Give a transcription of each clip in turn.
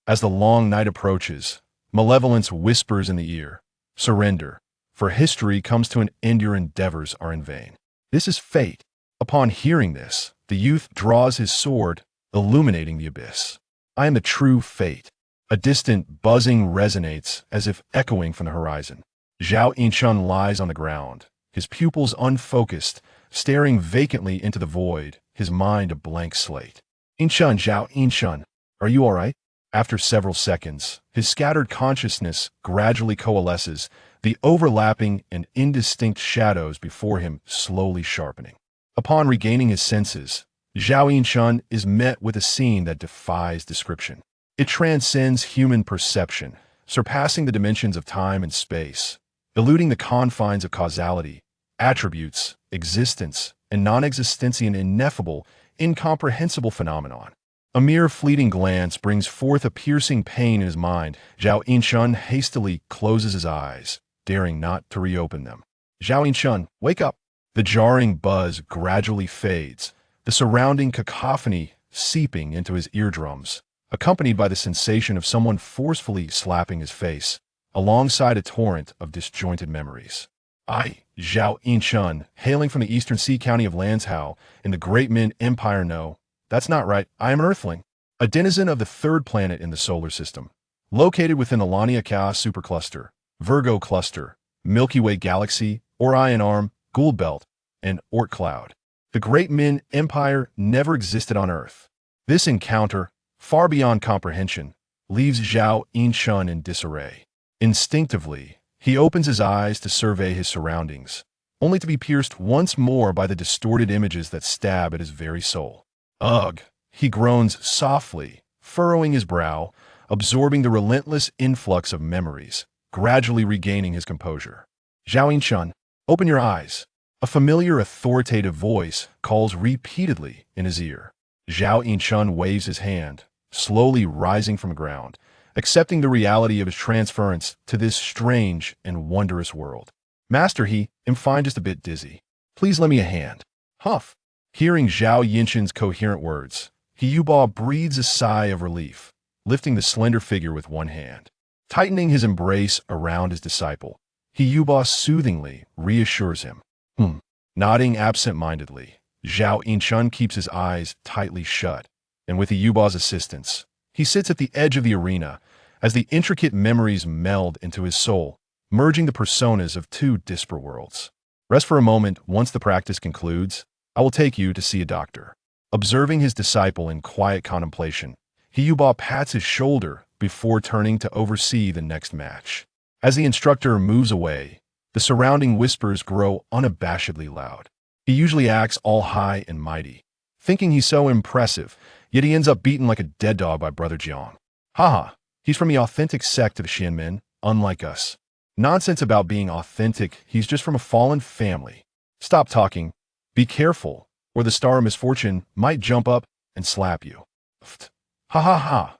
As the long night approaches, malevolence whispers in the ear, "Surrender, for history comes to an end, your endeavors are in vain." This is fate. Upon hearing this, the youth draws his sword, illuminating the abyss. "I am the true fate." A distant buzzing resonates as if echoing from the horizon. Zhao Yinshan lies on the ground, his pupils unfocused, staring vacantly into the void, his mind a blank slate. "Yinshan, Zhao Yinshan, are you all right?" After several seconds, his scattered consciousness gradually coalesces, the overlapping and indistinct shadows before him slowly sharpening. Upon regaining his senses, Zhao Yinshan is met with a scene that defies description. It transcends human perception, surpassing the dimensions of time and space, eluding the confines of causality, attributes, existence, and non-existency, an ineffable, incomprehensible phenomenon. A mere fleeting glance brings forth a piercing pain in his mind. Zhao Yinshan hastily closes his eyes, daring not to reopen them. "Zhao Yinshan, wake up!" The jarring buzz gradually fades, the surrounding cacophony seeping into his eardrums, accompanied by the sensation of someone forcefully slapping his face, alongside a torrent of disjointed memories. "I, Zhao Yinshan, hailing from the eastern sea county of Lanzhou, in the Great Min Empire, no, that's not right, I am an Earthling, a denizen of the third planet in the solar system, located within the Lania Chaos Supercluster, Virgo Cluster, Milky Way Galaxy, Orion Arm, Gould Belt, and Oort Cloud. The Great Min Empire never existed on Earth." This encounter, far beyond comprehension, leaves Zhao Yinshan in disarray. Instinctively, he opens his eyes to survey his surroundings, only to be pierced once more by the distorted images that stab at his very soul. "Ugh!" He groans softly, furrowing his brow, absorbing the relentless influx of memories, gradually regaining his composure. "Zhao Yinshan, open your eyes." A familiar authoritative voice calls repeatedly in his ear. Zhao Yinshan waves his hand, slowly rising from the ground, accepting the reality of his transference to this strange and wondrous world. "Master, am fine, just a bit dizzy. Please lend me a hand." Huff! Hearing Zhao Yinshan's coherent words, Yuba breathes a sigh of relief, lifting the slender figure with one hand. Tightening his embrace around his disciple, Yuba soothingly reassures him. Nodding absent-mindedly, Zhao Yinshan keeps his eyes tightly shut, and with Yuba's assistance, he sits at the edge of the arena as the intricate memories meld into his soul, merging the personas of two disparate worlds. "Rest for a moment. Once the practice concludes, I will take you to see a doctor." Observing his disciple in quiet contemplation, Yuba pats his shoulder before turning to oversee the next match. As the instructor moves away, the surrounding whispers grow unabashedly loud. He usually acts all high and mighty, thinking he's so impressive, yet he ends up beaten like a dead dog by Brother Jiang. Haha, he's from the authentic sect of the Xianmen, unlike us. Nonsense about being authentic, he's just from a fallen family. Stop talking, be careful, or the star of misfortune might jump up and slap you. Ha ha ha.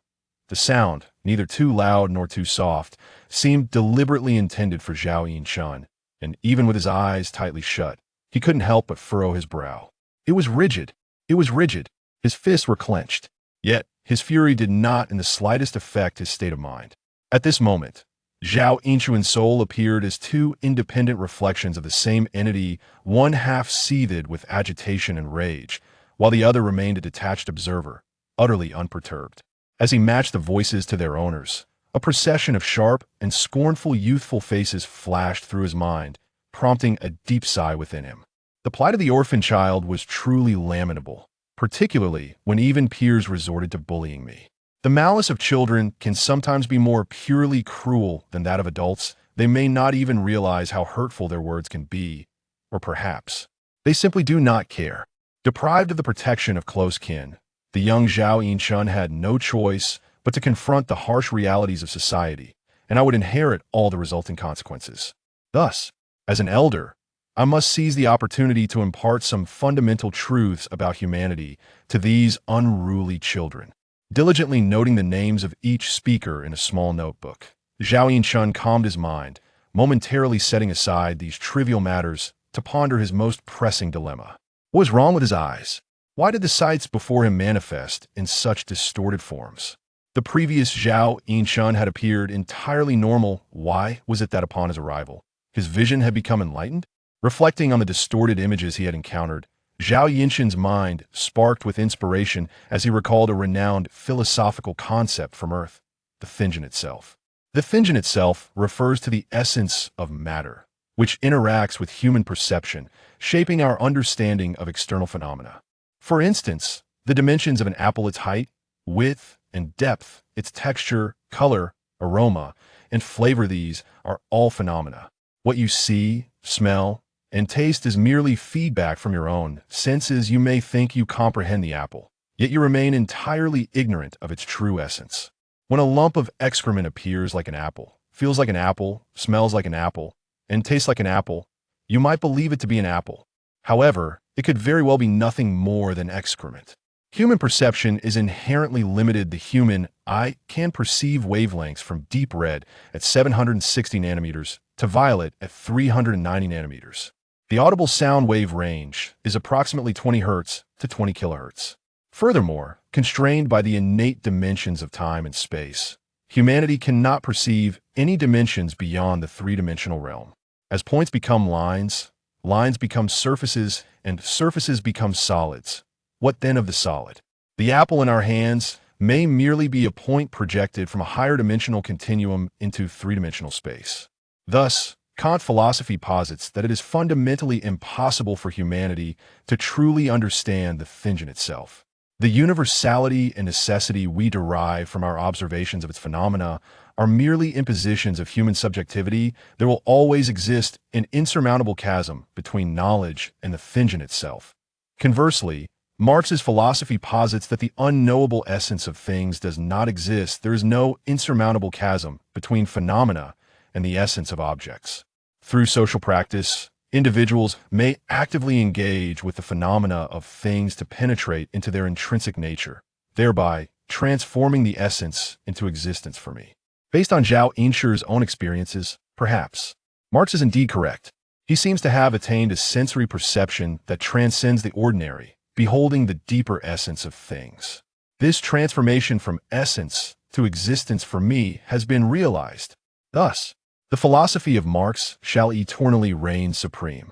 The sound, neither too loud nor too soft, seemed deliberately intended for Zhao Yinshan, and even with his eyes tightly shut, he couldn't help but furrow his brow. It was rigid. It was rigid. His fists were clenched. Yet, his fury did not in the slightest affect his state of mind. At this moment, Zhao Yinshan's soul appeared as two independent reflections of the same entity, one half seethed with agitation and rage, while the other remained a detached observer, utterly unperturbed. As he matched the voices to their owners, a procession of sharp and scornful youthful faces flashed through his mind, prompting a deep sigh within him. The plight of the orphan child was truly lamentable, particularly when even peers resorted to bullying me. The malice of children can sometimes be more purely cruel than that of adults. They may not even realize how hurtful their words can be, or perhaps they simply do not care. Deprived of the protection of close kin, the young Zhao Yinshan had no choice but to confront the harsh realities of society, and I would inherit all the resulting consequences. Thus, as an elder, I must seize the opportunity to impart some fundamental truths about humanity to these unruly children. Diligently noting the names of each speaker in a small notebook, Zhao Yinshan calmed his mind, momentarily setting aside these trivial matters to ponder his most pressing dilemma. What was wrong with his eyes? Why did the sights before him manifest in such distorted forms? The previous Zhao Yinshun had appeared entirely normal. Why was it that upon his arrival, his vision had become enlightened? Reflecting on the distorted images he had encountered, Zhao Yinshun's mind sparked with inspiration as he recalled a renowned philosophical concept from Earth, the Thingen itself. The Thingen itself refers to the essence of matter, which interacts with human perception, shaping our understanding of external phenomena. For instance, the dimensions of an apple, its height, width, and depth, its texture, color, aroma, and flavor, these are all phenomena. What you see, smell, and taste is merely feedback from your own senses. You may think you comprehend the apple, yet you remain entirely ignorant of its true essence. When a lump of excrement appears like an apple, feels like an apple, smells like an apple, and tastes like an apple, you might believe it to be an apple. However, it could very well be nothing more than excrement. Human perception is inherently limited. The human eye can perceive wavelengths from deep red at 760 nanometers to violet at 390 nanometers. The audible sound wave range is approximately 20 Hz to 20 kHz. Furthermore, constrained by the innate dimensions of time and space, humanity cannot perceive any dimensions beyond the three-dimensional realm. As points become lines, lines become surfaces, and surfaces become solids. What then of the solid? The apple in our hands may merely be a point projected from a higher dimensional continuum into three-dimensional space. Thus, Kant philosophy posits that it is fundamentally impossible for humanity to truly understand the Thingen itself. The universality and necessity we derive from our observations of its phenomena are merely impositions of human subjectivity. There will always exist an insurmountable chasm between knowledge and the Thingen itself. Conversely, Marx's philosophy posits that the unknowable essence of things does not exist. There is no insurmountable chasm between phenomena and the essence of objects. Through social practice, individuals may actively engage with the phenomena of things to penetrate into their intrinsic nature, thereby transforming the essence into existence for me. Based on Zhao Yinshun's own experiences, perhaps, Marx is indeed correct. He seems to have attained a sensory perception that transcends the ordinary, beholding the deeper essence of things. This transformation from essence to existence for me has been realized. Thus, the philosophy of Marx shall eternally reign supreme.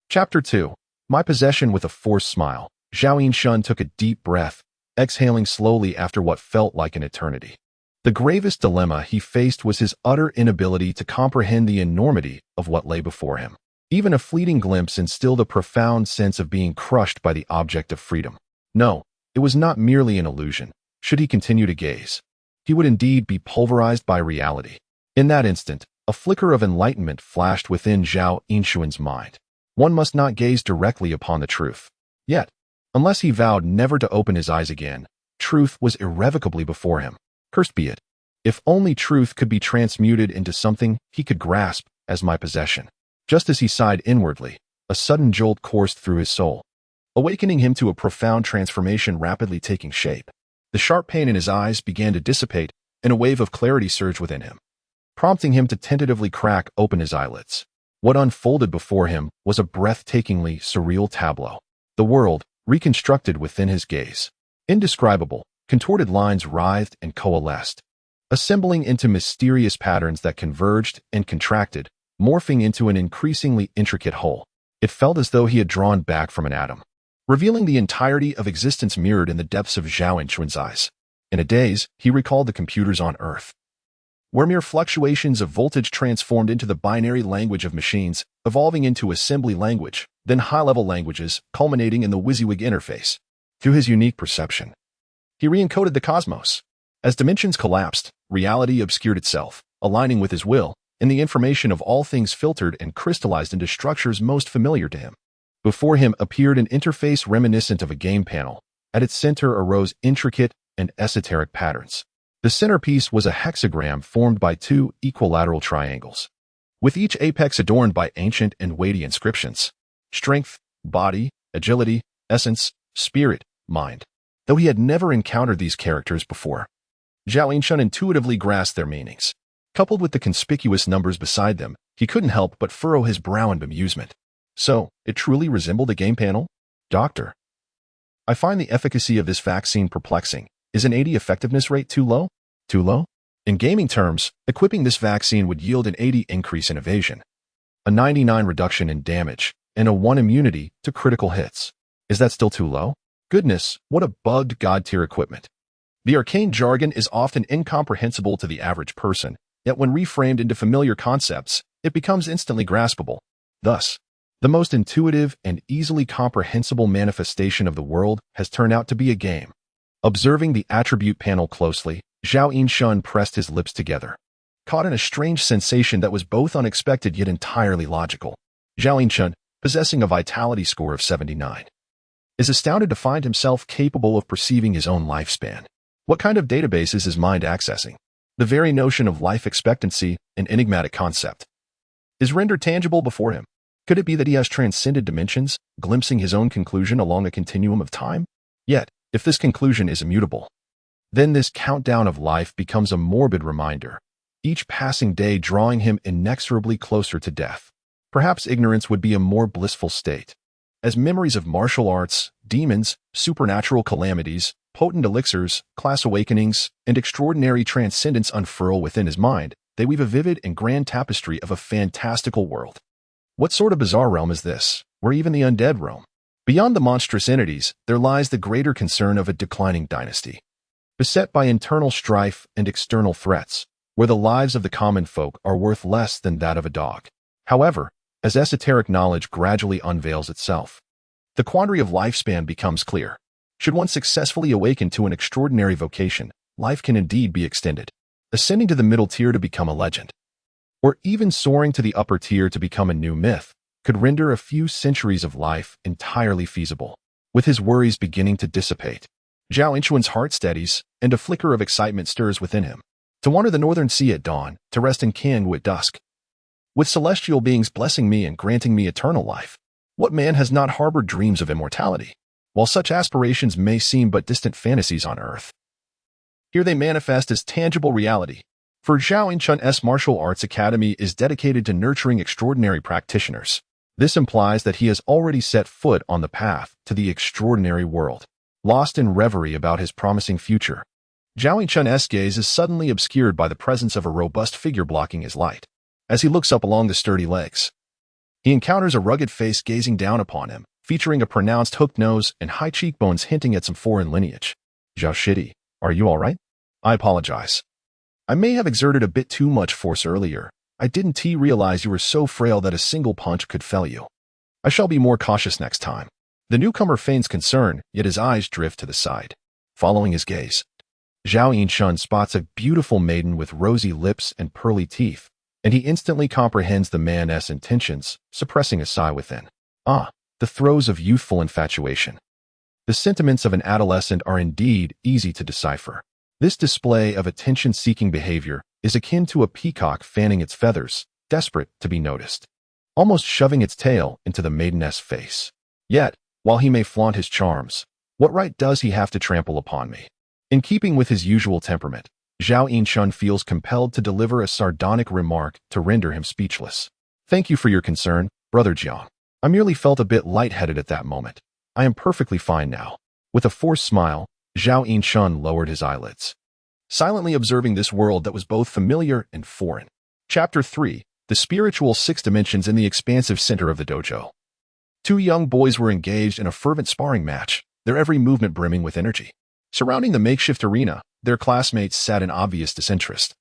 Chapter 2. My possession. With a forced smile, Zhao Yinshun took a deep breath, exhaling slowly after what felt like an eternity. The gravest dilemma he faced was his utter inability to comprehend the enormity of what lay before him. Even a fleeting glimpse instilled a profound sense of being crushed by the object of freedom. No, it was not merely an illusion. Should he continue to gaze, he would indeed be pulverized by reality. In that instant, a flicker of enlightenment flashed within Zhao Yinshun's mind. One must not gaze directly upon the truth. Yet, unless he vowed never to open his eyes again, truth was irrevocably before him. Cursed be it. If only truth could be transmuted into something he could grasp as my possession. Just as he sighed inwardly, a sudden jolt coursed through his soul, awakening him to a profound transformation rapidly taking shape. The sharp pain in his eyes began to dissipate, and a wave of clarity surged within him, prompting him to tentatively crack open his eyelids. What unfolded before him was a breathtakingly surreal tableau. The world reconstructed within his gaze. Indescribable, contorted lines writhed and coalesced, assembling into mysterious patterns that converged and contracted, morphing into an increasingly intricate whole. It felt as though he had drawn back from an atom, revealing the entirety of existence mirrored in the depths of Zhao Yinshun's eyes. In a daze, he recalled the computers on Earth, where mere fluctuations of voltage transformed into the binary language of machines, evolving into assembly language, then high-level languages, culminating in the WYSIWYG interface. Through his unique perception, he re-encoded the cosmos. As dimensions collapsed, reality obscured itself, aligning with his will, and the information of all things filtered and crystallized into structures most familiar to him. Before him appeared an interface reminiscent of a game panel. At its center arose intricate and esoteric patterns. The centerpiece was a hexagram formed by two equilateral triangles, with each apex adorned by ancient and weighty inscriptions: strength, body, agility, essence, spirit, mind. Though he had never encountered these characters before, Zhao Yinshun intuitively grasped their meanings. Coupled with the conspicuous numbers beside them, he couldn't help but furrow his brow in bemusement. So, it truly resembled a game panel? Doctor, I find the efficacy of this vaccine perplexing. Is an 80 effectiveness rate too low? Too low? In gaming terms, equipping this vaccine would yield an 80 increase in evasion, a 99 reduction in damage, and a 1 immunity to critical hits. Is that still too low? Goodness, what a bugged god-tier equipment. The arcane jargon is often incomprehensible to the average person, yet when reframed into familiar concepts, it becomes instantly graspable. Thus, the most intuitive and easily comprehensible manifestation of the world has turned out to be a game. Observing the attribute panel closely, Zhao Yinshun pressed his lips together, caught in a strange sensation that was both unexpected yet entirely logical. Zhao Yinshun, possessing a vitality score of 79, is astounded to find himself capable of perceiving his own lifespan. What kind of database is his mind accessing? The very notion of life expectancy, an enigmatic concept, is rendered tangible before him. Could it be that he has transcended dimensions, glimpsing his own conclusion along a continuum of time? Yet, if this conclusion is immutable, then this countdown of life becomes a morbid reminder, each passing day drawing him inexorably closer to death. Perhaps ignorance would be a more blissful state. As memories of martial arts, demons, supernatural calamities, potent elixirs, class awakenings, and extraordinary transcendence unfurl within his mind, they weave a vivid and grand tapestry of a fantastical world. What sort of bizarre realm is this, where even the undead roam? Beyond the monstrous entities, there lies the greater concern of a declining dynasty, beset by internal strife and external threats, where the lives of the common folk are worth less than that of a dog. However, as esoteric knowledge gradually unveils itself, the quandary of lifespan becomes clear. Should one successfully awaken to an extraordinary vocation, life can indeed be extended, ascending to the middle tier to become a legend, or even soaring to the upper tier to become a new myth, could render a few centuries of life entirely feasible. With his worries beginning to dissipate, Zhao Yinshun's heart steadies, and a flicker of excitement stirs within him. To wander the northern sea at dawn, to rest in Kangwu at dusk, with celestial beings blessing me and granting me eternal life. What man has not harbored dreams of immortality? While such aspirations may seem but distant fantasies on earth, here they manifest as tangible reality. For Zhao Yinshun's martial arts academy is dedicated to nurturing extraordinary practitioners. This implies that he has already set foot on the path to the extraordinary world. Lost in reverie about his promising future, Zhao Yinshun's gaze is suddenly obscured by the presence of a robust figure blocking his light. As he looks up along the sturdy legs, he encounters a rugged face gazing down upon him, featuring a pronounced hooked nose and high cheekbones hinting at some foreign lineage. Zhao Shidi, are you all right? I apologize. I may have exerted a bit too much force earlier. I didn't realize you were so frail that a single punch could fell you. I shall be more cautious next time. The newcomer feigns concern, yet his eyes drift to the side. Following his gaze, Zhao Yinshun spots a beautiful maiden with rosy lips and pearly teeth, and he instantly comprehends the man's intentions, suppressing a sigh within. Ah, the throes of youthful infatuation. The sentiments of an adolescent are indeed easy to decipher. This display of attention-seeking behavior is akin to a peacock fanning its feathers, desperate to be noticed, almost shoving its tail into the maiden's face. Yet, while he may flaunt his charms, what right does he have to trample upon me? In keeping with his usual temperament, Zhao Yinshun feels compelled to deliver a sardonic remark to render him speechless. Thank you for your concern, Brother Jiang. I merely felt a bit lightheaded at that moment. I am perfectly fine now. With a forced smile, Zhao Yinshun lowered his eyelids, silently observing this world that was both familiar and foreign. Chapter 3. The Spiritual Six Dimensions in the Expansive Center of the Dojo. Two young boys were engaged in a fervent sparring match, their every movement brimming with energy. Surrounding the makeshift arena, their classmates sat in obvious disinterest,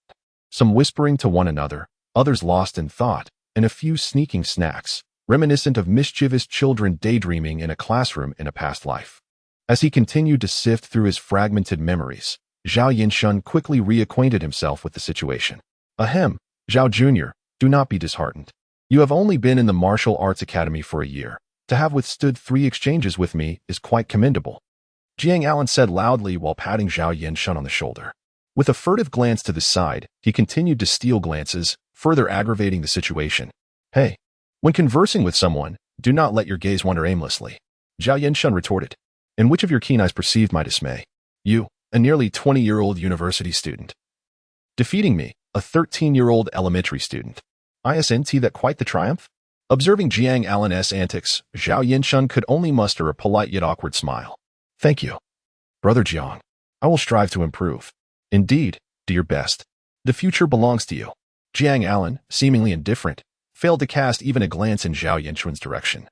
some whispering to one another, others lost in thought, and a few sneaking snacks, reminiscent of mischievous children daydreaming in a classroom in a past life. As he continued to sift through his fragmented memories, Zhao Yinshun quickly reacquainted himself with the situation. Ahem, Zhao Jr., do not be disheartened. You have only been in the martial arts academy for a year. To have withstood 3 exchanges with me is quite commendable, Jiang Alan said loudly while patting Zhao Yinshun on the shoulder. With a furtive glance to the side, he continued to steal glances, further aggravating the situation. Hey, when conversing with someone, do not let your gaze wander aimlessly, Zhao Yinshun retorted. And which of your keen eyes perceived my dismay? You, a nearly 20-year-old university student, defeating me, a 13-year-old elementary student. Isn't that quite the triumph? Observing Jiang Alan's antics, Zhao Yinshun could only muster a polite yet awkward smile. Thank you, Brother Jiang. I will strive to improve. Indeed, Do your best. The future belongs to you. Jiang Alan, seemingly indifferent, failed to cast even a glance in Zhao Yanquan's direction,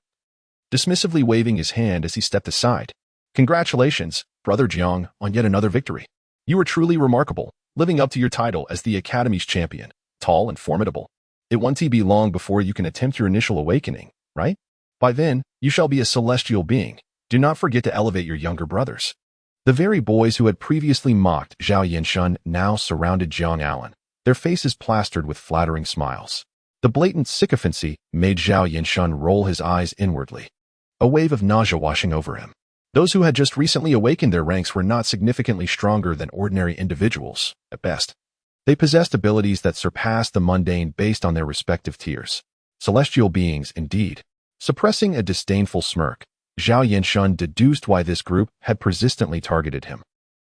dismissively waving his hand as he stepped aside. Congratulations, Brother Jiang, on yet another victory. You were truly remarkable, living up to your title as the Academy's champion, tall and formidable. It won't be long before you can attempt your initial awakening, right? By then, you shall be a celestial being. Do not forget to elevate your younger brothers. The very boys who had previously mocked Zhao Yanquan now surrounded Jiang Alan, their faces plastered with flattering smiles. The blatant sycophancy made Zhao Yanquan roll his eyes inwardly, a wave of nausea washing over him. Those who had just recently awakened their ranks were not significantly stronger than ordinary individuals, at best. They possessed abilities that surpassed the mundane based on their respective tiers. Celestial beings, indeed. Suppressing a disdainful smirk, Zhao Yanquan deduced why this group had persistently targeted him,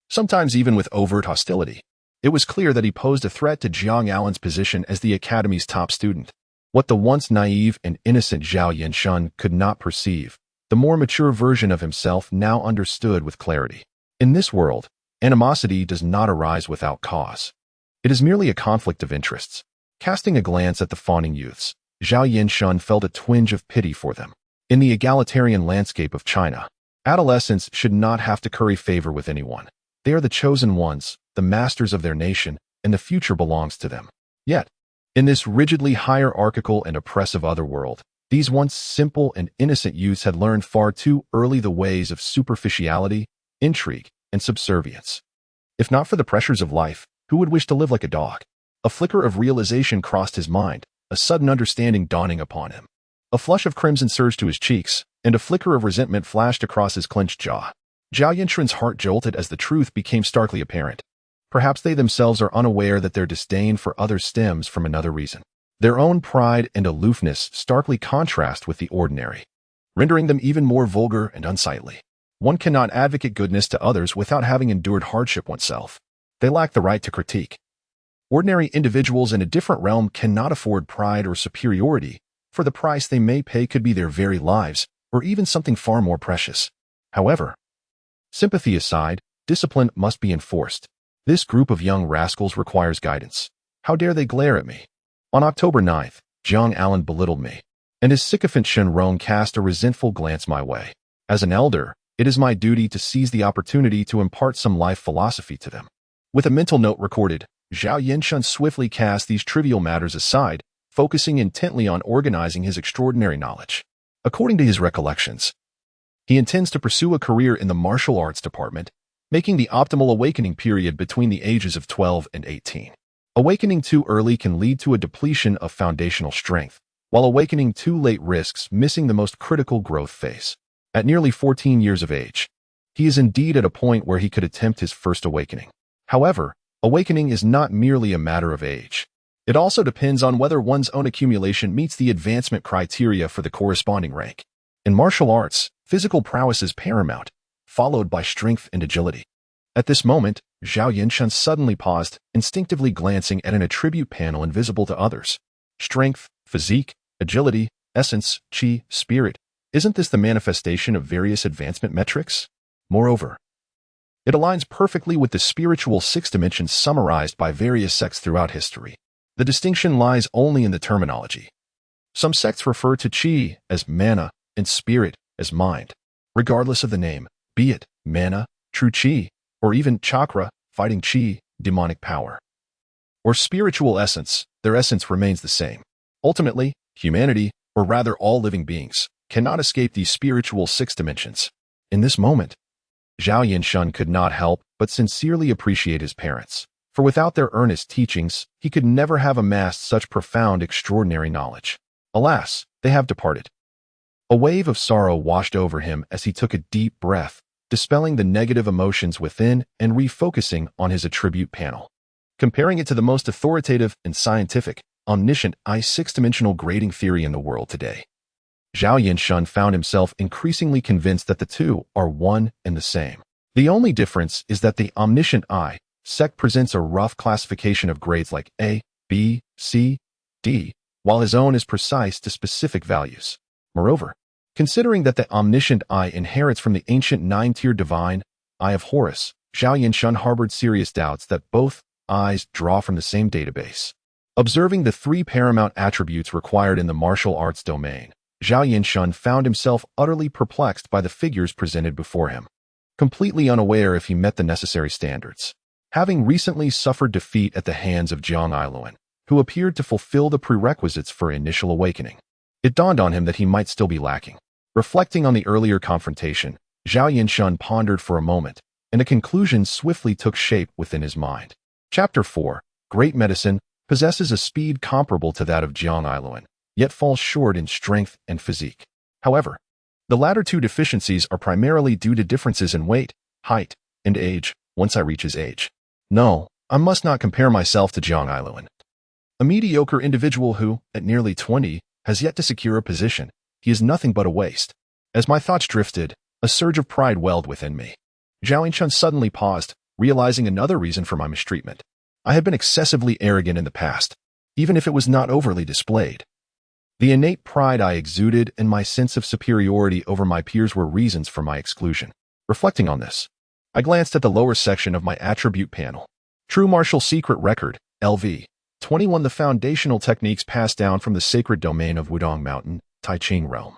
sometimes even with overt hostility. It was clear that he posed a threat to Jiang Alan's position as the Academy's top student. What the once naive and innocent Zhao Yanquan could not perceive, the more mature version of himself now understood with clarity. In this world, animosity does not arise without cause. It is merely a conflict of interests. Casting a glance at the fawning youths, Zhao Yanquan felt a twinge of pity for them. In the egalitarian landscape of China, adolescents should not have to curry favor with anyone. They are the chosen ones, the masters of their nation, and the future belongs to them. Yet, in this rigidly hierarchical and oppressive otherworld, these once simple and innocent youths had learned far too early the ways of superficiality, intrigue, and subservience. If not for the pressures of life, who would wish to live like a dog? A flicker of realization crossed his mind, a sudden understanding dawning upon him. A flush of crimson surged to his cheeks, and a flicker of resentment flashed across his clenched jaw. Zhao Yanquan's heart jolted as the truth became starkly apparent. Perhaps they themselves are unaware that their disdain for others stems from another reason. Their own pride and aloofness starkly contrast with the ordinary, rendering them even more vulgar and unsightly. One cannot advocate goodness to others without having endured hardship oneself. They lack the right to critique. Ordinary individuals in a different realm cannot afford pride or superiority, for the price they may pay could be their very lives, or even something far more precious. However, sympathy aside, discipline must be enforced. This group of young rascals requires guidance. How dare they glare at me? On October 9th, Jiang Alan belittled me, and his sycophant Shen Rong cast a resentful glance my way. As an elder, it is my duty to seize the opportunity to impart some life philosophy to them. With a mental note recorded, Zhao Yanquan swiftly cast these trivial matters aside, focusing intently on organizing his extraordinary knowledge. According to his recollections, he intends to pursue a career in the martial arts department, making the optimal awakening period between the ages of 12 and 18. Awakening too early can lead to a depletion of foundational strength, while awakening too late risks missing the most critical growth phase. At nearly 14 years of age, he is indeed at a point where he could attempt his first awakening. However, awakening is not merely a matter of age. It also depends on whether one's own accumulation meets the advancement criteria for the corresponding rank. In martial arts, physical prowess is paramount, followed by strength and agility. At this moment, Zhao Yanquan suddenly paused, instinctively glancing at an attribute panel invisible to others. Strength, physique, agility, essence, chi, spirit. Isn't this the manifestation of various advancement metrics? Moreover, it aligns perfectly with the spiritual six dimensions summarized by various sects throughout history. The distinction lies only in the terminology. Some sects refer to chi as mana and spirit as mind. Regardless of the name, be it mana, true chi, or even chakra, fighting chi, demonic power, or spiritual essence, their essence remains the same. Ultimately, humanity, or rather all living beings, cannot escape these spiritual six dimensions. In this moment, Zhao Yanquan could not help but sincerely appreciate his parents, for without their earnest teachings, he could never have amassed such profound, extraordinary knowledge. Alas, they have departed. A wave of sorrow washed over him as he took a deep breath, dispelling the negative emotions within and refocusing on his attribute panel. Comparing it to the most authoritative and scientific, omniscient six-dimensional grading theory in the world today, Zhao Yanquan found himself increasingly convinced that the two are one and the same. The only difference is that the omniscient sect presents a rough classification of grades like A, B, C, D, while his own is precise to specific values. Moreover, considering that the omniscient inherits from the ancient nine-tier divine Eye of Horus, Zhao Yanquan harbored serious doubts that both eyes draw from the same database. Observing the three paramount attributes required in the martial arts domain, Zhao Yinshun found himself utterly perplexed by the figures presented before him, completely unaware if he met the necessary standards. Having recently suffered defeat at the hands of Jiang Ailuan, who appeared to fulfill the prerequisites for initial awakening, it dawned on him that he might still be lacking. Reflecting on the earlier confrontation, Zhao Yinshun pondered for a moment, and a conclusion swiftly took shape within his mind. Chapter 4. Great Medicine possesses a speed comparable to that of Jiang Ailuan, yet falls short in strength and physique. However, the latter two deficiencies are primarily due to differences in weight, height, and age once I reach his age. No, I must not compare myself to Jiang Ailuan, a mediocre individual who, at nearly 20, has yet to secure a position. He is nothing but a waste. As my thoughts drifted, a surge of pride welled within me. Zhao Yinshun suddenly paused, realizing another reason for my mistreatment. I had been excessively arrogant in the past, even if it was not overly displayed. The innate pride I exuded and my sense of superiority over my peers were reasons for my exclusion. Reflecting on this, I glanced at the lower section of my attribute panel. True Martial Secret Record, LV. 21. The foundational techniques passed down from the sacred domain of Wudong Mountain, Taiching Realm.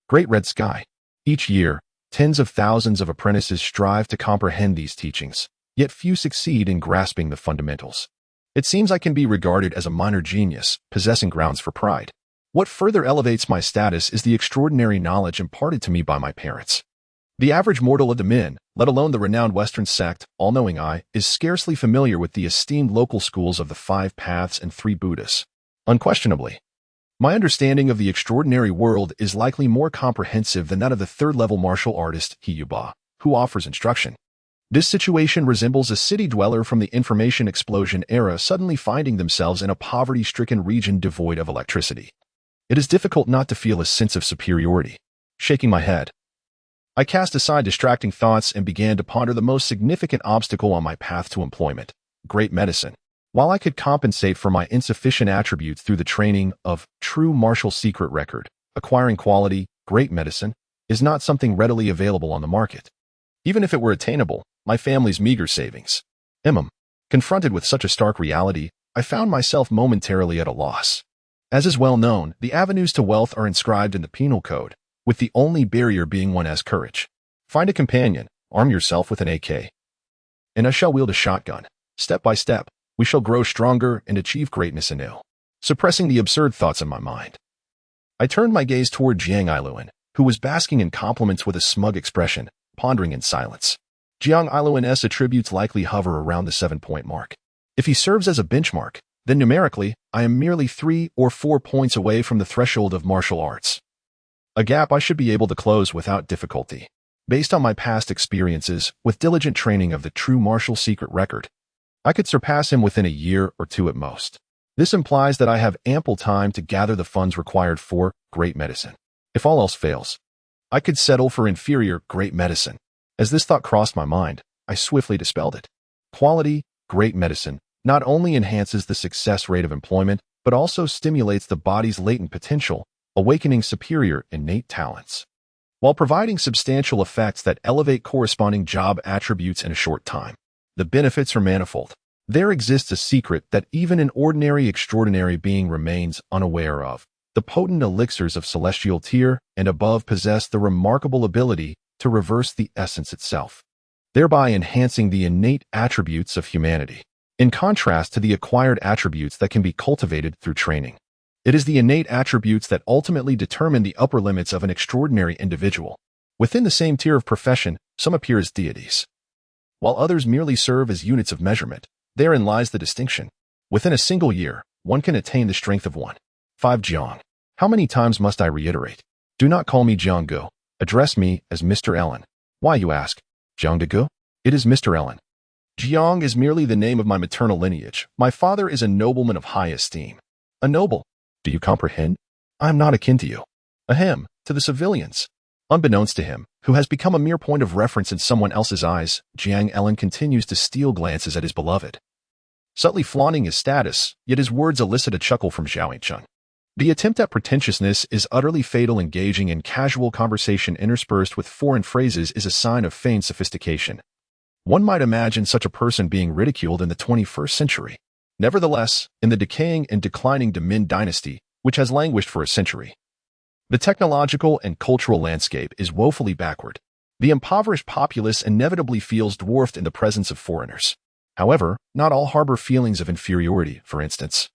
Great Red Sky. Each year, tens of thousands of apprentices strive to comprehend these teachings, yet few succeed in grasping the fundamentals. It seems I can be regarded as a minor genius, possessing grounds for pride. What further elevates my status is the extraordinary knowledge imparted to me by my parents. The average mortal of the Min, let alone the renowned Western sect, all-knowing eye, is scarcely familiar with the esteemed local schools of the 5 Paths and 3 Buddhas. Unquestionably, my understanding of the extraordinary world is likely more comprehensive than that of the third-level martial artist He Yuba, who offers instruction. This situation resembles a city dweller from the information explosion era suddenly finding themselves in a poverty-stricken region devoid of electricity. It is difficult not to feel a sense of superiority. Shaking my head, I cast aside distracting thoughts and began to ponder the most significant obstacle on my path to employment, great medicine. While I could compensate for my insufficient attributes through the training of True Martial Secret Record, acquiring quality, great medicine, is not something readily available on the market. Even if it were attainable, my family's meager savings. Confronted with such a stark reality, I found myself momentarily at a loss. As is well known, the avenues to wealth are inscribed in the penal code, with the only barrier being one has courage. Find a companion, arm yourself with an AK, and I shall wield a shotgun. Step by step, we shall grow stronger and achieve greatness anew. Suppressing the absurd thoughts in my mind, I turned my gaze toward Jiang Ailuan, who was basking in compliments with a smug expression, pondering in silence. Jiang Ailuan's attributes likely hover around the 7-point mark. If he serves as a benchmark, then numerically, I am merely 3 or 4 points away from the threshold of martial arts. A gap I should be able to close without difficulty. Based on my past experiences, with diligent training of the True Martial Secret Record, I could surpass him within a year or 2 at most. This implies that I have ample time to gather the funds required for great medicine. If all else fails, I could settle for inferior great medicine. As this thought crossed my mind, I swiftly dispelled it. Quality, great medicine, not only enhances the success rate of employment, but also stimulates the body's latent potential, awakening superior innate talents, while providing substantial effects that elevate corresponding job attributes in a short time. The benefits are manifold. There exists a secret that even an ordinary extraordinary being remains unaware of. The potent elixirs of celestial tier and above possess the remarkable ability to reverse the essence itself, thereby enhancing the innate attributes of humanity, in contrast to the acquired attributes that can be cultivated through training. It is the innate attributes that ultimately determine the upper limits of an extraordinary individual. Within the same tier of profession, some appear as deities, while others merely serve as units of measurement. Therein lies the distinction. Within a single year, one can attain the strength of one. 5 Jiang. How many times must I reiterate? Do not call me Jiang Gu. Address me as Mr. Ellen. Why, you ask? Jiang de Gu? It is Mr. Ellen. Jiang is merely the name of my maternal lineage. My father is a nobleman of high esteem. A noble. Do you comprehend? I am not akin to you. Ahem, to the civilians. Unbeknownst to him, who has become a mere point of reference in someone else's eyes, Jiang Ellen continues to steal glances at his beloved, subtly flaunting his status, yet his words elicit a chuckle from Zhao Yinshun. The attempt at pretentiousness is utterly fatal. Engaging in casual conversation interspersed with foreign phrases is a sign of feigned sophistication. One might imagine such a person being ridiculed in the 21st century. Nevertheless, in the decaying and declining Ming dynasty, which has languished for a century, the technological and cultural landscape is woefully backward. The impoverished populace inevitably feels dwarfed in the presence of foreigners. However, not all harbor feelings of inferiority, for instance.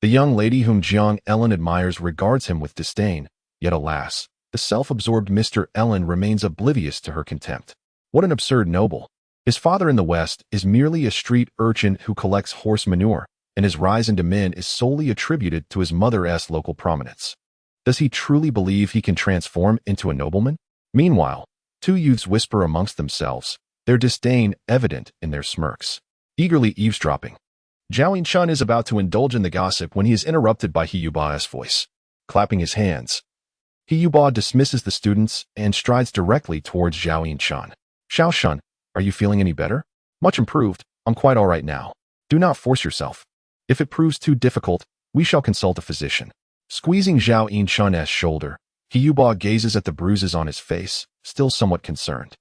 The young lady whom Jiang Ellen admires regards him with disdain, yet alas, the self-absorbed Mr. Ellen remains oblivious to her contempt. What an absurd noble! His father in the West is merely a street urchin who collects horse manure, and his rise in Ming is solely attributed to his mother's local prominence. Does he truly believe he can transform into a nobleman? Meanwhile, two youths whisper amongst themselves, their disdain evident in their smirks, eagerly eavesdropping. Zhao Yinchun is about to indulge in the gossip when he is interrupted by He Yuba's voice. Clapping his hands, He Yuba dismisses the students and strides directly towards Zhao Yinchun. Xiao Shun, are you feeling any better? Much improved. I'm quite all right now. Do not force yourself. If it proves too difficult, we shall consult a physician. Squeezing Zhao Yinchun's shoulder, He Yuba gazes at the bruises on his face, still somewhat concerned.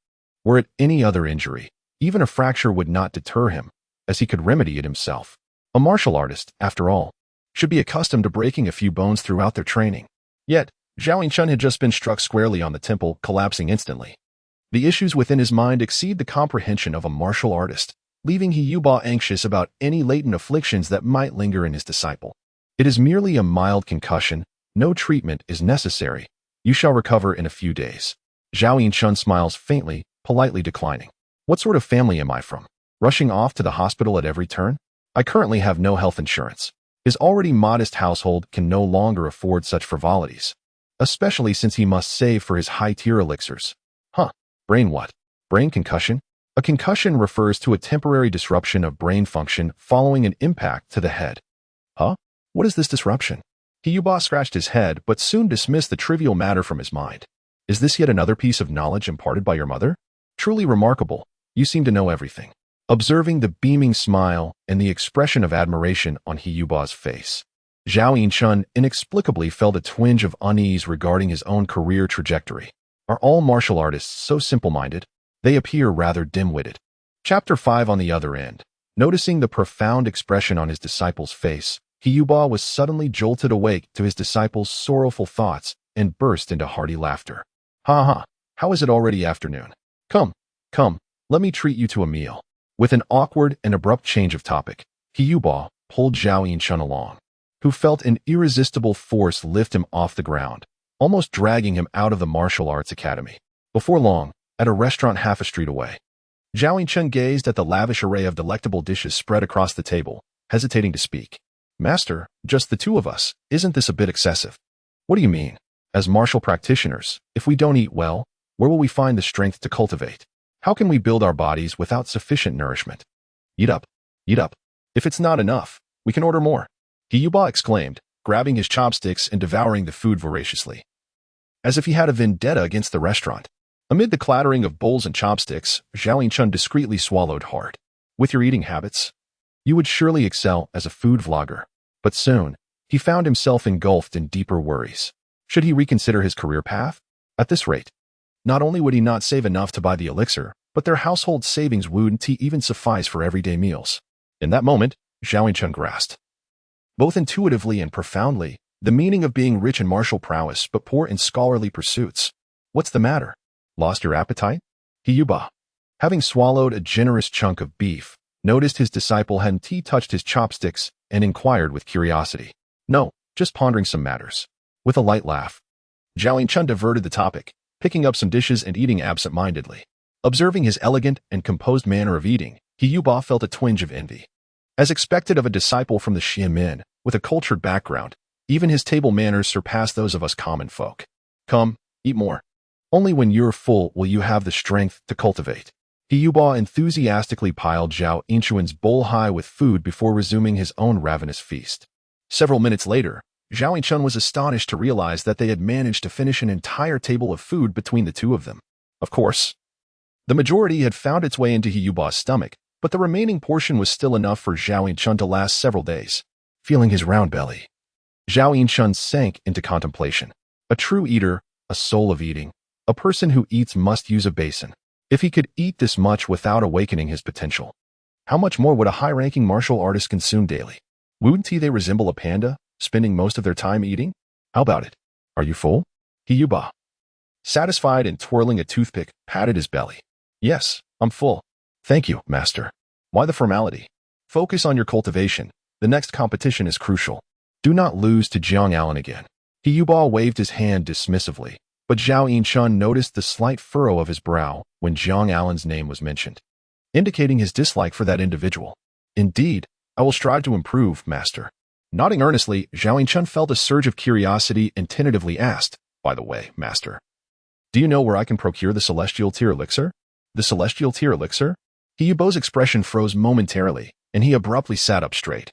Were it any other injury, even a fracture would not deter him, as he could remedy it himself. A martial artist, after all, should be accustomed to breaking a few bones throughout their training. Yet, Zhao Yinchun had just been struck squarely on the temple, collapsing instantly. The issues within his mind exceed the comprehension of a martial artist, leaving He Yuba anxious about any latent afflictions that might linger in his disciple. It is merely a mild concussion. No treatment is necessary. You shall recover in a few days. Zhao Yinchun smiles faintly, politely declining. What sort of family am I from? Rushing off to the hospital at every turn? I currently have no health insurance. His already modest household can no longer afford such frivolities, especially since he must save for his high-tier elixirs. Brain what? Brain concussion? A concussion refers to a temporary disruption of brain function following an impact to the head. What is this disruption? He Yuba scratched his head, but soon dismissed the trivial matter from his mind. Is this yet another piece of knowledge imparted by your mother? Truly remarkable. You seem to know everything. Observing the beaming smile and the expression of admiration on He Yuba's face, Zhao Yinchun inexplicably felt a twinge of unease regarding his own career trajectory. Are all martial artists so simple-minded? They appear rather dim-witted. Chapter 5 on the other end. Noticing the profound expression on his disciple's face, He Yuba was suddenly jolted awake to his disciple's sorrowful thoughts and burst into hearty laughter. Ha! How is it already afternoon? Come, let me treat you to a meal. With an awkward and abrupt change of topic, He Yuba pulled Zhao Yinchun along, who felt an irresistible force lift him off the ground, almost dragging him out of the martial arts academy. Before long, at a restaurant half a street away, Zhao Yinchun gazed at the lavish array of delectable dishes spread across the table, hesitating to speak. Master, just the two of us, isn't this a bit excessive? What do you mean? As martial practitioners, if we don't eat well, where will we find the strength to cultivate? How can we build our bodies without sufficient nourishment? Eat up. If it's not enough, we can order more. He Yuba exclaimed, grabbing his chopsticks and devouring the food voraciously, as if he had a vendetta against the restaurant. Amid the clattering of bowls and chopsticks, Zhao Yinchun discreetly swallowed hard. With your eating habits, you would surely excel as a food vlogger. But soon, he found himself engulfed in deeper worries. Should he reconsider his career path? At this rate, not only would he not save enough to buy the elixir, but their household savings wouldn't even suffice for everyday meals. In that moment, Zhao Yinchun grasped, both intuitively and profoundly, the meaning of being rich in martial prowess but poor in scholarly pursuits. What's the matter? Lost your appetite? He Yuba, having swallowed a generous chunk of beef, noticed his disciple hadn't touched his chopsticks and inquired with curiosity. No, just pondering some matters. With a light laugh, Zhao Yinchun diverted the topic, picking up some dishes and eating absent-mindedly. Observing his elegant and composed manner of eating, He Yuba felt a twinge of envy. As expected of a disciple from the Xianmin, with a cultured background, even his table manners surpass those of us common folk. Come, eat more. Only when you're full will you have the strength to cultivate. He Yuba enthusiastically piled Zhao Yinchun's bowl high with food before resuming his own ravenous feast. Several minutes later, Zhao Yinchun was astonished to realize that they had managed to finish an entire table of food between the two of them. Of course, the majority had found its way into He Yuba's stomach, but the remaining portion was still enough for Zhao Yinchun to last several days. Feeling his round belly, Zhao Yinchun sank into contemplation. A true eater, a soul of eating, a person who eats must use a basin. If he could eat this much without awakening his potential, how much more would a high-ranking martial artist consume daily? Wouldn't they resemble a panda, spending most of their time eating? How about it? Are you full? Hiyuba, satisfied and twirling a toothpick, patted his belly. Yes, I'm full. Thank you, master. Why the formality? Focus on your cultivation. The next competition is crucial. Do not lose to Jiang Allen again. Hiyuba waved his hand dismissively, but Zhao Yinchun noticed the slight furrow of his brow when Jiang Allen's name was mentioned, indicating his dislike for that individual. Indeed, I will strive to improve, master. Nodding earnestly, Zhao Yinchun felt a surge of curiosity and tentatively asked, by the way, master, do you know where I can procure the celestial tier elixir? The celestial tier elixir? Hiyubo's expression froze momentarily, and he abruptly sat up straight,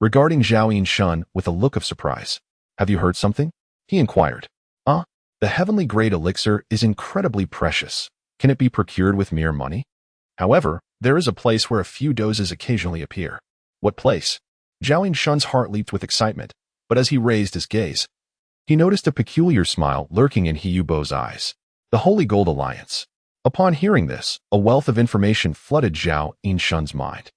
regarding Zhao Yinchun with a look of surprise. Have you heard something? He inquired. The heavenly grade elixir is incredibly precious. Can it be procured with mere money? However, there is a place where a few doses occasionally appear. What place? Zhao Yinchun's heart leaped with excitement, but as he raised his gaze, he noticed a peculiar smile lurking in Hiyubo's eyes. The Holy Gold Alliance. Upon hearing this, a wealth of information flooded Zhao Yinchun's mind.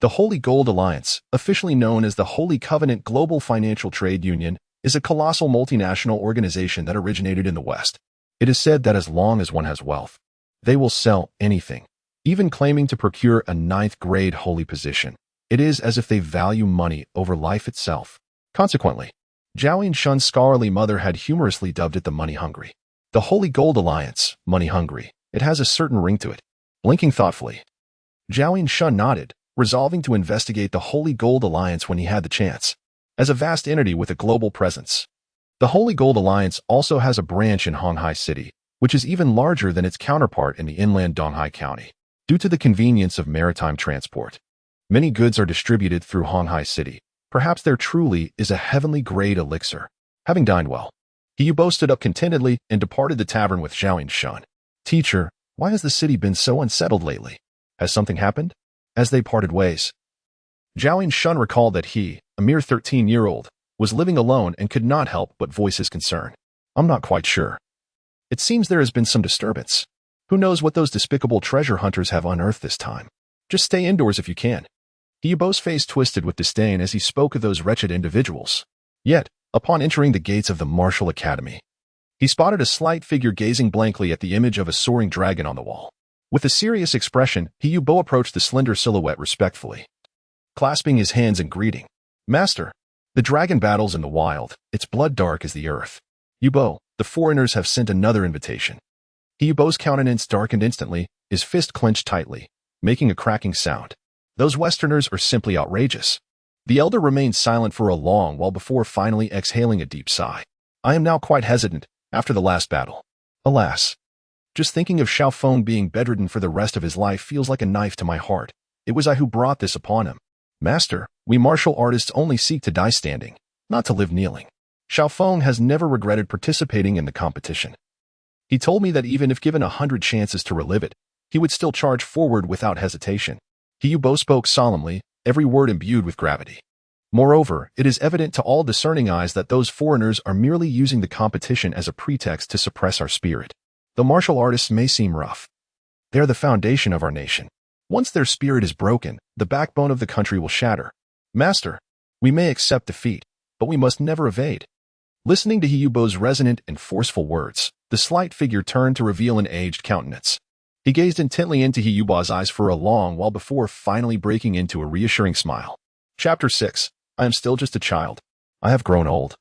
The Holy Gold Alliance, officially known as the Holy Covenant Global Financial Trade Union, is a colossal multinational organization that originated in the West. It is said that as long as one has wealth, they will sell anything, even claiming to procure a 9th-grade holy position. It is as if they value money over life itself. Consequently, Zhao Yinchun's scholarly mother had humorously dubbed it the money-hungry. The Holy Gold Alliance, money-hungry. It has a certain ring to it. Blinking thoughtfully, Zhao Yinchun nodded, resolving to investigate the Holy Gold Alliance when he had the chance. As a vast entity with a global presence, the Holy Gold Alliance also has a branch in Honghai City, which is even larger than its counterpart in the inland Donghai County. Due to the convenience of maritime transport, many goods are distributed through Honghai City. Perhaps there truly is a heavenly grade elixir. Having dined well, Hiyubo stood up contentedly and departed the tavern with Zhao Yinchun. Teacher, why has the city been so unsettled lately? Has something happened? As they parted ways, Zhao Yinchun recalled that he, a mere 13-year-old, was living alone and could not help but voice his concern. I'm not quite sure. It seems there has been some disturbance. Who knows what those despicable treasure hunters have unearthed this time? Just stay indoors if you can. Hiyubo's face twisted with disdain as he spoke of those wretched individuals. Yet, upon entering the gates of the Martial Academy, he spotted a slight figure gazing blankly at the image of a soaring dragon on the wall. With a serious expression, Hiyubo approached the slender silhouette respectfully, clasping his hands in greeting. Master, the dragon battles in the wild, its blood dark as the earth. Hiyubo, the foreigners have sent another invitation. Hiyubo's countenance darkened instantly, his fist clenched tightly, making a cracking sound. Those Westerners are simply outrageous. The elder remained silent for a long while before finally exhaling a deep sigh. I am now quite hesitant, after the last battle. Alas, just thinking of Xiaofeng being bedridden for the rest of his life feels like a knife to my heart. It was I who brought this upon him. Master, we martial artists only seek to die standing, not to live kneeling. Xiaofeng has never regretted participating in the competition. He told me that even if given 100 chances to relive it, he would still charge forward without hesitation. Hiyubo spoke solemnly, every word imbued with gravity. Moreover, it is evident to all discerning eyes that those foreigners are merely using the competition as a pretext to suppress our spirit. The martial artists may seem rough. They are the foundation of our nation. Once their spirit is broken, the backbone of the country will shatter. Master, we may accept defeat, but we must never evade. Listening to Hiyubo's resonant and forceful words, the slight figure turned to reveal an aged countenance. He gazed intently into Hiyubo's eyes for a long while before finally breaking into a reassuring smile. Chapter 6. I am still just a child. I have grown old.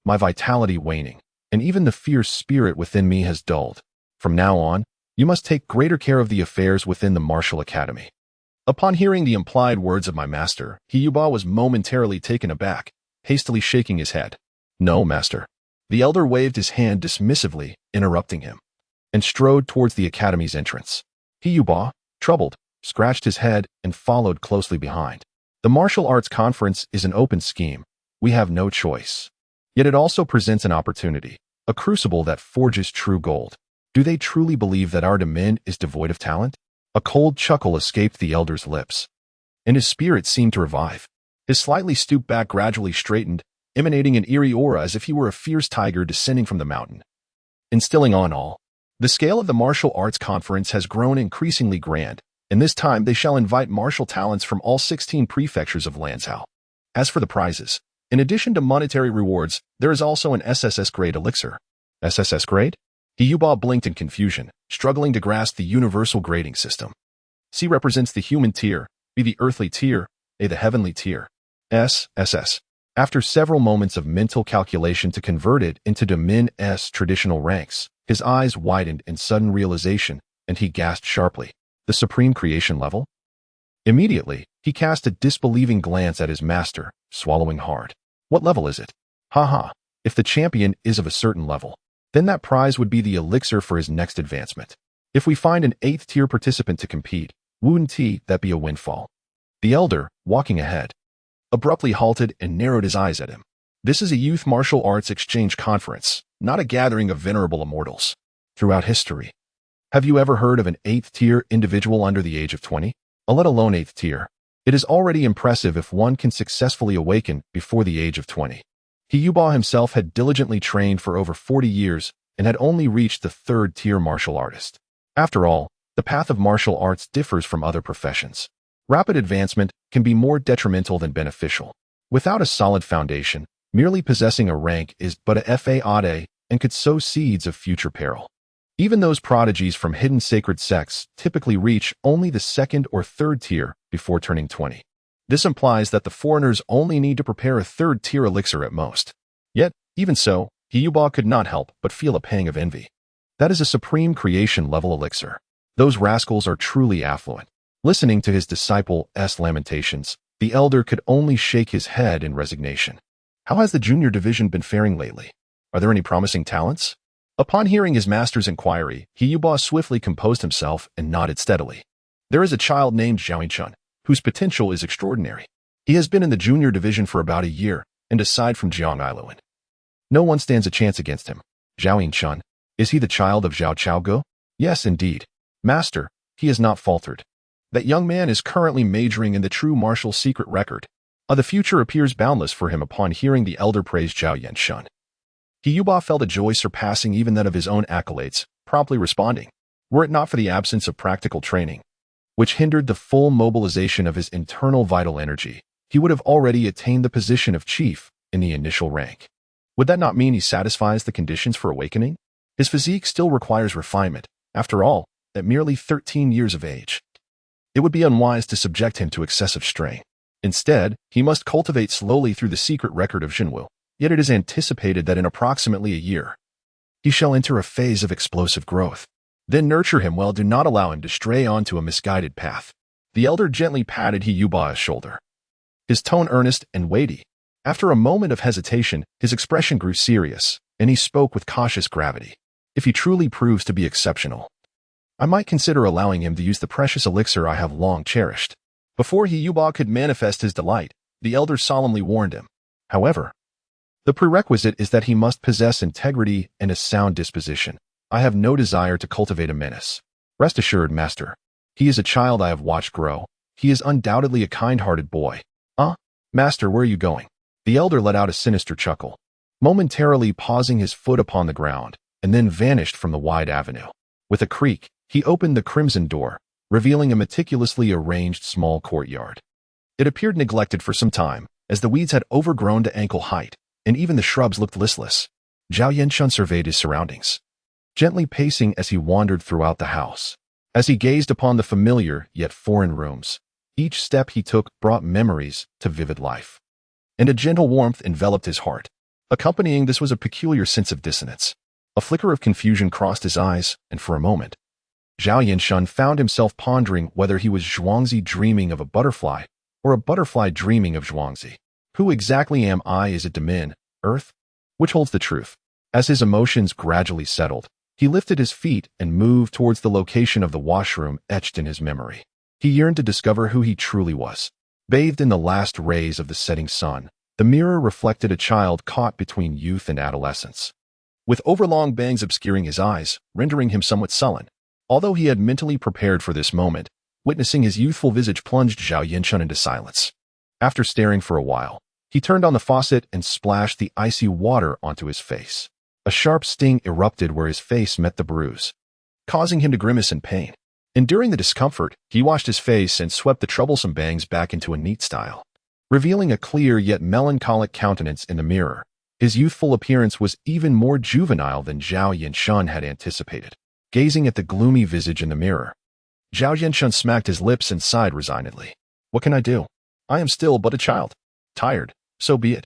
My vitality waning, and even the fierce spirit within me has dulled. From now on, you must take greater care of the affairs within the Martial Academy. Upon hearing the implied words of my master, Hiyuba was momentarily taken aback, hastily shaking his head. No, master. The elder waved his hand dismissively, interrupting him, and strode towards the academy's entrance. Hiyuba, troubled, scratched his head and followed closely behind. The martial arts conference is an open scheme. We have no choice. Yet it also presents an opportunity, a crucible that forges true gold. Do they truly believe that our demand is devoid of talent? A cold chuckle escaped the elder's lips, and his spirit seemed to revive. His slightly stooped back gradually straightened, emanating an eerie aura as if he were a fierce tiger descending from the mountain. Instilling on all, The scale of the martial arts conference has grown increasingly grand, and this time they shall invite martial talents from all 16 prefectures of Lanzhou. As for the prizes, in addition to monetary rewards, there is also an SSS grade elixir. SSS grade? Yuba blinked in confusion, struggling to grasp the universal grading system. C represents the human tier, B the earthly tier, A the heavenly tier. SS. After several moments of mental calculation to convert it into Domin S traditional ranks, his eyes widened in sudden realization, and he gasped sharply. The supreme creation level? Immediately, he cast a disbelieving glance at his master, swallowing hard. What level is it? If the champion is of a certain level, then that prize would be the elixir for his next advancement. If we find an 8th tier participant to compete, wouldn't that be a windfall? The elder, walking ahead, abruptly halted and narrowed his eyes at him. This is a youth martial arts exchange conference, not a gathering of venerable immortals. Throughout history, have you ever heard of an 8th tier individual under the age of 20? Let alone 8th tier. It is already impressive if one can successfully awaken before the age of 20. Yuba himself had diligently trained for over 40 years and had only reached the 3rd tier martial artist. After all, the path of martial arts differs from other professions. Rapid advancement can be more detrimental than beneficial. Without a solid foundation, merely possessing a rank is but a fade and could sow seeds of future peril. Even those prodigies from hidden sacred sects typically reach only the 2nd or 3rd tier before turning 20. This implies that the foreigners only need to prepare a 3rd tier elixir at most. Yet, even so, Yuba could not help but feel a pang of envy. That is a supreme creation level elixir. Those rascals are truly affluent. Listening to his disciple's lamentations, the elder could only shake his head in resignation. How has the junior division been faring lately? Are there any promising talents? Upon hearing his master's inquiry, Yuba swiftly composed himself and nodded steadily. There is a child named Zhao Yinchun, whose potential is extraordinary. He has been in the junior division for about a year, and aside from Jiang Iluan, no one stands a chance against him. Zhao Yinchun, is he the child of Zhao Chaogo? Yes, indeed. Master, he has not faltered. That young man is currently majoring in the true martial secret record. The future appears boundless for him upon hearing the elder praise Zhao Yinchun. Yuba felt a joy surpassing even that of his own accolades, promptly responding, were it not for the absence of practical training, which hindered the full mobilization of his internal vital energy, he would have already attained the position of chief in the initial rank. Would that not mean he satisfies the conditions for awakening? His physique still requires refinement, after all, at merely 13 years of age. It would be unwise to subject him to excessive strain. Instead, he must cultivate slowly through the secret record of Xinwu. Yet it is anticipated that in approximately a year, he shall enter a phase of explosive growth. Then nurture him well, do not allow him to stray onto a misguided path. The elder gently patted Yuba's shoulder, his tone earnest and weighty. After a moment of hesitation, his expression grew serious, and he spoke with cautious gravity. If he truly proves to be exceptional, I might consider allowing him to use the precious elixir I have long cherished. Before Yuba could manifest his delight, the elder solemnly warned him. However, the prerequisite is that he must possess integrity and a sound disposition. I have no desire to cultivate a menace. Rest assured, master. He is a child I have watched grow. He is undoubtedly a kind-hearted boy. Master, where are you going? The elder let out a sinister chuckle, momentarily pausing his foot upon the ground, and then vanished from the wide avenue. With a creak, he opened the crimson door, revealing a meticulously arranged small courtyard. It appeared neglected for some time, as the weeds had overgrown to ankle height, and even the shrubs looked listless. Zhao Yinchun surveyed his surroundings, gently pacing as he wandered throughout the house. As he gazed upon the familiar yet foreign rooms, each step he took brought memories to vivid life, and a gentle warmth enveloped his heart. Accompanying this was a peculiar sense of dissonance. A flicker of confusion crossed his eyes, and for a moment, Zhao Yinchun found himself pondering whether he was Zhuangzi dreaming of a butterfly, or a butterfly dreaming of Zhuangzi. Who exactly am I? Is it Domin, Earth? Which holds the truth? As his emotions gradually settled, he lifted his feet and moved towards the location of the washroom etched in his memory. He yearned to discover who he truly was. Bathed in the last rays of the setting sun, the mirror reflected a child caught between youth and adolescence, with overlong bangs obscuring his eyes, rendering him somewhat sullen. Although he had mentally prepared for this moment, witnessing his youthful visage plunged Zhao Yinchun into silence. After staring for a while, he turned on the faucet and splashed the icy water onto his face. A sharp sting erupted where his face met the bruise. causing him to grimace in pain. Enduring the discomfort, he washed his face and swept the troublesome bangs back into a neat style, revealing a clear yet melancholic countenance in the mirror. His youthful appearance was even more juvenile than Zhao Yanshun had anticipated. Gazing at the gloomy visage in the mirror, Zhao Yanshun smacked his lips and sighed resignedly. What can I do? I am still but a child. Tired, so be it.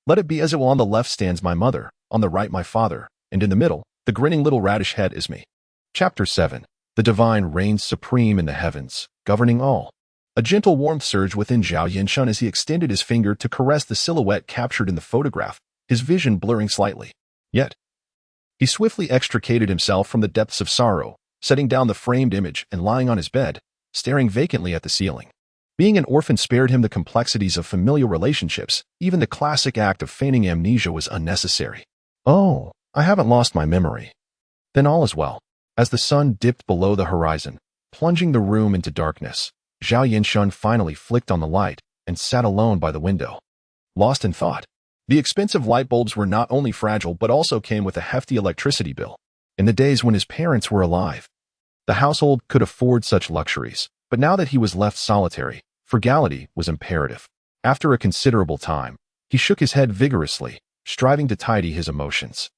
Let it be as it will. On the left stands my mother, on the right my father, and in the middle, the grinning little radish head is me. Chapter 7. The divine reigns supreme in the heavens, governing all. A gentle warmth surged within Zhao Yanshun as he extended his finger to caress the silhouette captured in the photograph, his vision blurring slightly. Yet, he swiftly extricated himself from the depths of sorrow, setting down the framed image and lying on his bed, staring vacantly at the ceiling. Being an orphan spared him the complexities of familial relationships. Even the classic act of feigning amnesia was unnecessary. Oh, I haven't lost my memory. Then all is well. As the sun dipped below the horizon, plunging the room into darkness, Zhao Yanshun finally flicked on the light and sat alone by the window, lost in thought. The expensive light bulbs were not only fragile but also came with a hefty electricity bill. In the days when his parents were alive, the household could afford such luxuries, but now that he was left solitary, frugality was imperative. After a considerable time, he shook his head vigorously, striving to tidy his emotions.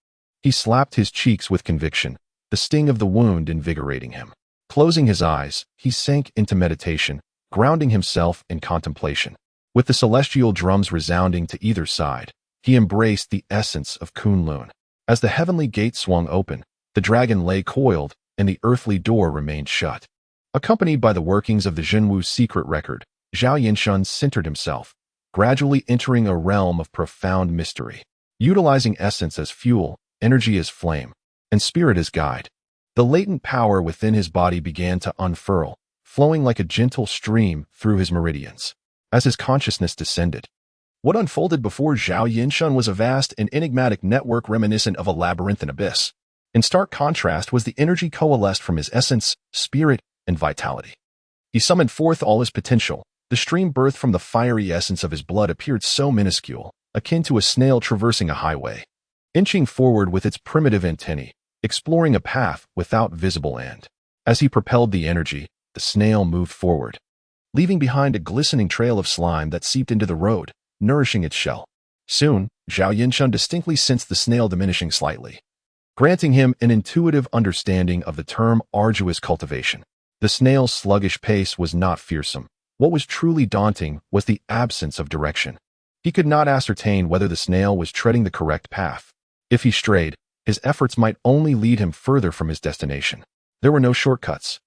He slapped his cheeks with conviction, the sting of the wound invigorating him. Closing his eyes, he sank into meditation, grounding himself in contemplation. With the celestial drums resounding to either side, he embraced the essence of Kunlun. As the heavenly gate swung open, the dragon lay coiled, and the earthly door remained shut. Accompanied by the workings of the Zhenwu secret record, Zhao Yanshun centered himself, gradually entering a realm of profound mystery. Utilizing essence as fuel, energy as flame, and spirit as guide, the latent power within his body began to unfurl, flowing like a gentle stream through his meridians. As his consciousness descended, what unfolded before Zhao Yanshun was a vast and enigmatic network reminiscent of a labyrinthine abyss. In stark contrast was the energy coalesced from his essence, spirit, and vitality. He summoned forth all his potential. The stream birthed from the fiery essence of his blood appeared so minuscule, akin to a snail traversing a highway, inching forward with its primitive antennae, exploring a path without visible end. As he propelled the energy, the snail moved forward, leaving behind a glistening trail of slime that seeped into the road, nourishing its shell. Soon, Zhao Yanshun distinctly sensed the snail diminishing slightly, granting him an intuitive understanding of the term arduous cultivation. The snail's sluggish pace was not fearsome. What was truly daunting was the absence of direction. He could not ascertain whether the snail was treading the correct path. If he strayed, his efforts might only lead him further from his destination. There were no shortcuts.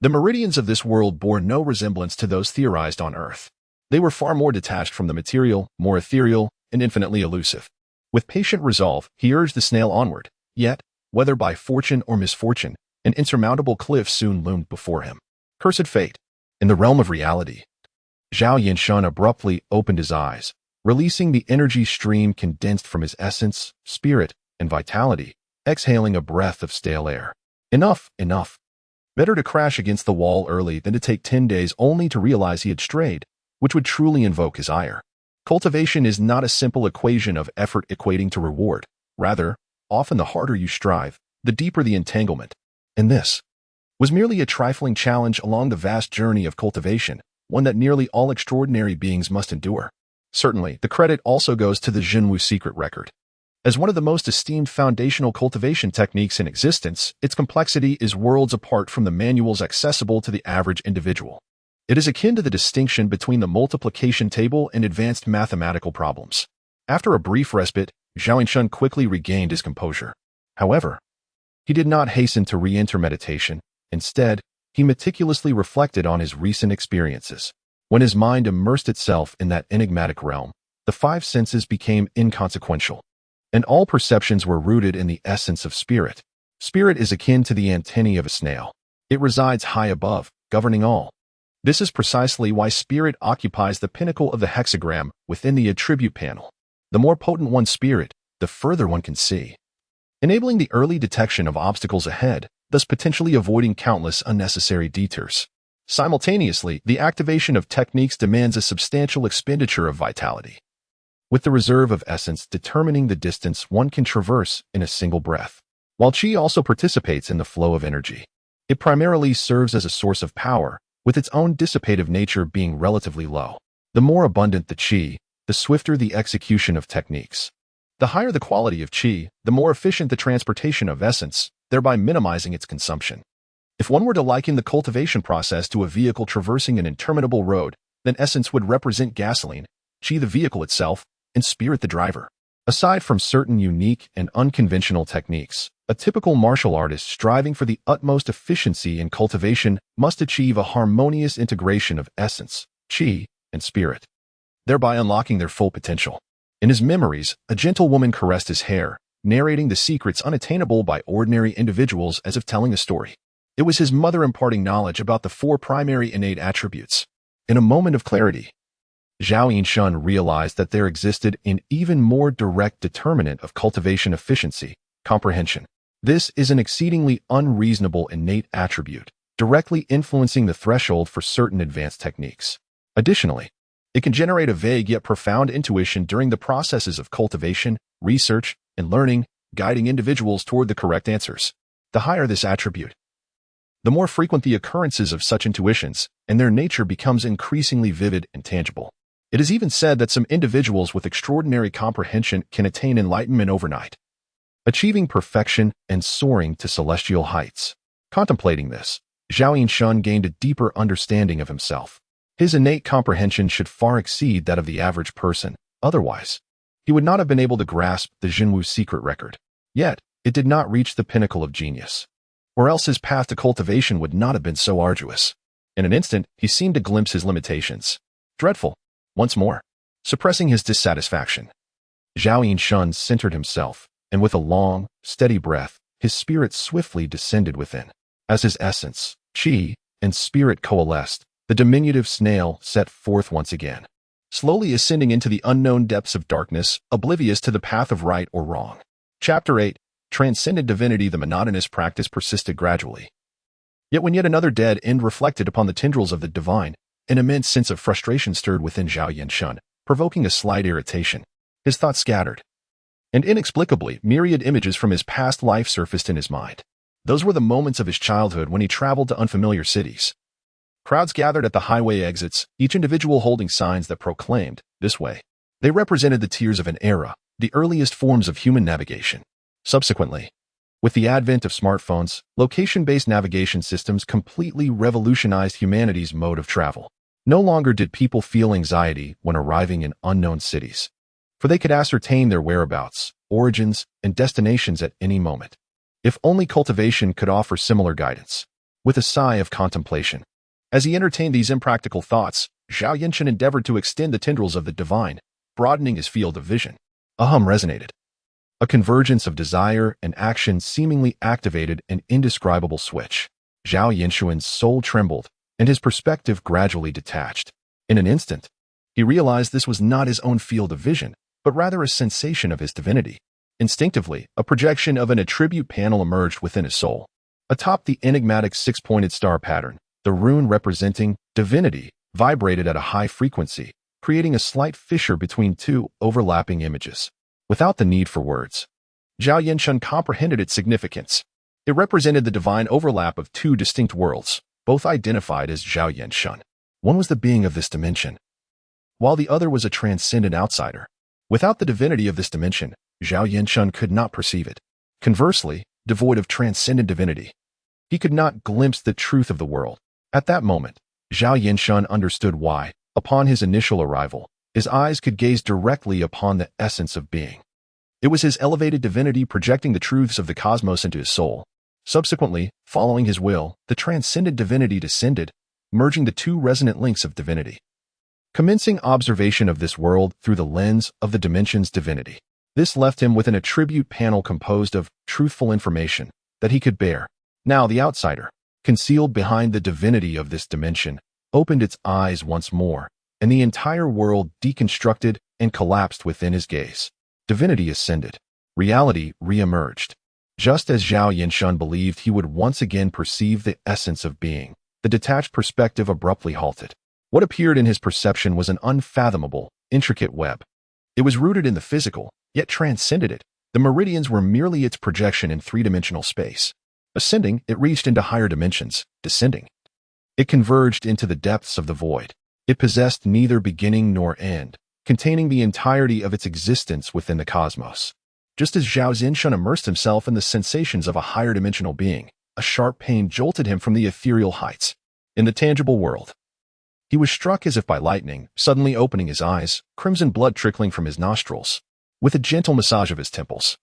The meridians of this world bore no resemblance to those theorized on Earth. They were far more detached from the material, more ethereal, and infinitely elusive. With patient resolve, he urged the snail onward. Yet, whether by fortune or misfortune, an insurmountable cliff soon loomed before him. Cursed fate! In the realm of reality, Zhao Yanshun abruptly opened his eyes, releasing the energy stream condensed from his essence, spirit, and vitality, exhaling a breath of stale air. Enough, enough. Better to crash against the wall early than to take 10 days only to realize he had strayed, which would truly invoke his ire. Cultivation is not a simple equation of effort equating to reward. Rather, often the harder you strive, the deeper the entanglement. And this was merely a trifling challenge along the vast journey of cultivation, one that nearly all extraordinary beings must endure. Certainly, the credit also goes to the Zhenwu secret record. As one of the most esteemed foundational cultivation techniques in existence, its complexity is worlds apart from the manuals accessible to the average individual. It is akin to the distinction between the multiplication table and advanced mathematical problems. After a brief respite, Zhao Yanshun quickly regained his composure. However, he did not hasten to re-enter meditation. Instead, he meticulously reflected on his recent experiences. When his mind immersed itself in that enigmatic realm, the five senses became inconsequential, and all perceptions were rooted in the essence of spirit. Spirit is akin to the antennae of a snail. It resides high above, governing all. This is precisely why spirit occupies the pinnacle of the hexagram within the attribute panel. The more potent one's spirit, the further one can see, enabling the early detection of obstacles ahead, thus potentially avoiding countless unnecessary detours. Simultaneously, the activation of techniques demands a substantial expenditure of vitality, with the reserve of essence determining the distance one can traverse in a single breath. while qi also participates in the flow of energy. It primarily serves as a source of power, with its own dissipative nature being relatively low. The more abundant the qi, the swifter the execution of techniques. The higher the quality of qi, the more efficient the transportation of essence, thereby minimizing its consumption. If one were to liken the cultivation process to a vehicle traversing an interminable road, then essence would represent gasoline, qi the vehicle itself, and spirit the driver. Aside from certain unique and unconventional techniques, a typical martial artist striving for the utmost efficiency in cultivation must achieve a harmonious integration of essence, qi, and spirit, thereby unlocking their full potential. In his memories, a gentle woman caressed his hair, narrating the secrets unattainable by ordinary individuals as if telling a story. It was his mother imparting knowledge about the 4 primary innate attributes. In a moment of clarity, Zhao Yinshun realized that there existed an even more direct determinant of cultivation efficiency, comprehension. This is an exceedingly unreasonable innate attribute, directly influencing the threshold for certain advanced techniques. Additionally, it can generate a vague yet profound intuition during the processes of cultivation, research, and learning, guiding individuals toward the correct answers. The higher this attribute, the more frequent the occurrences of such intuitions, and their nature becomes increasingly vivid and tangible. It is even said that some individuals with extraordinary comprehension can attain enlightenment overnight, achieving perfection and soaring to celestial heights. Contemplating this, Zhao Yinshun gained a deeper understanding of himself. His innate comprehension should far exceed that of the average person. Otherwise, he would not have been able to grasp the Jinwu secret record. Yet, it did not reach the pinnacle of genius, or else his path to cultivation would not have been so arduous. In an instant, he seemed to glimpse his limitations. Dreadful. Once more, suppressing his dissatisfaction, Zhao Yinshun centered himself, and with a long, steady breath, his spirit swiftly descended within. As his essence, qi, and spirit coalesced, the diminutive snail set forth once again, slowly ascending into the unknown depths of darkness, oblivious to the path of right or wrong. Chapter 8, Transcendent Divinity. The monotonous practice persisted gradually. Yet when yet another dead end reflected upon the tendrils of the divine, an immense sense of frustration stirred within Zhao Yinshun, provoking a slight irritation. His thoughts scattered, and inexplicably, myriad images from his past life surfaced in his mind. Those were the moments of his childhood when he traveled to unfamiliar cities. Crowds gathered at the highway exits, each individual holding signs that proclaimed, "This way." They represented the tiers of an era, the earliest forms of human navigation. Subsequently, with the advent of smartphones, location-based navigation systems completely revolutionized humanity's mode of travel. No longer did people feel anxiety when arriving in unknown cities, for they could ascertain their whereabouts, origins, and destinations at any moment. If only cultivation could offer similar guidance. With a sigh of contemplation, as he entertained these impractical thoughts, Zhao Yinshun endeavored to extend the tendrils of the divine, broadening his field of vision. A hum resonated. A convergence of desire and action seemingly activated an indescribable switch. Zhao Yinshun's soul trembled, and his perspective gradually detached. In an instant, he realized this was not his own field of vision, but rather a sensation of his divinity. Instinctively, a projection of an attribute panel emerged within his soul. Atop the enigmatic 6-pointed star pattern, the rune representing divinity vibrated at a high frequency, creating a slight fissure between 2 overlapping images. Without the need for words, Zhao Yinshun comprehended its significance. It represented the divine overlap of 2 distinct worlds, both identified as Zhao Yinshun. One was the being of this dimension, while the other was a transcendent outsider. Without the divinity of this dimension, Zhao Yinshun could not perceive it. Conversely, devoid of transcendent divinity, he could not glimpse the truth of the world. At that moment, Zhao Yinshun understood why, upon his initial arrival, his eyes could gaze directly upon the essence of being. It was his elevated divinity projecting the truths of the cosmos into his soul. Subsequently, following his will, the transcendent divinity descended, merging the 2 resonant links of divinity, commencing observation of this world through the lens of the dimension's divinity. This left him with an attribute panel composed of truthful information that he could bear. Now the outsider, concealed behind the divinity of this dimension, opened its eyes once more, and the entire world deconstructed and collapsed within his gaze. Divinity ascended. Reality re-emerged. Just as Zhao Yinshun believed he would once again perceive the essence of being, the detached perspective abruptly halted. What appeared in his perception was an unfathomable, intricate web. It was rooted in the physical, yet transcended it, The meridians were merely its projection in three-dimensional space. Ascending, it reached into higher dimensions. Descending, it converged into the depths of the void. It possessed neither beginning nor end, containing the entirety of its existence within the cosmos. Just as Zhao Xinshan immersed himself in the sensations of a higher dimensional being, a sharp pain jolted him from the ethereal heights. In the tangible world, he was struck as if by lightning, suddenly opening his eyes, crimson blood trickling from his nostrils, with a gentle massage of his temples.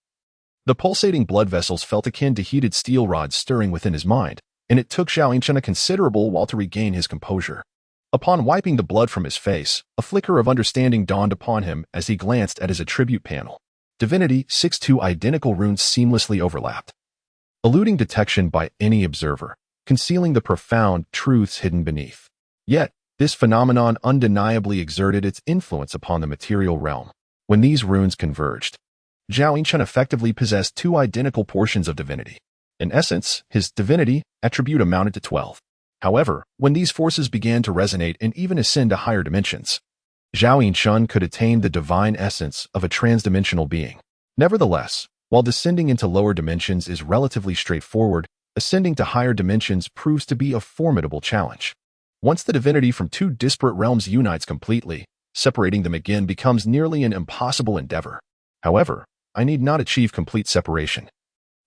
The pulsating blood vessels felt akin to heated steel rods stirring within his mind, and it took Zhao Yinshan a considerable while to regain his composure. Upon wiping the blood from his face, a flicker of understanding dawned upon him as he glanced at his attribute panel. Divinity 6-2 identical runes seamlessly overlapped, eluding detection by any observer, concealing the profound truths hidden beneath. Yet, this phenomenon undeniably exerted its influence upon the material realm. When these runes converged, Zhao Yinshan effectively possessed two identical portions of divinity. In essence, his divinity attribute amounted to 12. However, when these forces began to resonate and even ascend to higher dimensions, Zhao Yinshan could attain the divine essence of a transdimensional being. Nevertheless, while descending into lower dimensions is relatively straightforward, ascending to higher dimensions proves to be a formidable challenge. Once the divinity from two disparate realms unites completely, separating them again becomes nearly an impossible endeavor. However, I need not achieve complete separation.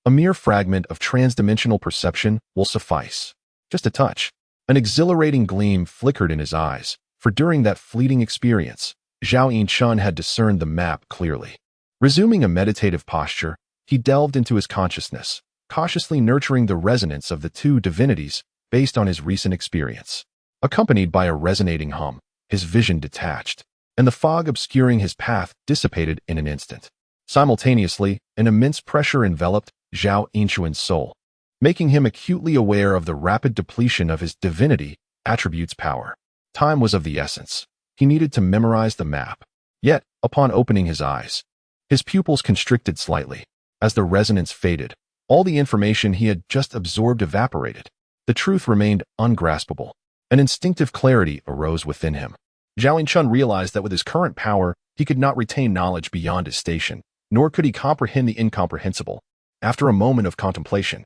A mere fragment of transdimensional perception will suffice. Just a touch. An exhilarating gleam flickered in his eyes, for during that fleeting experience, Zhao Yinshan had discerned the map clearly. Resuming a meditative posture, he delved into his consciousness, cautiously nurturing the resonance of the two divinities based on his recent experience. Accompanied by a resonating hum, his vision detached, and the fog obscuring his path dissipated in an instant. Simultaneously, an immense pressure enveloped Zhao Yinshan's soul, making him acutely aware of the rapid depletion of his divinity attribute's power. Time was of the essence. He needed to memorize the map. Yet, upon opening his eyes, his pupils constricted slightly. As the resonance faded, all the information he had just absorbed evaporated. The truth remained ungraspable. An instinctive clarity arose within him. Zhao Yinshan realized that with his current power, he could not retain knowledge beyond his station, nor could he comprehend the incomprehensible. After a moment of contemplation,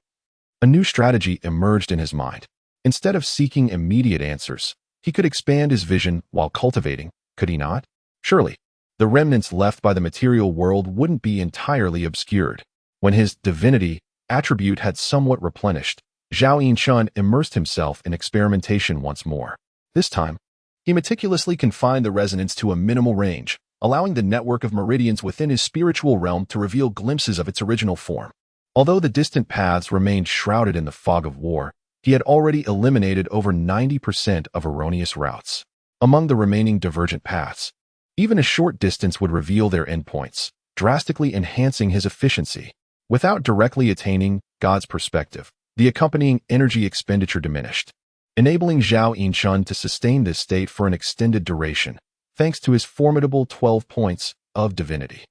a new strategy emerged in his mind. Instead of seeking immediate answers, he could expand his vision while cultivating, could he not? Surely, the remnants left by the material world wouldn't be entirely obscured. When his divinity attribute had somewhat replenished, Zhao Yinshan immersed himself in experimentation once more. This time, he meticulously confined the resonance to a minimal range, allowing the network of meridians within his spiritual realm to reveal glimpses of its original form. Although the distant paths remained shrouded in the fog of war, he had already eliminated over 90% of erroneous routes. Among the remaining divergent paths, even a short distance would reveal their endpoints, drastically enhancing his efficiency. Without directly attaining God's perspective, the accompanying energy expenditure diminished, enabling Zhao Yinshan to sustain this state for an extended duration, thanks to his formidable 12 points of divinity.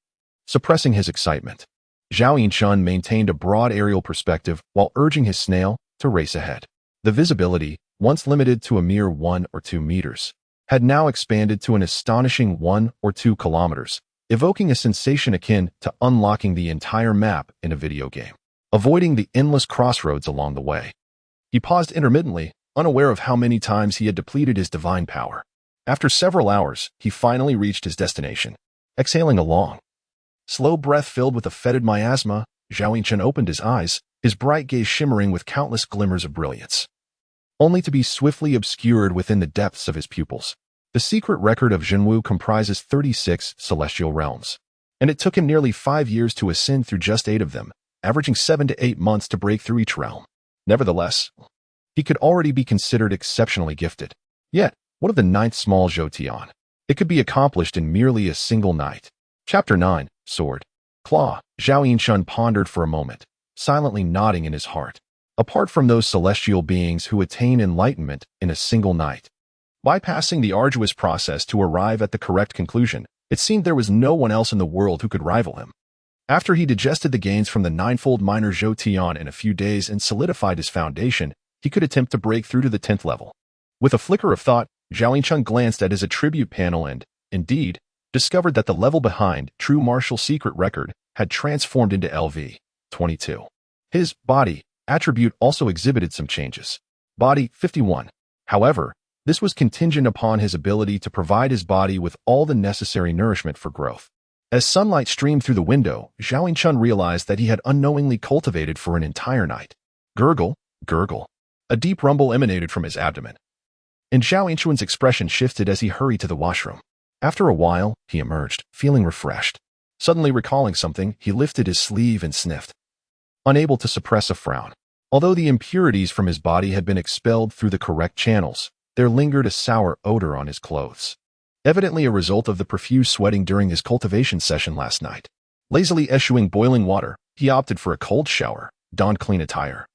Suppressing his excitement, Zhao Yinshan maintained a broad aerial perspective while urging his snail to race ahead. The visibility, once limited to a mere 1 or 2 meters, had now expanded to an astonishing 1 or 2 kilometers, evoking a sensation akin to unlocking the entire map in a video game. Avoiding the endless crossroads along the way, he paused intermittently, unaware of how many times he had depleted his divine power. After several hours, he finally reached his destination. Exhaling a long, slow breath filled with a fetid miasma, Zhao Yinshan opened his eyes, his bright gaze shimmering with countless glimmers of brilliance, only to be swiftly obscured within the depths of his pupils. The secret record of Zhenwu comprises 36 celestial realms, and it took him nearly 5 years to ascend through just 8 of them, averaging 7 to 8 months to break through each realm. Nevertheless, he could already be considered exceptionally gifted. Yet, what of the 9th small Zhoutian? It could be accomplished in merely a single night. Chapter 9, Sword. Claw. Zhao Yinshan pondered for a moment, silently nodding in his heart. Apart from those celestial beings who attain enlightenment in a single night, bypassing the arduous process to arrive at the correct conclusion, it seemed there was no one else in the world who could rival him. After he digested the gains from the 9-fold minor Zhoutian in a few days and solidified his foundation, he could attempt to break through to the 10th level. With a flicker of thought, Zhao Yinshan glanced at his attribute panel and, indeed, discovered that the level behind True Martial Secret Record had transformed into LV-22. His body attribute also exhibited some changes. Body 51. However, this was contingent upon his ability to provide his body with all the necessary nourishment for growth. As sunlight streamed through the window, Zhao Yinchun realized that he had unknowingly cultivated for an entire night. Gurgle, gurgle. A deep rumble emanated from his abdomen, and Zhao Yinchun's expression shifted as he hurried to the washroom. After a while, he emerged, feeling refreshed. Suddenly recalling something, he lifted his sleeve and sniffed, unable to suppress a frown. Although the impurities from his body had been expelled through the correct channels, there lingered a sour odor on his clothes, evidently a result of the profuse sweating during his cultivation session last night. Lazily eschewing boiling water, he opted for a cold shower, donned clean attire,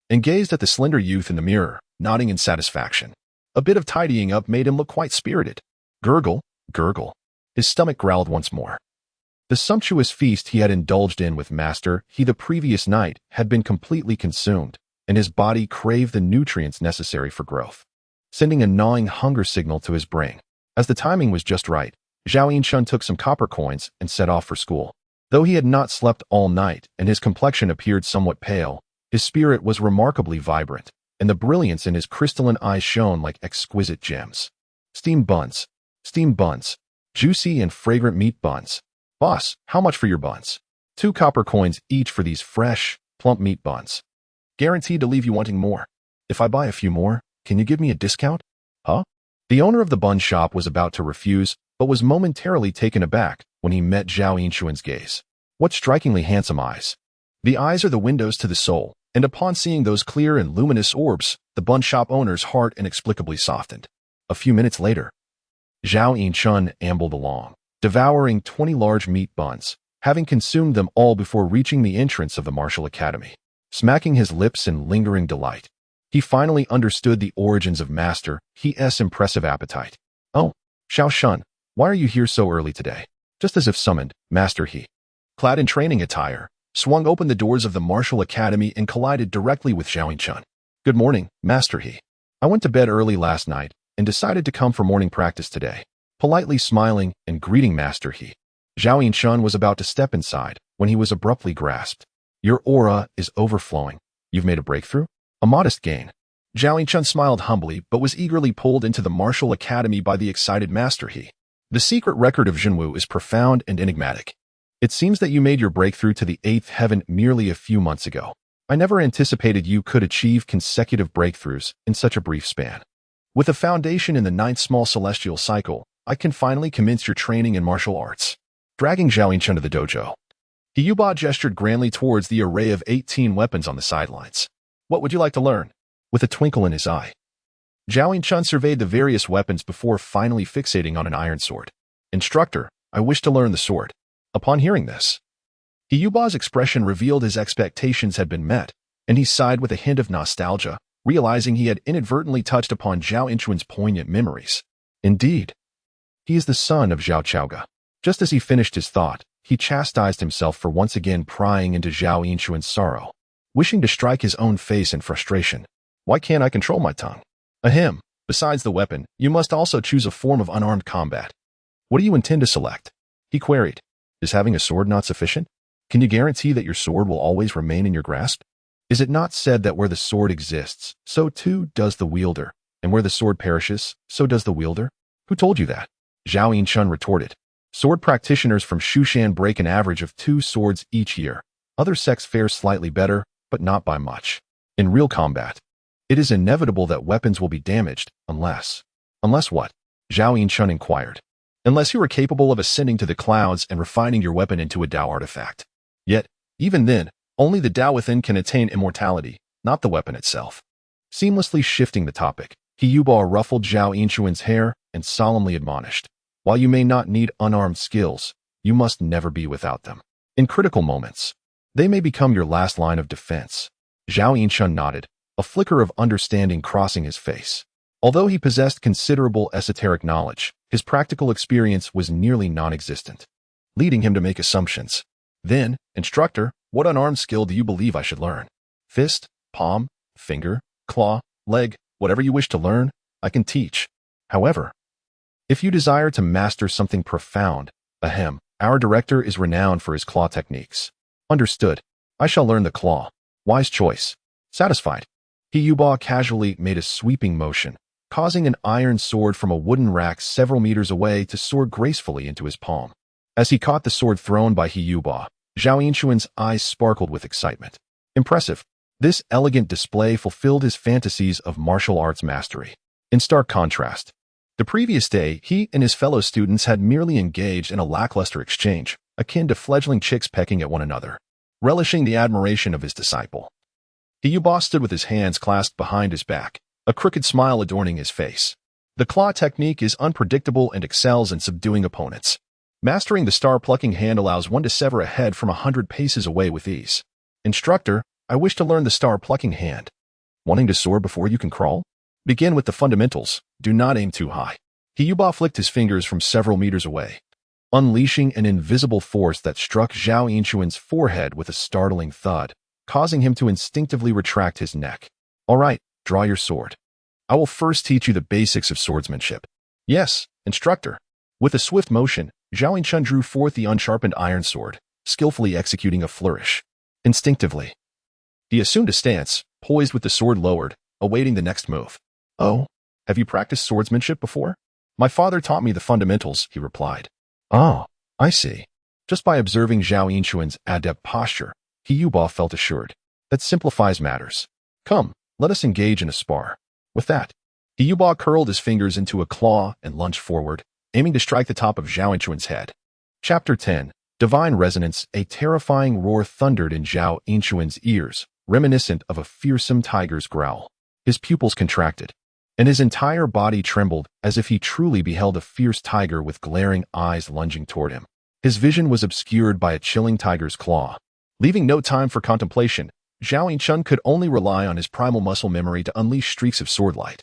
and gazed at the slender youth in the mirror, nodding in satisfaction. A bit of tidying up made him look quite spirited. Gurgle, gurgle. His stomach growled once more. The sumptuous feast he had indulged in with Master He the previous night had been completely consumed, and his body craved the nutrients necessary for growth, sending a gnawing hunger signal to his brain. As the timing was just right, Zhao Yinchun took some copper coins and set off for school. Though he had not slept all night and his complexion appeared somewhat pale, his spirit was remarkably vibrant, and the brilliance in his crystalline eyes shone like exquisite gems. Steamed buns, juicy and fragrant meat buns. Boss, how much for your buns? 2 copper coins each for these fresh, plump meat buns. Guaranteed to leave you wanting more. If I buy a few more, can you give me a discount? Huh? The owner of the bun shop was about to refuse, but was momentarily taken aback when he met Zhao Yinchun's gaze. What strikingly handsome eyes. The eyes are the windows to the soul, and upon seeing those clear and luminous orbs, the bun shop owner's heart inexplicably softened. A few minutes later, Zhao Yinchun ambled along, devouring 20 large meat buns, having consumed them all before reaching the entrance of the martial academy. Smacking his lips in lingering delight, he finally understood the origins of Master He's impressive appetite. Oh, Xiao Shun, why are you here so early today? Just as if summoned, Master He, clad in training attire, swung open the doors of the martial academy and collided directly with Zhao Yinchun. Good morning, Master He. I went to bed early last night and decided to come for morning practice today. Politely smiling and greeting Master He, Zhao Yinchun was about to step inside when he was abruptly grasped. Your aura is overflowing. You've made a breakthrough? A modest gain. Zhao Yinchun smiled humbly but was eagerly pulled into the martial academy by the excited Master He. The secret record of Jinwu is profound and enigmatic. It seems that you made your breakthrough to the 8th heaven merely a few months ago. I never anticipated you could achieve consecutive breakthroughs in such a brief span. With a foundation in the 9th small celestial cycle, I can finally commence your training in martial arts. Dragging Zhao Yinchun to the dojo, Yuba gestured grandly towards the array of 18 weapons on the sidelines. What would you like to learn? With a twinkle in his eye, Zhao Yinchun surveyed the various weapons before finally fixating on an iron sword. Instructor, I wish to learn the sword. Upon hearing this, Yuba's expression revealed his expectations had been met, and he sighed with a hint of nostalgia, realizing he had inadvertently touched upon Zhao Yinchun's poignant memories. Indeed, he is the son of Zhao Chaoga. Just as he finished his thought, he chastised himself for once again prying into Zhao Yinchun's sorrow, wishing to strike his own face in frustration. Why can't I control my tongue? Ahem. Besides the weapon, you must also choose a form of unarmed combat. What do you intend to select? He queried. Is having a sword not sufficient? Can you guarantee that your sword will always remain in your grasp? Is it not said that where the sword exists, so too does the wielder, and where the sword perishes, so does the wielder? Who told you that? Zhao Yinchun retorted. Sword practitioners from Shushan break an average of 2 swords each year. Other sects fare slightly better, but not by much. In real combat, it is inevitable that weapons will be damaged, unless what? Zhao Yinchun inquired. Unless you are capable of ascending to the clouds and refining your weapon into a Tao artifact. Yet, even then, only the Tao within can attain immortality, not the weapon itself. Seamlessly shifting the topic, Yuba ruffled Zhao Yinchun's hair and solemnly admonished. While you may not need unarmed skills, you must never be without them. In critical moments, they may become your last line of defense. Zhao Yinchun nodded, a flicker of understanding crossing his face. Although he possessed considerable esoteric knowledge, his practical experience was nearly non-existent, leading him to make assumptions. Then, instructor, what unarmed skill do you believe I should learn? Fist, palm, finger, claw, leg, whatever you wish to learn, I can teach. However, if you desire to master something profound, Our director is renowned for his claw techniques. Understood. I shall learn the claw. Wise choice. Satisfied. Hyuba casually made a sweeping motion, causing an iron sword from a wooden rack several meters away to soar gracefully into his palm. As he caught the sword thrown by Hyuba, Zhao Yinchuan's eyes sparkled with excitement. Impressive. This elegant display fulfilled his fantasies of martial arts mastery. In stark contrast, the previous day, he and his fellow students had merely engaged in a lackluster exchange, akin to fledgling chicks pecking at one another, relishing the admiration of his disciple. Hyuba stood with his hands clasped behind his back, a crooked smile adorning his face. The claw technique is unpredictable and excels in subduing opponents. Mastering the star-plucking hand allows one to sever a head from 100 paces away with ease. Instructor, I wish to learn the star-plucking hand. Wanting to soar before you can crawl? Begin with the fundamentals. Do not aim too high. Hyuba flicked his fingers from several meters away, unleashing an invisible force that struck Zhao Yinchuan's forehead with a startling thud, causing him to instinctively retract his neck. All right, draw your sword. I will first teach you the basics of swordsmanship. Yes, instructor. With a swift motion, Zhao Yinchun drew forth the unsharpened iron sword, skillfully executing a flourish. Instinctively, he assumed a stance, poised with the sword lowered, awaiting the next move. Oh, have you practiced swordsmanship before? My father taught me the fundamentals, he replied. Oh, I see. Just by observing Zhao Yinchuan's adept posture, Hyuba felt assured. That simplifies matters. Come, let us engage in a spar. With that, Hyuba curled his fingers into a claw and lunged forward, aiming to strike the top of Zhao Yinchuan's head. Chapter 10. Divine Resonance. A terrifying roar thundered in Zhao Yinchuan's ears, reminiscent of a fearsome tiger's growl. His pupils contracted, and his entire body trembled as if he truly beheld a fierce tiger with glaring eyes lunging toward him. His vision was obscured by a chilling tiger's claw. Leaving no time for contemplation, Zhao Yinchun could only rely on his primal muscle memory to unleash streaks of swordlight.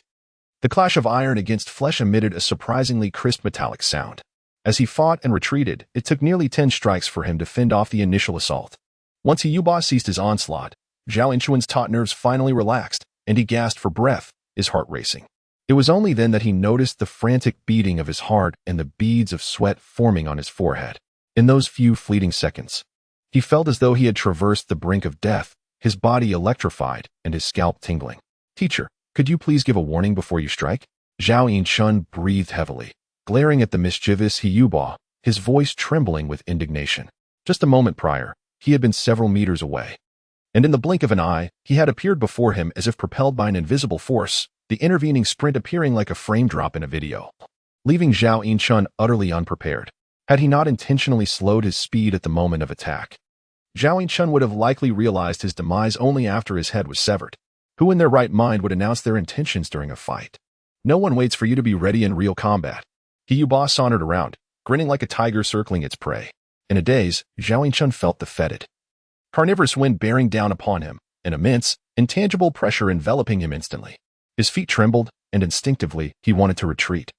The clash of iron against flesh emitted a surprisingly crisp metallic sound. As he fought and retreated, it took nearly 10 strikes for him to fend off the initial assault. Once Hyuba ceased his onslaught, Zhao Yinchuan's taut nerves finally relaxed, and he gasped for breath, his heart racing. It was only then that he noticed the frantic beating of his heart and the beads of sweat forming on his forehead. In those few fleeting seconds, he felt as though he had traversed the brink of death, his body electrified and his scalp tingling. Teacher, could you please give a warning before you strike? Zhao Yinchun breathed heavily, glaring at the mischievous Hyuba, his voice trembling with indignation. Just a moment prior, he had been several meters away, and in the blink of an eye, he had appeared before him as if propelled by an invisible force, the intervening sprint appearing like a frame drop in a video, leaving Zhao Yinchun utterly unprepared. Had he not intentionally slowed his speed at the moment of attack, Zhao Yinchun would have likely realized his demise only after his head was severed. Who in their right mind would announce their intentions during a fight? No one waits for you to be ready in real combat. Hyuba sauntered around, grinning like a tiger circling its prey. In a daze, Zhao Yinchun felt the fetid, carnivorous wind bearing down upon him, an immense, intangible pressure enveloping him instantly. His feet trembled, and instinctively, he wanted to retreat.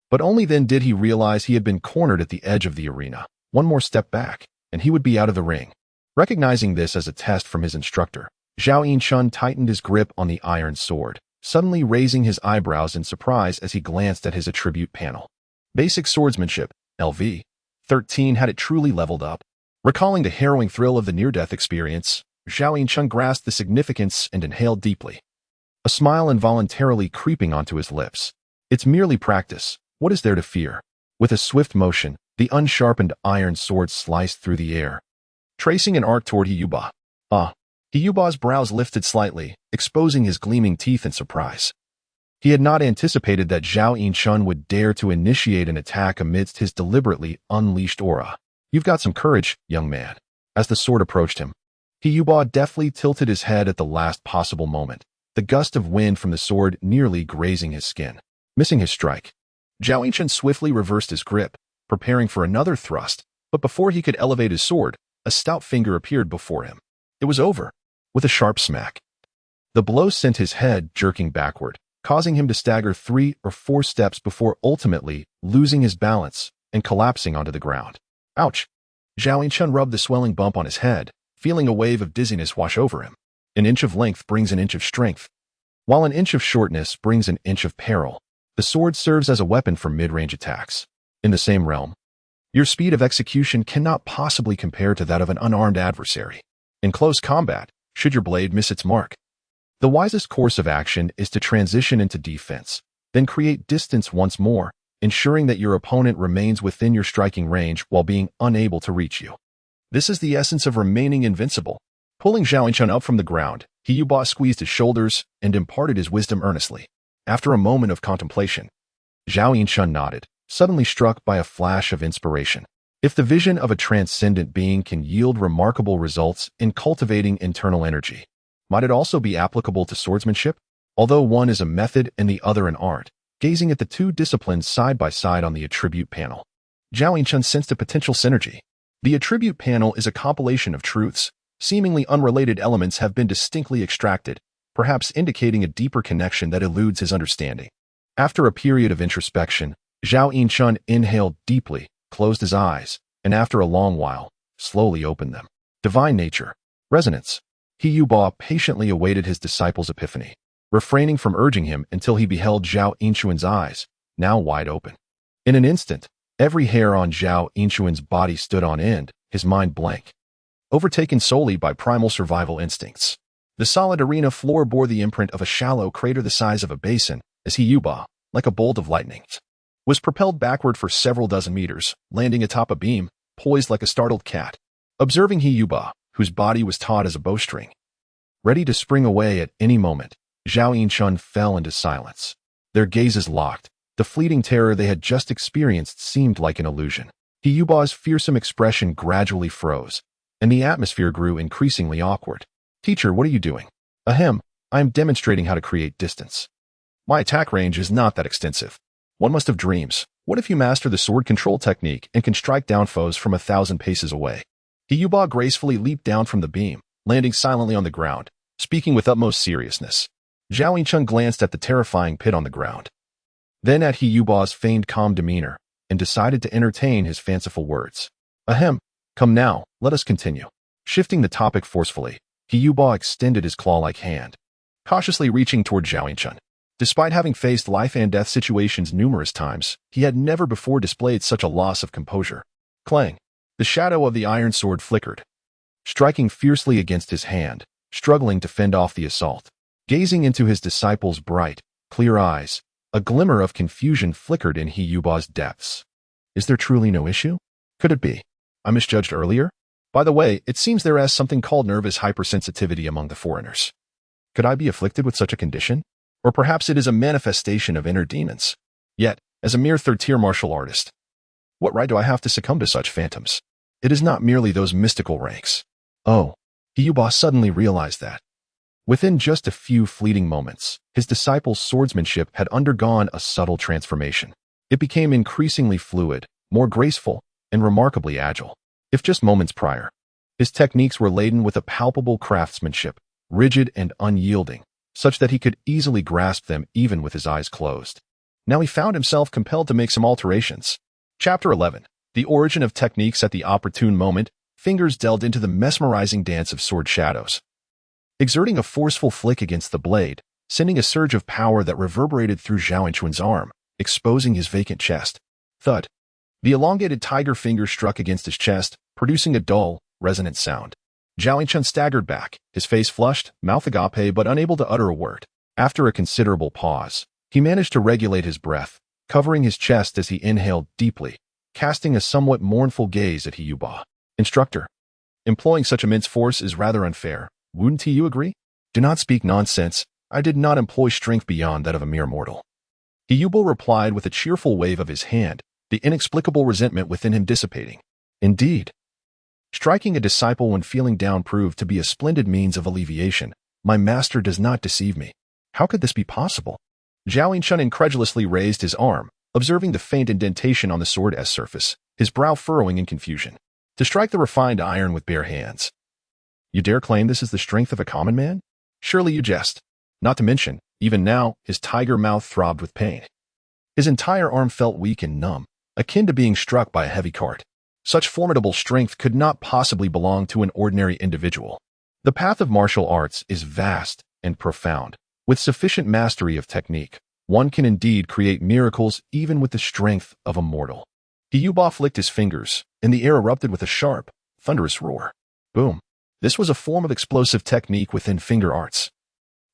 But only then did he realize he had been cornered at the edge of the arena. One more step back, and he would be out of the ring. Recognizing this as a test from his instructor, Zhao Yinchun tightened his grip on the iron sword, suddenly raising his eyebrows in surprise as he glanced at his attribute panel. Basic swordsmanship, LV 13, had it truly leveled up. Recalling the harrowing thrill of the near-death experience, Zhao Yinchun grasped the significance and inhaled deeply, a smile involuntarily creeping onto his lips. It's merely practice. What is there to fear? With a swift motion, the unsharpened iron sword sliced through the air, tracing an arc toward Hyuba. Hyuba's brows lifted slightly, exposing his gleaming teeth in surprise. He had not anticipated that Zhao Yinchun would dare to initiate an attack amidst his deliberately unleashed aura. You've got some courage, young man. As the sword approached him, Hyuba deftly tilted his head at the last possible moment, the gust of wind from the sword nearly grazing his skin. Missing his strike, Zhao Yinchun swiftly reversed his grip, preparing for another thrust, but before he could elevate his sword, a stout finger appeared before him. It was over. With a sharp smack, the blow sent his head jerking backward, causing him to stagger 3 or 4 steps before ultimately losing his balance and collapsing onto the ground. Ouch! Zhao Yinchun rubbed the swelling bump on his head, feeling a wave of dizziness wash over him. An inch of length brings an inch of strength, while an inch of shortness brings an inch of peril. The sword serves as a weapon for mid-range attacks. In the same realm, Your speed of execution cannot possibly compare to that of an unarmed adversary. In close combat, should your blade miss its mark, the wisest course of action is to transition into defense, then create distance once more, ensuring that your opponent remains within your striking range while being unable to reach you. This is the essence of remaining invincible. Pulling Zhao Yinchun up from the ground, He Yuba squeezed his shoulders and imparted his wisdom earnestly. After a moment of contemplation, Zhao Yinchun nodded, suddenly struck by a flash of inspiration. If the vision of a transcendent being can yield remarkable results in cultivating internal energy, might it also be applicable to swordsmanship? Although one is a method and the other an art, gazing at the two disciplines side by side on the attribute panel, Zhao Yinchun sensed a potential synergy. The attribute panel is a compilation of truths. Seemingly unrelated elements have been distinctly extracted, perhaps indicating a deeper connection that eludes his understanding. After a period of introspection, Zhao Yinchun inhaled deeply, closed his eyes, and after a long while, slowly opened them. Divine nature. Resonance. He Yuba patiently awaited his disciple's epiphany, refraining from urging him until he beheld Zhao Yinchun's eyes, now wide open. In an instant, every hair on Zhao Yinchun's body stood on end, his mind blank, overtaken solely by primal survival instincts. The solid arena floor bore the imprint of a shallow crater the size of a basin, as He Yuba, like a bolt of lightning, was propelled backward for several dozen meters, landing atop a beam, poised like a startled cat. Observing He Yuba, whose body was taut as a bowstring, ready to spring away at any moment, Zhao Yinchun fell into silence. Their gazes locked. The fleeting terror they had just experienced seemed like an illusion. He Yuba's fearsome expression gradually froze, and the atmosphere grew increasingly awkward. Teacher, what are you doing? Ahem, I am demonstrating how to create distance. My attack range is not that extensive. One must have dreams. What if you master the sword control technique and can strike down foes from 1,000 paces away? He Yuba gracefully leaped down from the beam, landing silently on the ground, speaking with utmost seriousness. Zhao Yinchun glanced at the terrifying pit on the ground, then at He Yuba's feigned calm demeanor, and decided to entertain his fanciful words. Ahem, come now, let us continue. Shifting the topic forcefully, He Yuba extended his claw-like hand, cautiously reaching toward Zhao Yinchun. Despite having faced life and death situations numerous times, he had never before displayed such a loss of composure. Clang! The shadow of the iron sword flickered, striking fiercely against his hand, struggling to fend off the assault. Gazing into his disciple's bright, clear eyes, a glimmer of confusion flickered in He Yuba's depths. Is there truly no issue? Could it be I misjudged earlier? By the way, it seems there is something called nervous hypersensitivity among the foreigners. Could I be afflicted with such a condition? Or perhaps it is a manifestation of inner demons. Yet, as a mere third-tier martial artist, what right do I have to succumb to such phantoms? It is not merely those mystical ranks. Oh, He Yuba suddenly realized that. Within just a few fleeting moments, his disciple's swordsmanship had undergone a subtle transformation. It became increasingly fluid, more graceful, and remarkably agile. If just moments prior, his techniques were laden with a palpable craftsmanship, rigid and unyielding, such that he could easily grasp them even with his eyes closed. Now he found himself compelled to make some alterations. Chapter 11. The origin of techniques at the opportune moment, fingers delved into the mesmerizing dance of sword shadows, exerting a forceful flick against the blade, sending a surge of power that reverberated through Zhao Yinchun's arm, exposing his vacant chest. Thud. The elongated tiger finger struck against his chest, producing a dull, resonant sound. Zhao Yinchun staggered back, his face flushed, mouth agape but unable to utter a word. After a considerable pause, he managed to regulate his breath, covering his chest as he inhaled deeply, casting a somewhat mournful gaze at He Yuba. Instructor, employing such immense force is rather unfair. Wouldn't you agree? Do not speak nonsense. I did not employ strength beyond that of a mere mortal. He Yuba replied with a cheerful wave of his hand, the inexplicable resentment within him dissipating. Indeed. Striking a disciple when feeling down proved to be a splendid means of alleviation. My master does not deceive me. How could this be possible? Zhao Yinchun incredulously raised his arm, observing the faint indentation on the sword's surface, his brow furrowing in confusion. To strike the refined iron with bare hands. You dare claim this is the strength of a common man? Surely you jest. Not to mention, even now, his tiger mouth throbbed with pain. His entire arm felt weak and numb, akin to being struck by a heavy cart. Such formidable strength could not possibly belong to an ordinary individual. The path of martial arts is vast and profound. With sufficient mastery of technique, one can indeed create miracles even with the strength of a mortal. He Yuba flicked his fingers, and the air erupted with a sharp, thunderous roar. Boom. This was a form of explosive technique within finger arts,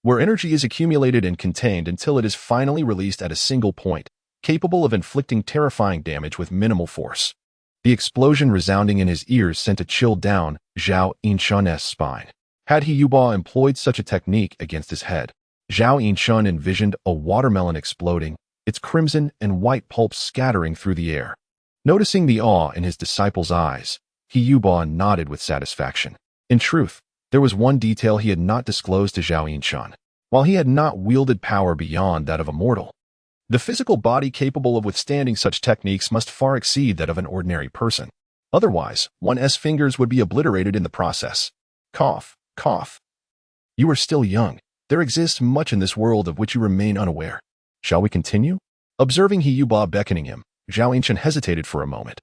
where energy is accumulated and contained until it is finally released at a single point, capable of inflicting terrifying damage with minimal force. The explosion resounding in his ears sent a chill down Zhao Yinshun's spine. Had he Yuba employed such a technique against his head, Zhao Yinshun envisioned a watermelon exploding, its crimson and white pulp scattering through the air. Noticing the awe in his disciple's eyes, he Yuba nodded with satisfaction. In truth, there was one detail he had not disclosed to Zhao Yinshun. While he had not wielded power beyond that of a mortal, the physical body capable of withstanding such techniques must far exceed that of an ordinary person. Otherwise, one's fingers would be obliterated in the process. Cough, cough. You are still young. There exists much in this world of which you remain unaware. Shall we continue? Observing he Yuba beckoning him, Zhao Yinshun hesitated for a moment,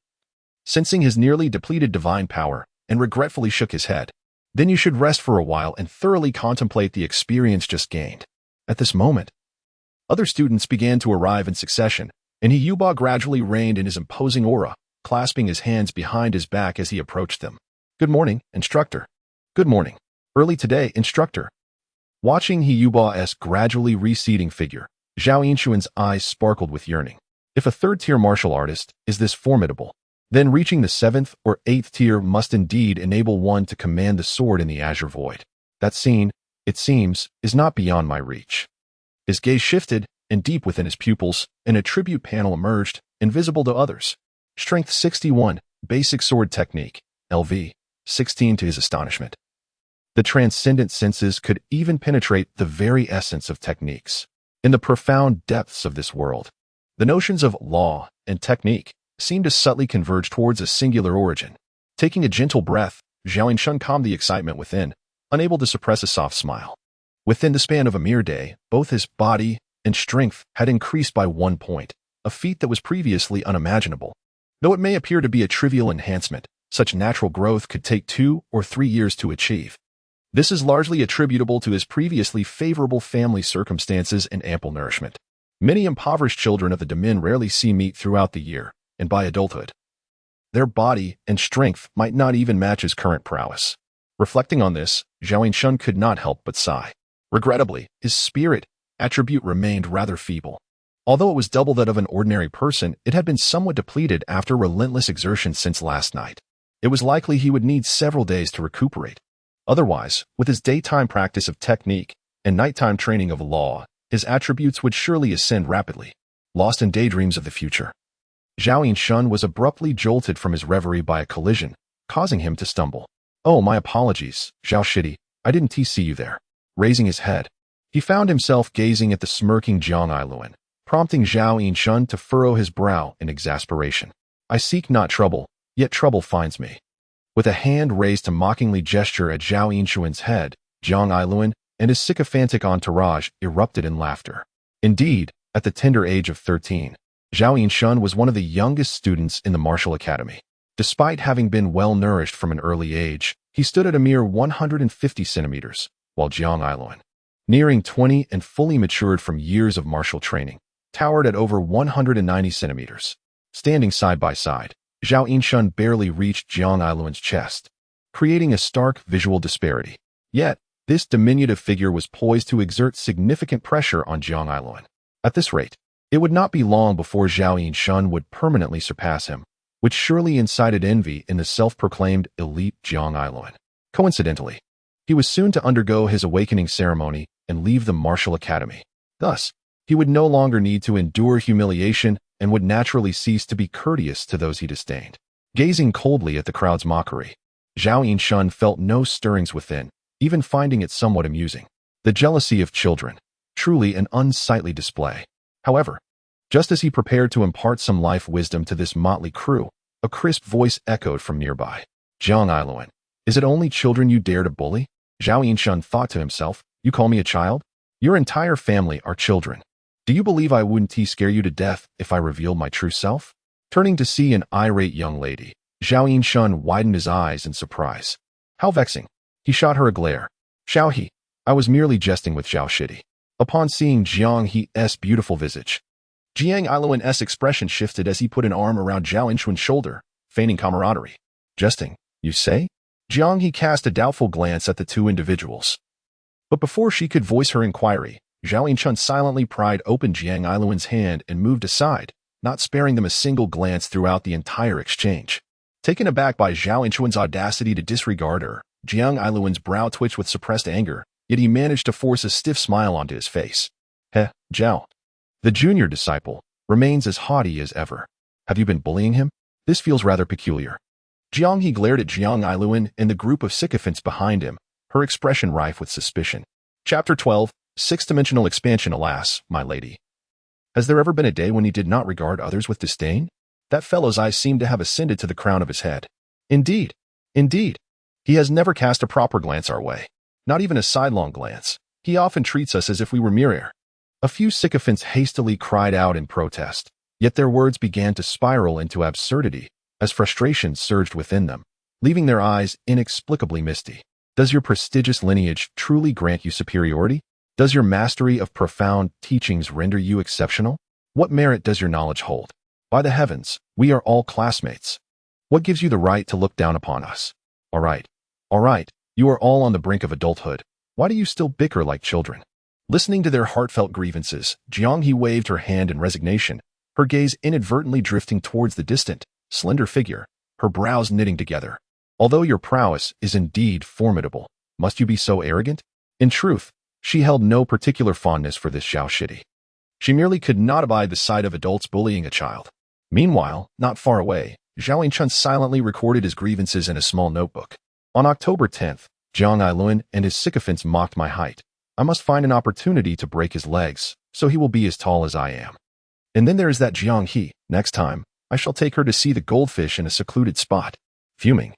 sensing his nearly depleted divine power, and regretfully shook his head. Then you should rest for a while and thoroughly contemplate the experience just gained. At this moment, other students began to arrive in succession, and he Yuba gradually reigned in his imposing aura, clasping his hands behind his back as he approached them. Good morning, instructor. Good morning. Early today, instructor. Watching he Yuba's gradually receding figure, Zhao Yinshun's eyes sparkled with yearning. If a third-tier martial artist is this formidable, then reaching the 7th or 8th tier must indeed enable one to command the sword in the azure void. That scene, it seems, is not beyond my reach. His gaze shifted, and deep within his pupils, an attribute panel emerged, invisible to others. Strength 61, Basic Sword Technique, LV, 16 to his astonishment. The transcendent senses could even penetrate the very essence of techniques. In the profound depths of this world, the notions of law and technique seemed to subtly converge towards a singular origin. Taking a gentle breath, Zhao Yinshun calmed the excitement within, unable to suppress a soft smile. Within the span of a mere day, both his body and strength had increased by 1 point, a feat that was previously unimaginable. Though it may appear to be a trivial enhancement, such natural growth could take 2 or 3 years to achieve. This is largely attributable to his previously favorable family circumstances and ample nourishment. Many impoverished children of the Damin rarely see meat throughout the year, and by adulthood, their body and strength might not even match his current prowess. Reflecting on this, Zhao Yinshun could not help but sigh. Regrettably, his spirit attribute remained rather feeble. Although it was double that of an ordinary person, it had been somewhat depleted after relentless exertion since last night. It was likely he would need several days to recuperate. Otherwise, with his daytime practice of technique and nighttime training of law, his attributes would surely ascend rapidly. Lost in daydreams of the future, Zhao Yinshun was abruptly jolted from his reverie by a collision, causing him to stumble. Oh, my apologies, Zhao Shidi, I didn't see you there. Raising his head, he found himself gazing at the smirking Jiang Ailuan, prompting Zhao Yinshun to furrow his brow in exasperation. I seek not trouble, yet trouble finds me. With a hand raised to mockingly gesture at Zhao Yinshun's head, Jiang Ailuan and his sycophantic entourage erupted in laughter. Indeed, at the tender age of 13, Zhao Yinshun was one of the youngest students in the martial academy. Despite having been well-nourished from an early age, he stood at a mere 150 centimeters, while Jiang Ailuan, nearing 20 and fully matured from years of martial training, towered at over 190 centimeters. Standing side by side, Zhao Yinshun barely reached Jiang Ailuan's chest, creating a stark visual disparity. Yet, this diminutive figure was poised to exert significant pressure on Jiang Ailuan. At this rate, it would not be long before Zhao Yinshun would permanently surpass him, which surely incited envy in the self-proclaimed elite Jiang Ailuan. Coincidentally, he was soon to undergo his awakening ceremony and leave the martial academy. Thus, he would no longer need to endure humiliation and would naturally cease to be courteous to those he disdained. Gazing coldly at the crowd's mockery, Zhao Yinshun felt no stirrings within, even finding it somewhat amusing. The jealousy of children, truly an unsightly display. However, just as he prepared to impart some life wisdom to this motley crew, a crisp voice echoed from nearby. Jiang Ailuan, is it only children you dare to bully? Zhao Yinshun thought to himself, you call me a child? Your entire family are children. Do you believe I wouldn't scare you to death if I revealed my true self? Turning to see an irate young lady, Zhao Yinshun widened his eyes in surprise. How vexing. He shot her a glare. Xiao He, I was merely jesting with Zhao Shidi. Upon seeing Jiang He's beautiful visage, Jiang Iluan's expression shifted as he put an arm around Zhao Yinchuan's shoulder, feigning camaraderie. Jesting, you say? Jiang He cast a doubtful glance at the two individuals. But before she could voice her inquiry, Zhao Yinchun silently pried open Jiang Iluan's hand and moved aside, not sparing them a single glance throughout the entire exchange. Taken aback by Zhao Yinchuan's audacity to disregard her, Jiang Iluan's brow twitched with suppressed anger, yet he managed to force a stiff smile onto his face. Heh, Zhao. The junior disciple remains as haughty as ever. Have you been bullying him? This feels rather peculiar. Jiang He glared at Jiang Iluan and the group of sycophants behind him, her expression rife with suspicion. Chapter 12, Sixth-Dimensional Expansion. Alas, my lady. Has there ever been a day when he did not regard others with disdain? That fellow's eyes seemed to have ascended to the crown of his head. Indeed. He has never cast a proper glance our way. Not even a sidelong glance. He often treats us as if we were mere air. A few sycophants hastily cried out in protest, yet their words began to spiral into absurdity as frustration surged within them, leaving their eyes inexplicably misty. Does your prestigious lineage truly grant you superiority? Does your mastery of profound teachings render you exceptional? What merit does your knowledge hold? By the heavens, we are all classmates. What gives you the right to look down upon us? All right, you are all on the brink of adulthood. Why do you still bicker like children? Listening to their heartfelt grievances, Jiang He waved her hand in resignation, her gaze inadvertently drifting towards the distant, slender figure, her brows knitting together. Although your prowess is indeed formidable, must you be so arrogant? In truth, she held no particular fondness for this Zhao Shidi. She merely could not abide the sight of adults bullying a child. Meanwhile, not far away, Zhao Yinchun silently recorded his grievances in a small notebook. On October 10th, Jiang Iluan and his sycophants mocked my height. I must find an opportunity to break his legs, so he will be as tall as I am. And then there is that Jiang He. Next time, I shall take her to see the goldfish in a secluded spot. Fuming.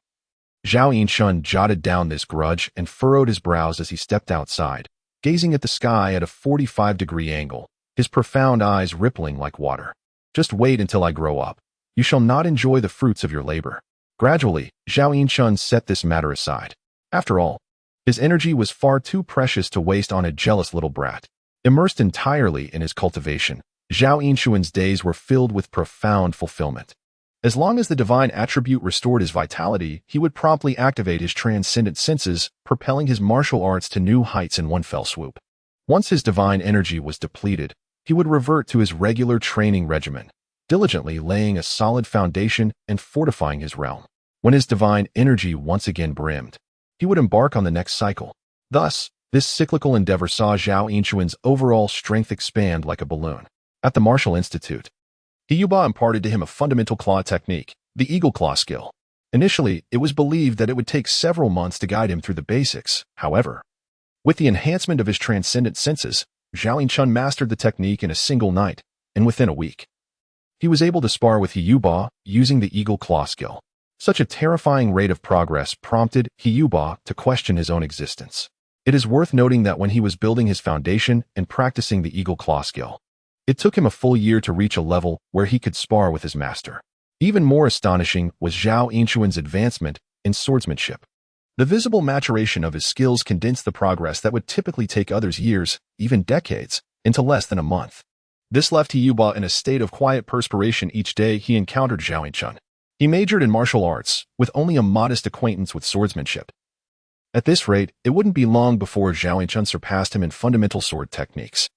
Zhao Yinchun jotted down this grudge and furrowed his brows as he stepped outside, gazing at the sky at a 45-degree angle, his profound eyes rippling like water. Just wait until I grow up. You shall not enjoy the fruits of your labor. Gradually, Zhao Yinchun set this matter aside. After all, his energy was far too precious to waste on a jealous little brat. Immersed entirely in his cultivation, Zhao Yinchuan's days were filled with profound fulfillment. As long as the divine attribute restored his vitality, he would promptly activate his transcendent senses, propelling his martial arts to new heights in one fell swoop. Once his divine energy was depleted, he would revert to his regular training regimen, diligently laying a solid foundation and fortifying his realm. When his divine energy once again brimmed, he would embark on the next cycle. Thus, this cyclical endeavor saw Zhao Yinchuan's overall strength expand like a balloon. At the Martial Institute, Hiyuba imparted to him a fundamental claw technique, the eagle claw skill. Initially, it was believed that it would take several months to guide him through the basics. However, with the enhancement of his transcendent senses, Zhao Yinchun mastered the technique in a single night, and within a week, he was able to spar with Hiyuba using the eagle claw skill. Such a terrifying rate of progress prompted Hiyuba to question his own existence. It is worth noting that when he was building his foundation and practicing the eagle claw skill, it took him a full year to reach a level where he could spar with his master. Even more astonishing was Zhao Yinchuan's advancement in swordsmanship. The visible maturation of his skills condensed the progress that would typically take others years, even decades, into less than a month. This left Hiyuba in a state of quiet perspiration each day he encountered Zhao Yinchun. He majored in martial arts, with only a modest acquaintance with swordsmanship. At this rate, it wouldn't be long before Zhao Yinchun surpassed him in fundamental sword techniques.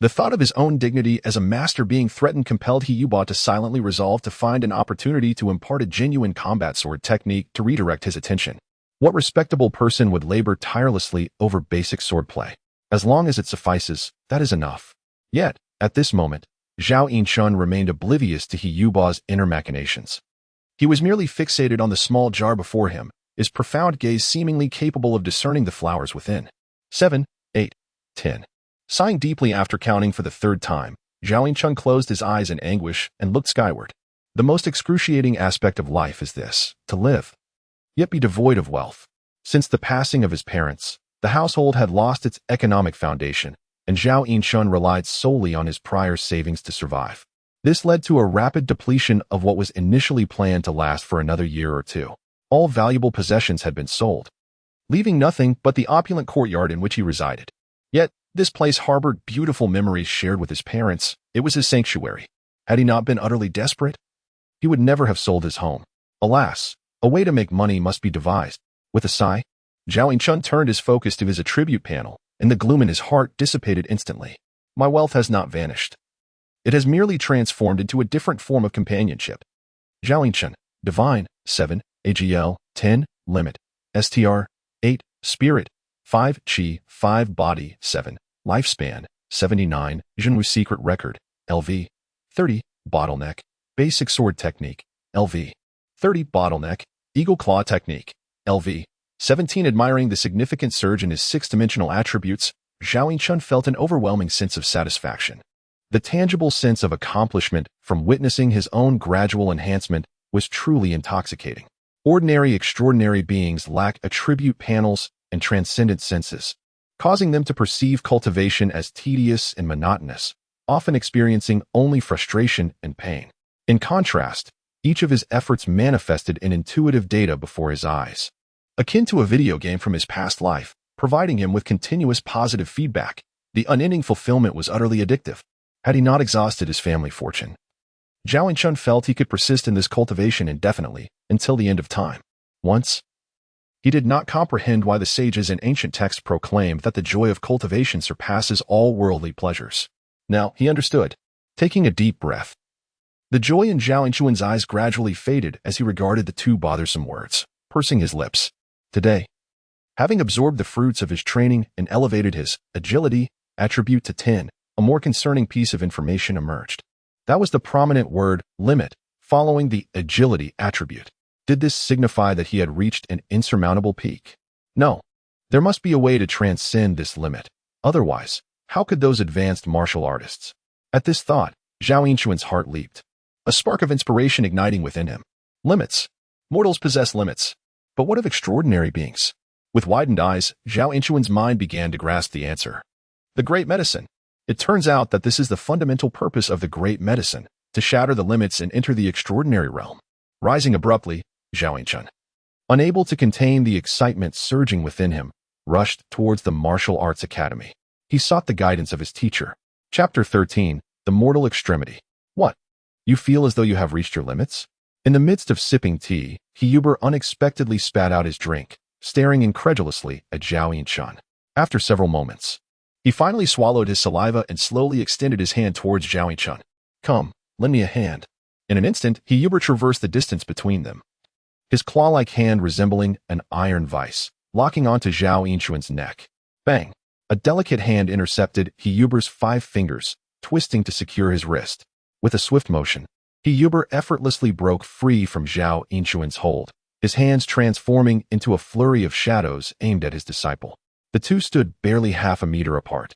The thought of his own dignity as a master being threatened compelled Hiyuba to silently resolve to find an opportunity to impart a genuine combat sword technique to redirect his attention. What respectable person would labor tirelessly over basic swordplay? As long as it suffices, that is enough. Yet, at this moment, Zhao Yinchun remained oblivious to Hiyuba's inner machinations. He was merely fixated on the small jar before him, his profound gaze seemingly capable of discerning the flowers within. 7, 8, 10. Sighing deeply after counting for the third time, Zhao Yinchun closed his eyes in anguish and looked skyward. The most excruciating aspect of life is this, to live, yet be devoid of wealth. Since the passing of his parents, the household had lost its economic foundation, and Zhao Yinchun relied solely on his prior savings to survive. This led to a rapid depletion of what was initially planned to last for another year or two. All valuable possessions had been sold, leaving nothing but the opulent courtyard in which he resided. Yet, This place harbored beautiful memories shared with his parents. It was his sanctuary. Had he not been utterly desperate, he would never have sold his home. Alas, a way to make money must be devised. With a sigh, Zhao Yinchun turned his focus to his attribute panel, and the gloom in his heart dissipated instantly. My wealth has not vanished. It has merely transformed into a different form of companionship. Zhao Yinchun, Divine, 7, AGL, 10, Limit, STR, 8, Spirit, 5, Qi, 5, Body, 7, Lifespan, 79, Zhenwu Secret Record, LV, 30, Bottleneck, Basic Sword Technique, LV, 30, Bottleneck, Eagle Claw Technique, LV, 17. Admiring the significant surge in his six-dimensional attributes, Zhao Yinchun felt an overwhelming sense of satisfaction. The tangible sense of accomplishment from witnessing his own gradual enhancement was truly intoxicating. Ordinary extraordinary beings lack attribute panels and transcendent senses, causing them to perceive cultivation as tedious and monotonous, often experiencing only frustration and pain. In contrast, each of his efforts manifested in intuitive data before his eyes, akin to a video game from his past life, providing him with continuous positive feedback. The unending fulfillment was utterly addictive. Had he not exhausted his family fortune, Zhao Yinchun felt he could persist in this cultivation indefinitely until the end of time. Once, he did not comprehend why the sages in ancient texts proclaimed that the joy of cultivation surpasses all worldly pleasures. Now he understood. Taking a deep breath, the joy in Zhao Yinchun's eyes gradually faded as he regarded the two bothersome words, pursing his lips. Today, having absorbed the fruits of his training and elevated his agility attribute to 10, a more concerning piece of information emerged. That was the prominent word, limit, following the agility attribute. Did this signify that he had reached an insurmountable peak? No. There must be a way to transcend this limit. Otherwise, how could those advanced martial artists? At this thought, Zhao Yinchun's heart leaped, a spark of inspiration igniting within him. Limits. Mortals possess limits. But what of extraordinary beings? With widened eyes, Zhao Yinchun's mind began to grasp the answer. The Great Medicine. It turns out that this is the fundamental purpose of the Great Medicine, to shatter the limits and enter the extraordinary realm. Rising abruptly, Zhao Yinchun, unable to contain the excitement surging within him, rushed towards the Martial Arts Academy. He sought the guidance of his teacher. Chapter 13, The Mortal Extremity. What? You feel as though you have reached your limits? In the midst of sipping tea, Hiyuber unexpectedly spat out his drink, staring incredulously at Zhao Yinchun. After several moments, he finally swallowed his saliva and slowly extended his hand towards Zhao Yinchun. Come, lend me a hand. In an instant, Hiyuber traversed the distance between them, his claw-like hand resembling an iron vice, locking onto Zhao Yinchun's neck. Bang! A delicate hand intercepted Hiyuber's 5 fingers, twisting to secure his wrist. With a swift motion, Hiyuber effortlessly broke free from Zhao Yinchun's hold, his hands transforming into a flurry of shadows aimed at his disciple. The two stood barely half a meter apart,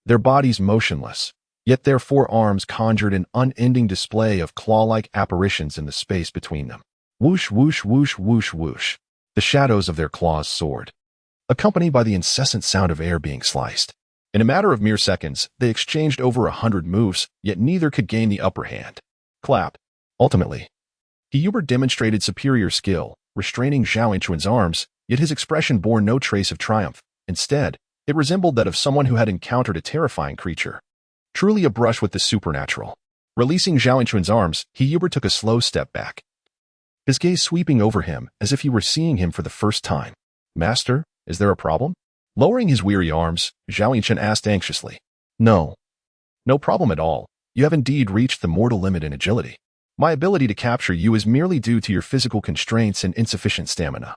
their bodies motionless, yet their 4 arms conjured an unending display of claw-like apparitions in the space between them. Whoosh, whoosh, whoosh, whoosh, whoosh. The shadows of their claws soared, accompanied by the incessant sound of air being sliced. In a matter of mere seconds, they exchanged over 100 moves, yet neither could gain the upper hand. Clap. Ultimately, Hiyuber demonstrated superior skill, restraining Zhao Yinchun's arms, yet his expression bore no trace of triumph. Instead, it resembled that of someone who had encountered a terrifying creature. Truly a brush with the supernatural. Releasing Zhao Yinchun's arms, Hiyuber took a slow step back, his gaze sweeping over him as if he were seeing him for the first time. Master, is there a problem? Lowering his weary arms, Zhao Yinchun asked anxiously. No. No problem at all. You have indeed reached the mortal limit in agility. My ability to capture you is merely due to your physical constraints and insufficient stamina.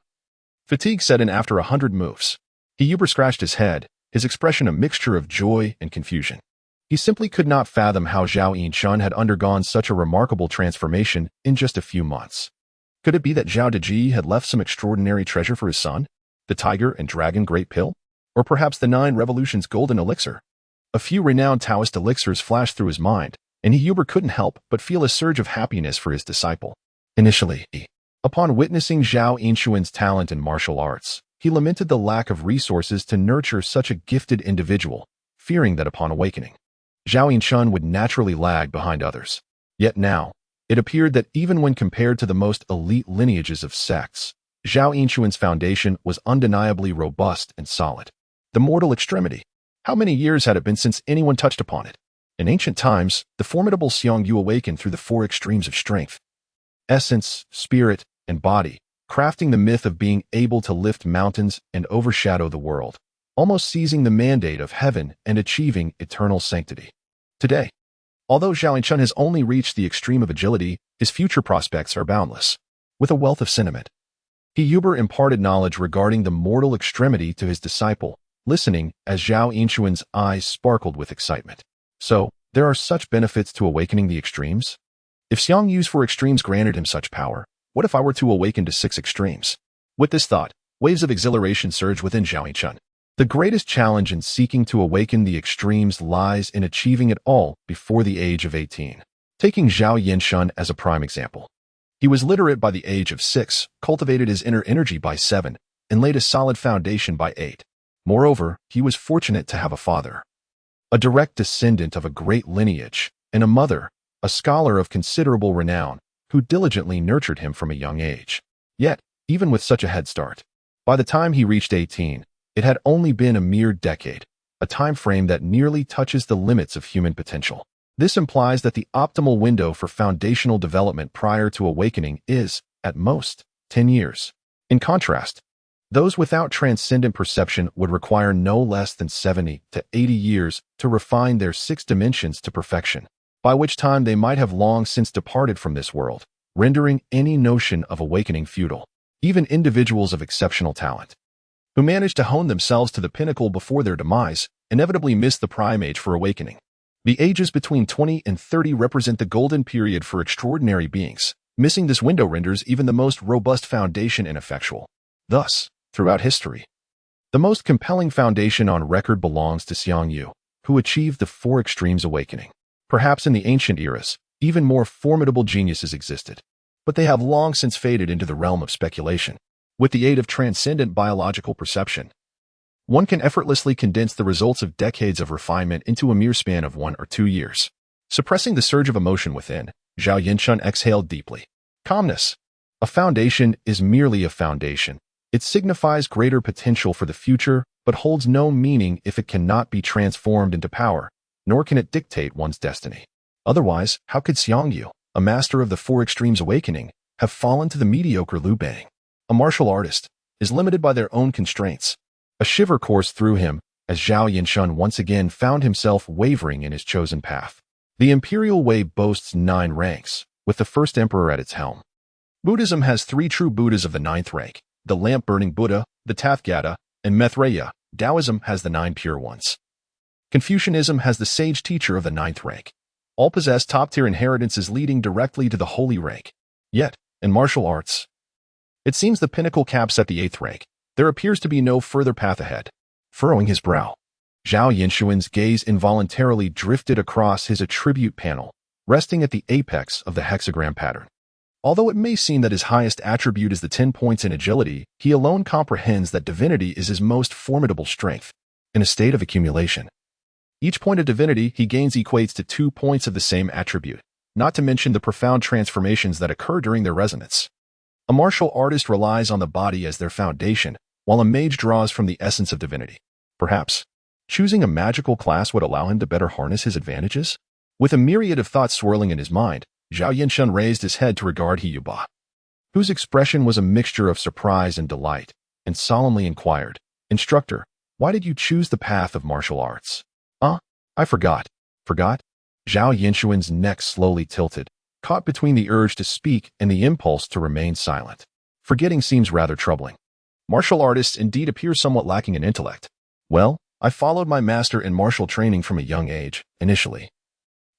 Fatigue set in after 100 moves. Hiyuber scratched his head, his expression a mixture of joy and confusion. He simply could not fathom how Zhao Yinchun had undergone such a remarkable transformation in just a few months. Could it be that Zhao Deji had left some extraordinary treasure for his son? The Tiger and Dragon Great Pill? Or perhaps the 9 Revolutions Golden Elixir? A few renowned Taoist elixirs flashed through his mind, and Hiyuber couldn't help but feel a surge of happiness for his disciple. Initially, upon witnessing Zhao Yinchun's talent in martial arts, he lamented the lack of resources to nurture such a gifted individual, fearing that upon awakening, Zhao Yinchun would naturally lag behind others. Yet now, it appeared that even when compared to the most elite lineages of sects, Zhao Yinchun's foundation was undeniably robust and solid. The mortal extremity. How many years had it been since anyone touched upon it? In ancient times, the formidable Xiongyu awakened through the four extremes of strength, essence, spirit, and body, crafting the myth of being able to lift mountains and overshadow the world, almost seizing the mandate of heaven and achieving eternal sanctity. Today, although Zhao Yinchun has only reached the extreme of agility, his future prospects are boundless. With a wealth of sentiment, he imparted knowledge regarding the mortal extremity to his disciple, listening as Zhao Yinchuan's eyes sparkled with excitement. So, there are such benefits to awakening the extremes? If Xiangyu's four extremes granted him such power, what if I were to awaken to 6 extremes? With this thought, waves of exhilaration surged within Zhao Yinchun. The greatest challenge in seeking to awaken the extremes lies in achieving it all before the age of 18. Taking Zhao Yinchun as a prime example. He was literate by the age of 6, cultivated his inner energy by 7, and laid a solid foundation by 8. Moreover, he was fortunate to have a father, a direct descendant of a great lineage, and a mother, a scholar of considerable renown, who diligently nurtured him from a young age. Yet, even with such a head start, by the time he reached 18, it had only been a mere decade, a time frame that nearly touches the limits of human potential. This implies that the optimal window for foundational development prior to awakening is, at most, 10 years. In contrast, those without transcendent perception would require no less than 70 to 80 years to refine their 6 dimensions to perfection, by which time they might have long since departed from this world, rendering any notion of awakening futile. Even individuals of exceptional talent, who manage to hone themselves to the pinnacle before their demise, inevitably miss the prime age for awakening. The ages between 20 and 30 represent the golden period for extraordinary beings. Missing this window renders even the most robust foundation ineffectual. Thus, throughout history, the most compelling foundation on record belongs to Xiongyu, who achieved the 4 extremes awakening. Perhaps in the ancient eras, even more formidable geniuses existed, but they have long since faded into the realm of speculation. With the aid of transcendent biological perception, one can effortlessly condense the results of decades of refinement into a mere span of 1 or 2 years. Suppressing the surge of emotion within, Zhao Yinchun exhaled deeply. Calmness. A foundation is merely a foundation. It signifies greater potential for the future, but holds no meaning if it cannot be transformed into power, nor can it dictate one's destiny. Otherwise, how could Xiongyu, a master of the 4 extremes awakening, have fallen to the mediocre Liu Bang? A martial artist is limited by their own constraints. A shiver coursed through him as Zhao Yinchun once again found himself wavering in his chosen path. The imperial way boasts 9 ranks, with the first emperor at its helm. Buddhism has 3 true Buddhas of the 9th rank, the lamp-burning Buddha, the Tathagata, and Maitreya. Taoism has the 9 pure ones. Confucianism has the sage teacher of the 9th rank. All possess top-tier inheritances leading directly to the holy rank. Yet, in martial arts, it seems the pinnacle caps at the 8th rank. There appears to be no further path ahead. Furrowing his brow, Zhao Yinchuan's gaze involuntarily drifted across his attribute panel, resting at the apex of the hexagram pattern. Although it may seem that his highest attribute is the 10 points in agility, he alone comprehends that divinity is his most formidable strength. In a state of accumulation, each point of divinity he gains equates to 2 points of the same attribute, not to mention the profound transformations that occur during their resonance. A martial artist relies on the body as their foundation, while a mage draws from the essence of divinity. Perhaps, choosing a magical class would allow him to better harness his advantages? With a myriad of thoughts swirling in his mind, Zhao Yinchun raised his head to regard He Yuba, whose expression was a mixture of surprise and delight, and solemnly inquired, "Instructor, why did you choose the path of martial arts?" I forgot. Forgot? Zhao Yinchuan's neck slowly tilted, caught between the urge to speak and the impulse to remain silent. Forgetting seems rather troubling. Martial artists indeed appear somewhat lacking in intellect. Well, I followed my master in martial training from a young age, initially.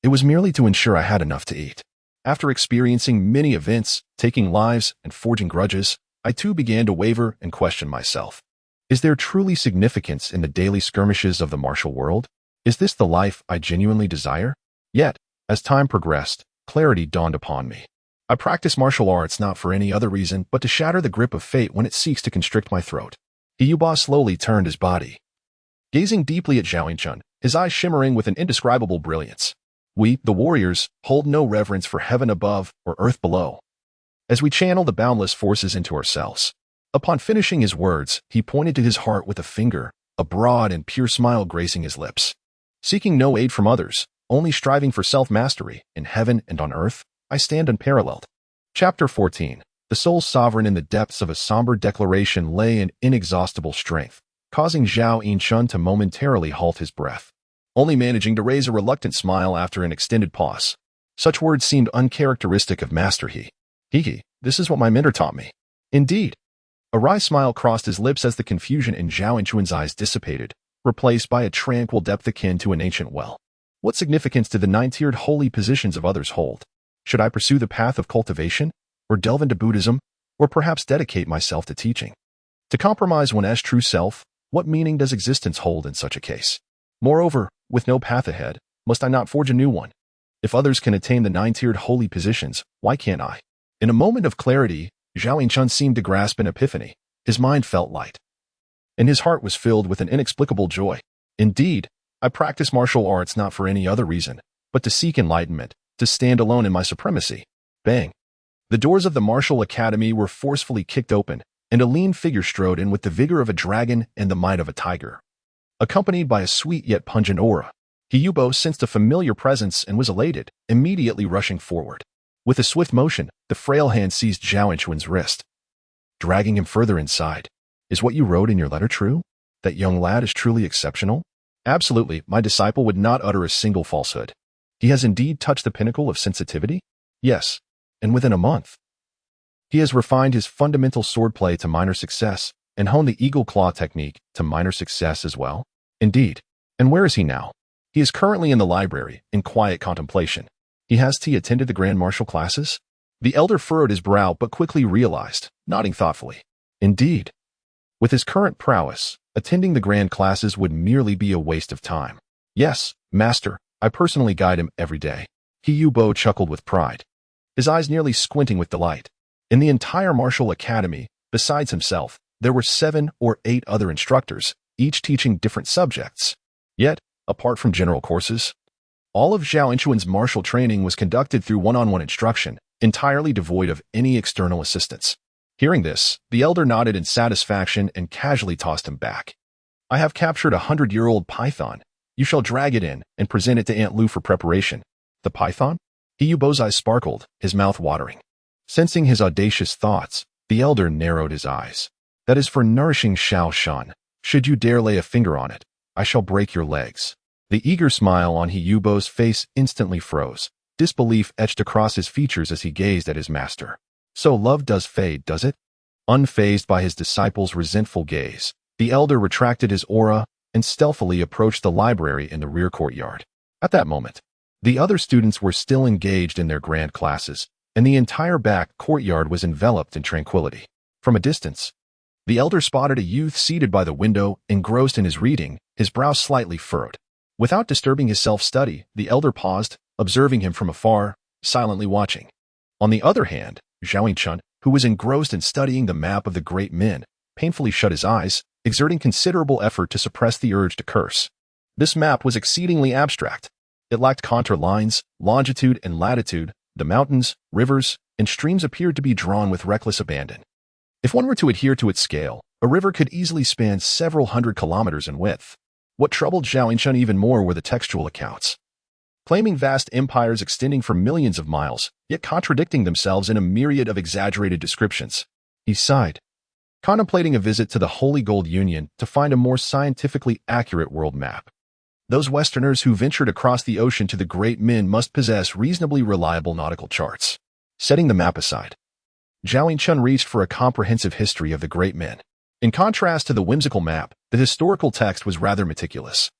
It was merely to ensure I had enough to eat. After experiencing many events, taking lives, and forging grudges, I too began to waver and question myself. Is there truly significance in the daily skirmishes of the martial world? Is this the life I genuinely desire? Yet, as time progressed, clarity dawned upon me. I practice martial arts not for any other reason but to shatter the grip of fate when it seeks to constrict my throat. He Yuba slowly turned his body, gazing deeply at Zhao Yinchun, his eyes shimmering with an indescribable brilliance. We, the warriors, hold no reverence for heaven above or earth below, as we channel the boundless forces into ourselves. Upon finishing his words, he pointed to his heart with a finger, a broad and pure smile gracing his lips. Seeking no aid from others, only striving for self-mastery, in heaven and on earth, I stand unparalleled. Chapter 14. The sole sovereign in the depths of a somber declaration lay in inexhaustible strength, causing Zhao Yinchun to momentarily halt his breath, only managing to raise a reluctant smile after an extended pause. Such words seemed uncharacteristic of Master He. This is what my mentor taught me. Indeed. A wry smile crossed his lips as the confusion in Zhao Yinchun's eyes dissipated, replaced by a tranquil depth akin to an ancient well. What significance do the nine-tiered holy positions of others hold? Should I pursue the path of cultivation, or delve into Buddhism, or perhaps dedicate myself to teaching? To compromise one's true self, what meaning does existence hold in such a case? Moreover, with no path ahead, must I not forge a new one? If others can attain the nine-tiered holy positions, why can't I? In a moment of clarity, Zhao Yinchun seemed to grasp an epiphany. His mind felt light, and his heart was filled with an inexplicable joy. Indeed, I practice martial arts not for any other reason, but to seek enlightenment, to stand alone in my supremacy. Bang! The doors of the martial academy were forcefully kicked open, and a lean figure strode in with the vigor of a dragon and the might of a tiger. Accompanied by a sweet yet pungent aura, Hyubo sensed a familiar presence and was elated, immediately rushing forward. With a swift motion, the frail hand seized Zhao Yinchun's wrist, dragging him further inside. Is what you wrote in your letter true? That young lad is truly exceptional? Absolutely, my disciple would not utter a single falsehood. He has indeed touched the pinnacle of sensitivity? Yes, and within a month. He has refined his fundamental swordplay to minor success, and honed the eagle claw technique to minor success as well. Indeed. And where is he now? He is currently in the library, in quiet contemplation. Has he attended the grand martial classes? The elder furrowed his brow but quickly realized, nodding thoughtfully. Indeed. With his current prowess, attending the grand classes would merely be a waste of time. Yes, master, I personally guide him every day. Hyubo chuckled with pride, his eyes nearly squinting with delight. In the entire martial academy, besides himself, there were 7 or 8 other instructors, each teaching different subjects. Yet, apart from general courses, all of Zhao Yinchun's martial training was conducted through one-on-one instruction, entirely devoid of any external assistance. Hearing this, the elder nodded in satisfaction and casually tossed him back. I have captured a 100-year-old python. You shall drag it in and present it to Aunt Lu for preparation. The python? Hyubo's eyes sparkled, his mouth watering. Sensing his audacious thoughts, the elder narrowed his eyes. That is for nourishing Shao Shan. Should you dare lay a finger on it, I shall break your legs. The eager smile on Hyubo's face instantly froze. Disbelief etched across his features as he gazed at his master. So love does fade, does it? Unfazed by his disciple's resentful gaze, the elder retracted his aura and stealthily approached the library in the rear courtyard. At that moment, the other students were still engaged in their grand classes, and the entire back courtyard was enveloped in tranquility. From a distance, the elder spotted a youth seated by the window, engrossed in his reading, his brow slightly furrowed. Without disturbing his self-study, the elder paused, observing him from afar, silently watching. On the other hand, Zhao Yinchun, who was engrossed in studying the map of the great men, painfully shut his eyes, exerting considerable effort to suppress the urge to curse. This map was exceedingly abstract. It lacked contour lines, longitude and latitude. The mountains, rivers, and streams appeared to be drawn with reckless abandon. If one were to adhere to its scale, a river could easily span several hundred kilometers in width. What troubled Zhao Yinchun even more were the textual accounts, claiming vast empires extending for millions of miles, yet contradicting themselves in a myriad of exaggerated descriptions. He sighed, contemplating a visit to the Holy Gold Union to find a more scientifically accurate world map. Those Westerners who ventured across the ocean to the great men must possess reasonably reliable nautical charts. Setting the map aside, Zhao Yinchun reached for a comprehensive history of the great men. In contrast to the whimsical map, the historical text was rather meticulous.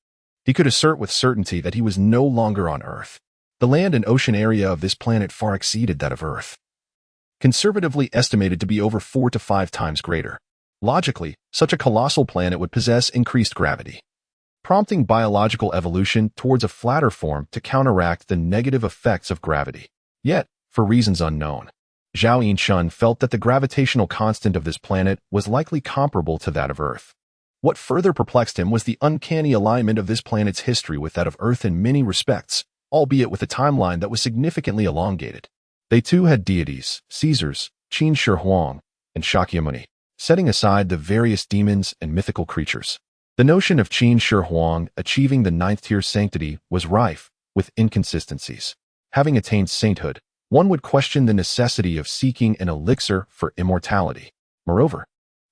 He could assert with certainty that he was no longer on Earth. The land and ocean area of this planet far exceeded that of Earth, conservatively estimated to be over 4 to 5 times greater. Logically, such a colossal planet would possess increased gravity, prompting biological evolution towards a flatter form to counteract the negative effects of gravity. Yet, for reasons unknown, Zhao Yinchun felt that the gravitational constant of this planet was likely comparable to that of Earth. What further perplexed him was the uncanny alignment of this planet's history with that of Earth in many respects, albeit with a timeline that was significantly elongated. They too had deities, Caesars, Qin Shi Huang, and Shakyamuni, setting aside the various demons and mythical creatures. The notion of Qin Shi Huang achieving the ninth-tier sanctity was rife with inconsistencies. Having attained sainthood, one would question the necessity of seeking an elixir for immortality. Moreover,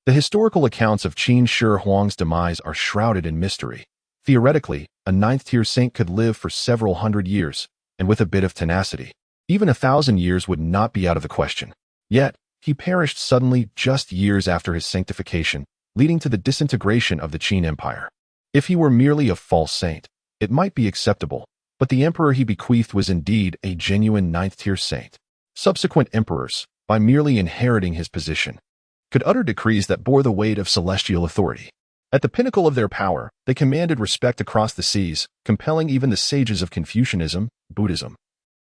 the historical accounts of Qin Shi Huang's demise are shrouded in mystery. Theoretically, a ninth-tier saint could live for several hundred years, and with a bit of tenacity, even 1,000 years would not be out of the question. Yet, he perished suddenly just years after his sanctification, leading to the disintegration of the Qin Empire. If he were merely a false saint, it might be acceptable, but the emperor he bequeathed was indeed a genuine ninth-tier saint. Subsequent emperors, by merely inheriting his position, could utter decrees that bore the weight of celestial authority. At the pinnacle of their power, they commanded respect across the seas, compelling even the sages of Confucianism, Buddhism,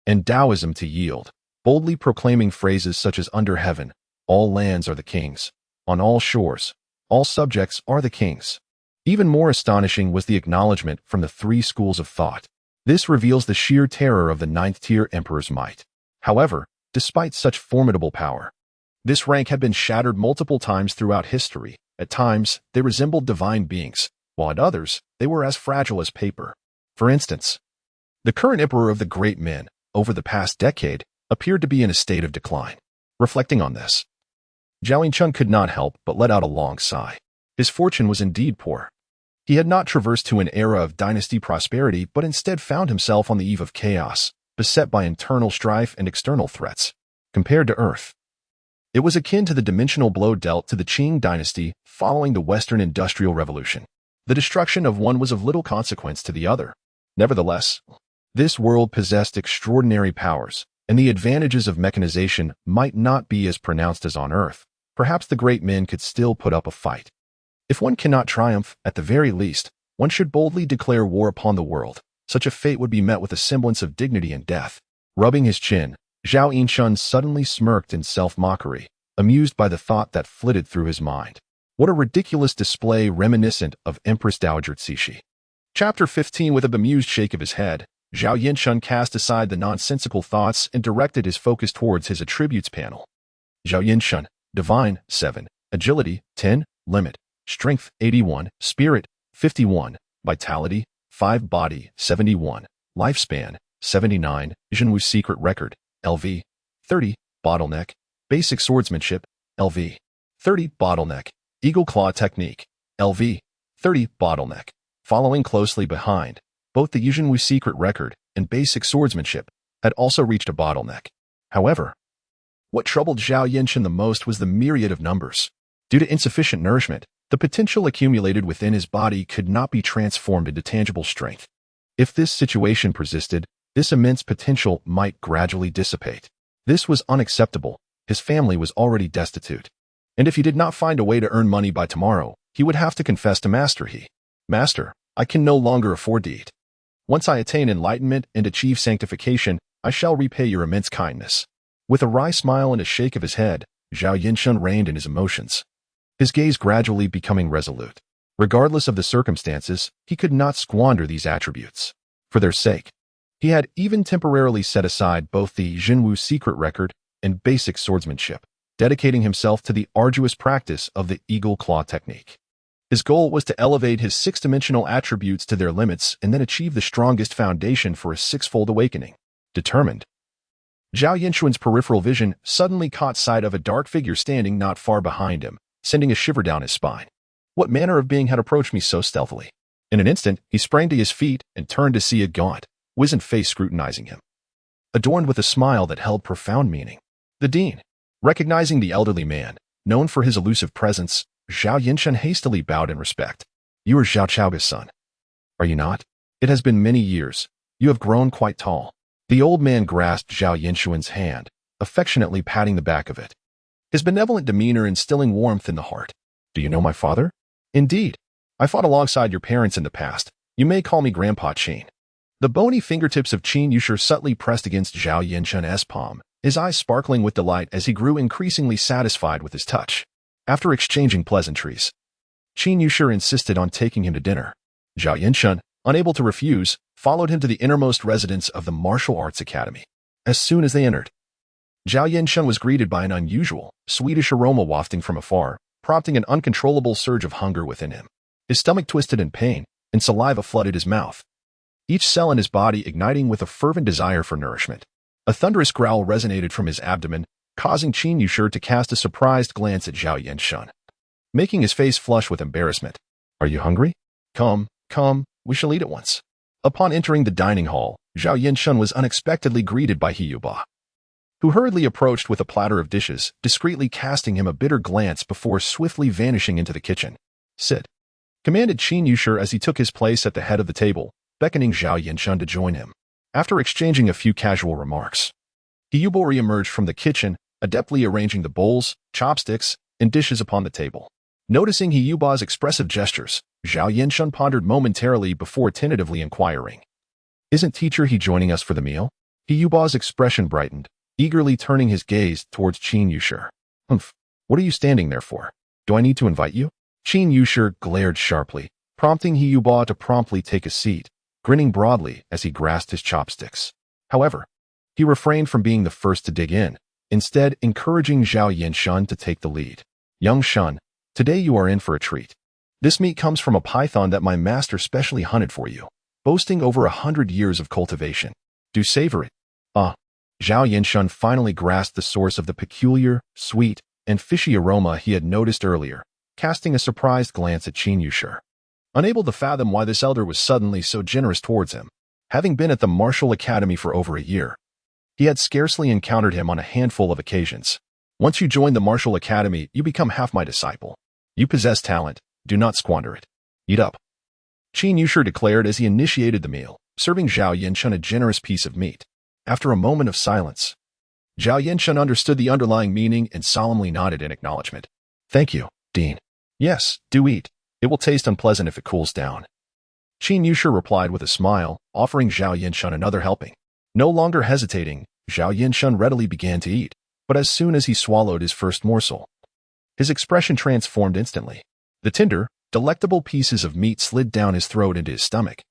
and Taoism to yield, boldly proclaiming phrases such as "under heaven, all lands are the king's, on all shores, all subjects are the king's." Even more astonishing was the acknowledgement from the three schools of thought. This reveals the sheer terror of the ninth-tier emperor's might. However, despite such formidable power, this rank had been shattered multiple times throughout history. At times, they resembled divine beings, while at others, they were as fragile as paper. For instance, the current emperor of the great men, over the past decade, appeared to be in a state of decline. Reflecting on this, Zhao Yinchun could not help but let out a long sigh. His fortune was indeed poor. He had not traversed to an era of dynasty prosperity, but instead found himself on the eve of chaos, beset by internal strife and external threats. Compared to Earth, it was akin to the dimensional blow dealt to the Qing dynasty following the Western Industrial Revolution. The destruction of one was of little consequence to the other. Nevertheless, this world possessed extraordinary powers, and the advantages of mechanization might not be as pronounced as on Earth. Perhaps the great men could still put up a fight. If one cannot triumph, at the very least, one should boldly declare war upon the world. Such a fate would be met with a semblance of dignity and death. Rubbing his chin, Zhao Yinchun suddenly smirked in self-mockery, amused by the thought that flitted through his mind. What a ridiculous display reminiscent of Empress Dowager Cixi. Chapter 15. With a bemused shake of his head, Zhao Yinchun cast aside the nonsensical thoughts and directed his focus towards his attributes panel. Zhao Yinchun, Divine, 7, Agility, 10, Limit, Strength, 81, Spirit, 51, Vitality, 5, Body, 71, Lifespan, 79, Jinwu's Secret Record, LV, 30, Bottleneck, Basic Swordsmanship, LV, 30, Bottleneck, Eagle Claw Technique, LV, 30, Bottleneck. Following closely behind, both the Jinwu's Secret Record and Basic Swordsmanship had also reached a bottleneck. However, what troubled Zhao Yinchun the most was the myriad of numbers. Due to insufficient nourishment, the potential accumulated within his body could not be transformed into tangible strength. If this situation persisted, this immense potential might gradually dissipate. This was unacceptable. His family was already destitute. And if he did not find a way to earn money by tomorrow, he would have to confess to Master He. Master, I can no longer afford to eat. Once I attain enlightenment and achieve sanctification, I shall repay your immense kindness. With a wry smile and a shake of his head, Zhao Yinchun reined in his emotions, his gaze gradually becoming resolute. Regardless of the circumstances, he could not squander these attributes. For their sake, he had even temporarily set aside both the Jinwu's Secret Record and Basic Swordsmanship, dedicating himself to the arduous practice of the Eagle Claw Technique. His goal was to elevate his six-dimensional attributes to their limits and then achieve the strongest foundation for a sixfold awakening. Determined, Zhao Yinchun's peripheral vision suddenly caught sight of a dark figure standing not far behind him, sending a shiver down his spine. What manner of being had approached me so stealthily? In an instant, he sprang to his feet and turned to see a gaunt, wizened face scrutinizing him, adorned with a smile that held profound meaning. The dean. Recognizing the elderly man, known for his elusive presence, Zhao Yinchun hastily bowed in respect. You are Zhao Chaoga's son, are you not? It has been many years. You have grown quite tall. The old man grasped Zhao Yinchun's hand, affectionately patting the back of it, his benevolent demeanor instilling warmth in the heart. Do you know my father? Indeed. I fought alongside your parents in the past. You may call me Grandpa Qin. The bony fingertips of Qin Yushi subtly pressed against Zhao Yinchun's palm, his eyes sparkling with delight as he grew increasingly satisfied with his touch. After exchanging pleasantries, Qin Yushi insisted on taking him to dinner. Zhao Yinchun, unable to refuse, followed him to the innermost residence of the Martial Arts Academy. As soon as they entered, Zhao Yinchun was greeted by an unusual, sweetish aroma wafting from afar, prompting an uncontrollable surge of hunger within him. His stomach twisted in pain, and saliva flooded his mouth, each cell in his body igniting with a fervent desire for nourishment. A thunderous growl resonated from his abdomen, causing Qin Yushi to cast a surprised glance at Zhao Yanshun, making his face flush with embarrassment. Are you hungry? Come, we shall eat at once. Upon entering the dining hall, Zhao Yanshun was unexpectedly greeted by He Yuba, who hurriedly approached with a platter of dishes, discreetly casting him a bitter glance before swiftly vanishing into the kitchen. Sit, commanded Qin Yushi as he took his place at the head of the table, beckoning Zhao Yanshun to join him. After exchanging a few casual remarks, He Yuba re-emerged from the kitchen, adeptly arranging the bowls, chopsticks, and dishes upon the table. Noticing He Yuba's expressive gestures, Zhao Yanshun pondered momentarily before tentatively inquiring. Isn't teacher He joining us for the meal? He Yuba's expression brightened, eagerly turning his gaze towards Qin Yushi. Humph, what are you standing there for? Do I need to invite you? Qin Yushi glared sharply, prompting He Yuba to promptly take a seat, grinning broadly as he grasped his chopsticks. However, he refrained from being the first to dig in, instead encouraging Zhao Yanshun to take the lead. Young Shun, today you are in for a treat. This meat comes from a python that my master specially hunted for you, boasting over 100 years of cultivation. Do savor it. Zhao Yanshun finally grasped the source of the peculiar, sweet, and fishy aroma he had noticed earlier, casting a surprised glance at Qin Yushi, unable to fathom why this elder was suddenly so generous towards him. Having been at the martial academy for over a year, he had scarcely encountered him on a handful of occasions. Once you join the martial academy, you become half my disciple. You possess talent, do not squander it. Eat up. Qin Yushi declared as he initiated the meal, serving Zhao Yanshun a generous piece of meat. After a moment of silence, Zhao Yanshun understood the underlying meaning and solemnly nodded in acknowledgement. Thank you, Dean. Yes, do eat. It will taste unpleasant if it cools down. Qin Yushi replied with a smile, offering Zhao Yanshun another helping. No longer hesitating, Zhao Yanshun readily began to eat, but as soon as he swallowed his first morsel, his expression transformed instantly. The tender, delectable pieces of meat slid down his throat into his stomach,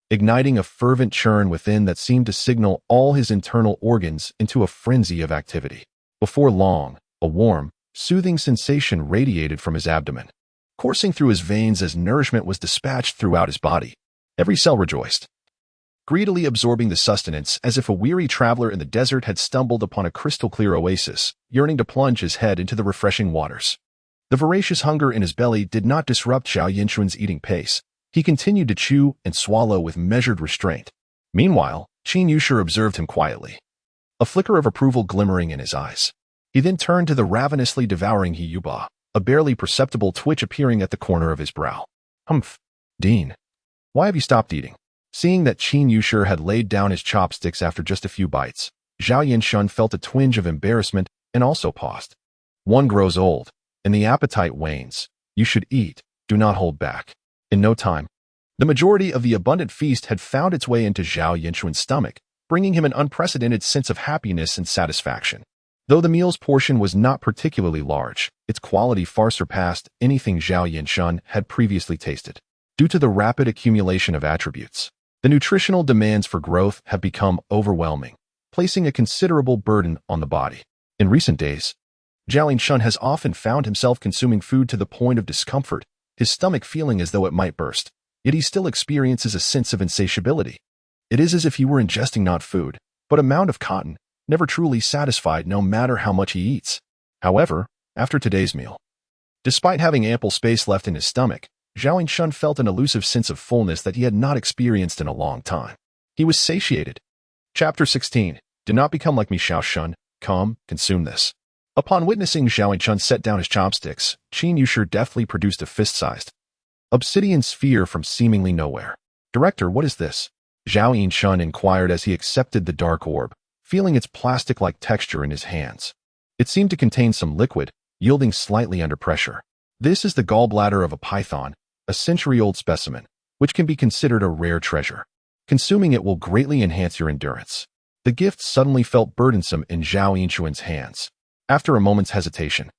igniting a fervent churn within that seemed to signal all his internal organs into a frenzy of activity. Before long, a warm, soothing sensation radiated from his abdomen, coursing through his veins as nourishment was dispatched throughout his body. Every cell rejoiced, greedily absorbing the sustenance as if a weary traveler in the desert had stumbled upon a crystal-clear oasis, yearning to plunge his head into the refreshing waters. The voracious hunger in his belly did not disrupt Zhao Yanshun's eating pace. He continued to chew and swallow with measured restraint. Meanwhile, Qin Yushi observed him quietly, a flicker of approval glimmering in his eyes. He then turned to the ravenously devouring He Yuba, a barely perceptible twitch appearing at the corner of his brow. Humph, Dean, why have you stopped eating? Seeing that Qin Yushi had laid down his chopsticks after just a few bites, Zhao Yanshun felt a twinge of embarrassment and also paused. One grows old, and the appetite wanes. You should eat, do not hold back. In no time, the majority of the abundant feast had found its way into Zhao Yanshun's stomach, bringing him an unprecedented sense of happiness and satisfaction. Though the meal's portion was not particularly large, its quality far surpassed anything Zhao Yanshun had previously tasted. Due to the rapid accumulation of attributes, the nutritional demands for growth have become overwhelming, placing a considerable burden on the body. In recent days, Zhao Yanshun has often found himself consuming food to the point of discomfort, his stomach feeling as though it might burst. Yet he still experiences a sense of insatiability. It is as if he were ingesting not food, but a mound of cotton, never truly satisfied no matter how much he eats. However, after today's meal, despite having ample space left in his stomach, Zhao Yanshun felt an elusive sense of fullness that he had not experienced in a long time. He was satiated. Chapter 16. Do not become like me, Zhao Shun. Come, consume this. Upon witnessing Zhao Yanshun set down his chopsticks, Qin Yushi deftly produced a fist-sized obsidian sphere from seemingly nowhere. Director, what is this? Zhao Yanshun inquired as he accepted the dark orb, feeling its plastic-like texture in his hands. It seemed to contain some liquid, yielding slightly under pressure. This is the gallbladder of a python, a century-old specimen, which can be considered a rare treasure. Consuming it will greatly enhance your endurance. The gift suddenly felt burdensome in Zhao Yanshun's hands. After a moment's hesitation,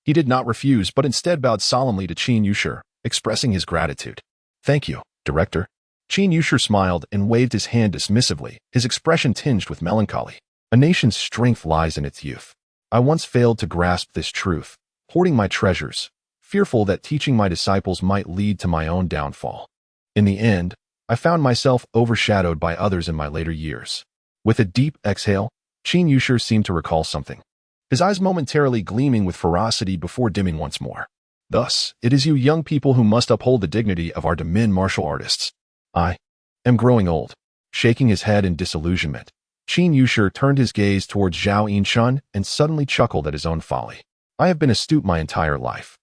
he did not refuse but instead bowed solemnly to Qin Yushi, expressing his gratitude. Thank you, Director. Qin Yushi smiled and waved his hand dismissively, his expression tinged with melancholy. A nation's strength lies in its youth. I once failed to grasp this truth, hoarding my treasures, fearful that teaching my disciples might lead to my own downfall. In the end, I found myself overshadowed by others in my later years. With a deep exhale, Qin Yushi seemed to recall something, his eyes momentarily gleaming with ferocity before dimming once more. Thus, it is you young people who must uphold the dignity of our Damin martial artists. I am growing old. Shaking his head in disillusionment, Qin Yushi turned his gaze towards Zhao Yinshan and suddenly chuckled at his own folly. I have been astute my entire life,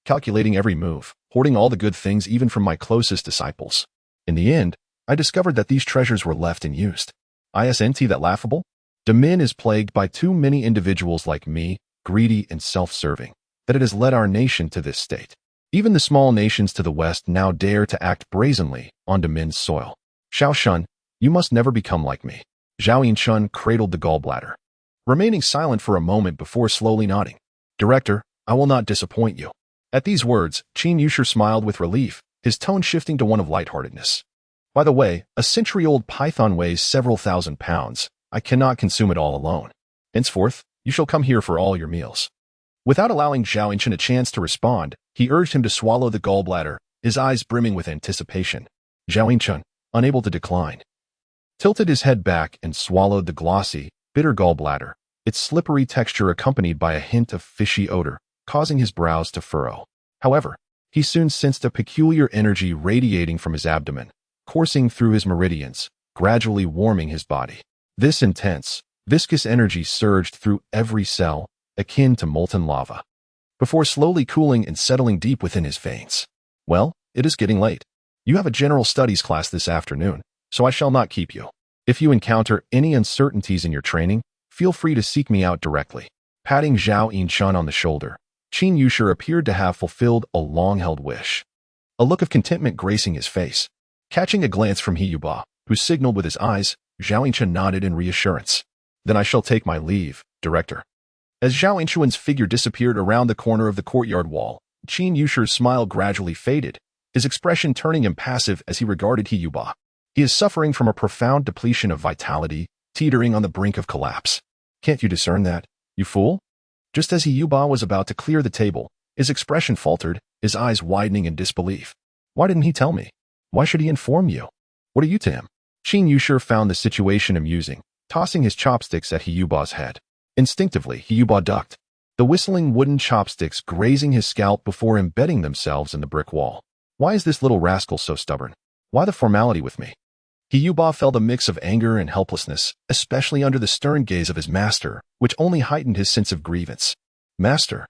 calculating every move, hoarding all the good things even from my closest disciples. In the end, I discovered that these treasures were left unused. Isn't that laughable? Damin is plagued by too many individuals like me, greedy and self-serving, that it has led our nation to this state. Even the small nations to the west now dare to act brazenly on Damin's soil. Xiao Shun, you must never become like me. Zhao Yinshan cradled the gallbladder, remaining silent for a moment before slowly nodding. Director, I will not disappoint you. At these words, Qin Yushi smiled with relief, his tone shifting to one of lightheartedness. By the way, a century-old python weighs several thousand pounds. I cannot consume it all alone. Henceforth, you shall come here for all your meals. Without allowing Zhao Yinshan a chance to respond, he urged him to swallow the gallbladder, his eyes brimming with anticipation. Zhao Yinshan, unable to decline, tilted his head back and swallowed the glossy, bitter gallbladder, its slippery texture accompanied by a hint of fishy odor, causing his brows to furrow. However, he soon sensed a peculiar energy radiating from his abdomen, coursing through his meridians, gradually warming his body. This intense, viscous energy surged through every cell, akin to molten lava, before slowly cooling and settling deep within his veins. Well, it is getting late. You have a general studies class this afternoon, so I shall not keep you. If you encounter any uncertainties in your training, feel free to seek me out directly. Patting Zhao Yinshan on the shoulder, Qin Yushi appeared to have fulfilled a long-held wish. A look of contentment gracing his face. Catching a glance from He Yuba, who signaled with his eyes, Zhao Yinshan nodded in reassurance. Then I shall take my leave, Director. As Zhao Yinshan's figure disappeared around the corner of the courtyard wall, Qin Yushi's smile gradually faded, his expression turning impassive as he regarded He Yuba. He is suffering from a profound depletion of vitality, teetering on the brink of collapse. Can't you discern that, you fool? Just as He Yuba was about to clear the table, his expression faltered, his eyes widening in disbelief. Why didn't he tell me? Why should he inform you? What are you to him? Qin Yushi found the situation amusing, tossing his chopsticks at He Yuba's head. Instinctively, He Yuba ducked, the whistling wooden chopsticks grazing his scalp before embedding themselves in the brick wall. Why is this little rascal so stubborn? Why the formality with me? He Yuba felt a mix of anger and helplessness, especially under the stern gaze of his master, which only heightened his sense of grievance. Master,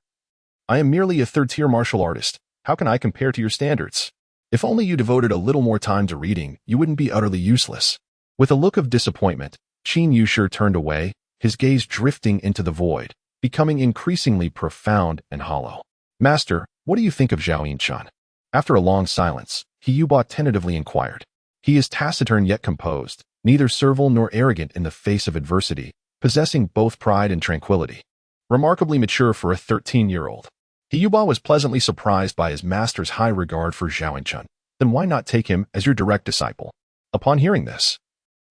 I am merely a third-tier martial artist. How can I compare to your standards? If only you devoted a little more time to reading, you wouldn't be utterly useless. With a look of disappointment, Qin Yushi turned away, his gaze drifting into the void, becoming increasingly profound and hollow. Master, what do you think of Zhao Yinshan? After a long silence, He Yuba tentatively inquired. He is taciturn yet composed, neither servile nor arrogant in the face of adversity, possessing both pride and tranquility. Remarkably mature for a 13-year-old. He Yuba was pleasantly surprised by his master's high regard for Zhao Yinshan. Then why not take him as your direct disciple? Upon hearing this,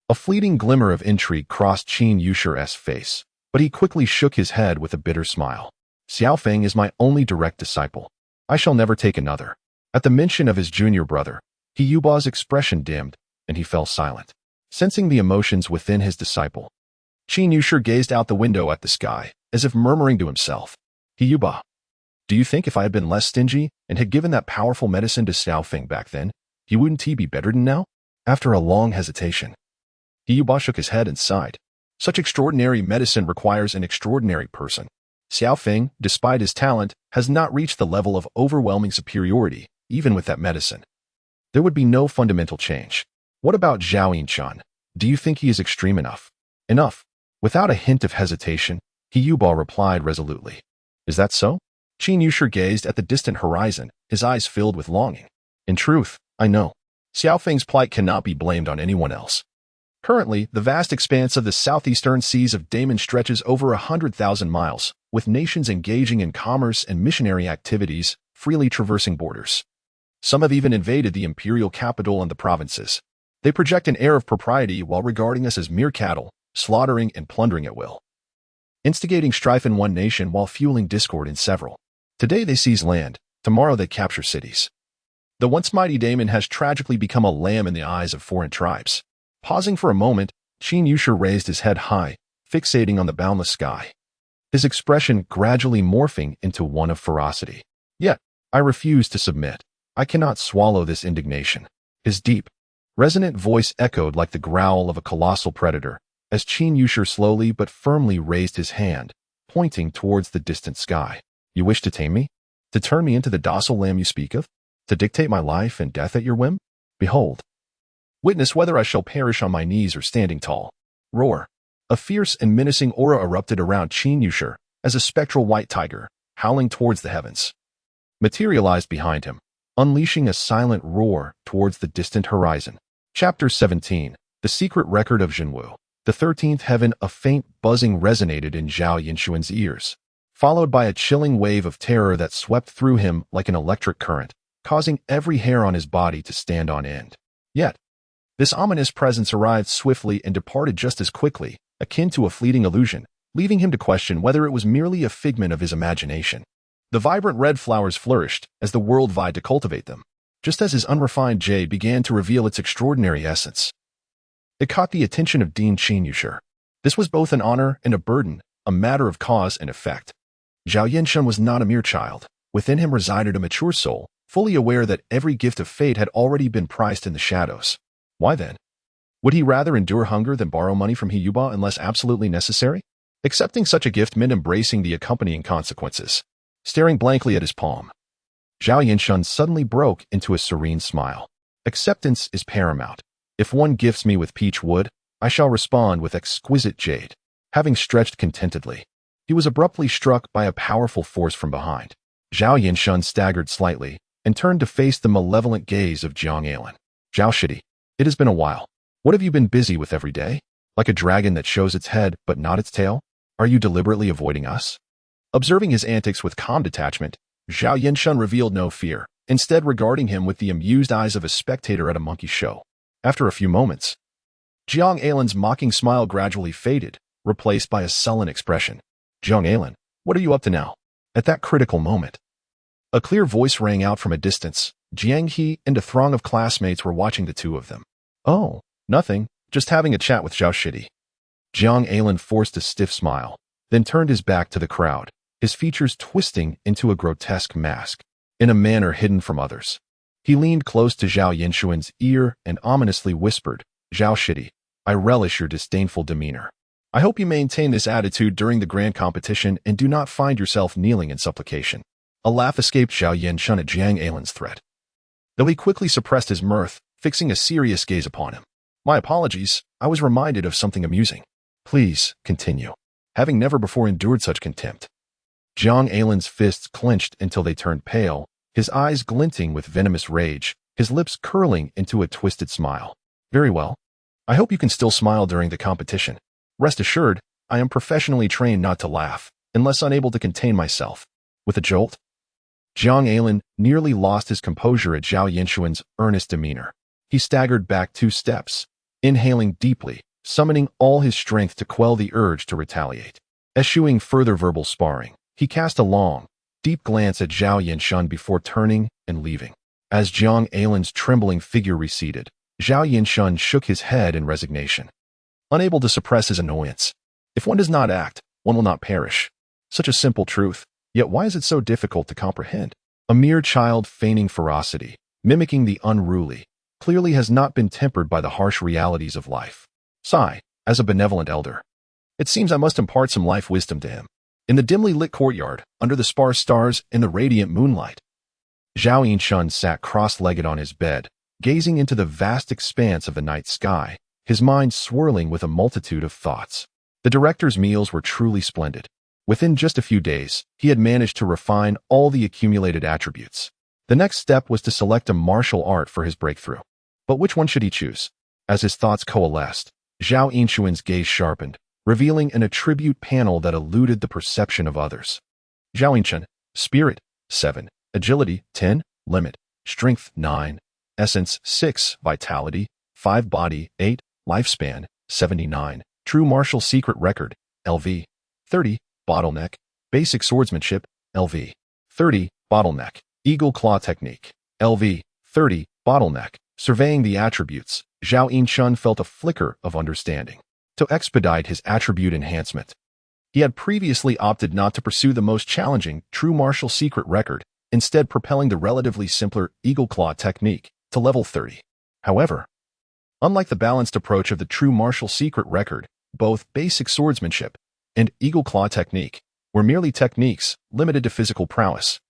a fleeting glimmer of intrigue crossed Qin Yushi's face, but he quickly shook his head with a bitter smile. Xiao Feng is my only direct disciple. I shall never take another. At the mention of his junior brother, He Yuba's expression dimmed, and he fell silent. Sensing the emotions within his disciple, Qin Yushi gazed out the window at the sky, as if murmuring to himself. He Yuba, do you think if I had been less stingy and had given that powerful medicine to Xiao Feng back then, wouldn't he be better than now? After a long hesitation, He Yuba shook his head and sighed. Such extraordinary medicine requires an extraordinary person. Xiao Feng, despite his talent, has not reached the level of overwhelming superiority, even with that medicine. There would be no fundamental change. What about Zhao Yinshan? Do you think he is extreme enough? Enough. Without a hint of hesitation, He Yuba replied resolutely. Is that so? Qin Yushi gazed at the distant horizon, his eyes filled with longing. In truth, I know. Xiao Feng's plight cannot be blamed on anyone else. Currently, the vast expanse of the southeastern seas of Daman stretches over 100,000 miles, with nations engaging in commerce and missionary activities, freely traversing borders. Some have even invaded the imperial capital and the provinces. They project an air of propriety while regarding us as mere cattle, slaughtering and plundering at will, instigating strife in one nation while fueling discord in several. Today they seize land, Tomorrow they capture cities. The once mighty daemon has tragically become a lamb in the eyes of foreign tribes. Pausing for a moment, Qin Yusha raised his head high, fixating on the boundless sky, his expression gradually morphing into one of ferocity. Yet, I refuse to submit. I cannot swallow this indignation. His deep, resonant voice echoed like the growl of a colossal predator, as Qin Yusha slowly but firmly raised his hand, pointing towards the distant sky. You wish to tame me? To turn me into the docile lamb you speak of? To dictate my life and death at your whim? Behold. Witness whether I shall perish on my knees or standing tall. Roar. A fierce and menacing aura erupted around Qin Yusha as a spectral white tiger, howling towards the heavens, materialized behind him, unleashing a silent roar towards the distant horizon. Chapter 17. The Secret Record of Jinwu. The 13th heaven. A faint buzzing resonated in Zhao Yinshuan's ears, followed by a chilling wave of terror that swept through him like an electric current, causing every hair on his body to stand on end. Yet, this ominous presence arrived swiftly and departed just as quickly, akin to a fleeting illusion, leaving him to question whether it was merely a figment of his imagination. The vibrant red flowers flourished as the world vied to cultivate them, just as his unrefined jade began to reveal its extraordinary essence. It caught the attention of Dean Qin Yusha. This was both an honor and a burden, a matter of cause and effect. Zhao Yinshan was not a mere child. Within him resided a mature soul, fully aware that every gift of fate had already been priced in the shadows. Why then? Would he rather endure hunger than borrow money from He Yuba unless absolutely necessary? Accepting such a gift meant embracing the accompanying consequences. Staring blankly at his palm, Zhao Yinshan suddenly broke into a serene smile. Acceptance is paramount. If one gifts me with peach wood, I shall respond with exquisite jade. Having stretched contentedly, he was abruptly struck by a powerful force from behind. Zhao Yinshan staggered slightly and turned to face the malevolent gaze of Jiang Alan. Zhao Shidi, it has been a while. What have you been busy with every day? Like a dragon that shows its head but not its tail? Are you deliberately avoiding us? Observing his antics with calm detachment, Zhao Yinshan revealed no fear, instead regarding him with the amused eyes of a spectator at a monkey show. After a few moments, Jiang Alan's mocking smile gradually faded, replaced by a sullen expression. Jiang Alan, what are you up to now? At that critical moment, a clear voice rang out from a distance. Jiang He and a throng of classmates were watching the two of them. Oh, nothing, just having a chat with Zhao Shidi. Jiang Alan forced a stiff smile, then turned his back to the crowd, his features twisting into a grotesque mask, in a manner hidden from others. He leaned close to Zhao Yinshuan's ear and ominously whispered, Zhao Shidi, I relish your disdainful demeanor. I hope you maintain this attitude during the grand competition and do not find yourself kneeling in supplication. A laugh escaped Zhao Yinshan at Jiang Alan's threat, though he quickly suppressed his mirth, fixing a serious gaze upon him. My apologies, I was reminded of something amusing. Please, continue. Having never before endured such contempt. Jiang Alan's fists clenched until they turned pale, his eyes glinting with venomous rage, his lips curling into a twisted smile. Very well. I hope you can still smile during the competition. Rest assured, I am professionally trained not to laugh, unless unable to contain myself. With a jolt, Jiang Alan nearly lost his composure at Zhao Yinshuan's earnest demeanor. He staggered back 2 steps, inhaling deeply, summoning all his strength to quell the urge to retaliate. Eschewing further verbal sparring, he cast a long, deep glance at Zhao Yinshan before turning and leaving. As Jiang Alan's trembling figure receded, Zhao Yinshan shook his head in resignation, unable to suppress his annoyance. If one does not act, one will not perish. Such a simple truth, yet why is it so difficult to comprehend? A mere child feigning ferocity, mimicking the unruly, clearly has not been tempered by the harsh realities of life. Sigh, as a benevolent elder, it seems I must impart some life wisdom to him. In the dimly lit courtyard, under the sparse stars and the radiant moonlight, Zhao Yinshan sat cross-legged on his bed, gazing into the vast expanse of the night sky, his mind swirling with a multitude of thoughts. The director's meals were truly splendid. Within just a few days, he had managed to refine all the accumulated attributes. The next step was to select a martial art for his breakthrough. But which one should he choose? As his thoughts coalesced, Zhao Yinshuan's gaze sharpened, revealing an attribute panel that eluded the perception of others. Zhao Yinshan, Spirit, 7, Agility, 10, Limit, Strength, 9, Essence, 6, Vitality, 5, Body, 8, Lifespan, 79, True Martial Secret Record, LV, 30, Bottleneck, Basic Swordsmanship, LV, 30, Bottleneck, Eagle Claw Technique. LV 30. Bottleneck. Surveying the attributes, Zhao Yinchun felt a flicker of understanding. To expedite his attribute enhancement, he had previously opted not to pursue the most challenging true martial secret record, instead propelling the relatively simpler Eagle Claw Technique to level 30. However, unlike the balanced approach of the true martial secret record, both basic swordsmanship and Eagle Claw Technique were merely techniques limited to physical prowess.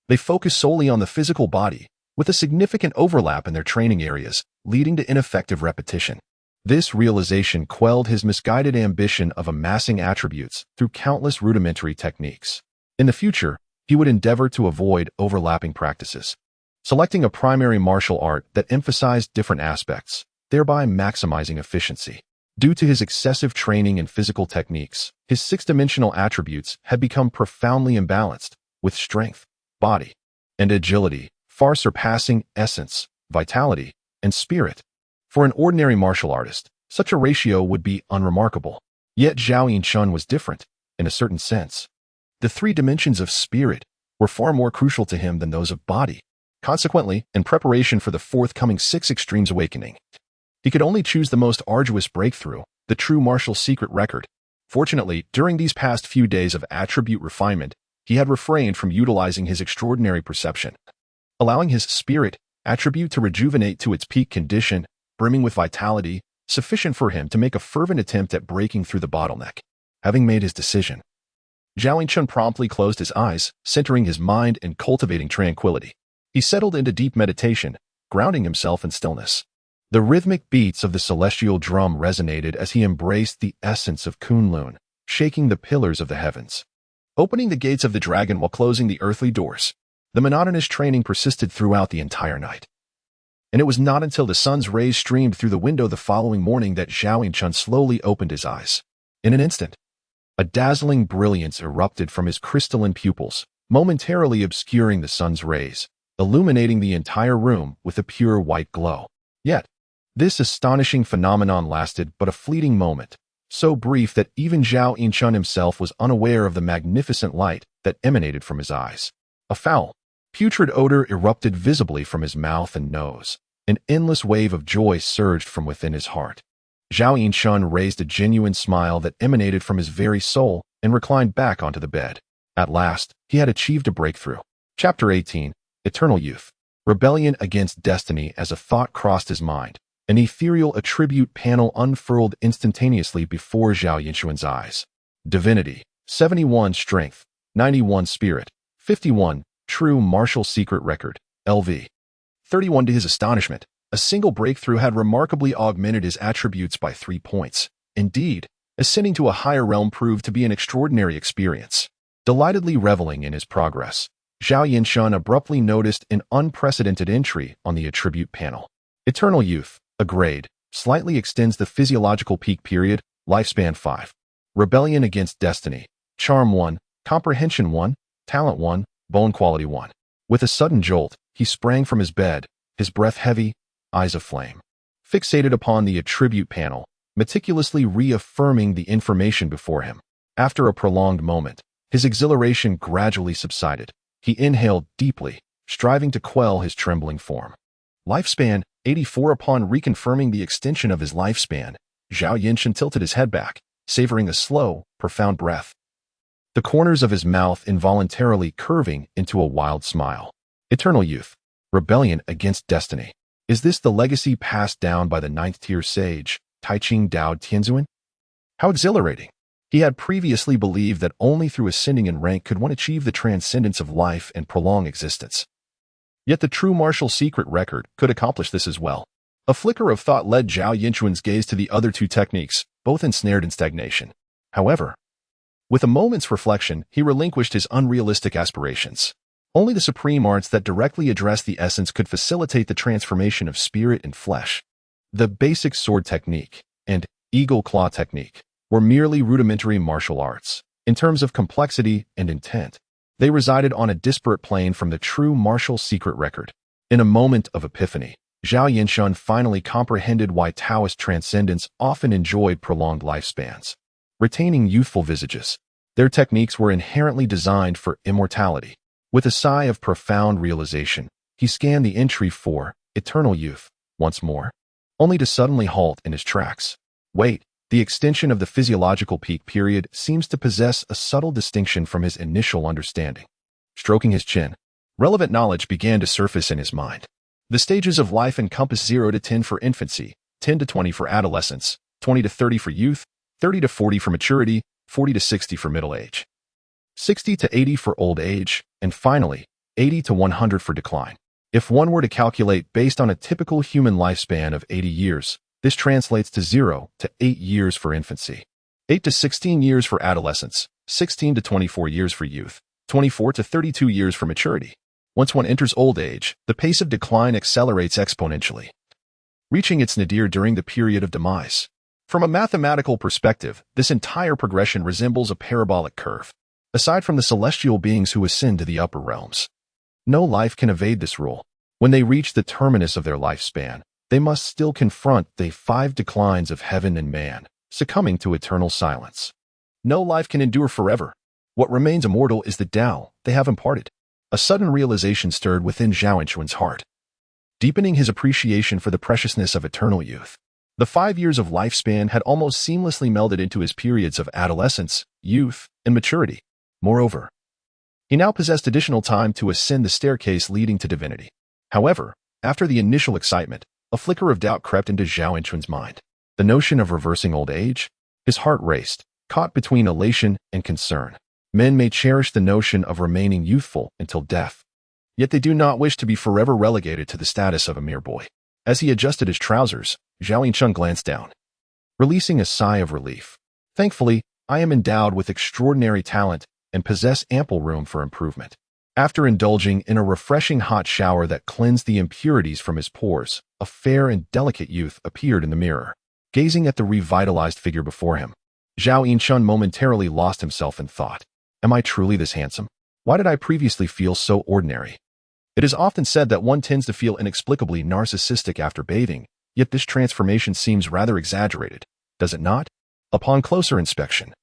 They focus solely on the physical body, with a significant overlap in their training areas, leading to ineffective repetition. This realization quelled his misguided ambition of amassing attributes through countless rudimentary techniques. In the future, he would endeavor to avoid overlapping practices, selecting a primary martial art that emphasized different aspects, thereby maximizing efficiency. Due to his excessive training in physical techniques, his six-dimensional attributes had become profoundly imbalanced, with strength, body, and agility far surpassing essence, vitality, and spirit. For an ordinary martial artist, such a ratio would be unremarkable. Yet Zhao Yinchun was different, in a certain sense. The three dimensions of spirit were far more crucial to him than those of body. Consequently, in preparation for the forthcoming Six Extremes Awakening, he could only choose the most arduous breakthrough, the true martial secret record. Fortunately, during these past few days of attribute refinement, he had refrained from utilizing his extraordinary perception, allowing his spirit attribute to rejuvenate to its peak condition, brimming with vitality, sufficient for him to make a fervent attempt at breaking through the bottleneck. Having made his decision, Zhao Yinchun promptly closed his eyes, centering his mind and cultivating tranquility. He settled into deep meditation, grounding himself in stillness. The rhythmic beats of the celestial drum resonated as he embraced the essence of Kunlun, shaking the pillars of the heavens, opening the gates of the dragon while closing the earthly doors. The monotonous training persisted throughout the entire night, and it was not until the sun's rays streamed through the window the following morning that Zhao Yinchun slowly opened his eyes. In an instant, a dazzling brilliance erupted from his crystalline pupils, momentarily obscuring the sun's rays, illuminating the entire room with a pure white glow. Yet, this astonishing phenomenon lasted but a fleeting moment, so brief that even Zhao Yinchun himself was unaware of the magnificent light that emanated from his eyes. A foul, putrid odor erupted visibly from his mouth and nose. An endless wave of joy surged from within his heart. Zhao Yinchun raised a genuine smile that emanated from his very soul and reclined back onto the bed. At last, he had achieved a breakthrough. Chapter 18. Eternal Youth. Rebellion against destiny. As a thought crossed his mind, an ethereal attribute panel unfurled instantaneously before Zhao Yinchun's eyes. Divinity. 71 Strength. 91 Spirit. 51. True Martial Secret Record. LV. 31. To his astonishment, a single breakthrough had remarkably augmented his attributes by 3 points. Indeed, ascending to a higher realm proved to be an extraordinary experience. Delightedly reveling in his progress, Zhao Yinchun abruptly noticed an unprecedented entry on the attribute panel. Eternal Youth, a grade, slightly extends the physiological peak period, lifespan 5. Rebellion against destiny, charm 1, comprehension 1, talent 1, bone quality 1. With a sudden jolt, he sprang from his bed, his breath heavy, eyes aflame. Fixated upon the attribute panel, meticulously reaffirming the information before him. After a prolonged moment, his exhilaration gradually subsided. He inhaled deeply, striving to quell his trembling form. Lifespan 84. Upon reconfirming the extension of his lifespan, Zhao Yinchun tilted his head back, savoring a slow, profound breath, the corners of his mouth involuntarily curving into a wild smile. Eternal Youth. Rebellion against destiny. Is this the legacy passed down by the 9th-tier sage, Taiching Dao Tianzuan? How exhilarating! He had previously believed that only through ascending in rank could one achieve the transcendence of life and prolong existence. Yet the true martial secret record could accomplish this as well. A flicker of thought led Zhao Yinchun's gaze to the other two techniques, both ensnared in stagnation. However, with a moment's reflection, he relinquished his unrealistic aspirations. Only the supreme arts that directly address the essence could facilitate the transformation of spirit and flesh. The basic sword technique and eagle claw technique were merely rudimentary martial arts. In terms of complexity and intent, they resided on a disparate plane from the true martial secret record. In a moment of epiphany, Zhao Yinchun finally comprehended why Taoist transcendents often enjoyed prolonged lifespans. Retaining youthful visages, their techniques were inherently designed for immortality. With a sigh of profound realization, he scanned the entry for eternal youth once more, only to suddenly halt in his tracks. Wait, the extension of the physiological peak period seems to possess a subtle distinction from his initial understanding. Stroking his chin, relevant knowledge began to surface in his mind. The stages of life encompass 0 to 10 for infancy, 10 to 20 for adolescence, 20 to 30 for youth, 30 to 40 for maturity, 40 to 60 for middle age, 60 to 80 for old age, and finally, 80 to 100 for decline. If one were to calculate based on a typical human lifespan of 80 years, this translates to 0 to 8 years for infancy, 8 to 16 years for adolescence, 16 to 24 years for youth, 24 to 32 years for maturity. Once one enters old age, the pace of decline accelerates exponentially, reaching its nadir during the period of demise. From a mathematical perspective, this entire progression resembles a parabolic curve. Aside from the celestial beings who ascend to the upper realms, no life can evade this rule. When they reach the terminus of their lifespan, they must still confront the 5 declines of heaven and man, succumbing to eternal silence. No life can endure forever. What remains immortal is the Tao they have imparted. A sudden realization stirred within Zhao Yinchuan's heart, deepening his appreciation for the preciousness of eternal youth. The 5 years of lifespan had almost seamlessly melded into his periods of adolescence, youth, and maturity. Moreover, he now possessed additional time to ascend the staircase leading to divinity. However, after the initial excitement, a flicker of doubt crept into Zhao Yinchuan's mind. The notion of reversing old age? His heart raced, caught between elation and concern. Men may cherish the notion of remaining youthful until death, yet they do not wish to be forever relegated to the status of a mere boy. As he adjusted his trousers, Zhao Yinchuan glanced down, releasing a sigh of relief. Thankfully, I am endowed with extraordinary talent and possess ample room for improvement. After indulging in a refreshing hot shower that cleansed the impurities from his pores, a fair and delicate youth appeared in the mirror. Gazing at the revitalized figure before him, Zhao Yinchuan momentarily lost himself in thought. Am I truly this handsome? Why did I previously feel so ordinary? It is often said that one tends to feel inexplicably narcissistic after bathing, yet this transformation seems rather exaggerated, does it not? Upon closer inspection,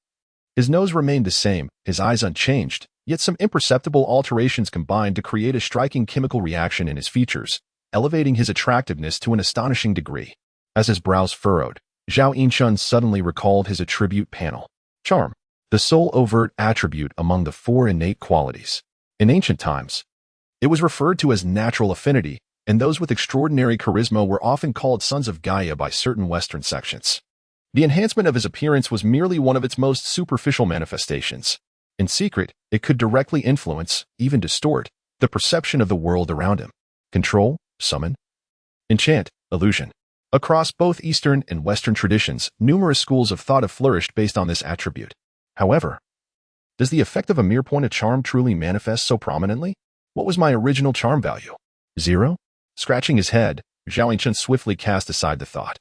his nose remained the same, his eyes unchanged, yet some imperceptible alterations combined to create a striking chemical reaction in his features, elevating his attractiveness to an astonishing degree. As his brows furrowed, Zhao Yinchuan suddenly recalled his attribute panel. Charm, the sole overt attribute among the 4 innate qualities. In ancient times, it was referred to as natural affinity, and those with extraordinary charisma were often called sons of Gaia by certain Western sections. The enhancement of his appearance was merely one of its most superficial manifestations. In secret, it could directly influence, even distort, the perception of the world around him. Control, summon, enchant, illusion. Across both Eastern and Western traditions, numerous schools of thought have flourished based on this attribute. However, does the effect of a mere point of charm truly manifest so prominently? What was my original charm value? 0? Scratching his head, Zhao Yinchuan swiftly cast aside the thought.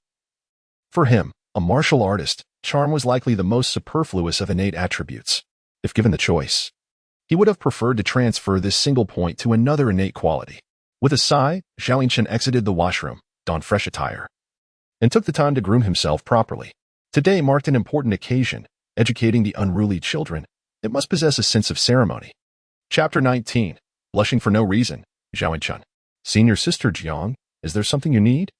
For him, a martial artist, charm was likely the most superfluous of innate attributes. If given the choice, he would have preferred to transfer this single point to another innate quality. With a sigh, Zhao Yinchuan exited the washroom, donned fresh attire, and took the time to groom himself properly. Today marked an important occasion, educating the unruly children. It must possess a sense of ceremony. Chapter 19. Blushing for no reason, Zhao Yinchuan. Senior sister Jiang, is there something you need?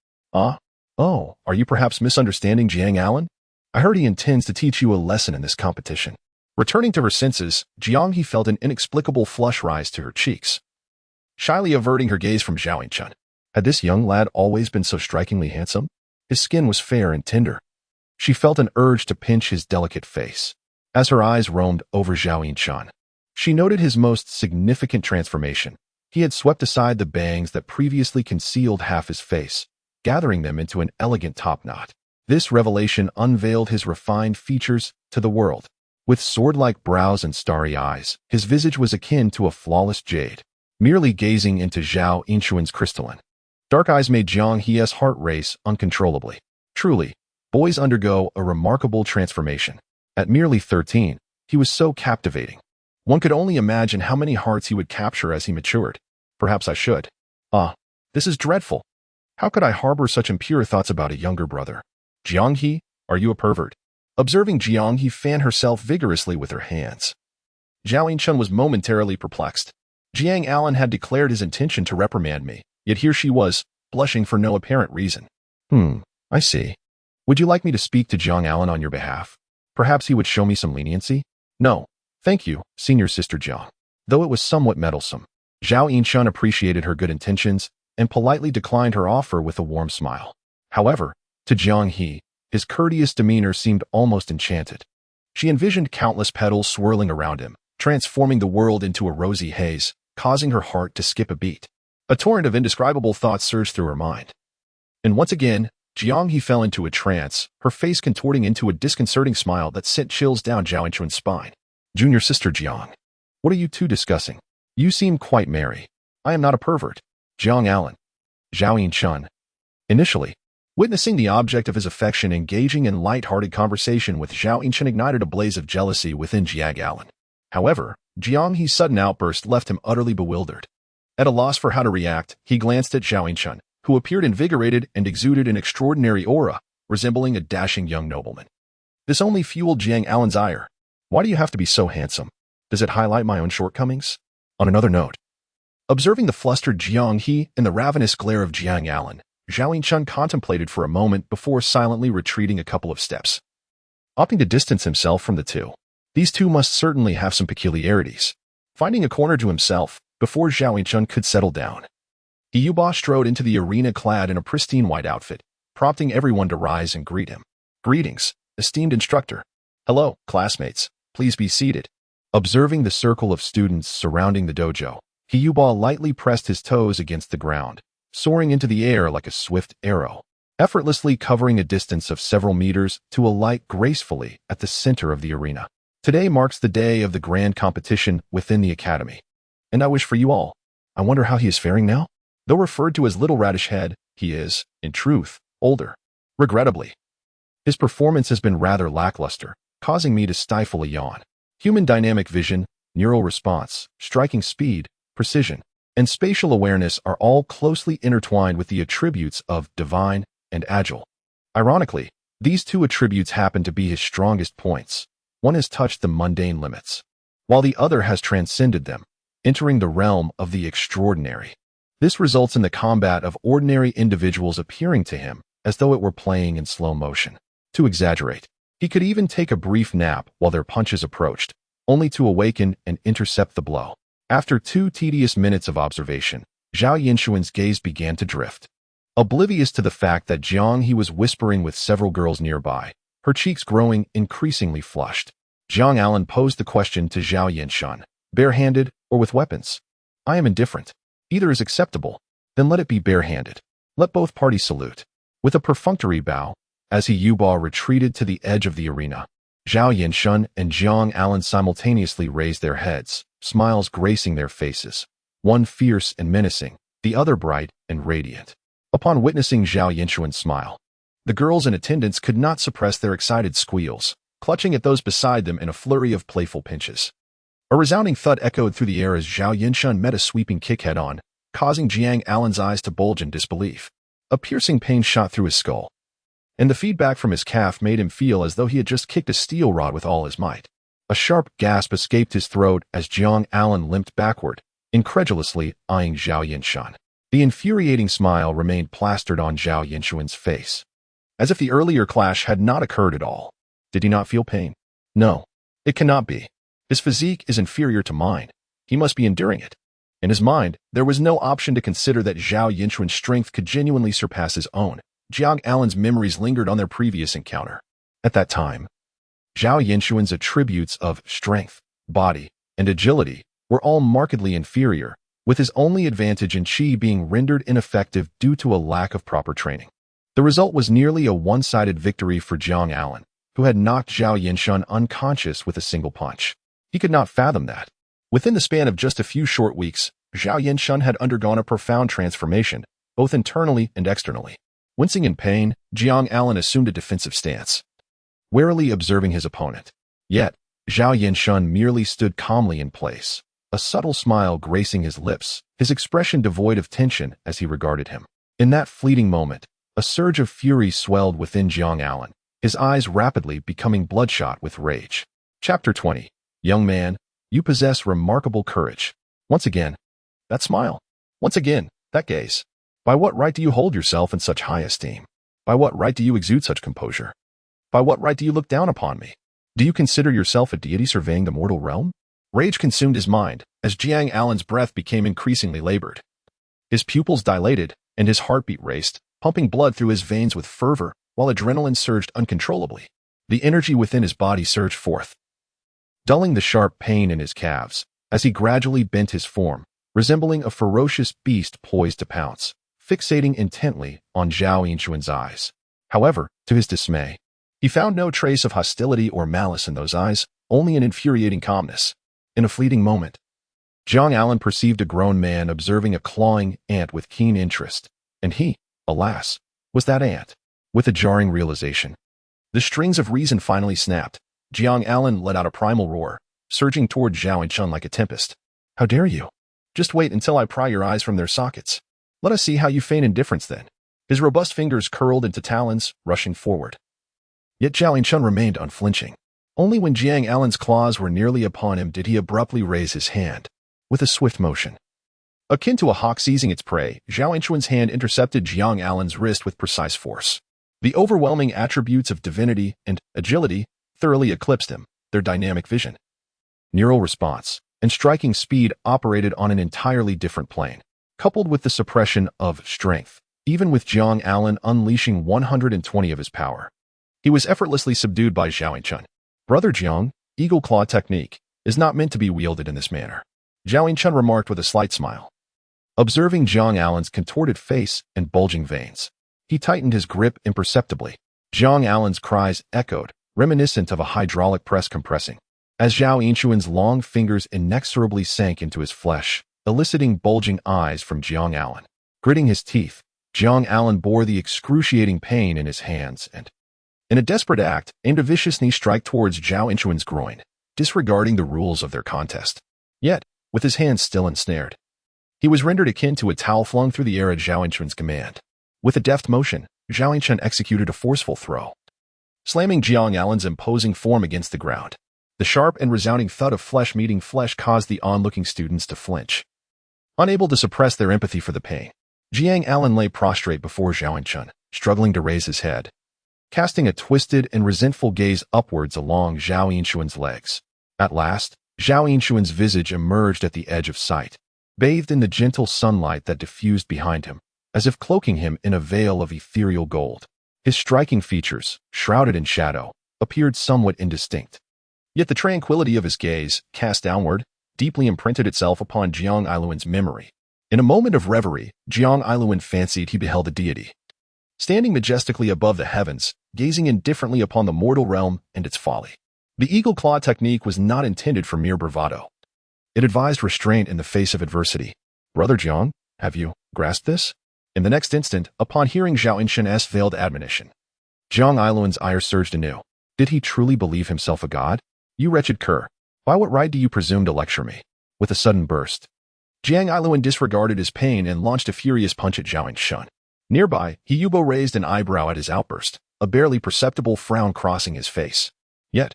Oh, are you perhaps misunderstanding Jiang Allen? I heard he intends to teach you a lesson in this competition. Returning to her senses, Jiang He felt an inexplicable flush rise to her cheeks. Shyly averting her gaze from Zhao Yinchuan, had this young lad always been so strikingly handsome? His skin was fair and tender. She felt an urge to pinch his delicate face. As her eyes roamed over Zhao Yinchuan, she noted his most significant transformation. He had swept aside the bangs that previously concealed half his face, gathering them into an elegant topknot. This revelation unveiled his refined features to the world. With sword-like brows and starry eyes, his visage was akin to a flawless jade. Merely gazing into Zhao Yinchuan's crystalline dark eyes made Jiang He's heart race uncontrollably. Truly, boys undergo a remarkable transformation. At merely 13, he was so captivating. One could only imagine how many hearts he would capture as he matured. Perhaps I should. This is dreadful. How could I harbor such impure thoughts about a younger brother? Jiang He, are you a pervert? Observing Jiang He fan herself vigorously with her hands, Zhao Yinchuan was momentarily perplexed. Jiang Allen had declared his intention to reprimand me, yet here she was, blushing for no apparent reason. I see. Would you like me to speak to Jiang Allen on your behalf? Perhaps he would show me some leniency? No, thank you, senior sister Jiang. Though it was somewhat meddlesome, Zhao Yinshun appreciated her good intentions and politely declined her offer with a warm smile. However, to Jiang He, his courteous demeanor seemed almost enchanted. She envisioned countless petals swirling around him, transforming the world into a rosy haze, causing her heart to skip a beat. A torrent of indescribable thoughts surged through her mind. And once again, Jiang He fell into a trance, her face contorting into a disconcerting smile that sent chills down Zhao Yinshun's spine. Junior sister Jiang, what are you two discussing? You seem quite merry. I am not a pervert. Jiang Allen. Zhao Yinshun. Initially, witnessing the object of his affection engaging in light-hearted conversation with Zhao Yinshun ignited a blaze of jealousy within Jiang Allen. However, Jiang He's sudden outburst left him utterly bewildered. At a loss for how to react, he glanced at Zhao Yinshun, who appeared invigorated and exuded an extraordinary aura, resembling a dashing young nobleman. This only fueled Jiang Allen's ire. Why do you have to be so handsome? Does it highlight my own shortcomings? On another note, observing the flustered Jiang He and the ravenous glare of Jiang Allen, Zhao Yinshun contemplated for a moment before silently retreating a couple of steps. Opting to distance himself from the two, these two must certainly have some peculiarities. Finding a corner to himself, before Zhao Yinshun could settle down, Yuba strode into the arena clad in a pristine white outfit, prompting everyone to rise and greet him. Greetings, esteemed instructor. Hello, classmates. Please be seated. Observing the circle of students surrounding the dojo, Yuba lightly pressed his toes against the ground, soaring into the air like a swift arrow, effortlessly covering a distance of several meters to alight gracefully at the center of the arena. Today marks the day of the grand competition within the academy, and I wish for you all. I wonder how he is faring now? Though referred to as Little Radish Head, he is, in truth, older. Regrettably, his performance has been rather lackluster, causing me to stifle a yawn. Human dynamic vision, neural response, striking speed, precision, and spatial awareness are all closely intertwined with the attributes of divine and agile. Ironically, these two attributes happen to be his strongest points. One has touched the mundane limits, while the other has transcended them, entering the realm of the extraordinary. This results in the combat of ordinary individuals appearing to him as though it were playing in slow motion. To exaggerate, he could even take a brief nap while their punches approached, only to awaken and intercept the blow. After 2 tedious minutes of observation, Zhao Yinshun's gaze began to drift. Oblivious to the fact that Jiang He was whispering with several girls nearby, her cheeks growing increasingly flushed. Jiang Allen posed the question to Zhao Yinshun, barehanded or with weapons? I am indifferent. Either is acceptable, then let it be barehanded. Let both parties salute. With a perfunctory bow, as Yuba retreated to the edge of the arena, Zhao Yinshun and Jiang Allen simultaneously raised their heads, smiles gracing their faces, one fierce and menacing, the other bright and radiant. Upon witnessing Zhao Yinshun's smile, the girls in attendance could not suppress their excited squeals, clutching at those beside them in a flurry of playful pinches. A resounding thud echoed through the air as Zhao Yinshun met a sweeping kick head-on, causing Jiang Allen's eyes to bulge in disbelief. A piercing pain shot through his skull, and the feedback from his calf made him feel as though he had just kicked a steel rod with all his might. A sharp gasp escaped his throat as Jiang Allen limped backward, incredulously eyeing Zhao Yinshun. The infuriating smile remained plastered on Zhao Yinshun's face, as if the earlier clash had not occurred at all. Did he not feel pain? No, it cannot be. His physique is inferior to mine. He must be enduring it. In his mind, there was no option to consider that Zhao Yinshun's strength could genuinely surpass his own. Jiang Allen's memories lingered on their previous encounter. At that time, Zhao Yinshun's attributes of strength, body, and agility were all markedly inferior, with his only advantage in Qi being rendered ineffective due to a lack of proper training. The result was nearly a one-sided victory for Jiang Allen, who had knocked Zhao Yinshun unconscious with a single punch. He could not fathom that. Within the span of just a few short weeks, Zhao Yinshun had undergone a profound transformation, both internally and externally. Wincing in pain, Jiang Allen assumed a defensive stance, warily observing his opponent. Yet, Zhao Yinshun merely stood calmly in place, a subtle smile gracing his lips, his expression devoid of tension as he regarded him. In that fleeting moment, a surge of fury swelled within Jiang Allen, his eyes rapidly becoming bloodshot with rage. Chapter 20. Young man, you possess remarkable courage. Once again, That smile. Once again, that gaze. By what right do you hold yourself in such high esteem? By what right do you exude such composure? By what right do you look down upon me? Do you consider yourself a deity surveying the mortal realm? Rage consumed his mind as Jiang Alan's breath became increasingly labored. His pupils dilated and his heartbeat raced, pumping blood through his veins with fervor while adrenaline surged uncontrollably. The energy within his body surged forth, dulling the sharp pain in his calves as he gradually bent his form, resembling a ferocious beast poised to pounce, fixating intently on Zhao Yinchuan's eyes. However, to his dismay, he found no trace of hostility or malice in those eyes, only an infuriating calmness. In a fleeting moment, Jiang Alan perceived a grown man observing a clawing ant with keen interest, and he, alas, was that ant. With a jarring realization, the strings of reason finally snapped. Jiang Alan let out a primal roar, surging toward Zhao Yinchun like a tempest. How dare you? Just wait until I pry your eyes from their sockets. Let us see how you feign indifference then. His robust fingers curled into talons, rushing forward. Yet Zhao Yinchun remained unflinching. Only when Jiang Alan's claws were nearly upon him did he abruptly raise his hand. With a swift motion, akin to a hawk seizing its prey, Zhao Yinchuan's hand intercepted Jiang Alan's wrist with precise force. The overwhelming attributes of divinity and agility thoroughly eclipsed him, their dynamic vision, neural response, and striking speed operated on an entirely different plane, coupled with the suppression of strength. Even with Jiang Alan unleashing 120 of his power, he was effortlessly subdued by Zhao Yinchun. Brother Jiang, Eagle Claw technique is not meant to be wielded in this manner, Zhao Yinchun remarked with a slight smile. Observing Jiang Alan's contorted face and bulging veins, he tightened his grip imperceptibly. Jiang Alan's cries echoed, reminiscent of a hydraulic press compressing, as Zhao Yinchuan's long fingers inexorably sank into his flesh, eliciting bulging eyes from Jiang Alan. Gritting his teeth, Jiang Alan bore the excruciating pain in his hands and, in a desperate act, aimed a vicious knee strike towards Zhao Yinchuan's groin, disregarding the rules of their contest. Yet, with his hands still ensnared, he was rendered akin to a towel flung through the air at Zhao Yinchuan's command. With a deft motion, Zhao Yinchun executed a forceful throw, slamming Jiang Alan's imposing form against the ground. The sharp and resounding thud of flesh meeting flesh caused the onlooking students to flinch. Unable to suppress their empathy for the pain, Jiang Alan lay prostrate before Zhao Yinchun, struggling to raise his head, casting a twisted and resentful gaze upwards along Zhao Yinchuan's legs. At last, Zhao Yinchuan's visage emerged at the edge of sight, bathed in the gentle sunlight that diffused behind him, as if cloaking him in a veil of ethereal gold. His striking features, shrouded in shadow, appeared somewhat indistinct. Yet the tranquility of his gaze, cast downward, deeply imprinted itself upon Jiang Ailuan's memory. In a moment of reverie, Jiang Ailuan fancied he beheld a deity, standing majestically above the heavens, gazing indifferently upon the mortal realm and its folly. The eagle claw technique was not intended for mere bravado. It advised restraint in the face of adversity. Brother Jiang, have you grasped this? In the next instant, upon hearing Zhao Yinchun's veiled admonition, Jiang Ailuan's ire surged anew. Did he truly believe himself a god? You wretched cur, by what right do you presume to lecture me? With a sudden burst, Jiang Ailuan disregarded his pain and launched a furious punch at Zhao Yinchun. Nearby, Hiyubo raised an eyebrow at his outburst, a barely perceptible frown crossing his face. Yet,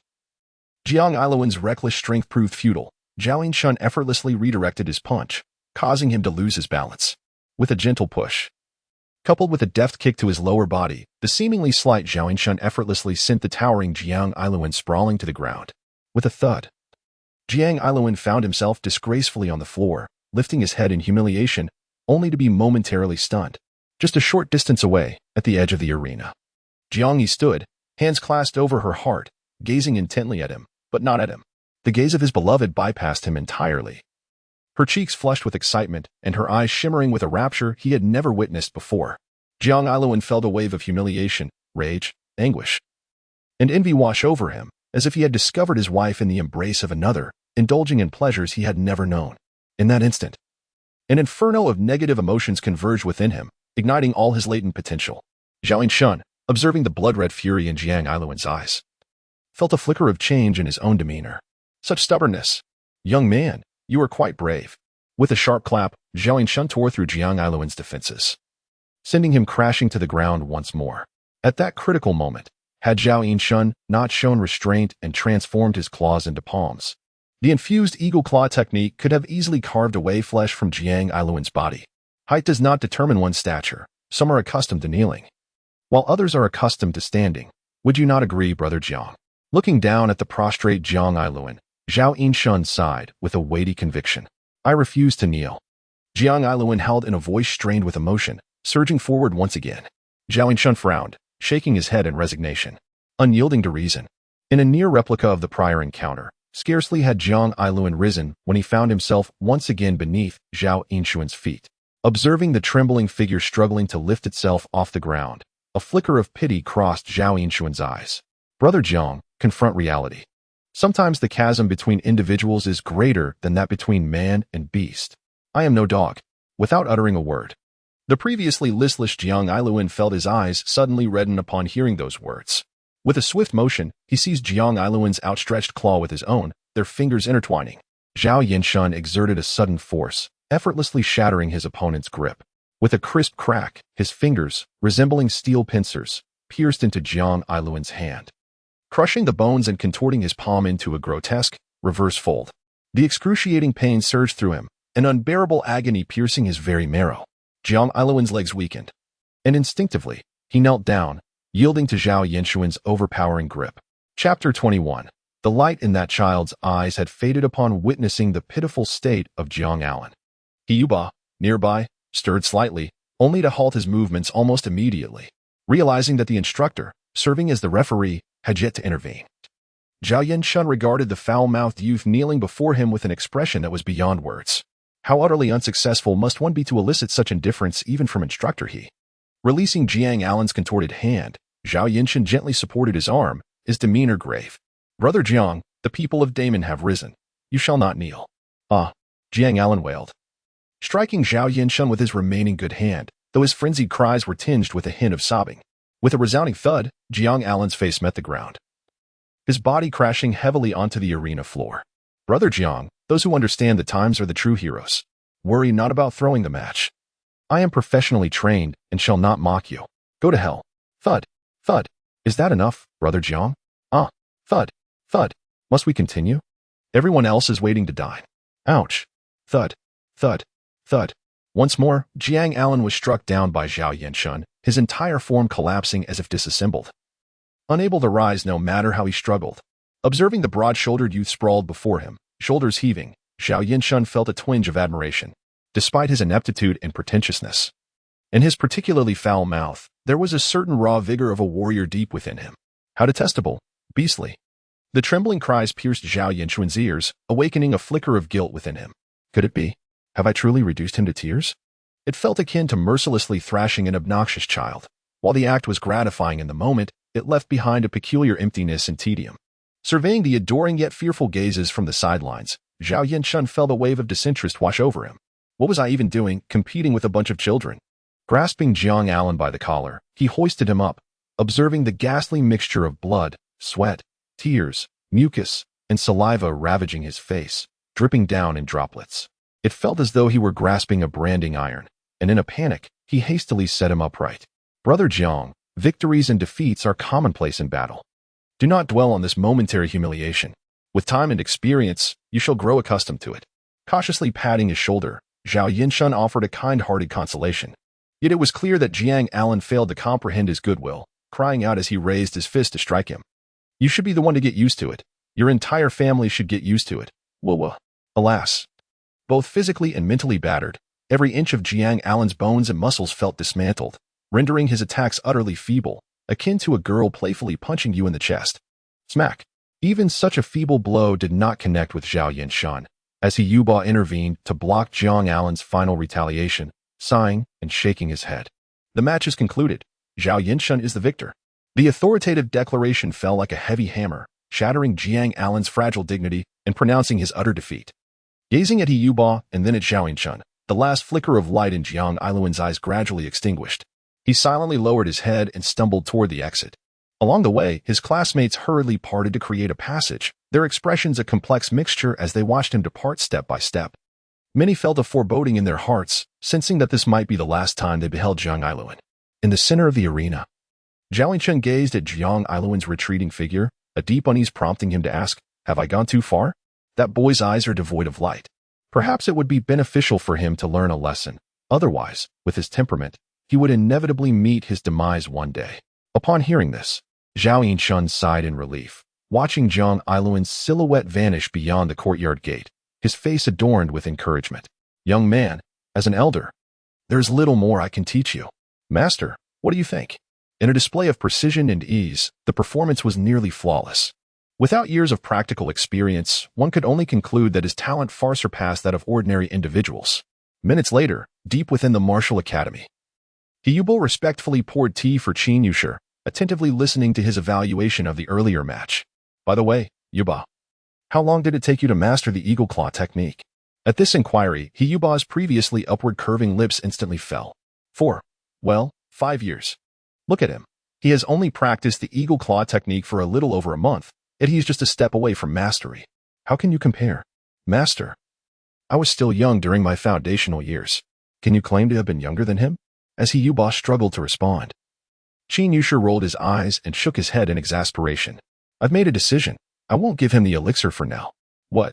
Jiang Ailuan's reckless strength proved futile. Zhao Yinchun effortlessly redirected his punch, causing him to lose his balance. With a gentle push, coupled with a deft kick to his lower body, the seemingly slight Zhao Yinchun effortlessly sent the towering Jiang Ailuan sprawling to the ground. With a thud, Jiang Ailuan found himself disgracefully on the floor, lifting his head in humiliation, only to be momentarily stunned. Just a short distance away, at the edge of the arena, Jiang Yi stood, hands clasped over her heart, gazing intently at him, but not at him. The gaze of his beloved bypassed him entirely. Her cheeks flushed with excitement, and her eyes shimmering with a rapture he had never witnessed before. Jiang Ailuan felt a wave of humiliation, rage, anguish, and envy wash over him, as if he had discovered his wife in the embrace of another, indulging in pleasures he had never known. In that instant, an inferno of negative emotions converged within him, igniting all his latent potential. Zhao Yinchun, observing the blood-red fury in Jiang Ailuan's eyes, felt a flicker of change in his own demeanor. Such stubbornness. Young man, you are quite brave. With a sharp clap, Zhao Yinchun tore through Jiang Ailuan's defenses, sending him crashing to the ground once more. At that critical moment, had Zhao Yinchun not shown restraint and transformed his claws into palms, The infused eagle claw technique could have easily carved away flesh from Jiang Iluan's body. Height does not determine one's stature. Some are accustomed to kneeling, while others are accustomed to standing. Would you not agree, Brother Jiang? Looking down at the prostrate Jiang Iluan, Zhao Yinshan sighed with a weighty conviction. I refuse to kneel. Jiang Iluan held in a voice strained with emotion, surging forward once again. Zhao Yinshan frowned, shaking his head in resignation. Unyielding to reason. In a near replica of the prior encounter, scarcely had Jiang Iluan risen when he found himself once again beneath Zhao Yinshan's feet. Observing the trembling figure struggling to lift itself off the ground, a flicker of pity crossed Zhao Yinshan's eyes. Brother Jiang, confront reality. Sometimes the chasm between individuals is greater than that between man and beast. I am no dog. Without uttering a word, the previously listless Jiang Iluan felt his eyes suddenly redden upon hearing those words. With a swift motion, he seized Jiang Iluan's outstretched claw with his own, their fingers intertwining. Zhao Yinshan exerted a sudden force, effortlessly shattering his opponent's grip. With a crisp crack, his fingers, resembling steel pincers, pierced into Jiang Iluan's hand, crushing the bones and contorting his palm into a grotesque, reverse fold. The excruciating pain surged through him, an unbearable agony piercing his very marrow. Jiang Iluan's legs weakened, and instinctively, he knelt down, yielding to Zhao Yinshan's overpowering grip. Chapter 21. The light in that child's eyes had faded upon witnessing the pitiful state of Jiang Iluan. Yuba, nearby, stirred slightly, only to halt his movements almost immediately, realizing that the instructor, serving as the referee, had yet to intervene. Zhao Yinshan regarded the foul-mouthed youth kneeling before him with an expression that was beyond words. How utterly unsuccessful must one be to elicit such indifference even from instructor he? Releasing Jiang Iluan's contorted hand, Zhao Yinshan gently supported his arm, his demeanor grave. Brother Jiang, the people of Damon have risen. You shall not kneel. Ah, Jiang Iluan wailed, striking Zhao Yinshan with his remaining good hand, though his frenzied cries were tinged with a hint of sobbing. With a resounding thud, Jiang Iluan's face met the ground, his body crashing heavily onto the arena floor. Brother Jiang, those who understand the times are the true heroes. Worry not about throwing the match. I am professionally trained and shall not mock you. Go to hell. Thud. Thud. Is that enough, Brother Jiang? Ah. Thud. Thud. Must we continue? Everyone else is waiting to dine. Ouch. Thud. Thud. Thud. Once more, Jiang Iluan was struck down by Zhao Yinshan, his entire form collapsing as if disassembled. Unable to rise no matter how he struggled. Observing the broad-shouldered youth sprawled before him, shoulders heaving, Zhao Yinshan felt a twinge of admiration. Despite his ineptitude and pretentiousness, in his particularly foul mouth, there was a certain raw vigor of a warrior deep within him. How detestable, beastly. The trembling cries pierced Zhao Yinshan's ears, awakening a flicker of guilt within him. Could it be? Have I truly reduced him to tears? It felt akin to mercilessly thrashing an obnoxious child. While the act was gratifying in the moment, it left behind a peculiar emptiness and tedium. Surveying the adoring yet fearful gazes from the sidelines, Zhao Yinshan felt a wave of disinterest wash over him. What was I even doing, competing with a bunch of children? Grasping Jiang Iluan by the collar, he hoisted him up, observing the ghastly mixture of blood, sweat, tears, mucus, and saliva ravaging his face, dripping down in droplets. It felt as though he were grasping a branding iron, and in a panic, he hastily set him upright. Brother Jiang, victories and defeats are commonplace in battle. Do not dwell on this momentary humiliation. With time and experience, you shall grow accustomed to it. Cautiously patting his shoulder, Zhao Yinshan offered a kind-hearted consolation. Yet it was clear that Jiang Iluan failed to comprehend his goodwill, crying out as he raised his fist to strike him. You should be the one to get used to it. Your entire family should get used to it. Whoa. Alas. Both physically and mentally battered, every inch of Jiang Iluan's bones and muscles felt dismantled, rendering his attacks utterly feeble, akin to a girl playfully punching you in the chest. Smack. Even such a feeble blow did not connect with Zhao Yinshan, as he Yuba intervened to block Jiang Iluan's final retaliation, sighing and shaking his head. The match is concluded. Zhao Yinshan is the victor. The authoritative declaration fell like a heavy hammer, shattering Jiang Iluan's fragile dignity and pronouncing his utter defeat. Gazing at Yuba and then at Zhao Yinshan, the last flicker of light in Jiang Iluan's eyes gradually extinguished. He silently lowered his head and stumbled toward the exit. Along the way, his classmates hurriedly parted to create a passage, their expressions a complex mixture as they watched him depart step by step. Many felt a foreboding in their hearts, sensing that this might be the last time they beheld Jiang Iluan. In the center of the arena, Zhao Yinshan gazed at Jiang Iluan's retreating figure, a deep unease prompting him to ask, "Have I gone too far?" That boy's eyes are devoid of light. Perhaps it would be beneficial for him to learn a lesson. Otherwise, with his temperament, he would inevitably meet his demise one day. Upon hearing this, Zhao Yinshun sighed in relief, watching Zhang Iluan's silhouette vanish beyond the courtyard gate, his face adorned with encouragement. Young man, as an elder, there's little more I can teach you. Master, what do you think? In a display of precision and ease, the performance was nearly flawless. Without years of practical experience, one could only conclude that his talent far surpassed that of ordinary individuals. Minutes later, deep within the martial academy, Hiyubo respectfully poured tea for Qin Yushi, attentively listening to his evaluation of the earlier match. By the way, Yuba, how long did it take you to master the eagle claw technique? At this inquiry, Hiyuba's previously upward curving lips instantly fell. 5 years. Look at him. He has only practiced the eagle claw technique for a little over a month, yet he is just a step away from mastery. How can you compare? Master, I was still young during my foundational years. Can you claim to have been younger than him? As Hiyuba struggled to respond, Qin Yushi rolled his eyes and shook his head in exasperation. I've made a decision. I won't give him the elixir for now. What?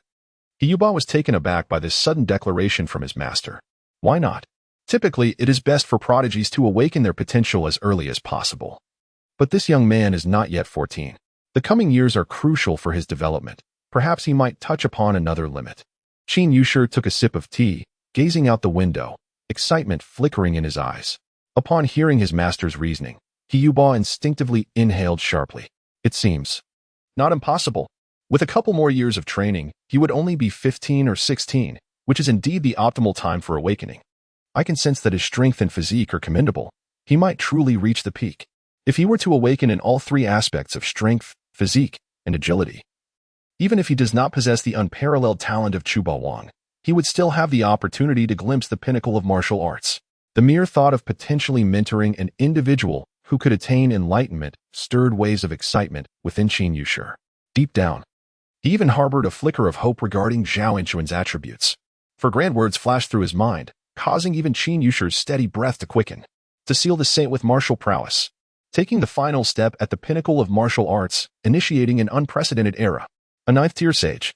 Hiyuba was taken aback by this sudden declaration from his master. Why not? Typically, it is best for prodigies to awaken their potential as early as possible. But this young man is not yet 14. The coming years are crucial for his development. Perhaps he might touch upon another limit. Qin Yushi took a sip of tea, gazing out the window, excitement flickering in his eyes. Upon hearing his master's reasoning, Hiyuba instinctively inhaled sharply. It seems not impossible. With a couple more years of training, he would only be 15 or 16, which is indeed the optimal time for awakening. I can sense that his strength and physique are commendable. He might truly reach the peak. If he were to awaken in all three aspects of strength, physique, and agility, even if he does not possess the unparalleled talent of Chuba Wang, he would still have the opportunity to glimpse the pinnacle of martial arts. The mere thought of potentially mentoring an individual who could attain enlightenment stirred waves of excitement within Qin Yushi. Deep down, he even harbored a flicker of hope regarding Zhao Yinshun's attributes. For grand words flashed through his mind, causing even Qin Yushi's steady breath to quicken. To seal the saint with martial prowess, taking the final step at the pinnacle of martial arts, initiating an unprecedented era. A ninth-tier sage.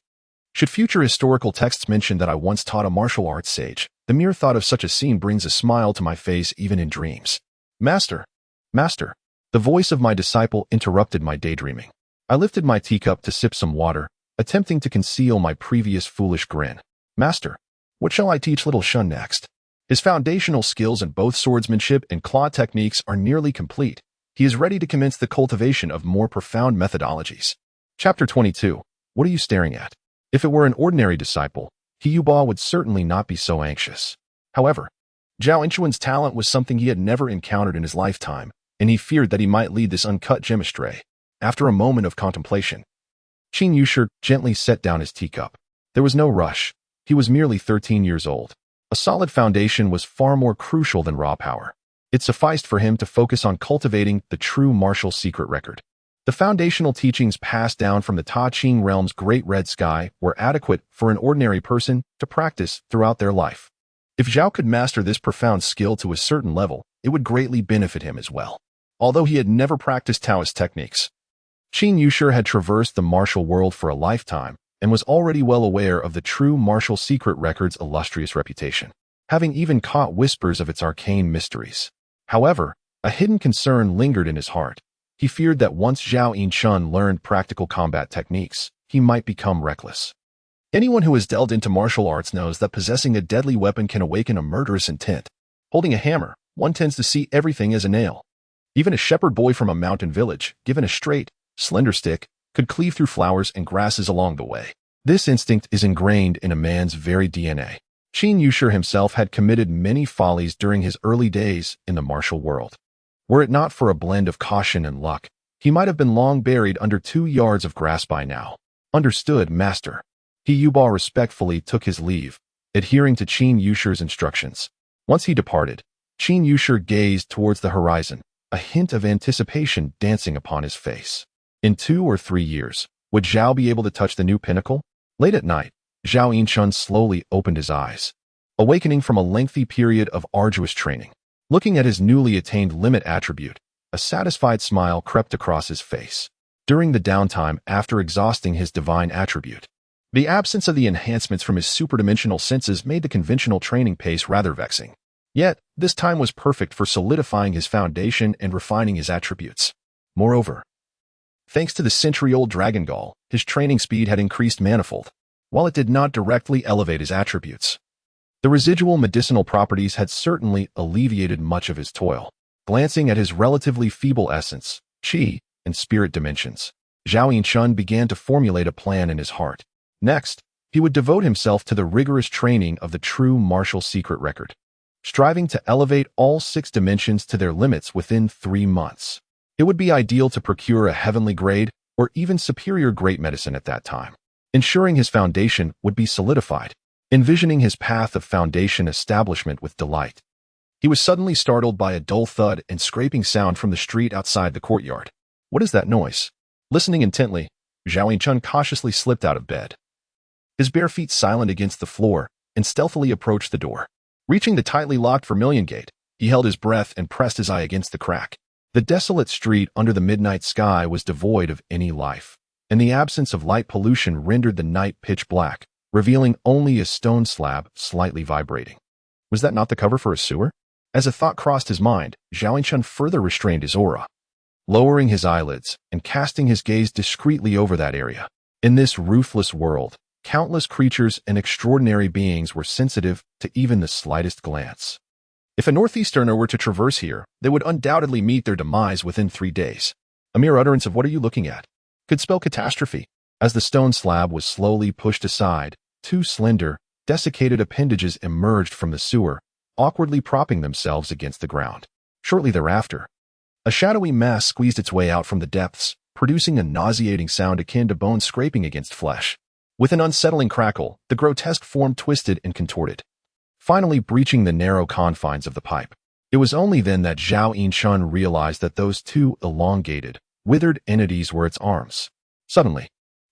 Should future historical texts mention that I once taught a martial arts sage, the mere thought of such a scene brings a smile to my face even in dreams. Master! Master! The voice of my disciple interrupted my daydreaming. I lifted my teacup to sip some water, attempting to conceal my previous foolish grin. Master, what shall I teach little Shun next? His foundational skills in both swordsmanship and claw techniques are nearly complete. He is ready to commence the cultivation of more profound methodologies. Chapter 22. What are you staring at? If it were an ordinary disciple, Hiyuba would certainly not be so anxious. However, Zhao Yinshun's talent was something he had never encountered in his lifetime, and he feared that he might lead this uncut gem astray. After a moment of contemplation, Qin Yushi gently set down his teacup. There was no rush. He was merely 13 years old. A solid foundation was far more crucial than raw power. It sufficed for him to focus on cultivating the true martial secret record. The foundational teachings passed down from the Ta Ching realm's great red sky were adequate for an ordinary person to practice throughout their life. If Zhao could master this profound skill to a certain level, it would greatly benefit him as well. Although he had never practiced Taoist techniques, Qin Yushi had traversed the martial world for a lifetime and was already well aware of the true martial secret record's illustrious reputation, having even caught whispers of its arcane mysteries. However, a hidden concern lingered in his heart. He feared that once Zhao Yinshun learned practical combat techniques, he might become reckless. Anyone who has delved into martial arts knows that possessing a deadly weapon can awaken a murderous intent. Holding a hammer, one tends to see everything as a nail. Even a shepherd boy from a mountain village, given a straight, slender stick, could cleave through flowers and grasses along the way. This instinct is ingrained in a man's very DNA. Qin Yushi himself had committed many follies during his early days in the martial world. Were it not for a blend of caution and luck, he might have been long buried under 2 yards of grass by now. Understood, master. Hiyuba respectfully took his leave, adhering to Qin Yushi's instructions. Once he departed, Qin Yushi gazed towards the horizon, a hint of anticipation dancing upon his face. In 2 or 3 years, would Zhao be able to touch the new pinnacle? Late at night, Zhao Yinshun slowly opened his eyes, awakening from a lengthy period of arduous training. Looking at his newly attained limit attribute, a satisfied smile crept across his face. During the downtime after exhausting his divine attribute, The absence of the enhancements from his superdimensional senses made the conventional training pace rather vexing. Yet, this time was perfect for solidifying his foundation and refining his attributes. Moreover, thanks to the century-old Dragon Gall, his training speed had increased manifold, while it did not directly elevate his attributes. The residual medicinal properties had certainly alleviated much of his toil. Glancing at his relatively feeble essence, chi, and spirit dimensions, Zhao Yinchun began to formulate a plan in his heart. Next, he would devote himself to the rigorous training of the true martial secret record, striving to elevate all 6 dimensions to their limits within 3 months. It would be ideal to procure a heavenly grade or even superior great medicine at that time, ensuring his foundation would be solidified. Envisioning his path of foundation establishment with delight, he was suddenly startled by a dull thud and scraping sound from the street outside the courtyard. What is that noise? Listening intently, Zhao Yinchun cautiously slipped out of bed. His bare feet silent against the floor, and stealthily approached the door. Reaching the tightly locked vermilion gate, he held his breath and pressed his eye against the crack. The desolate street under the midnight sky was devoid of any life, and the absence of light pollution rendered the night pitch black, revealing only a stone slab slightly vibrating. Was that not the cover for a sewer? As a thought crossed his mind, Zhao Yinchun further restrained his aura, lowering his eyelids and casting his gaze discreetly over that area. In this ruthless world, countless creatures and extraordinary beings were sensitive to even the slightest glance. If a northeasterner were to traverse here, they would undoubtedly meet their demise within 3 days. A mere utterance of "what are you looking at?" could spell catastrophe. As the stone slab was slowly pushed aside, 2 slender, desiccated appendages emerged from the sewer, awkwardly propping themselves against the ground. Shortly thereafter, a shadowy mass squeezed its way out from the depths, producing a nauseating sound akin to bones scraping against flesh. With an unsettling crackle, the grotesque form twisted and contorted, finally breaching the narrow confines of the pipe. It was only then that Zhao Yinchun realized that those 2 elongated, withered entities were its arms. Suddenly,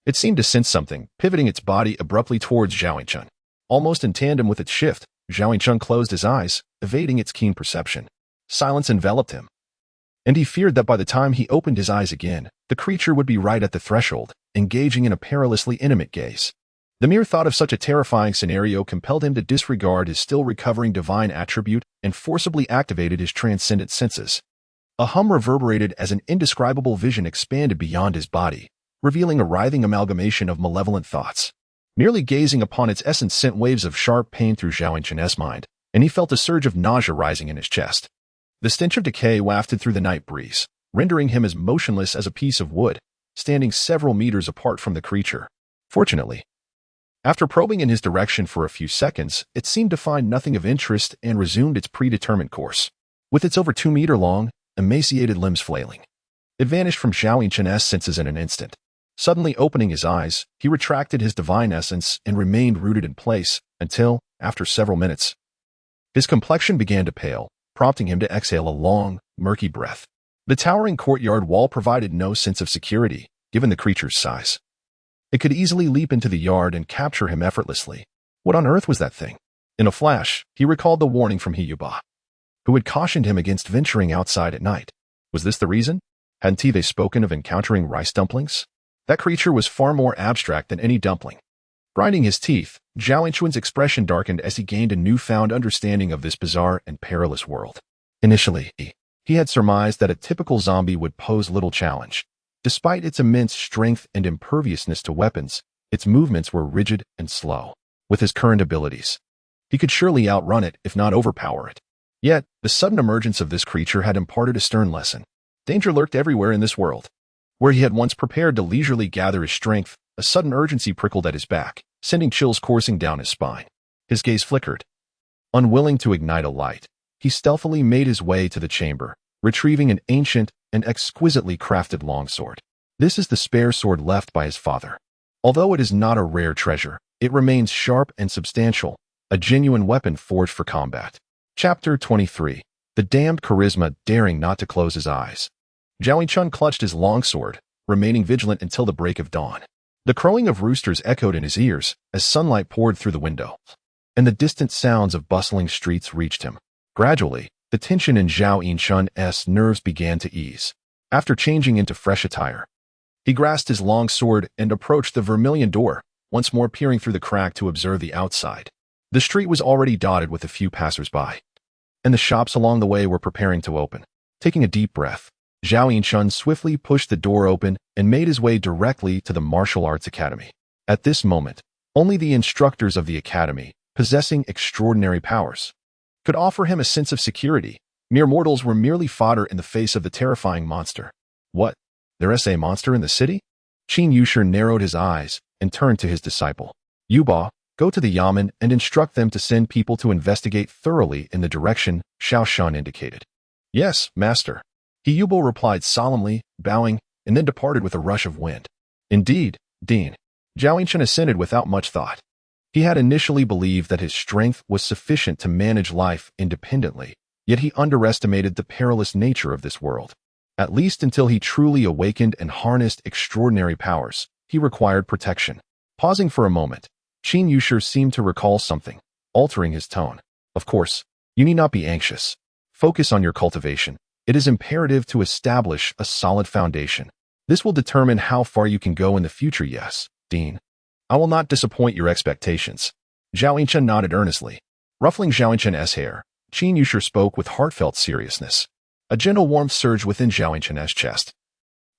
it seemed to sense something, pivoting its body abruptly towards Zhao Yinchun. Almost in tandem with its shift, Zhao Yinchun closed his eyes, evading its keen perception. Silence enveloped him, and he feared that by the time he opened his eyes again, the creature would be right at the threshold, engaging in a perilously intimate gaze. The mere thought of such a terrifying scenario compelled him to disregard his still recovering divine attribute and forcibly activated his transcendent senses. A hum reverberated as an indescribable vision expanded beyond his body, revealing a writhing amalgamation of malevolent thoughts. Merely gazing upon its essence sent waves of sharp pain through Zhao Yinchun's mind, and he felt a surge of nausea rising in his chest. The stench of decay wafted through the night breeze, rendering him as motionless as a piece of wood, standing several meters apart from the creature. Fortunately, after probing in his direction for a few seconds, it seemed to find nothing of interest and resumed its predetermined course. With its over 2-meter-long, emaciated limbs flailing, it vanished from Zhao Yinchun's senses in an instant. Suddenly opening his eyes, he retracted his divine essence and remained rooted in place until, after several minutes, his complexion began to pale, prompting him to exhale a long, murky breath. The towering courtyard wall provided no sense of security, given the creature's size. It could easily leap into the yard and capture him effortlessly. What on earth was that thing? In a flash, he recalled the warning from Hiyuba, who had cautioned him against venturing outside at night. Was this the reason? Hadn't they spoken of encountering rice dumplings? That creature was far more abstract than any dumpling. Grinding his teeth, Zhao Yinchun's expression darkened as he gained a newfound understanding of this bizarre and perilous world. Initially, he had surmised that a typical zombie would pose little challenge. Despite its immense strength and imperviousness to weapons, its movements were rigid and slow. With his current abilities, he could surely outrun it, if not overpower it. Yet, the sudden emergence of this creature had imparted a stern lesson. Danger lurked everywhere in this world. Where he had once prepared to leisurely gather his strength, a sudden urgency prickled at his back, sending chills coursing down his spine. His gaze flickered. Unwilling to ignite a light, he stealthily made his way to the chamber, retrieving an ancient and exquisitely crafted longsword. This is the spare sword left by his father. Although it is not a rare treasure, it remains sharp and substantial, a genuine weapon forged for combat. Chapter 23. The damned charisma daring not to close his eyes. Zhao Yinchun clutched his longsword, remaining vigilant until the break of dawn. The crowing of roosters echoed in his ears as sunlight poured through the window, and the distant sounds of bustling streets reached him. Gradually, the tension in Zhao Yinchun's nerves began to ease. After changing into fresh attire, he grasped his long sword and approached the vermilion door, once more peering through the crack to observe the outside. The street was already dotted with a few passers-by, and the shops along the way were preparing to open. Taking a deep breath, Zhao Yinchun swiftly pushed the door open and made his way directly to the martial arts academy. At this moment, only the instructors of the academy, possessing extraordinary powers, could offer him a sense of security. Mere mortals were merely fodder in the face of the terrifying monster. What? There's a monster in the city? Qin Yushi narrowed his eyes and turned to his disciple. Yuba, go to the yamen and instruct them to send people to investigate thoroughly in the direction Xiao Shan indicated. Yes, master. Yuba replied solemnly, bowing, and then departed with a rush of wind. Indeed, Dean. Zhao Yinchun assented without much thought. He had initially believed that his strength was sufficient to manage life independently, yet he underestimated the perilous nature of this world. At least until he truly awakened and harnessed extraordinary powers, he required protection. Pausing for a moment, Qin Yushi seemed to recall something, altering his tone. Of course, you need not be anxious. Focus on your cultivation. It is imperative to establish a solid foundation. This will determine how far you can go in the future. Yes, Dean. I will not disappoint your expectations. Zhao Yinchun nodded earnestly. Ruffling Zhao Yinchun's hair, Qin Yushi spoke with heartfelt seriousness. A gentle warmth surged within Zhao Yinchun's chest,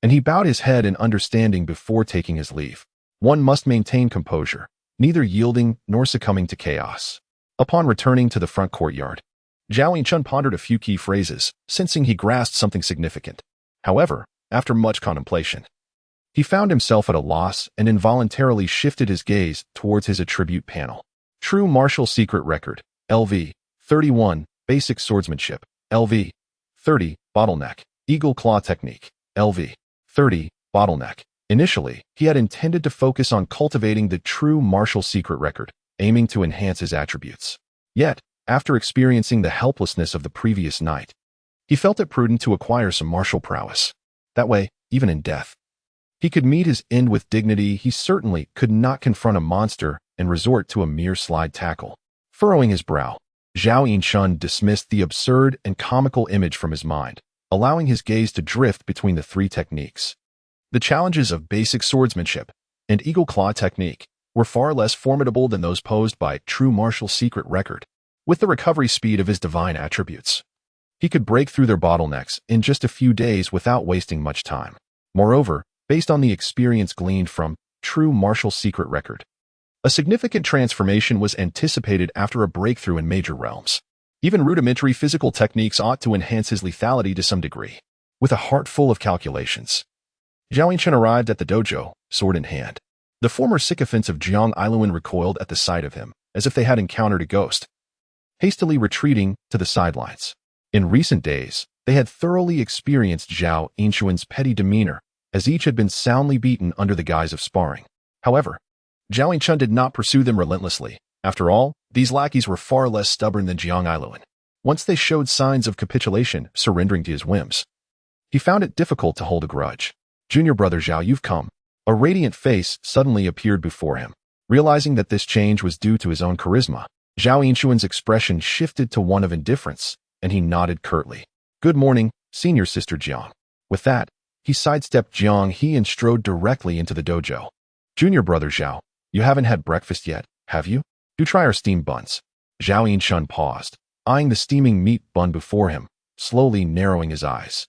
and he bowed his head in understanding before taking his leave. One must maintain composure, neither yielding nor succumbing to chaos. Upon returning to the front courtyard, Zhao Yinchun pondered a few key phrases, sensing he grasped something significant. However, after much contemplation, he found himself at a loss and involuntarily shifted his gaze towards his attribute panel. True Martial Secret Record, LV. 31, Basic Swordsmanship, LV. 30, Bottleneck, Eagle Claw Technique, LV. 30, Bottleneck. Initially, he had intended to focus on cultivating the true martial secret record, aiming to enhance his attributes. Yet, after experiencing the helplessness of the previous night, he felt it prudent to acquire some martial prowess. That way, even in death, he could meet his end with dignity. He certainly could not confront a monster and resort to a mere slide tackle. Furrowing his brow, Zhao Yinchun dismissed the absurd and comical image from his mind, allowing his gaze to drift between the three techniques. The challenges of basic swordsmanship and eagle claw technique were far less formidable than those posed by true martial secret record. With the recovery speed of his divine attributes, he could break through their bottlenecks in just a few days without wasting much time. Moreover, based on the experience gleaned from true martial secret record, a significant transformation was anticipated after a breakthrough in major realms. Even rudimentary physical techniques ought to enhance his lethality to some degree. With a heart full of calculations, Zhao Yinchun arrived at the dojo, sword in hand. The former sycophants of Jiang Iluan recoiled at the sight of him, as if they had encountered a ghost, hastily retreating to the sidelines. In recent days, they had thoroughly experienced Zhao Yinchun's petty demeanor, as each had been soundly beaten under the guise of sparring. However, Zhao Yinchun did not pursue them relentlessly. After all, these lackeys were far less stubborn than Jiang Iluan. Once they showed signs of capitulation, surrendering to his whims, he found it difficult to hold a grudge. Junior brother Zhao, you've come. A radiant face suddenly appeared before him. Realizing that this change was due to his own charisma, Zhao Yinchun's expression shifted to one of indifference, and he nodded curtly. Good morning, senior sister Jiang. With that, he sidestepped Jiang He and strode directly into the dojo. Junior brother Zhao, you haven't had breakfast yet, have you? Do try our steamed buns. Zhao Yinchun paused, eyeing the steaming meat bun before him, slowly narrowing his eyes.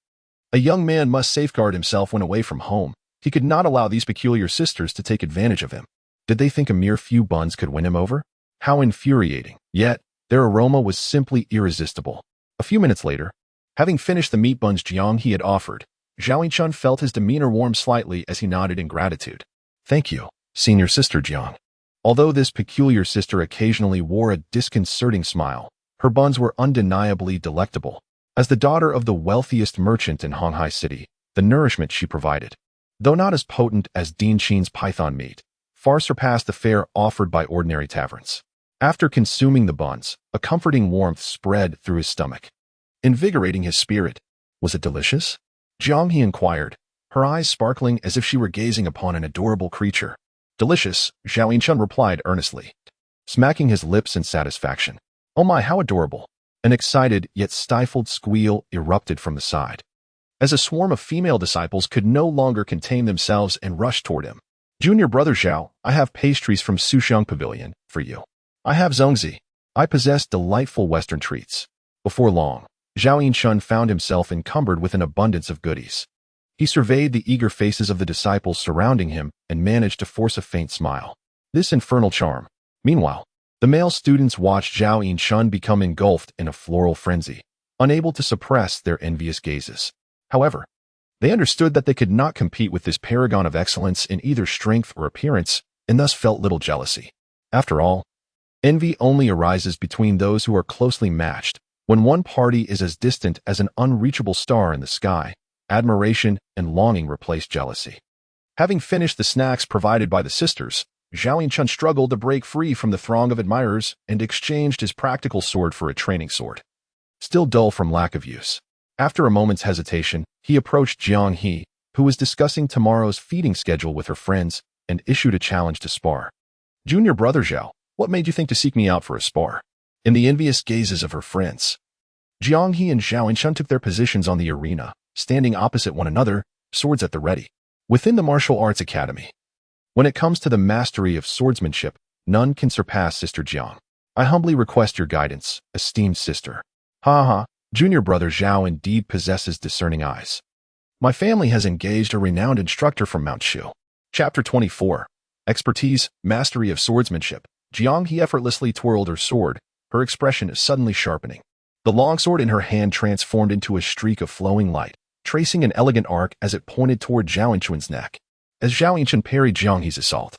A young man must safeguard himself when away from home. He could not allow these peculiar sisters to take advantage of him. Did they think a mere few buns could win him over? How infuriating. Yet, their aroma was simply irresistible. A few minutes later, having finished the meat buns Jiang He had offered, Zhao Yinchun felt his demeanor warm slightly as he nodded in gratitude. Thank you, senior sister Jiang. Although this peculiar sister occasionally wore a disconcerting smile, her buns were undeniably delectable. As the daughter of the wealthiest merchant in Honghai City, the nourishment she provided, though not as potent as Dean Qin's python meat, far surpassed the fare offered by ordinary taverns. After consuming the buns, a comforting warmth spread through his stomach, invigorating his spirit. Was it delicious? Jiang He inquired, her eyes sparkling as if she were gazing upon an adorable creature. Delicious, Zhao Yinchun replied earnestly, smacking his lips in satisfaction. Oh my, how adorable! An excited yet stifled squeal erupted from the side, as a swarm of female disciples could no longer contain themselves and rushed toward him. Junior brother Zhao, I have pastries from Sushang Pavilion for you. I have zongzi. I possess delightful Western treats. Before long, Zhao Yinshun found himself encumbered with an abundance of goodies. He surveyed the eager faces of the disciples surrounding him and managed to force a faint smile. This infernal charm. Meanwhile, the male students watched Zhao Yinshun become engulfed in a floral frenzy, unable to suppress their envious gazes. However, they understood that they could not compete with this paragon of excellence in either strength or appearance, and thus felt little jealousy. After all, envy only arises between those who are closely matched. When one party is as distant as an unreachable star in the sky, admiration and longing replace jealousy. Having finished the snacks provided by the sisters, Zhao Yinshun struggled to break free from the throng of admirers and exchanged his practical sword for a training sword. Still dull from lack of use. After a moment's hesitation, he approached Jiang He, who was discussing tomorrow's feeding schedule with her friends, and issued a challenge to spar. Junior brother Zhao, what made you think to seek me out for a spar? In the envious gazes of her friends, Jiang He and Zhao Yinshun took their positions on the arena, standing opposite one another, swords at the ready. Within the martial arts academy, when it comes to the mastery of swordsmanship, none can surpass Sister Jiang. I humbly request your guidance, esteemed sister. Ha ha, junior brother Zhao indeed possesses discerning eyes. My family has engaged a renowned instructor from Mount Shu. Chapter 24. Expertise, Mastery of Swordsmanship. Jiang He effortlessly twirled her sword, her expression is suddenly sharpening. The longsword in her hand transformed into a streak of flowing light, tracing an elegant arc as it pointed toward Zhao Yinshun's neck. As Zhao Yinshun parried Jiang He's assault,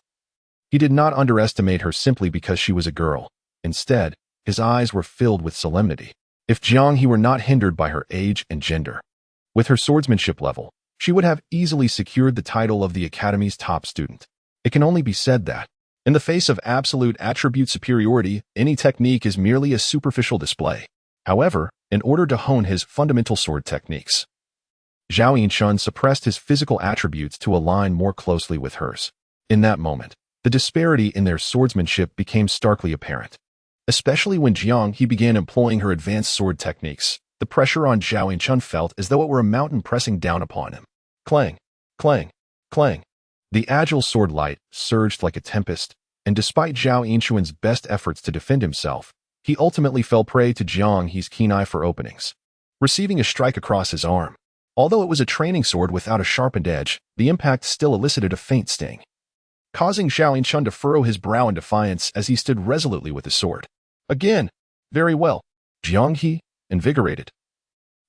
he did not underestimate her simply because she was a girl. Instead, his eyes were filled with solemnity. If Jiang He were not hindered by her age and gender, with her swordsmanship level, she would have easily secured the title of the Academy's top student. It can only be said that, in the face of absolute attribute superiority, any technique is merely a superficial display. However, in order to hone his fundamental sword techniques, Zhao Yinshun suppressed his physical attributes to align more closely with hers. In that moment, the disparity in their swordsmanship became starkly apparent. Especially when Jiang He began employing her advanced sword techniques, the pressure on Zhao Yinshun felt as though it were a mountain pressing down upon him. Clang, clang, clang. The agile sword light surged like a tempest, and despite Zhao Yinshun's best efforts to defend himself, he ultimately fell prey to Jiang He's keen eye for openings. Receiving a strike across his arm, although it was a training sword without a sharpened edge, the impact still elicited a faint sting, causing Zhao Yinshun to furrow his brow in defiance as he stood resolutely with his sword. Again, very well. Jiang He, invigorated,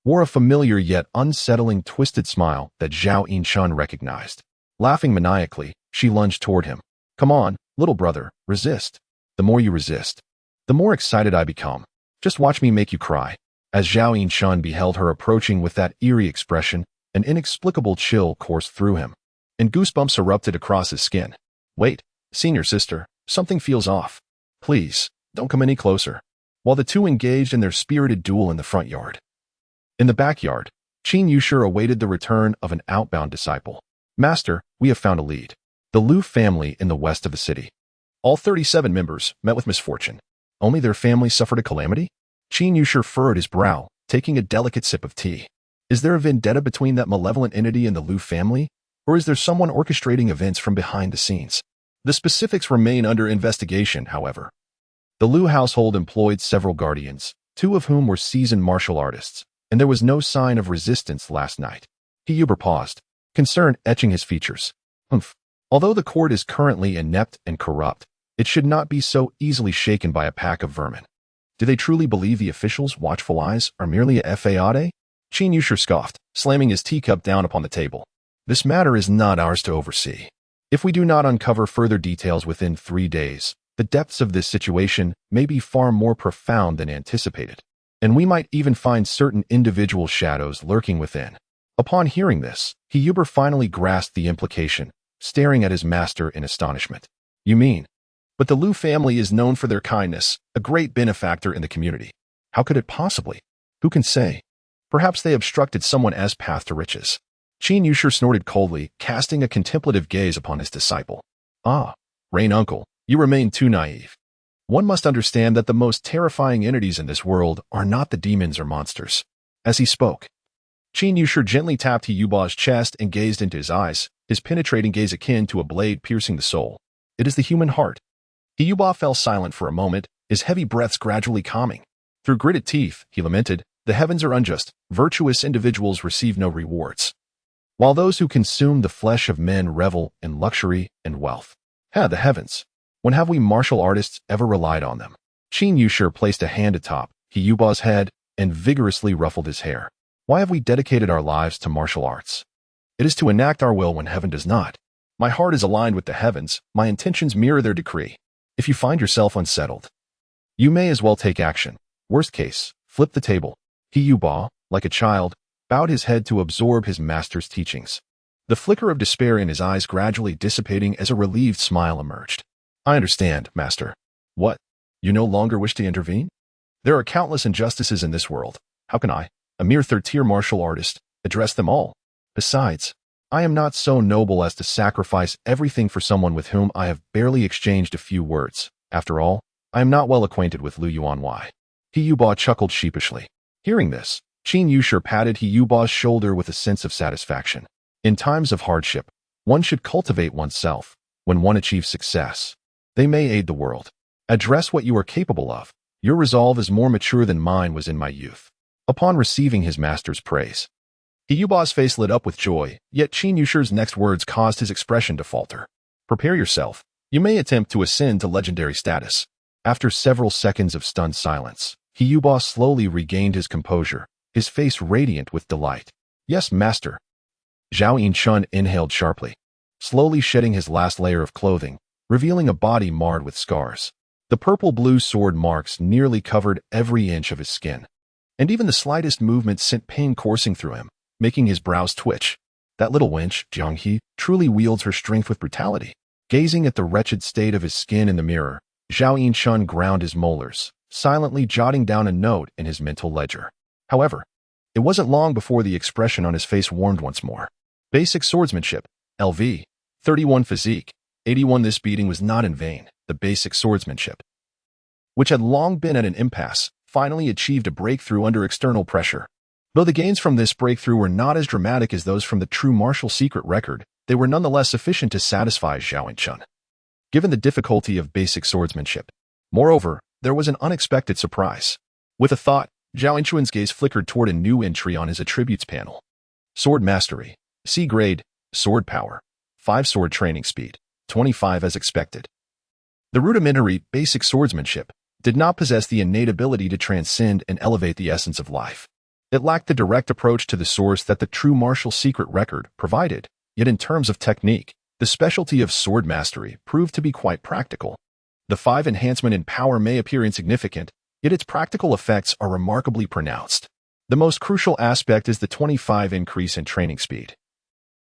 wore a familiar yet unsettling twisted smile that Zhao Yinshun recognized. Laughing maniacally, she lunged toward him. Come on, little brother, resist. The more you resist, the more excited I become. Just watch me make you cry. As Zhao Yinshun beheld her approaching with that eerie expression, an inexplicable chill coursed through him, and goosebumps erupted across his skin. Wait, senior sister, something feels off. Please, don't come any closer. While the two engaged in their spirited duel in the front yard. In the backyard, Qin Yushi awaited the return of an outbound disciple. Master, we have found a lead. The Liu family in the west of the city. All 37 members met with misfortune. Only their family suffered a calamity? Qin Yushi furrowed his brow, taking a delicate sip of tea. Is there a vendetta between that malevolent entity and the Liu family? Or is there someone orchestrating events from behind the scenes? The specifics remain under investigation, however. The Liu household employed several guardians, 2 of whom were seasoned martial artists, and there was no sign of resistance last night. Huber paused, concern etching his features. Although the court is currently inept and corrupt, it should not be so easily shaken by a pack of vermin. Do they truly believe the officials' watchful eyes are merely a fade? Qin Yushi scoffed, slamming his teacup down upon the table. This matter is not ours to oversee. If we do not uncover further details within 3 days, the depths of this situation may be far more profound than anticipated, and we might even find certain individual shadows lurking within. Upon hearing this, Huber finally grasped the implication, staring at his master in astonishment. You mean? But the Liu family is known for their kindness, a great benefactor in the community. How could it possibly? Who can say? Perhaps they obstructed someone else's path to riches. Qin Yushi snorted coldly, casting a contemplative gaze upon his disciple. Ah, Rain uncle, you remain too naive. One must understand that the most terrifying entities in this world are not the demons or monsters. As he spoke, Qin Yushi gently tapped Yuba's chest and gazed into his eyes, his penetrating gaze akin to a blade piercing the soul. It is the human heart. Hyuba fell silent for a moment, his heavy breaths gradually calming. Through gritted teeth, he lamented, "The heavens are unjust. Virtuous individuals receive no rewards, while those who consume the flesh of men revel in luxury and wealth." The heavens. When have we martial artists ever relied on them? Qin Yushi placed a hand atop Hyuba's head and vigorously ruffled his hair. Why have we dedicated our lives to martial arts? It is to enact our will when heaven does not. My heart is aligned with the heavens, my intentions mirror their decree. If you find yourself unsettled, you may as well take action. Worst case, flip the table. Hyuba, like a child, bowed his head to absorb his master's teachings. The flicker of despair in his eyes gradually dissipating as a relieved smile emerged. "I understand, master." "What? You no longer wish to intervene?" "There are countless injustices in this world. How can I, a mere third-tier martial artist, address them all? Besides, I am not so noble as to sacrifice everything for someone with whom I have barely exchanged a few words. After all, I am not well acquainted with Lu Yuanwei." Hyuba chuckled sheepishly. Hearing this, Qin Yushi patted Hyuba's shoulder with a sense of satisfaction. In times of hardship, one should cultivate oneself. When one achieves success, they may aid the world. Address what you are capable of. Your resolve is more mature than mine was in my youth. Upon receiving his master's praise, Hyuba's face lit up with joy, yet Qin Yushi's next words caused his expression to falter. "Prepare yourself. You may attempt to ascend to legendary status." After several seconds of stunned silence, Hyuba slowly regained his composure, his face radiant with delight. "Yes, master." Zhao Yinchun inhaled sharply, slowly shedding his last layer of clothing, revealing a body marred with scars. The purple-blue sword marks nearly covered every inch of his skin, and even the slightest movement sent pain coursing through him, making his brows twitch. That little wench, Jianghe, truly wields her strength with brutality. Gazing at the wretched state of his skin in the mirror, Zhao Yinchun ground his molars, silently jotting down a note in his mental ledger. However, it wasn't long before the expression on his face warmed once more. Basic swordsmanship, LV, 31 physique, 81. This beating was not in vain. The basic swordsmanship, which had long been at an impasse, finally achieved a breakthrough under external pressure. Though the gains from this breakthrough were not as dramatic as those from the true martial secret record, they were nonetheless sufficient to satisfy Zhao Yinchun, given the difficulty of basic swordsmanship. Moreover, there was an unexpected surprise. With a thought, Zhao Yinchun's gaze flickered toward a new entry on his attributes panel. Sword Mastery, C grade, Sword Power, 5 Sword Training Speed, 25 as expected. The rudimentary, basic swordsmanship did not possess the innate ability to transcend and elevate the essence of life. It lacked the direct approach to the source that the true martial secret record provided, yet in terms of technique, the specialty of sword mastery proved to be quite practical. The 5 enhancement in power may appear insignificant, yet its practical effects are remarkably pronounced. The most crucial aspect is the 25 increase in training speed,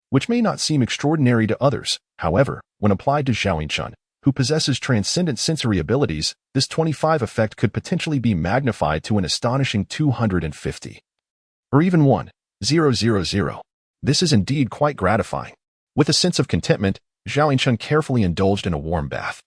which may not seem extraordinary to others. However, when applied to Zhao Yinchun, who possesses transcendent sensory abilities, this 25 effect could potentially be magnified to an astonishing 250. Or even 1,000. This is indeed quite gratifying. With a sense of contentment, Zhao Yinchun carefully indulged in a warm bath.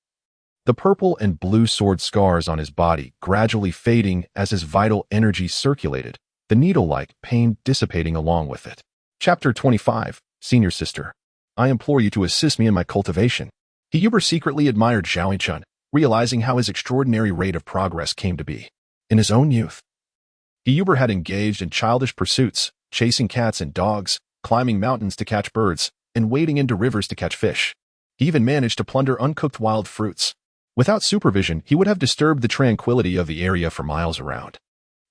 The purple and blue sword scars on his body gradually fading as his vital energy circulated, the needle-like pain dissipating along with it. Chapter 25, Senior Sister. I implore you to assist me in my cultivation. Hyuba secretly admired Zhao Yinchun, realizing how his extraordinary rate of progress came to be. In his own youth, Hyuba had engaged in childish pursuits, chasing cats and dogs, climbing mountains to catch birds, and wading into rivers to catch fish. He even managed to plunder uncooked wild fruits. Without supervision, he would have disturbed the tranquility of the area for miles around.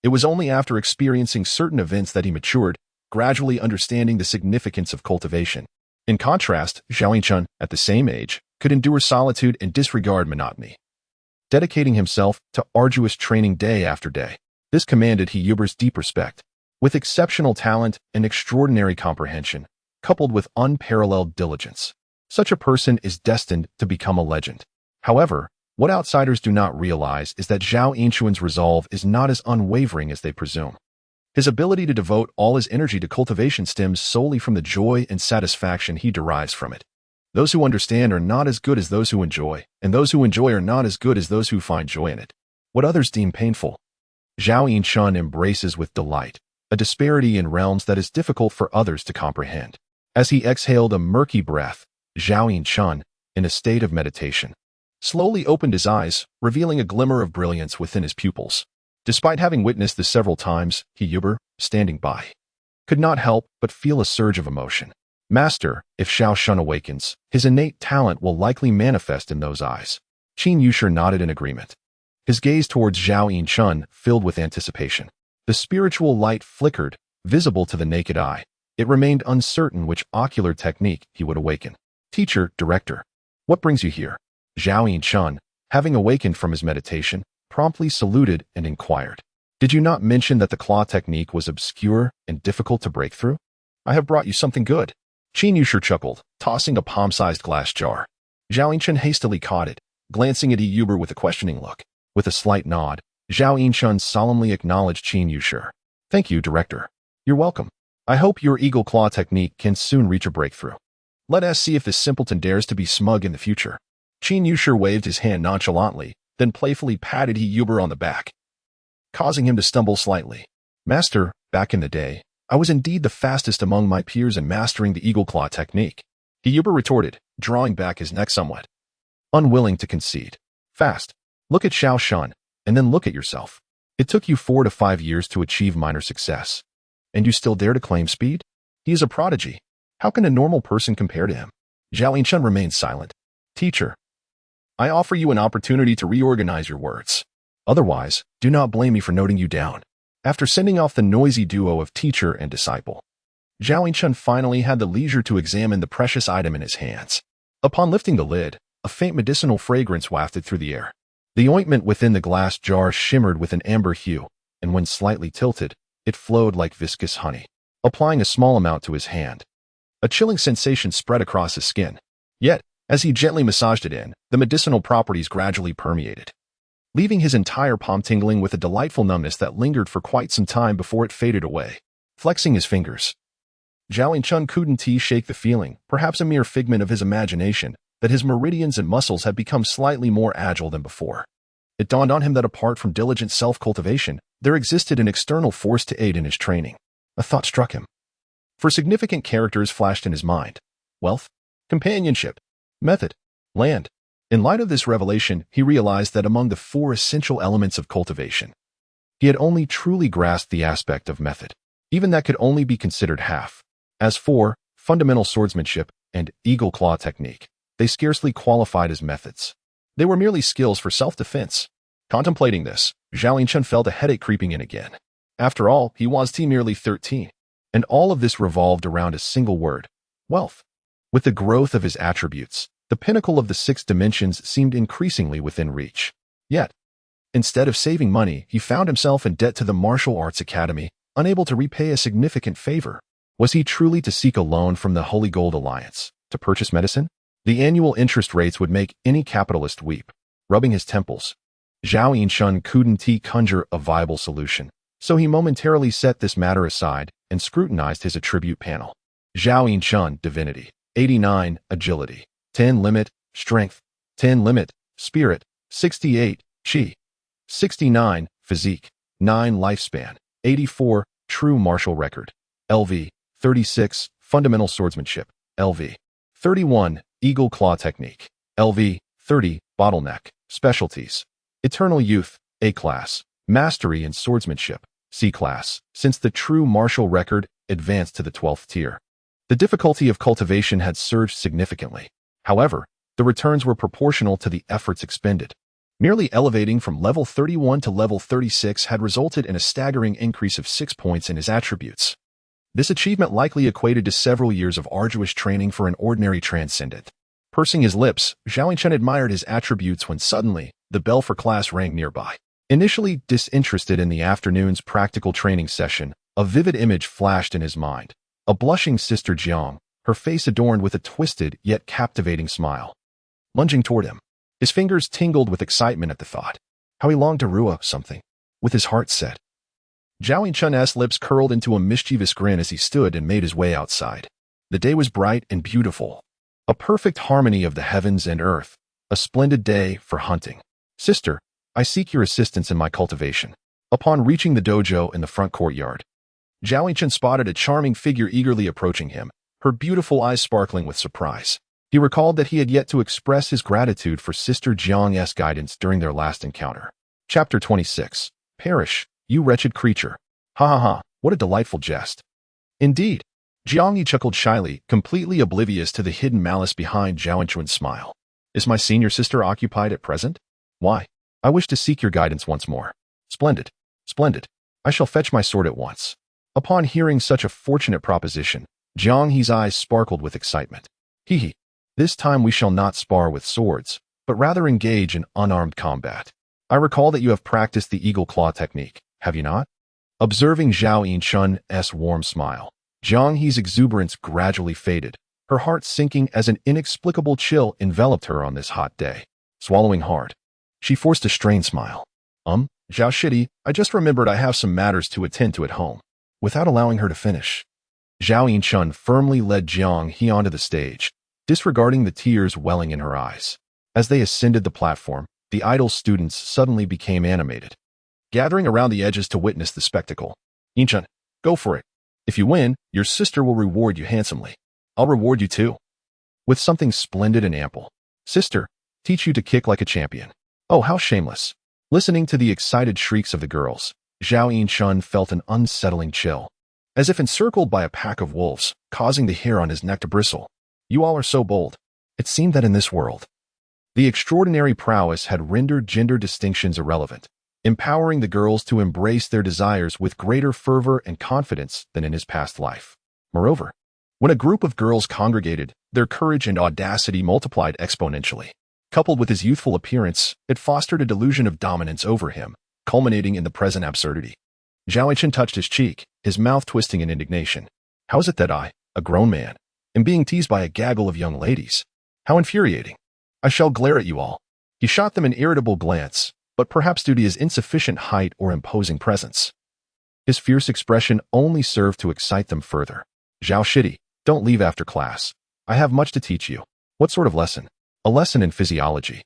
It was only after experiencing certain events that he matured, gradually understanding the significance of cultivation. In contrast, Zhao Yinchun, at the same age, could endure solitude and disregard monotony, dedicating himself to arduous training day after day. This commanded Hyuba's deep respect. With exceptional talent and extraordinary comprehension, coupled with unparalleled diligence, such a person is destined to become a legend. However, what outsiders do not realize is that Zhao Yinchun's resolve is not as unwavering as they presume. His ability to devote all his energy to cultivation stems solely from the joy and satisfaction he derives from it. Those who understand are not as good as those who enjoy, and those who enjoy are not as good as those who find joy in it. What others deem painful, Zhao Yinchun embraces with delight, a disparity in realms that is difficult for others to comprehend. As he exhaled a murky breath, Zhao Yinchun, in a state of meditation, slowly opened his eyes, revealing a glimmer of brilliance within his pupils. Despite having witnessed this several times, Yuber, standing by, could not help but feel a surge of emotion. Master, if Xiao Shun awakens, his innate talent will likely manifest in those eyes. Qin Yushi nodded in agreement. His gaze towards Zhao Yinchun filled with anticipation. The spiritual light flickered, visible to the naked eye. It remained uncertain which ocular technique he would awaken. Teacher, director, what brings you here? Zhao Yinchun, having awakened from his meditation, promptly saluted and inquired. Did you not mention that the claw technique was obscure and difficult to break through? I have brought you something good. Qin Yushi chuckled, tossing a palm-sized glass jar. Zhao Yinchun hastily caught it, glancing at Yuber with a questioning look. With a slight nod, Zhao Yinchun solemnly acknowledged Qin Yushi. Thank you, director. You're welcome. I hope your eagle claw technique can soon reach a breakthrough. Let us see if this simpleton dares to be smug in the future. Qin Yushi waved his hand nonchalantly, then playfully patted Yuber on the back, causing him to stumble slightly. Master, back in the day, I was indeed the fastest among my peers in mastering the eagle claw technique. Yuber retorted, drawing back his neck somewhat, unwilling to concede. Fast. Look at Xiao Shun, and then look at yourself. It took you 4 to 5 years to achieve minor success. And you still dare to claim speed? He is a prodigy. How can a normal person compare to him? Zhao Yinchun remained silent. Teacher, I offer you an opportunity to reorganize your words. Otherwise, do not blame me for noting you down. After sending off the noisy duo of teacher and disciple, Zhao Yinchun finally had the leisure to examine the precious item in his hands. Upon lifting the lid, a faint medicinal fragrance wafted through the air. The ointment within the glass jar shimmered with an amber hue, and when slightly tilted, it flowed like viscous honey. Applying a small amount to his hand, a chilling sensation spread across his skin. Yet, as he gently massaged it in, the medicinal properties gradually permeated, leaving his entire palm tingling with a delightful numbness that lingered for quite some time before it faded away. Flexing his fingers, Zhao Yinchun couldn't shake the feeling, perhaps a mere figment of his imagination, that his meridians and muscles had become slightly more agile than before. It dawned on him that apart from diligent self-cultivation, there existed an external force to aid in his training. A thought struck him. For significant characters flashed in his mind: wealth, companionship, method, land. In light of this revelation, he realized that among the 4 essential elements of cultivation, he had only truly grasped the aspect of method. Even that could only be considered half. As for fundamental swordsmanship and eagle claw technique, they scarcely qualified as methods. They were merely skills for self-defense. Contemplating this, Zhao Yinchun felt a headache creeping in again. After all, he was merely 13, and all of this revolved around a single word: wealth. With the growth of his attributes, the pinnacle of the 6 dimensions seemed increasingly within reach. Yet, instead of saving money, he found himself in debt to the Martial Arts Academy, unable to repay a significant favor. Was he truly to seek a loan from the Holy Gold Alliance to purchase medicine? The annual interest rates would make any capitalist weep. Rubbing his temples, Zhao Yinchun couldn't conjure a viable solution, so he momentarily set this matter aside and scrutinized his attribute panel. Zhao Yinchun, Divinity, 89, Agility, 10 limit, Strength, 10 limit, Spirit, 68, Qi, 69, Physique, 9 Lifespan, 84, True Martial Record, LV, 36, Fundamental Swordsmanship, LV, 31, Eagle Claw Technique, LV, 30, Bottleneck, Specialties, Eternal Youth, A Class, Mastery in Swordsmanship, C Class, since the True Martial Record advanced to the 12th tier. The difficulty of cultivation had surged significantly. However, the returns were proportional to the efforts expended. Merely elevating from level 31 to level 36 had resulted in a staggering increase of 6 points in his attributes. This achievement likely equated to several years of arduous training for an ordinary Transcendent. Pursing his lips, Zhao Yinchun admired his attributes when suddenly, the bell for class rang nearby. Initially disinterested in the afternoon's practical training session, a vivid image flashed in his mind. A blushing Sister Jiang, her face adorned with a twisted yet captivating smile, lunging toward him. His fingers tingled with excitement at the thought. How he longed to rue something, with his heart set. Zhao Yinchun's lips curled into a mischievous grin as he stood and made his way outside. The day was bright and beautiful. A perfect harmony of the heavens and earth. A splendid day for hunting. Sister, I seek your assistance in my cultivation. Upon reaching the dojo in the front courtyard, Zhao Yinchun spotted a charming figure eagerly approaching him, her beautiful eyes sparkling with surprise. He recalled that he had yet to express his gratitude for Sister Jiang's guidance during their last encounter. Chapter 26. Perish, you wretched creature. Ha ha ha, what a delightful jest. Indeed. Jiang Yi chuckled shyly, completely oblivious to the hidden malice behind Zhao Enchuan's smile. Is my senior sister occupied at present? Why? I wish to seek your guidance once more. Splendid. Splendid. I shall fetch my sword at once. Upon hearing such a fortunate proposition, Jiang Yi's eyes sparkled with excitement. Hee hee. This time we shall not spar with swords, but rather engage in unarmed combat. I recall that you have practiced the eagle claw technique, have you not? Observing Zhao Yinchun's warm smile, Jiang Yi's exuberance gradually faded, her heart sinking as an inexplicable chill enveloped her on this hot day. Swallowing hard, she forced a strained smile. Zhao Shidi, I just remembered I have some matters to attend to at home. Without allowing her to finish, Zhao Yinchun firmly led Jiang Yi onto the stage, disregarding the tears welling in her eyes. As they ascended the platform, the idle students suddenly became animated, gathering around the edges to witness the spectacle. Yinchun, go for it. If you win, your sister will reward you handsomely. I'll reward you too. With something splendid and ample. Sister, teach you to kick like a champion. Oh, how shameless. Listening to the excited shrieks of the girls, Zhao Yinchun felt an unsettling chill, as if encircled by a pack of wolves, causing the hair on his neck to bristle. You all are so bold. It seemed that in this world, the extraordinary prowess had rendered gender distinctions irrelevant, empowering the girls to embrace their desires with greater fervor and confidence than in his past life. Moreover, when a group of girls congregated, their courage and audacity multiplied exponentially. Coupled with his youthful appearance, it fostered a delusion of dominance over him, culminating in the present absurdity. Zhao Yichun touched his cheek, his mouth twisting in indignation. How is it that I, a grown man, am being teased by a gaggle of young ladies? How infuriating. I shall glare at you all. He shot them an irritable glance, but perhaps due to his insufficient height or imposing presence. His fierce expression only served to excite them further. Zhao Shidi, don't leave after class. I have much to teach you. What sort of lesson? A lesson in physiology.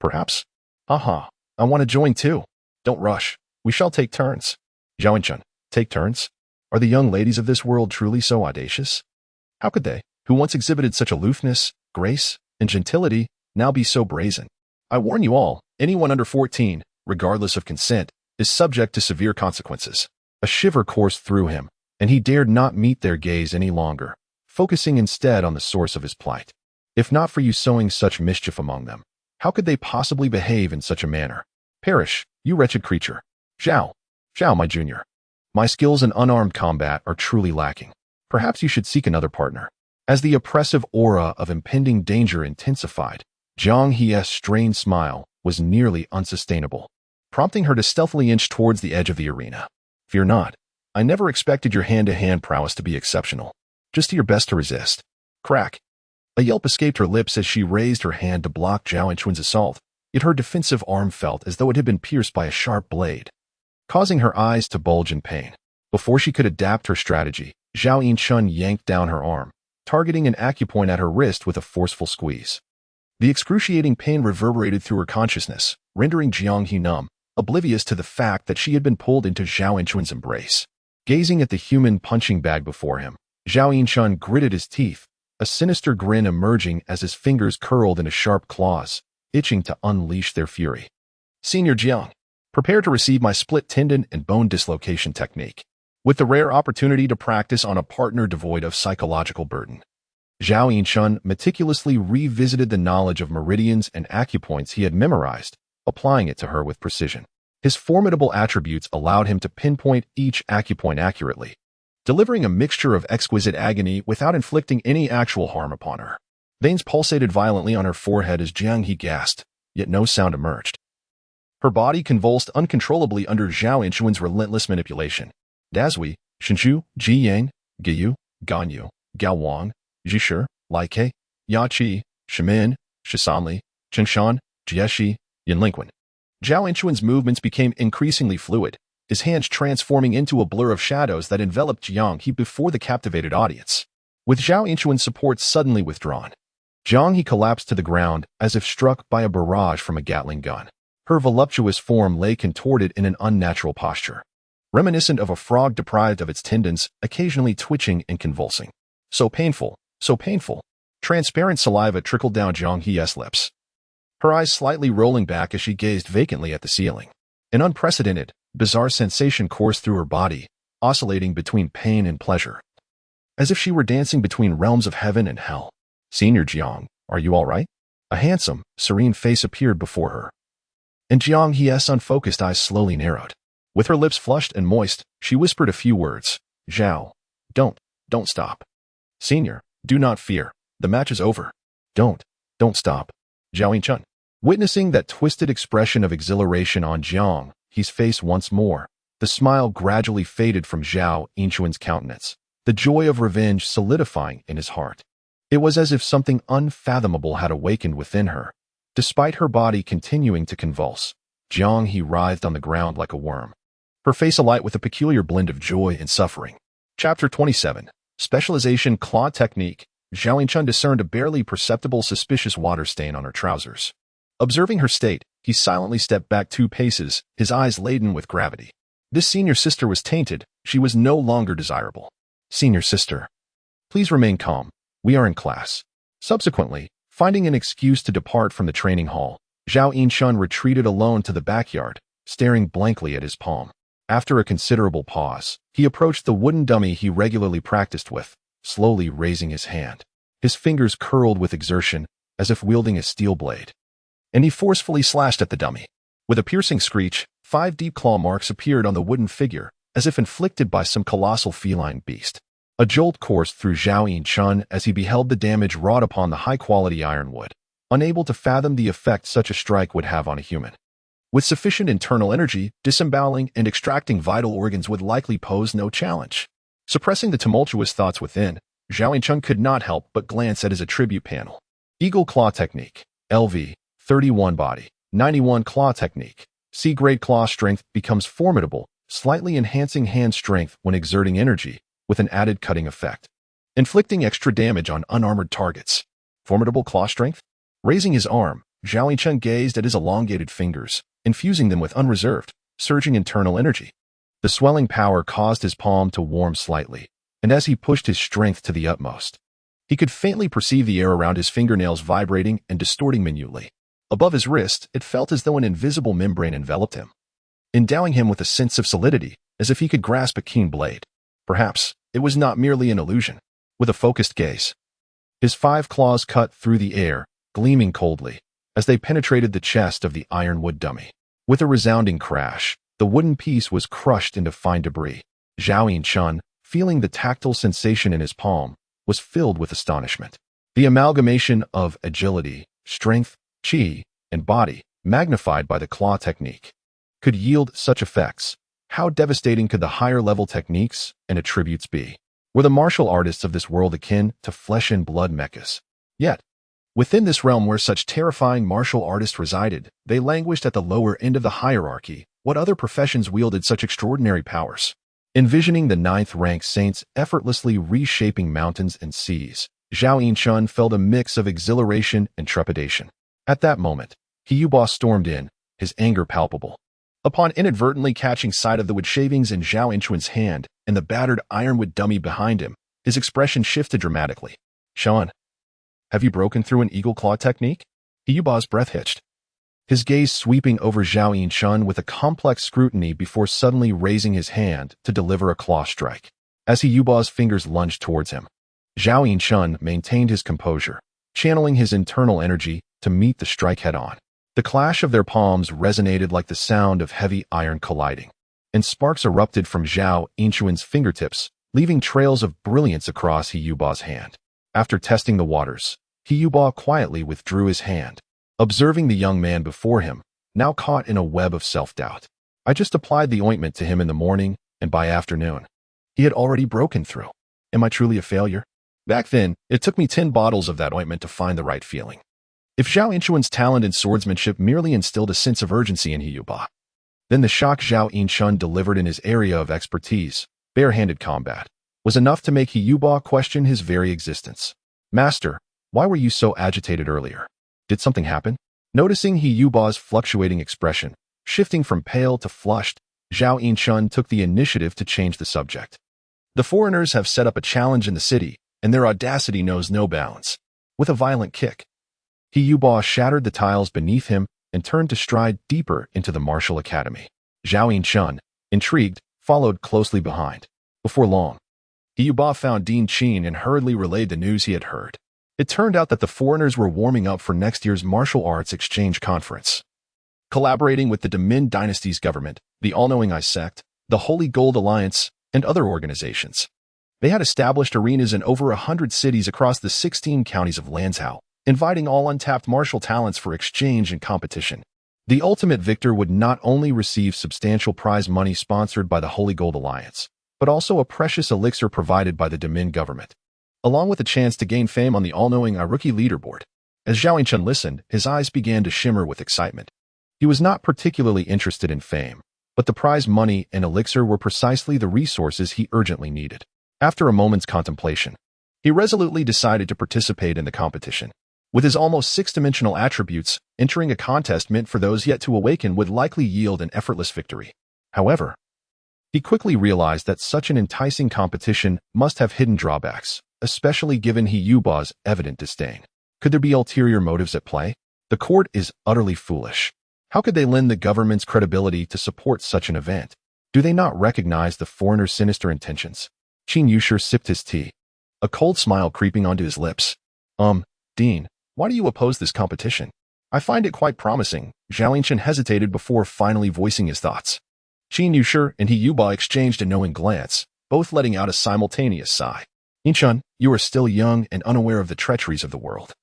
Perhaps? Aha, I want to join too. Don't rush. We shall take turns. Zhao Yinchun, take turns? Are the young ladies of this world truly so audacious? How could they, who once exhibited such aloofness, grace, and gentility, now be so brazen? I warn you all, anyone under 14, regardless of consent, is subject to severe consequences. A shiver coursed through him, and he dared not meet their gaze any longer, focusing instead on the source of his plight. If not for you sowing such mischief among them, how could they possibly behave in such a manner? Perish, you wretched creature. Zhao, my junior. My skills in unarmed combat are truly lacking. Perhaps you should seek another partner. As the oppressive aura of impending danger intensified, Jiang Yi's strained smile was nearly unsustainable, prompting her to stealthily inch towards the edge of the arena. Fear not. I never expected your hand-to-hand prowess to be exceptional. Just do your best to resist. Crack. A yelp escaped her lips as she raised her hand to block Zhao Yinchun's assault, yet her defensive arm felt as though it had been pierced by a sharp blade, causing her eyes to bulge in pain. Before she could adapt her strategy, Zhao Yinchun yanked down her arm, targeting an acupoint at her wrist with a forceful squeeze. The excruciating pain reverberated through her consciousness, rendering Jiang Yi numb, oblivious to the fact that she had been pulled into Zhao Yinchun's embrace. Gazing at the human punching bag before him, Zhao Yinchun gritted his teeth, a sinister grin emerging as his fingers curled into sharp claws, itching to unleash their fury. Senior Jiang, prepare to receive my split tendon and bone dislocation technique, with the rare opportunity to practice on a partner devoid of psychological burden. Zhao Yinchun meticulously revisited the knowledge of meridians and acupoints he had memorized, applying it to her with precision. His formidable attributes allowed him to pinpoint each acupoint accurately, delivering a mixture of exquisite agony without inflicting any actual harm upon her. Veins pulsated violently on her forehead as Jiang Yi gasped, yet no sound emerged. Her body convulsed uncontrollably under Zhao Yinchun's relentless manipulation. Dazui, Shinshu, Ji Yang, Giyu, Ganyu, Gao Wang, Zhishi, Lai Ya Qi, Shimin, Shisanli, Chengshan, Jieshi, Yinlingquan. Zhao Yinchun's movements became increasingly fluid, his hands transforming into a blur of shadows that enveloped Jiang Yi before the captivated audience. With Zhao Yinchun's support suddenly withdrawn, Jiang Yi collapsed to the ground as if struck by a barrage from a Gatling gun. Her voluptuous form lay contorted in an unnatural posture, reminiscent of a frog deprived of its tendons, occasionally twitching and convulsing. So painful, so painful. Transparent saliva trickled down Jiang He's lips, her eyes slightly rolling back as she gazed vacantly at the ceiling. An unprecedented, bizarre sensation coursed through her body, oscillating between pain and pleasure, as if she were dancing between realms of heaven and hell. Senior Jiang, are you all right? A handsome, serene face appeared before her, and Jiang He's unfocused eyes slowly narrowed. With her lips flushed and moist, she whispered a few words. Zhao, don't stop. Senior, do not fear. The match is over. Don't stop. Zhao Yinchun. Witnessing that twisted expression of exhilaration on Jiang He's face once more, the smile gradually faded from Zhao Yinchun's countenance, the joy of revenge solidifying in his heart. It was as if something unfathomable had awakened within her. Despite her body continuing to convulse, Jiang He writhed on the ground like a worm, her face alight with a peculiar blend of joy and suffering. Chapter 27. Specialization Claw Technique. Zhao Yinchun discerned a barely perceptible suspicious water stain on her trousers. Observing her state, he silently stepped back 2 paces, his eyes laden with gravity. This senior sister was tainted. She was no longer desirable. Senior sister, please remain calm. We are in class. Subsequently, finding an excuse to depart from the training hall, Zhao Yinchun retreated alone to the backyard, staring blankly at his palm. After a considerable pause, he approached the wooden dummy he regularly practiced with, slowly raising his hand. His fingers curled with exertion, as if wielding a steel blade, and he forcefully slashed at the dummy. With a piercing screech, 5 deep claw marks appeared on the wooden figure, as if inflicted by some colossal feline beast. A jolt coursed through Zhao Yinchun as he beheld the damage wrought upon the high-quality ironwood, unable to fathom the effect such a strike would have on a human. With sufficient internal energy, disemboweling and extracting vital organs would likely pose no challenge. Suppressing the tumultuous thoughts within, Zhao Yinchun could not help but glance at his attribute panel. Eagle Claw Technique, LV, 31 Body, 91 Claw Technique. C-grade claw strength becomes formidable, slightly enhancing hand strength when exerting energy, with an added cutting effect, inflicting extra damage on unarmored targets. Formidable claw strength? Raising his arm, Zhao Yinchun gazed at his elongated fingers, infusing them with unreserved, surging internal energy. The swelling power caused his palm to warm slightly, and as he pushed his strength to the utmost, he could faintly perceive the air around his fingernails vibrating and distorting minutely. Above his wrist, it felt as though an invisible membrane enveloped him, endowing him with a sense of solidity, as if he could grasp a keen blade. Perhaps it was not merely an illusion. With a focused gaze, his 5 claws cut through the air, gleaming coldly, as they penetrated the chest of the ironwood dummy. With a resounding crash, the wooden piece was crushed into fine debris. Zhao Yinchun, feeling the tactile sensation in his palm, was filled with astonishment. The amalgamation of agility, strength, chi, and body, magnified by the claw technique, could yield such effects. How devastating could the higher-level techniques and attributes be? Were the martial artists of this world akin to flesh-and-blood mechas? Yet, within this realm where such terrifying martial artists resided, they languished at the lower end of the hierarchy. What other professions wielded such extraordinary powers? Envisioning the 9th-rank saints effortlessly reshaping mountains and seas, Zhao Yinchun felt a mix of exhilaration and trepidation. At that moment, Hiyuba stormed in, his anger palpable. Upon inadvertently catching sight of the wood shavings in Zhao Yinchun's hand and the battered ironwood dummy behind him, his expression shifted dramatically. Sean, have you broken through an eagle claw technique? Hiyuba's breath hitched, his gaze sweeping over Zhao Yinchun with a complex scrutiny before suddenly raising his hand to deliver a claw strike. As Hiyuba's fingers lunged towards him, Zhao Yinchun maintained his composure, channeling his internal energy to meet the strike head-on. The clash of their palms resonated like the sound of heavy iron colliding, and sparks erupted from Zhao Yinchun's fingertips, leaving trails of brilliance across Hiyuba's hand. After testing the waters, Hiyuba quietly withdrew his hand, observing the young man before him, now caught in a web of self-doubt. I just applied the ointment to him in the morning, and by afternoon, he had already broken through. Am I truly a failure? Back then, it took me 10 bottles of that ointment to find the right feeling. If Zhao Yinchun's talent in swordsmanship merely instilled a sense of urgency in Hiyuba, then the shock Zhao Yinchun delivered in his area of expertise, bare-handed combat, was enough to make Hiyuba question his very existence. Master, why were you so agitated earlier? Did something happen? Noticing Hiyuba's fluctuating expression, shifting from pale to flushed, Zhao Yinchun took the initiative to change the subject. The foreigners have set up a challenge in the city, and their audacity knows no bounds. With a violent kick, He Yuba shattered the tiles beneath him and turned to stride deeper into the martial academy. Zhao Yinchun, intrigued, followed closely behind. Before long, He Yuba found Dean Qin and hurriedly relayed the news he had heard. It turned out that the foreigners were warming up for next year's martial arts exchange conference. Collaborating with the Damin dynasty's government, the All-Knowing Eye Sect, the Holy Gold Alliance, and other organizations. They had established arenas in over 100 cities across the 16 counties of Lanzhou, inviting all untapped martial talents for exchange and competition. The ultimate victor would not only receive substantial prize money sponsored by the Holy Gold Alliance, but also a precious elixir provided by the Damin government, along with a chance to gain fame on the All-Knowing Eye Rookie leaderboard. As Zhao Yinchun listened, his eyes began to shimmer with excitement. He was not particularly interested in fame, but the prize money and elixir were precisely the resources he urgently needed. After a moment's contemplation, he resolutely decided to participate in the competition. With his almost six-dimensional attributes, entering a contest meant for those yet to awaken would likely yield an effortless victory. However, he quickly realized that such an enticing competition must have hidden drawbacks, especially given He Yuba's evident disdain. Could there be ulterior motives at play? The court is utterly foolish. How could they lend the government's credibility to support such an event? Do they not recognize the foreigner's sinister intentions? Qin Yushi sipped his tea, a cold smile creeping onto his lips. Dean, why do you oppose this competition? I find it quite promising. Zhao Yinchun hesitated before finally voicing his thoughts. Qin Yushi and He Yuba exchanged a knowing glance, both letting out a simultaneous sigh. Yinchun, you are still young and unaware of the treacheries of the world.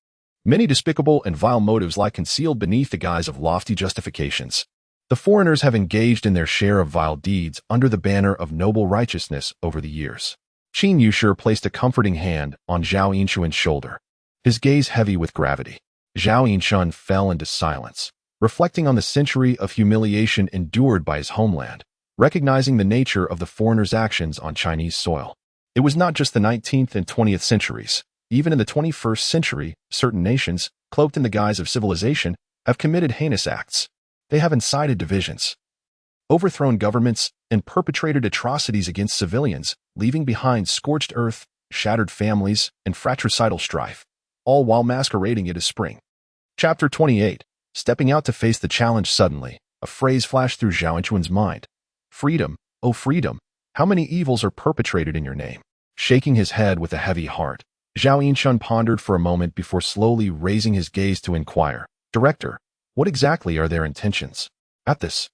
Many despicable and vile motives lie concealed beneath the guise of lofty justifications. The foreigners have engaged in their share of vile deeds under the banner of noble righteousness over the years. Qin Yushi placed a comforting hand on Zhao Yinchun's shoulder, his gaze heavy with gravity. Zhao Yinchun fell into silence, reflecting on the century of humiliation endured by his homeland, recognizing the nature of the foreigners' actions on Chinese soil. It was not just the 19th and 20th centuries. Even in the 21st century, certain nations, cloaked in the guise of civilization, have committed heinous acts. They have incited divisions, overthrown governments, and perpetrated atrocities against civilians, leaving behind scorched earth, shattered families, and fratricidal strife, all while masquerading it as spring. Chapter 28. Stepping out to face the challenge suddenly, a phrase flashed through Zhao Yinchun's mind. Freedom, oh freedom, how many evils are perpetrated in your name? Shaking his head with a heavy heart, Zhao Yinchun pondered for a moment before slowly raising his gaze to inquire, Director, what exactly are their intentions? At this,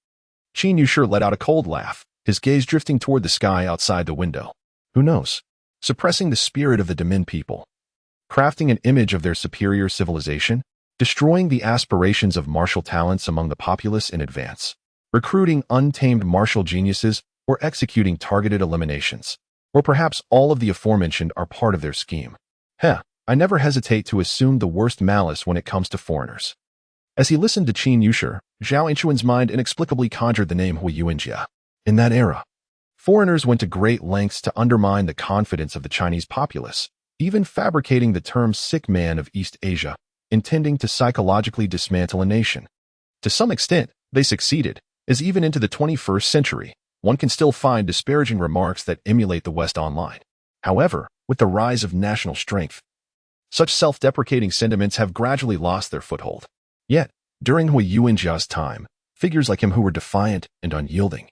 Qin Yushi let out a cold laugh, his gaze drifting toward the sky outside the window. Who knows? Suppressing the spirit of the Damin people, crafting an image of their superior civilization, destroying the aspirations of martial talents among the populace in advance, recruiting untamed martial geniuses, or executing targeted eliminations. Or perhaps all of the aforementioned are part of their scheme. I never hesitate to assume the worst malice when it comes to foreigners. As he listened to Qin Yushi, Zhao Yinchun's mind inexplicably conjured the name Hui Yuanjia. In that era, foreigners went to great lengths to undermine the confidence of the Chinese populace, even fabricating the term sick man of East Asia, intending to psychologically dismantle a nation. To some extent, they succeeded, as even into the 21st century, one can still find disparaging remarks that emulate the West online. However, with the rise of national strength, such self-deprecating sentiments have gradually lost their foothold. Yet, during Hui Yuanjia's time, figures like him who were defiant and unyielding,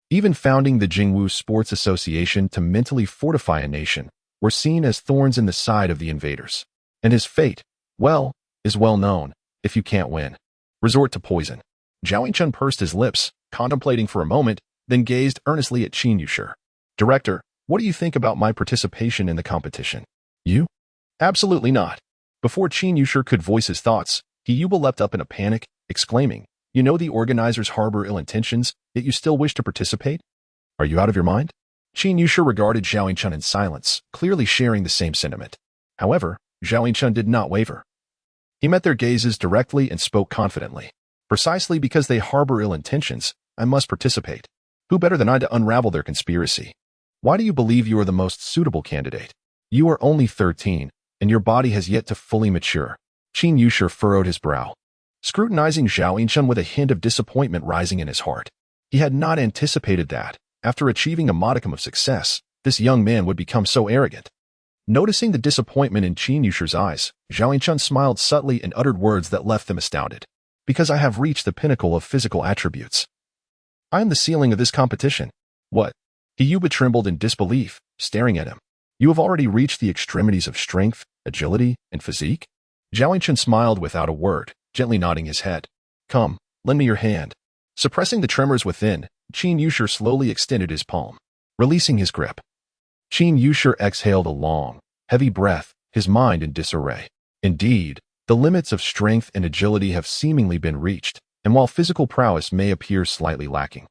even founding the Jingwu Sports Association to mentally fortify a nation, were seen as thorns in the side of the invaders. And his fate, well, is well known. If you can't win, resort to poison. Zhao Yinchun pursed his lips, contemplating for a moment, then gazed earnestly at Qin Yushi. Director, what do you think about my participation in the competition? You? Absolutely not. Before Qin Yushi could voice his thoughts, He Yuba leapt up in a panic, exclaiming, You know the organizers harbor ill intentions, yet you still wish to participate? Are you out of your mind? Qin Yushi regarded Zhao Yinchun in silence, clearly sharing the same sentiment. However, Zhao Yinchun did not waver. He met their gazes directly and spoke confidently. Precisely because they harbor ill intentions, I must participate. Who better than I to unravel their conspiracy? Why do you believe you are the most suitable candidate? You are only 13, and your body has yet to fully mature. Qin Yushi furrowed his brow, scrutinizing Zhao Yinchun with a hint of disappointment rising in his heart. He had not anticipated that, after achieving a modicum of success, this young man would become so arrogant. Noticing the disappointment in Qin Yusher's eyes, Zhao Yinchun smiled subtly and uttered words that left them astounded. Because I have reached the pinnacle of physical attributes. I am the ceiling of this competition. What? Yuba trembled in disbelief, staring at him. You have already reached the extremities of strength, agility, and physique? Zhao Yinchun smiled without a word, gently nodding his head. Come, lend me your hand. Suppressing the tremors within, Qin Yusher slowly extended his palm, releasing his grip. Qin Yusher exhaled a long, heavy breath, his mind in disarray. Indeed, the limits of strength and agility have seemingly been reached, and while physical prowess may appear slightly lacking,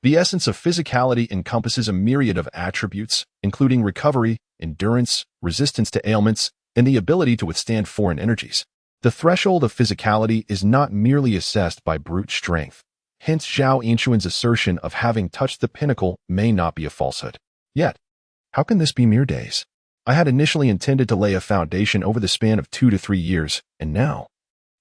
the essence of physicality encompasses a myriad of attributes, including recovery, endurance, resistance to ailments, and the ability to withstand foreign energies. The threshold of physicality is not merely assessed by brute strength. Hence, Zhao Yinchun's assertion of having touched the pinnacle may not be a falsehood. Yet, how can this be mere days? I had initially intended to lay a foundation over the span of 2 to 3 years, and now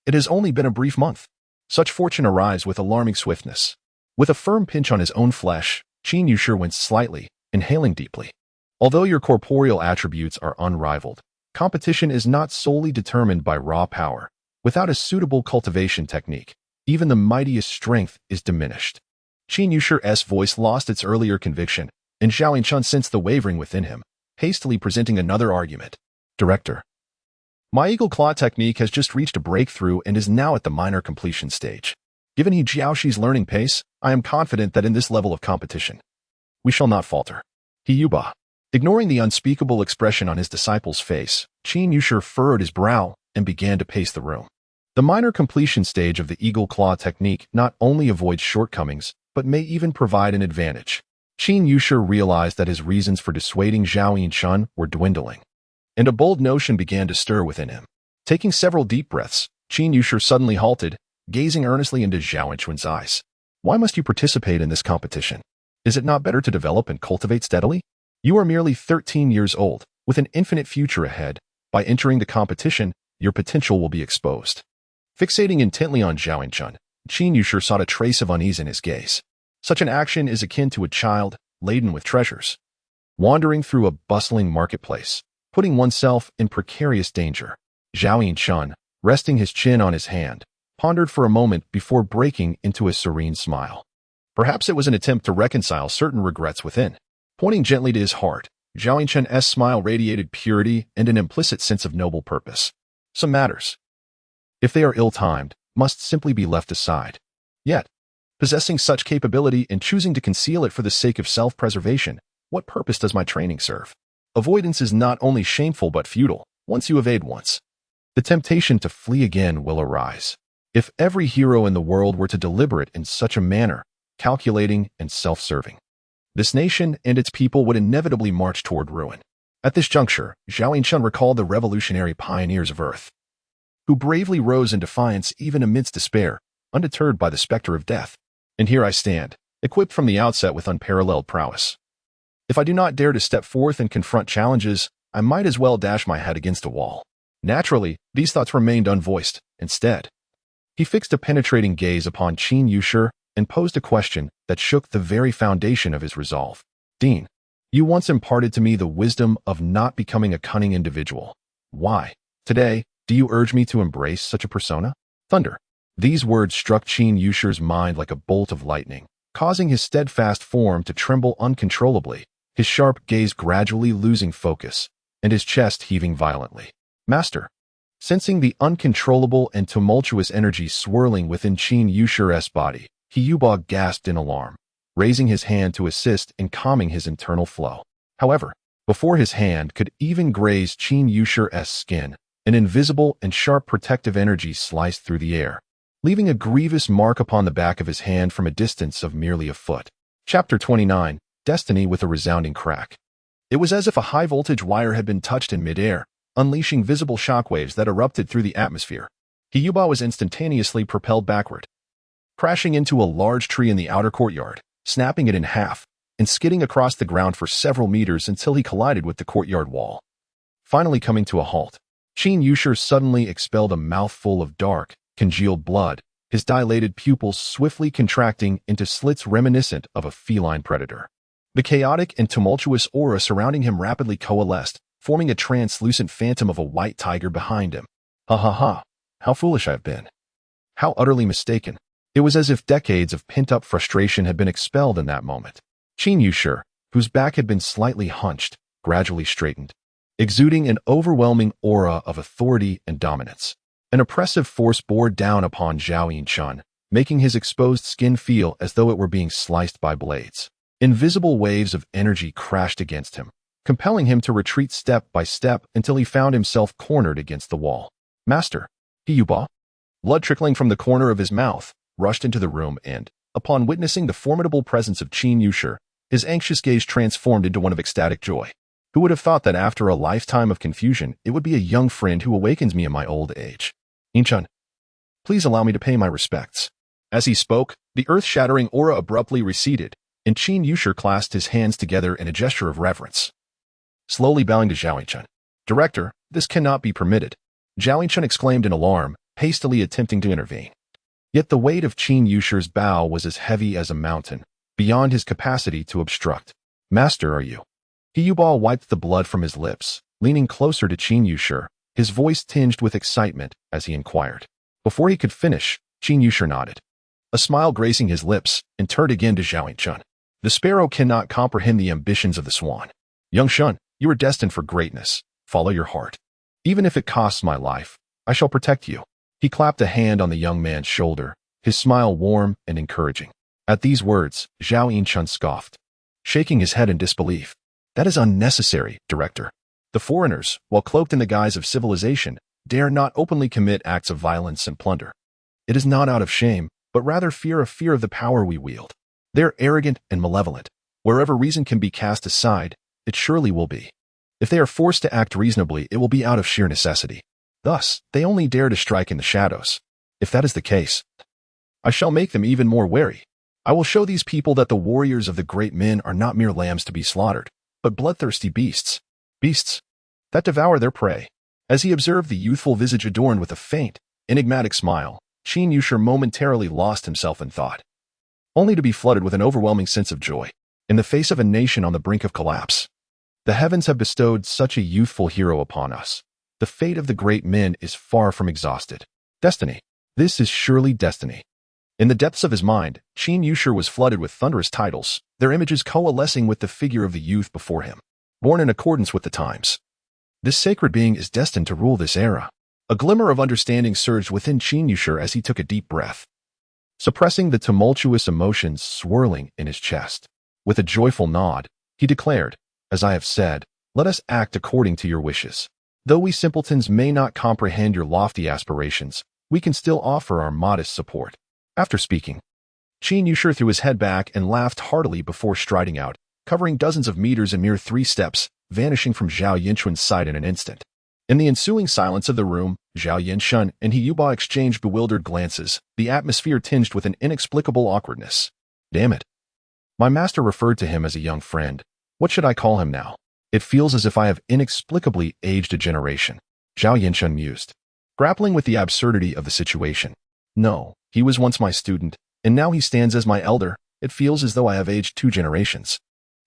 it has only been a brief month. Such fortune arrives with alarming swiftness. With a firm pinch on his own flesh, Qin Yusher winced slightly, inhaling deeply. Although your corporeal attributes are unrivaled, competition is not solely determined by raw power. Without a suitable cultivation technique, even the mightiest strength is diminished. Qin Yusher's voice lost its earlier conviction, and Zhao Yinchun sensed the wavering within him, hastily presenting another argument. Director, my eagle claw technique has just reached a breakthrough and is now at the minor completion stage. Given He Jiaoxi's learning pace, I am confident that in this level of competition, we shall not falter. He Yuba. Ignoring the unspeakable expression on his disciple's face, Qin Yusher furrowed his brow and began to pace the room. The minor completion stage of the eagle claw technique not only avoids shortcomings, but may even provide an advantage. Qin Yusher realized that his reasons for dissuading Zhao Yinchun were dwindling, and a bold notion began to stir within him. Taking several deep breaths, Qin Yusher suddenly halted, gazing earnestly into Zhao Yinchun's eyes. Why must you participate in this competition? Is it not better to develop and cultivate steadily? You are merely 13 years old, with an infinite future ahead. By entering the competition, your potential will be exposed. Fixating intently on Zhao Yinchun, Qin Yusher sought a trace of unease in his gaze. Such an action is akin to a child laden with treasures, wandering through a bustling marketplace, putting oneself in precarious danger. Zhao Yinchun, resting his chin on his hand, pondered for a moment before breaking into a serene smile. Perhaps it was an attempt to reconcile certain regrets within. Pointing gently to his heart, Zhao Yinchun's smile radiated purity and an implicit sense of noble purpose. Some matters, if they are ill-timed, must simply be left aside. Yet, possessing such capability and choosing to conceal it for the sake of self-preservation, what purpose does my training serve? Avoidance is not only shameful but futile. Once you evade once, the temptation to flee again will arise. If every hero in the world were to deliberate in such a manner, calculating and self-serving, this nation and its people would inevitably march toward ruin. At this juncture, Zhao Yinchun recalled the revolutionary pioneers of Earth, who bravely rose in defiance even amidst despair, undeterred by the specter of death. And here I stand, equipped from the outset with unparalleled prowess. If I do not dare to step forth and confront challenges, I might as well dash my head against a wall. Naturally, these thoughts remained unvoiced. Instead, he fixed a penetrating gaze upon Qin Yusher and posed a question that shook the very foundation of his resolve. Dean, you once imparted to me the wisdom of not becoming a cunning individual. Why, today, do you urge me to embrace such a persona? Thunder. These words struck Qin Yusher's mind like a bolt of lightning, causing his steadfast form to tremble uncontrollably, his sharp gaze gradually losing focus, and his chest heaving violently. Master. Sensing the uncontrollable and tumultuous energy swirling within Qin Yusher's body, Yuba gasped in alarm, raising his hand to assist in calming his internal flow. However, before his hand could even graze Qin Yusher's skin, an invisible and sharp protective energy sliced through the air, leaving a grievous mark upon the back of his hand from a distance of merely a foot. Chapter 29, Destiny with a resounding crack. It was as if a high-voltage wire had been touched in midair, unleashing visible shockwaves that erupted through the atmosphere. Yuba was instantaneously propelled backward, crashing into a large tree in the outer courtyard, snapping it in half, and skidding across the ground for several meters until he collided with the courtyard wall. Finally coming to a halt, Qin Yusher suddenly expelled a mouthful of dark, congealed blood, his dilated pupils swiftly contracting into slits reminiscent of a feline predator. The chaotic and tumultuous aura surrounding him rapidly coalesced, forming a translucent phantom of a white tiger behind him. Ha ha ha, how foolish I have been. How utterly mistaken. It was as if decades of pent-up frustration had been expelled in that moment. Qin Yushi, whose back had been slightly hunched, gradually straightened, exuding an overwhelming aura of authority and dominance. An oppressive force bore down upon Zhao Yinchun, making his exposed skin feel as though it were being sliced by blades. Invisible waves of energy crashed against him, compelling him to retreat step by step until he found himself cornered against the wall. Master, Hiyuba, blood trickling from the corner of his mouth, rushed into the room and, upon witnessing the formidable presence of Qin Yushi, his anxious gaze transformed into one of ecstatic joy. Who would have thought that after a lifetime of confusion, it would be a young friend who awakens me in my old age? Yinchun, please allow me to pay my respects. As he spoke, the earth-shattering aura abruptly receded, and Qin Yushi clasped his hands together in a gesture of reverence. Slowly bowing to Zhao Yinchun, Director, this cannot be permitted. Zhao Yinchun exclaimed in alarm, hastily attempting to intervene. Yet the weight of Qin Yushi's bow was as heavy as a mountain, beyond his capacity to obstruct. Master, are you? Hiyuba wiped the blood from his lips, leaning closer to Qin Yushi, his voice tinged with excitement as he inquired. Before he could finish, Qin Yushi nodded, a smile gracing his lips, and turned again to Zhao Yinchun. The sparrow cannot comprehend the ambitions of the swan. Young Shun, you are destined for greatness. Follow your heart. Even if it costs my life, I shall protect you. He clapped a hand on the young man's shoulder, his smile warm and encouraging. At these words, Zhao Yinchun scoffed, shaking his head in disbelief. That is unnecessary, Director. The foreigners, while cloaked in the guise of civilization, dare not openly commit acts of violence and plunder. It is not out of shame, but rather fear of the power we wield. They are arrogant and malevolent. Wherever reason can be cast aside, it surely will be. If they are forced to act reasonably, it will be out of sheer necessity. Thus, they only dare to strike in the shadows. If that is the case, I shall make them even more wary. I will show these people that the warriors of the great men are not mere lambs to be slaughtered, but bloodthirsty beasts. Beasts that devour their prey. As he observed the youthful visage adorned with a faint, enigmatic smile, Qin Yushi momentarily lost himself in thought, only to be flooded with an overwhelming sense of joy. In the face of a nation on the brink of collapse, the heavens have bestowed such a youthful hero upon us. The fate of the great men is far from exhausted. Destiny. This is surely destiny. In the depths of his mind, Qin Yushi was flooded with thunderous titles, their images coalescing with the figure of the youth before him, born in accordance with the times. This sacred being is destined to rule this era. A glimmer of understanding surged within Qin Yushi as he took a deep breath, suppressing the tumultuous emotions swirling in his chest. With a joyful nod, he declared, as I have said, let us act according to your wishes. Though we simpletons may not comprehend your lofty aspirations, we can still offer our modest support. After speaking, Qin Yushi threw his head back and laughed heartily before striding out, covering dozens of meters in mere 3 steps, vanishing from Zhao Yinchun's sight in an instant. In the ensuing silence of the room, Zhao Yinchun and Hiyuba exchanged bewildered glances, the atmosphere tinged with an inexplicable awkwardness. Damn it. My master referred to him as a young friend. What should I call him now? It feels as if I have inexplicably aged a generation. Zhao Yinchun mused, grappling with the absurdity of the situation. No, he was once my student, and now he stands as my elder. It feels as though I have aged 2 generations.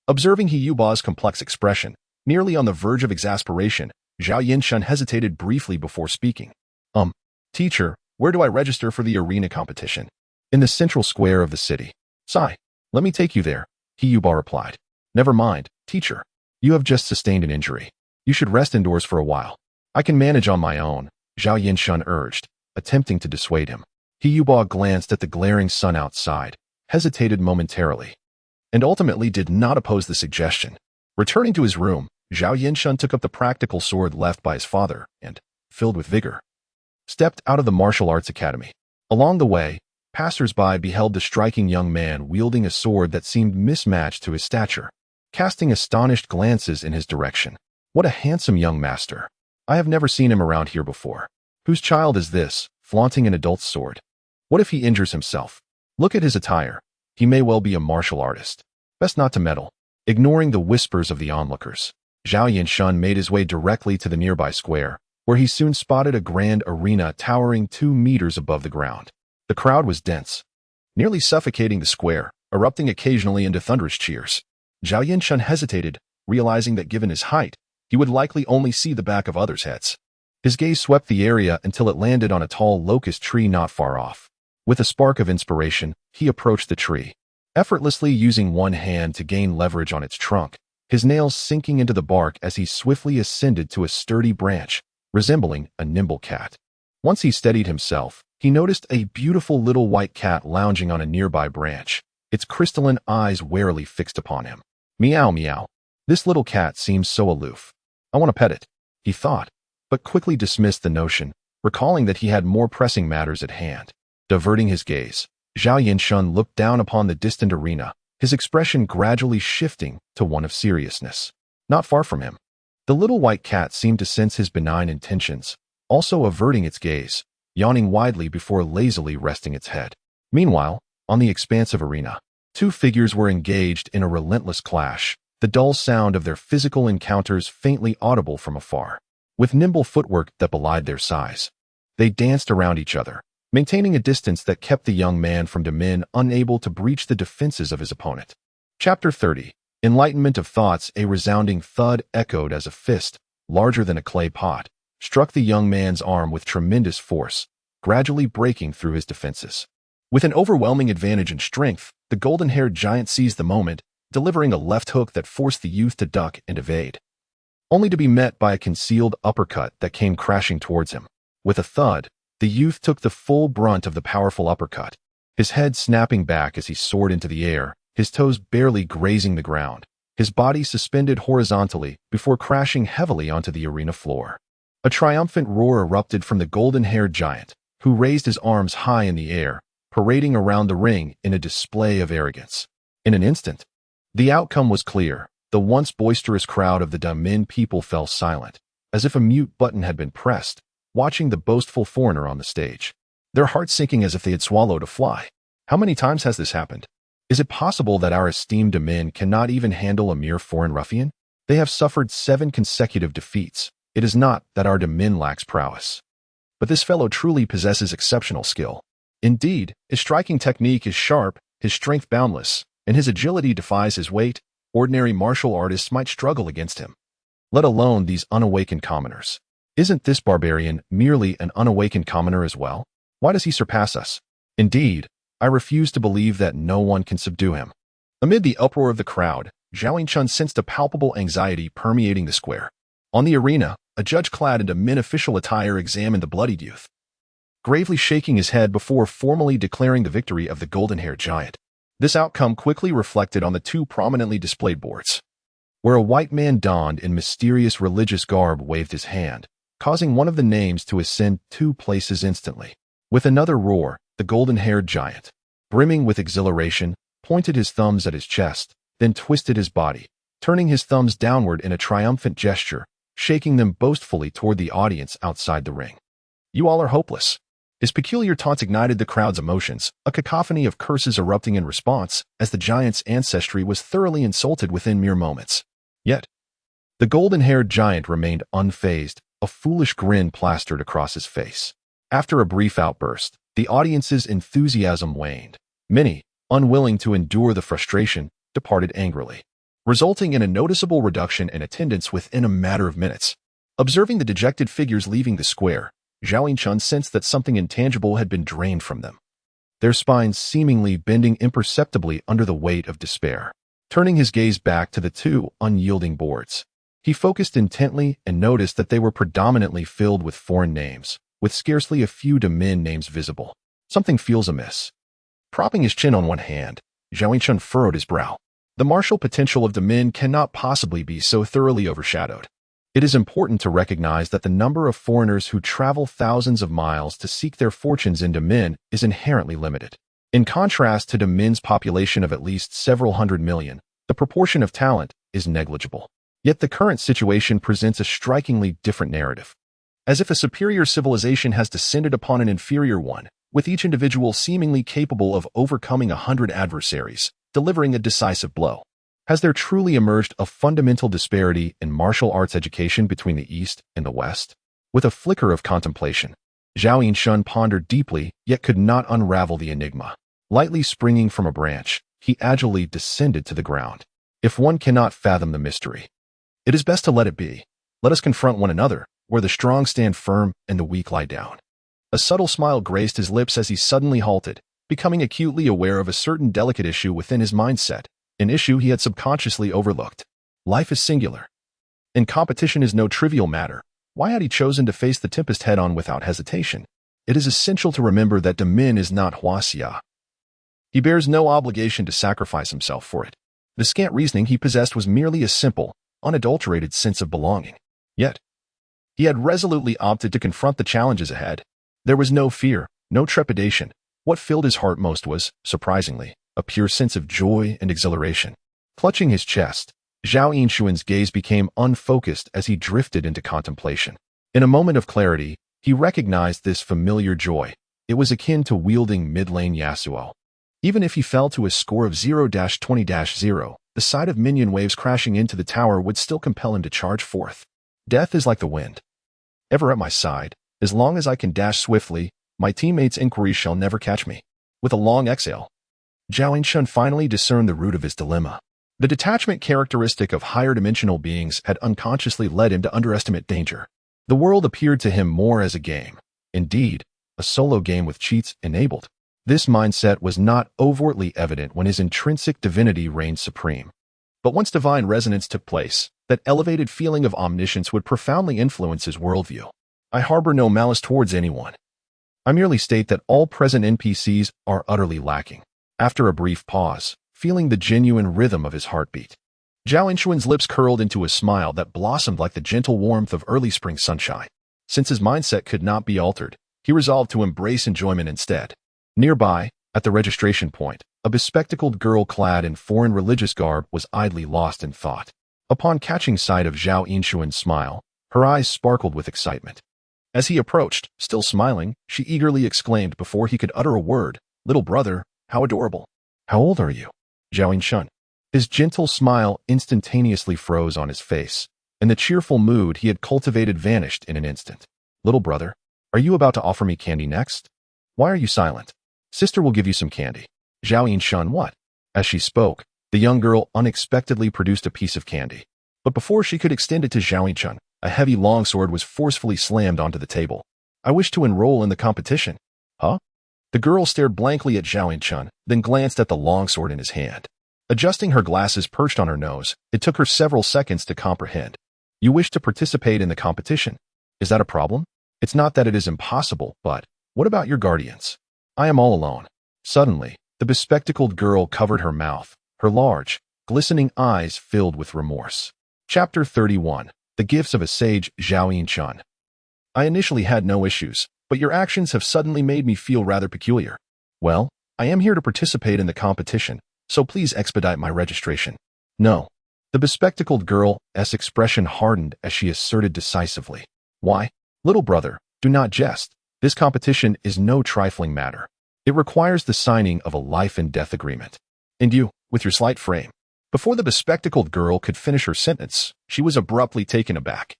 Observing Hiyuba's complex expression, nearly on the verge of exasperation, Zhao Yinchun hesitated briefly before speaking. Teacher, where do I register for the arena competition? In the central square of the city. Sigh. Let me take you there, Hiyuba replied. Never mind, teacher. You have just sustained an injury. You should rest indoors for a while. I can manage on my own, Zhao Yinchun urged, attempting to dissuade him. Hiyuba glanced at the glaring sun outside, hesitated momentarily, and ultimately did not oppose the suggestion. Returning to his room, Zhao Yinchun took up the practical sword left by his father and, filled with vigor, stepped out of the martial arts academy. Along the way, passers-by beheld the striking young man wielding a sword that seemed mismatched to his stature, casting astonished glances in his direction. What a handsome young master. I have never seen him around here before. Whose child is this, flaunting an adult's sword? What if he injures himself? Look at his attire. He may well be a martial artist. Best not to meddle. Ignoring the whispers of the onlookers, Zhao Yinchun made his way directly to the nearby square, where he soon spotted a grand arena towering 2 meters above the ground. The crowd was dense, nearly suffocating the square, erupting occasionally into thunderous cheers. Zhao Yinchun hesitated, realizing that given his height, he would likely only see the back of others' heads. His gaze swept the area until it landed on a tall locust tree not far off. With a spark of inspiration, he approached the tree, effortlessly using one hand to gain leverage on its trunk, his nails sinking into the bark as he swiftly ascended to a sturdy branch, resembling a nimble cat. Once he steadied himself, he noticed a beautiful little white cat lounging on a nearby branch, its crystalline eyes warily fixed upon him. Meow meow. This little cat seems so aloof. I want to pet it, he thought, but quickly dismissed the notion, recalling that he had more pressing matters at hand. Diverting his gaze, Zhao Yinshun looked down upon the distant arena, his expression gradually shifting to one of seriousness. Not far from him, the little white cat seemed to sense his benign intentions, also averting its gaze, yawning widely before lazily resting its head. Meanwhile, on the expansive arena, two figures were engaged in a relentless clash, the dull sound of their physical encounters faintly audible from afar. With nimble footwork that belied their size, they danced around each other, maintaining a distance that kept the young man from Damin unable to breach the defenses of his opponent. Chapter 30. Enlightenment of Thoughts. A resounding thud echoed as a fist, larger than a clay pot, struck the young man's arm with tremendous force, gradually breaking through his defenses. With an overwhelming advantage in strength, the golden-haired giant seized the moment, delivering a left hook that forced the youth to duck and evade, only to be met by a concealed uppercut that came crashing towards him. With a thud, the youth took the full brunt of the powerful uppercut, his head snapping back as he soared into the air, his toes barely grazing the ground, his body suspended horizontally before crashing heavily onto the arena floor. A triumphant roar erupted from the golden-haired giant, who raised his arms high in the air, parading around the ring in a display of arrogance. In an instant, the outcome was clear. The once boisterous crowd of the Damin people fell silent, as if a mute button had been pressed, watching the boastful foreigner on the stage, their hearts sinking as if they had swallowed a fly. How many times has this happened? Is it possible that our esteemed Damin cannot even handle a mere foreign ruffian? They have suffered 7 consecutive defeats. It is not that our Damin lacks prowess, but this fellow truly possesses exceptional skill. Indeed, his striking technique is sharp, his strength boundless, and his agility defies his weight. Ordinary martial artists might struggle against him, let alone these unawakened commoners. Isn't this barbarian merely an unawakened commoner as well? Why does he surpass us? Indeed, I refuse to believe that no one can subdue him. Amid the uproar of the crowd, Zhao Yinshun sensed a palpable anxiety permeating the square. On the arena, a judge clad in Damin official attire examined the bloodied youth, gravely shaking his head before formally declaring the victory of the golden-haired giant. This outcome quickly reflected on the 2 prominently displayed boards, where a white man donned in mysterious religious garb waved his hand, causing one of the names to ascend 2 places instantly. With another roar, the golden-haired giant, brimming with exhilaration, pointed his thumbs at his chest, then twisted his body, turning his thumbs downward in a triumphant gesture, shaking them boastfully toward the audience outside the ring. You all are hopeless. His peculiar taunt ignited the crowd's emotions, a cacophony of curses erupting in response, as the giant's ancestry was thoroughly insulted within mere moments. Yet, the golden-haired giant remained unfazed, a foolish grin plastered across his face. After a brief outburst, the audience's enthusiasm waned. Many, unwilling to endure the frustration, departed angrily, resulting in a noticeable reduction in attendance within a matter of minutes. Observing the dejected figures leaving the square, Zhao Yinshun sensed that something intangible had been drained from them, their spines seemingly bending imperceptibly under the weight of despair. Turning his gaze back to the 2 unyielding boards, he focused intently and noticed that they were predominantly filled with foreign names, with scarcely a few Damin names visible. Something feels amiss. Propping his chin on one hand, Zhao Yinshun furrowed his brow. The martial potential of Damin cannot possibly be so thoroughly overshadowed. It is important to recognize that the number of foreigners who travel thousands of miles to seek their fortunes in Damin is inherently limited. In contrast to Damin's population of at least several hundred million, the proportion of talent is negligible. Yet the current situation presents a strikingly different narrative. As if a superior civilization has descended upon an inferior one, with each individual seemingly capable of overcoming 100 adversaries, delivering a decisive blow. Has there truly emerged a fundamental disparity in martial arts education between the East and the West? With a flicker of contemplation, Zhao Yinshun pondered deeply, yet could not unravel the enigma. Lightly springing from a branch, he agilely descended to the ground. If one cannot fathom the mystery, it is best to let it be. Let us confront one another, where the strong stand firm and the weak lie down. A subtle smile graced his lips as he suddenly halted, becoming acutely aware of a certain delicate issue within his mindset, an issue he had subconsciously overlooked. Life is singular, and competition is no trivial matter. Why had he chosen to face the tempest head-on without hesitation? It is essential to remember that Damin is not Huaxia. He bears no obligation to sacrifice himself for it. The scant reasoning he possessed was merely a simple, unadulterated sense of belonging. Yet, he had resolutely opted to confront the challenges ahead. There was no fear, no trepidation. What filled his heart most was, surprisingly, a pure sense of joy and exhilaration. Clutching his chest, Zhao Yinshuan's gaze became unfocused as he drifted into contemplation. In a moment of clarity, he recognized this familiar joy. It was akin to wielding mid-lane Yasuo. Even if he fell to a score of 0-20-0, the sight of minion waves crashing into the tower would still compel him to charge forth. Death is like the wind, ever at my side. As long as I can dash swiftly, my teammates' inquiries shall never catch me. With a long exhale, Zhao Yinshuan finally discerned the root of his dilemma. The detachment characteristic of higher-dimensional beings had unconsciously led him to underestimate danger. The world appeared to him more as a game. Indeed, a solo game with cheats enabled. This mindset was not overtly evident when his intrinsic divinity reigned supreme. But once divine resonance took place, that elevated feeling of omniscience would profoundly influence his worldview. I harbor no malice towards anyone. I merely state that all present NPCs are utterly lacking. After a brief pause, feeling the genuine rhythm of his heartbeat, Zhao Yinshuan's lips curled into a smile that blossomed like the gentle warmth of early spring sunshine. Since his mindset could not be altered, he resolved to embrace enjoyment instead. Nearby, at the registration point, a bespectacled girl clad in foreign religious garb was idly lost in thought. Upon catching sight of Zhao Yinshuan's smile, her eyes sparkled with excitement. As he approached, still smiling, she eagerly exclaimed before he could utter a word, "Little brother, how adorable. How old are you?" Zhao Yinshuan. His gentle smile instantaneously froze on his face, and the cheerful mood he had cultivated vanished in an instant. "Little brother, are you about to offer me candy next? Why are you silent? Sister will give you some candy." Zhao Yinshuan, what? As she spoke, the young girl unexpectedly produced a piece of candy. But before she could extend it to Zhao Yinshuan, a heavy longsword was forcefully slammed onto the table. "I wish to enroll in the competition." Huh? The girl stared blankly at Zhao Yinshuan, then glanced at the longsword in his hand. Adjusting her glasses perched on her nose, it took her several seconds to comprehend. "You wish to participate in the competition? Is that a problem? It's not that it is impossible, but what about your guardians? I am all alone." Suddenly, the bespectacled girl covered her mouth, her large, glistening eyes filled with remorse. Chapter 31. The Gifts of a Sage. Zhao Yinshuan. I initially had no issues, but your actions have suddenly made me feel rather peculiar. Well, I am here to participate in the competition, so please expedite my registration. No. The bespectacled girl's expression hardened as she asserted decisively. Why? Little brother, do not jest. This competition is no trifling matter. It requires the signing of a life and death agreement. And you, with your slight frame. Before the bespectacled girl could finish her sentence, she was abruptly taken aback.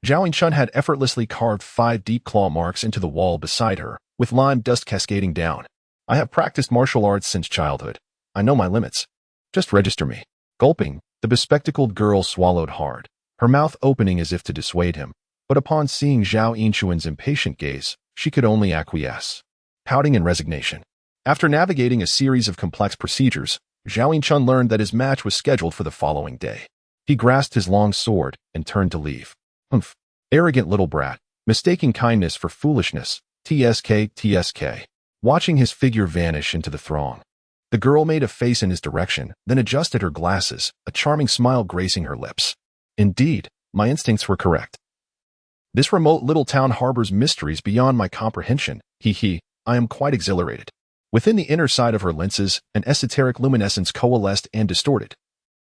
Zhao Yinshuan had effortlessly carved 5 deep claw marks into the wall beside her, with lime dust cascading down. I have practiced martial arts since childhood. I know my limits. Just register me. Gulping, the bespectacled girl swallowed hard, her mouth opening as if to dissuade him. But upon seeing Zhao Yinshuan's impatient gaze, she could only acquiesce, pouting in resignation. After navigating a series of complex procedures, Zhao Yinshuan learned that his match was scheduled for the following day. He grasped his long sword and turned to leave. Humph. Arrogant little brat, mistaking kindness for foolishness. TSK, TSK. Watching his figure vanish into the throng, the girl made a face in his direction, then adjusted her glasses, a charming smile gracing her lips. Indeed, my instincts were correct. This remote little town harbors mysteries beyond my comprehension. I am quite exhilarated. Within the inner side of her lenses, an esoteric luminescence coalesced and distorted,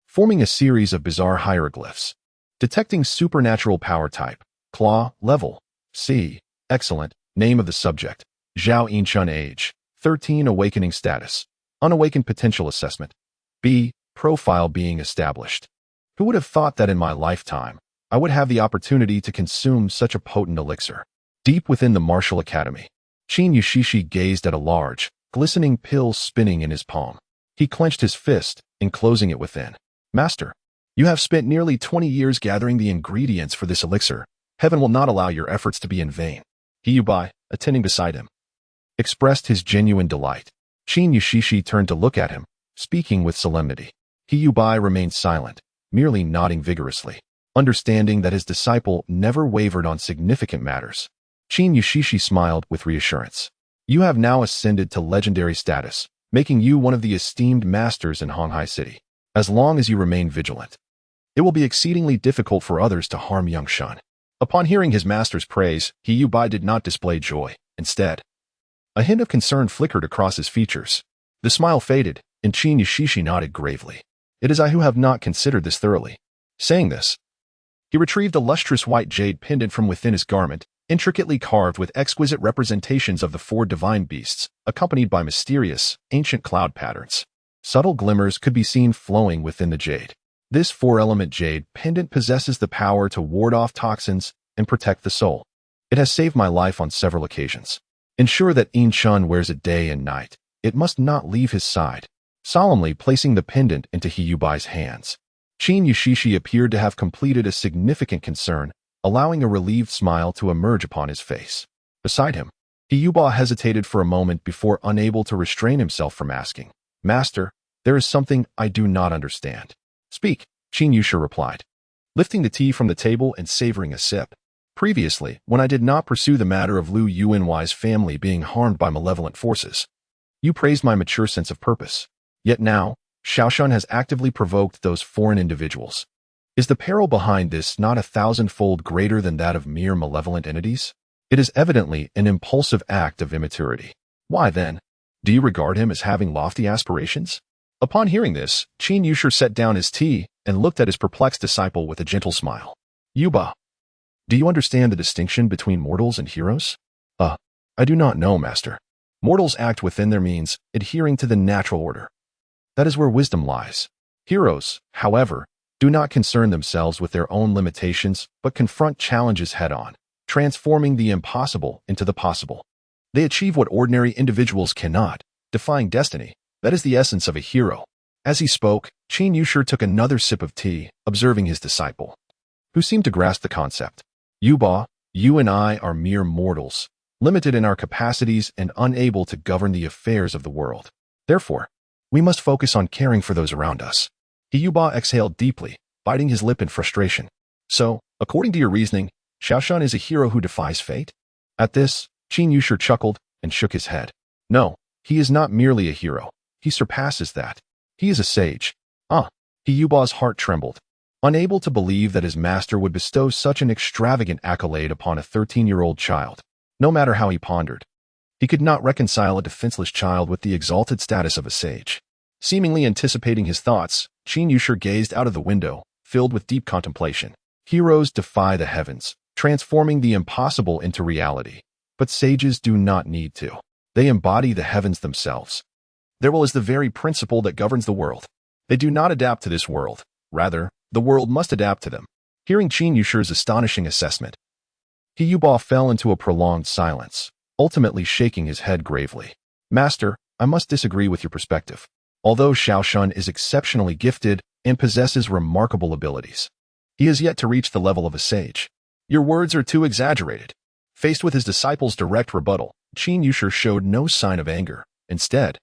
forming a series of bizarre hieroglyphs. Detecting supernatural power type. Claw, level. C. Excellent. Name of the subject. Zhao Yinshuan. Age. 13. Awakening status. Unawakened potential assessment. B. Profile being established. Who would have thought that in my lifetime, I would have the opportunity to consume such a potent elixir? Deep within the martial academy, Qin Yushishi gazed at a large, glistening pill spinning in his palm. He clenched his fist, enclosing it within. Master. You have spent nearly 20 years gathering the ingredients for this elixir. Heaven will not allow your efforts to be in vain. Hiyubai, attending beside him, expressed his genuine delight. Qin Yushishi turned to look at him, speaking with solemnity. Hiyubai remained silent, merely nodding vigorously, understanding that his disciple never wavered on significant matters. Qin Yushishi smiled with reassurance. You have now ascended to legendary status, making you one of the esteemed masters in Honghai City. As long as you remain vigilant, it will be exceedingly difficult for others to harm young Shun. Upon hearing his master's praise, Hiyubai did not display joy. Instead, a hint of concern flickered across his features. The smile faded, and Qin Yushishi nodded gravely. It is I who have not considered this thoroughly. Saying this, he retrieved a lustrous white jade pendant from within his garment, intricately carved with exquisite representations of the four divine beasts, accompanied by mysterious, ancient cloud patterns. Subtle glimmers could be seen flowing within the jade. This four-element jade pendant possesses the power to ward off toxins and protect the soul. It has saved my life on several occasions. Ensure that In Shun wears it day and night. It must not leave his side. Solemnly placing the pendant into Hiyubai's hands, Qin Yushishi appeared to have completed a significant concern, allowing a relieved smile to emerge upon his face. Beside him, Hiyubai hesitated for a moment before unable to restrain himself from asking, Master, there is something I do not understand. Speak, Qin Yusha replied, lifting the tea from the table and savoring a sip. Previously, when I did not pursue the matter of Lu Yuanwai's family being harmed by malevolent forces, you praised my mature sense of purpose. Yet now, Xiaoshan has actively provoked those foreign individuals. Is the peril behind this not 1,000-fold greater than that of mere malevolent entities? It is evidently an impulsive act of immaturity. Why then? Do you regard him as having lofty aspirations? Upon hearing this, Qin Yusha set down his tea and looked at his perplexed disciple with a gentle smile. Yuba, do you understand the distinction between mortals and heroes? I do not know, Master. Mortals act within their means, adhering to the natural order. That is where wisdom lies. Heroes, however, do not concern themselves with their own limitations, but confront challenges head-on, transforming the impossible into the possible. They achieve what ordinary individuals cannot, defying destiny. That is the essence of a hero. As he spoke, Qin Yusha took another sip of tea, observing his disciple, who seemed to grasp the concept. Yuba, you and I are mere mortals, limited in our capacities and unable to govern the affairs of the world. Therefore, we must focus on caring for those around us. Hiyuba exhaled deeply, biting his lip in frustration. So, according to your reasoning, Xiaoshan is a hero who defies fate? At this, Qin Yusha chuckled and shook his head. No, he is not merely a hero. He surpasses that. He is a sage. Hiyuba's heart trembled, unable to believe that his master would bestow such an extravagant accolade upon a 13-year-old child. No matter how he pondered, he could not reconcile a defenseless child with the exalted status of a sage. Seemingly anticipating his thoughts, Qin Yusha gazed out of the window, filled with deep contemplation. Heroes defy the heavens, transforming the impossible into reality. But sages do not need to. They embody the heavens themselves. Their will is the very principle that governs the world. They do not adapt to this world. Rather, the world must adapt to them. Hearing Qin Yusha's astonishing assessment, Hiyuba fell into a prolonged silence, ultimately shaking his head gravely. Master, I must disagree with your perspective. Although Xiaoshan is exceptionally gifted and possesses remarkable abilities, he has yet to reach the level of a sage. Your words are too exaggerated. Faced with his disciple's direct rebuttal, Qin Yusha showed no sign of anger. Instead,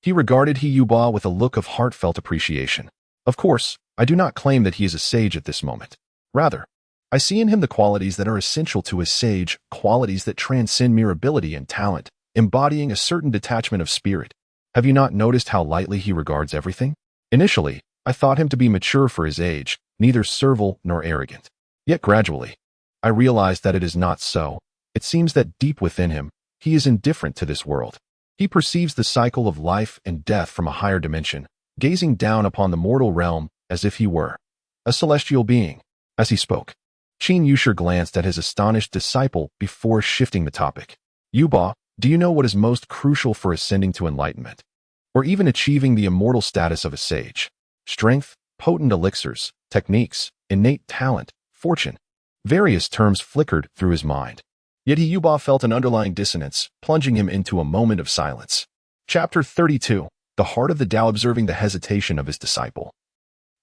he regarded Hiyuba with a look of heartfelt appreciation. Of course, I do not claim that he is a sage at this moment. Rather, I see in him the qualities that are essential to a sage, qualities that transcend mere ability and talent, embodying a certain detachment of spirit. Have you not noticed how lightly he regards everything? Initially, I thought him to be mature for his age, neither servile nor arrogant. Yet gradually, I realized that it is not so. It seems that deep within him, he is indifferent to this world. He perceives the cycle of life and death from a higher dimension, gazing down upon the mortal realm as if he were a celestial being. As he spoke, Qin Yusha glanced at his astonished disciple before shifting the topic. Yuba, do you know what is most crucial for ascending to enlightenment, or even achieving the immortal status of a sage? Strength, potent elixirs, techniques, innate talent, fortune. Various terms flickered through his mind. Yet Hiyuba felt an underlying dissonance, plunging him into a moment of silence. Chapter 32. The Heart of the Tao, observing the hesitation of his disciple,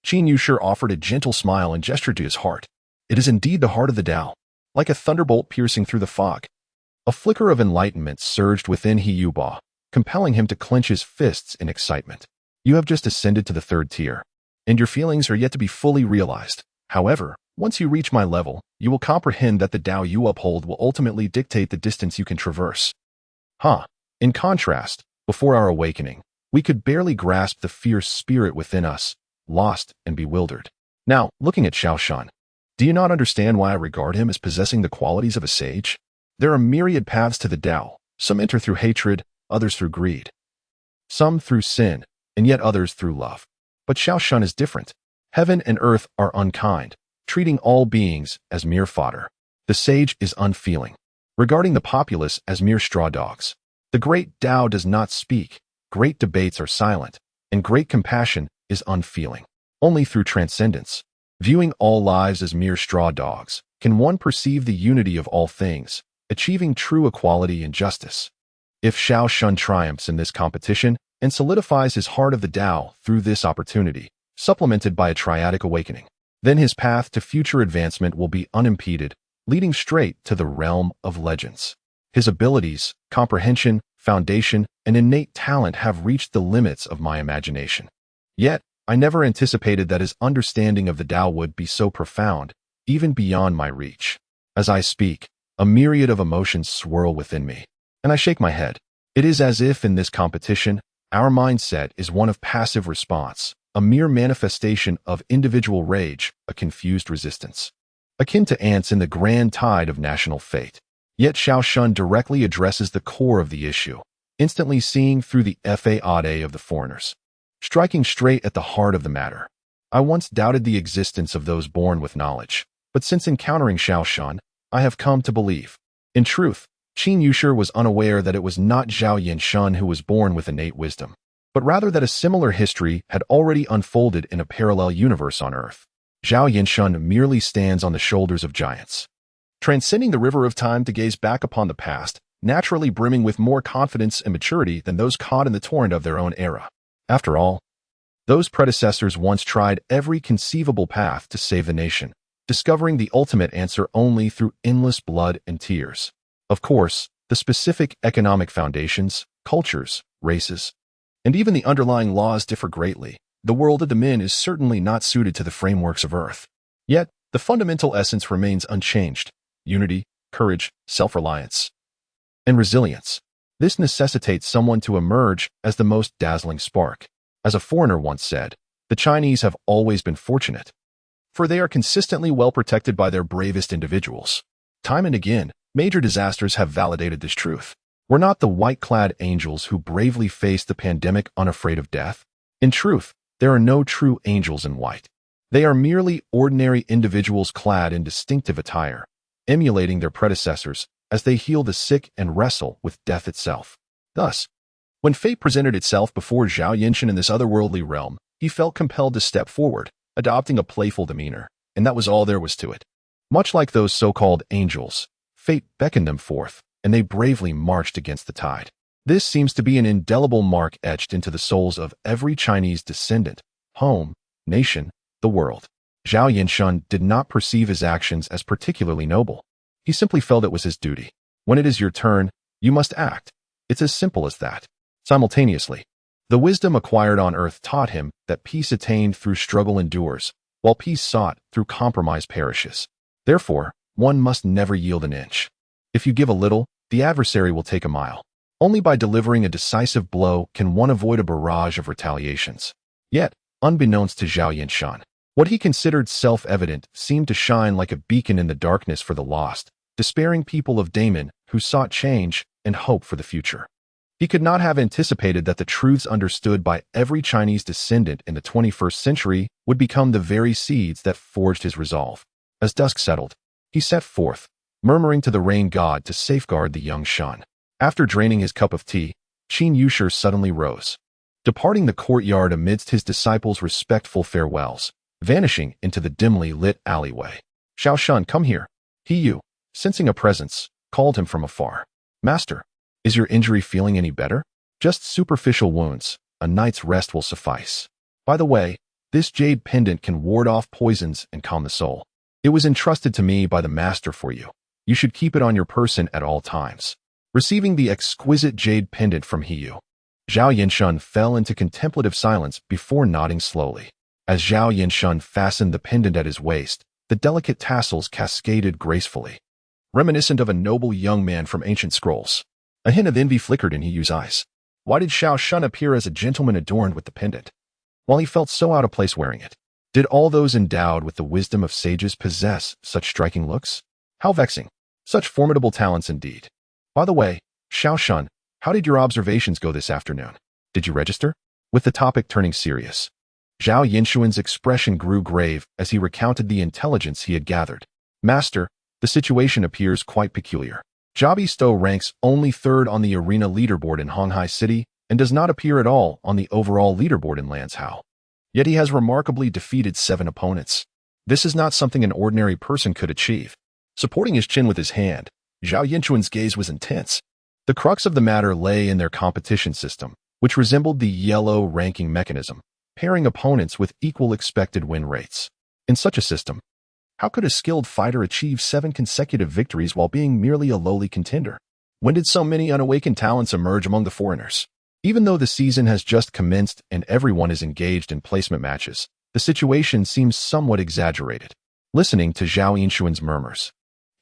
Qin Yushi offered a gentle smile and gestured to his heart. It is indeed the heart of the Tao, like a thunderbolt piercing through the fog. A flicker of enlightenment surged within He Yuba, compelling him to clench his fists in excitement. You have just ascended to the third tier, and your feelings are yet to be fully realized. However, once you reach my level, you will comprehend that the Tao you uphold will ultimately dictate the distance you can traverse. In contrast, before our awakening, we could barely grasp the fierce spirit within us, lost and bewildered. Now, looking at Xiaoshan, do you not understand why I regard him as possessing the qualities of a sage? There are myriad paths to the Tao. Some enter through hatred, others through greed. Some through sin, and yet others through love. But Xiaoshan is different. Heaven and earth are unkind, treating all beings as mere fodder. The sage is unfeeling, regarding the populace as mere straw dogs. The great Tao does not speak, great debates are silent, and great compassion is unfeeling. Only through transcendence, viewing all lives as mere straw dogs, can one perceive the unity of all things, achieving true equality and justice. If Xiaoshan triumphs in this competition and solidifies his heart of the Tao through this opportunity, supplemented by a triadic awakening, then his path to future advancement will be unimpeded, leading straight to the realm of legends. His abilities, comprehension, foundation, and innate talent have reached the limits of my imagination. Yet, I never anticipated that his understanding of the Tao would be so profound, even beyond my reach. As I speak, a myriad of emotions swirl within me, and I shake my head. It is as if in this competition, our mindset is one of passive response, a mere manifestation of individual rage, a confused resistance, akin to ants in the grand tide of national fate. Yet Xiaoshan directly addresses the core of the issue, instantly seeing through the fade of the foreigners, striking straight at the heart of the matter. I once doubted the existence of those born with knowledge, but since encountering Xiaoshan, I have come to believe. In truth, Qin Yushi was unaware that it was not Zhao Yinshan who was born with innate wisdom, but rather that a similar history had already unfolded in a parallel universe on Earth. Zhao Yinshan merely stands on the shoulders of giants, transcending the river of time to gaze back upon the past, naturally brimming with more confidence and maturity than those caught in the torrent of their own era. After all, those predecessors once tried every conceivable path to save the nation, discovering the ultimate answer only through endless blood and tears. Of course, the specific economic foundations, cultures, races, and even the underlying laws differ greatly. The world of the men is certainly not suited to the frameworks of Earth. Yet, the fundamental essence remains unchanged: unity, courage, self-reliance, and resilience. This necessitates someone to emerge as the most dazzling spark. As a foreigner once said, the Chinese have always been fortunate, for they are consistently well protected by their bravest individuals. Time and again, major disasters have validated this truth. We're not the white-clad angels who bravely faced the pandemic unafraid of death. In truth, there are no true angels in white. They are merely ordinary individuals clad in distinctive attire, emulating their predecessors as they heal the sick and wrestle with death itself. Thus, when fate presented itself before Zhao Yinshan in this otherworldly realm, he felt compelled to step forward, adopting a playful demeanor, and that was all there was to it. Much like those so-called angels, fate beckoned them forth, and they bravely marched against the tide. This seems to be an indelible mark etched into the souls of every Chinese descendant, home, nation, the world. Zhao Yinshan did not perceive his actions as particularly noble. He simply felt it was his duty. When it is your turn, you must act. It's as simple as that. Simultaneously, the wisdom acquired on Earth taught him that peace attained through struggle endures, while peace sought through compromise perishes. Therefore, one must never yield an inch. If you give a little, the adversary will take a mile. Only by delivering a decisive blow can one avoid a barrage of retaliations. Yet, unbeknownst to Zhao Yinshan, what he considered self-evident seemed to shine like a beacon in the darkness for the lost, despairing people of Damon who sought change and hope for the future. He could not have anticipated that the truths understood by every Chinese descendant in the 21st century would become the very seeds that forged his resolve. As dusk settled, he set forth, murmuring to the rain god to safeguard the young Shan. After draining his cup of tea, Qin Yushi suddenly rose, departing the courtyard amidst his disciples' respectful farewells, vanishing into the dimly lit alleyway. Xiaoshan, come here. He, sensing a presence, called him from afar. Master, is your injury feeling any better? Just superficial wounds. A night's rest will suffice. By the way, This jade pendant can ward off poisons and calm the soul. It was entrusted to me by the master for you. You should keep it on your person at all times. Receiving the exquisite jade pendant from Hiyu, Zhao Yinshun fell into contemplative silence before nodding slowly. As Zhao Yinshun fastened the pendant at his waist, the delicate tassels cascaded gracefully, reminiscent of a noble young man from ancient scrolls. A hint of envy flickered in Hiyu's eyes. Why did Zhao Shun appear as a gentleman adorned with the pendant, while he felt so out of place wearing it? Did all those endowed with the wisdom of sages possess such striking looks? How vexing. Such formidable talents indeed. By the way, Zhao Shun, how did your observations go this afternoon? Did you register? With the topic turning serious, Zhao Yinshun's expression grew grave as he recounted the intelligence he had gathered. Master, the situation appears quite peculiar. Jiabi Sto ranks only third on the arena leaderboard in Honghai City and does not appear at all on the overall leaderboard in Lanzhou. Yet he has remarkably defeated 7 opponents. This is not something an ordinary person could achieve. Supporting his chin with his hand, Zhao Yinshun's gaze was intense. The crux of the matter lay in their competition system, which resembled the yellow ranking mechanism, pairing opponents with equal expected win rates. In such a system, how could a skilled fighter achieve 7 consecutive victories while being merely a lowly contender? When did so many unawakened talents emerge among the foreigners? Even though the season has just commenced and everyone is engaged in placement matches, the situation seems somewhat exaggerated. Listening to Zhao Yinshun's murmurs,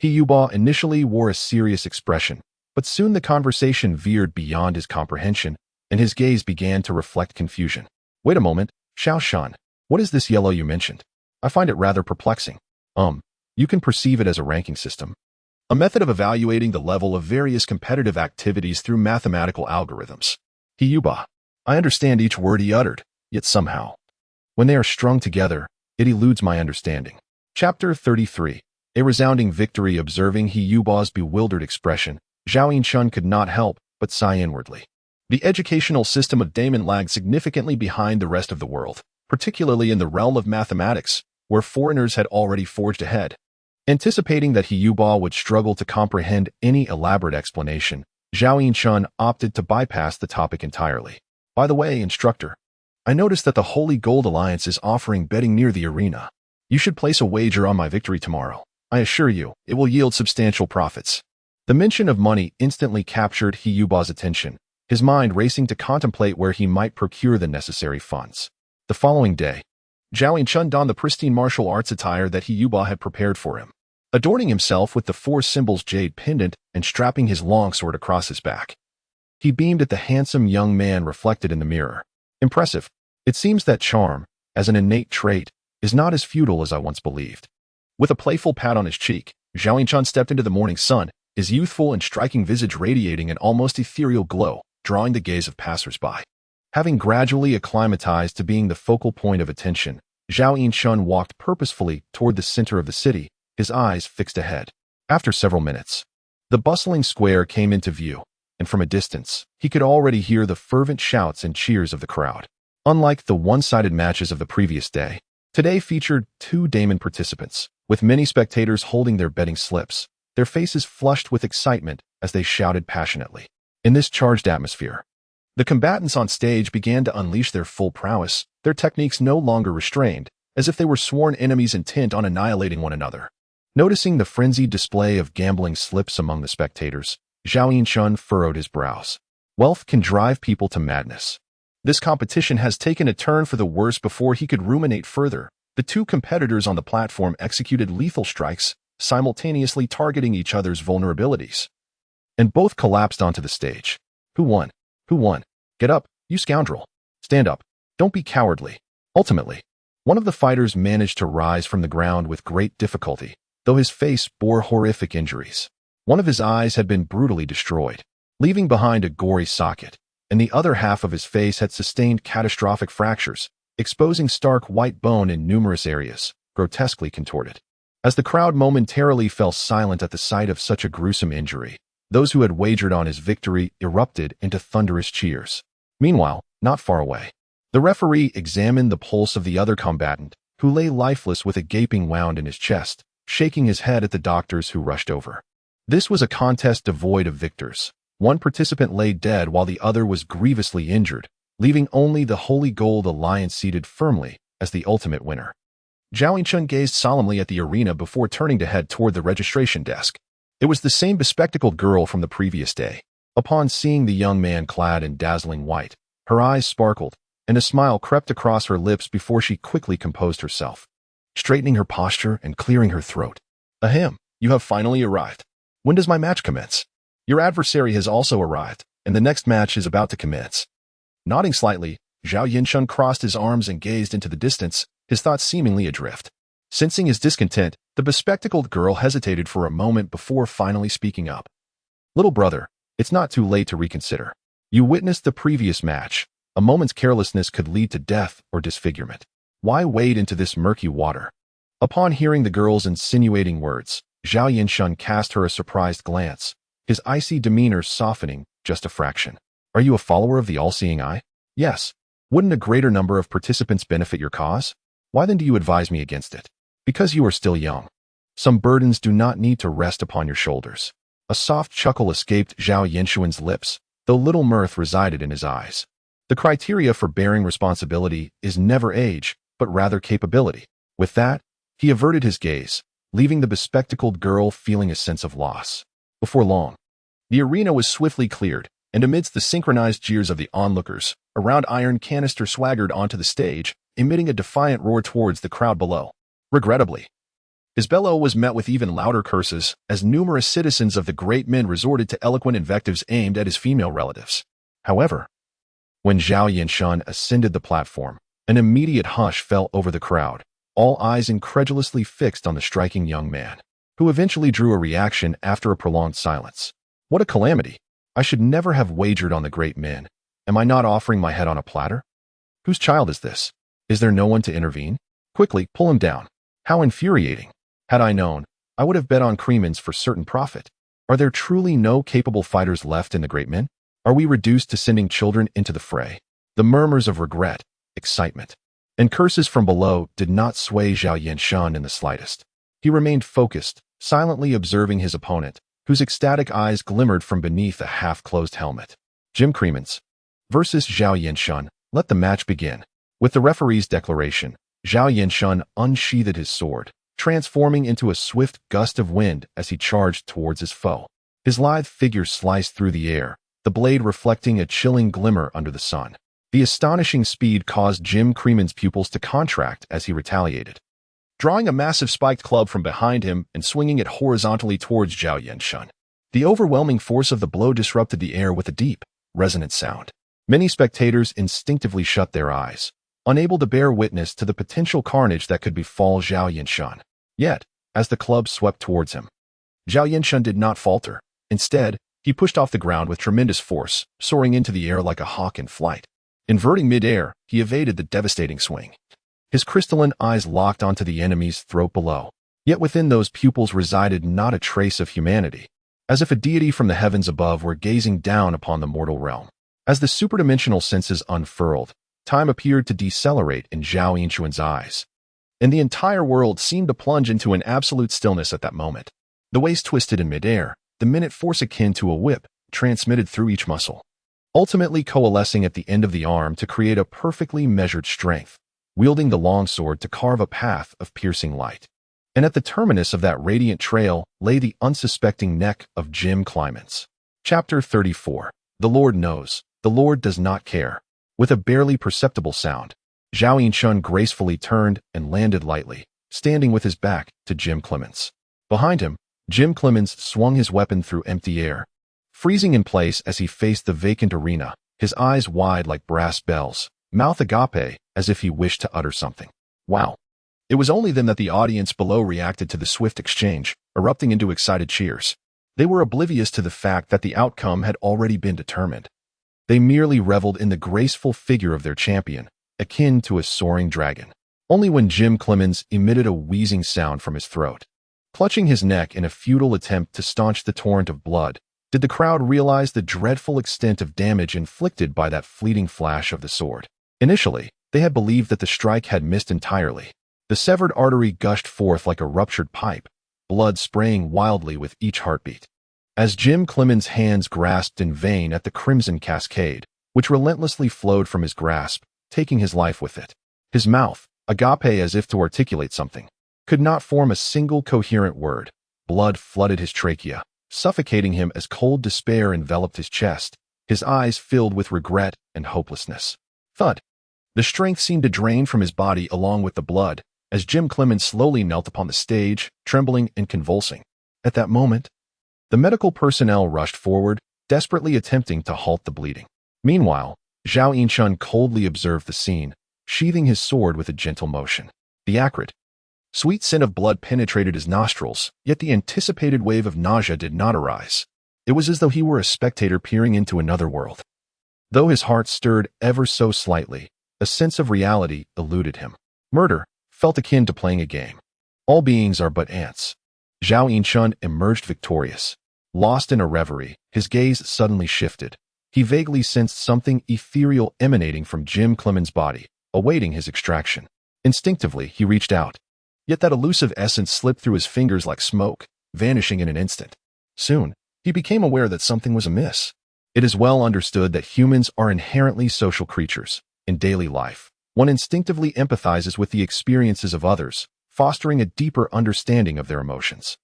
Hiyuba initially wore a serious expression, but soon the conversation veered beyond his comprehension, and his gaze began to reflect confusion. Wait a moment, Zhao Shun, what is this yellow you mentioned? I find it rather perplexing. You can perceive it as a ranking system, a method of evaluating the level of various competitive activities through mathematical algorithms. Hiyuba, I understand each word he uttered, yet somehow, when they are strung together, it eludes my understanding. Chapter 33. A resounding victory. Observing Hiyuba's bewildered expression, Zhao Yinshun could not help but sigh inwardly. The educational system of Damon lagged significantly behind the rest of the world, particularly in the realm of mathematics, where foreigners had already forged ahead. Anticipating that Hiyuba would struggle to comprehend any elaborate explanation, Zhao Yinshun opted to bypass the topic entirely. By the way, instructor, I noticed that the Holy Gold Alliance is offering betting near the arena. You should place a wager on my victory tomorrow. I assure you, it will yield substantial profits. The mention of money instantly captured Hiyuba's attention, his mind racing to contemplate where he might procure the necessary funds. The following day, Zhao Yinshun donned the pristine martial arts attire that Hiyuba had prepared for him, adorning himself with the 4 symbols jade pendant and strapping his longsword across his back. He beamed at the handsome young man reflected in the mirror. Impressive. It seems that charm, as an innate trait, is not as futile as I once believed. With a playful pat on his cheek, Zhao Yinshun stepped into the morning sun, his youthful and striking visage radiating an almost ethereal glow, drawing the gaze of passers-by. Having gradually acclimatized to being the focal point of attention, Zhao Yinshun walked purposefully toward the center of the city, his eyes fixed ahead. After several minutes, the bustling square came into view, and from a distance, he could already hear the fervent shouts and cheers of the crowd. Unlike the one-sided matches of the previous day, today featured 2 Damon participants, with many spectators holding their betting slips, their faces flushed with excitement as they shouted passionately. In this charged atmosphere, the combatants on stage began to unleash their full prowess, their techniques no longer restrained, as if they were sworn enemies intent on annihilating one another. Noticing the frenzied display of gambling slips among the spectators, Zhao Yinshun furrowed his brows. Wealth can drive people to madness. This competition has taken a turn for the worse. Before he could ruminate further, the 2 competitors on the platform executed lethal strikes, simultaneously targeting each other's vulnerabilities. And both collapsed onto the stage. Who won? Who won? Get up, you scoundrel. Stand up. Don't be cowardly. Ultimately, one of the fighters managed to rise from the ground with great difficulty, though his face bore horrific injuries. One of his eyes had been brutally destroyed, leaving behind a gory socket, and the other half of his face had sustained catastrophic fractures, exposing stark white bone in numerous areas, grotesquely contorted. As the crowd momentarily fell silent at the sight of such a gruesome injury, those who had wagered on his victory erupted into thunderous cheers. Meanwhile, not far away, the referee examined the pulse of the other combatant, who lay lifeless with a gaping wound in his chest, shaking his head at the doctors who rushed over. This was a contest devoid of victors. One participant lay dead while the other was grievously injured, leaving only the Holy Gold Alliance seated firmly, as the ultimate winner. Zhao Yinchun gazed solemnly at the arena before turning to head toward the registration desk. It was the same bespectacled girl from the previous day. Upon seeing the young man clad in dazzling white, her eyes sparkled, and a smile crept across her lips before she quickly composed herself, straightening her posture and clearing her throat. Ahem, you have finally arrived. When does my match commence? Your adversary has also arrived, and the next match is about to commence. Nodding slightly, Zhao Yinchun crossed his arms and gazed into the distance, his thoughts seemingly adrift. Sensing his discontent, the bespectacled girl hesitated for a moment before finally speaking up. Little brother, it's not too late to reconsider. You witnessed the previous match. A moment's carelessness could lead to death or disfigurement. Why wade into this murky water? Upon hearing the girl's insinuating words, Zhao Yinchun cast her a surprised glance, his icy demeanor softening just a fraction. Are you a follower of the all-seeing eye? Yes. Wouldn't a greater number of participants benefit your cause? Why then do you advise me against it? Because you are still young. Some burdens do not need to rest upon your shoulders. A soft chuckle escaped Zhao Yinchun's lips, though little mirth resided in his eyes. The criteria for bearing responsibility is never age, but rather capability. With that, he averted his gaze, leaving the bespectacled girl feeling a sense of loss. Before long, the arena was swiftly cleared, and amidst the synchronized jeers of the onlookers, a round iron canister swaggered onto the stage, emitting a defiant roar towards the crowd below. Regrettably, his bellow was met with even louder curses as numerous citizens of the great men resorted to eloquent invectives aimed at his female relatives. However, when Zhao Yinchun ascended the platform, an immediate hush fell over the crowd, all eyes incredulously fixed on the striking young man, who eventually drew a reaction after a prolonged silence. What a calamity! I should never have wagered on the great men. Am I not offering my head on a platter? Whose child is this? Is there no one to intervene? Quickly, pull him down. How infuriating! Had I known, I would have bet on Cremans for certain profit. Are there truly no capable fighters left in the great men? Are we reduced to sending children into the fray? The murmurs of regret, excitement, and curses from below did not sway Zhao Yinchun in the slightest. He remained focused, silently observing his opponent, whose ecstatic eyes glimmered from beneath a half-closed helmet. Jim Cremans versus Zhao Yinchun, let the match begin. With the referee's declaration, Zhao Yinchun unsheathed his sword, transforming into a swift gust of wind as he charged towards his foe. His lithe figure sliced through the air, the blade reflecting a chilling glimmer under the sun. The astonishing speed caused Jim Cremans' pupils to contract as he retaliated, drawing a massive spiked club from behind him and swinging it horizontally towards Zhao Yinchun. The overwhelming force of the blow disrupted the air with a deep, resonant sound. Many spectators instinctively shut their eyes, unable to bear witness to the potential carnage that could befall Zhao Yinchun. Yet, as the club swept towards him, Zhao Yinchun did not falter. Instead, he pushed off the ground with tremendous force, soaring into the air like a hawk in flight. Inverting mid-air, he evaded the devastating swing. His crystalline eyes locked onto the enemy's throat below. Yet within those pupils resided not a trace of humanity, as if a deity from the heavens above were gazing down upon the mortal realm. As the superdimensional senses unfurled, time appeared to decelerate in Zhao Yinchun's eyes, and the entire world seemed to plunge into an absolute stillness at that moment. The waist twisted in midair, the minute force akin to a whip, transmitted through each muscle, ultimately coalescing at the end of the arm to create a perfectly measured strength, wielding the longsword to carve a path of piercing light. And at the terminus of that radiant trail lay the unsuspecting neck of Jim Cremans. Chapter 34. The Lord knows, the Lord does not care. With a barely perceptible sound, Zhao Yinchun gracefully turned and landed lightly, standing with his back to Jim Cremans. Behind him, Jim Cremans swung his weapon through empty air, freezing in place as he faced the vacant arena, his eyes wide like brass bells, mouth agape as if he wished to utter something. Wow. It was only then that the audience below reacted to the swift exchange, erupting into excited cheers. They were oblivious to the fact that the outcome had already been determined. They merely reveled in the graceful figure of their champion, akin to a soaring dragon. Only when Jim Cremans emitted a wheezing sound from his throat, clutching his neck in a futile attempt to staunch the torrent of blood, did the crowd realize the dreadful extent of damage inflicted by that fleeting flash of the sword. Initially, they had believed that the strike had missed entirely. The severed artery gushed forth like a ruptured pipe, blood spraying wildly with each heartbeat. As Jim Cremans' hands grasped in vain at the crimson cascade, which relentlessly flowed from his grasp, taking his life with it, his mouth, agape as if to articulate something, could not form a single coherent word. Blood flooded his trachea, suffocating him as cold despair enveloped his chest, his eyes filled with regret and hopelessness. Thud. The strength seemed to drain from his body along with the blood, as Jim Clemens slowly knelt upon the stage, trembling and convulsing. At that moment, the medical personnel rushed forward, desperately attempting to halt the bleeding. Meanwhile, Zhao Yinchun coldly observed the scene, sheathing his sword with a gentle motion. The acrid, sweet scent of blood penetrated his nostrils, yet the anticipated wave of nausea did not arise. It was as though he were a spectator peering into another world. Though his heart stirred ever so slightly, a sense of reality eluded him. Murder felt akin to playing a game. All beings are but ants. Zhao Yinchun emerged victorious. Lost in a reverie, his gaze suddenly shifted. He vaguely sensed something ethereal emanating from Jim Clemens' body, awaiting his extraction. Instinctively, he reached out. Yet that elusive essence slipped through his fingers like smoke, vanishing in an instant. Soon, he became aware that something was amiss. It is well understood that humans are inherently social creatures. In daily life, one instinctively empathizes with the experiences of others, fostering a deeper understanding of their emotions.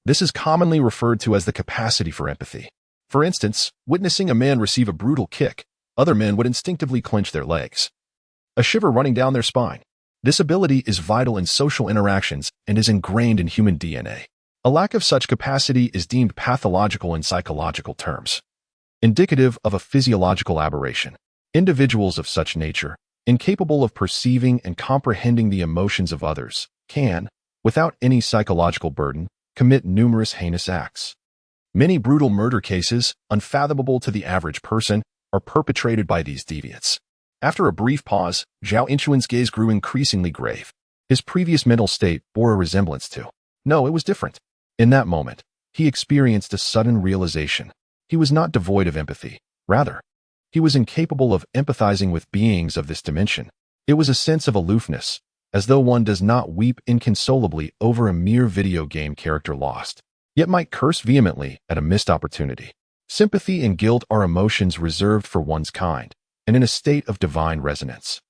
This is commonly referred to as the capacity for empathy. For instance, witnessing a man receive a brutal kick, other men would instinctively clench their legs, a shiver running down their spine. This ability is vital in social interactions and is ingrained in human DNA. A lack of such capacity is deemed pathological in psychological terms, indicative of a physiological aberration. Individuals of such nature, incapable of perceiving and comprehending the emotions of others, can, without any psychological burden, commit numerous heinous acts. Many brutal murder cases, unfathomable to the average person, are perpetrated by these deviants. After a brief pause, Zhao Yinchun's gaze grew increasingly grave. His previous mental state bore a resemblance to. No, it was different. In that moment, he experienced a sudden realization. He was not devoid of empathy. Rather, he was incapable of empathizing with beings of this dimension. It was a sense of aloofness, as though one does not weep inconsolably over a mere video game character lost, yet might curse vehemently at a missed opportunity. Sympathy and guilt are emotions reserved for one's kind, and in a state of divine resonance.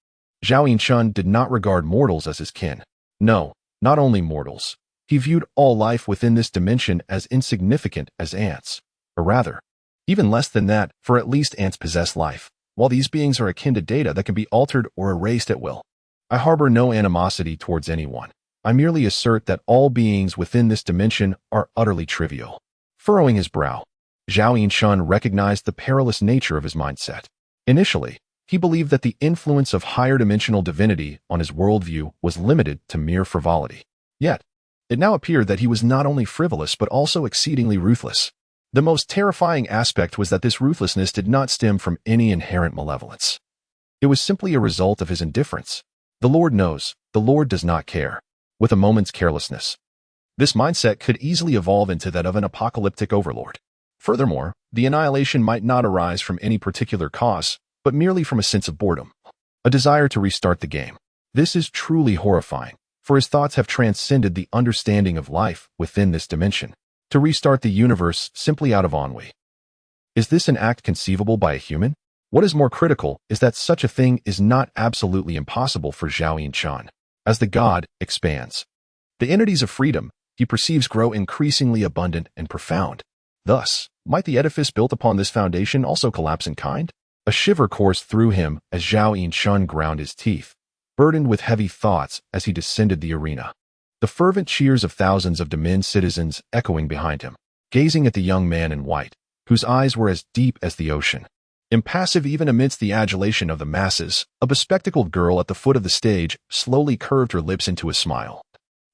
Zhao Yinchun did not regard mortals as his kin. No, not only mortals. He viewed all life within this dimension as insignificant as ants, or rather, even less than that, for at least ants possess life, while these beings are akin to data that can be altered or erased at will. I harbor no animosity towards anyone. I merely assert that all beings within this dimension are utterly trivial. Furrowing his brow, Zhao Yinchun recognized the perilous nature of his mindset. Initially, he believed that the influence of higher dimensional divinity on his worldview was limited to mere frivolity. Yet, it now appeared that he was not only frivolous but also exceedingly ruthless. The most terrifying aspect was that this ruthlessness did not stem from any inherent malevolence. It was simply a result of his indifference. The Lord knows, the Lord does not care. With a moment's carelessness, this mindset could easily evolve into that of an apocalyptic overlord. Furthermore, the annihilation might not arise from any particular cause, but merely from a sense of boredom, a desire to restart the game. This is truly horrifying, for his thoughts have transcended the understanding of life within this dimension. To restart the universe simply out of ennui. Is this an act conceivable by a human? What is more critical is that such a thing is not absolutely impossible for Zhao Yinchun. As the god expands, the entities of freedom he perceives grow increasingly abundant and profound. Thus, might the edifice built upon this foundation also collapse in kind? A shiver coursed through him as Zhao Yinchun ground his teeth, burdened with heavy thoughts as he descended the arena. The fervent cheers of thousands of Damin citizens echoing behind him, gazing at the young man in white, whose eyes were as deep as the ocean. Impassive even amidst the adulation of the masses, a bespectacled girl at the foot of the stage slowly curved her lips into a smile,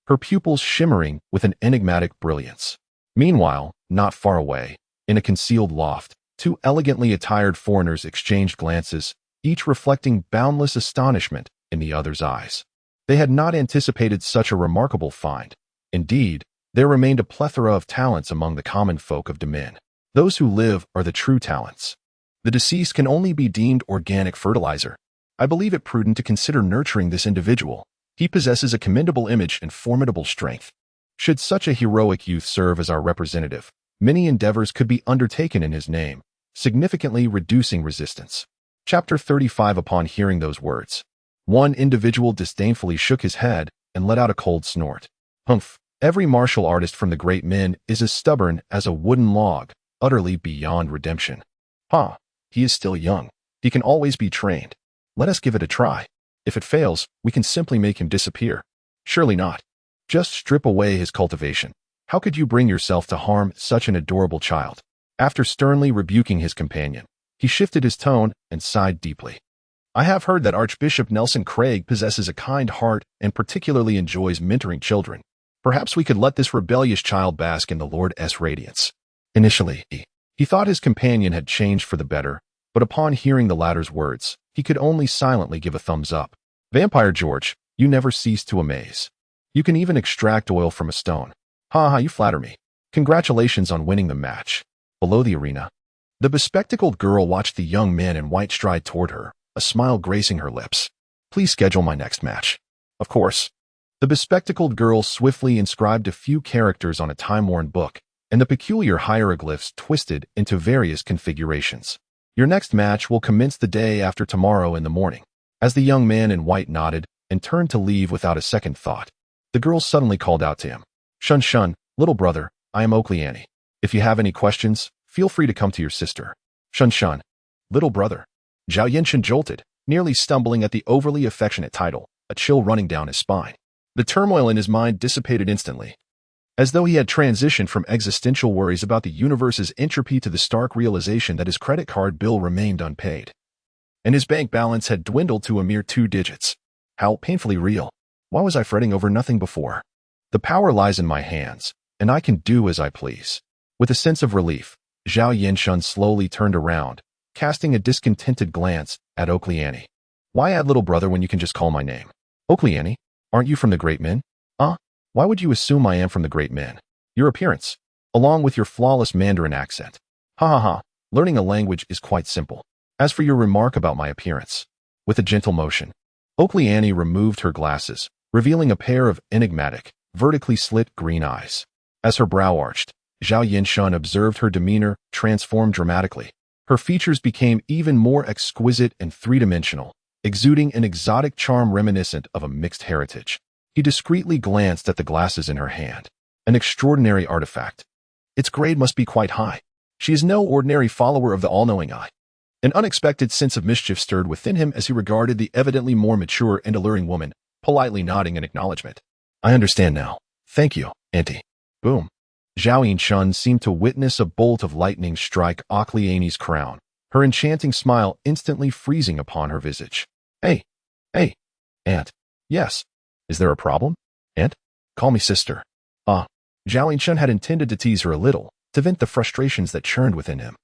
her pupils shimmering with an enigmatic brilliance. Meanwhile, not far away, in a concealed loft, two elegantly attired foreigners exchanged glances, each reflecting boundless astonishment in the other's eyes. They had not anticipated such a remarkable find. Indeed, there remained a plethora of talents among the common folk of Damin. Those who live are the true talents. The deceased can only be deemed organic fertilizer. I believe it prudent to consider nurturing this individual. He possesses a commendable image and formidable strength. Should such a heroic youth serve as our representative, many endeavors could be undertaken in his name, significantly reducing resistance. Chapter 35. Upon hearing those words, One individual disdainfully shook his head and let out a cold snort. Humph. Every martial artist from the great men is as stubborn as a wooden log, utterly beyond redemption. Ha! He is still young. He can always be trained. Let us give it a try. If it fails, we can simply make him disappear. Surely not. Just strip away his cultivation. How could you bring yourself to harm such an adorable child? After sternly rebuking his companion, he shifted his tone and sighed deeply. I have heard that Archbishop Nelson Craig possesses a kind heart and particularly enjoys mentoring children. Perhaps we could let this rebellious child bask in the Lord's radiance. Initially, he thought his companion had changed for the better, but upon hearing the latter's words, he could only silently give a thumbs up. Vampire George, you never cease to amaze. You can even extract oil from a stone. Ha ha, you flatter me. Congratulations on winning the match. Below the arena, the bespectacled girl watched the young man in white stride toward her, a smile gracing her lips. Please schedule my next match. Of course. The bespectacled girl swiftly inscribed a few characters on a time-worn book, and the peculiar hieroglyphs twisted into various configurations. Your next match will commence the day after tomorrow in the morning. As the young man in white nodded and turned to leave without a second thought, the girl suddenly called out to him. Shun shun, little brother, I am Oakley Annie. If you have any questions, feel free to come to your sister. Shun shun, little brother. Zhao Yinshan jolted, nearly stumbling at the overly affectionate title, a chill running down his spine. The turmoil in his mind dissipated instantly, as though he had transitioned from existential worries about the universe's entropy to the stark realization that his credit card bill remained unpaid, and his bank balance had dwindled to a mere 2 digits. How painfully real. Why was I fretting over nothing before? The power lies in my hands, and I can do as I please. With a sense of relief, Zhao Yinshan slowly turned around, casting a discontented glance at Oakley Annie. Why add little brother when you can just call my name? Oakley Annie? Aren't you from the great men? Why would you assume I am from the great men? Your appearance, along with your flawless Mandarin accent. Ha ha ha, learning a language is quite simple. As for your remark about my appearance, with a gentle motion, Oakley Annie removed her glasses, revealing a pair of enigmatic, vertically slit green eyes. As her brow arched, Zhao Yinshan observed her demeanor transform dramatically. Her features became even more exquisite and three-dimensional, exuding an exotic charm reminiscent of a mixed heritage. He discreetly glanced at the glasses in her hand. An extraordinary artifact. Its grade must be quite high. She is no ordinary follower of the all-knowing eye. An unexpected sense of mischief stirred within him as he regarded the evidently more mature and alluring woman, politely nodding in acknowledgement. I understand now. Thank you, Auntie. Boom. Zhao Yinshan seemed to witness a bolt of lightning strike Oakley Annie's crown, her enchanting smile instantly freezing upon her visage. Hey, Aunt. Yes. Is there a problem? Aunt? Call me sister. Zhao Yinshan had intended to tease her a little, to vent the frustrations that churned within him,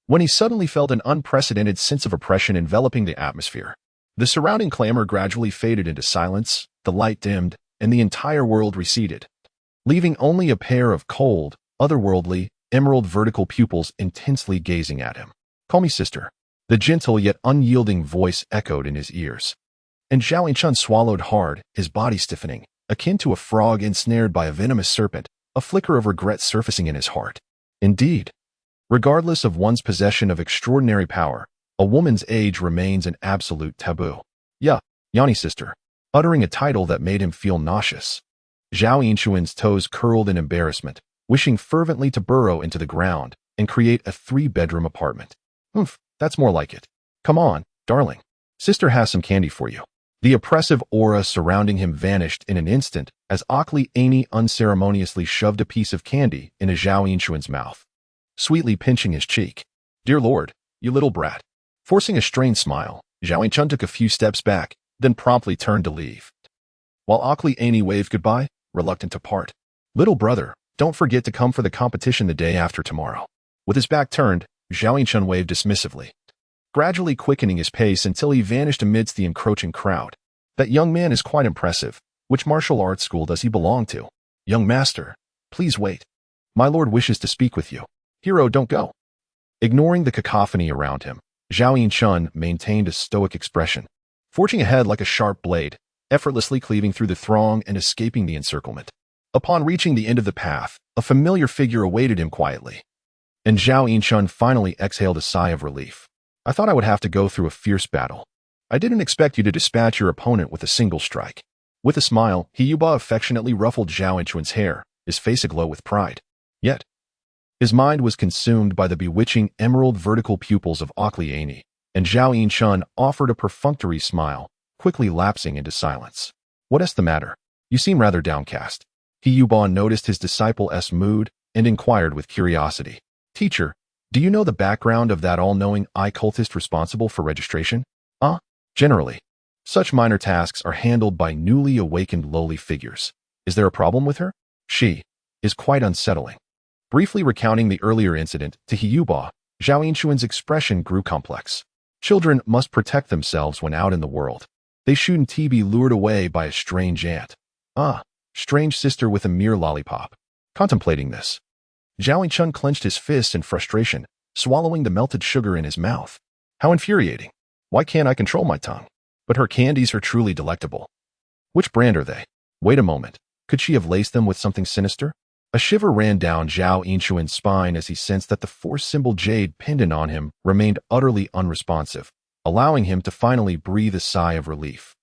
when he suddenly felt an unprecedented sense of oppression enveloping the atmosphere. The surrounding clamor gradually faded into silence, the light dimmed, and the entire world receded, leaving only a pair of cold, otherworldly, emerald vertical pupils intensely gazing at him. Call me sister. The gentle yet unyielding voice echoed in his ears. And Zhao Yinshan swallowed hard, his body stiffening, akin to a frog ensnared by a venomous serpent, a flicker of regret surfacing in his heart. Indeed, regardless of one's possession of extraordinary power, a woman's age remains an absolute taboo. Yanni sister, uttering a title that made him feel nauseous. Zhao Yinshan's toes curled in embarrassment, wishing fervently to burrow into the ground and create a 3-bedroom apartment. That's more like it. Come on, darling. Sister has some candy for you. The oppressive aura surrounding him vanished in an instant as Oakley Annie unceremoniously shoved a piece of candy into Zhao Yinshan's mouth, sweetly pinching his cheek. Dear Lord, you little brat. Forcing a strained smile, Zhao Yinshan took a few steps back, then promptly turned to leave, while Oakley Annie waved goodbye, reluctant to part. Little brother, don't forget to come for the competition the day after tomorrow. With his back turned, Zhao Yinshan waved dismissively, gradually quickening his pace until he vanished amidst the encroaching crowd. That young man is quite impressive. Which martial arts school does he belong to? Young master, please wait. My lord wishes to speak with you. Hero, don't go. Ignoring the cacophony around him, Zhao Yinshan maintained a stoic expression, forging ahead like a sharp blade, effortlessly cleaving through the throng and escaping the encirclement. Upon reaching the end of the path, a familiar figure awaited him quietly, and Zhao Yinshan finally exhaled a sigh of relief. I thought I would have to go through a fierce battle, I didn't expect you to dispatch your opponent with a single strike. With a smile, Hyuba affectionately ruffled Zhao Inchuan's hair, his face aglow with pride. Yet, his mind was consumed by the bewitching emerald vertical pupils of Okliani, and Zhao Yinshun offered a perfunctory smile, quickly lapsing into silence. What is the matter? You seem rather downcast. Hyuba noticed his disciple's mood and inquired with curiosity. Teacher, do you know the background of that all-knowing eye cultist responsible for registration? Generally, such minor tasks are handled by newly awakened lowly figures. Is there a problem with her? She is quite unsettling. Briefly recounting the earlier incident to Hyuba, Zhao Yinchuan's expression grew complex. Children must protect themselves when out in the world. They shouldn't be lured away by a strange aunt. Strange sister with a mere lollipop. Contemplating this, Zhao Yinchun clenched his fists in frustration, swallowing the melted sugar in his mouth. How infuriating. Why can't I control my tongue? But her candies are truly delectable. Which brand are they? Wait a moment. Could she have laced them with something sinister? A shiver ran down Zhao Yinchuan's spine as he sensed that the force-symbol jade pendant on him remained utterly unresponsive, allowing him to finally breathe a sigh of relief.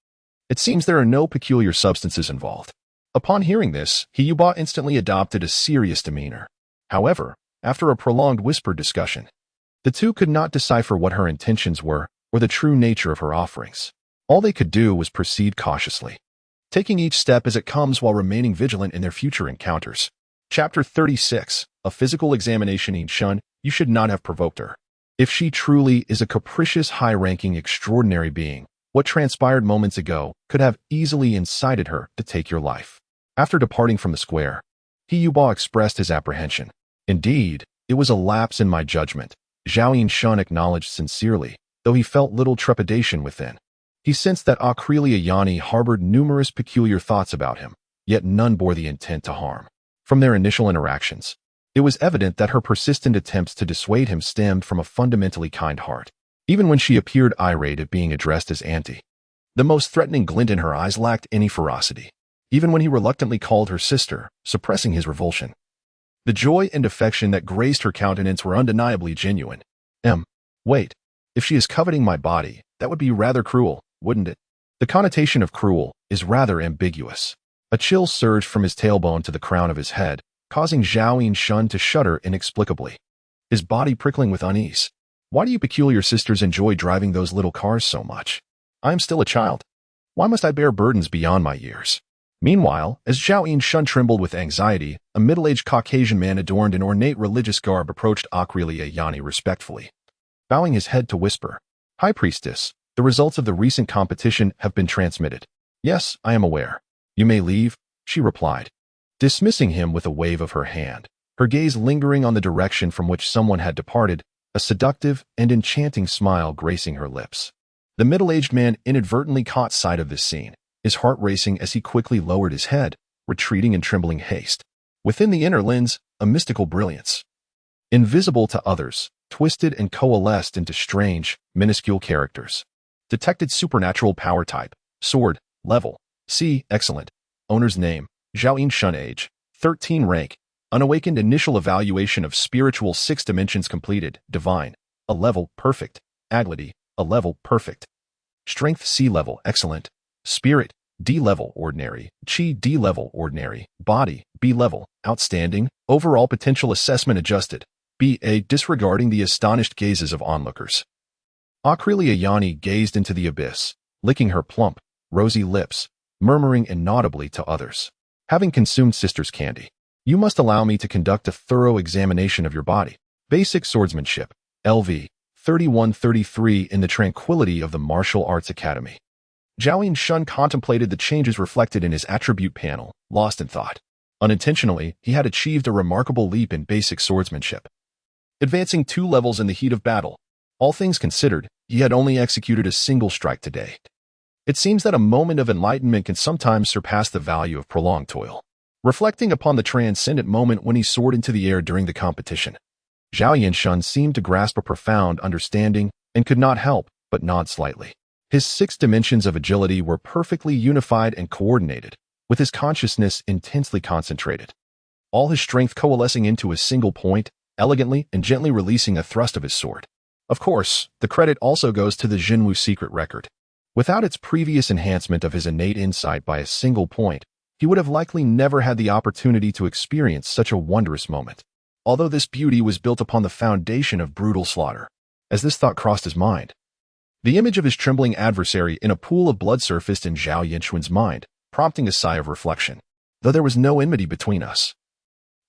It seems there are no peculiar substances involved. Upon hearing this, Hyuba instantly adopted a serious demeanor. However, after a prolonged whispered discussion, the two could not decipher what her intentions were or the true nature of her offerings. All they could do was proceed cautiously, taking each step as it comes while remaining vigilant in their future encounters. Chapter 36, A Physical Examination. Yinshun, you should not have provoked her. If she truly is a capricious, high-ranking, extraordinary being, what transpired moments ago could have easily incited her to take your life. After departing from the square, Hyuba expressed his apprehension. Indeed, it was a lapse in my judgment, Zhao Yinshun acknowledged sincerely, though he felt little trepidation within. He sensed that Aurelia Yani harbored numerous peculiar thoughts about him, yet none bore the intent to harm. From their initial interactions, it was evident that her persistent attempts to dissuade him stemmed from a fundamentally kind heart. Even when she appeared irate at being addressed as auntie, the most threatening glint in her eyes lacked any ferocity. Even when he reluctantly called her sister, suppressing his revulsion, the joy and affection that graced her countenance were undeniably genuine. Wait, if she is coveting my body, that would be rather cruel, wouldn't it? The connotation of cruel is rather ambiguous. A chill surged from his tailbone to the crown of his head, causing Zhao Yinshun to shudder inexplicably, his body prickling with unease. Why do you peculiar sisters enjoy driving those little cars so much? I am still a child. Why must I bear burdens beyond my years? Meanwhile, as Zhao Yinshun trembled with anxiety, a middle-aged Caucasian man adorned in ornate religious garb approached Aurelia Yani respectfully, bowing his head to whisper, High Priestess, the results of the recent competition have been transmitted. Yes, I am aware. You may leave, she replied, dismissing him with a wave of her hand, her gaze lingering on the direction from which someone had departed, a seductive and enchanting smile gracing her lips. The middle-aged man inadvertently caught sight of this scene, his heart racing as he quickly lowered his head, retreating in trembling haste. Within the inner lens, a mystical brilliance, invisible to others, twisted and coalesced into strange, minuscule characters. Detected supernatural power type, sword, level, C, excellent. Owner's name, Zhao Yinshun, age, 13 rank, unawakened initial evaluation of spiritual 6 dimensions completed, divine, a level, perfect, agility, a level, perfect. Strength C level, excellent. Spirit, D level, ordinary. Chi, D level, ordinary. Body, B level, outstanding. Overall potential assessment adjusted. B.A. disregarding the astonished gazes of onlookers. Aurelia Yani gazed into the abyss, licking her plump, rosy lips, murmuring inaudibly to others. Having consumed sister's candy, you must allow me to conduct a thorough examination of your body. Basic swordsmanship, LV, 3133 in the tranquility of the Martial Arts Academy. Zhao Yinshun contemplated the changes reflected in his attribute panel, lost in thought. Unintentionally, he had achieved a remarkable leap in basic swordsmanship, advancing 2 levels in the heat of battle. All things considered, he had only executed a single strike to date. It seems that a moment of enlightenment can sometimes surpass the value of prolonged toil. Reflecting upon the transcendent moment when he soared into the air during the competition, Zhao Yinshun seemed to grasp a profound understanding and could not help but nod slightly. His 6 dimensions of agility were perfectly unified and coordinated, with his consciousness intensely concentrated. All his strength coalescing into a single point, elegantly and gently releasing a thrust of his sword. Of course, the credit also goes to the Jinwu secret record. Without its previous enhancement of his innate insight by a single point, he would have likely never had the opportunity to experience such a wondrous moment. Although this beauty was built upon the foundation of brutal slaughter. As this thought crossed his mind, the image of his trembling adversary in a pool of blood surfaced in Zhao Yinchuan's mind, prompting a sigh of reflection. Though there was no enmity between us.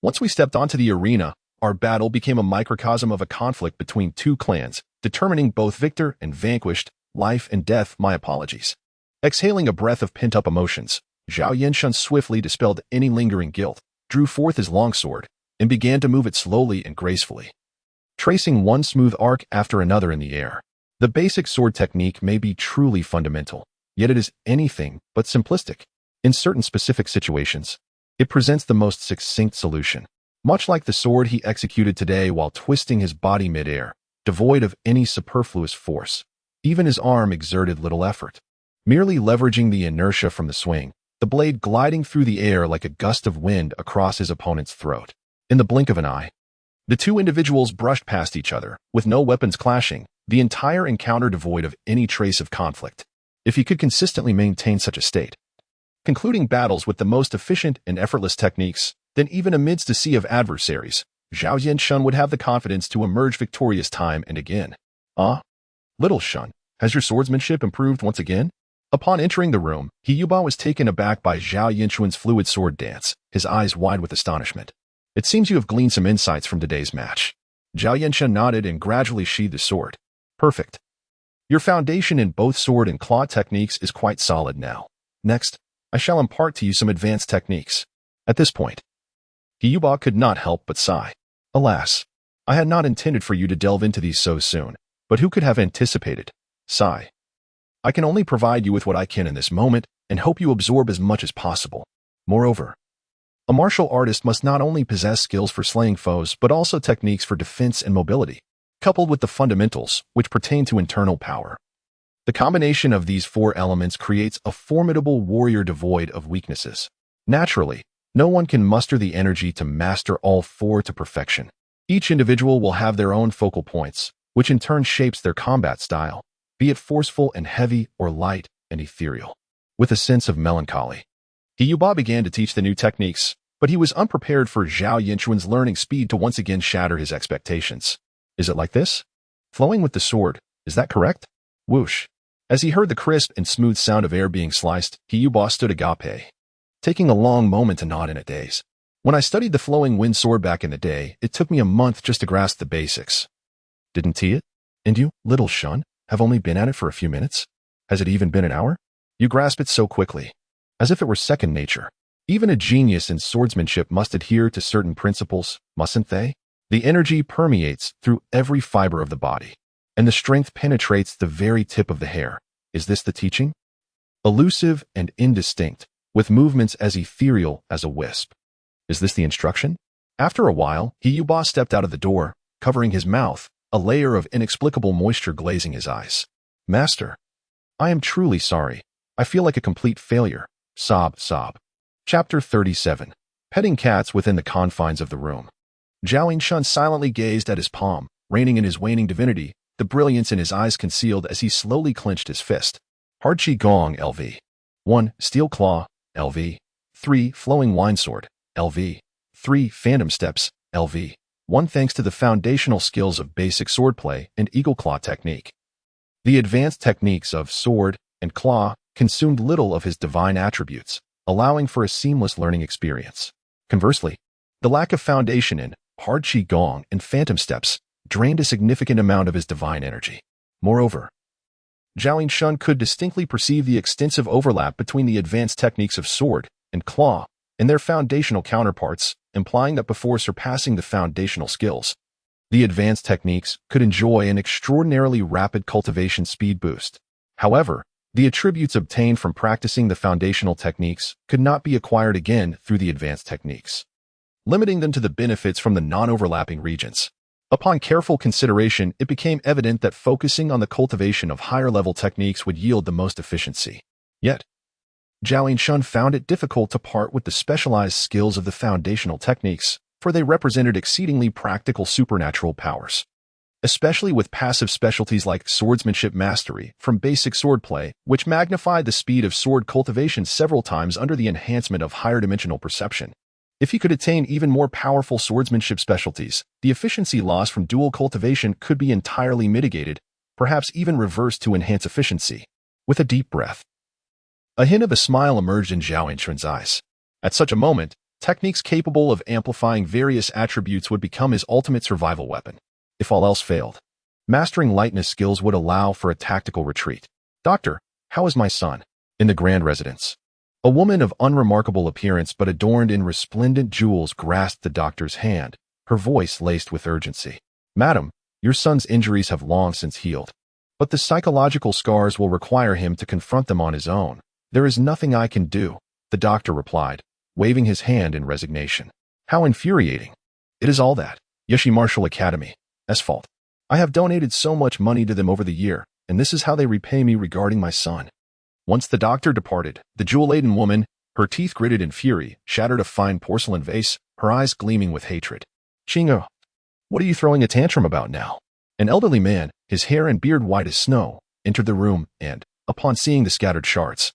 Once we stepped onto the arena, our battle became a microcosm of a conflict between two clans, determining both victor and vanquished, life and death. My apologies. Exhaling a breath of pent-up emotions, Zhao Yinchuan swiftly dispelled any lingering guilt, drew forth his longsword, and began to move it slowly and gracefully, tracing one smooth arc after another in the air. The basic sword technique may be truly fundamental, yet it is anything but simplistic. In certain specific situations, it presents the most succinct solution, much like the sword he executed today while twisting his body mid-air, devoid of any superfluous force. Even his arm exerted little effort, merely leveraging the inertia from the swing, the blade gliding through the air like a gust of wind across his opponent's throat. In the blink of an eye, the two individuals brushed past each other, with no weapons clashing, the entire encounter devoid of any trace of conflict. If he could consistently maintain such a state, concluding battles with the most efficient and effortless techniques, then even amidst a sea of adversaries, Zhao Yinchuan would have the confidence to emerge victorious time and again. Ah, little Shun, has your swordsmanship improved once again? Upon entering the room, He Yuba was taken aback by Zhao Yinchuan's fluid sword dance, his eyes wide with astonishment. It seems you have gleaned some insights from today's match. Zhao Yinchuan nodded and gradually sheathed the sword. Perfect. Your foundation in both sword and claw techniques is quite solid now. Next, I shall impart to you some advanced techniques. At this point, He Yuba could not help but sigh. Alas, I had not intended for you to delve into these so soon, but who could have anticipated? Sigh. I can only provide you with what I can in this moment and hope you absorb as much as possible. Moreover, a martial artist must not only possess skills for slaying foes but also techniques for defense and mobility, coupled with the fundamentals, which pertain to internal power. The combination of these four elements creates a formidable warrior devoid of weaknesses. Naturally, no one can muster the energy to master all four to perfection. Each individual will have their own focal points, which in turn shapes their combat style, be it forceful and heavy or light and ethereal. With a sense of melancholy, He Yuba began to teach the new techniques, but he was unprepared for Zhao Yinchuan's learning speed to once again shatter his expectations. Is it like this? Flowing with the sword, is that correct? Whoosh. As he heard the crisp and smooth sound of air being sliced, He Yuba stood agape, taking a long moment to nod in a daze. When I studied the flowing wind sword back in the day, it took me a month just to grasp the basics. Didn't he it? And you, little Shun, have only been at it for a few minutes? Has it even been an hour? You grasp it so quickly, as if it were second nature. Even a genius in swordsmanship must adhere to certain principles, mustn't they? The energy permeates through every fiber of the body, and the strength penetrates the very tip of the hair. Is this the teaching? Elusive and indistinct, with movements as ethereal as a wisp. Is this the instruction? After a while, He Yuba stepped out of the door, covering his mouth, a layer of inexplicable moisture glazing his eyes. Master, I am truly sorry. I feel like a complete failure. Sob, sob. Chapter 37. Petting cats within the confines of the room. Zhao Yinchuan silently gazed at his palm, reining in his waning divinity, the brilliance in his eyes concealed as he slowly clenched his fist. Hard Qi Gong, LV. 1. Steel Claw, LV. 3. Flowing Wine Sword, LV. 3. Phantom Steps, LV. 1. Thanks to the foundational skills of basic swordplay and eagle claw technique, the advanced techniques of sword and claw consumed little of his divine attributes, allowing for a seamless learning experience. Conversely, the lack of foundation in Hard Qi Gong and Phantom Steps drained a significant amount of his divine energy. Moreover, Zhao Yinchuan could distinctly perceive the extensive overlap between the advanced techniques of sword and claw and their foundational counterparts, implying that before surpassing the foundational skills, the advanced techniques could enjoy an extraordinarily rapid cultivation speed boost. However, the attributes obtained from practicing the foundational techniques could not be acquired again through the advanced techniques, limiting them to the benefits from the non-overlapping regions. Upon careful consideration, it became evident that focusing on the cultivation of higher-level techniques would yield the most efficiency. Yet, Zhao Yinchuan found it difficult to part with the specialized skills of the foundational techniques, for they represented exceedingly practical supernatural powers. especially with passive specialties like swordsmanship mastery from basic swordplay, which magnified the speed of sword cultivation several times under the enhancement of higher dimensional perception. If he could attain even more powerful swordsmanship specialties, the efficiency loss from dual cultivation could be entirely mitigated, perhaps even reversed to enhance efficiency. With a deep breath, a hint of a smile emerged in Zhao Yinchuan's eyes. At such a moment, techniques capable of amplifying various attributes would become his ultimate survival weapon. If all else failed, mastering lightness skills would allow for a tactical retreat. "Doctor, how is my son?" In the grand residence, a woman of unremarkable appearance but adorned in resplendent jewels grasped the doctor's hand, her voice laced with urgency. "Madam, your son's injuries have long since healed, but the psychological scars will require him to confront them on his own. There is nothing I can do," the doctor replied, waving his hand in resignation. "How infuriating. It is all that Yeshi Martial Academy fault. I have donated so much money to them over the year, and this is how they repay me regarding my son." Once the doctor departed, the jewel-laden woman, her teeth gritted in fury, shattered a fine porcelain vase, her eyes gleaming with hatred. "Chinga, what are you throwing a tantrum about now?" An elderly man, his hair and beard white as snow, entered the room and, upon seeing the scattered shards,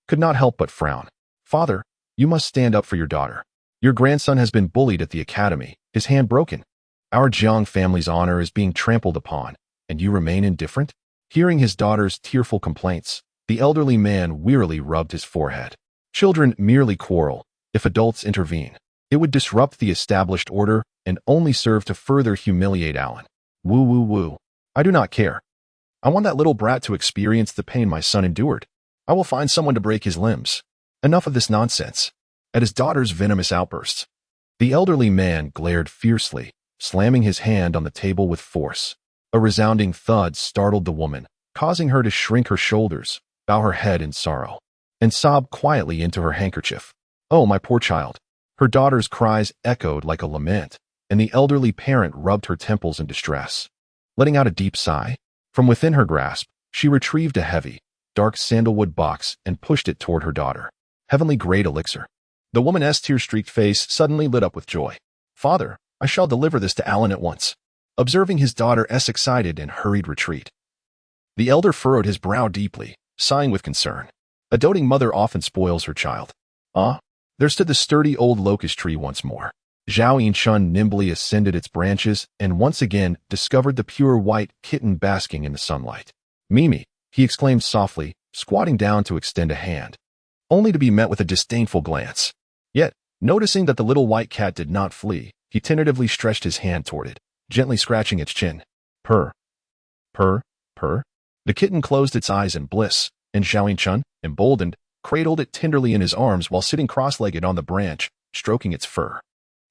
could not help but frown. "Father, you must stand up for your daughter. Your grandson has been bullied at the academy, his hand broken. Our Jiang family's honor is being trampled upon, and you remain indifferent?" Hearing his daughter's tearful complaints, the elderly man wearily rubbed his forehead. "Children merely quarrel. If adults intervene, it would disrupt the established order and only serve to further humiliate Alan. Woo woo woo. I do not care. I want that little brat to experience the pain my son endured. I will find someone to break his limbs. Enough of this nonsense." At his daughter's venomous outbursts, the elderly man glared fiercely, slamming his hand on the table with force. A resounding thud startled the woman, causing her to shrink her shoulders, bow her head in sorrow, and sob quietly into her handkerchief. "Oh, my poor child." Her daughter's cries echoed like a lament, and the elderly parent rubbed her temples in distress. Letting out a deep sigh, from within her grasp, she retrieved a heavy, dark sandalwood box and pushed it toward her daughter. Heavenly grade elixir. The woman's tear-streaked face suddenly lit up with joy. "Father, I shall deliver this to Alan at once." Observing his daughter's excited and hurried retreat, the elder furrowed his brow deeply, sighing with concern. A doting mother often spoils her child. There stood the sturdy old locust tree once more. Zhao Yinchun nimbly ascended its branches and once again discovered the pure white kitten basking in the sunlight. "Mimi," he exclaimed softly, squatting down to extend a hand, only to be met with a disdainful glance. Yet, noticing that the little white cat did not flee, he tentatively stretched his hand toward it, gently scratching its chin. Purr. Purr. Purr. The kitten closed its eyes in bliss, and Zhao Yinchun, emboldened, cradled it tenderly in his arms while sitting cross-legged on the branch, stroking its fur.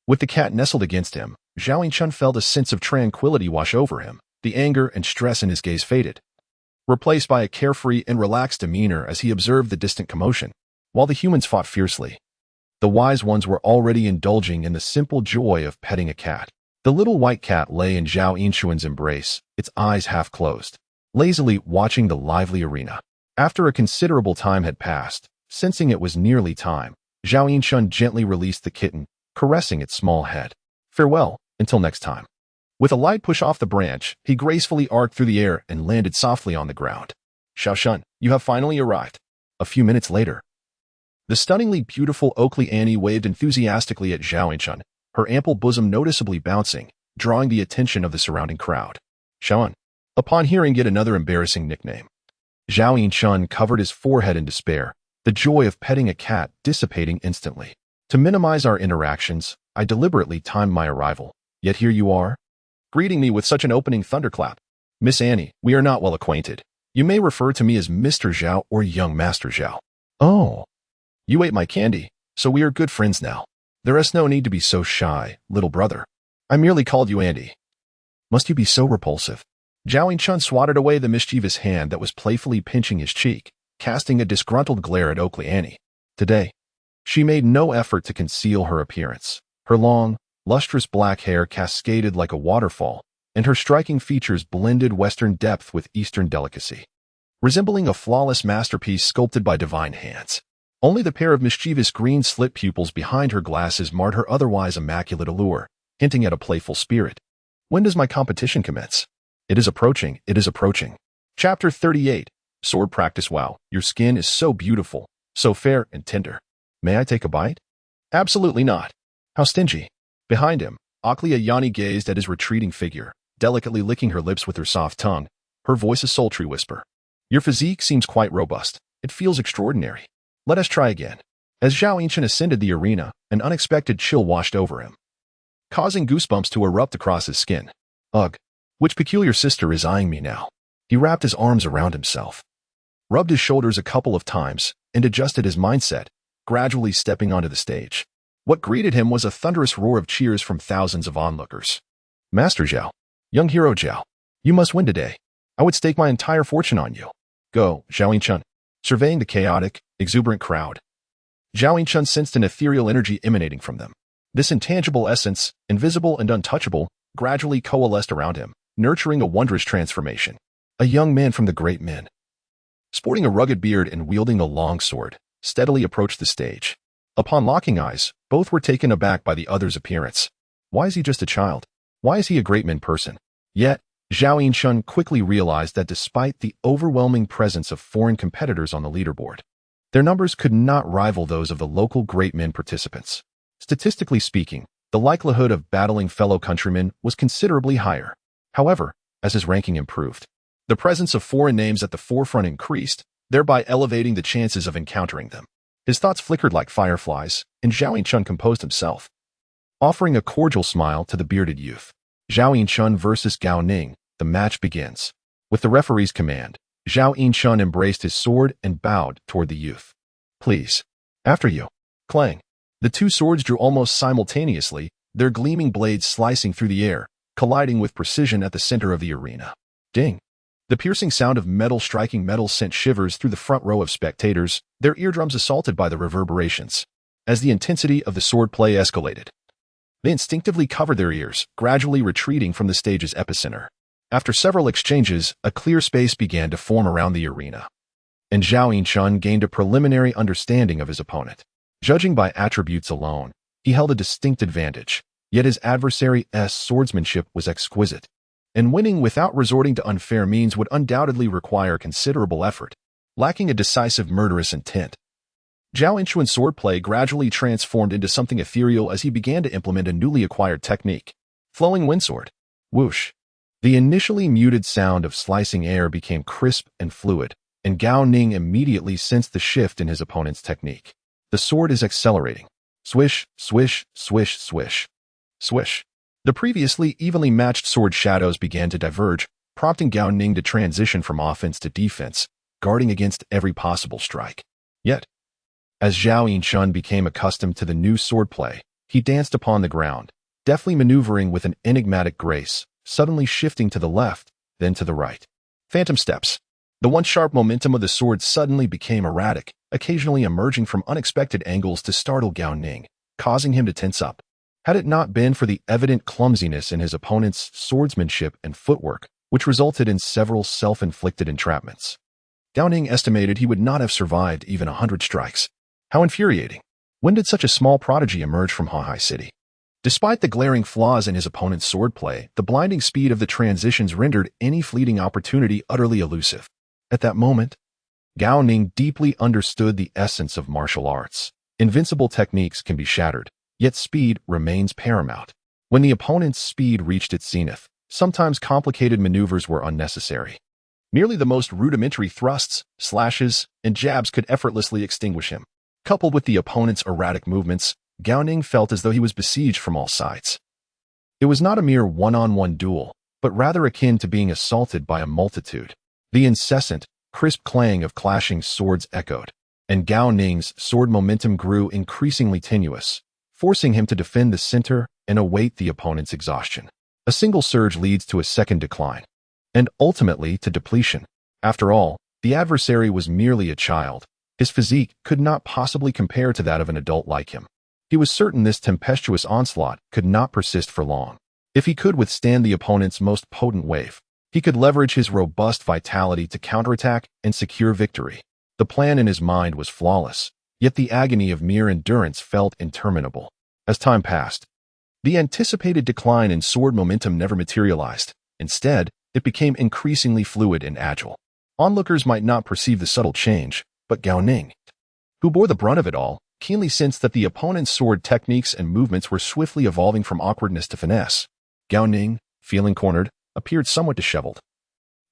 With the cat nestled against him, Zhao Yinchun felt a sense of tranquility wash over him. The anger and stress in his gaze faded, replaced by a carefree and relaxed demeanor as he observed the distant commotion. While the humans fought fiercely, the wise ones were already indulging in the simple joy of petting a cat. The little white cat lay in Zhao Yinchuan's embrace, its eyes half closed, lazily watching the lively arena. After a considerable time had passed, sensing it was nearly time, Zhao Yinchun gently released the kitten, caressing its small head. "Farewell, until next time." With a light push off the branch, he gracefully arced through the air and landed softly on the ground. "Xiaoshun, you have finally arrived." A few minutes later, the stunningly beautiful Oakley Annie waved enthusiastically at Zhao Yinchun, her ample bosom noticeably bouncing, drawing the attention of the surrounding crowd. "Xiaoan." Upon hearing yet another embarrassing nickname, Zhao Yinchun covered his forehead in despair, the joy of petting a cat dissipating instantly. "To minimize our interactions, I deliberately timed my arrival, yet here you are, greeting me with such an opening thunderclap. Miss Annie, we are not well acquainted. You may refer to me as Mr. Zhao or young Master Zhao." "Oh, you ate my candy, so we are good friends now. There is no need to be so shy, little brother. I merely called you Andy. Must you be so repulsive?" Zhao Yinchun swatted away the mischievous hand that was playfully pinching his cheek, casting a disgruntled glare at Oakley Annie. Today, she made no effort to conceal her appearance. Her long, lustrous black hair cascaded like a waterfall, and her striking features blended Western depth with Eastern delicacy, resembling a flawless masterpiece sculpted by divine hands. Only the pair of mischievous green slit pupils behind her glasses marred her otherwise immaculate allure, hinting at a playful spirit. When does my competition commence? It is approaching. It is approaching. Chapter 38. Sword Practice. Wow, your skin is so beautiful, so fair and tender. May I take a bite? Absolutely not. How stingy. Behind him, Aklia Yani gazed at his retreating figure, delicately licking her lips with her soft tongue, her voice a sultry whisper. Your physique seems quite robust. It feels extraordinary. Let us try again. As Zhao Yinshan ascended the arena, an unexpected chill washed over him, causing goosebumps to erupt across his skin. Ugh, which peculiar sister is eyeing me now? He wrapped his arms around himself, rubbed his shoulders a couple of times, and adjusted his mindset, gradually stepping onto the stage. What greeted him was a thunderous roar of cheers from thousands of onlookers. Master Zhao, young hero Zhao, you must win today. I would stake my entire fortune on you. Go, Zhao Yinshan. Surveying the chaotic, exuberant crowd, Zhao Yinshan sensed an ethereal energy emanating from them. This intangible essence, invisible and untouchable, gradually coalesced around him, nurturing a wondrous transformation. A young man from the great men, sporting a rugged beard and wielding a long sword, steadily approached the stage. Upon locking eyes, both were taken aback by the other's appearance. Why is he just a child? Why is he a great man person? Yet, Zhao Yinshan quickly realized that despite the overwhelming presence of foreign competitors on the leaderboard, their numbers could not rival those of the local great men participants. Statistically speaking, the likelihood of battling fellow countrymen was considerably higher. However, as his ranking improved, the presence of foreign names at the forefront increased, thereby elevating the chances of encountering them. His thoughts flickered like fireflies, and Zhao Yinshan composed himself, offering a cordial smile to the bearded youth. Zhao Yinshan versus Gao Ning, the match begins. With the referee's command, Zhao Yinshan embraced his sword and bowed toward the youth. Please. After you. Clang. The two swords drew almost simultaneously, their gleaming blades slicing through the air, colliding with precision at the center of the arena. Ding. The piercing sound of metal striking metal sent shivers through the front row of spectators, their eardrums assaulted by the reverberations. As the intensity of the swordplay escalated, they instinctively covered their ears, gradually retreating from the stage's epicenter. After several exchanges, a clear space began to form around the arena, and Zhao Yinshan gained a preliminary understanding of his opponent. Judging by attributes alone, he held a distinct advantage, yet his adversary's swordsmanship was exquisite, and winning without resorting to unfair means would undoubtedly require considerable effort, lacking a decisive murderous intent. Zhao Yinshan's swordplay gradually transformed into something ethereal as he began to implement a newly acquired technique. Flowing windsword. Whoosh. The initially muted sound of slicing air became crisp and fluid, and Gao Ning immediately sensed the shift in his opponent's technique. The sword is accelerating. Swish, swish, swish, swish. Swish. The previously evenly matched sword shadows began to diverge, prompting Gao Ning to transition from offense to defense, guarding against every possible strike. Yet, as Zhao Yinshan became accustomed to the new swordplay, he danced upon the ground, deftly maneuvering with an enigmatic grace, suddenly shifting to the left, then to the right. Phantom steps. The once sharp momentum of the sword suddenly became erratic, occasionally emerging from unexpected angles to startle Gao Ning, causing him to tense up. Had it not been for the evident clumsiness in his opponent's swordsmanship and footwork, which resulted in several self-inflicted entrapments, Gao Ning estimated he would not have survived even 100 strikes. How infuriating. When did such a small prodigy emerge from Hahai City? Despite the glaring flaws in his opponent's swordplay, the blinding speed of the transitions rendered any fleeting opportunity utterly elusive. At that moment, Gao Ning deeply understood the essence of martial arts. Invincible techniques can be shattered, yet speed remains paramount. When the opponent's speed reached its zenith, sometimes complicated maneuvers were unnecessary. Merely the most rudimentary thrusts, slashes, and jabs could effortlessly extinguish him. Coupled with the opponent's erratic movements, Gao Ning felt as though he was besieged from all sides. It was not a mere one-on-one duel, but rather akin to being assaulted by a multitude. The incessant, crisp clang of clashing swords echoed, and Gao Ning's sword momentum grew increasingly tenuous, forcing him to defend the center and await the opponent's exhaustion. A single surge leads to a second decline, and ultimately to depletion. After all, the adversary was merely a child. His physique could not possibly compare to that of an adult like him. He was certain this tempestuous onslaught could not persist for long. If he could withstand the opponent's most potent wave, he could leverage his robust vitality to counterattack and secure victory. The plan in his mind was flawless, yet the agony of mere endurance felt interminable. As time passed, The anticipated decline in sword momentum never materialized. Instead, it became increasingly fluid and agile. Onlookers might not perceive the subtle change, but Gao Ning, who bore the brunt of it all, keenly sensed that the opponent's sword techniques and movements were swiftly evolving from awkwardness to finesse. Gao Ning, feeling cornered, appeared somewhat disheveled.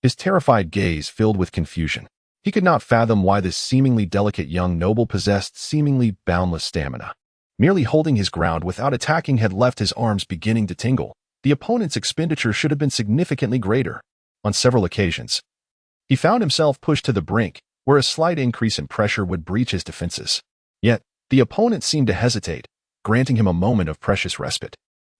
His terrified gaze filled with confusion. He could not fathom why this seemingly delicate young noble possessed seemingly boundless stamina. Merely holding his ground without attacking had left his arms beginning to tingle. The opponent's expenditure should have been significantly greater. On several occasions, he found himself pushed to the brink, where a slight increase in pressure would breach his defenses. Yet, the opponent seemed to hesitate, granting him a moment of precious respite.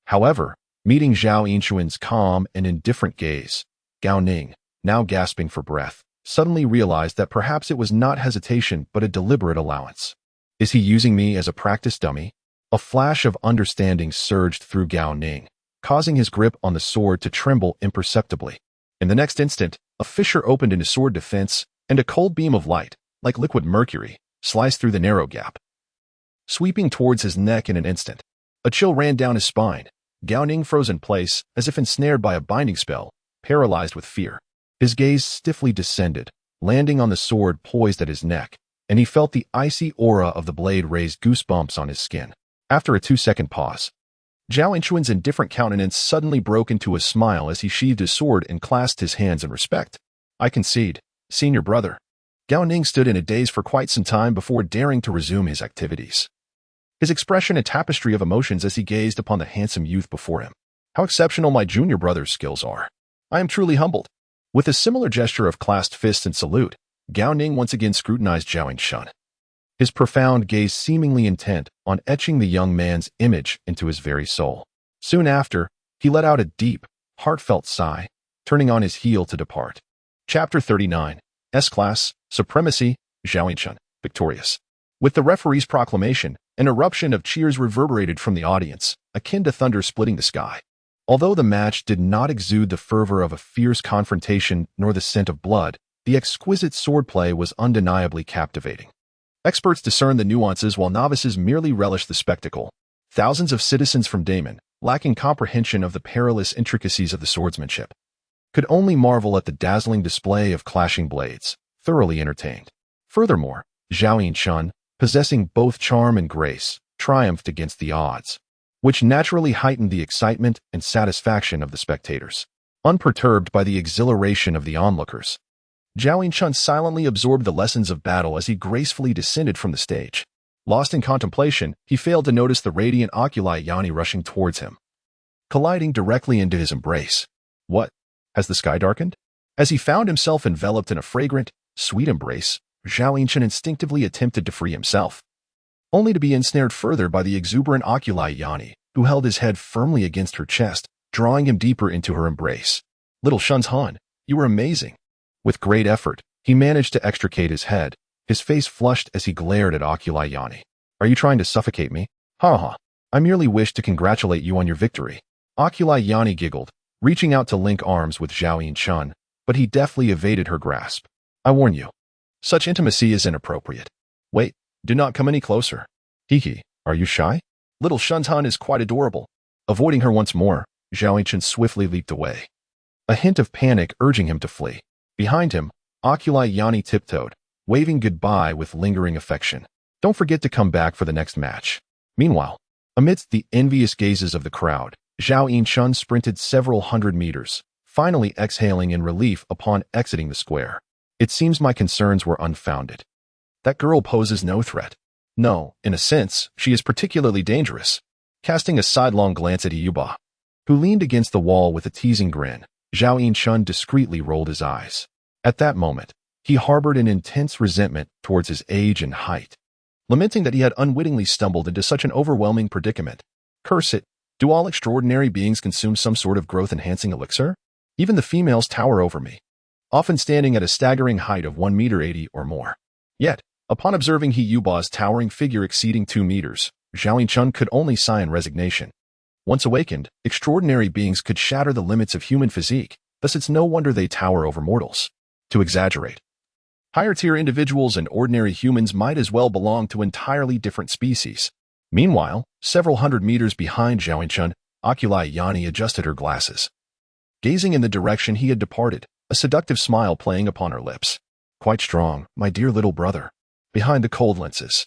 However, meeting Zhao Yinchuan's calm and indifferent gaze, Gao Ning, now gasping for breath, suddenly realized that perhaps it was not hesitation but a deliberate allowance. Is he using me as a practice dummy? A flash of understanding surged through Gao Ning, causing his grip on the sword to tremble imperceptibly. In the next instant, a fissure opened in his sword defense, and a cold beam of light, like liquid mercury, sliced through the narrow gap, sweeping towards his neck in an instant. A chill ran down his spine. Gao Ning froze in place, as if ensnared by a binding spell, paralyzed with fear. His gaze stiffly descended, landing on the sword poised at his neck, and he felt the icy aura of the blade raise goosebumps on his skin. After a 2-second pause, Zhao Yinchuan's indifferent countenance suddenly broke into a smile as he sheathed his sword and clasped his hands in respect. I concede, senior brother. Gao Ning stood in a daze for quite some time before daring to resume his activities. His expression a tapestry of emotions as he gazed upon the handsome youth before him. How exceptional my junior brother's skills are. I am truly humbled. With a similar gesture of clasped fists and salute, Gao Ning once again scrutinized Zhao Yinchuan, his profound gaze seemingly intent on etching the young man's image into his very soul. Soon after, he let out a deep, heartfelt sigh, turning on his heel to depart. Chapter 39, S-Class, Supremacy, Zhao Yinchuan, victorious. With the referee's proclamation, an eruption of cheers reverberated from the audience, akin to thunder splitting the sky. Although the match did not exude the fervor of a fierce confrontation nor the scent of blood, the exquisite swordplay was undeniably captivating. Experts discerned the nuances while novices merely relished the spectacle. Thousands of citizens from Damon, lacking comprehension of the perilous intricacies of the swordsmanship, could only marvel at the dazzling display of clashing blades, thoroughly entertained. Furthermore, Zhao Yinchuan, possessing both charm and grace, triumphed against the odds, which naturally heightened the excitement and satisfaction of the spectators. Unperturbed by the exhilaration of the onlookers, Zhao Yinchuan silently absorbed the lessons of battle as he gracefully descended from the stage. Lost in contemplation, he failed to notice the radiant oculi Yanni rushing towards him, colliding directly into his embrace. What? Has the sky darkened? As he found himself enveloped in a fragrant, sweet embrace, Zhao Yinchuan instinctively attempted to free himself, only to be ensnared further by the exuberant oculi Yanni, who held his head firmly against her chest, drawing him deeper into her embrace. Little Shun's, you were amazing. With great effort, he managed to extricate his head, his face flushed as he glared at oculi Yanni. Are you trying to suffocate me? Ha ha. I merely wish to congratulate you on your victory. Oculi Yanni giggled, reaching out to link arms with Zhao Yinchuan, but he deftly evaded her grasp. I warn you. Such intimacy is inappropriate. Wait, do not come any closer. Hee, are you shy? Little Shuntan is quite adorable. Avoiding her once more, Zhao Yinchuan swiftly leaped away, a hint of panic urging him to flee. Behind him, oculi Yanni tiptoed, waving goodbye with lingering affection. Don't forget to come back for the next match. Meanwhile, amidst the envious gazes of the crowd, Zhao Yinchuan sprinted several hundred meters, finally exhaling in relief upon exiting the square. It seems my concerns were unfounded. That girl poses no threat. No, in a sense, she is particularly dangerous. Casting a sidelong glance at Yuba, who leaned against the wall with a teasing grin, Zhao Yinchuan discreetly rolled his eyes. At that moment, he harbored an intense resentment towards his age and height, lamenting that he had unwittingly stumbled into such an overwhelming predicament. Curse it, do all extraordinary beings consume some sort of growth-enhancing elixir? Even the females tower over me, often standing at a staggering height of 1 meter 80 or more. Yet, upon observing Yuba's towering figure exceeding 2 meters, Zhao Yinchuan could only sigh in resignation. Once awakened, extraordinary beings could shatter the limits of human physique, thus it's no wonder they tower over mortals. To exaggerate, higher-tier individuals and ordinary humans might as well belong to entirely different species. Meanwhile, several hundred meters behind Zhao Yinchuan, Oculi Yani adjusted her glasses, gazing in the direction he had departed, a seductive smile playing upon her lips. Quite strong, my dear little brother. Behind the cold lenses,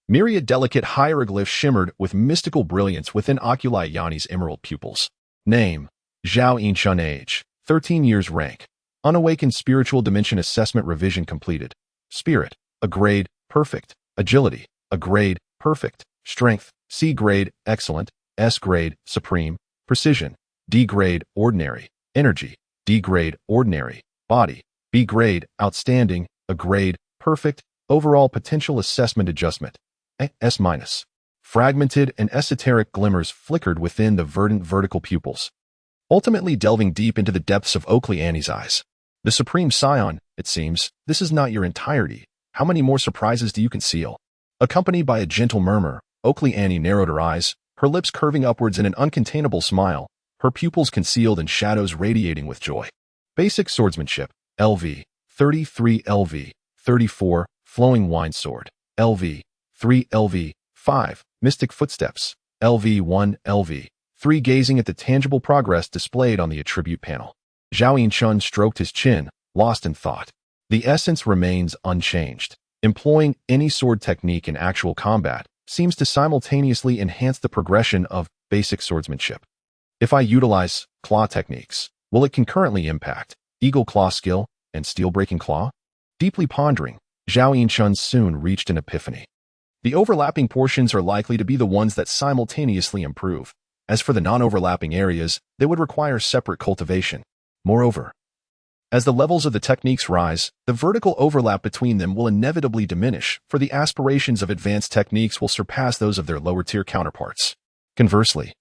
myriad delicate hieroglyphs shimmered with mystical brilliance within Oculi Yani's emerald pupils. Name: Zhao Yinchun. Age: 13 years. Rank: Unawakened. Spiritual Dimension Assessment Revision completed. Spirit: A grade, Perfect. Agility: A grade, Perfect. Strength: C grade, Excellent. S grade, Supreme. Precision: D grade, Ordinary. Energy: D grade, Ordinary. Body: B grade, Outstanding. A grade, Perfect. Overall Potential Assessment Adjustment: S-. Fragmented and esoteric glimmers flickered within the verdant vertical pupils, ultimately delving deep into the depths of Oakley Annie's eyes. The Supreme Scion, it seems, this is not your entirety. How many more surprises do you conceal? Accompanied by a gentle murmur, Oakley Annie narrowed her eyes, her lips curving upwards in an uncontainable smile, her pupils concealed in shadows radiating with joy. Basic Swordsmanship, LV, 33 LV, 34, Flowing Wine Sword, LV, 3 LV, 5, Mystic Footsteps, LV 1 LV, 3. Gazing at the tangible progress displayed on the attribute panel, Zhao Yinchun stroked his chin, lost in thought. The essence remains unchanged. Employing any sword technique in actual combat seems to simultaneously enhance the progression of basic swordsmanship. If I utilize claw techniques, will it concurrently impact Eagle Claw skill and Steel Breaking Claw? Deeply pondering, Zhao Yinchun soon reached an epiphany. The overlapping portions are likely to be the ones that simultaneously improve. As for the non-overlapping areas, they would require separate cultivation. Moreover, as the levels of the techniques rise, the vertical overlap between them will inevitably diminish, for the aspirations of advanced techniques will surpass those of their lower-tier counterparts. Conversely,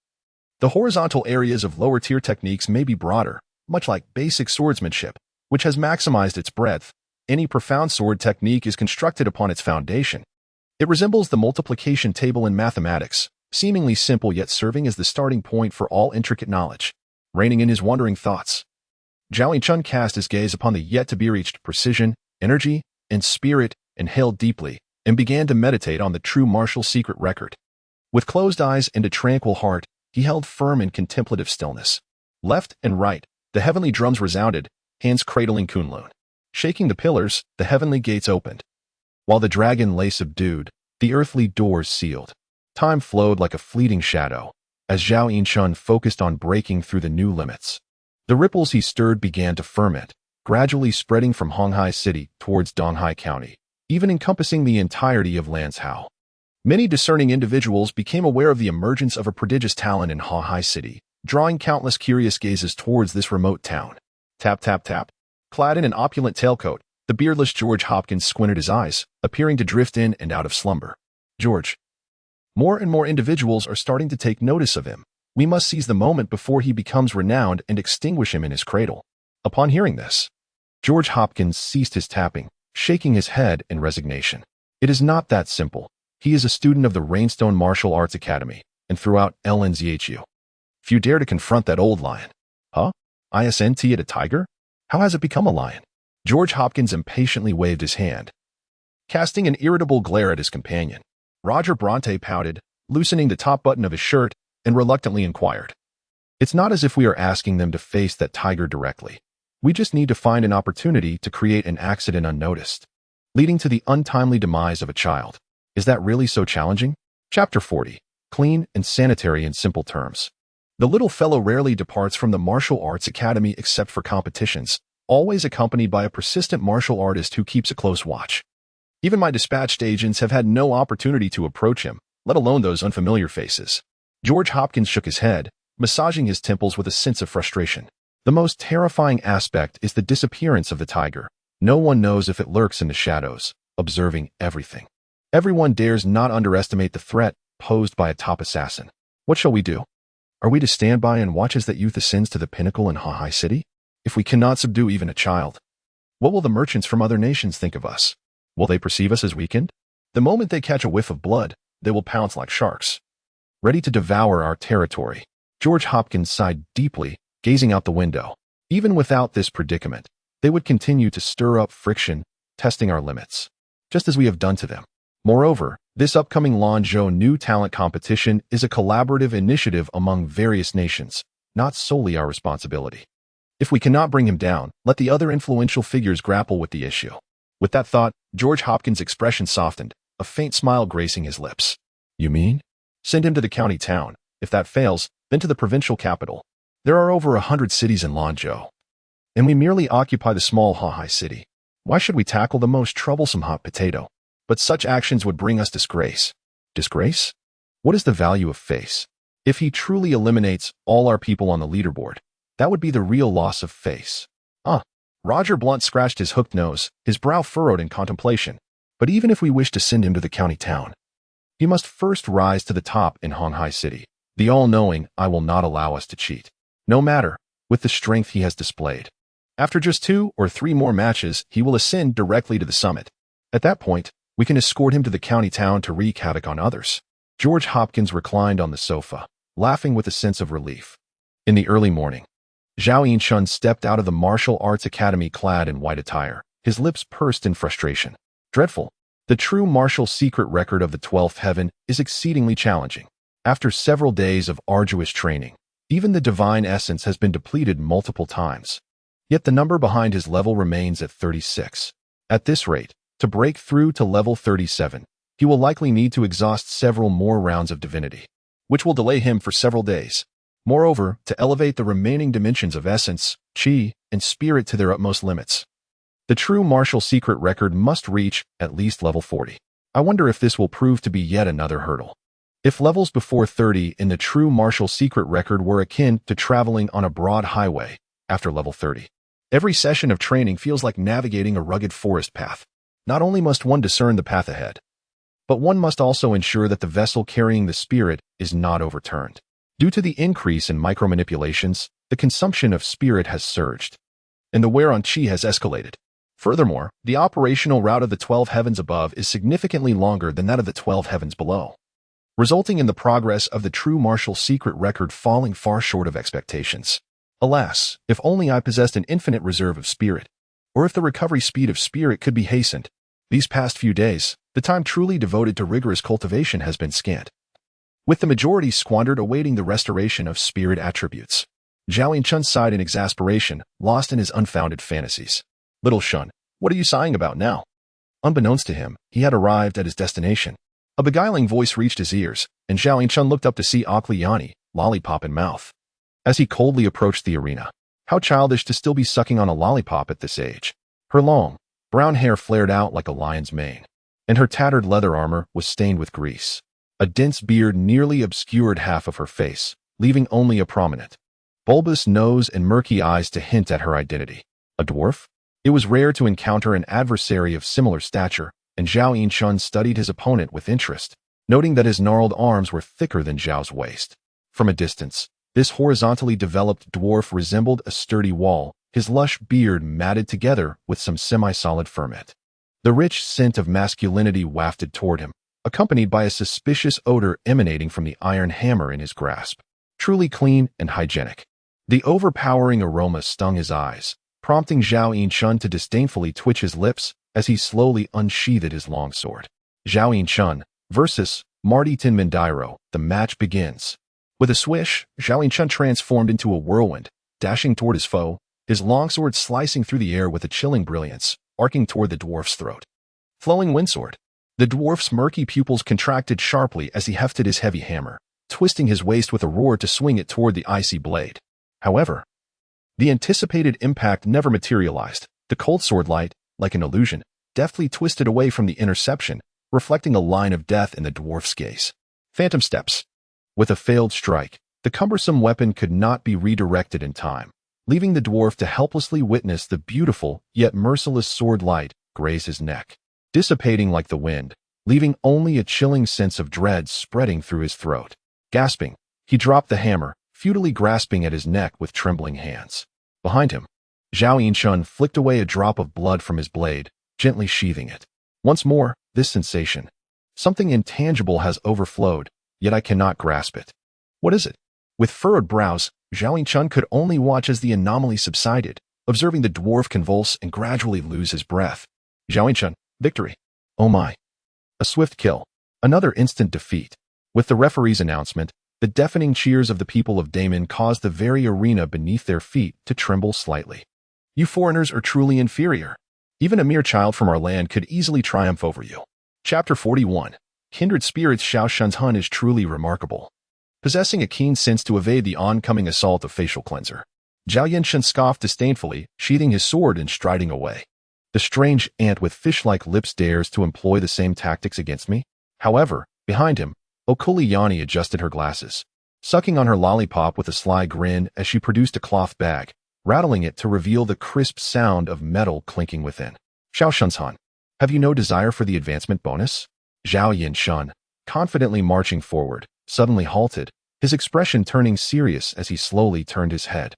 the horizontal areas of lower-tier techniques may be broader, much like basic swordsmanship, which has maximized its breadth. Any profound sword technique is constructed upon its foundation. It resembles the multiplication table in mathematics, seemingly simple yet serving as the starting point for all intricate knowledge. Reining in his wandering thoughts, Zhao Yinchun cast his gaze upon the yet-to-be-reached precision, energy, and spirit, inhaled deeply, and began to meditate on the true martial secret record. With closed eyes and a tranquil heart, he held firm in contemplative stillness. Left and right, the heavenly drums resounded, hands cradling Kunlun. Shaking the pillars, the heavenly gates opened. While the dragon lay subdued, the earthly doors sealed. Time flowed like a fleeting shadow, as Zhao Yinchun focused on breaking through the new limits. The ripples he stirred began to ferment, gradually spreading from Honghai City towards Donghai County, even encompassing the entirety of Lanzhou. Many discerning individuals became aware of the emergence of a prodigious talent in Honghai City, drawing countless curious gazes towards this remote town. Tap, tap, tap. Clad in an opulent tailcoat, the beardless George Hopkins squinted his eyes, appearing to drift in and out of slumber. George. More and more individuals are starting to take notice of him. We must seize the moment before he becomes renowned and extinguish him in his cradle. Upon hearing this, George Hopkins ceased his tapping, shaking his head in resignation. It is not that simple. He is a student of the Rainstone Martial Arts Academy, and throughout LNZHU. If you dare to confront that old lion. Huh? ISNT at a tiger? How has it become a lion? George Hopkins impatiently waved his hand, casting an irritable glare at his companion. Roger Bronte pouted, loosening the top button of his shirt, and reluctantly inquired. It's not as if we are asking them to face that tiger directly. We just need to find an opportunity to create an accident unnoticed, leading to the untimely demise of a child. Is that really so challenging? Chapter 40. Clean and sanitary in simple terms. The little fellow rarely departs from the martial arts academy except for competitions, always accompanied by a persistent martial artist who keeps a close watch. Even my dispatched agents have had no opportunity to approach him, let alone those unfamiliar faces. George Hopkins shook his head, massaging his temples with a sense of frustration. The most terrifying aspect is the disappearance of the tiger. No one knows if it lurks in the shadows, observing everything. Everyone dares not underestimate the threat posed by a top assassin. What shall we do? Are we to stand by and watch as that youth ascends to the pinnacle in Honghai City? If we cannot subdue even a child, what will the merchants from other nations think of us? Will they perceive us as weakened? The moment they catch a whiff of blood, they will pounce like sharks, ready to devour our territory. George Hopkins sighed deeply, gazing out the window. Even without this predicament, they would continue to stir up friction, testing our limits, just as we have done to them. Moreover, this upcoming Lanzhou New Talent Competition is a collaborative initiative among various nations, not solely our responsibility. If we cannot bring him down, let the other influential figures grapple with the issue. With that thought, George Hopkins' expression softened, a faint smile gracing his lips. You mean? Send him to the county town. If that fails, then to the provincial capital. There are over 100 cities in Lanzhou, and we merely occupy the small Hahai city. Why should we tackle the most troublesome hot potato? But such actions would bring us disgrace. Disgrace? What is the value of face? If he truly eliminates all our people on the leaderboard, that would be the real loss of face. Roger Blunt scratched his hooked nose, his brow furrowed in contemplation. But even if we wish to send him to the county town, he must first rise to the top in Hahai City. The all-knowing I will not allow us to cheat. No matter, with the strength he has displayed. After just 2 or 3 more matches, he will ascend directly to the summit. At that point, we can escort him to the county town to wreak havoc on others. George Hopkins reclined on the sofa, laughing with a sense of relief. In the early morning, Zhao Yinchun stepped out of the martial arts academy clad in white attire, his lips pursed in frustration. Dreadful. The true martial secret record of the 12th heaven is exceedingly challenging. After several days of arduous training, even the divine essence has been depleted multiple times. Yet the number behind his level remains at 36. At this rate, to break through to level 37, he will likely need to exhaust several more rounds of divinity, which will delay him for several days. Moreover, to elevate the remaining dimensions of essence, chi, and spirit to their utmost limits, the true martial secret record must reach at least level 40. I wonder if this will prove to be yet another hurdle. If levels before 30 in the true martial secret record were akin to traveling on a broad highway after level 30, every session of training feels like navigating a rugged forest path. Not only must one discern the path ahead, but one must also ensure that the vessel carrying the spirit is not overturned. Due to the increase in micromanipulations, the consumption of spirit has surged, and the wear on chi has escalated. Furthermore, the operational route of the 12 heavens above is significantly longer than that of the 12 heavens below, resulting in the progress of the true martial secret record falling far short of expectations. Alas, if only I possessed an infinite reserve of spirit, or if the recovery speed of spirit could be hastened. These past few days, the time truly devoted to rigorous cultivation has been scant, with the majority squandered awaiting the restoration of spirit attributes. Zhao Yinchun sighed in exasperation, lost in his unfounded fantasies. Little Shun, what are you sighing about now? Unbeknownst to him, he had arrived at his destination. A beguiling voice reached his ears, and Zhao Yinchun looked up to see Akliani, lollipop in mouth. As he coldly approached the arena, how childish to still be sucking on a lollipop at this age. Her long, brown hair flared out like a lion's mane, and her tattered leather armor was stained with grease. A dense beard nearly obscured half of her face, leaving only a prominent, bulbous nose and murky eyes to hint at her identity. A dwarf? It was rare to encounter an adversary of similar stature, and Zhao Yinchun studied his opponent with interest, noting that his gnarled arms were thicker than Zhao's waist. From a distance, this horizontally developed dwarf resembled a sturdy wall, his lush beard matted together with some semi-solid ferment. The rich scent of masculinity wafted toward him, accompanied by a suspicious odor emanating from the iron hammer in his grasp. Truly clean and hygienic. The overpowering aroma stung his eyes, prompting Zhao Yinchun to disdainfully twitch his lips as he slowly unsheathed his longsword. Zhao Yinchun versus Marty Tinmandairo, the match begins. With a swish, Zhao Yinchun transformed into a whirlwind, dashing toward his foe, his longsword slicing through the air with a chilling brilliance, arcing toward the dwarf's throat. Flowing windsword. The dwarf's murky pupils contracted sharply as he hefted his heavy hammer, twisting his waist with a roar to swing it toward the icy blade. However, the anticipated impact never materialized. The cold sword light, like an illusion, deftly twisted away from the interception, reflecting a line of death in the dwarf's gaze. Phantom steps. With a failed strike, the cumbersome weapon could not be redirected in time, leaving the dwarf to helplessly witness the beautiful yet merciless sword light graze his neck, dissipating like the wind, leaving only a chilling sense of dread spreading through his throat. Gasping, he dropped the hammer, futilely grasping at his neck with trembling hands. Behind him, Zhao Yinchun flicked away a drop of blood from his blade, gently sheathing it. Once more, this sensation. Something intangible has overflowed, yet I cannot grasp it. What is it? With furrowed brows, Zhao Yinchun could only watch as the anomaly subsided, observing the dwarf convulse and gradually lose his breath. Zhao Yinchun, victory. Oh my. A swift kill. Another instant defeat. With the referee's announcement, the deafening cheers of the people of Damon caused the very arena beneath their feet to tremble slightly. You foreigners are truly inferior. Even a mere child from our land could easily triumph over you. Chapter 41. Kindred Spirits. Xiao Shun's Hun is truly remarkable, possessing a keen sense to evade the oncoming assault of facial cleanser. Zhao Yanshun scoffed disdainfully, sheathing his sword and striding away. The strange ant with fish-like lips dares to employ the same tactics against me? However, behind him, Okuliyani adjusted her glasses, sucking on her lollipop with a sly grin as she produced a cloth bag, rattling it to reveal the crisp sound of metal clinking within. Xiao Shun's, have you no desire for the advancement bonus? Zhao Yanshun, confidently marching forward, suddenly halted, his expression turning serious as he slowly turned his head.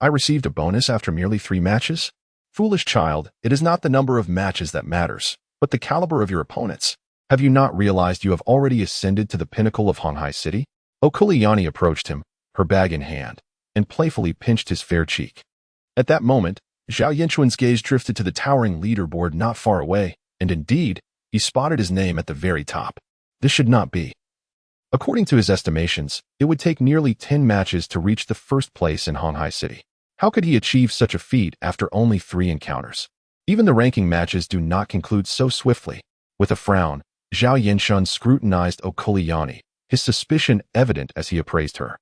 I received a bonus after merely 3 matches? Foolish child, it is not the number of matches that matters, but the caliber of your opponents. Have you not realized you have already ascended to the pinnacle of Honghai City? Okuliyani approached him, her bag in hand, and playfully pinched his fair cheek. At that moment, Zhao Yanchuan's gaze drifted to the towering leaderboard not far away, and indeed, he spotted his name at the very top. This should not be. According to his estimations, it would take nearly 10 matches to reach the first place in Honghai City. How could he achieve such a feat after only 3 encounters? Even the ranking matches do not conclude so swiftly. With a frown, Zhao Yanshun scrutinized Okuliyani, his suspicion evident as he appraised her.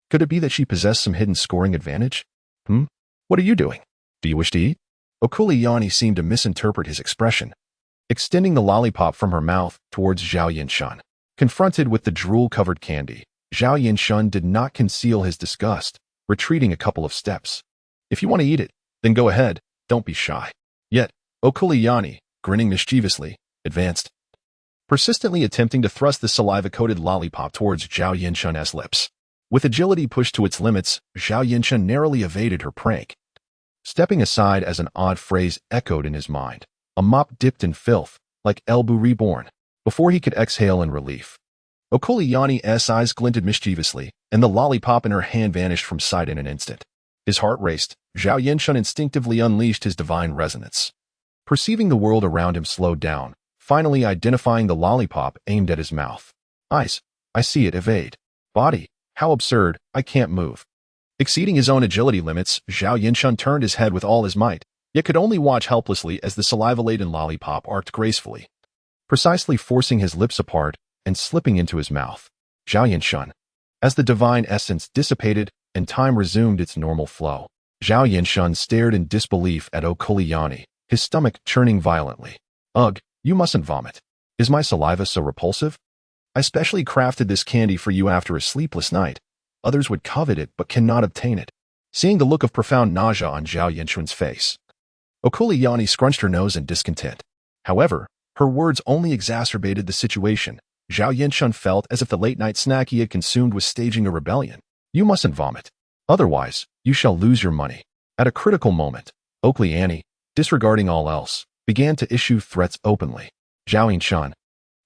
Could it be that she possessed some hidden scoring advantage? What are you doing? Do you wish to eat? Okuliyani seemed to misinterpret his expression, extending the lollipop from her mouth towards Zhao Yanshun. Confronted with the drool-covered candy, Zhao Yanshun did not conceal his disgust, retreating a couple of steps. If you want to eat it, then go ahead, don't be shy. Yet, Okuliyani, grinning mischievously, advanced, persistently attempting to thrust the saliva-coated lollipop towards Zhao Yanshun's lips. With agility pushed to its limits, Zhao Yanshun narrowly evaded her prank, stepping aside as an odd phrase echoed in his mind. A mop dipped in filth, like Elbu reborn, before he could exhale in relief. Okuliyani's eyes glinted mischievously, and the lollipop in her hand vanished from sight in an instant. His heart raced. Zhao Yanshun instinctively unleashed his divine resonance. Perceiving the world around him slowed down, finally identifying the lollipop aimed at his mouth. Eyes, I see it, evade. Body, how absurd, I can't move. Exceeding his own agility limits, Zhao Yanshun turned his head with all his might, yet could only watch helplessly as the saliva-laden lollipop arced gracefully, precisely forcing his lips apart and slipping into his mouth. Zhao Yanshun. As the divine essence dissipated and time resumed its normal flow, Zhao Yanshun stared in disbelief at Okuliyani, his stomach churning violently. Ugh, you mustn't vomit. Is my saliva so repulsive? I specially crafted this candy for you after a sleepless night. Others would covet it but cannot obtain it. Seeing the look of profound nausea on Zhao Yanshun's face, Okuliyani scrunched her nose in discontent. However, her words only exacerbated the situation. Zhao Yanshun felt as if the late-night snack he had consumed was staging a rebellion. You mustn't vomit. Otherwise, you shall lose your money. At a critical moment, Okuliyani, disregarding all else, began to issue threats openly. Zhao Yanshun,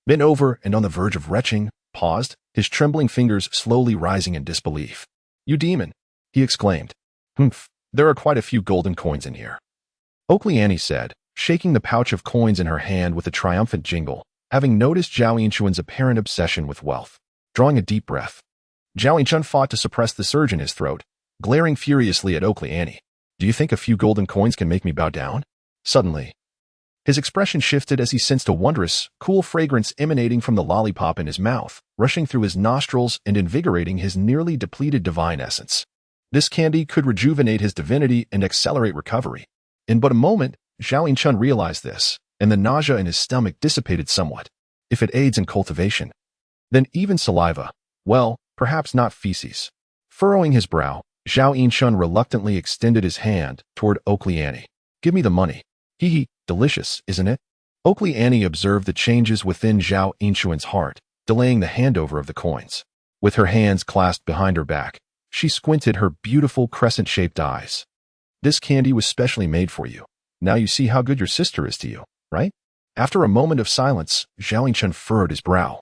bent over and on the verge of retching, paused, his trembling fingers slowly rising in disbelief. You demon, he exclaimed. Humph, there are quite a few golden coins in here. Okuliyani said, shaking the pouch of coins in her hand with a triumphant jingle, having noticed Zhao Yanshun's apparent obsession with wealth. Drawing a deep breath, Zhao Yanshun fought to suppress the surge in his throat, glaring furiously at Okuliyani. Do you think a few golden coins can make me bow down? Suddenly, his expression shifted as he sensed a wondrous, cool fragrance emanating from the lollipop in his mouth, rushing through his nostrils and invigorating his nearly depleted divine essence. This candy could rejuvenate his divinity and accelerate recovery. In but a moment, Zhao Yanshun realized this, and the nausea in his stomach dissipated somewhat. If it aids in cultivation, then even saliva, well, perhaps not feces. Furrowing his brow, Zhao Yanshun reluctantly extended his hand toward Okuliyani. Give me the money. Hee, delicious, isn't it? Okuliyani observed the changes within Zhao Yanshun's heart, delaying the handover of the coins. With her hands clasped behind her back, she squinted her beautiful crescent-shaped eyes. This candy was specially made for you. Now you see how good your sister is to you, right? After a moment of silence, Zhao Yanshun furrowed his brow,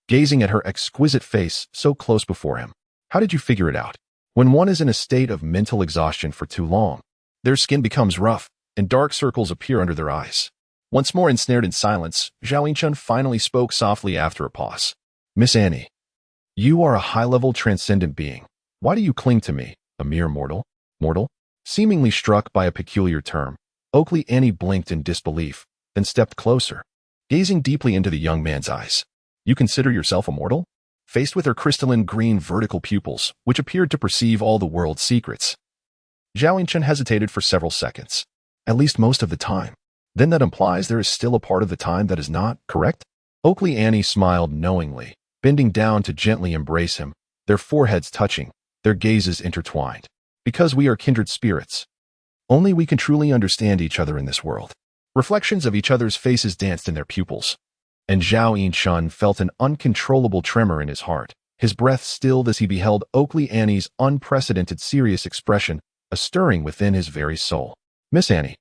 gazing at her exquisite face so close before him. How did you figure it out? When one is in a state of mental exhaustion for too long, their skin becomes rough, and dark circles appear under their eyes. Once more ensnared in silence, Zhao Yinchun finally spoke softly after a pause. Miss Annie, you are a high-level transcendent being. Why do you cling to me, a mere mortal? Mortal? Seemingly struck by a peculiar term, Oakley Annie blinked in disbelief, then stepped closer, gazing deeply into the young man's eyes. You consider yourself a mortal? Faced with her crystalline green vertical pupils, which appeared to perceive all the world's secrets. Zhao Yinchun hesitated for several seconds. At least most of the time. Then that implies there is still a part of the time that is not, correct? Oakley Annie smiled knowingly, bending down to gently embrace him, their foreheads touching, their gazes intertwined. Because we are kindred spirits. Only we can truly understand each other in this world. Reflections of each other's faces danced in their pupils. And Zhao Yinchun felt an uncontrollable tremor in his heart, his breath stilled as he beheld Oakley Annie's unprecedented serious expression, a stirring within his very soul. Miss Annie,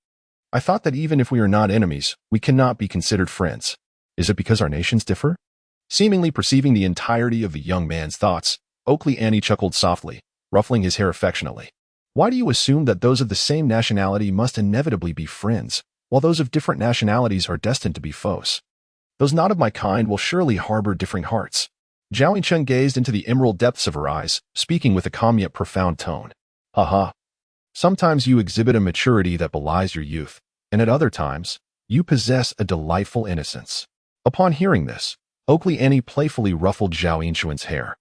I thought that even if we are not enemies, we cannot be considered friends. Is it because our nations differ? Seemingly perceiving the entirety of the young man's thoughts, Oakley Annie chuckled softly, ruffling his hair affectionately. Why do you assume that those of the same nationality must inevitably be friends, while those of different nationalities are destined to be foes? Those not of my kind will surely harbor differing hearts. Zhao Yinchun gazed into the emerald depths of her eyes, speaking with a calm yet profound tone. Ha. Sometimes you exhibit a maturity that belies your youth, and at other times, you possess a delightful innocence. Upon hearing this, Oakley Annie playfully ruffled Zhao Yinchun's hair,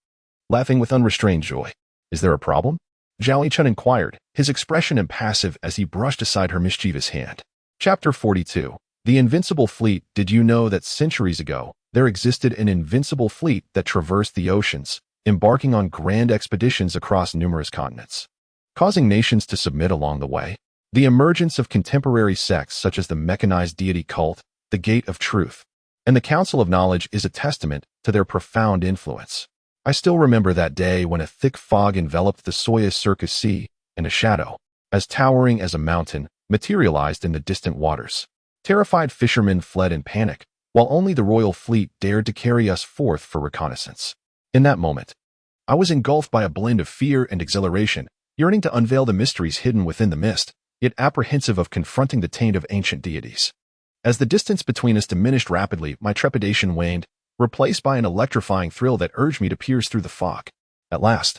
laughing with unrestrained joy. Is there a problem? Zhao Yinchun inquired, his expression impassive as he brushed aside her mischievous hand. Chapter 42. The Invincible Fleet. Did you know that centuries ago, there existed an invincible fleet that traversed the oceans, embarking on grand expeditions across numerous continents, causing nations to submit along the way? The emergence of contemporary sects such as the mechanized deity cult, the Gate of Truth, and the Council of Knowledge is a testament to their profound influence. I still remember that day when a thick fog enveloped the Soyuz Circus Sea, and a shadow, as towering as a mountain, materialized in the distant waters. Terrified fishermen fled in panic, while only the royal fleet dared to carry us forth for reconnaissance. In that moment, I was engulfed by a blend of fear and exhilaration, yearning to unveil the mysteries hidden within the mist, yet apprehensive of confronting the taint of ancient deities. As the distance between us diminished rapidly, my trepidation waned, replaced by an electrifying thrill that urged me to pierce through the fog. At last,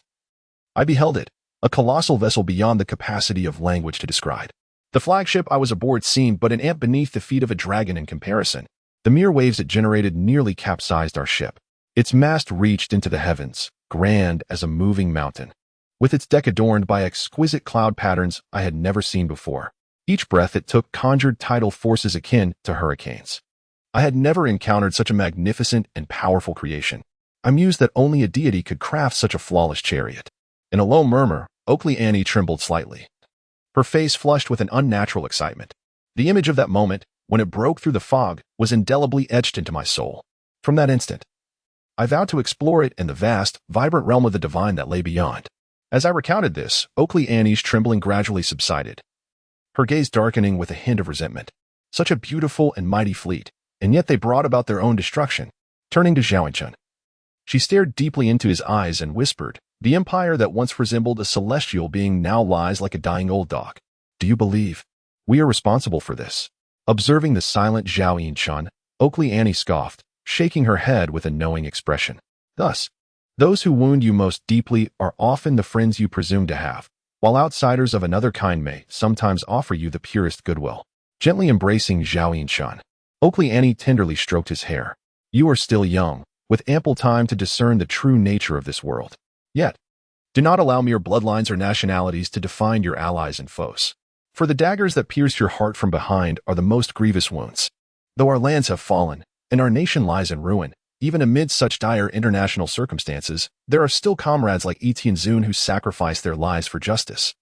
I beheld it, a colossal vessel beyond the capacity of language to describe. The flagship I was aboard seemed but an ant beneath the feet of a dragon in comparison. The mere waves it generated nearly capsized our ship. Its mast reached into the heavens, grand as a moving mountain, with its deck adorned by exquisite cloud patterns I had never seen before. Each breath it took conjured tidal forces akin to hurricanes. I had never encountered such a magnificent and powerful creation. I mused that only a deity could craft such a flawless chariot. In a low murmur, Oakley Annie trembled slightly, her face flushed with an unnatural excitement. The image of that moment, when it broke through the fog, was indelibly etched into my soul. From that instant, I vowed to explore it and the vast, vibrant realm of the divine that lay beyond. As I recounted this, Oakley Annie's trembling gradually subsided, her gaze darkening with a hint of resentment. Such a beautiful and mighty fleet, and yet they brought about their own destruction. Turning to Zhao Yinchun, she stared deeply into his eyes and whispered, "The empire that once resembled a celestial being now lies like a dying old dog. Do you believe we are responsible for this?" Observing the silent Zhao Yinchun, Oakley Annie scoffed, shaking her head with a knowing expression. Thus, those who wound you most deeply are often the friends you presume to have, while outsiders of another kind may sometimes offer you the purest goodwill. Gently embracing Zhao Yinchun, Oakley Annie tenderly stroked his hair. You are still young, with ample time to discern the true nature of this world. Yet, do not allow mere bloodlines or nationalities to define your allies and foes. For the daggers that pierce your heart from behind are the most grievous wounds. Though our lands have fallen, and our nation lies in ruin, even amid such dire international circumstances, there are still comrades like Etienne Zun who sacrifice their lives for justice.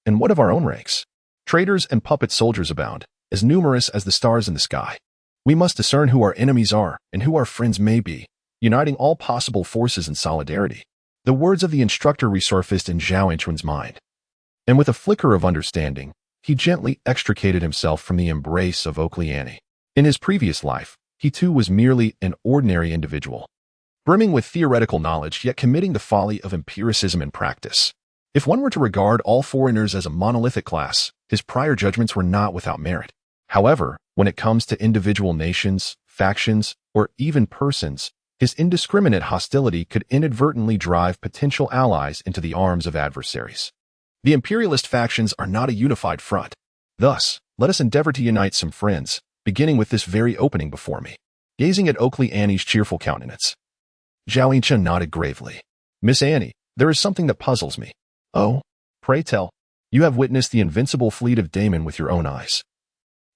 And what of our own ranks? Traitors and puppet soldiers abound, as numerous as the stars in the sky. We must discern who our enemies are and who our friends may be, uniting all possible forces in solidarity. The words of the instructor resurfaced in Zhao Yinchun's mind. And with a flicker of understanding, he gently extricated himself from the embrace of Oakley Annie. In his previous life, he too was merely an ordinary individual, brimming with theoretical knowledge yet committing the folly of empiricism in practice. If one were to regard all foreigners as a monolithic class, his prior judgments were not without merit. However, When it comes to individual nations, factions, or even persons, his indiscriminate hostility could inadvertently drive potential allies into the arms of adversaries. The imperialist factions are not a unified front. Thus, let us endeavor to unite some friends, beginning with this very opening before me. Gazing at Oakley Annie's cheerful countenance, Zhao Yinchen nodded gravely. Miss Annie, there is something that puzzles me. Oh, pray tell. You have witnessed the invincible fleet of Damon with your own eyes.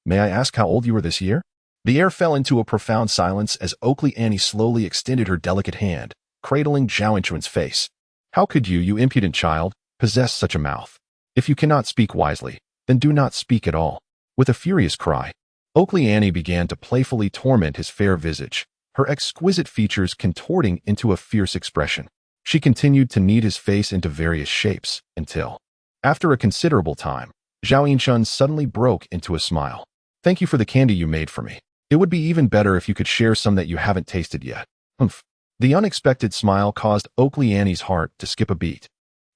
May I ask how old you were this year? The air fell into a profound silence as Oakley Annie slowly extended her delicate hand, cradling Zhao Yinchen's face. How could you, you impudent child, possess such a mouth? If you cannot speak wisely, then do not speak at all. With a furious cry, Oakley Annie began to playfully torment his fair visage, her exquisite features contorting into a fierce expression. She continued to knead his face into various shapes until, after a considerable time, Zhao Yinchen suddenly broke into a smile. Thank you for the candy you made for me. It would be even better if you could share some that you haven't tasted yet. Humph. The unexpected smile caused Oakley Annie's heart to skip a beat,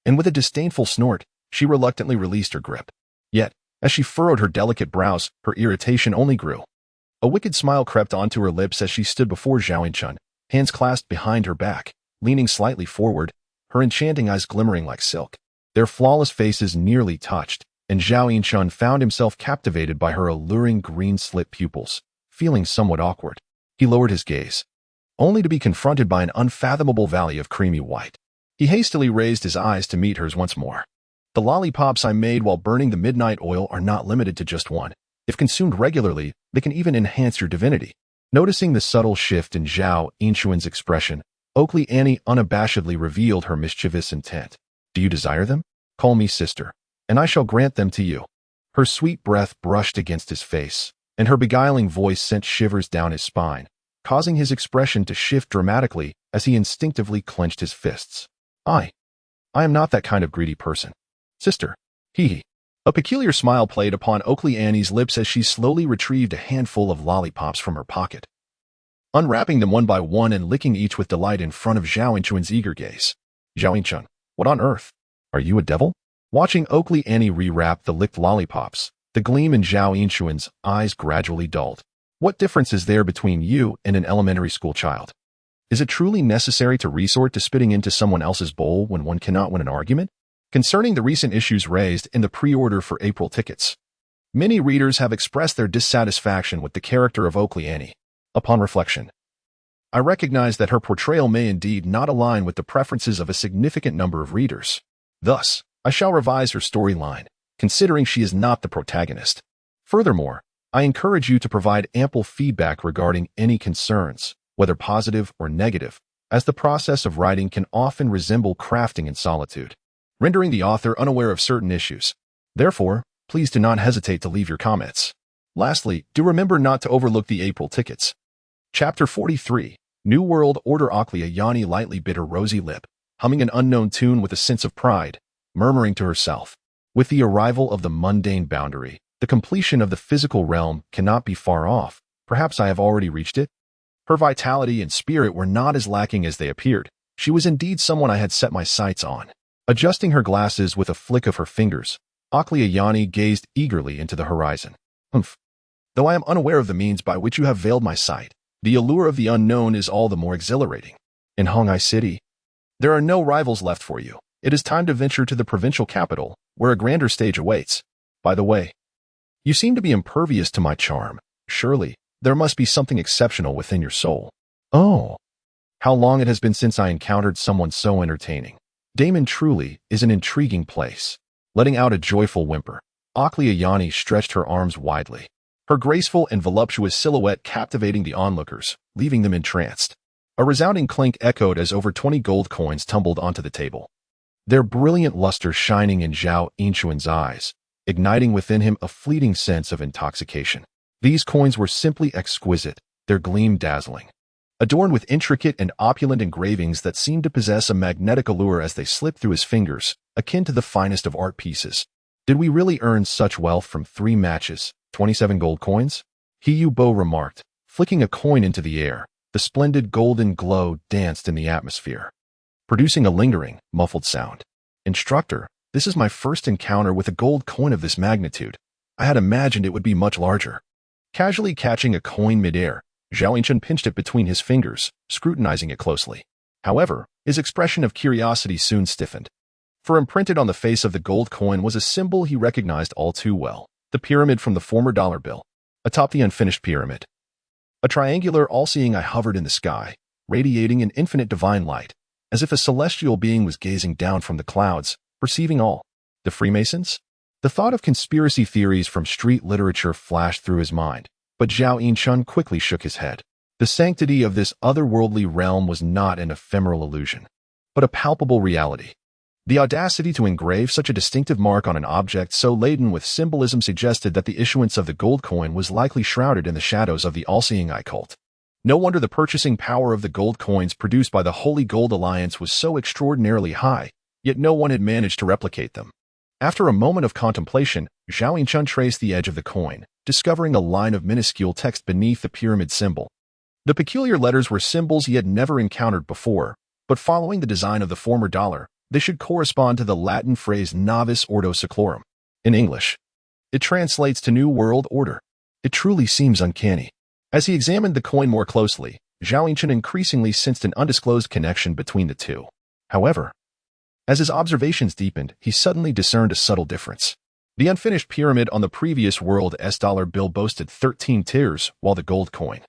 and with a disdainful snort, she reluctantly released her grip. Yet, as she furrowed her delicate brows, her irritation only grew. A wicked smile crept onto her lips as she stood before Zhao Yinchen, hands clasped behind her back, leaning slightly forward, her enchanting eyes glimmering like silk. Their flawless faces nearly touched, and Zhao Yinchen found himself captivated by her alluring green-slit pupils. Feeling somewhat awkward, he lowered his gaze, only to be confronted by an unfathomable valley of creamy white. He hastily raised his eyes to meet hers once more. The lollipops I made while burning the midnight oil are not limited to just one. If consumed regularly, they can even enhance your divinity. Noticing the subtle shift in Zhao Yinchen's expression, Oakley Annie unabashedly revealed her mischievous intent. Do you desire them? Call me sister, and I shall grant them to you. Her sweet breath brushed against his face, and her beguiling voice sent shivers down his spine, causing his expression to shift dramatically as he instinctively clenched his fists. I am not that kind of greedy person. Sister. Hee. A peculiar smile played upon Oakley Annie's lips as she slowly retrieved a handful of lollipops from her pocket, unwrapping them one by one and licking each with delight in front of Zhao Yinchen's eager gaze. Zhao Yinchen, what on earth? Are you a devil? Watching Oakley Annie rewrap the licked lollipops, the gleam in Zhao Yinchen's eyes gradually dulled. What difference is there between you and an elementary school child? Is it truly necessary to resort to spitting into someone else's bowl when one cannot win an argument? Concerning the recent issues raised in the pre-order for April tickets, many readers have expressed their dissatisfaction with the character of Oakley Annie. Upon reflection, I recognize that her portrayal may indeed not align with the preferences of a significant number of readers. Thus, I shall revise her storyline, considering she is not the protagonist. Furthermore, I encourage you to provide ample feedback regarding any concerns, whether positive or negative, as the process of writing can often resemble crafting in solitude, rendering the author unaware of certain issues. Therefore, please do not hesitate to leave your comments. Lastly, do remember not to overlook the April tickets. Chapter 43, New World Order. Oakley Annie lightly bit her rosy lip, humming an unknown tune with a sense of pride, murmuring to herself, with the arrival of the mundane boundary, the completion of the physical realm cannot be far off. Perhaps I have already reached it? Her vitality and spirit were not as lacking as they appeared. She was indeed someone I had set my sights on. Adjusting her glasses with a flick of her fingers, Oakley Annie gazed eagerly into the horizon. Humph. Though I am unaware of the means by which you have veiled my sight, the allure of the unknown is all the more exhilarating. In Honghai City, there are no rivals left for you. It is time to venture to the provincial capital, where a grander stage awaits. By the way, you seem to be impervious to my charm. Surely, there must be something exceptional within your soul. Oh, how long it has been since I encountered someone so entertaining. Damon truly is an intriguing place. Letting out a joyful whimper, Oakley Annie stretched her arms widely, her graceful and voluptuous silhouette captivating the onlookers, leaving them entranced. A resounding clink echoed as over 20 gold coins tumbled onto the table, their brilliant luster shining in Zhao Yinchen's eyes, igniting within him a fleeting sense of intoxication. These coins were simply exquisite, their gleam dazzling, adorned with intricate and opulent engravings that seemed to possess a magnetic allure as they slipped through his fingers, akin to the finest of art pieces. Did we really earn such wealth from 3 matches, 27 gold coins? He Bo remarked, flicking a coin into the air. The splendid golden glow danced in the atmosphere, producing a lingering, muffled sound. Instructor, this is my first encounter with a gold coin of this magnitude. I had imagined it would be much larger. Casually catching a coin midair, Zhao Yinshan pinched it between his fingers, scrutinizing it closely. However, his expression of curiosity soon stiffened. For imprinted on the face of the gold coin was a symbol he recognized all too well, the pyramid from the former dollar bill. Atop the unfinished pyramid, a triangular all-seeing eye hovered in the sky, radiating an infinite divine light, as if a celestial being was gazing down from the clouds, perceiving all. The Freemasons? The thought of conspiracy theories from street literature flashed through his mind, but Zhao Yinshan quickly shook his head. The sanctity of this otherworldly realm was not an ephemeral illusion, but a palpable reality. The audacity to engrave such a distinctive mark on an object so laden with symbolism suggested that the issuance of the gold coin was likely shrouded in the shadows of the all-seeing eye cult. No wonder the purchasing power of the gold coins produced by the Holy Gold Alliance was so extraordinarily high, yet no one had managed to replicate them. After a moment of contemplation, Zhao Yinshan traced the edge of the coin, discovering a line of minuscule text beneath the pyramid symbol. The peculiar letters were symbols he had never encountered before, but following the design of the former dollar, they should correspond to the Latin phrase Novus Ordo Seclorum. In English, it translates to New World Order. It truly seems uncanny. As he examined the coin more closely, Zhao Yinshan increasingly sensed an undisclosed connection between the two. However, as his observations deepened, he suddenly discerned a subtle difference. The unfinished pyramid on the previous world S-dollar bill boasted 13 tiers, while the gold coin,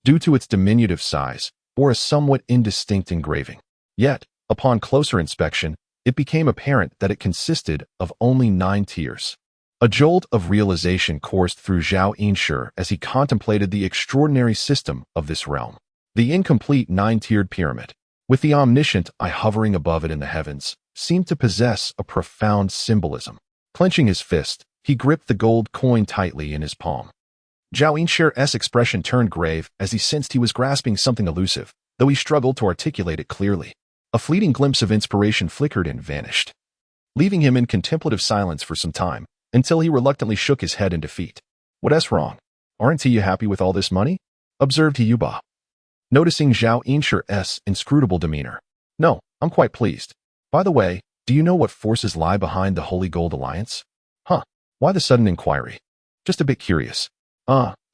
due to its diminutive size, bore a somewhat indistinct engraving. Yet, upon closer inspection, it became apparent that it consisted of only 9 tiers. A jolt of realization coursed through Zhao Yinshan as he contemplated the extraordinary system of this realm. The incomplete 9-tiered pyramid, with the omniscient eye hovering above it in the heavens, seemed to possess a profound symbolism. Clenching his fist, he gripped the gold coin tightly in his palm. Zhao Yinshan's expression turned grave as he sensed he was grasping something elusive, though he struggled to articulate it clearly. A fleeting glimpse of inspiration flickered and vanished, leaving him in contemplative silence for some time, until he reluctantly shook his head in defeat. "What's wrong? Aren't you happy with all this money?" observed Yuba, noticing Zhao Yinshan's inscrutable demeanor. "No, I'm quite pleased. By the way, do you know what forces lie behind the Holy Gold Alliance?" "Huh, why the sudden inquiry?" "Just a bit curious."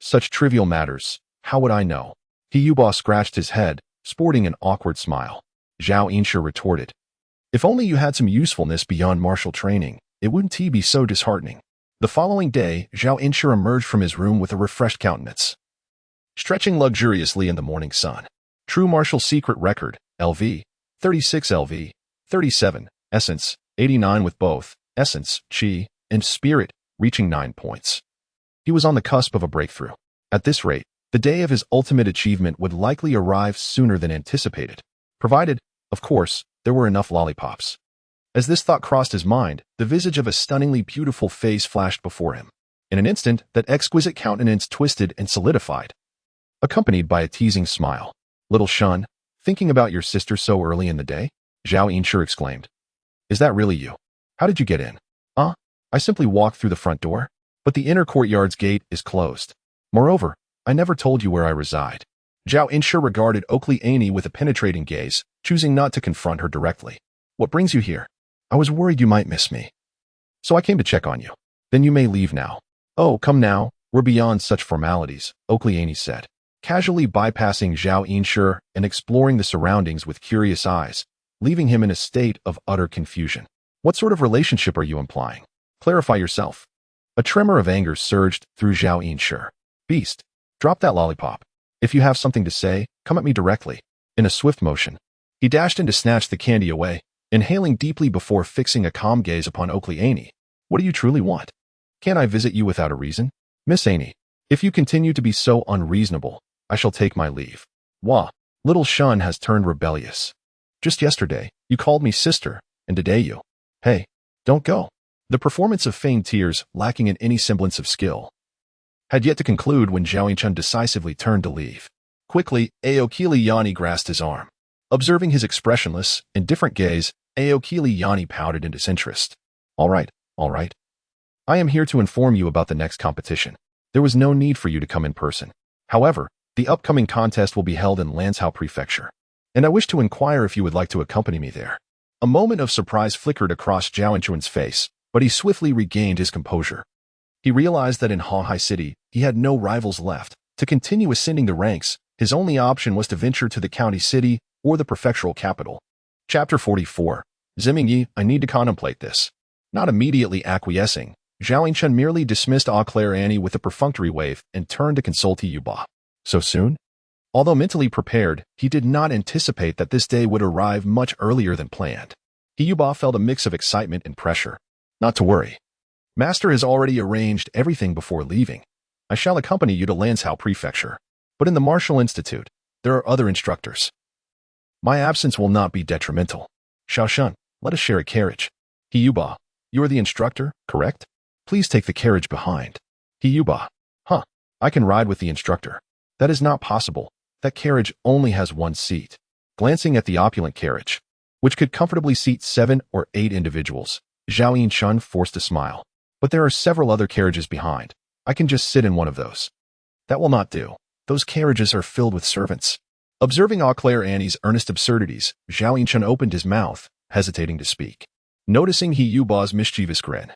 Such trivial matters. How would I know?" Yuba scratched his head, sporting an awkward smile. Zhao Yinshan retorted, "If only you had some usefulness beyond martial training, it wouldn't be so disheartening." The following day, Zhao Yinshan emerged from his room with a refreshed countenance, stretching luxuriously in the morning sun. True martial secret record, LV, 36 LV, 37, essence, 89 with both, essence, chi, and spirit, reaching 9 points. He was on the cusp of a breakthrough. At this rate, the day of his ultimate achievement would likely arrive sooner than anticipated, provided, of course, there were enough lollipops. As this thought crossed his mind, the visage of a stunningly beautiful face flashed before him. In an instant, that exquisite countenance twisted and solidified, accompanied by a teasing smile. "Little Shun, thinking about your sister so early in the day?" Zhao Yinshan exclaimed. "Is that really you? How did you get in?" I simply walked through the front door, but the inner courtyard's gate is closed. Moreover, I never told you where I reside." Zhao Yinshan regarded Oakley Annie with a penetrating gaze, choosing not to confront her directly. "What brings you here?" "I was worried you might miss me, so I came to check on you." "Then you may leave now." "Oh, come now, we're beyond such formalities," Oakley Annie said, casually bypassing Zhao Yinshan and exploring the surroundings with curious eyes, leaving him in a state of utter confusion. "What sort of relationship are you implying? Clarify yourself." A tremor of anger surged through Zhao Yinshan. "Beast, drop that lollipop. If you have something to say, come at me directly." In a swift motion, he dashed in to snatch the candy away, inhaling deeply before fixing a calm gaze upon Oakley Annie. "What do you truly want? Can't I visit you without a reason?" "Miss Annie, if you continue to be so unreasonable, I shall take my leave." "Wah, little Shun has turned rebellious. Just yesterday, you called me sister, and today you—" "Hey, don't go." The performance of feigned tears, lacking in any semblance of skill, had yet to conclude when Zhao Yinshan decisively turned to leave. Quickly, Aokili Yani grasped his arm. Observing his expressionless, indifferent gaze, Aokili Yani pouted in disinterest. All right. I am here to inform you about the next competition. There was no need for you to come in person. However, the upcoming contest will be held in Lanzhou Prefecture, and I wish to inquire if you would like to accompany me there." A moment of surprise flickered across Zhao Yinshan's face, but he swiftly regained his composure. He realized that in Hawhai City, he had no rivals left. To continue ascending the ranks, his only option was to venture to the county city or the prefectural capital. Chapter 44. Ziming, I need to contemplate this. Not immediately acquiescing, Zhao Yinchun merely dismissed Eau Claire Annie with a perfunctory wave and turned to consult He Yuba. So soon? Although mentally prepared, he did not anticipate that this day would arrive much earlier than planned. He Yuba felt a mix of excitement and pressure. Not to worry. Master has already arranged everything before leaving. I shall accompany you to Lanzhou Prefecture. But in the Martial Institute, there are other instructors. My absence will not be detrimental. Xiaoshun, let us share a carriage. He Yuba, you are the instructor, correct? Please take the carriage behind. He Yuba, I can ride with the instructor. That is not possible. That carriage only has one seat. Glancing at the opulent carriage, which could comfortably seat 7 or 8 individuals, Zhao Yinchun forced a smile. But there are several other carriages behind. I can just sit in one of those. That will not do. Those carriages are filled with servants. Observing Eau Claire Annie's earnest absurdities, Zhao Yinchun opened his mouth, hesitating to speak. Noticing He Yuba's mischievous grin,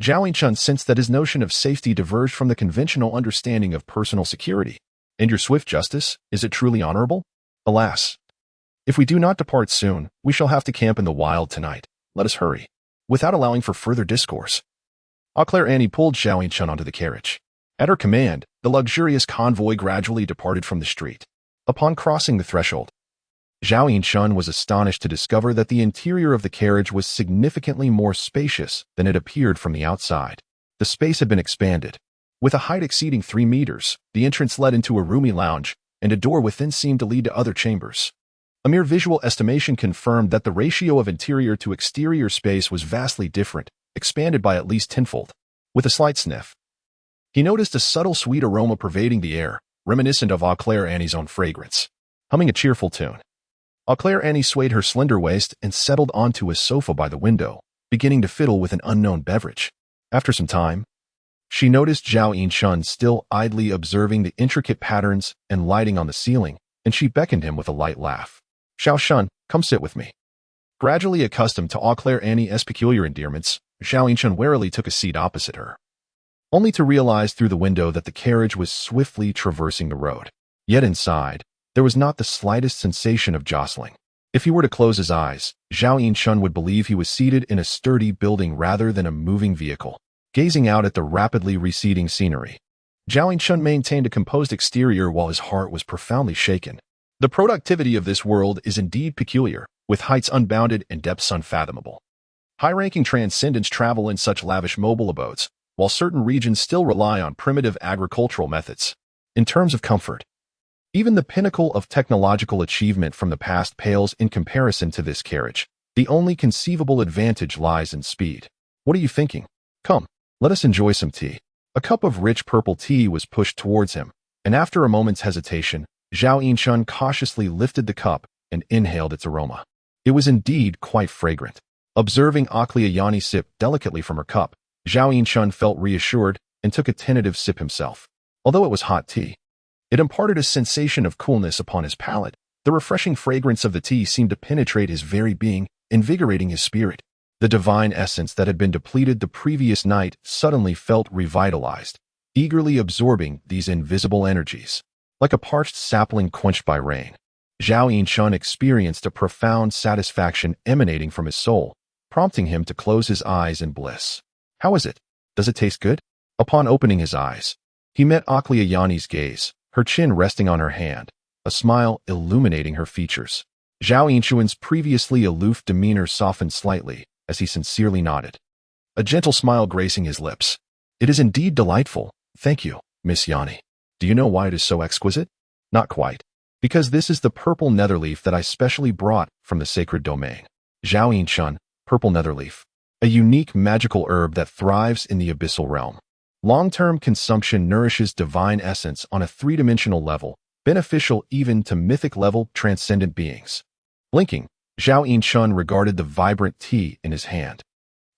Zhao Yinchun sensed that his notion of safety diverged from the conventional understanding of personal security. And your swift justice, is it truly honorable? Alas. If we do not depart soon, we shall have to camp in the wild tonight. Let us hurry. Without allowing for further discourse, Eau Claire Annie pulled Zhao Yinchun onto the carriage. At her command, the luxurious convoy gradually departed from the street. Upon crossing the threshold, Zhao Yinchun was astonished to discover that the interior of the carriage was significantly more spacious than it appeared from the outside. The space had been expanded. With a height exceeding 3 meters, the entrance led into a roomy lounge, and a door within seemed to lead to other chambers. A mere visual estimation confirmed that the ratio of interior to exterior space was vastly different, expanded by at least tenfold. With a slight sniff, he noticed a subtle sweet aroma pervading the air, reminiscent of Eau Claire Annie's own fragrance. Humming a cheerful tune, Eau Claire Annie swayed her slender waist and settled onto a sofa by the window, beginning to fiddle with an unknown beverage. After some time, she noticed Zhao Yinchun still idly observing the intricate patterns and lighting on the ceiling, and she beckoned him with a light laugh. Xiaoshun, come sit with me. Gradually accustomed to Eau Claire Annie's peculiar endearments, Zhao Yinchun warily took a seat opposite her, only to realize through the window that the carriage was swiftly traversing the road. Yet inside, there was not the slightest sensation of jostling. If he were to close his eyes, Zhao Yinchun would believe he was seated in a sturdy building rather than a moving vehicle. Gazing out at the rapidly receding scenery, Zhao Yinchun maintained a composed exterior while his heart was profoundly shaken. The productivity of this world is indeed peculiar, with heights unbounded and depths unfathomable. High-ranking transcendents travel in such lavish mobile abodes, while certain regions still rely on primitive agricultural methods. In terms of comfort, even the pinnacle of technological achievement from the past pales in comparison to this carriage. The only conceivable advantage lies in speed. What are you thinking? Come, let us enjoy some tea. A cup of rich purple tea was pushed towards him, and after a moment's hesitation, Zhao Yinchun cautiously lifted the cup and inhaled its aroma. It was indeed quite fragrant. Observing Eau Claire Annie sip delicately from her cup, Zhao Yinchun felt reassured and took a tentative sip himself. Although it was hot tea, it imparted a sensation of coolness upon his palate. The refreshing fragrance of the tea seemed to penetrate his very being, invigorating his spirit. The divine essence that had been depleted the previous night suddenly felt revitalized, eagerly absorbing these invisible energies. Like a parched sapling quenched by rain, Zhao Yinchun experienced a profound satisfaction emanating from his soul, prompting him to close his eyes in bliss. How is it? Does it taste good? Upon opening his eyes, he met Eau Claire Annie's gaze, her chin resting on her hand, a smile illuminating her features. Zhao Yinchun's previously aloof demeanor softened slightly as he sincerely nodded, a gentle smile gracing his lips. It is indeed delightful. Thank you, Miss Yanni. Do you know why it is so exquisite? Not quite. Because this is the purple netherleaf that I specially brought from the sacred domain. Zhao Yinchun, purple netherleaf, a unique magical herb that thrives in the abyssal realm. Long-term consumption nourishes divine essence on a 3-dimensional level, beneficial even to mythic-level transcendent beings. Blinking, Zhao Yinchun regarded the vibrant tea in his hand,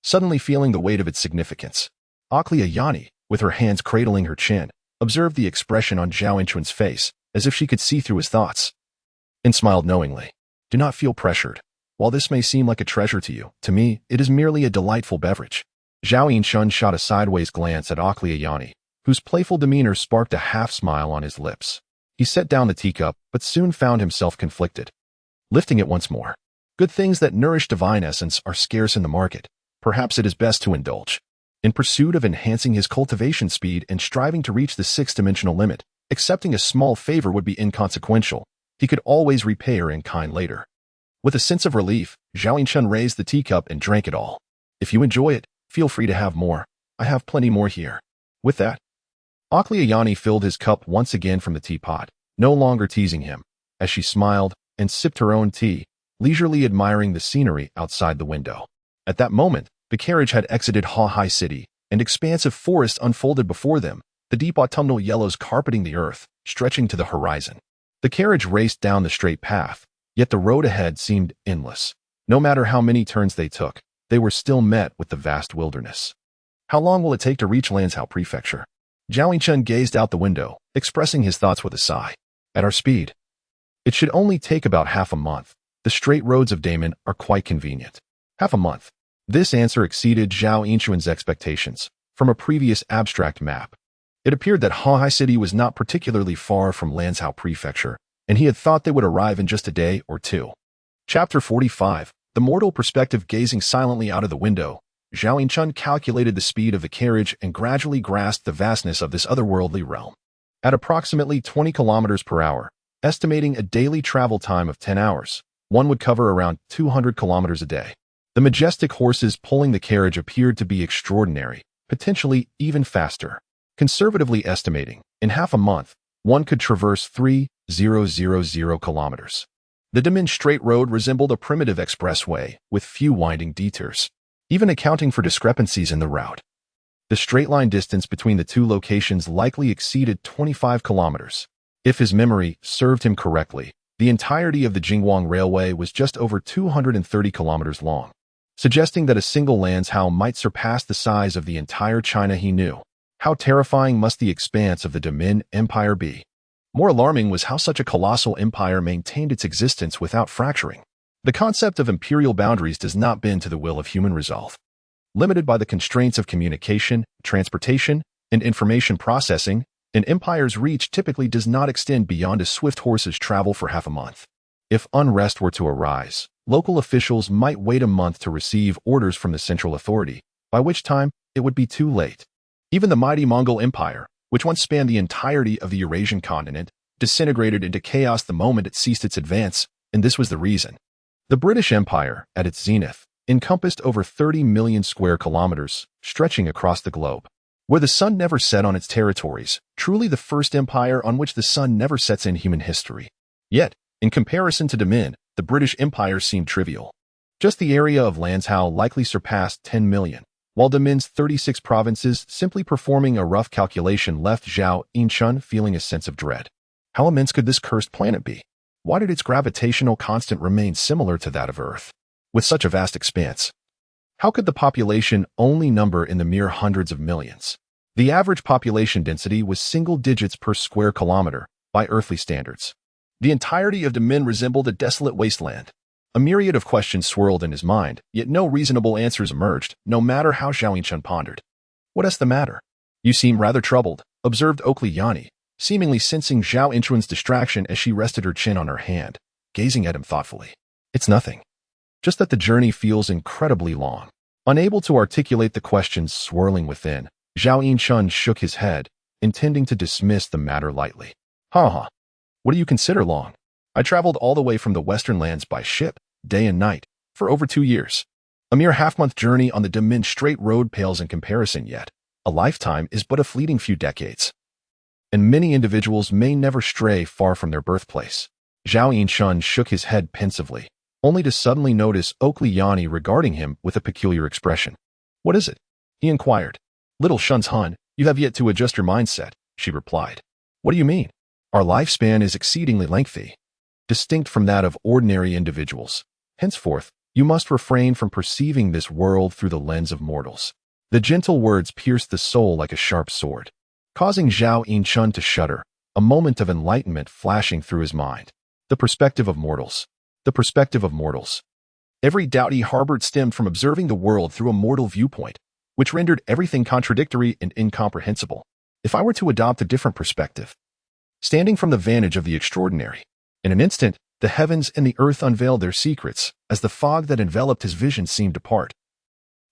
suddenly feeling the weight of its significance. Eau Claire Annie, with her hands cradling her chin, observed the expression on Zhao Yinchun's face, as if she could see through his thoughts, and smiled knowingly. Do not feel pressured. While this may seem like a treasure to you, to me, it is merely a delightful beverage. Zhao Yinchun shot a sideways glance at Eau Claire Annie, whose playful demeanor sparked a half-smile on his lips. He set down the teacup, but soon found himself conflicted. Lifting it once more. Good things that nourish divine essence are scarce in the market. Perhaps it is best to indulge. In pursuit of enhancing his cultivation speed and striving to reach the sixth-dimensional limit, accepting a small favor would be inconsequential. He could always repay her in kind later. With a sense of relief, Zhao Yinchun raised the teacup and drank it all. If you enjoy it, feel free to have more. I have plenty more here. With that, Aucliayani filled his cup once again from the teapot, no longer teasing him, as she smiled and sipped her own tea, leisurely admiring the scenery outside the window. At that moment, the carriage had exited Ha-Hai City, and expansive forest unfolded before them, the deep autumnal yellows carpeting the earth, stretching to the horizon. The carriage raced down the straight path, yet the road ahead seemed endless. No matter how many turns they took, they were still met with the vast wilderness. How long will it take to reach Lanzhou Prefecture? Zhao Yinchun gazed out the window, expressing his thoughts with a sigh. At our speed, it should only take about half a month. The straight roads of Damon are quite convenient. Half a month. This answer exceeded Zhao Yinchun's expectations. From a previous abstract map, it appeared that Ha-Hai City was not particularly far from Lanzhou Prefecture, and he had thought they would arrive in just a day or two. Chapter 45. The mortal perspective. Gazing silently out of the window, Zhao Yinchun calculated the speed of the carriage and gradually grasped the vastness of this otherworldly realm. At approximately 20 kilometers per hour, estimating a daily travel time of 10 hours, one would cover around 200 kilometers a day. The majestic horses pulling the carriage appeared to be extraordinary, potentially even faster. Conservatively estimating, in half a month, one could traverse 3,000 kilometers. The Damon Straight Road resembled a primitive expressway, with few winding detours, even accounting for discrepancies in the route. The straight-line distance between the two locations likely exceeded 25 kilometers. If his memory served him correctly, the entirety of the Jingguang Railway was just over 230 kilometers long, suggesting that a single Lanzhou might surpass the size of the entire China he knew. How terrifying must the expanse of the Damon Empire be? More alarming was how such a colossal empire maintained its existence without fracturing. The concept of imperial boundaries does not bend to the will of human resolve. Limited by the constraints of communication, transportation, and information processing, an empire's reach typically does not extend beyond as swift horses travel for half a month. If unrest were to arise, local officials might wait a month to receive orders from the central authority, by which time it would be too late. Even the mighty Mongol Empire, which once spanned the entirety of the Eurasian continent, disintegrated into chaos the moment it ceased its advance, and this was the reason. The British Empire, at its zenith, encompassed over 30 million square kilometers, stretching across the globe. Where the sun never set on its territories, truly the first empire on which the sun never sets in human history. Yet, in comparison to Damon, the British Empire seemed trivial. Just the area of Lanzhou likely surpassed 10 million, while Damon's 36 provinces, simply performing a rough calculation, left Zhao Yinchun feeling a sense of dread. How immense could this cursed planet be? Why did its gravitational constant remain similar to that of Earth? With such a vast expanse, how could the population only number in the mere hundreds of millions? The average population density was single digits per square kilometer by earthly standards. The entirety of Damon resembled a desolate wasteland. A myriad of questions swirled in his mind, yet no reasonable answers emerged, no matter how Zhao Yinchun pondered. What is the matter? You seem rather troubled, observed Aucliayani, seemingly sensing Zhao Yinchun's distraction as she rested her chin on her hand, gazing at him thoughtfully. It's nothing. Just that the journey feels incredibly long. Unable to articulate the questions swirling within, Zhao Yinchun shook his head, intending to dismiss the matter lightly. Ha. What do you consider long? I traveled all the way from the western lands by ship, day and night, for over 2 years. A mere half-month journey on the Damon Straight Road pales in comparison, yet a lifetime is but a fleeting few decades. And many individuals may never stray far from their birthplace. Zhao Yinchun shook his head pensively, only to suddenly notice Aucliayani regarding him with a peculiar expression. What is it? He inquired. Little Shun's Hun, you have yet to adjust your mindset, she replied. What do you mean? Our lifespan is exceedingly lengthy, distinct from that of ordinary individuals. Henceforth, you must refrain from perceiving this world through the lens of mortals. The gentle words pierced the soul like a sharp sword, causing Zhao Yinchun to shudder, a moment of enlightenment flashing through his mind. The perspective of mortals. The perspective of mortals. Every doubt he harbored stemmed from observing the world through a mortal viewpoint, which rendered everything contradictory and incomprehensible. If I were to adopt a different perspective, standing from the vantage of the extraordinary, in an instant, the heavens and the earth unveiled their secrets as the fog that enveloped his vision seemed to part,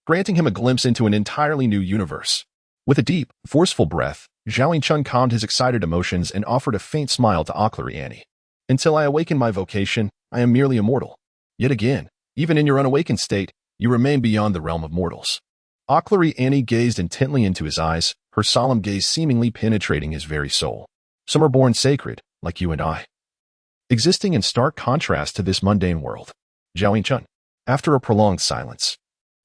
granting him a glimpse into an entirely new universe. With a deep, forceful breath, Zhao Chun calmed his excited emotions and offered a faint smile to Auxiliary Annie. Until I awaken my vocation, I am merely immortal. Yet again, even in your unawakened state, you remain beyond the realm of mortals. Auxiliary Annie gazed intently into his eyes, her solemn gaze seemingly penetrating his very soul. Some are born sacred, like you and I, existing in stark contrast to this mundane world. Zhao Chun. After a prolonged silence,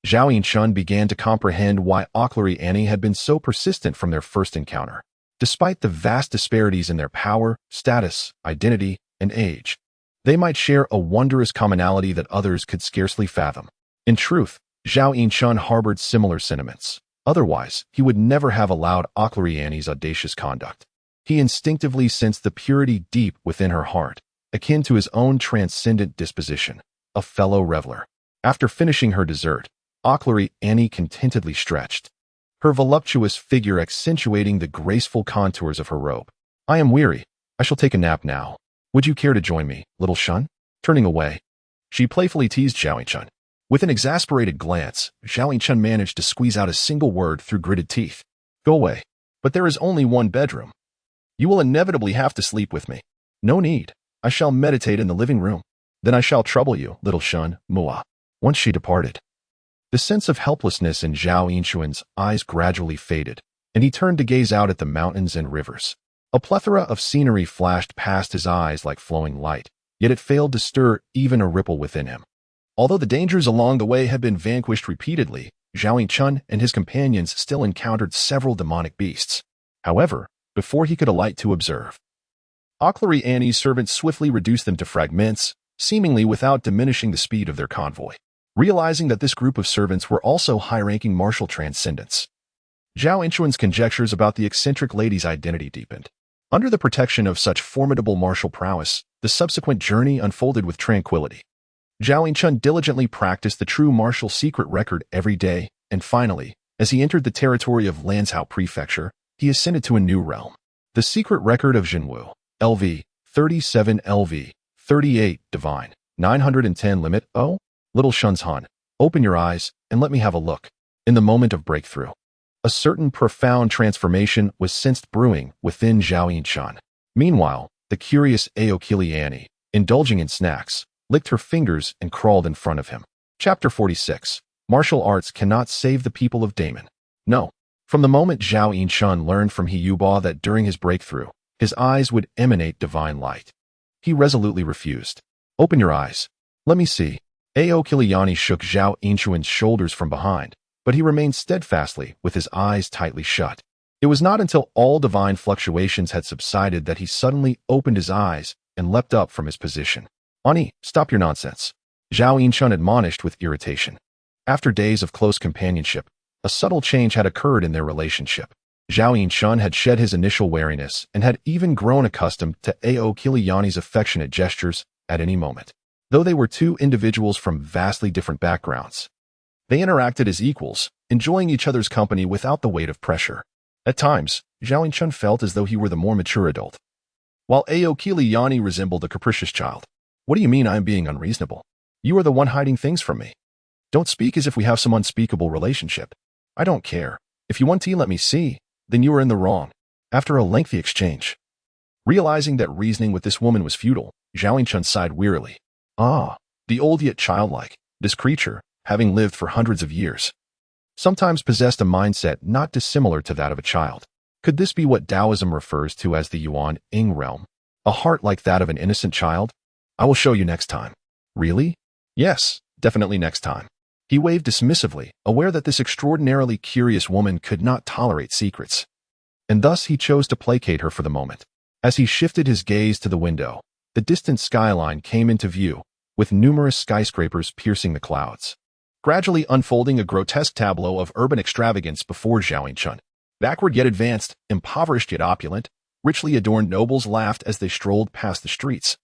Zhao Chun began to comprehend why Auxiliary Annie had been so persistent from their first encounter. Despite the vast disparities in their power, status, identity, and age, they might share a wondrous commonality that others could scarcely fathom. In truth, Zhao Chun harbored similar sentiments. Otherwise, he would never have allowed Auxiliary Annie's audacious conduct. He instinctively sensed the purity deep within her heart, akin to his own transcendent disposition, a fellow reveler. After finishing her dessert, Auxiliary Annie contentedly stretched, her voluptuous figure accentuating the graceful contours of her robe. I am weary. I shall take a nap now. Would you care to join me, little Shun? Turning away, she playfully teased Zhao Chun. With an exasperated glance, Zhao Chun managed to squeeze out a single word through gritted teeth. Go away. But there is only one bedroom. You will inevitably have to sleep with me. No need. I shall meditate in the living room. Then I shall trouble you, little Shun, Mua. Once she departed, the sense of helplessness in Zhao Chun's eyes gradually faded, and he turned to gaze out at the mountains and rivers. A plethora of scenery flashed past his eyes like flowing light, yet it failed to stir even a ripple within him. Although the dangers along the way had been vanquished repeatedly, Zhao Chun and his companions still encountered several demonic beasts. However, before he could alight to observe, Auxiliary Annie's servants swiftly reduced them to fragments, seemingly without diminishing the speed of their convoy. Realizing that this group of servants were also high-ranking martial transcendents, Zhao Chun's conjectures about the eccentric lady's identity deepened. Under the protection of such formidable martial prowess, the subsequent journey unfolded with tranquility. Zhao Chun diligently practiced the true martial secret record every day, and finally, as he entered the territory of Lanzhou Prefecture, he ascended to a new realm. The secret record of Jinwu, LV, 37 LV, 38 Divine, 910 Limit. Oh, little Shun's Han, open your eyes and let me have a look. In the moment of breakthrough, a certain profound transformation was sensed brewing within Zhao Chun. Meanwhile, the curious Auxiliary Annie, indulging in snacks, licked her fingers and crawled in front of him. Chapter 46. Martial arts cannot save the people of Damon. No. From the moment Zhao Chun learned from He Yuba that during his breakthrough, his eyes would emanate divine light, he resolutely refused. Open your eyes. Let me see. Auxiliary shook Zhao Chun's shoulders from behind, but he remained steadfastly with his eyes tightly shut. It was not until all divine fluctuations had subsided that he suddenly opened his eyes and leapt up from his position. Ani, stop your nonsense, Zhao Chun admonished with irritation. After days of close companionship, a subtle change had occurred in their relationship. Zhao Chun had shed his initial wariness and had even grown accustomed to Auxiliary's affectionate gestures at any moment. Though they were two individuals from vastly different backgrounds, they interacted as equals, enjoying each other's company without the weight of pressure. At times, Zhao Chun felt as though he were the more mature adult, while Auxiliary resembled a capricious child. What do you mean I am being unreasonable? You are the one hiding things from me. Don't speak as if we have some unspeakable relationship. I don't care. If you want to let me see, then you are in the wrong. After a lengthy exchange, realizing that reasoning with this woman was futile, Zhao Chun sighed wearily. Ah, the old yet childlike, this creature, having lived for hundreds of years, sometimes possessed a mindset not dissimilar to that of a child. Could this be what Taoism refers to as the Yuan-Ing realm? A heart like that of an innocent child? I will show you next time. Really? Yes, definitely next time. He waved dismissively, aware that this extraordinarily curious woman could not tolerate secrets, and thus he chose to placate her for the moment. As he shifted his gaze to the window, the distant skyline came into view, with numerous skyscrapers piercing the clouds, gradually unfolding a grotesque tableau of urban extravagance before Zhao Chun. Backward yet advanced, impoverished yet opulent, richly adorned nobles laughed as they strolled past the streets,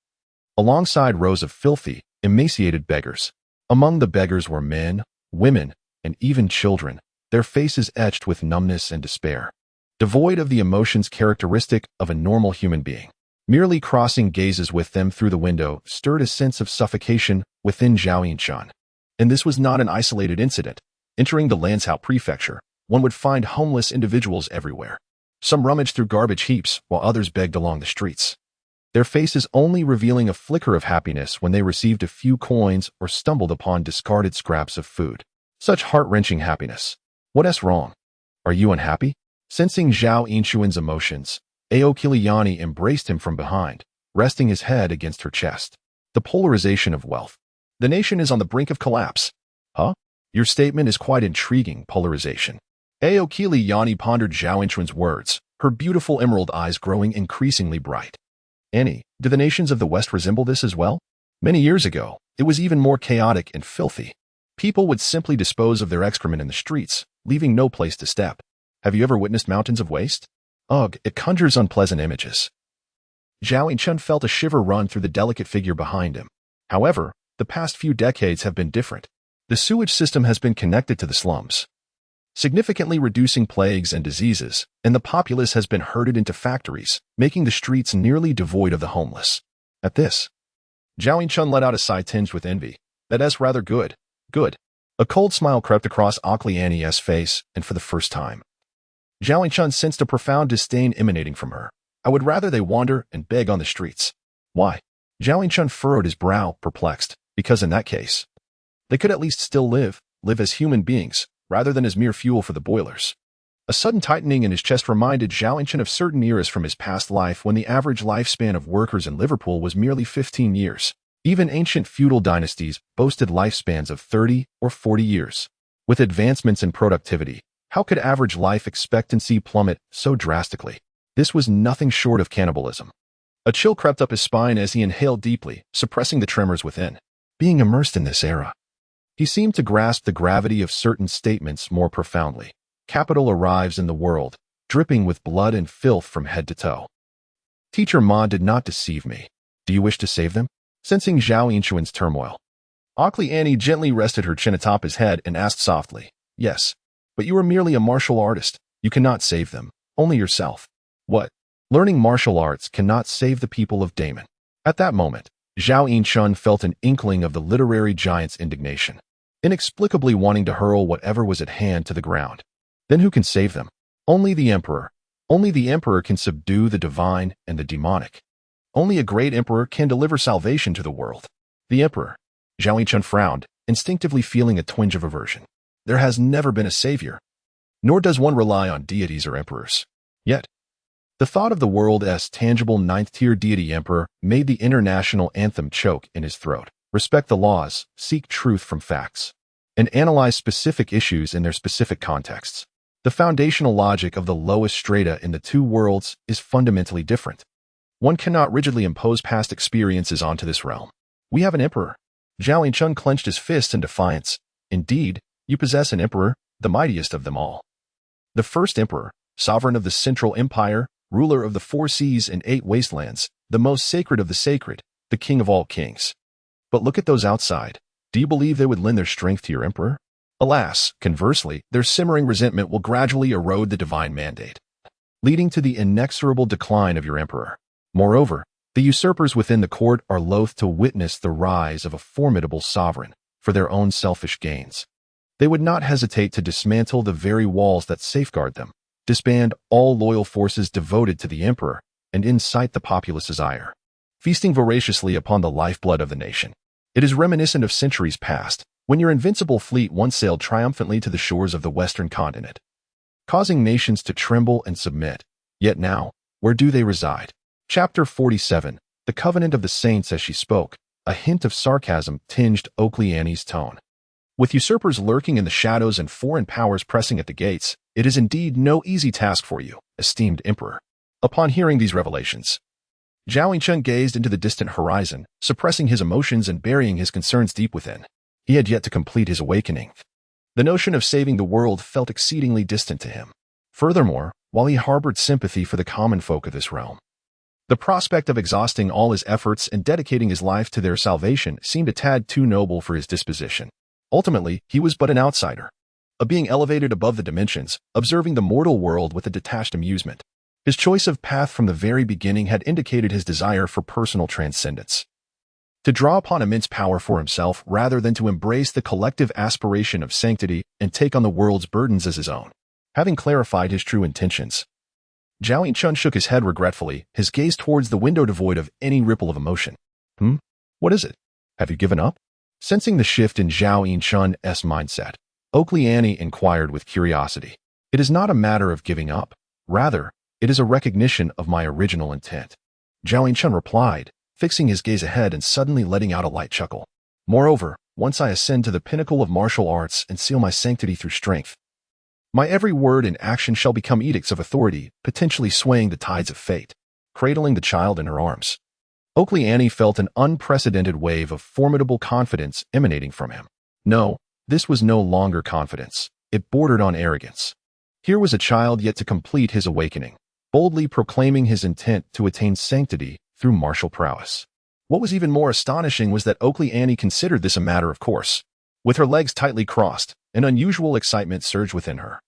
alongside rows of filthy, emaciated beggars. Among the beggars were men, women, and even children, their faces etched with numbness and despair. devoid of the emotions characteristic of a normal human being. Merely crossing gazes with them through the window stirred a sense of suffocation within Zhao Yinshan. And this was not an isolated incident. Entering the Lanzhou prefecture, one would find homeless individuals everywhere. Some rummaged through garbage heaps, while others begged along the streets, their faces only revealing a flicker of happiness when they received a few coins or stumbled upon discarded scraps of food. Such heart-wrenching happiness. What's wrong? Are you unhappy? Sensing Zhao Yinshuan's emotions, Aokiliani embraced him from behind, resting his head against her chest. The polarization of wealth. The nation is on the brink of collapse. Huh? Your statement is quite intriguing, polarization. Aokiliani pondered Zhao Yinshuan's words, her beautiful emerald eyes growing increasingly bright. Annie, do the nations of the West resemble this as well? Many years ago, it was even more chaotic and filthy. People would simply dispose of their excrement in the streets, leaving no place to step. Have you ever witnessed mountains of waste? Ugh, it conjures unpleasant images. Zhao Yinshan felt a shiver run through the delicate figure behind him. However, the past few decades have been different. The sewage system has been connected to the slums, significantly reducing plagues and diseases, and the populace has been herded into factories, making the streets nearly devoid of the homeless. At this, Zhao Yinshan let out a sigh tinged with envy. That's rather good. Good. A cold smile crept across Aokiliani's face, and for the first time, Zhao Yinshan sensed a profound disdain emanating from her. I would rather they wander and beg on the streets. Why? Zhao Yinshan furrowed his brow, perplexed, because in that case, they could at least still live as human beings, rather than as mere fuel for the boilers. A sudden tightening in his chest reminded Zhao Yinshan of certain eras from his past life when the average lifespan of workers in Liverpool was merely 15 years. Even ancient feudal dynasties boasted lifespans of 30 or 40 years. With advancements in productivity, how could average life expectancy plummet so drastically? This was nothing short of cannibalism. A chill crept up his spine as he inhaled deeply, suppressing the tremors within. Being immersed in this era, he seemed to grasp the gravity of certain statements more profoundly. Capital arrives in the world, dripping with blood and filth from head to toe. Teacher Ma did not deceive me. Do you wish to save them? Sensing Zhao Yinshuan's turmoil, Aokiliani gently rested her chin atop his head and asked softly, Yes, but you are merely a martial artist. You cannot save them, only yourself. What? Learning martial arts cannot save the people of Damon. At that moment, Zhao Yinshan felt an inkling of the literary giant's indignation, inexplicably wanting to hurl whatever was at hand to the ground. Then who can save them? Only the emperor. Only the emperor can subdue the divine and the demonic. Only a great emperor can deliver salvation to the world. The emperor. Zhao Yinshan frowned, instinctively feeling a twinge of aversion. There has never been a savior, nor does one rely on deities or emperors. Yet, the thought of the world as tangible ninth-tier deity emperor made the international anthem choke in his throat. Respect the laws, seek truth from facts, and analyze specific issues in their specific contexts. The foundational logic of the lowest strata in the two worlds is fundamentally different. One cannot rigidly impose past experiences onto this realm. We have an emperor. Zhao Yinshan clenched his fists in defiance. Indeed, you possess an emperor, the mightiest of them all. The first emperor, sovereign of the Central Empire, ruler of the 4 seas and 8 wastelands, the most sacred of the sacred, the king of all kings. But look at those outside. Do you believe they would lend their strength to your emperor? Alas, conversely, their simmering resentment will gradually erode the divine mandate, leading to the inexorable decline of your emperor. Moreover, the usurpers within the court are loath to witness the rise of a formidable sovereign for their own selfish gains. They would not hesitate to dismantle the very walls that safeguard them, disband all loyal forces devoted to the emperor, and incite the populace's ire, feasting voraciously upon the lifeblood of the nation. It is reminiscent of centuries past, when your invincible fleet once sailed triumphantly to the shores of the western continent, causing nations to tremble and submit. Yet now, where do they reside? Chapter 47, The Covenant of the Saints. As she spoke, a hint of sarcasm tinged Aokiliani's tone. With usurpers lurking in the shadows and foreign powers pressing at the gates, it is indeed no easy task for you, esteemed emperor. Upon hearing these revelations, Zhao Yinshan gazed into the distant horizon, suppressing his emotions and burying his concerns deep within. He had yet to complete his awakening. The notion of saving the world felt exceedingly distant to him. Furthermore, while he harbored sympathy for the common folk of this realm, the prospect of exhausting all his efforts and dedicating his life to their salvation seemed a tad too noble for his disposition. Ultimately, he was but an outsider, a being elevated above the dimensions, observing the mortal world with a detached amusement. His choice of path from the very beginning had indicated his desire for personal transcendence. To draw upon immense power for himself rather than to embrace the collective aspiration of sanctity and take on the world's burdens as his own. Having clarified his true intentions, Zhao Yinchun shook his head regretfully, his gaze towards the window devoid of any ripple of emotion. What is it? Have you given up? Sensing the shift in Zhao Yinchun's mindset, Oakley Annie inquired with curiosity. It is not a matter of giving up. Rather, it is a recognition of my original intent. Zhao Yinchun replied, fixing his gaze ahead and suddenly letting out a light chuckle. Moreover, once I ascend to the pinnacle of martial arts and seal my sanctity through strength, my every word and action shall become edicts of authority, potentially swaying the tides of fate. Cradling the child in her arms, Oakley Annie felt an unprecedented wave of formidable confidence emanating from him. No, this was no longer confidence. It bordered on arrogance. Here was a child yet to complete his awakening, boldly proclaiming his intent to attain sanctity through martial prowess. What was even more astonishing was that Oakley Annie considered this a matter of course. With her legs tightly crossed, an unusual excitement surged within her.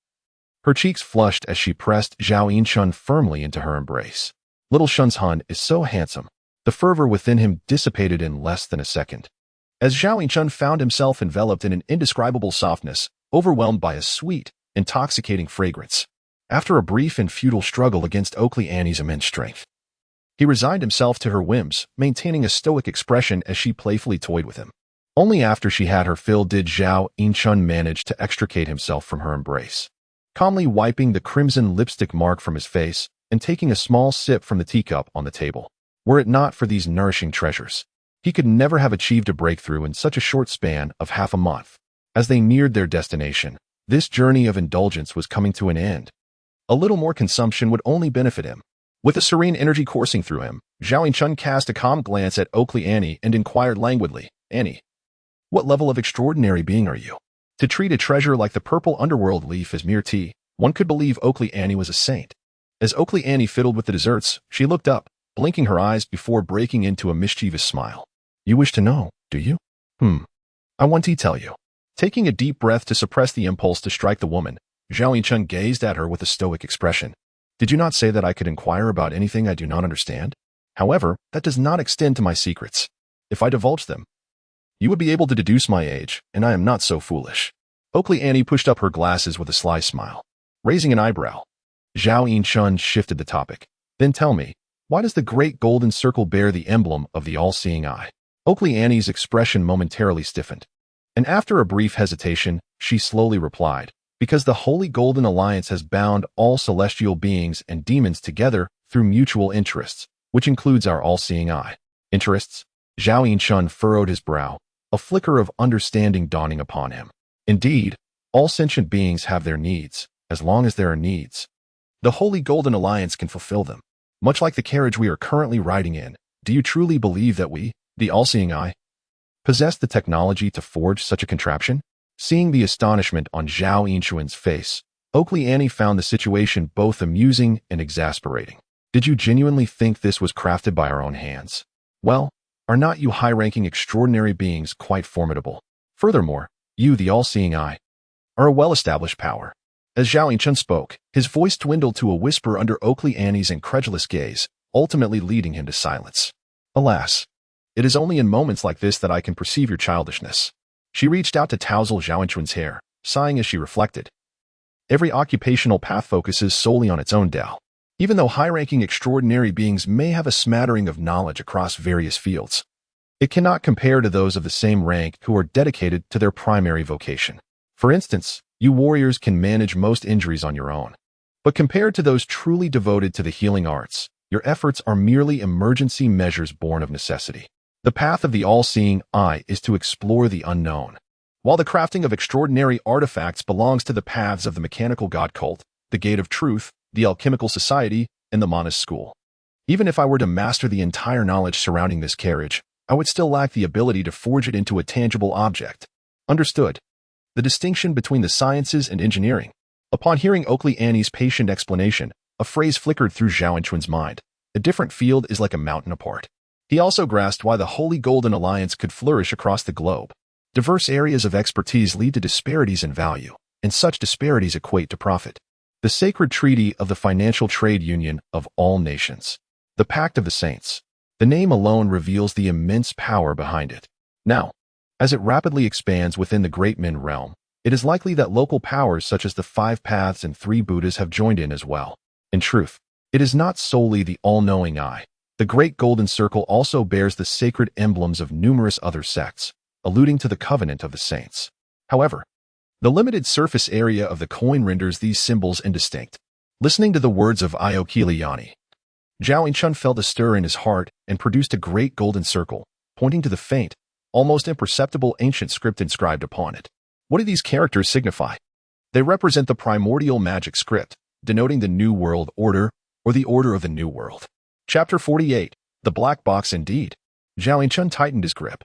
Her cheeks flushed as she pressed Zhao Yinchun firmly into her embrace. Little Shun's Han is so handsome. The fervor within him dissipated in less than a second. As Zhao Yinchun found himself enveloped in an indescribable softness, overwhelmed by a sweet, intoxicating fragrance. After a brief and futile struggle against Oakley Annie's immense strength, he resigned himself to her whims, maintaining a stoic expression as she playfully toyed with him. Only after she had her fill did Zhao Yinchun manage to extricate himself from her embrace. Calmly wiping the crimson lipstick mark from his face and taking a small sip from the teacup on the table. Were it not for these nourishing treasures, he could never have achieved a breakthrough in such a short span of half a month. As they neared their destination, this journey of indulgence was coming to an end. A little more consumption would only benefit him. With a serene energy coursing through him, Zhao Yinchun cast a calm glance at Oakley Annie and inquired languidly, "Annie, what level of extraordinary being are you? To treat a treasure like the purple underworld leaf as mere tea, one could believe Oakley Annie was a saint." As Oakley Annie fiddled with the desserts, she looked up, blinking her eyes before breaking into a mischievous smile. "You wish to know, do you? I want to tell you." Taking a deep breath to suppress the impulse to strike the woman, Zhao Yinchun gazed at her with a stoic expression. "Did you not say that I could inquire about anything I do not understand? However, that does not extend to my secrets. If I divulge them, you would be able to deduce my age, and I am not so foolish." Oakley Annie pushed up her glasses with a sly smile. Raising an eyebrow, Zhao Yinchun shifted the topic. "Then tell me, why does the great golden circle bear the emblem of the all-seeing eye?" Oakley Annie's expression momentarily stiffened, and after a brief hesitation, she slowly replied, "Because the Holy Golden Alliance has bound all celestial beings and demons together through mutual interests, which includes our all-seeing eye." Interests? Zhao Yinchun furrowed his brow, a flicker of understanding dawning upon him. Indeed, all sentient beings have their needs, as long as there are needs. The Holy Golden Alliance can fulfill them. Much like the carriage we are currently riding in, do you truly believe that we, the all-seeing eye, possess the technology to forge such a contraption? Seeing the astonishment on Zhao Yinchun's face, Oakley Annie found the situation both amusing and exasperating. "Did you genuinely think this was crafted by our own hands? Well, are not you high-ranking extraordinary beings quite formidable? Furthermore, you, the all-seeing eye, are a well-established power." As Zhao Yinchun spoke, his voice dwindled to a whisper under Oakley Annie's incredulous gaze, ultimately leading him to silence. "Alas, it is only in moments like this that I can perceive your childishness." She reached out to tousle Zhao Yinchun's hair, sighing as she reflected. Every occupational path focuses solely on its own Tao. Even though high-ranking extraordinary beings may have a smattering of knowledge across various fields, it cannot compare to those of the same rank who are dedicated to their primary vocation. For instance, you warriors can manage most injuries on your own. But compared to those truly devoted to the healing arts, your efforts are merely emergency measures born of necessity. The path of the all-seeing eye is to explore the unknown. While the crafting of extraordinary artifacts belongs to the paths of the mechanical god cult, the gate of truth, the alchemical society, and the monist school. Even if I were to master the entire knowledge surrounding this carriage, I would still lack the ability to forge it into a tangible object. Understood? The distinction between the sciences and engineering. Upon hearing Oakley Annie's patient explanation, a phrase flickered through Zhao Yinchun's mind. A different field is like a mountain apart. He also grasped why the Holy Golden Alliance could flourish across the globe. Diverse areas of expertise lead to disparities in value. and such disparities equate to profit. The sacred treaty of the financial trade union of all nations. The Pact of the Saints. The name alone reveals the immense power behind it. Now, as it rapidly expands within the Great Min realm, it is likely that local powers such as the Five Paths and Three Buddhas have joined in as well. In truth, it is not solely the all-knowing eye. The Great Golden Circle also bears the sacred emblems of numerous other sects, alluding to the covenant of the saints. However, the limited surface area of the coin renders these symbols indistinct. Listening to the words of Iokiliani, Zhao Yinchun felt a stir in his heart and produced a great golden circle, pointing to the faint, almost imperceptible ancient script inscribed upon it. What do these characters signify? They represent the primordial magic script, denoting the New World Order, or the Order of the New World. Chapter 48. The Black Box Indeed. Zhao Yinchun tightened his grip,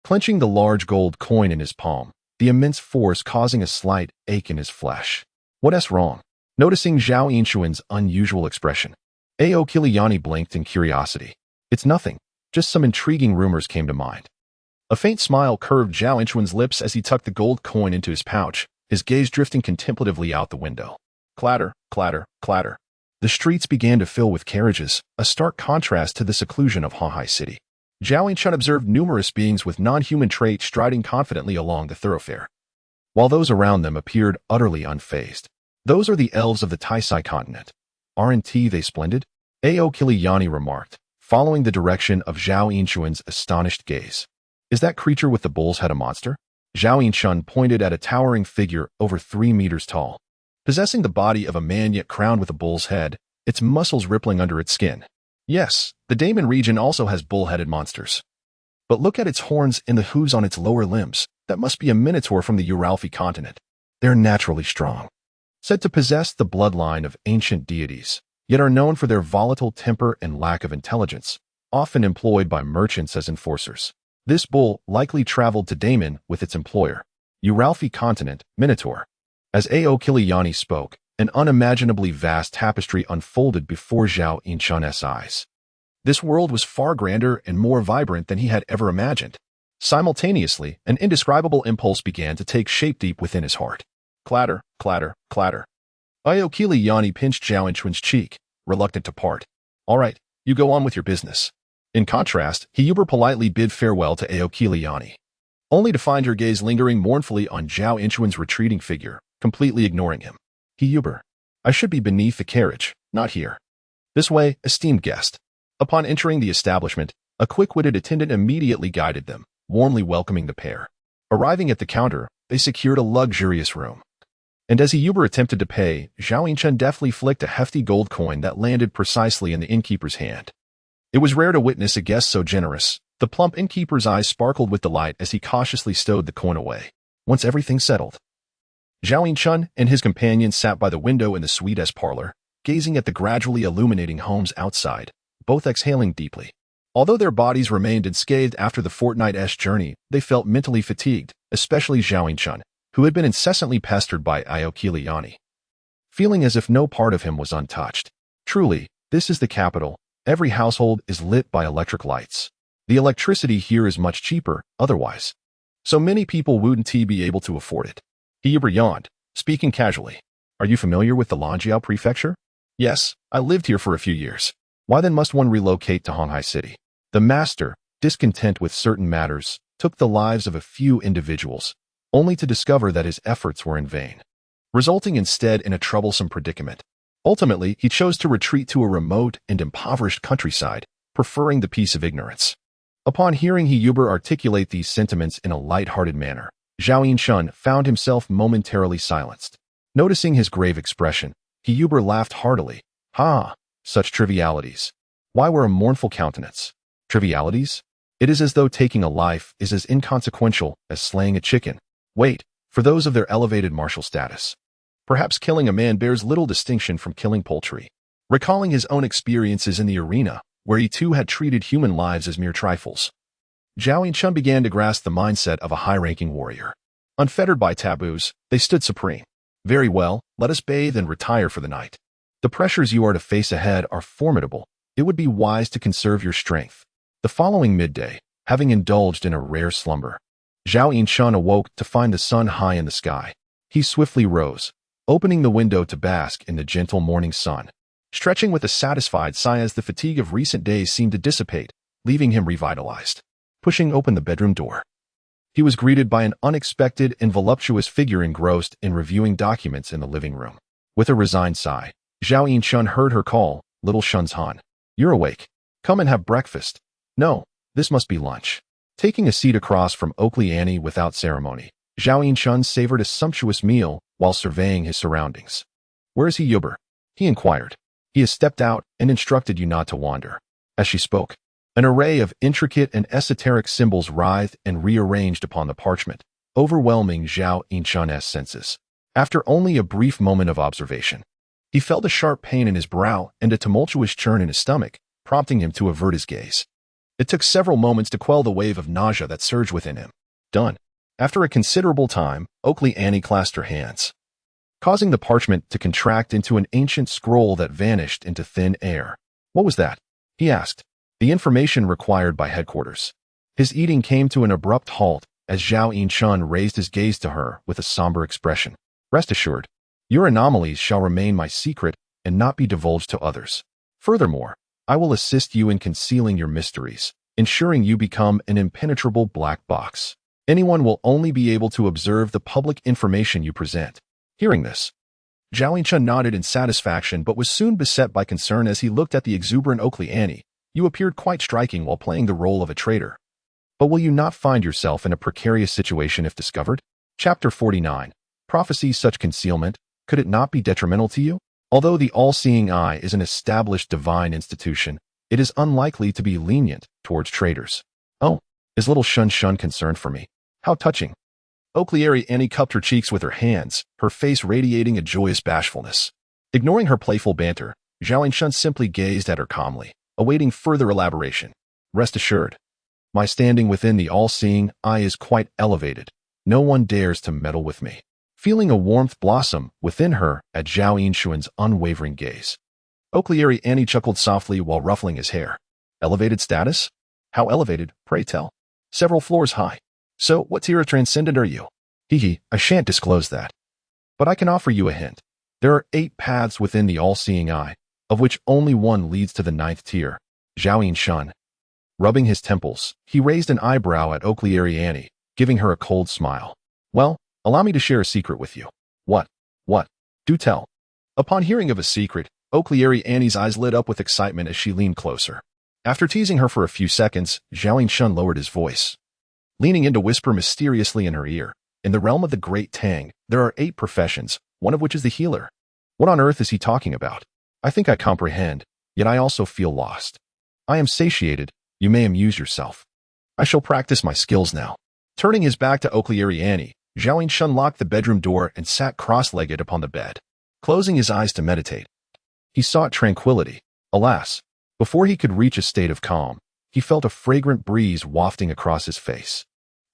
clenching the large gold coin in his palm, the immense force causing a slight ache in his flesh. What's wrong? Noticing Zhao Yinchun's unusual expression, Aokiliani blinked in curiosity. It's nothing, just some intriguing rumors came to mind. A faint smile curved Zhao Yinchun's lips as he tucked the gold coin into his pouch, his gaze drifting contemplatively out the window. Clatter, clatter, clatter. The streets began to fill with carriages, a stark contrast to the seclusion of Hanhai City. Zhao Yinchun observed numerous beings with non-human traits striding confidently along the thoroughfare, while those around them appeared utterly unfazed. Those are the elves of the Taisai continent. Aren't they splendid? Aokiliani remarked, following the direction of Zhao Yinchun's astonished gaze. Is that creature with the bull's head a monster? Zhao Yinchun pointed at a towering figure over 3 meters tall, possessing the body of a man yet crowned with a bull's head, its muscles rippling under its skin. Yes, the Daemon region also has bull-headed monsters. But look at its horns and the hooves on its lower limbs. That must be a minotaur from the Uralfi continent. They're naturally strong, said to possess the bloodline of ancient deities, yet are known for their volatile temper and lack of intelligence, often employed by merchants as enforcers. This bull likely traveled to Daemon with its employer, Uralfi continent, Minotaur. As Aokiliani spoke, an unimaginably vast tapestry unfolded before Zhao Yinchun's eyes. This world was far grander and more vibrant than he had ever imagined. Simultaneously, an indescribable impulse began to take shape deep within his heart. Clatter, clatter, clatter. Aokiliani pinched Zhao Yinchun's cheek, reluctant to part. All right, you go on with your business. In contrast, Hyuber politely bid farewell to Aokiliani, only to find her gaze lingering mournfully on Zhao Yinchun's retreating figure, completely ignoring him. Hyuber, I should be beneath the carriage, not here. This way, esteemed guest. Upon entering the establishment, a quick-witted attendant immediately guided them, warmly welcoming the pair. Arriving at the counter, they secured a luxurious room. And as Hyuber attempted to pay, Zhao Yinchun deftly flicked a hefty gold coin that landed precisely in the innkeeper's hand. It was rare to witness a guest so generous. The plump innkeeper's eyes sparkled with delight as he cautiously stowed the coin away. Once everything settled, Zhao Yinchun and his companion sat by the window in the suite's parlor, gazing at the gradually illuminating homes outside, both exhaling deeply. Although their bodies remained unscathed after the fortnight's journey, they felt mentally fatigued, especially Zhao Yinchun, who had been incessantly pestered by Aokiliani, feeling as if no part of him was untouched. Truly, this is the capital. Every household is lit by electric lights. The electricity here is much cheaper, otherwise. So many people wouldn't be able to afford it. Hyuber yawned, speaking casually. Are you familiar with the Lanjiao prefecture? Yes, I lived here for a few years. Why then must one relocate to Hanhai City? The master, discontent with certain matters, took the lives of a few individuals, only to discover that his efforts were in vain, resulting instead in a troublesome predicament. Ultimately, he chose to retreat to a remote and impoverished countryside, preferring the peace of ignorance. Upon hearing Hyuber articulate these sentiments in a light-hearted manner, Zhao Yinchun found himself momentarily silenced. Noticing his grave expression, Hyuber laughed heartily. Ha! Such trivialities. Why wear a mournful countenance? Trivialities? It is as though taking a life is as inconsequential as slaying a chicken. Wait, for those of their elevated martial status. Perhaps killing a man bears little distinction from killing poultry. Recalling his own experiences in the arena, where he too had treated human lives as mere trifles, Zhao Yinchun began to grasp the mindset of a high-ranking warrior. Unfettered by taboos, they stood supreme. Very well, let us bathe and retire for the night. The pressures you are to face ahead are formidable. It would be wise to conserve your strength. The following midday, having indulged in a rare slumber, Zhao Yinchun awoke to find the sun high in the sky. He swiftly rose, opening the window to bask in the gentle morning sun, stretching with a satisfied sigh as the fatigue of recent days seemed to dissipate, leaving him revitalized. Pushing open the bedroom door, he was greeted by an unexpected and voluptuous figure engrossed in reviewing documents in the living room. With a resigned sigh, Zhao Yinshun heard her call, "Little Shun's Han. You're awake. Come and have breakfast." "No, this must be lunch." Taking a seat across from Oakley Annie without ceremony, Zhao Yinshun savored a sumptuous meal while surveying his surroundings. "Where is he, Yuber?" he inquired. "He has stepped out and instructed you not to wander." As she spoke, an array of intricate and esoteric symbols writhed and rearranged upon the parchment, overwhelming Zhao Yinshun's senses. After only a brief moment of observation, he felt a sharp pain in his brow and a tumultuous churn in his stomach, prompting him to avert his gaze. It took several moments to quell the wave of nausea that surged within him. Done. After a considerable time, Oakley Annie clasped her hands, causing the parchment to contract into an ancient scroll that vanished into thin air. "What was that?" he asked. "The information required by headquarters." His eating came to an abrupt halt as Zhao Yinshun raised his gaze to her with a somber expression. "Rest assured, your anomalies shall remain my secret and not be divulged to others. Furthermore, I will assist you in concealing your mysteries, ensuring you become an impenetrable black box. Anyone will only be able to observe the public information you present." Hearing this, Zhao Yinshun nodded in satisfaction but was soon beset by concern as he looked at the exuberant Oakley Annie. "You appeared quite striking while playing the role of a traitor. But will you not find yourself in a precarious situation if discovered?" Chapter 49. Prophecy. Such concealment, could it not be detrimental to you? Although the all-seeing eye is an established divine institution, it is unlikely to be lenient towards traitors. "Oh, is little Shun concerned for me? How touching." Oakley Annie cupped her cheeks with her hands, her face radiating a joyous bashfulness. Ignoring her playful banter, Zhao Yinshun simply gazed at her calmly, awaiting further elaboration. "Rest assured, my standing within the all-seeing eye is quite elevated. No one dares to meddle with me." Feeling a warmth blossom within her at Zhao Yinshun's unwavering gaze, Oakley Annie chuckled softly while ruffling his hair. "Elevated status? How elevated, pray tell?" "Several floors high. So, what tier of Transcendent are you?" "Hee, I shan't disclose that. But I can offer you a hint. There are 8 paths within the all-seeing eye, of which only one leads to the 9th tier." Zhao Yinshun, rubbing his temples, he raised an eyebrow at Oakley Annie, giving her a cold smile. "Well, allow me to share a secret with you." What? Do tell." Upon hearing of a secret, Oakley Annie's eyes lit up with excitement as she leaned closer. After teasing her for a few seconds, Zhao Yinshun lowered his voice, leaning in to whisper mysteriously in her ear. "In the realm of the Great Tang, there are 8 professions, one of which is the healer." What on earth is he talking about? I think I comprehend, yet I also feel lost. I am satiated. You may amuse yourself. I shall practice my skills now. Turning his back to Oakley Annie, Zhao Yinshun locked the bedroom door and sat cross-legged upon the bed, closing his eyes to meditate. He sought tranquility. Alas, before he could reach a state of calm, he felt a fragrant breeze wafting across his face.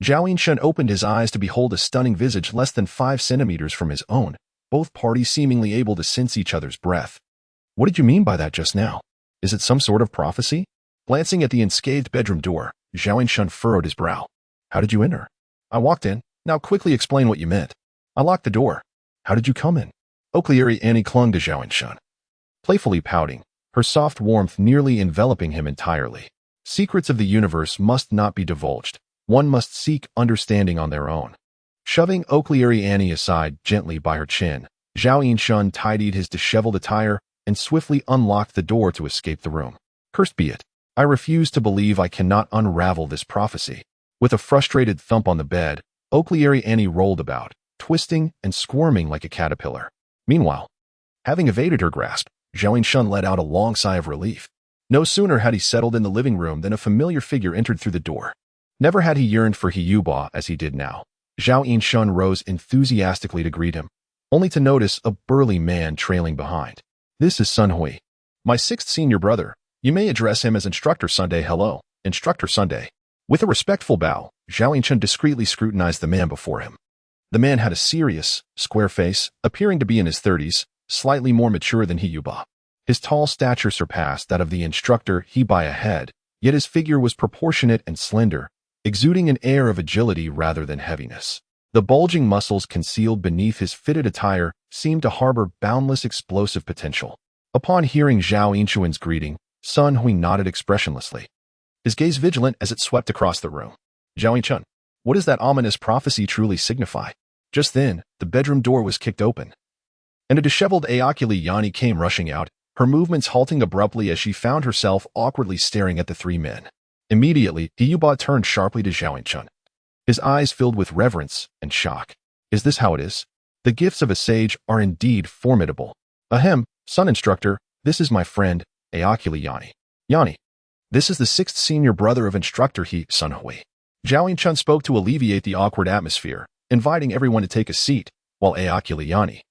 Zhao Yinshun opened his eyes to behold a stunning visage less than 5 centimeters from his own, both parties seemingly able to sense each other's breath. What did you mean by that just now? Is it some sort of prophecy? Glancing at the unscathed bedroom door, Zhao Yinshun furrowed his brow. How did you enter? I walked in. Now quickly explain what you meant. I locked the door. How did you come in? Oakley Annie clung to Zhao Yinshun, playfully pouting, her soft warmth nearly enveloping him entirely. Secrets of the universe must not be divulged. One must seek understanding on their own. Shoving Oakley Annie aside gently by her chin, Zhao Yinshun tidied his disheveled attire and swiftly unlocked the door to escape the room. Cursed be it. I refuse to believe I cannot unravel this prophecy. With a frustrated thump on the bed, Oakley Annie rolled about, twisting and squirming like a caterpillar. Meanwhile, having evaded her grasp, Zhao Yinshun let out a long sigh of relief. No sooner had he settled in the living room than a familiar figure entered through the door. Never had he yearned for Hiyuba as he did now. Zhao Yinshun rose enthusiastically to greet him, only to notice a burly man trailing behind. This is Sun Hui, my 6th senior brother. You may address him as Instructor Sunday. Hello, Instructor Sunday. With a respectful bow, Zhao Yinshun discreetly scrutinized the man before him. The man had a serious, square face, appearing to be in his 30s, slightly more mature than Hiyuba. His tall stature surpassed that of the instructor he by a head, yet his figure was proportionate and slender, exuding an air of agility rather than heaviness. The bulging muscles concealed beneath his fitted attire seemed to harbor boundless explosive potential. Upon hearing Zhao Yinchuan's greeting, Sun Hui nodded expressionlessly, his gaze vigilant as it swept across the room. Zhao Yinchun, what does that ominous prophecy truly signify? Just then, the bedroom door was kicked open, and a disheveled Aokuli Yani came rushing out, her movements halting abruptly as she found herself awkwardly staring at the three men. Immediately, Hiyuba turned sharply to Zhao Yinchun, his eyes filled with reverence and shock. Is this how it is? The gifts of a sage are indeed formidable. Ahem, Sun Instructor, this is my friend, Aokuli Yani. Yani, this is the sixth senior brother of Instructor Sun Hui. Zhao Yinchun spoke to alleviate the awkward atmosphere, inviting everyone to take a seat, while Aokuli Yani,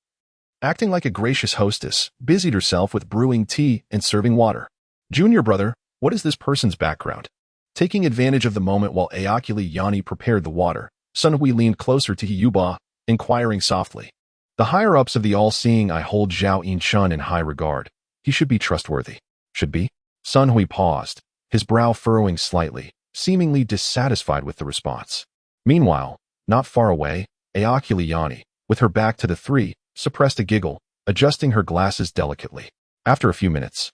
acting like a gracious hostess, busied herself with brewing tea and serving water. Junior brother, what is this person's background? Taking advantage of the moment while Aokuli Yani prepared the water, Sun Hui leaned closer to Hiyuba, inquiring softly. The higher-ups of the all-seeing eye hold Zhao Yinchun in high regard. He should be trustworthy. Should be? Sun Hui paused, his brow furrowing slightly, seemingly dissatisfied with the response. Meanwhile, not far away, Aokuli Yani, with her back to the three, suppressed a giggle, adjusting her glasses delicately. After a few minutes,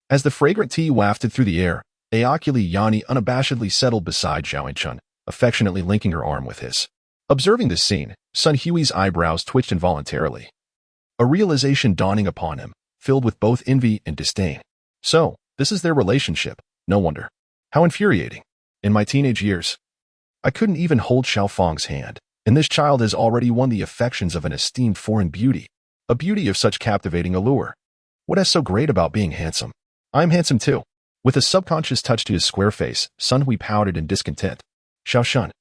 as the fragrant tea wafted through the air, Aokuli Yani unabashedly settled beside Zhao Yinchun, affectionately linking her arm with his. Observing this scene, Sun Hui's eyebrows twitched involuntarily, a realization dawning upon him, filled with both envy and disdain. So, this is their relationship. No wonder. How infuriating. In my teenage years, I couldn't even hold Xiaofang's hand, and this child has already won the affections of an esteemed foreign beauty, a beauty of such captivating allure. What is so great about being handsome? I'm handsome too. With a subconscious touch to his square face, Sun Hui pouted in discontent. Xiaoshun,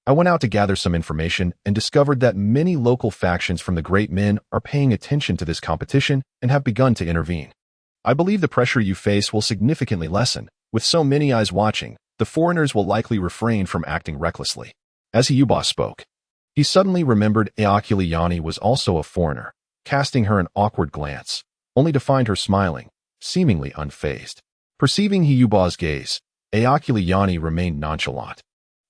I went out to gather some information and discovered that many local factions from the great men are paying attention to this competition and have begun to intervene. I believe the pressure you face will significantly lessen. With so many eyes watching, the foreigners will likely refrain from acting recklessly. As Hiyuba spoke, he suddenly remembered Aokuli Yani was also a foreigner, casting her an awkward glance, only to find her smiling, seemingly unfazed. Perceiving Hiyuba's gaze, Aokuli Yani remained nonchalant.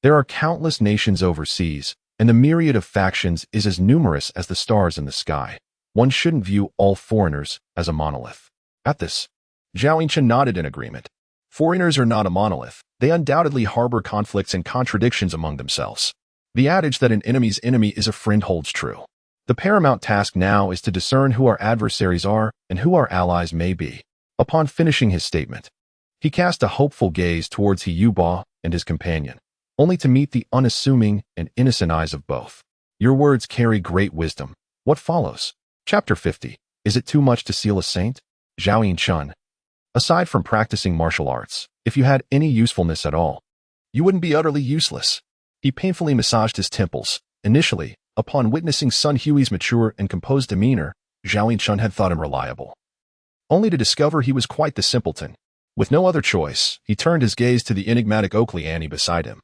There are countless nations overseas, and the myriad of factions is as numerous as the stars in the sky. One shouldn't view all foreigners as a monolith. At this, Zhao Yinchun nodded in agreement. Foreigners are not a monolith. They undoubtedly harbor conflicts and contradictions among themselves. The adage that an enemy's enemy is a friend holds true. The paramount task now is to discern who our adversaries are and who our allies may be. Upon finishing his statement, he cast a hopeful gaze towards Hiyuba and his companion, only to meet the unassuming and innocent eyes of both. Your words carry great wisdom. What follows? Chapter 50. Is it too much to seal a saint? Zhao Yinchun. Aside from practicing martial arts, if you had any usefulness at all, you wouldn't be utterly useless. He painfully massaged his temples. Initially, upon witnessing Sun Hui's mature and composed demeanor, Zhao Yinchun had thought him reliable, only to discover he was quite the simpleton. With no other choice, he turned his gaze to the enigmatic Oakley Annie beside him.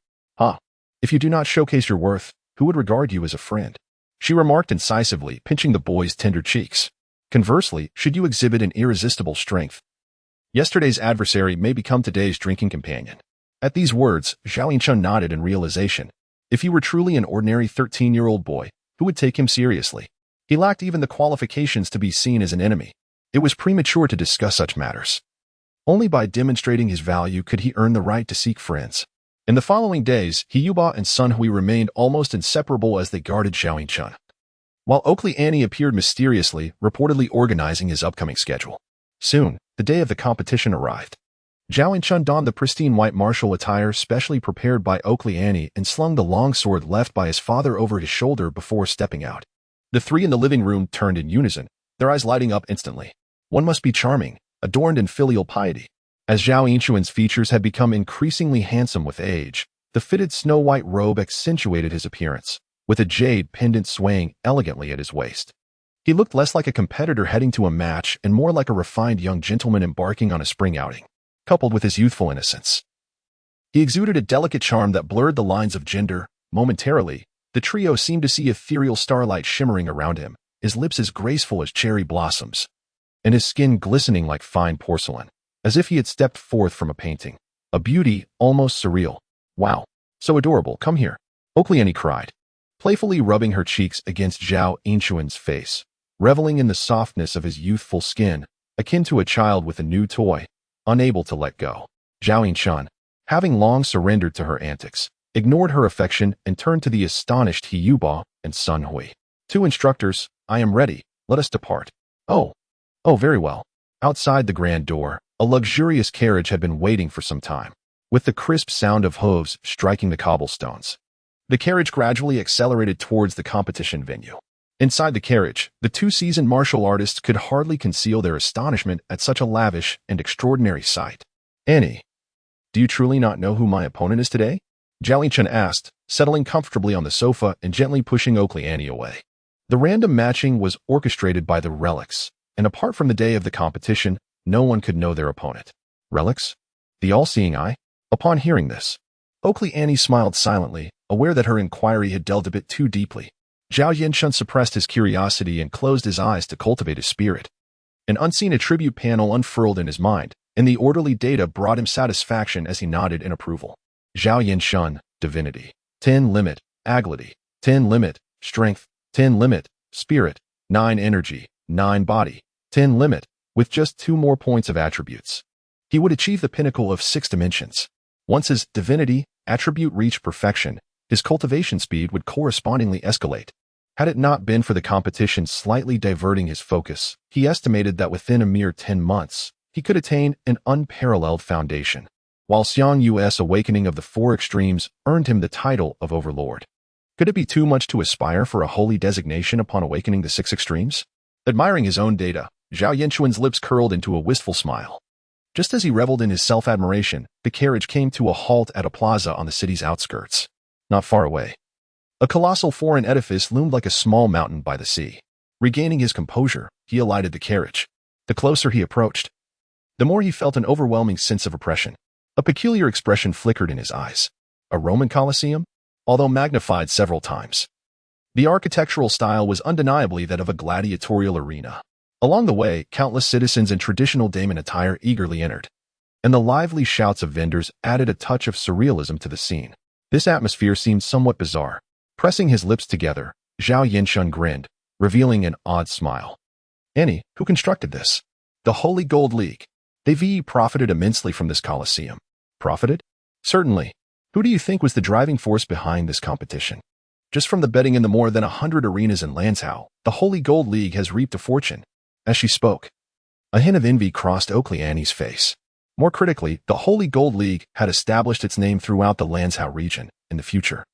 If you do not showcase your worth, who would regard you as a friend? She remarked incisively, pinching the boy's tender cheeks. Conversely, should you exhibit an irresistible strength, yesterday's adversary may become today's drinking companion. At these words, Zhao Yinchun nodded in realization. If he were truly an ordinary 13-year-old boy, who would take him seriously? He lacked even the qualifications to be seen as an enemy. It was premature to discuss such matters. Only by demonstrating his value could he earn the right to seek friends. In the following days, Hiyuba and Sun Hui remained almost inseparable as they guarded Zhao Yinchun, while Oakley Annie appeared mysteriously, reportedly organizing his upcoming schedule. Soon, the day of the competition arrived. Zhao Yinchun donned the pristine white martial attire specially prepared by Oakley Annie and slung the longsword left by his father over his shoulder before stepping out. The three in the living room turned in unison, their eyes lighting up instantly. One must be charming, adorned in filial piety. As Zhao Yinchuan's features had become increasingly handsome with age, the fitted snow-white robe accentuated his appearance, with a jade pendant swaying elegantly at his waist. He looked less like a competitor heading to a match and more like a refined young gentleman embarking on a spring outing, coupled with his youthful innocence. He exuded a delicate charm that blurred the lines of gender. Momentarily, the trio seemed to see ethereal starlight shimmering around him, his lips as graceful as cherry blossoms, and his skin glistening like fine porcelain, as if he had stepped forth from a painting. A beauty almost surreal. Wow, so adorable, come here. Oakley Annie cried, playfully rubbing her cheeks against Zhao Yinchuan's face, reveling in the softness of his youthful skin, akin to a child with a new toy, unable to let go. Zhao Yinchuan, having long surrendered to her antics, ignored her affection and turned to the astonished He Yuba and Sun Hui. "Two instructors, I am ready, let us depart." Oh, very well." Outside the grand door, a luxurious carriage had been waiting for some time, with the crisp sound of hooves striking the cobblestones. The carriage gradually accelerated towards the competition venue. Inside the carriage, the two seasoned martial artists could hardly conceal their astonishment at such a lavish and extraordinary sight. "Annie, do you truly not know who my opponent is today?" Zhao Yinchuan asked, settling comfortably on the sofa and gently pushing Oakley Annie away. The random matching was orchestrated by the relics, and apart from the day of the competition, no one could know their opponent. Relics? The all-seeing eye? Upon hearing this, Oakley Annie smiled silently, aware that her inquiry had delved a bit too deeply. Zhao Yinchuan suppressed his curiosity and closed his eyes to cultivate his spirit. An unseen attribute panel unfurled in his mind, and the orderly data brought him satisfaction as he nodded in approval. Zhao Yinchuan, Divinity. 10 limit, Agility. 10 limit, Strength. 10 limit, Spirit. 9 Energy. 9 Body. 10 limit, with just 2 more points of attributes. He would achieve the pinnacle of 6 dimensions. Once his Divinity attribute reached perfection, his cultivation speed would correspondingly escalate. Had it not been for the competition slightly diverting his focus, he estimated that within a mere 10 months, he could attain an unparalleled foundation, while Xiang Yu's awakening of the 4 extremes earned him the title of Overlord. Could it be too much to aspire for a holy designation upon awakening the 6 extremes? Admiring his own data, Zhao Yinchuan's lips curled into a wistful smile. Just as he reveled in his self-admiration, the carriage came to a halt at a plaza on the city's outskirts. Not far away, a colossal foreign edifice loomed like a small mountain by the sea. Regaining his composure, he alighted the carriage. The closer he approached, the more he felt an overwhelming sense of oppression. A peculiar expression flickered in his eyes. A Roman Colosseum? Although magnified several times. The architectural style was undeniably that of a gladiatorial arena. Along the way, countless citizens in traditional daemon attire eagerly entered, and the lively shouts of vendors added a touch of surrealism to the scene. This atmosphere seemed somewhat bizarre. Pressing his lips together, Zhao Yinchuan grinned, revealing an odd smile. "Annie, who constructed this?" "The Holy Gold League. They profited immensely from this Colosseum." "Profited?" "Certainly. Who do you think was the driving force behind this competition? Just from the betting in the more than 100 arenas in Lanzhou, the Holy Gold League has reaped a fortune." As she spoke, a hint of envy crossed Oakley Annie's face. More critically, the Holy Gold League had established its name throughout the Lanzhou region. In the future,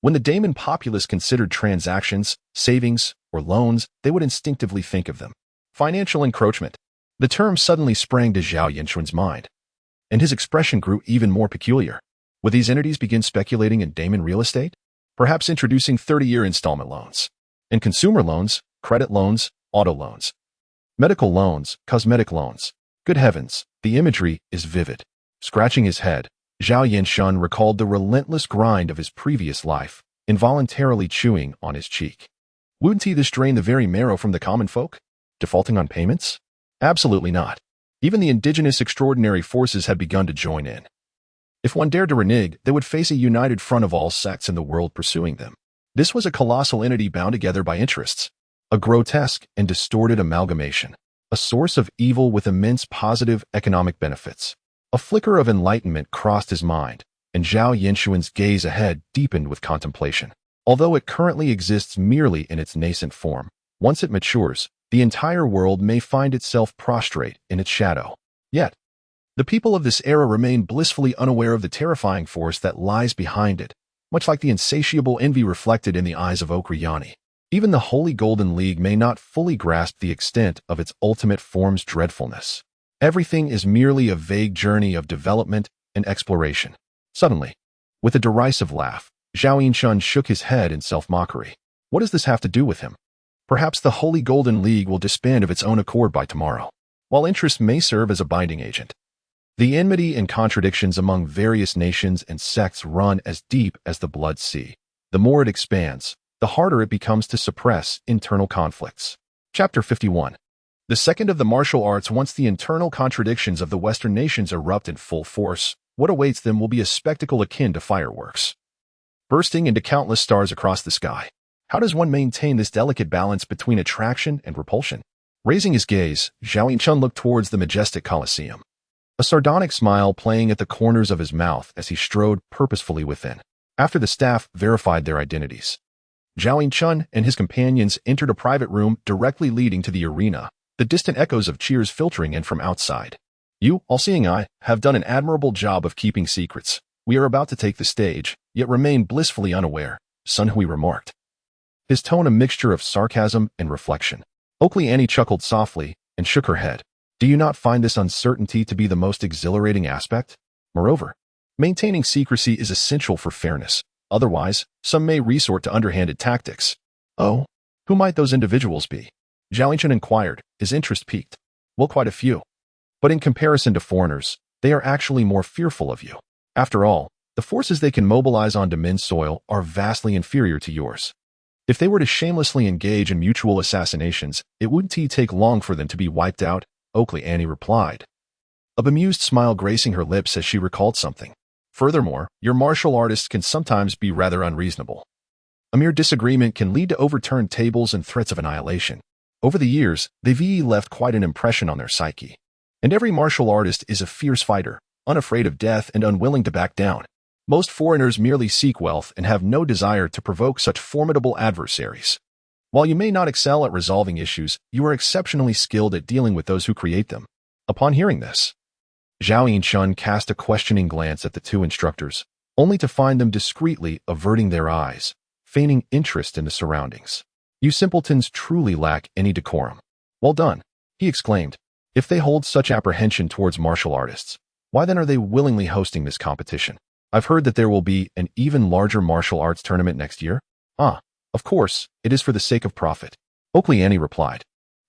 when the daemon populace considered transactions, savings, or loans, they would instinctively think of them. Financial encroachment. The term suddenly sprang to Zhao Yinchuan's mind, and his expression grew even more peculiar. Would these entities begin speculating in daemon real estate? Perhaps introducing 30-year installment loans, and consumer loans, credit loans, auto loans, medical loans, cosmetic loans. Good heavens, the imagery is vivid. Scratching his head, Zhao Yinchuan recalled the relentless grind of his previous life, involuntarily chewing on his cheek. Wouldn't this drain the very marrow from the common folk? Defaulting on payments? Absolutely not. Even the indigenous extraordinary forces had begun to join in. If one dared to renege, they would face a united front of all sects in the world pursuing them. This was a colossal entity bound together by interests, a grotesque and distorted amalgamation, a source of evil with immense positive economic benefits. A flicker of enlightenment crossed his mind, and Zhao Yinchuan's gaze ahead deepened with contemplation. Although it currently exists merely in its nascent form, once it matures, the entire world may find itself prostrate in its shadow. Yet, the people of this era remain blissfully unaware of the terrifying force that lies behind it, much like the insatiable envy reflected in the eyes of Okriani. Even the Holy Golden League may not fully grasp the extent of its ultimate form's dreadfulness. Everything is merely a vague journey of development and exploration. Suddenly, with a derisive laugh, Zhao Yinchuan shook his head in self-mockery. What does this have to do with him? Perhaps the Holy Golden League will disband of its own accord by tomorrow, while interest may serve as a binding agent. The enmity and contradictions among various nations and sects run as deep as the blood sea. The more it expands, the harder it becomes to suppress internal conflicts. Chapter 51. The second of the martial arts. Once the internal contradictions of the Western nations erupt in full force, what awaits them will be a spectacle akin to fireworks. bursting into countless stars across the sky. How does one maintain this delicate balance between attraction and repulsion? Raising his gaze, Zhao Yinchun looked towards the majestic Colosseum, a sardonic smile playing at the corners of his mouth as he strode purposefully within. After the staff verified their identities, Zhao Yinchun and his companions entered a private room directly leading to the arena, the distant echoes of cheers filtering in from outside. You, all-seeing eye, have done an admirable job of keeping secrets. We are about to take the stage, yet remain blissfully unaware, Sun Hui remarked, his tone a mixture of sarcasm and reflection. Oakley Annie chuckled softly and shook her head. Do you not find this uncertainty to be the most exhilarating aspect? Moreover, maintaining secrecy is essential for fairness. Otherwise, some may resort to underhanded tactics. Oh, who might those individuals be? Zhao Yinchun inquired, his interest piqued. Well, quite a few. But in comparison to foreigners, they are actually more fearful of you. After all, the forces they can mobilize on Domin's soil are vastly inferior to yours. If they were to shamelessly engage in mutual assassinations, it wouldn't take long for them to be wiped out, Oakley Annie replied, a bemused smile gracing her lips as she recalled something. Furthermore, your martial artists can sometimes be rather unreasonable. A mere disagreement can lead to overturned tables and threats of annihilation. Over the years, they've left quite an impression on their psyche. And every martial artist is a fierce fighter, unafraid of death and unwilling to back down. Most foreigners merely seek wealth and have no desire to provoke such formidable adversaries. While you may not excel at resolving issues, you are exceptionally skilled at dealing with those who create them. Upon hearing this, Zhao Yinchun cast a questioning glance at the two instructors, only to find them discreetly averting their eyes, feigning interest in the surroundings. You simpletons truly lack any decorum. Well done, he exclaimed. If they hold such apprehension towards martial artists, why then are they willingly hosting this competition? I've heard that there will be an even larger martial arts tournament next year. Ah, of course, it is for the sake of profit, Oakley Annie replied,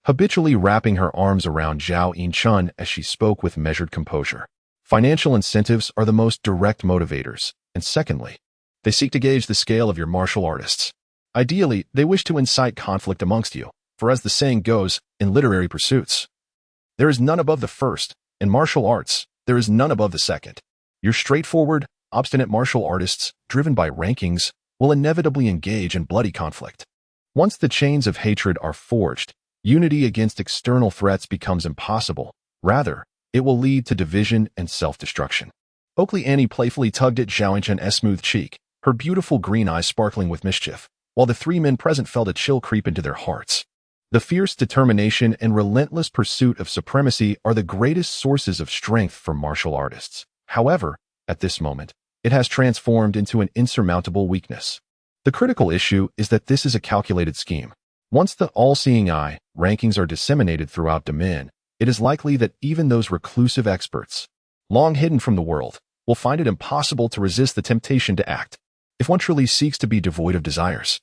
habitually wrapping her arms around Zhao Yinchun as she spoke with measured composure. Financial incentives are the most direct motivators, and secondly, they seek to gauge the scale of your martial artists. Ideally, they wish to incite conflict amongst you, for as the saying goes, in literary pursuits, there is none above the first. In martial arts, there is none above the second. Your straightforward, obstinate martial artists, driven by rankings, will inevitably engage in bloody conflict. Once the chains of hatred are forged, unity against external threats becomes impossible. Rather, it will lead to division and self-destruction. Oakley Annie playfully tugged at Zhao Yinchun's smooth cheek, her beautiful green eyes sparkling with mischief, while the three men present felt a chill creep into their hearts. The fierce determination and relentless pursuit of supremacy are the greatest sources of strength for martial artists. However, at this moment, it has transformed into an insurmountable weakness. The critical issue is that this is a calculated scheme. Once the all-seeing eye rankings are disseminated throughout Domin, it is likely that even those reclusive experts, long hidden from the world, will find it impossible to resist the temptation to act. If one truly seeks to be devoid of desires,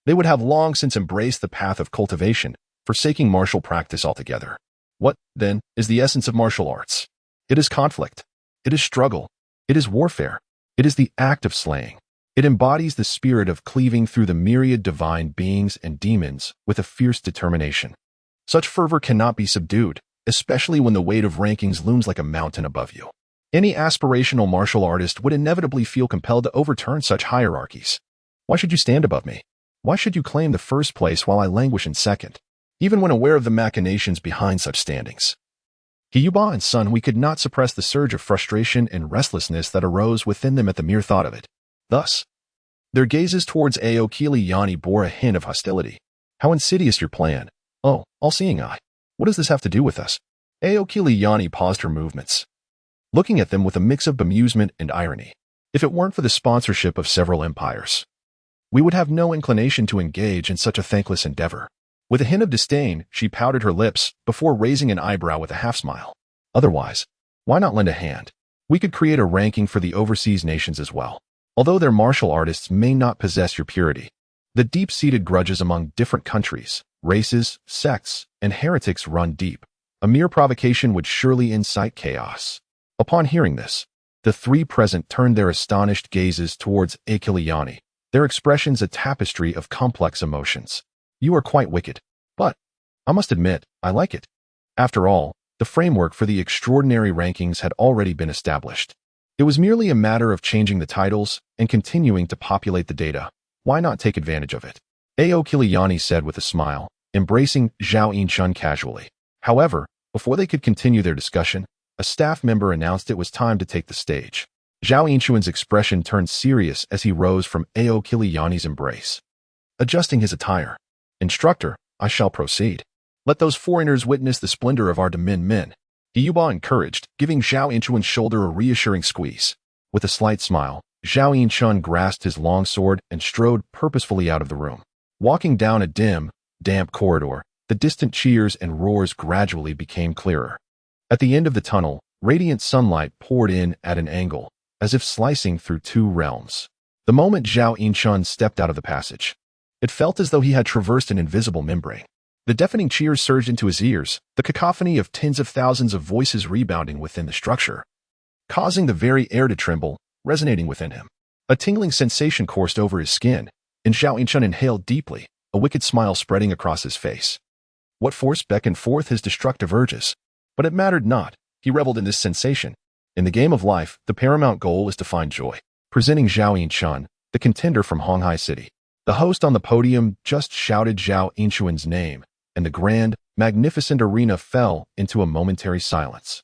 they would have long since embraced the path of cultivation, forsaking martial practice altogether. What, then, is the essence of martial arts? It is conflict. It is struggle. It is warfare. It is the act of slaying. It embodies the spirit of cleaving through the myriad divine beings and demons with a fierce determination. Such fervor cannot be subdued, especially when the weight of rankings looms like a mountain above you. Any aspirational martial artist would inevitably feel compelled to overturn such hierarchies. Why should you stand above me? Why should you claim the first place while I languish in second, even when aware of the machinations behind such standings? Hiyuba and Sun Hui could not suppress the surge of frustration and restlessness that arose within them at the mere thought of it. Thus, their gazes towards Aokili Yani bore a hint of hostility. How insidious your plan. Oh, all-seeing eye. What does this have to do with us? Aokili Yani paused her movements, looking at them with a mix of bemusement and irony. If it weren't for the sponsorship of several empires, we would have no inclination to engage in such a thankless endeavor. With a hint of disdain, she pouted her lips before raising an eyebrow with a half-smile. Otherwise, why not lend a hand? We could create a ranking for the overseas nations as well. Although their martial artists may not possess your purity, the deep-seated grudges among different countries, races, sects, and heretics run deep. A mere provocation would surely incite chaos. Upon hearing this, the three present turned their astonished gazes towards Akiliani, their expressions a tapestry of complex emotions. You are quite wicked, but I must admit, I like it. After all, the framework for the extraordinary rankings had already been established. It was merely a matter of changing the titles and continuing to populate the data. Why not take advantage of it? Ao Kiliani said with a smile, embracing Zhao Yinchun casually. However, before they could continue their discussion, a staff member announced it was time to take the stage. Zhao Yinchun's expression turned serious as he rose from Ao Kiliani's embrace. Adjusting his attire. Instructor, I shall proceed. Let those foreigners witness the splendor of our Damin men. Yuba encouraged, giving Zhao Yinchun's shoulder a reassuring squeeze. With a slight smile, Zhao Yinchun grasped his long sword and strode purposefully out of the room. Walking down a dim, damp corridor, the distant cheers and roars gradually became clearer. At the end of the tunnel, radiant sunlight poured in at an angle, as if slicing through two realms. The moment Zhao Yinchun stepped out of the passage, it felt as though he had traversed an invisible membrane. The deafening cheers surged into his ears, the cacophony of tens of thousands of voices rebounding within the structure, causing the very air to tremble, resonating within him. A tingling sensation coursed over his skin, and Zhao Yinchun inhaled deeply, a wicked smile spreading across his face. What force beckoned forth his destructive urges? But it mattered not. He reveled in this sensation. In the game of life, the paramount goal is to find joy. Presenting Zhao Yinchun, the contender from Honghai City. The host on the podium just shouted Zhao Yinchun's name, and the grand, magnificent arena fell into a momentary silence,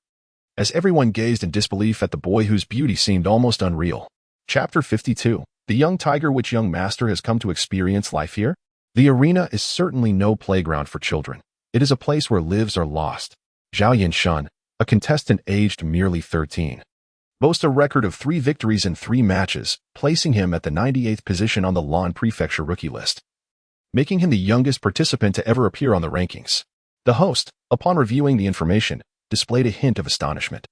as everyone gazed in disbelief at the boy whose beauty seemed almost unreal. Chapter 52. The young tiger. Which young master has come to experience life here? The arena is certainly no playground for children. It is a place where lives are lost. Zhao Yinchun, a contestant aged merely 13, boasts a record of 3 victories in 3 matches, placing him at the 98th position on the Lan Prefecture rookie list, making him the youngest participant to ever appear on the rankings. The host, upon reviewing the information, displayed a hint of astonishment.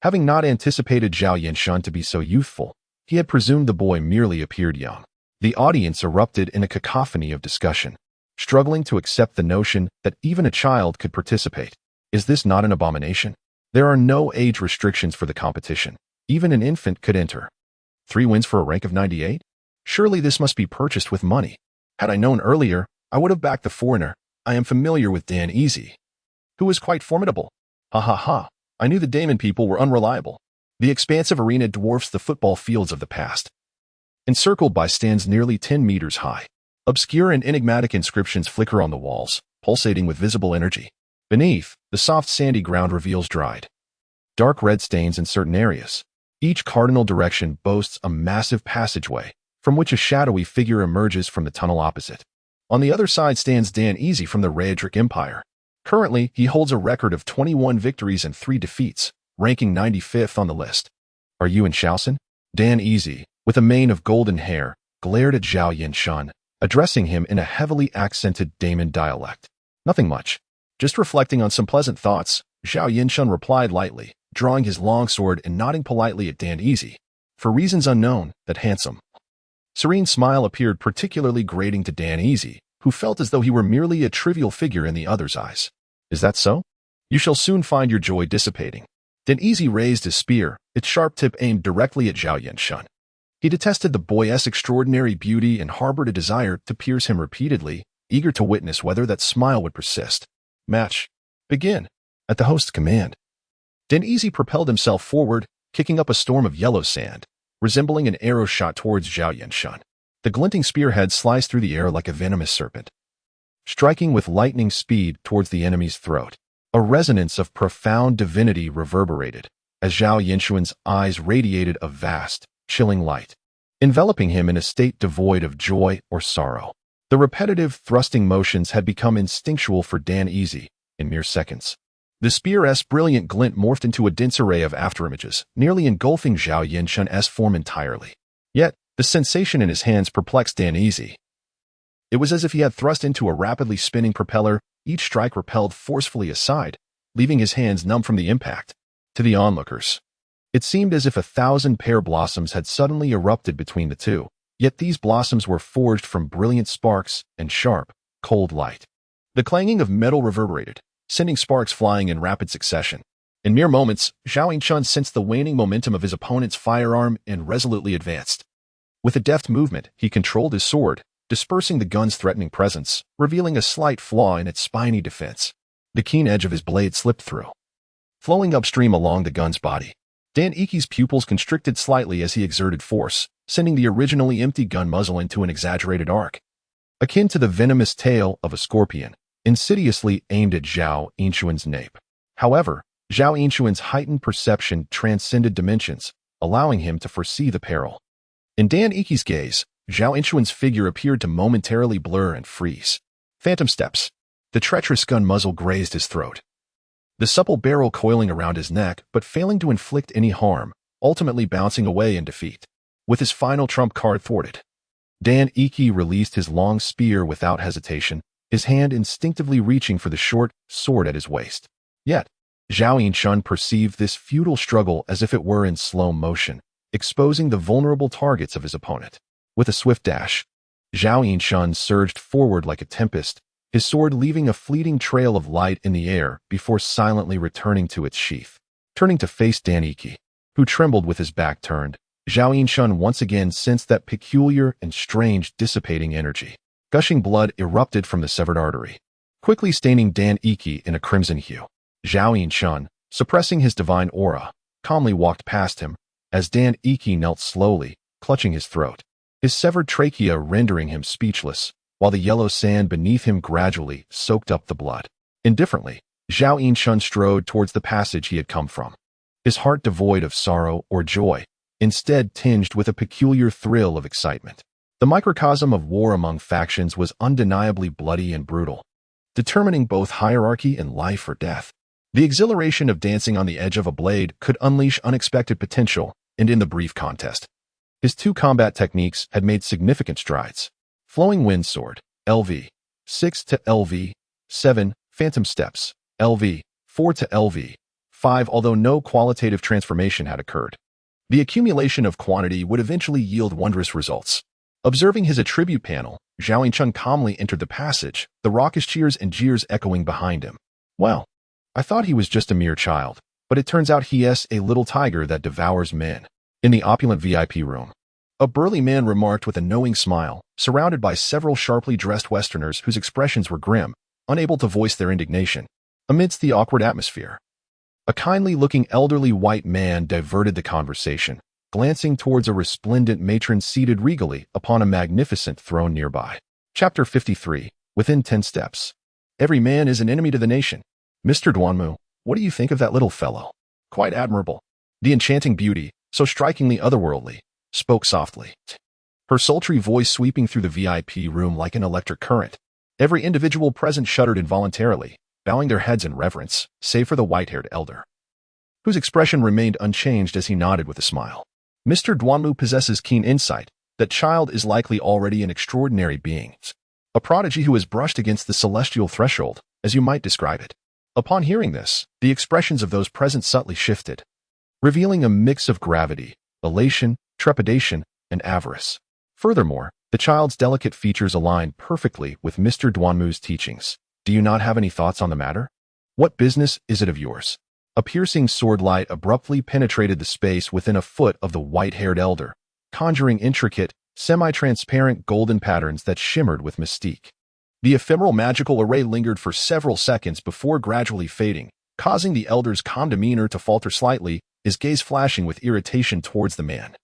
Having not anticipated Zhao Yinchun to be so youthful, he had presumed the boy merely appeared young. The audience erupted in a cacophony of discussion, struggling to accept the notion that even a child could participate. Is this not an abomination? There are no age restrictions for the competition. Even an infant could enter. 3 wins for a rank of 98? Surely this must be purchased with money. Had I known earlier, I would have backed the foreigner. I am familiar with Dan Easy, who is quite formidable. Ha ha ha. I knew the Damon people were unreliable. The expansive arena dwarfs the football fields of the past, encircled by stands nearly 10 meters high. Obscure and enigmatic inscriptions flicker on the walls, pulsating with visible energy. Beneath, the soft sandy ground reveals dried, dark red stains in certain areas. Each cardinal direction boasts a massive passageway, from which a shadowy figure emerges from the tunnel opposite. On the other side stands Dan Easy from the Raedric Empire. Currently, he holds a record of 21 victories and 3 defeats, ranking 95th on the list. Are you in Shaoxin? Dan Easy, with a mane of golden hair, glared at Zhao Yinchun, addressing him in a heavily accented Damon dialect. Nothing much. Just reflecting on some pleasant thoughts, Zhao Yinchun replied lightly, drawing his long sword and nodding politely at Dan Easy. For reasons unknown, that handsome, serene smile appeared particularly grating to Dan Easy, who felt as though he were merely a trivial figure in the other's eyes. Is that so? You shall soon find your joy dissipating. Dan Easy raised his spear, its sharp tip aimed directly at Zhao Yinchun. He detested the boy's extraordinary beauty and harbored a desire to pierce him repeatedly, eager to witness whether that smile would persist. Match. Begin. At the host's command. Dan Easy propelled himself forward, kicking up a storm of yellow sand, resembling an arrow shot towards Zhao Yinchun. The glinting spearhead sliced through the air like a venomous serpent, striking with lightning speed towards the enemy's throat. A resonance of profound divinity reverberated, as Zhao Yinchun's eyes radiated a vast, chilling light, enveloping him in a state devoid of joy or sorrow. The repetitive thrusting motions had become instinctual for Dan Easy in mere seconds. The spear's brilliant glint morphed into a dense array of afterimages, nearly engulfing Zhao Yinchun's form entirely. Yet, the sensation in his hands perplexed Dan Easy. It was as if he had thrust into a rapidly spinning propeller, each strike repelled forcefully aside, leaving his hands numb from the impact. To the onlookers, it seemed as if 1,000 pear blossoms had suddenly erupted between the two, yet these blossoms were forged from brilliant sparks and sharp, cold light. The clanging of metal reverberated, sending sparks flying in rapid succession. In mere moments, Zhao Yinchun sensed the waning momentum of his opponent's firearm and resolutely advanced. With a deft movement, he controlled his sword, dispersing the gun's threatening presence, revealing a slight flaw in its spiny defense. The keen edge of his blade slipped through, flowing upstream along the gun's body. Dan Iki's pupils constricted slightly as he exerted force, sending the originally empty gun muzzle into an exaggerated arc, akin to the venomous tail of a scorpion, insidiously aimed at Zhao Yinchuan's nape. However, Zhao Yinchuan's heightened perception transcended dimensions, allowing him to foresee the peril. In Dan Iki's gaze, Zhao Yinchuan's figure appeared to momentarily blur and freeze. Phantom steps. The treacherous gun muzzle grazed his throat, the supple barrel coiling around his neck but failing to inflict any harm, ultimately bouncing away in defeat. With his final trump card thwarted, Dan Iki released his long spear without hesitation, his hand instinctively reaching for the short sword at his waist. Yet, Zhao Yinchuan perceived this futile struggle as if it were in slow motion, exposing the vulnerable targets of his opponent. With a swift dash, Zhao Yinchuan surged forward like a tempest, his sword leaving a fleeting trail of light in the air before silently returning to its sheath. Turning to face Dan Iki, who trembled with his back turned, Zhao Yinchuan once again sensed that peculiar and strange dissipating energy. Gushing blood erupted from the severed artery, quickly staining Dan Iki in a crimson hue. Zhao Yinchuan, suppressing his divine aura, calmly walked past him, as Dan Iki knelt slowly, clutching his throat, his severed trachea rendering him speechless, while the yellow sand beneath him gradually soaked up the blood. Indifferently, Zhao Yinchuan strode towards the passage he had come from, his heart devoid of sorrow or joy, instead tinged with a peculiar thrill of excitement. The microcosm of war among factions was undeniably bloody and brutal, determining both hierarchy and life or death. The exhilaration of dancing on the edge of a blade could unleash unexpected potential, and in the brief contest, his two combat techniques had made significant strides. Flowing Wind Sword, LV 6 to LV 7, Phantom Steps, LV 4 to LV 5. Although no qualitative transformation had occurred, the accumulation of quantity would eventually yield wondrous results. Observing his attribute panel, Zhao Yinchuan calmly entered the passage, the raucous cheers and jeers echoing behind him. Well, I thought he was just a mere child, but it turns out he is a little tiger that devours men. In the opulent VIP room, a burly man remarked with a knowing smile, surrounded by several sharply dressed Westerners whose expressions were grim, unable to voice their indignation. Amidst the awkward atmosphere, a kindly-looking elderly white man diverted the conversation, glancing towards a resplendent matron seated regally upon a magnificent throne nearby. Chapter 53, Within 10 Steps. Every man is an enemy to the nation. Mr. Duanmu, what do you think of that little fellow? Quite admirable. The enchanting beauty, so strikingly otherworldly, spoke softly, her sultry voice sweeping through the VIP room like an electric current. Every individual present shuddered involuntarily, bowing their heads in reverence, save for the white-haired elder, whose expression remained unchanged as he nodded with a smile. Mr. Duanmu possesses keen insight. That child is likely already an extraordinary being, a prodigy who has brushed against the celestial threshold, as you might describe it. Upon hearing this, the expressions of those present subtly shifted, revealing a mix of gravity, elation, trepidation, and avarice. Furthermore, the child's delicate features aligned perfectly with Mr. Duanmu's teachings. Do you not have any thoughts on the matter? What business is it of yours? A piercing sword light abruptly penetrated the space within a foot of the white-haired elder, conjuring intricate, semi-transparent golden patterns that shimmered with mystique. The ephemeral magical array lingered for several seconds before gradually fading, causing the elder's calm demeanor to falter slightly, his gaze flashing with irritation towards the man.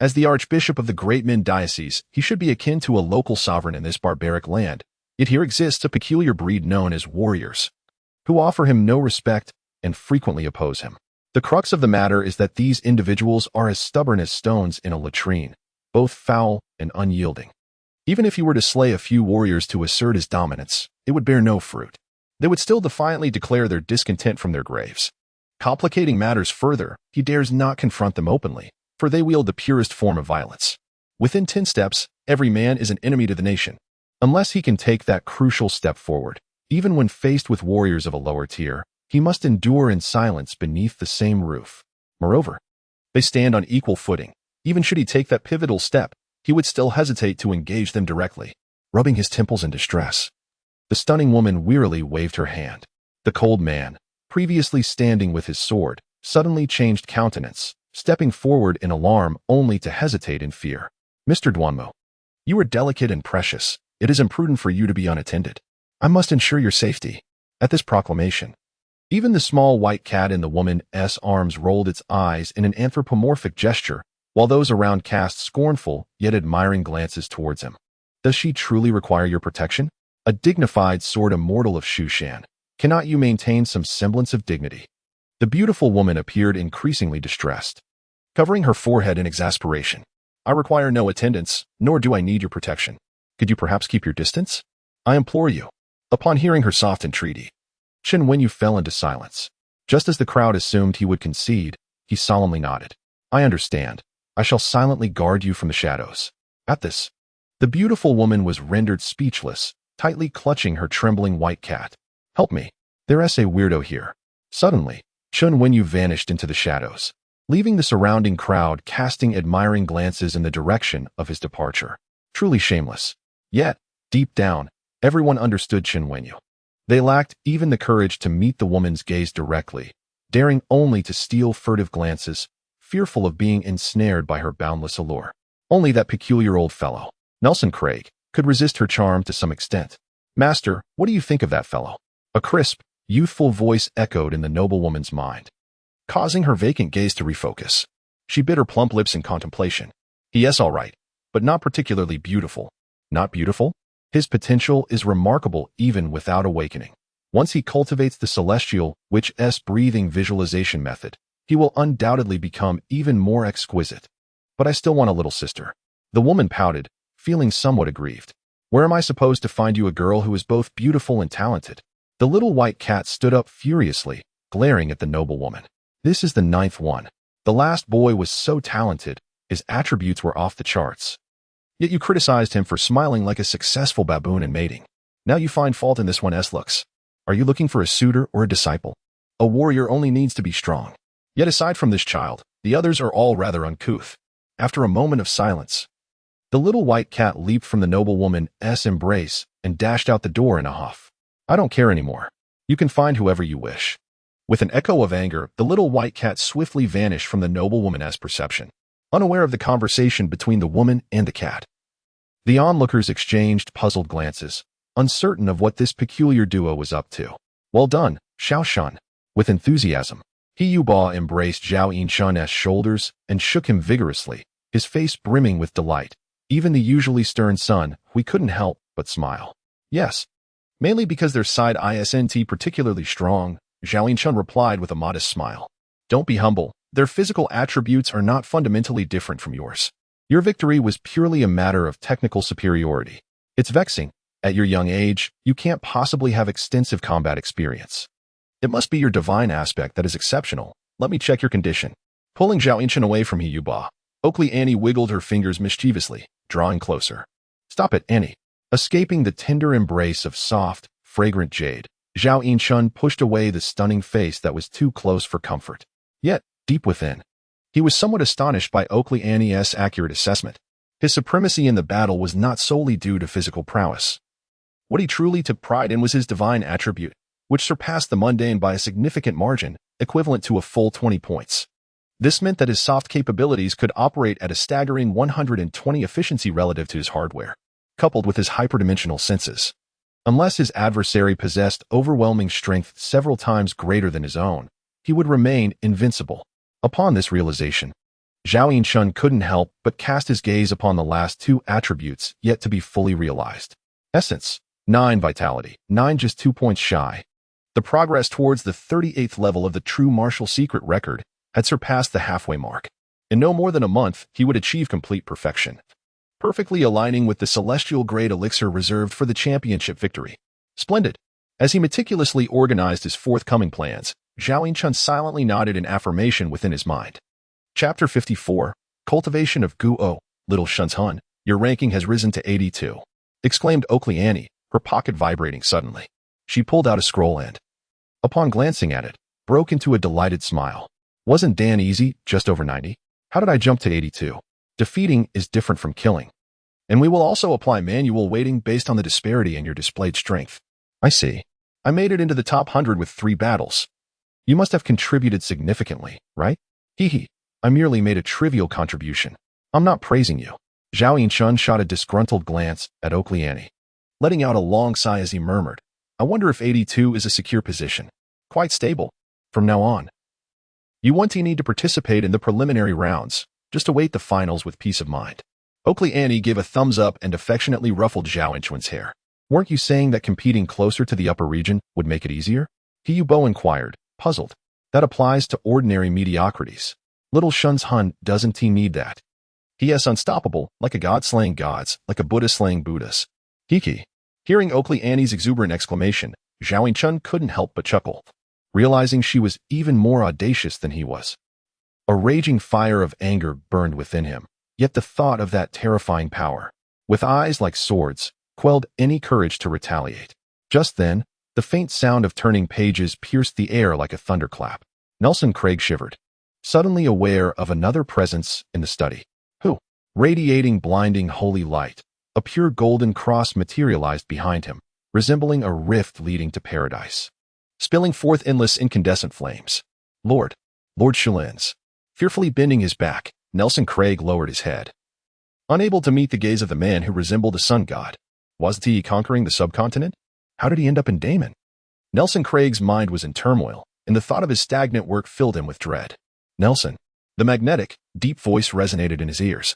As the Archbishop of the Great Min Diocese, he should be akin to a local sovereign in this barbaric land, yet here exists a peculiar breed known as warriors, who offer him no respect and frequently oppose him. The crux of the matter is that these individuals are as stubborn as stones in a latrine, both foul and unyielding. Even if he were to slay a few warriors to assert his dominance, it would bear no fruit. They would still defiantly declare their discontent from their graves. Complicating matters further, he dares not confront them openly, for they wield the purest form of violence. Within 10 steps, every man is an enemy to the nation. Unless he can take that crucial step forward, even when faced with warriors of a lower tier, he must endure in silence beneath the same roof. Moreover, they stand on equal footing. Even should he take that pivotal step, he would still hesitate to engage them directly. Rubbing his temples in distress, the stunning woman wearily waved her hand. The cold man, previously standing with his sword, suddenly changed countenance, stepping forward in alarm only to hesitate in fear. Mr. Duanmu, you are delicate and precious. It is imprudent for you to be unattended. I must ensure your safety. At this proclamation, Even the small white cat in the woman's arms rolled its eyes in an anthropomorphic gesture, while those around cast scornful yet admiring glances towards him. Does she truly require your protection? A dignified sword immortal of Shushan. Cannot you maintain some semblance of dignity? The beautiful woman appeared increasingly distressed, covering her forehead in exasperation. I require no attendance, nor do I need your protection. Could you perhaps keep your distance? I implore you. Upon hearing her soft entreaty, Chen Wenyu fell into silence. Just as the crowd assumed he would concede, he solemnly nodded. I understand. I shall silently guard you from the shadows. At this, the beautiful woman was rendered speechless, tightly clutching her trembling white cat. Help me. There's a weirdo here. Suddenly, Chen Wenyu vanished into the shadows, leaving the surrounding crowd casting admiring glances in the direction of his departure. Truly shameless. Yet, deep down, everyone understood Chen Wenyu. They lacked even the courage to meet the woman's gaze directly, daring only to steal furtive glances, fearful of being ensnared by her boundless allure. Only that peculiar old fellow, Nelson Craig, could resist her charm to some extent. Master, what do you think of that fellow? A crisp, youthful voice echoed in the noblewoman's mind, causing her vacant gaze to refocus. She bit her plump lips in contemplation. Yes, all right, but not particularly beautiful. Not beautiful? His potential is remarkable even without awakening. Once he cultivates the celestial witch's breathing visualization method, he will undoubtedly become even more exquisite. But I still want a little sister. The woman pouted, feeling somewhat aggrieved. Where am I supposed to find you a girl who is both beautiful and talented? The little white cat stood up furiously, glaring at the noblewoman. This is the 9th one. The last boy was so talented, his attributes were off the charts. Yet you criticized him for smiling like a successful baboon in mating. Now you find fault in this one's looks. Are you looking for a suitor or a disciple? A warrior only needs to be strong. Yet aside from this child, the others are all rather uncouth. After a moment of silence, the little white cat leaped from the noblewoman's embrace and dashed out the door in a huff. I don't care anymore. You can find whoever you wish. With an echo of anger, the little white cat swiftly vanished from the noblewoman's perception, unaware of the conversation between the woman and the cat. The onlookers exchanged puzzled glances, uncertain of what this peculiar duo was up to. Well done, Xiao Shun. With enthusiasm, He Yuba embraced Zhao Yinshan's shoulders and shook him vigorously, his face brimming with delight. Even the usually stern son, we couldn't help but smile. Yes, mainly because their side isn't particularly strong, Zhao Yinshan replied with a modest smile. Don't be humble. Their physical attributes are not fundamentally different from yours. Your victory was purely a matter of technical superiority. It's vexing. At your young age, you can't possibly have extensive combat experience. It must be your divine aspect that is exceptional. Let me check your condition. Pulling Zhao Yinshan away from He Yuba, Oakley Annie wiggled her fingers mischievously, drawing closer. Stop it, Annie. Escaping the tender embrace of soft, fragrant jade, Zhao Yinshan pushed away the stunning face that was too close for comfort. Yet, deep within, he was somewhat astonished by Oakley Annie's accurate assessment. His supremacy in the battle was not solely due to physical prowess. What he truly took pride in was his divine attribute, which surpassed the mundane by a significant margin, equivalent to a full 20 points. This meant that his soft capabilities could operate at a staggering 120 efficiency relative to his hardware, coupled with his hyperdimensional senses. Unless his adversary possessed overwhelming strength several times greater than his own, he would remain invincible. Upon this realization, Zhao Yinshan couldn't help but cast his gaze upon the last two attributes yet to be fully realized. Essence, 9 vitality, 9 just 2 points shy. The progress towards the 38th level of the true martial secret record had surpassed the halfway mark. In no more than a month, he would achieve complete perfection, perfectly aligning with the celestial grade elixir reserved for the championship victory. Splendid. As he meticulously organized his forthcoming plans, Zhao Yinshan silently nodded in affirmation within his mind. Chapter 54, Cultivation of Guo. Little Shunshun, your ranking has risen to 82. Exclaimed Oakley Annie, her pocket vibrating suddenly. She pulled out a scroll and, upon glancing at it, broke into a delighted smile. Wasn't Dan easy, just over 90? How did I jump to 82? Defeating is different from killing. And we will also apply manual weighting based on the disparity in your displayed strength. I see. I made it into the top 100 with 3 battles. You must have contributed significantly, right? Hee. I merely made a trivial contribution. I'm not praising you. Zhao Yinshan shot a disgruntled glance at Oakley Annie, letting out a long sigh as he murmured, I wonder if 82 is a secure position. quite stable. From now on, you won't need to participate in the preliminary rounds, just await the finals with peace of mind. Oakley Annie gave a thumbs up and affectionately ruffled Zhao Inchuan's hair. Weren't you saying that competing closer to the upper region would make it easier? He Yubo inquired, puzzled. That applies to ordinary mediocrities. Little Shun's Hun doesn't he need that? He is unstoppable, like a god slaying gods, like a Buddha slaying Buddhas. Hiki. Hearing Oakley Annie's exuberant exclamation, Zhao Inchun couldn't help but chuckle, realizing she was even more audacious than he was. A raging fire of anger burned within him, yet the thought of that terrifying power, with eyes like swords, quelled any courage to retaliate. Just then, the faint sound of turning pages pierced the air like a thunderclap. Nelson Craig shivered, suddenly aware of another presence in the study. Who? Radiating blinding holy light, a pure golden cross materialized behind him, resembling a rift leading to paradise, spilling forth endless incandescent flames. Lord Shulins. Fearfully bending his back, Nelson Craig lowered his head. Unable to meet the gaze of the man who resembled a sun god. Wasn't he conquering the subcontinent? How did he end up in Damon? Nelson Craig's mind was in turmoil, and the thought of his stagnant work filled him with dread. Nelson. The magnetic, deep voice resonated in his ears,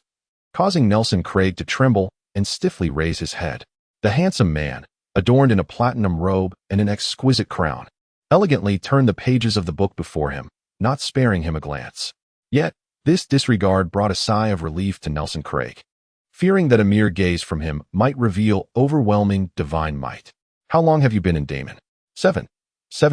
causing Nelson Craig to tremble and stiffly raise his head. The handsome man, adorned in a platinum robe and an exquisite crown, elegantly turned the pages of the book before him, not sparing him a glance. Yet, this disregard brought a sigh of relief to Nelson Craig, fearing that a mere gaze from him might reveal overwhelming divine might. How long have you been in Damon? 7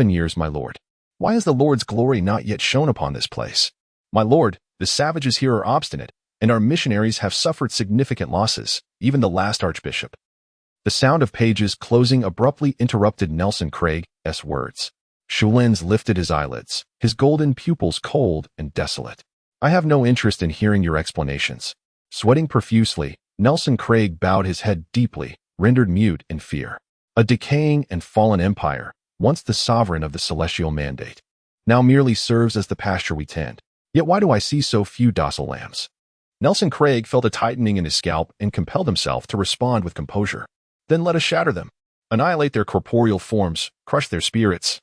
years, my lord. Why is the Lord's glory not yet shown upon this place? My lord, the savages here are obstinate, and our missionaries have suffered significant losses, even the last archbishop. The sound of pages closing abruptly interrupted Nelson Craig's words. Shulins lifted his eyelids, his golden pupils cold and desolate. I have no interest in hearing your explanations. Sweating profusely, Nelson Craig bowed his head deeply, rendered mute in fear. A decaying and fallen empire, once the sovereign of the celestial mandate, now merely serves as the pasture we tend. Yet why do I see so few docile lambs? Nelson Craig felt a tightening in his scalp and compelled himself to respond with composure. Then let us shatter them, annihilate their corporeal forms, crush their spirits,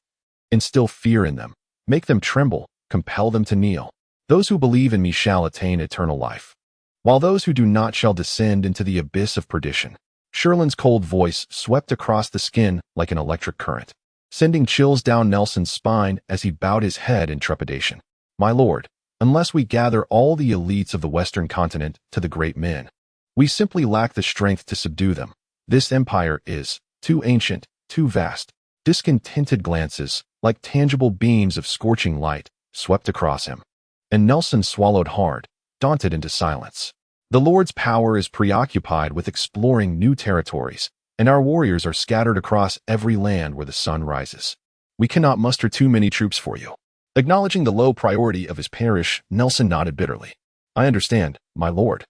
instill fear in them, make them tremble, compel them to kneel. Those who believe in me shall attain eternal life, while those who do not shall descend into the abyss of perdition. Sherlin's cold voice swept across the skin like an electric current, sending chills down Nelson's spine as he bowed his head in trepidation. My lord, unless we gather all the elites of the Western continent to the great men, we simply lack the strength to subdue them. This empire is too ancient, too vast. Discontented glances, like tangible beams of scorching light, swept across him, and Nelson swallowed hard, daunted into silence. The Lord's power is preoccupied with exploring new territories, and our warriors are scattered across every land where the sun rises. We cannot muster too many troops for you. Acknowledging the low priority of his parish, Nelson nodded bitterly. I understand, my lord.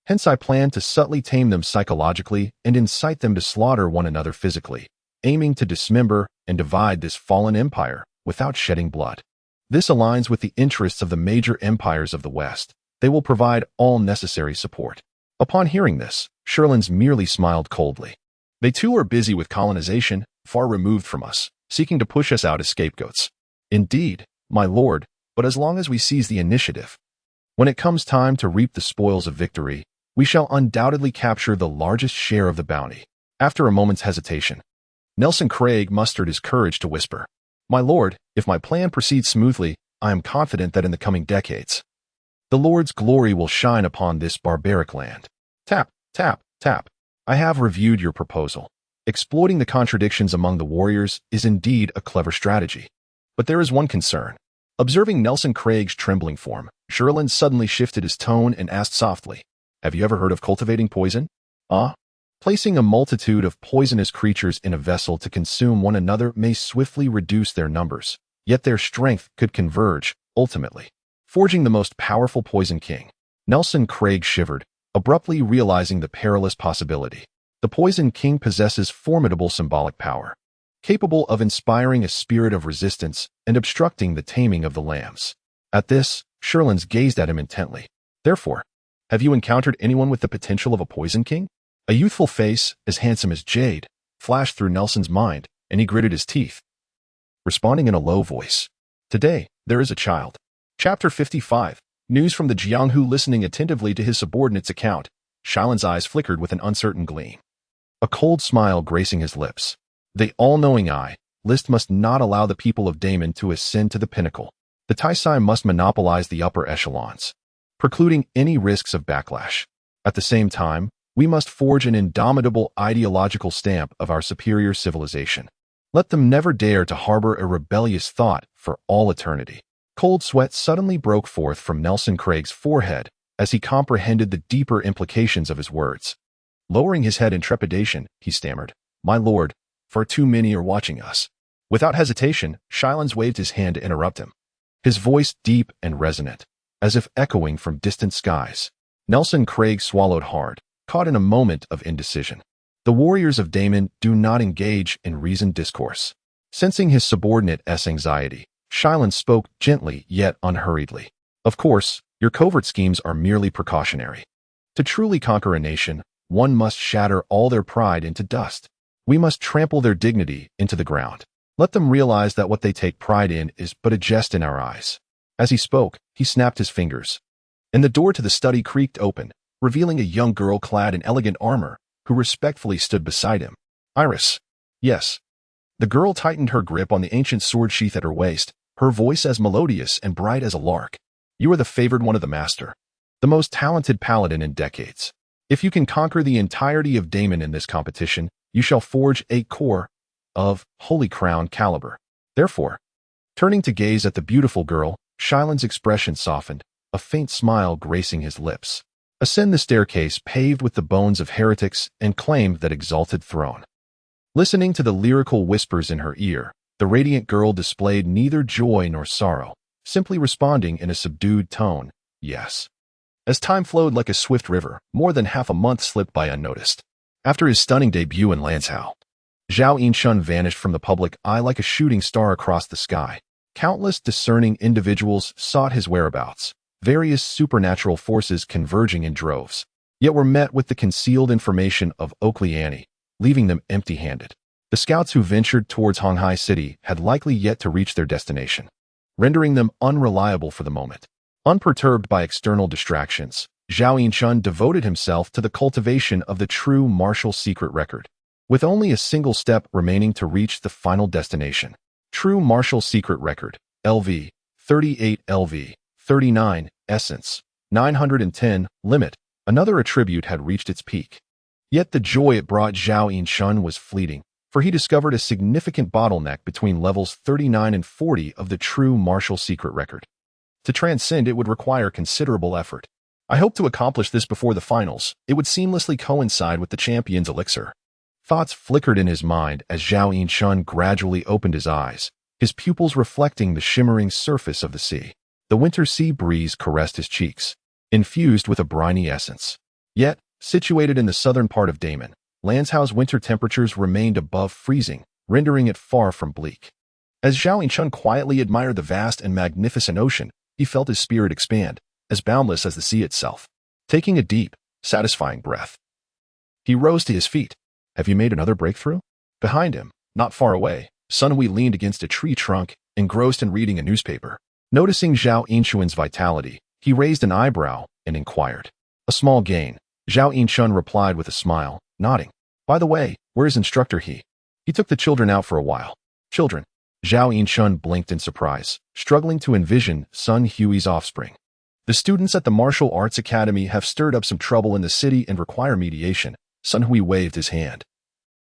Hence I plan to subtly tame them psychologically and incite them to slaughter one another physically, aiming to dismember and divide this fallen empire without shedding blood. This aligns with the interests of the major empires of the West. They will provide all necessary support. Upon hearing this, Sherlins merely smiled coldly. They too are busy with colonization, far removed from us, seeking to push us out as scapegoats. Indeed, my lord, but as long as we seize the initiative, when it comes time to reap the spoils of victory, we shall undoubtedly capture the largest share of the bounty. After a moment's hesitation, Nelson Craig mustered his courage to whisper, My lord, if my plan proceeds smoothly, I am confident that in the coming decades, the Lord's glory will shine upon this barbaric land. Tap, tap, tap. I have reviewed your proposal. Exploiting the contradictions among the warriors is indeed a clever strategy. But there is one concern. Observing Nelson Craig's trembling form, Sherlin suddenly shifted his tone and asked softly, Have you ever heard of cultivating poison? Placing a multitude of poisonous creatures in a vessel to consume one another may swiftly reduce their numbers, yet their strength could converge, ultimately, forging the most powerful poison king. Nelson Craig shivered, abruptly realizing the perilous possibility. The poison king possesses formidable symbolic power, capable of inspiring a spirit of resistance and obstructing the taming of the lambs. At this, Sherlins gazed at him intently. Therefore, have you encountered anyone with the potential of a poison king? A youthful face, as handsome as jade, flashed through Nelson's mind, and he gritted his teeth. responding in a low voice. Today, there is a child. Chapter 55. News from the Jianghu. Listening attentively to his subordinate's account, Xiaolan's eyes flickered with an uncertain gleam. A cold smile gracing his lips. The all-knowing eye, List must not allow the people of Damon to ascend to the pinnacle. The Taisai must monopolize the upper echelons, precluding any risks of backlash. At the same time, we must forge an indomitable ideological stamp of our superior civilization. Let them never dare to harbor a rebellious thought for all eternity. Cold sweat suddenly broke forth from Nelson Craig's forehead as he comprehended the deeper implications of his words. Lowering his head in trepidation, he stammered, "My lord, far too many are watching us." Without hesitation, Shylans waved his hand to interrupt him. His voice deep and resonant, as if echoing from distant skies. Nelson Craig swallowed hard, caught in a moment of indecision. The warriors of Damon do not engage in reasoned discourse. Sensing his subordinate's anxiety, Shylans spoke gently yet unhurriedly. "Of course, your covert schemes are merely precautionary. To truly conquer a nation, one must shatter all their pride into dust. We must trample their dignity into the ground. Let them realize that what they take pride in is but a jest in our eyes." As he spoke, he snapped his fingers, and the door to the study creaked open, revealing a young girl clad in elegant armor, who respectfully stood beside him. "Iris." "Yes." The girl tightened her grip on the ancient sword sheath at her waist, her voice as melodious and bright as a lark. "You are the favored one of the master, the most talented paladin in decades. If you can conquer the entirety of Damon in this competition, you shall forge a core of Holy Crown caliber. Therefore," turning to gaze at the beautiful girl, Shylans' expression softened, a faint smile gracing his lips. "Ascend the staircase paved with the bones of heretics and claim that exalted throne." Listening to the lyrical whispers in her ear, the radiant girl displayed neither joy nor sorrow, simply responding in a subdued tone, "Yes." As time flowed like a swift river, more than half a month slipped by unnoticed. After his stunning debut in Lanzhou, Zhao Yinshun vanished from the public eye like a shooting star across the sky. Countless discerning individuals sought his whereabouts, various supernatural forces converging in droves, yet were met with the concealed information of Oakley Annie, leaving them empty-handed. The scouts who ventured towards Honghai City had likely yet to reach their destination, rendering them unreliable for the moment. Unperturbed by external distractions, Zhao Yinshun devoted himself to the cultivation of the true martial secret record, with only a single step remaining to reach the final destination. True martial secret record, LV, 38 LV, 39, essence, 910, limit. Another attribute had reached its peak. Yet the joy it brought Zhao Yinshun was fleeting, for he discovered a significant bottleneck between levels 39 and 40 of the true martial secret record. To transcend it would require considerable effort. "I hope to accomplish this before the finals. It would seamlessly coincide with the champion's elixir." Thoughts flickered in his mind as Zhao Yinshun gradually opened his eyes, his pupils reflecting the shimmering surface of the sea. The winter sea breeze caressed his cheeks, infused with a briny essence. Yet, situated in the southern part of Damon, Lanzhou's winter temperatures remained above freezing, rendering it far from bleak. As Zhao Yinshun quietly admired the vast and magnificent ocean, he felt his spirit expand, as boundless as the sea itself. Taking a deep, satisfying breath, he rose to his feet. "Have you made another breakthrough?" Behind him, not far away, Sun Hui leaned against a tree trunk, engrossed in reading a newspaper. Noticing Zhao Yinshun's vitality, he raised an eyebrow and inquired. "A small gain," Zhao Yinshun replied with a smile, nodding. "By the way, where is instructor He?" "He took the children out for a while." "Children?" Zhao Yinshun blinked in surprise, struggling to envision Sun Hui's offspring. "The students at the Martial Arts Academy have stirred up some trouble in the city and require mediation." Sun Hui waved his hand,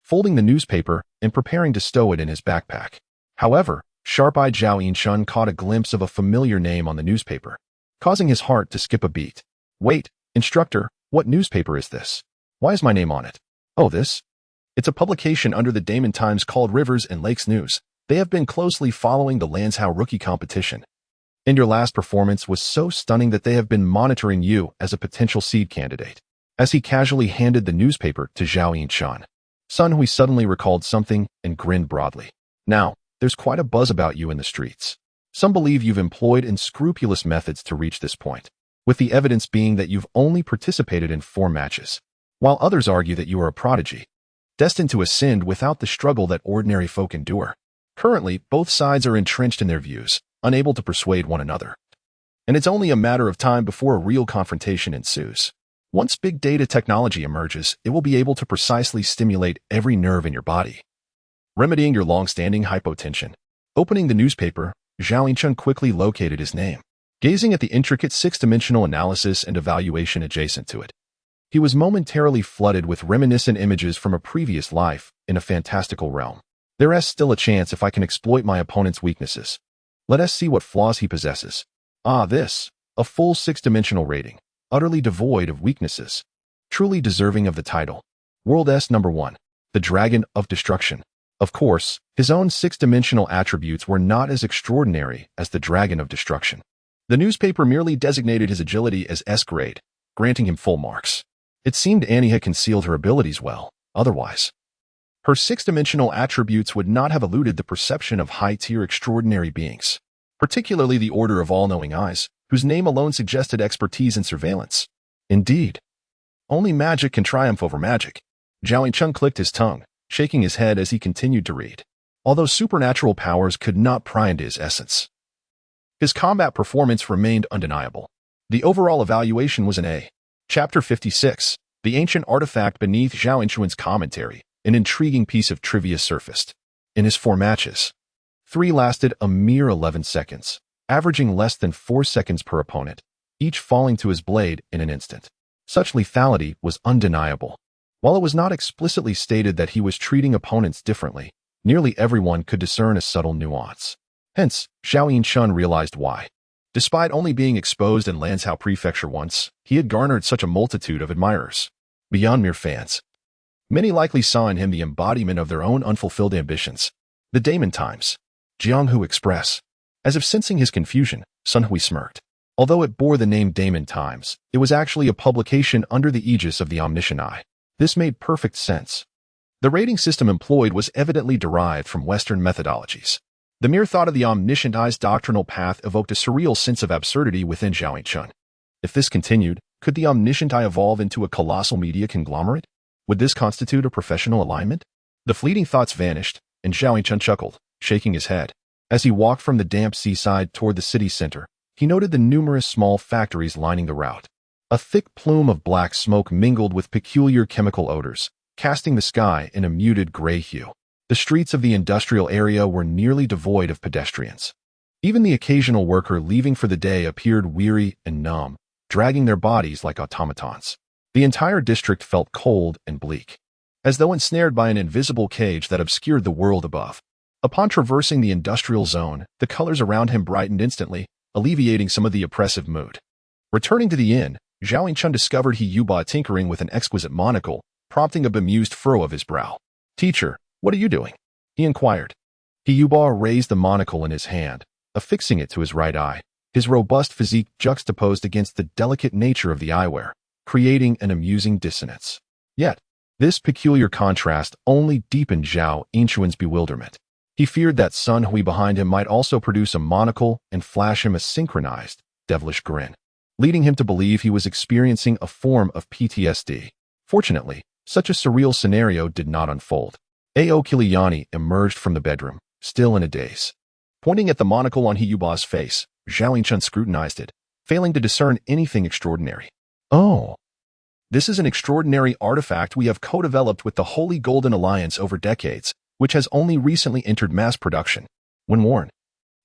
folding the newspaper and preparing to stow it in his backpack. However, sharp-eyed Zhao Yinshun caught a glimpse of a familiar name on the newspaper, causing his heart to skip a beat. "Wait, instructor, what newspaper is this? Why is my name on it?" "Oh, this? It's a publication under the Damon Times called Rivers and Lakes News. They have been closely following the Lanzhou rookie competition, and your last performance was so stunning that they have been monitoring you as a potential seed candidate." As he casually handed the newspaper to Zhao Yinshun, Sun Hui suddenly recalled something and grinned broadly. "Now, there's quite a buzz about you in the streets. Some believe you've employed unscrupulous methods to reach this point, with the evidence being that you've only participated in 4 matches, while others argue that you are a prodigy, destined to ascend without the struggle that ordinary folk endure." Currently, both sides are entrenched in their views, unable to persuade one another. And it's only a matter of time before a real confrontation ensues. Once big data technology emerges, it will be able to precisely stimulate every nerve in your body, remedying your long-standing hypotension. Opening the newspaper, Zhao Yinchun quickly located his name. Gazing at the intricate six-dimensional analysis and evaluation adjacent to it, he was momentarily flooded with reminiscent images from a previous life in a fantastical realm. There's still a chance if I can exploit my opponent's weaknesses. Let us see what flaws he possesses. This, a full six-dimensional rating, utterly devoid of weaknesses, truly deserving of the title. World S number 1, the Dragon of Destruction. Of course, his own six-dimensional attributes were not as extraordinary as the Dragon of Destruction. The newspaper merely designated his agility as S grade, granting him full marks. It seemed Annie had concealed her abilities well, otherwise her six-dimensional attributes would not have eluded the perception of high-tier extraordinary beings, particularly the Order of All-Knowing Eyes, whose name alone suggested expertise in surveillance. Indeed, only magic can triumph over magic. Zhao Yinchun clicked his tongue, shaking his head as he continued to read. Although supernatural powers could not pry into his essence, his combat performance remained undeniable. The overall evaluation was an A. Chapter 56, The Ancient Artifact Beneath Zhao Yinchun's Commentary. An intriguing piece of trivia surfaced. In his 4 matches, 3 lasted a mere 11 seconds, averaging less than 4 seconds per opponent, each falling to his blade in an instant. Such lethality was undeniable. While it was not explicitly stated that he was treating opponents differently, nearly everyone could discern a subtle nuance. Hence, Zhao Yinchun realized why. Despite only being exposed in Lansao Prefecture once, he had garnered such a multitude of admirers. Beyond mere fans, many likely saw in him the embodiment of their own unfulfilled ambitions. The Daemon Times. Jianghu Express. As if sensing his confusion, Sun Hui smirked. Although it bore the name Daemon Times, it was actually a publication under the aegis of the Omniscient Eye. This made perfect sense. The rating system employed was evidently derived from Western methodologies. The mere thought of the Omniscient Eye's doctrinal path evoked a surreal sense of absurdity within Zhao Yinchun. If this continued, could the Omniscient Eye evolve into a colossal media conglomerate? Would this constitute a professional alignment? The fleeting thoughts vanished, and Zhao Yinchun chuckled, shaking his head. As he walked from the damp seaside toward the city center, he noted the numerous small factories lining the route. A thick plume of black smoke mingled with peculiar chemical odors, casting the sky in a muted gray hue. The streets of the industrial area were nearly devoid of pedestrians. Even the occasional worker leaving for the day appeared weary and numb, dragging their bodies like automatons. The entire district felt cold and bleak, as though ensnared by an invisible cage that obscured the world above. Upon traversing the industrial zone, the colors around him brightened instantly, alleviating some of the oppressive mood. Returning to the inn, Zhao Yinchun discovered He Yuba tinkering with an exquisite monocle, prompting a bemused furrow of his brow. "Teacher, what are you doing?" he inquired. He Yuba raised the monocle in his hand, affixing it to his right eye, his robust physique juxtaposed against the delicate nature of the eyewear, creating an amusing dissonance. Yet, this peculiar contrast only deepened Zhao Yinchun's bewilderment. He feared that Sun Hui behind him might also produce a monocle and flash him a synchronized, devilish grin, leading him to believe he was experiencing a form of PTSD. Fortunately, such a surreal scenario did not unfold. Ao Kiliani emerged from the bedroom, still in a daze. Pointing at the monocle on He Yuba's face, Zhao Yinchun scrutinized it, failing to discern anything extraordinary. "Oh, this is an extraordinary artifact we have co-developed with the Holy Golden Alliance over decades, which has only recently entered mass production. When worn,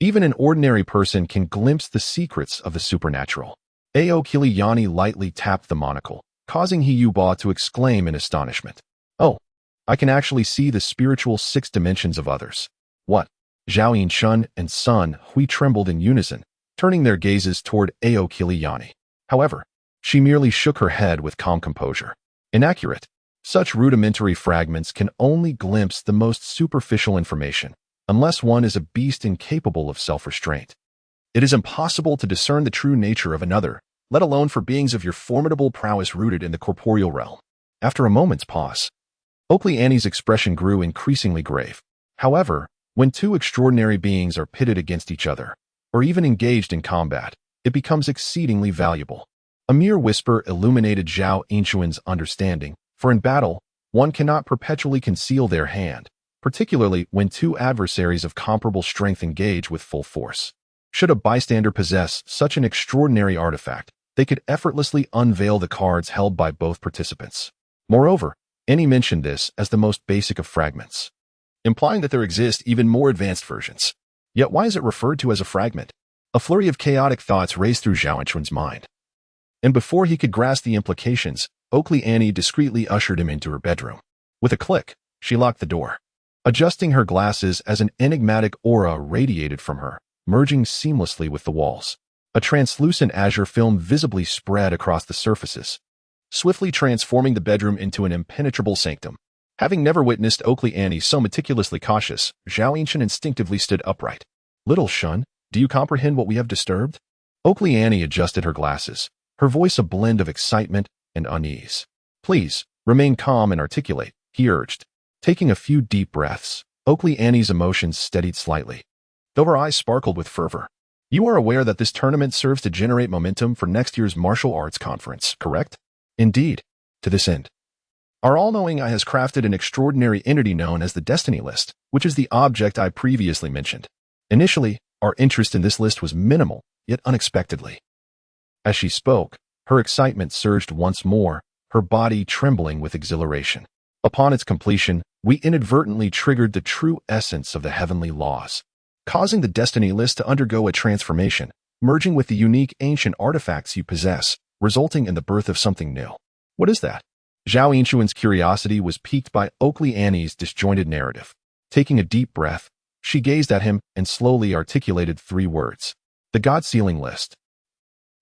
even an ordinary person can glimpse the secrets of the supernatural." Ao Kiliani lightly tapped the monocle, causing He Yuba to exclaim in astonishment. "Oh, I can actually see the spiritual 6 dimensions of others." "What?" Zhao Yinchun and Sun Hui trembled in unison, turning their gazes toward Ao Kiliani. However, she merely shook her head with calm composure. "Inaccurate. Such rudimentary fragments can only glimpse the most superficial information, unless one is a beast incapable of self-restraint. It is impossible to discern the true nature of another, let alone for beings of your formidable prowess rooted in the corporeal realm." After a moment's pause, Oakley Annie's expression grew increasingly grave. "However, when 2 extraordinary beings are pitted against each other, or even engaged in combat, it becomes exceedingly valuable." A mere whisper illuminated Zhao Yinchun's understanding, for in battle, one cannot perpetually conceal their hand, particularly when two adversaries of comparable strength engage with full force. Should a bystander possess such an extraordinary artifact, they could effortlessly unveil the cards held by both participants. Moreover, Annie mentioned this as the most basic of fragments, implying that there exist even more advanced versions. Yet why is it referred to as a fragment? A flurry of chaotic thoughts raced through Zhao Yinchun's mind. And before he could grasp the implications, Oakley Annie discreetly ushered him into her bedroom. With a click, she locked the door, adjusting her glasses as an enigmatic aura radiated from her, merging seamlessly with the walls. A translucent azure film visibly spread across the surfaces, swiftly transforming the bedroom into an impenetrable sanctum. Having never witnessed Oakley Annie so meticulously cautious, Zhao Yinchun instinctively stood upright. "Little Shun, do you comprehend what we have disturbed?" Oakley Annie adjusted her glasses, her voice a blend of excitement and unease. "Please, remain calm and articulate," he urged. Taking a few deep breaths, Oakley Annie's emotions steadied slightly, though her eyes sparkled with fervor. "You are aware that this tournament serves to generate momentum for next year's martial arts conference, correct?" "Indeed. To this end, our all-knowing eye has crafted an extraordinary entity known as the Destiny List, which is the object I previously mentioned. Initially, our interest in this list was minimal, yet unexpectedly." As she spoke, her excitement surged once more, her body trembling with exhilaration. "Upon its completion, we inadvertently triggered the true essence of the heavenly laws, causing the Destiny List to undergo a transformation, merging with the unique ancient artifacts you possess, resulting in the birth of something new." "What is that?" Zhao Yinchun's curiosity was piqued by Oakley Annie's disjointed narrative. Taking a deep breath, she gazed at him and slowly articulated 3 words. "The God-sealing list."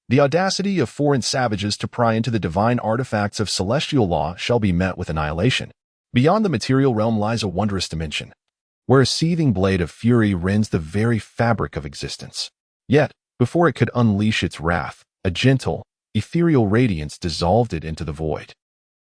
"The audacity of foreign savages to pry into the divine artifacts of celestial law shall be met with annihilation. Beyond the material realm lies a wondrous dimension, where a seething blade of fury rends the very fabric of existence. Yet, before it could unleash its wrath, a gentle, ethereal radiance dissolved it into the void.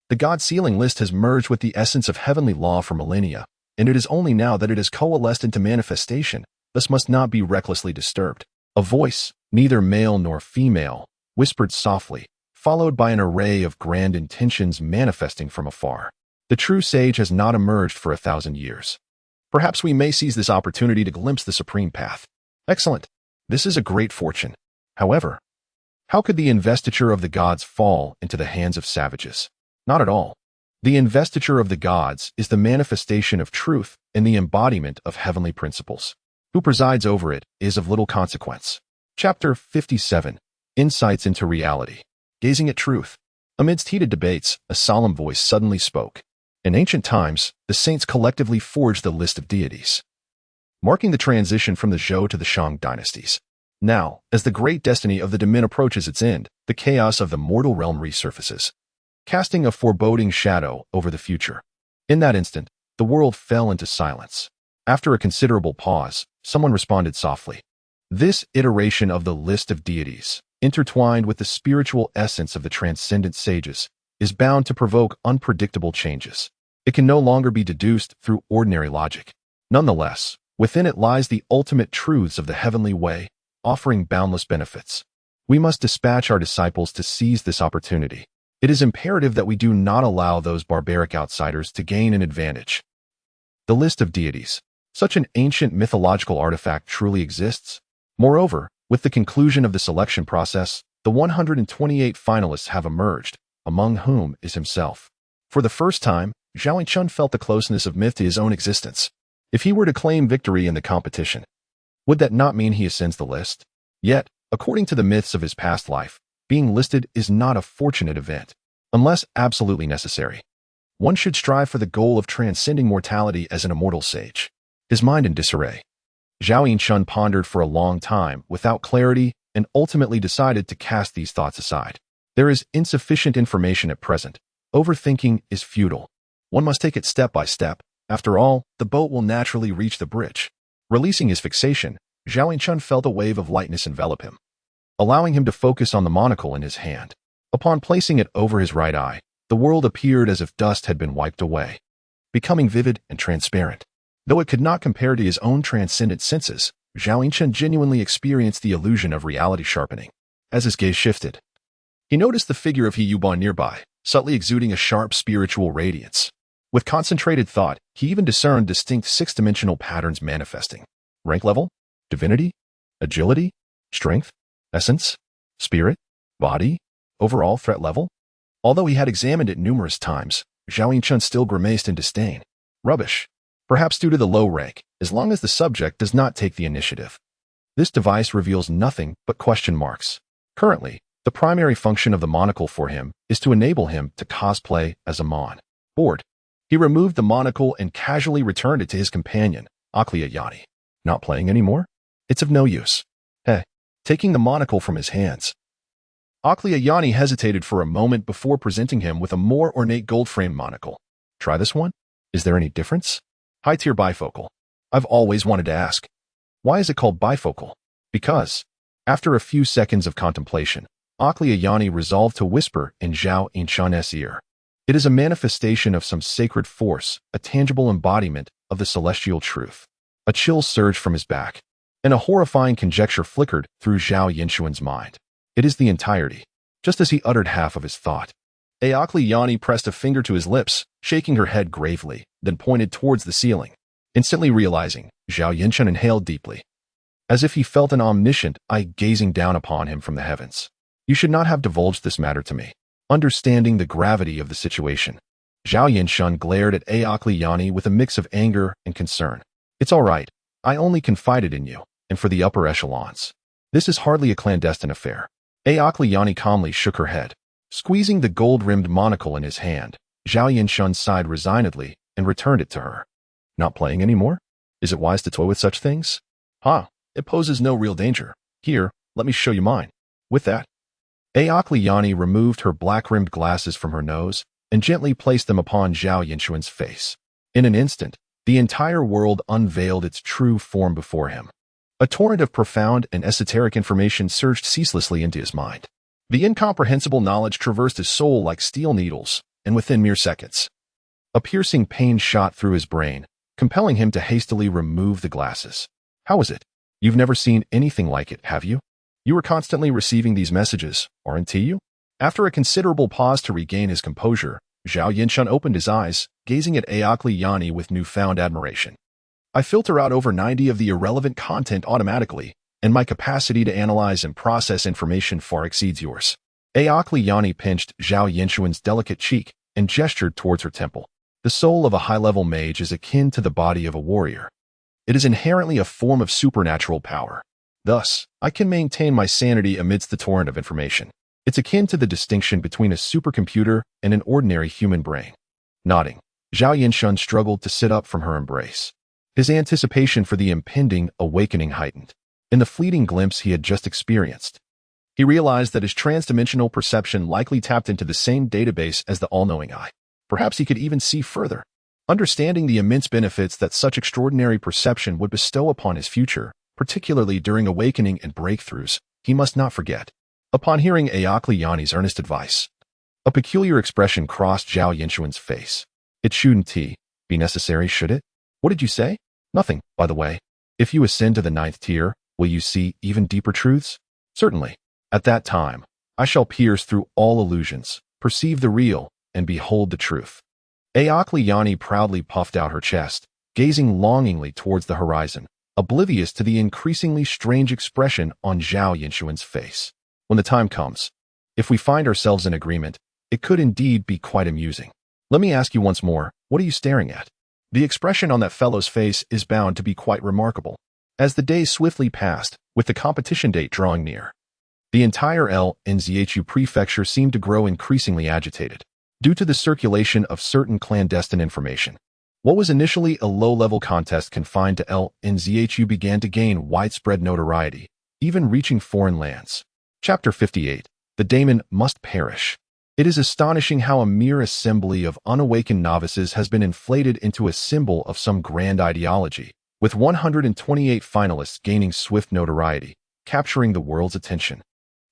The God-sealing list has merged with the essence of heavenly law for millennia, and it is only now that it has coalesced into manifestation, thus must not be recklessly disturbed." A voice, neither male nor female, whispered softly, followed by an array of grand intentions manifesting from afar. "The true sage has not emerged for 1,000 years. Perhaps we may seize this opportunity to glimpse the supreme path." "Excellent. This is a great fortune. However, how could the investiture of the gods fall into the hands of savages? Not at all. The investiture of the gods is the manifestation of truth and the embodiment of heavenly principles. Who presides over it is of little consequence." Chapter 57. Insights into Reality. Gazing at truth. Amidst heated debates, a solemn voice suddenly spoke. "In ancient times, the saints collectively forged the list of deities, marking the transition from the Zhou to the Shang dynasties. Now, as the great destiny of the Damin approaches its end, the chaos of the mortal realm resurfaces, casting a foreboding shadow over the future. In that instant, the world fell into silence. After a considerable pause, someone responded softly. "This iteration of the list of deities, intertwined with the spiritual essence of the transcendent sages, is bound to provoke unpredictable changes. It can no longer be deduced through ordinary logic. Nonetheless, within it lies the ultimate truths of the heavenly way, offering boundless benefits. We must dispatch our disciples to seize this opportunity. It is imperative that we do not allow those barbaric outsiders to gain an advantage." The list of deities. Such an ancient mythological artifact truly exists. Moreover, with the conclusion of the selection process, the 128 finalists have emerged, among whom is himself. For the first time, Zhao Yinchun felt the closeness of myth to his own existence. If he were to claim victory in the competition, would that not mean he ascends the list? Yet, according to the myths of his past life, being listed is not a fortunate event, unless absolutely necessary. One should strive for the goal of transcending mortality as an immortal sage. His mind in disarray, Zhao Yinchun pondered for a long time without clarity and ultimately decided to cast these thoughts aside. There is insufficient information at present. Overthinking is futile. One must take it step by step. After all, the boat will naturally reach the bridge. Releasing his fixation, Zhao Yinchun felt a wave of lightness envelop him, allowing him to focus on the monocle in his hand. Upon placing it over his right eye, the world appeared as if dust had been wiped away, becoming vivid and transparent. Though it could not compare to his own transcendent senses, Zhao Yinchun genuinely experienced the illusion of reality sharpening. As his gaze shifted, he noticed the figure of He Yuban nearby, subtly exuding a sharp spiritual radiance. With concentrated thought, he even discerned distinct six-dimensional patterns manifesting. Rank level? Divinity? Agility? Strength? Essence? Spirit? Body? Overall threat level? Although he had examined it numerous times, Zhao Yinchun still grimaced in disdain. Rubbish. Perhaps due to the low rank, as long as the subject does not take the initiative. This device reveals nothing but question marks. Currently, the primary function of the monocle for him is to enable him to cosplay as a Mon. Bored. He removed the monocle and casually returned it to his companion, Akliayani. Not playing anymore? It's of no use. Hey, taking the monocle from his hands. Akliayani hesitated for a moment before presenting him with a more ornate gold-framed monocle. Try this one? Is there any difference? High-tier bifocal. I've always wanted to ask. Why is it called bifocal? Because, after a few seconds of contemplation, Akliayani resolved to whisper in Zhao Yinchun's ear. It is a manifestation of some sacred force, a tangible embodiment of the celestial truth. A chill surged from his back, and a horrifying conjecture flickered through Zhao Yinchun's mind. It is the entirety. Just as he uttered half of his thought, Akliayani pressed a finger to his lips, shaking her head gravely, then pointed towards the ceiling. Instantly realizing, Zhao Yinchun inhaled deeply, as if he felt an omniscient eye gazing down upon him from the heavens. You should not have divulged this matter to me. Understanding the gravity of the situation, Zhao Yinchun glared at Akliayani with a mix of anger and concern. It's all right. I only confided in you, and for the upper echelons. This is hardly a clandestine affair. Akliayani calmly shook her head. Squeezing the gold-rimmed monocle in his hand, Zhao Yinchun sighed resignedly and returned it to her. Not playing anymore? Is it wise to toy with such things? It poses no real danger. Here, let me show you mine. With that, Akliayani removed her black-rimmed glasses from her nose and gently placed them upon Zhao Yinchun's face. In an instant, the entire world unveiled its true form before him. A torrent of profound and esoteric information surged ceaselessly into his mind. The incomprehensible knowledge traversed his soul like steel needles, and within mere seconds, a piercing pain shot through his brain, compelling him to hastily remove the glasses. How is it? You've never seen anything like it, have you? You were constantly receiving these messages, aren't you? After a considerable pause to regain his composure, Zhao Yinchun opened his eyes, gazing at Akliayani with newfound admiration. I filter out over 90 of the irrelevant content automatically, and my capacity to analyze and process information far exceeds yours. Akliayani pinched Zhao Yinchun's delicate cheek and gestured towards her temple. The soul of a high-level mage is akin to the body of a warrior. It is inherently a form of supernatural power. Thus, I can maintain my sanity amidst the torrent of information. It's akin to the distinction between a supercomputer and an ordinary human brain. Nodding, Zhao Yinchun struggled to sit up from her embrace. His anticipation for the impending awakening heightened. In the fleeting glimpse he had just experienced, he realized that his transdimensional perception likely tapped into the same database as the all-knowing eye. Perhaps he could even see further. Understanding the immense benefits that such extraordinary perception would bestow upon his future, particularly during awakening and breakthroughs, he must not forget. Upon hearing Akliayani's earnest advice, a peculiar expression crossed Zhao Yinchun's face. It shouldn't be necessary, should it? What did you say? Nothing, by the way. If you ascend to the 9th tier, will you see even deeper truths? Certainly. At that time, I shall pierce through all illusions, perceive the real, and behold the truth. Akliayani proudly puffed out her chest, gazing longingly towards the horizon, oblivious to the increasingly strange expression on Zhao Yinchun's face. When the time comes, if we find ourselves in agreement, it could indeed be quite amusing. Let me ask you once more, what are you staring at? The expression on that fellow's face is bound to be quite remarkable. As the days swiftly passed, with the competition date drawing near, the entire LNZHU prefecture seemed to grow increasingly agitated, due to the circulation of certain clandestine information. What was initially a low-level contest confined to LNZHU began to gain widespread notoriety, even reaching foreign lands. Chapter 58. The Daemon Must Perish. It is astonishing how a mere assembly of unawakened novices has been inflated into a symbol of some grand ideology, with 128 finalists gaining swift notoriety, capturing the world's attention.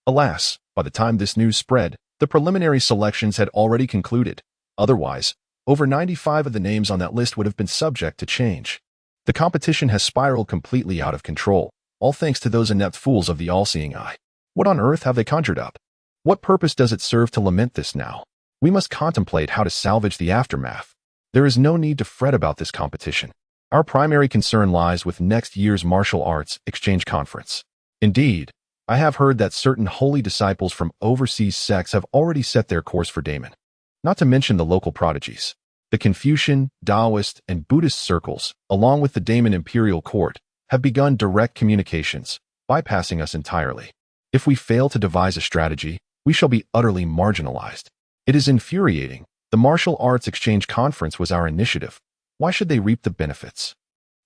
Alas, by the time this news spread, the preliminary selections had already concluded. Otherwise, over 95 of the names on that list would have been subject to change. The competition has spiraled completely out of control, all thanks to those inept fools of the all-seeing eye. What on earth have they conjured up? What purpose does it serve to lament this now? We must contemplate how to salvage the aftermath. There is no need to fret about this competition. Our primary concern lies with next year's martial arts exchange conference. Indeed, I have heard that certain holy disciples from overseas sects have already set their course for Damon. Not to mention the local prodigies. The Confucian, Taoist, and Buddhist circles, along with the Damon imperial court, have begun direct communications, bypassing us entirely. If we fail to devise a strategy, we shall be utterly marginalized. It is infuriating. The martial arts exchange conference was our initiative. Why should they reap the benefits?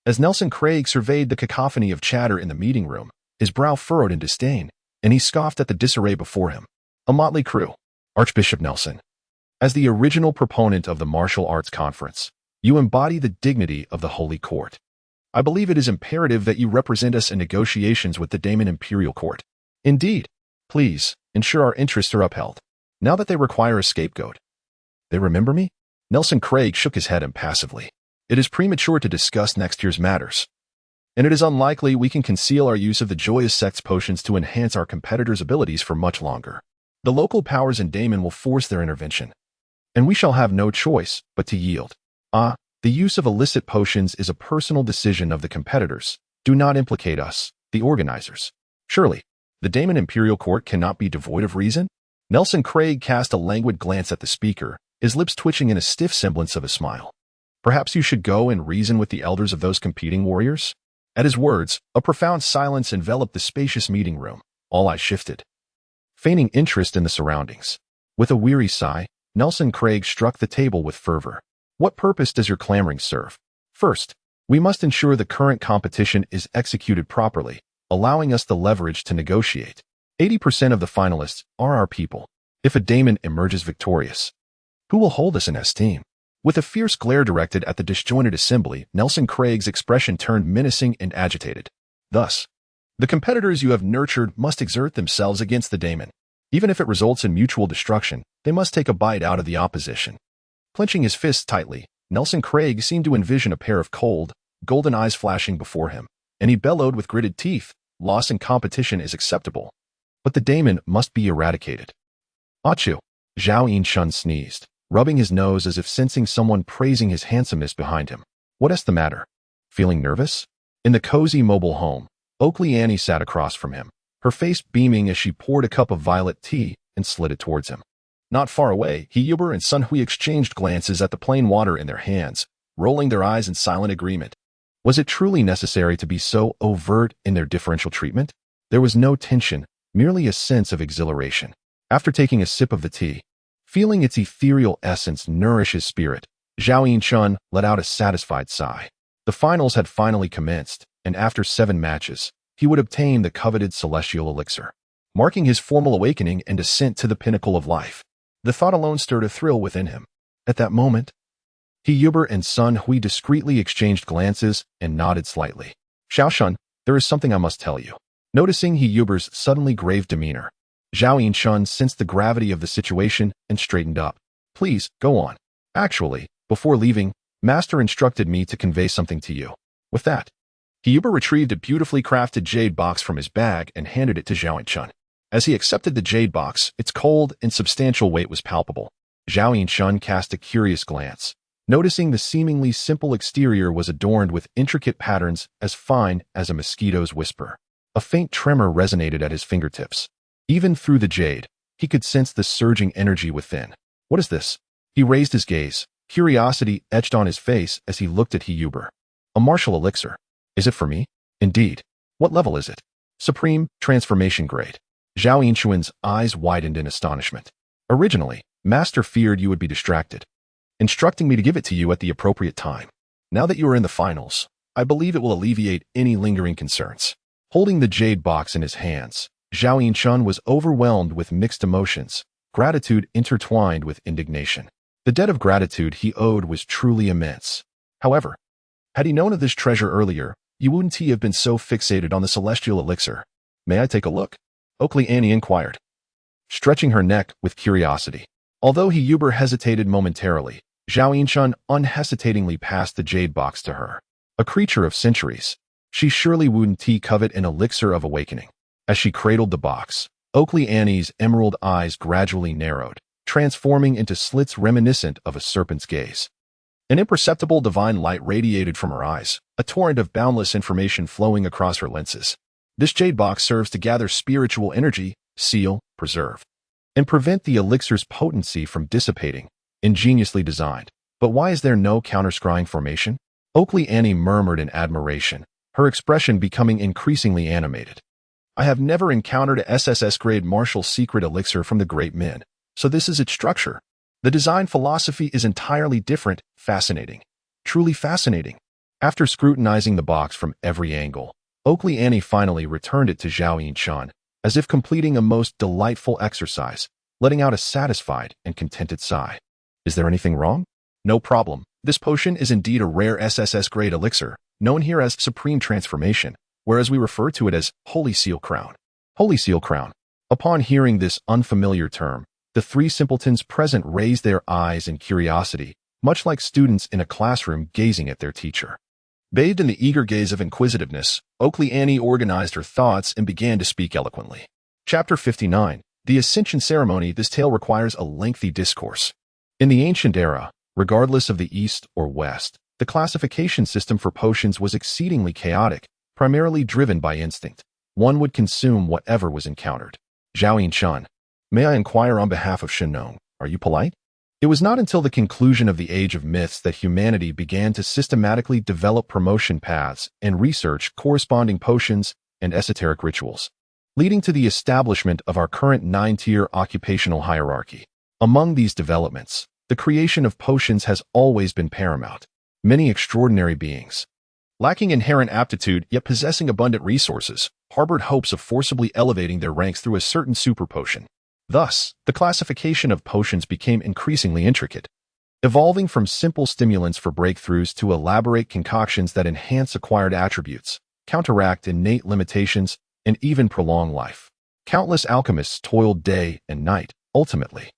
As Nelson Craig surveyed the cacophony of chatter in the meeting room, his brow furrowed in disdain, and he scoffed at the disarray before him. A motley crew. Archbishop Nelson. As the original proponent of the martial arts conference, you embody the dignity of the Holy Court. I believe it is imperative that you represent us in negotiations with the Damon Imperial Court. Indeed, please ensure our interests are upheld. Now that they require a scapegoat. They remember me? Nelson Craig shook his head impassively. It is premature to discuss next year's matters, and it is unlikely we can conceal our use of the joyous sex potions to enhance our competitors' abilities for much longer. The local powers in Damon will force their intervention, and we shall have no choice but to yield. The use of illicit potions is a personal decision of the competitors. Do not implicate us, the organizers. Surely, the Damon Imperial Court cannot be devoid of reason? Nelson Craig cast a languid glance at the speaker, his lips twitching in a stiff semblance of a smile. Perhaps you should go and reason with the elders of those competing warriors? At his words, a profound silence enveloped the spacious meeting room. All eyes shifted, feigning interest in the surroundings. With a weary sigh, Nelson Craig struck the table with fervor. What purpose does your clamoring serve? First, we must ensure the current competition is executed properly, allowing us the leverage to negotiate. 80% of the finalists are our people. If a Damon emerges victorious, who will hold us in esteem? With a fierce glare directed at the disjointed assembly, Nelson Craig's expression turned menacing and agitated. Thus, the competitors you have nurtured must exert themselves against the Damon. Even if it results in mutual destruction, they must take a bite out of the opposition. Clenching his fists tightly, Nelson Craig seemed to envision a pair of cold, golden eyes flashing before him, and he bellowed with gritted teeth, "Loss in competition is acceptable, but the Damon must be eradicated." Achoo! Zhao Yinshun sneezed, rubbing his nose as if sensing someone praising his handsomeness behind him. What's the matter? Feeling nervous? In the cozy mobile home, Oakley Annie sat across from him, her face beaming as she poured a cup of violet tea and slid it towards him. Not far away, He-Yuber and Sun Hui exchanged glances at the plain water in their hands, rolling their eyes in silent agreement. Was it truly necessary to be so overt in their differential treatment? There was no tension, merely a sense of exhilaration. After taking a sip of the tea, feeling its ethereal essence nourish his spirit, Zhao Yinshun let out a satisfied sigh. The finals had finally commenced, and after 7 matches, he would obtain the coveted celestial elixir, marking his formal awakening and ascent to the pinnacle of life. The thought alone stirred a thrill within him. At that moment, He-Yuber and Sun Hui discreetly exchanged glances and nodded slightly. "Xiaoshun, there is something I must tell you." Noticing He-Yuber's suddenly grave demeanor, Zhao Yinshun sensed the gravity of the situation and straightened up. "Please, go on. Actually, before leaving, Master instructed me to convey something to you." With that, He-Yuber retrieved a beautifully crafted jade box from his bag and handed it to Zhao Yinshun. As he accepted the jade box, its cold and substantial weight was palpable. Zhao Yinshun cast a curious glance, noticing the seemingly simple exterior was adorned with intricate patterns as fine as a mosquito's whisper. A faint tremor resonated at his fingertips. Even through the jade, he could sense the surging energy within. "What is this?" He raised his gaze, curiosity etched on his face as he looked at He-Yuber. "A martial elixir. Is it for me?" "Indeed. What level is it?" "Supreme, transformation grade." Zhao Yinshun's eyes widened in astonishment. "Originally, Master feared you would be distracted, instructing me to give it to you at the appropriate time. Now that you are in the finals, I believe it will alleviate any lingering concerns." Holding the jade box in his hands, Zhao Yinshun was overwhelmed with mixed emotions, gratitude intertwined with indignation. The debt of gratitude he owed was truly immense. However, had he known of this treasure earlier, he wouldn't have been so fixated on the celestial elixir. "May I take a look?" Oakley Annie inquired, stretching her neck with curiosity. Although He-Yuber hesitated momentarily, Zhao Yinshun unhesitatingly passed the jade box to her. A creature of centuries, she surely wouldn't covet an elixir of awakening. As she cradled the box, Oakley Annie's emerald eyes gradually narrowed, transforming into slits reminiscent of a serpent's gaze. An imperceptible divine light radiated from her eyes, a torrent of boundless information flowing across her lenses. This jade box serves to gather spiritual energy, seal, preserve, and prevent the elixir's potency from dissipating. Ingeniously designed. But why is there no counter-scrying formation? Oakley Annie murmured in admiration, her expression becoming increasingly animated. I have never encountered a SSS-grade martial secret elixir from the Great Min, so this is its structure. The design philosophy is entirely different, fascinating. Truly fascinating. After scrutinizing the box from every angle, Oakley Annie finally returned it to Zhao Yinshan, as if completing a most delightful exercise, letting out a satisfied and contented sigh. Is there anything wrong? No problem. This potion is indeed a rare SSS-grade elixir, known here as Supreme Transformation, whereas we refer to it as Holy Seal Crown. Holy Seal Crown. Upon hearing this unfamiliar term, the three simpletons present raised their eyes in curiosity, much like students in a classroom gazing at their teacher. Bathed in the eager gaze of inquisitiveness, Oakley Annie organized her thoughts and began to speak eloquently. Chapter 59. The Ascension Ceremony. This tale requires a lengthy discourse. In the ancient era, regardless of the East or West, the classification system for potions was exceedingly chaotic, primarily driven by instinct. One would consume whatever was encountered. Zhao Yinshan. May I inquire on behalf of Shenong, are you polite? It was not until the conclusion of the Age of Myths that humanity began to systematically develop promotion paths and research corresponding potions and esoteric rituals, leading to the establishment of our current 9-tier occupational hierarchy. Among these developments, the creation of potions has always been paramount. Many extraordinary beings, lacking inherent aptitude yet possessing abundant resources, harbored hopes of forcibly elevating their ranks through a certain super potion. Thus, the classification of potions became increasingly intricate, evolving from simple stimulants for breakthroughs to elaborate concoctions that enhance acquired attributes, counteract innate limitations, and even prolong life. Countless alchemists toiled day and night. Ultimately,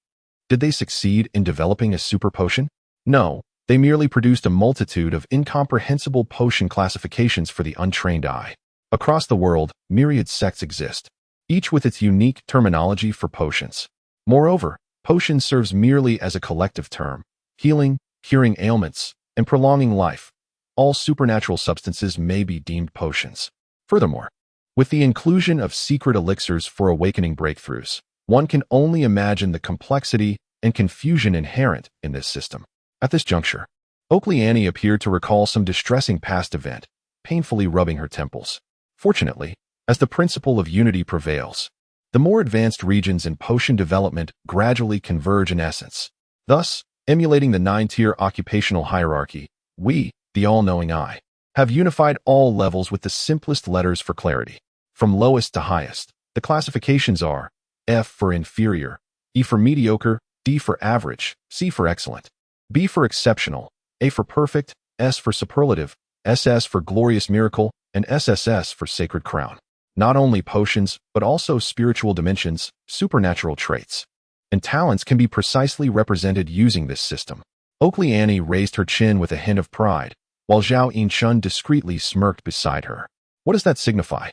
did they succeed in developing a super potion? No, they merely produced a multitude of incomprehensible potion classifications for the untrained eye. Across the world, myriad sects exist, each with its unique terminology for potions. Moreover, potion serves merely as a collective term, healing, curing ailments, and prolonging life. All supernatural substances may be deemed potions. Furthermore, with the inclusion of secret elixirs for awakening breakthroughs, one can only imagine the complexity and confusion inherent in this system. At this juncture, Oakley Annie appeared to recall some distressing past event, painfully rubbing her temples. Fortunately, as the principle of unity prevails, the more advanced regions in potion development gradually converge in essence. Thus, emulating the 9-tier occupational hierarchy, we, the all-knowing eye, have unified all levels with the simplest letters for clarity. From lowest to highest, the classifications are F for inferior, E for mediocre, D for average, C for excellent, B for exceptional, A for perfect, S for superlative, SS for glorious miracle, and SSS for sacred crown. Not only potions, but also spiritual dimensions, supernatural traits, and talents can be precisely represented using this system. Oakley Annie raised her chin with a hint of pride, while Zhao Yinshan discreetly smirked beside her. What does that signify?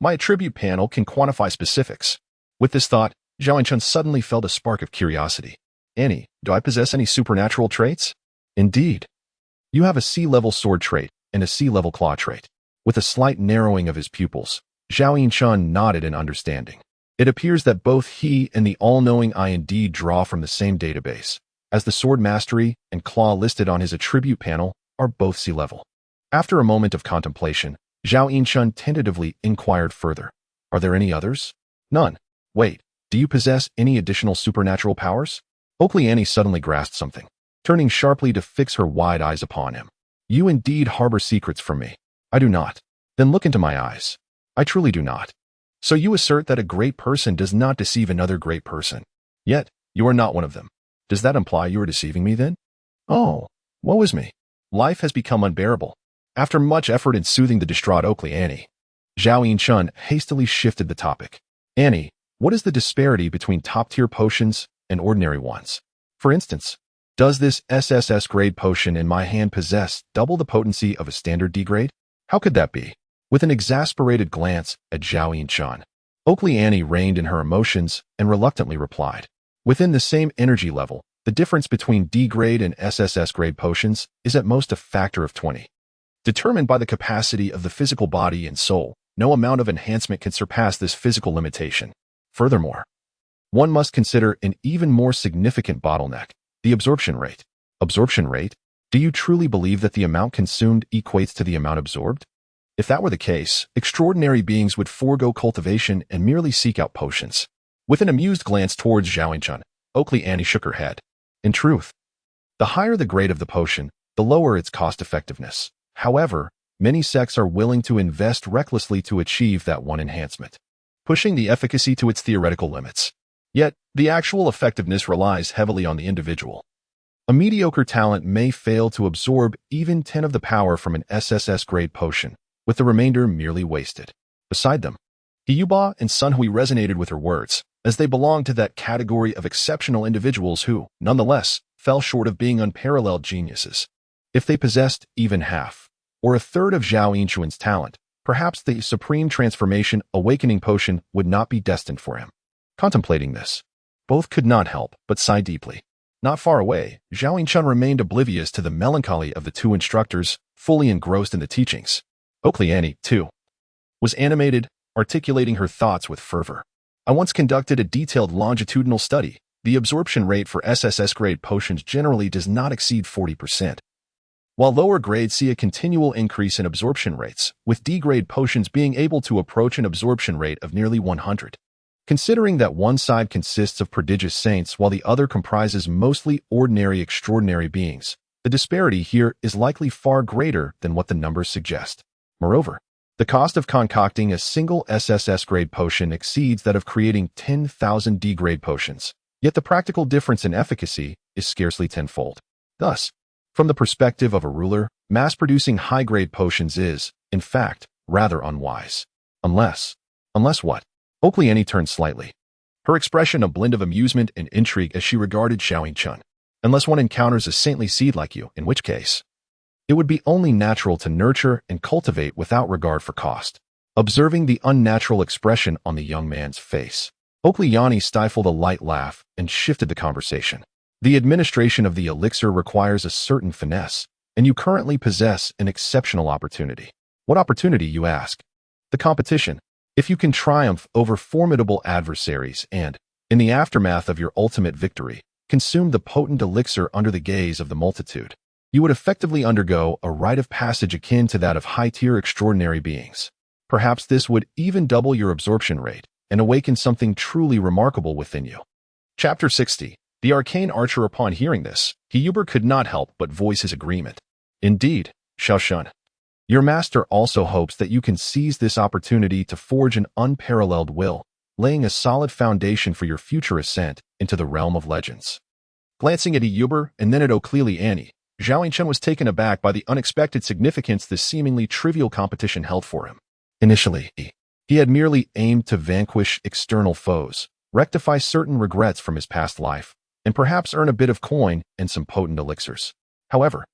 My attribute panel can quantify specifics. With this thought, Zhao Yinshan suddenly felt a spark of curiosity. Annie, do I possess any supernatural traits? Indeed. You have a C-level sword trait and a C-level claw trait. With a slight narrowing of his pupils, Zhao Yinshan nodded in understanding. It appears that both he and the all-knowing eye indeed draw from the same database, as the sword mastery and claw listed on his attribute panel are both C-level. After a moment of contemplation, Zhao Yinshan tentatively inquired further. Are there any others? None. Wait, do you possess any additional supernatural powers? Oakley Annie suddenly grasped something, turning sharply to fix her wide eyes upon him. You indeed harbor secrets from me. I do not. Then look into my eyes. I truly do not. So you assert that a great person does not deceive another great person. Yet, you are not one of them. Does that imply you are deceiving me then? Oh, woe is me. Life has become unbearable. After much effort in soothing the distraught Oakley Annie, Zhao Yinshan hastily shifted the topic. Annie, what is the disparity between top-tier potions and ordinary ones? For instance, does this SSS grade potion in my hand possess double the potency of a standard D grade? How could that be? With an exasperated glance at Zhao Yinshan, Oakley Annie reined in her emotions and reluctantly replied. Within the same energy level, The difference between D-grade and SSS grade potions is at most a factor of 20. Determined by the capacity of the physical body and soul, no amount of enhancement can surpass this physical limitation. Furthermore, one must consider an even more significant bottleneck, the absorption rate. Absorption rate? Do you truly believe that the amount consumed equates to the amount absorbed? If that were the case, extraordinary beings would forego cultivation and merely seek out potions. With an amused glance towards Zhao Yinchun, Oakley Annie shook her head. In truth, the higher the grade of the potion, the lower its cost-effectiveness. However, many sects are willing to invest recklessly to achieve that one enhancement, pushing the efficacy to its theoretical limits. Yet, the actual effectiveness relies heavily on the individual. A mediocre talent may fail to absorb even 10 of the power from an SSS-grade potion, with the remainder merely wasted. Beside them, Hiyuba and Sunhui resonated with her words, as they belonged to that category of exceptional individuals who, nonetheless, fell short of being unparalleled geniuses. If they possessed even half, or a third of Zhao Yinchuan's talent, perhaps the Supreme Transformation Awakening Potion would not be destined for him. Contemplating this, both could not help but sigh deeply. Not far away, Zhao Yinchun remained oblivious to the melancholy of the two instructors, fully engrossed in the teachings. Oakley Annie, too, was animated, articulating her thoughts with fervor. I once conducted a detailed longitudinal study. The absorption rate for SSS-grade potions generally does not exceed 40%. While lower grades see a continual increase in absorption rates, with D-grade potions being able to approach an absorption rate of nearly 100. Considering that one side consists of prodigious saints while the other comprises mostly ordinary extraordinary beings, the disparity here is likely far greater than what the numbers suggest. Moreover, the cost of concocting a single SSS-grade potion exceeds that of creating 10,000 D-grade potions, yet the practical difference in efficacy is scarcely tenfold. Thus, from the perspective of a ruler, mass-producing high-grade potions is, in fact, rather unwise. Unless what? Oakley Annie turned slightly, her expression a blend of amusement and intrigue as she regarded Zhao Yinchun. Unless one encounters a saintly seed like you, in which case, it would be only natural to nurture and cultivate without regard for cost. Observing the unnatural expression on the young man's face, Oakley Annie stifled a light laugh and shifted the conversation. The administration of the elixir requires a certain finesse, and you currently possess an exceptional opportunity. What opportunity, you ask? The competition. If you can triumph over formidable adversaries and, in the aftermath of your ultimate victory, consume the potent elixir under the gaze of the multitude, you would effectively undergo a rite of passage akin to that of high-tier extraordinary beings. Perhaps this would even double your absorption rate and awaken something truly remarkable within you. Chapter 60. The Arcane Archer. Upon hearing this, Hiyuber could not help but voice his agreement. Indeed, Xiaoshun, your master also hopes that you can seize this opportunity to forge an unparalleled will, laying a solid foundation for your future ascent into the realm of legends. Glancing at Hiyuber and then at Oakley Annie, Zhao Yinchun was taken aback by the unexpected significance this seemingly trivial competition held for him. Initially, he had merely aimed to vanquish external foes, rectify certain regrets from his past life, and perhaps earn a bit of coin and some potent elixirs. However,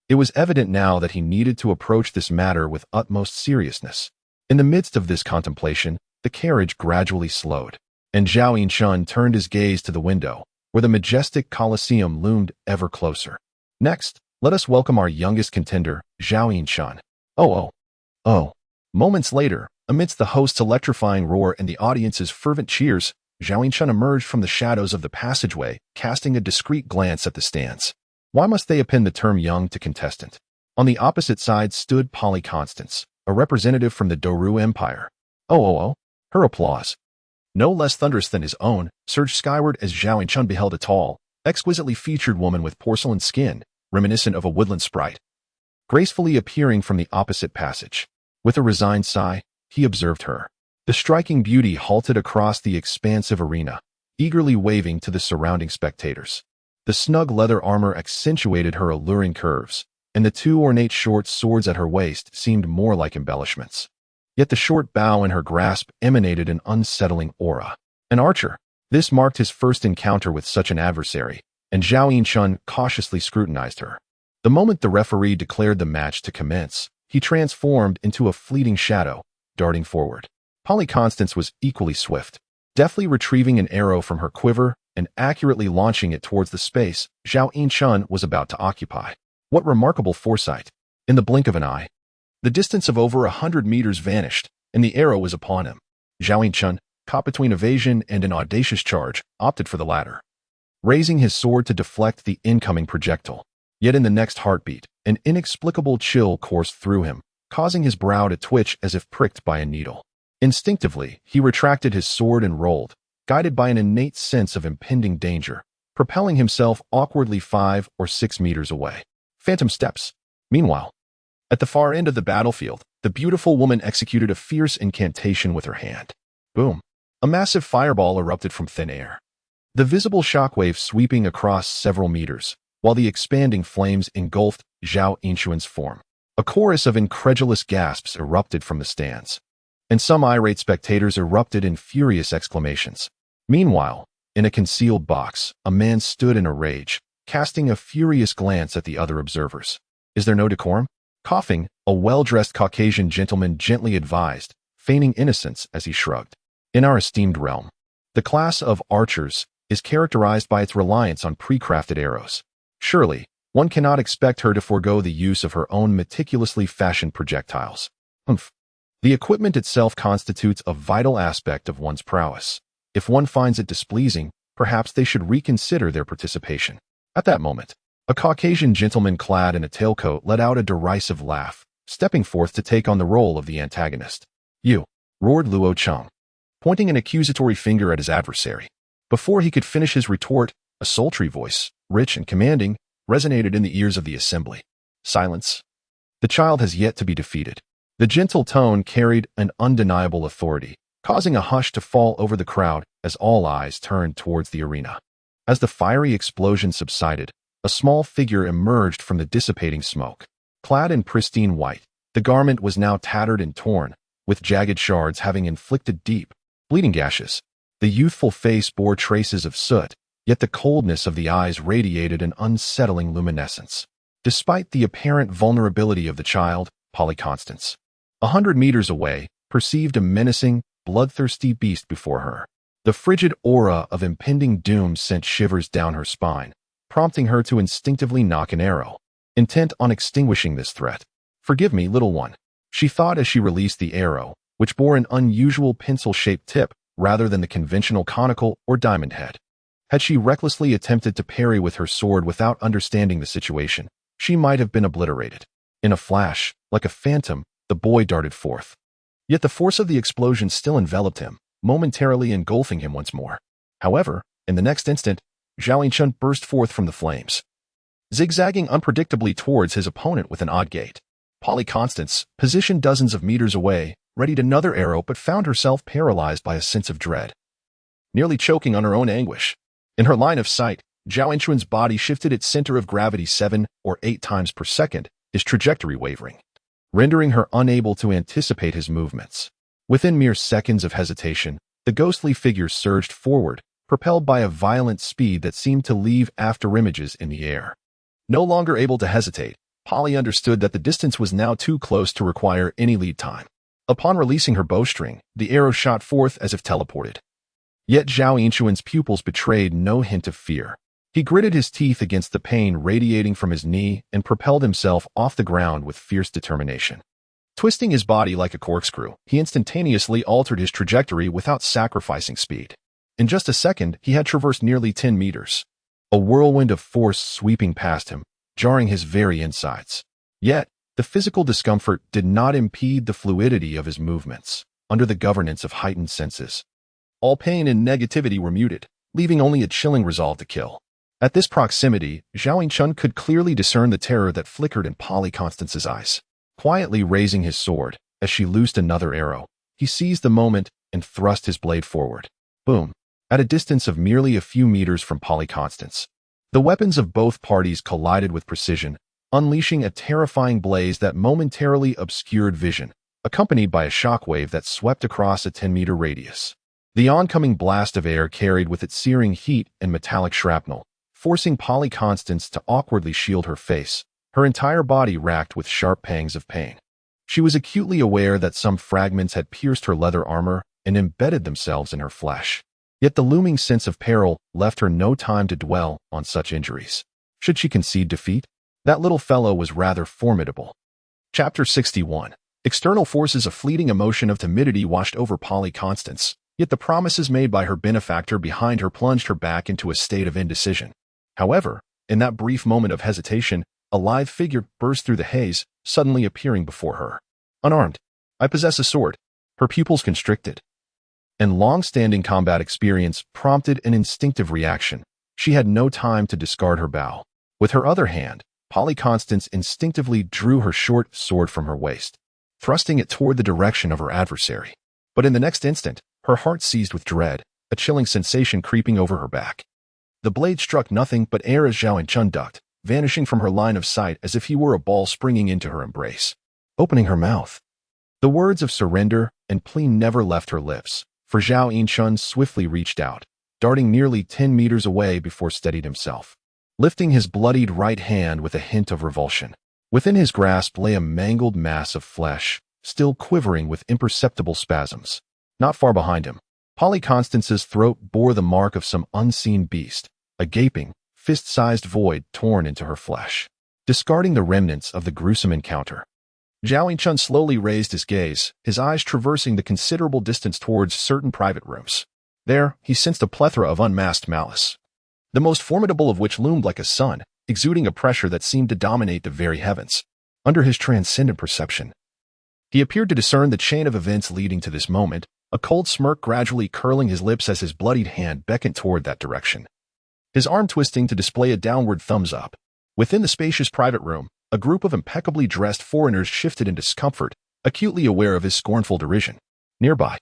it was evident now that he needed to approach this matter with utmost seriousness. In the midst of this contemplation, the carriage gradually slowed, and Zhao Yinchun turned his gaze to the window, where the majestic Colosseum loomed ever closer. Next, let us welcome our youngest contender, Zhao Yinchun. Oh. Moments later, amidst the host's electrifying roar and the audience's fervent cheers, Zhao Yinchun emerged from the shadows of the passageway, casting a discreet glance at the stands. Why must they append the term young to contestant? On the opposite side stood Polly Constance, a representative from the Doru Empire. Her applause, no less thunderous than his own, surged skyward as Zhao Yinchun beheld a tall, exquisitely featured woman with porcelain skin, reminiscent of a woodland sprite, gracefully appearing from the opposite passage. With a resigned sigh, he observed her. The striking beauty halted across the expansive arena, eagerly waving to the surrounding spectators. The snug leather armor accentuated her alluring curves, and the two ornate short swords at her waist seemed more like embellishments. Yet the short bow in her grasp emanated an unsettling aura. An archer. This marked his first encounter with such an adversary, and Zhao Yinchun cautiously scrutinized her. The moment the referee declared the match to commence, he transformed into a fleeting shadow, darting forward. Polly Constance was equally swift. Deftly retrieving an arrow from her quiver, and accurately launching it towards the space Zhao Yinchun was about to occupy. What remarkable foresight! In the blink of an eye, the distance of over 100 meters vanished, and the arrow was upon him. Zhao Yinchun, caught between evasion and an audacious charge, opted for the latter, raising his sword to deflect the incoming projectile. Yet in the next heartbeat, an inexplicable chill coursed through him, causing his brow to twitch as if pricked by a needle. Instinctively, he retracted his sword and rolled, guided by an innate sense of impending danger, propelling himself awkwardly 5 or 6 meters away. Phantom steps. Meanwhile, at the far end of the battlefield, the beautiful woman executed a fierce incantation with her hand. Boom! A massive fireball erupted from thin air, the visible shockwave sweeping across several meters, while the expanding flames engulfed Zhao Yinchun's form. A chorus of incredulous gasps erupted from the stands, and some irate spectators erupted in furious exclamations. Meanwhile, in a concealed box, a man stood in a rage, casting a furious glance at the other observers. Is there no decorum? Coughing, a well-dressed Caucasian gentleman gently advised, feigning innocence as he shrugged. In our esteemed realm, the class of archers is characterized by its reliance on pre-crafted arrows. Surely, one cannot expect her to forego the use of her own meticulously fashioned projectiles. Humph. The equipment itself constitutes a vital aspect of one's prowess. If one finds it displeasing, perhaps they should reconsider their participation. At that moment, a Caucasian gentleman clad in a tailcoat let out a derisive laugh, stepping forth to take on the role of the antagonist. You, roared Luo Cheng, pointing an accusatory finger at his adversary. Before he could finish his retort, a sultry voice, rich and commanding, resonated in the ears of the assembly. Silence. The child has yet to be defeated. The gentle tone carried an undeniable authority, causing a hush to fall over the crowd as all eyes turned towards the arena. As the fiery explosion subsided, a small figure emerged from the dissipating smoke. Clad in pristine white, the garment was now tattered and torn, with jagged shards having inflicted deep, bleeding gashes. The youthful face bore traces of soot, yet the coldness of the eyes radiated an unsettling luminescence. Despite the apparent vulnerability of the child, Polly Constance, 100 meters away, perceived a menacing, bloodthirsty beast before her. The frigid aura of impending doom sent shivers down her spine, prompting her to instinctively nock an arrow, intent on extinguishing this threat. Forgive me, little one, she thought as she released the arrow, which bore an unusual pencil-shaped tip rather than the conventional conical or diamond head. Had she recklessly attempted to parry with her sword without understanding the situation, she might have been obliterated. In a flash, like a phantom, the boy darted forth. Yet the force of the explosion still enveloped him, momentarily engulfing him once more. However, in the next instant, Zhao Yinchun burst forth from the flames, zigzagging unpredictably towards his opponent with an odd gait. Polly Constance, positioned dozens of meters away, readied another arrow but found herself paralyzed by a sense of dread, nearly choking on her own anguish. In her line of sight, Zhao Yinchun's body shifted its center of gravity 7 or 8 times per second, his trajectory wavering, rendering her unable to anticipate his movements. Within mere seconds of hesitation, the ghostly figure surged forward, propelled by a violent speed that seemed to leave afterimages in the air. No longer able to hesitate, Polly understood that the distance was now too close to require any lead time. Upon releasing her bowstring, the arrow shot forth as if teleported. Yet Zhao Yinchun's pupils betrayed no hint of fear. He gritted his teeth against the pain radiating from his knee and propelled himself off the ground with fierce determination. Twisting his body like a corkscrew, he instantaneously altered his trajectory without sacrificing speed. In just a second, he had traversed nearly 10 meters. A whirlwind of force sweeping past him, jarring his very insides. Yet, the physical discomfort did not impede the fluidity of his movements. Under the governance of heightened senses, all pain and negativity were muted, leaving only a chilling resolve to kill. At this proximity, Zhao Yinchun could clearly discern the terror that flickered in Polly Constance's eyes. Quietly raising his sword, as she loosed another arrow, he seized the moment and thrust his blade forward. Boom! At a distance of merely a few meters from Polly Constance, the weapons of both parties collided with precision, unleashing a terrifying blaze that momentarily obscured vision, accompanied by a shockwave that swept across a 10-meter radius. The oncoming blast of air carried with it searing heat and metallic shrapnel, forcing Polly Constance to awkwardly shield her face, her entire body racked with sharp pangs of pain. She was acutely aware that some fragments had pierced her leather armor and embedded themselves in her flesh. Yet the looming sense of peril left her no time to dwell on such injuries. Should she concede defeat? That little fellow was rather formidable. Chapter 61. External forces. A fleeting emotion of timidity washed over Polly Constance, yet the promises made by her benefactor behind her plunged her back into a state of indecision. However, in that brief moment of hesitation, a lithe figure burst through the haze, suddenly appearing before her. Unarmed. I possess a sword. Her pupils constricted, and long-standing combat experience prompted an instinctive reaction. She had no time to discard her bow. With her other hand, Polly Constance instinctively drew her short sword from her waist, thrusting it toward the direction of her adversary. But in the next instant, her heart seized with dread, a chilling sensation creeping over her back. The blade struck nothing but air as Zhao Yinchun ducked, vanishing from her line of sight as if he were a ball springing into her embrace. Opening her mouth, the words of surrender and plea never left her lips, for Zhao Yinchun swiftly reached out, darting nearly 10 meters away before steadied himself, lifting his bloodied right hand with a hint of revulsion. Within his grasp lay a mangled mass of flesh, still quivering with imperceptible spasms. Not far behind him, Polly Constance's throat bore the mark of some unseen beast, a gaping, fist-sized void torn into her flesh, discarding the remnants of the gruesome encounter. Zhao Yinchun slowly raised his gaze, his eyes traversing the considerable distance towards certain private rooms. There, he sensed a plethora of unmasked malice, the most formidable of which loomed like a sun, exuding a pressure that seemed to dominate the very heavens. Under his transcendent perception, he appeared to discern the chain of events leading to this moment, a cold smirk gradually curling his lips as his bloodied hand beckoned toward that direction, his arm twisting to display a downward thumbs up. Within the spacious private room, a group of impeccably dressed foreigners shifted in discomfort, acutely aware of his scornful derision. Nearby,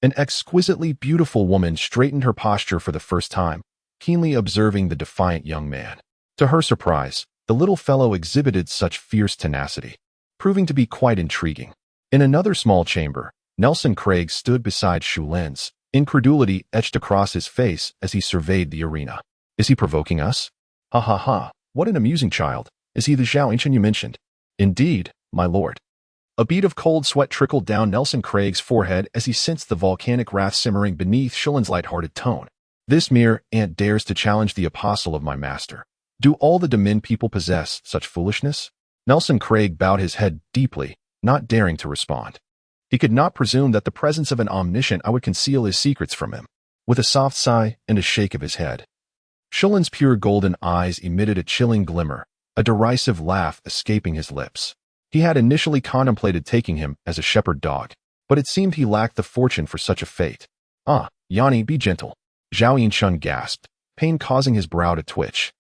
an exquisitely beautiful woman straightened her posture for the first time, keenly observing the defiant young man. To her surprise, the little fellow exhibited such fierce tenacity, proving to be quite intriguing. In another small chamber, Nelson Craig stood beside Shu Lin's, incredulity etched across his face as he surveyed the arena. Is he provoking us? Ha ha ha, what an amusing child. Is he the Zhao Yinchun you mentioned? Indeed, my lord. A bead of cold sweat trickled down Nelson Craig's forehead as he sensed the volcanic wrath simmering beneath Shullin's light-hearted tone. This mere ant dares to challenge the apostle of my master. Do all the Damin people possess such foolishness? Nelson Craig bowed his head deeply, not daring to respond. He could not presume that the presence of an omniscient I would conceal his secrets from him. With a soft sigh and a shake of his head, Shullin's pure golden eyes emitted a chilling glimmer, a derisive laugh escaping his lips. He had initially contemplated taking him as a shepherd dog, but it seemed he lacked the fortune for such a fate. Ah, Yanni, be gentle. Zhao Yinchun gasped, pain causing his brow to twitch.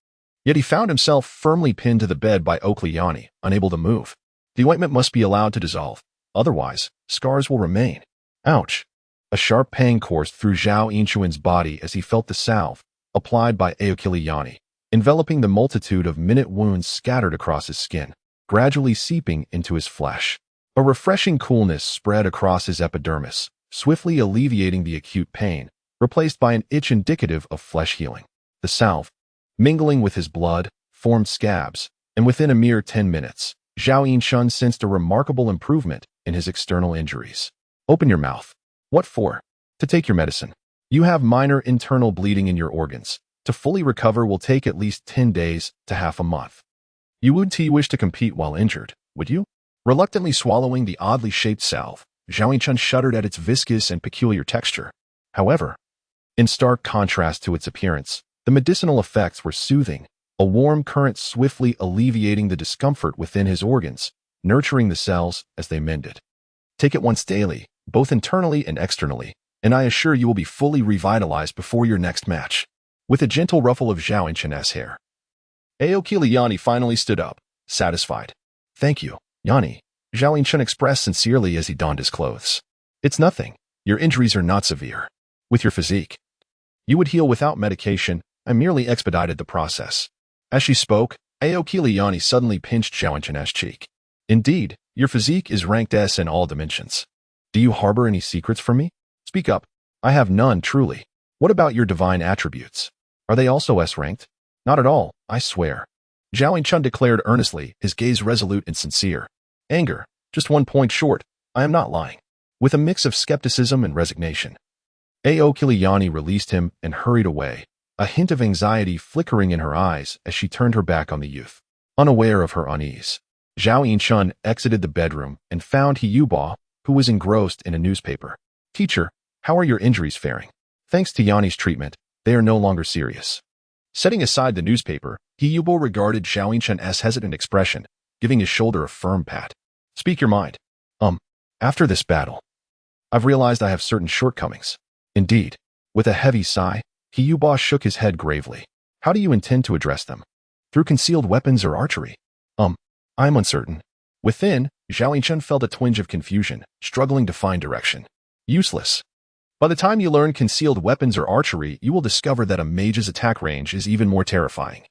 Yet he found himself firmly pinned to the bed by Oakley Yanni, unable to move. The ointment must be allowed to dissolve, otherwise, scars will remain. Ouch! A sharp pang coursed through Zhao Yinchun's body as he felt the salve, applied by Aokili Yanni, enveloping the multitude of minute wounds scattered across his skin, gradually seeping into his flesh. A refreshing coolness spread across his epidermis, swiftly alleviating the acute pain, replaced by an itch indicative of flesh healing. The salve, mingling with his blood, formed scabs, and within a mere 10 minutes, Zhao Yinchun sensed a remarkable improvement in his external injuries. Open your mouth. What for? To take your medicine. You have minor internal bleeding in your organs. To fully recover will take at least 10 days to half a month. You wouldn't wish to compete while injured, would you? Reluctantly swallowing the oddly shaped salve, Zhao Yinchun shuddered at its viscous and peculiar texture. However, in stark contrast to its appearance, the medicinal effects were soothing, a warm current swiftly alleviating the discomfort within his organs, nurturing the cells as they mended. Take it once daily, both internally and externally, and I assure you will be fully revitalized before your next match. With a gentle ruffle of Zhao Yinchun's hair, Aokili Yanni finally stood up, satisfied. Thank you, Yanni, Zhao Yinchun expressed sincerely as he donned his clothes. It's nothing. Your injuries are not severe. With your physique, you would heal without medication. I merely expedited the process. As she spoke, Aokili Yanni suddenly pinched Zhao Yinchun's cheek. Indeed, your physique is ranked S in all dimensions. Do you harbor any secrets from me? Speak up. I have none, truly. What about your divine attributes? Are they also S-ranked? Not at all, I swear. Zhao Yinchun declared earnestly, his gaze resolute and sincere. Anger, just 1 point short. I am not lying. With a mix of skepticism and resignation, Aokiliani released him and hurried away, a hint of anxiety flickering in her eyes as she turned her back on the youth. Unaware of her unease, Zhao Yinchun exited the bedroom and found Hiyuba, who was engrossed in a newspaper. "Teacher, how are your injuries faring? Thanks to Yanni's treatment, they are no longer serious." Setting aside the newspaper, Hiyuba regarded Zhao Yinchun's hesitant expression, giving his shoulder a firm pat. "Speak your mind." After this battle, I've realized I have certain shortcomings." "Indeed." With a heavy sigh, Hiyuba shook his head gravely. "How do you intend to address them? Through concealed weapons or archery?" I'm uncertain." Within, Zhao Yinchun felt a twinge of confusion, struggling to find direction. "Useless. By the time you learn concealed weapons or archery, you will discover that a mage's attack range is even more terrifying.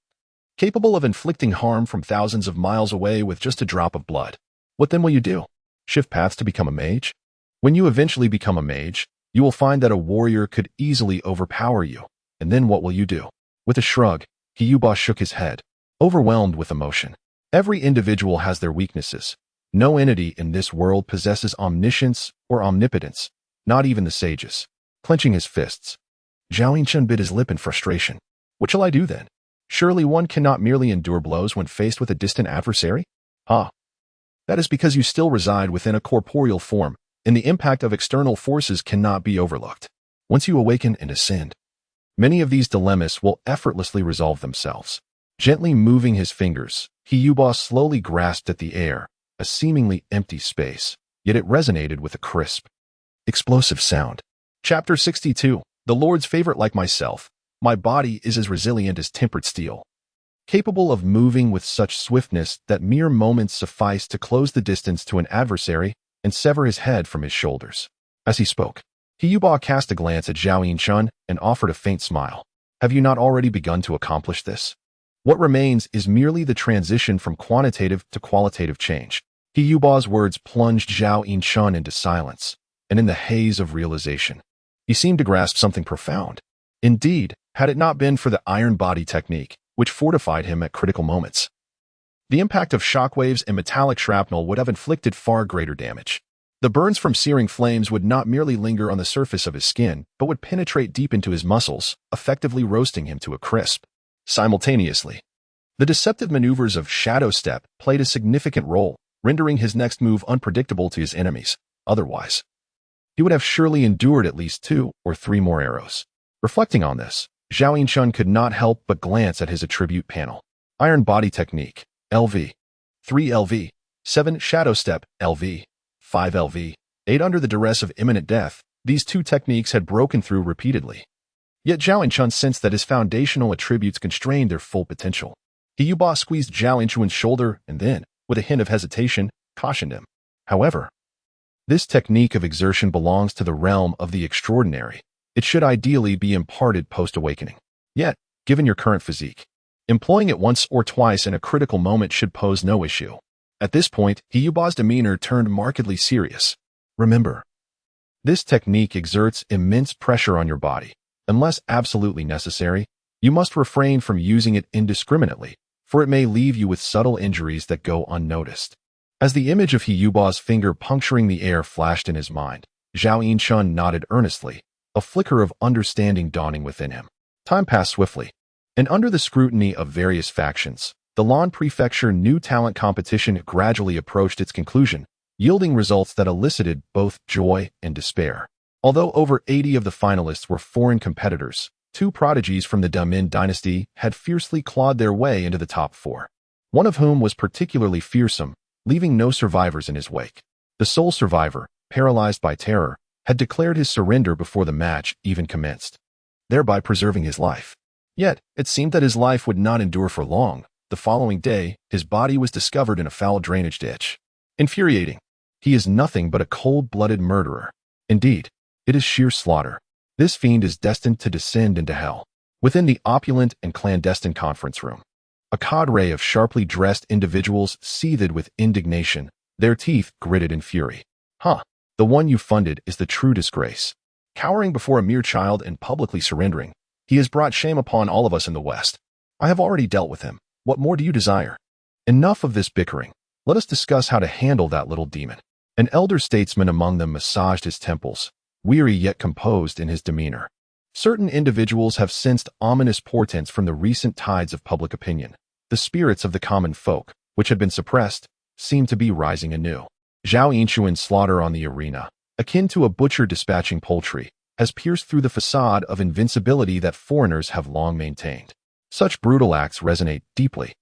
Capable of inflicting harm from thousands of miles away with just a drop of blood. What then will you do? Shift paths to become a mage? When you eventually become a mage, you will find that a warrior could easily overpower you. And then what will you do?" With a shrug, Hiyuba shook his head, overwhelmed with emotion. Every individual has their weaknesses. No entity in this world possesses omniscience or omnipotence, not even the sages. Clenching his fists, Zhao Yinchun bit his lip in frustration. "What shall I do then? Surely one cannot merely endure blows when faced with a distant adversary?" That is because you still reside within a corporeal form, and the impact of external forces cannot be overlooked. Once you awaken and ascend, many of these dilemmas will effortlessly resolve themselves. Gently moving his fingers, Hiyuba slowly grasped at the air, a seemingly empty space, yet it resonated with a crisp, explosive sound. Chapter 62. The Lord's favorite like myself, my body is as resilient as tempered steel. Capable of moving with such swiftness that mere moments suffice to close the distance to an adversary and sever his head from his shoulders. As he spoke, Hiyuba cast a glance at Zhao Yinchun and offered a faint smile. "Have you not already begun to accomplish this? What remains is merely the transition from quantitative to qualitative change." Hiyuba's words plunged Zhao Yinchun into silence, and in the haze of realization, he seemed to grasp something profound. Indeed, had it not been for the iron body technique, which fortified him at critical moments, the impact of shockwaves and metallic shrapnel would have inflicted far greater damage. The burns from searing flames would not merely linger on the surface of his skin, but would penetrate deep into his muscles, effectively roasting him to a crisp. Simultaneously, the deceptive maneuvers of Shadow Step played a significant role, rendering his next move unpredictable to his enemies. Otherwise, he would have surely endured at least 2 or 3 more arrows. Reflecting on this, Zhao Yinchun could not help but glance at his attribute panel. Iron Body Technique, LV. 3 LV. 7 Shadow Step, LV. 5 LV. 8 Under the duress of imminent death, these 2 techniques had broken through repeatedly. Yet Zhao Yinchun sensed that his foundational attributes constrained their full potential. Hiyuba squeezed Zhao Yinchun's shoulder and then, with a hint of hesitation, cautioned him. "However, this technique of exertion belongs to the realm of the extraordinary. It should ideally be imparted post-awakening. Yet, given your current physique, employing it once or twice in a critical moment should pose no issue." At this point, Hiyuba's demeanor turned markedly serious. "Remember, this technique exerts immense pressure on your body. Unless absolutely necessary, you must refrain from using it indiscriminately, for it may leave you with subtle injuries that go unnoticed." As the image of Hiyuba's finger puncturing the air flashed in his mind, Zhao Yinchun nodded earnestly, a flicker of understanding dawning within him. Time passed swiftly, and under the scrutiny of various factions, the Lan Prefecture New Talent Competition gradually approached its conclusion, yielding results that elicited both joy and despair. Although over 80 of the finalists were foreign competitors, 2 prodigies from the Damin dynasty had fiercely clawed their way into the top 4, one of whom was particularly fearsome, leaving no survivors in his wake. The sole survivor, paralyzed by terror, had declared his surrender before the match even commenced, thereby preserving his life. Yet, it seemed that his life would not endure for long. The following day, his body was discovered in a foul drainage ditch. Infuriating. He is nothing but a cold-blooded murderer. Indeed, it is sheer slaughter. This fiend is destined to descend into hell. Within the opulent and clandestine conference room, a cadre of sharply dressed individuals seethed with indignation, their teeth gritted in fury. The one you funded is the true disgrace. Cowering before a mere child and publicly surrendering, he has brought shame upon all of us in the West. I have already dealt with him. What more do you desire? Enough of this bickering. Let us discuss how to handle that little demon." An elder statesman among them massaged his temples, weary yet composed in his demeanor. Certain individuals have sensed ominous portents from the recent tides of public opinion. The spirits of the common folk, which had been suppressed, seemed to be rising anew. Zhao Yinshuan's slaughter on the arena, akin to a butcher dispatching poultry, has pierced through the facade of invincibility that foreigners have long maintained. Such brutal acts resonate deeply,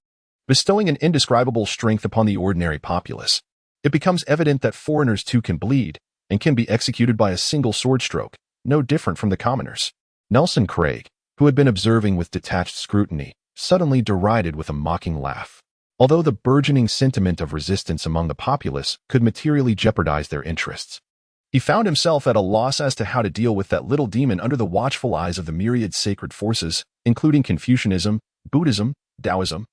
bestowing an indescribable strength upon the ordinary populace. It becomes evident that foreigners too can bleed and can be executed by a single sword stroke, no different from the commoners. Nelson Craig, who had been observing with detached scrutiny, suddenly derided with a mocking laugh. Although the burgeoning sentiment of resistance among the populace could materially jeopardize their interests, he found himself at a loss as to how to deal with that little demon under the watchful eyes of the myriad sacred forces, including Confucianism, Buddhism, Taoism,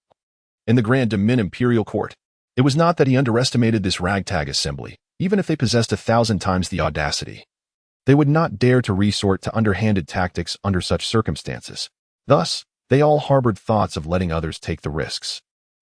and the Grand Damin Imperial Court. It was not that he underestimated this ragtag assembly, even if they possessed 1,000 times the audacity. They would not dare to resort to underhanded tactics under such circumstances. Thus, they all harbored thoughts of letting others take the risks.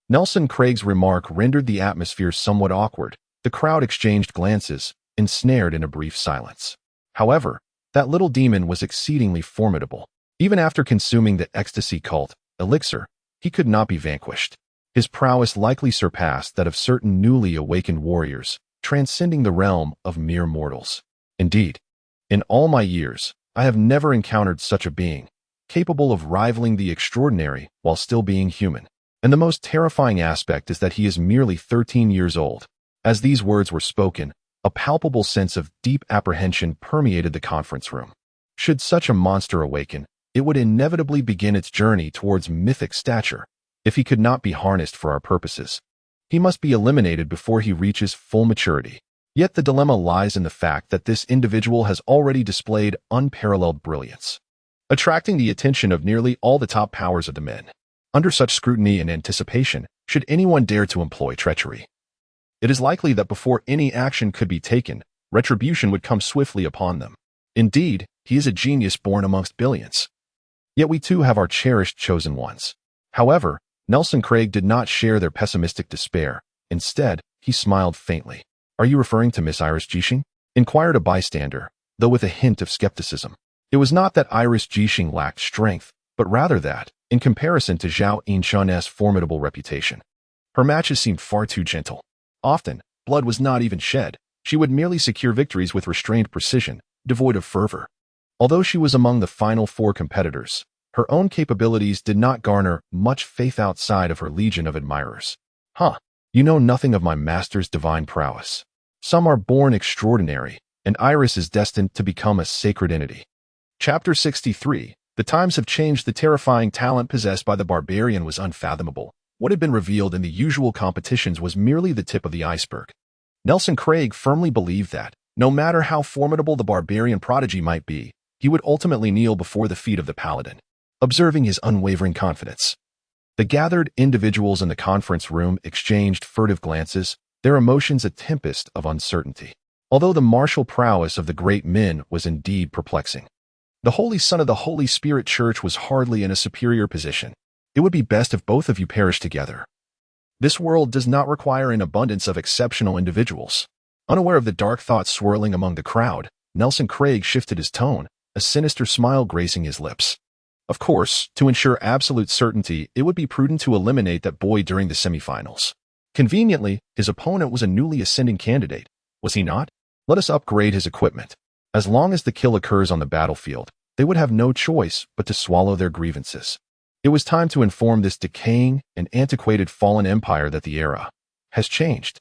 Nelson Craig's remark rendered the atmosphere somewhat awkward. The crowd exchanged glances, ensnared in a brief silence. However, that little demon was exceedingly formidable. Even after consuming the ecstasy cult, elixir, he could not be vanquished. His prowess likely surpassed that of certain newly awakened warriors, transcending the realm of mere mortals. Indeed, in all my years, I have never encountered such a being, capable of rivaling the extraordinary while still being human. And the most terrifying aspect is that he is merely 13 years old. As these words were spoken, a palpable sense of deep apprehension permeated the conference room. Should such a monster awaken, it would inevitably begin its journey towards mythic stature. If he could not be harnessed for our purposes, he must be eliminated before he reaches full maturity. Yet the dilemma lies in the fact that this individual has already displayed unparalleled brilliance, attracting the attention of nearly all the top powers of the men. Under such scrutiny and anticipation, should anyone dare to employ treachery, it is likely that before any action could be taken, retribution would come swiftly upon them. Indeed, he is a genius born amongst billions. Yet we too have our cherished chosen ones. However, Nelson Craig did not share their pessimistic despair. Instead, he smiled faintly. "Are you referring to Miss Iris Jixing?" inquired a bystander, though with a hint of skepticism. It was not that Iris Jixing lacked strength, but rather that, in comparison to Zhao Yinshuan's formidable reputation, her matches seemed far too gentle. Often, blood was not even shed. She would merely secure victories with restrained precision, devoid of fervor. Although she was among the final 4 competitors, her own capabilities did not garner much faith outside of her legion of admirers. You know nothing of my master's divine prowess. Some are born extraordinary, and Iris is destined to become a sacred entity. Chapter 63. The times have changed. The terrifying talent possessed by the barbarian was unfathomable. What had been revealed in the usual competitions was merely the tip of the iceberg. Nelson Craig firmly believed that, no matter how formidable the barbarian prodigy might be, he would ultimately kneel before the feet of the paladin. Observing his unwavering confidence, the gathered individuals in the conference room exchanged furtive glances, their emotions a tempest of uncertainty. Although the martial prowess of the great men was indeed perplexing, the Holy Son of the Holy Spirit Church was hardly in a superior position. It would be best if both of you perish together. This world does not require an abundance of exceptional individuals. Unaware of the dark thoughts swirling among the crowd, Nelson Craig shifted his tone, a sinister smile gracing his lips. Of course, to ensure absolute certainty, it would be prudent to eliminate that boy during the semifinals. Conveniently, his opponent was a newly ascending candidate, was he not? Let us upgrade his equipment. As long as the kill occurs on the battlefield, they would have no choice but to swallow their grievances. It was time to inform this decaying and antiquated fallen empire that the era has changed.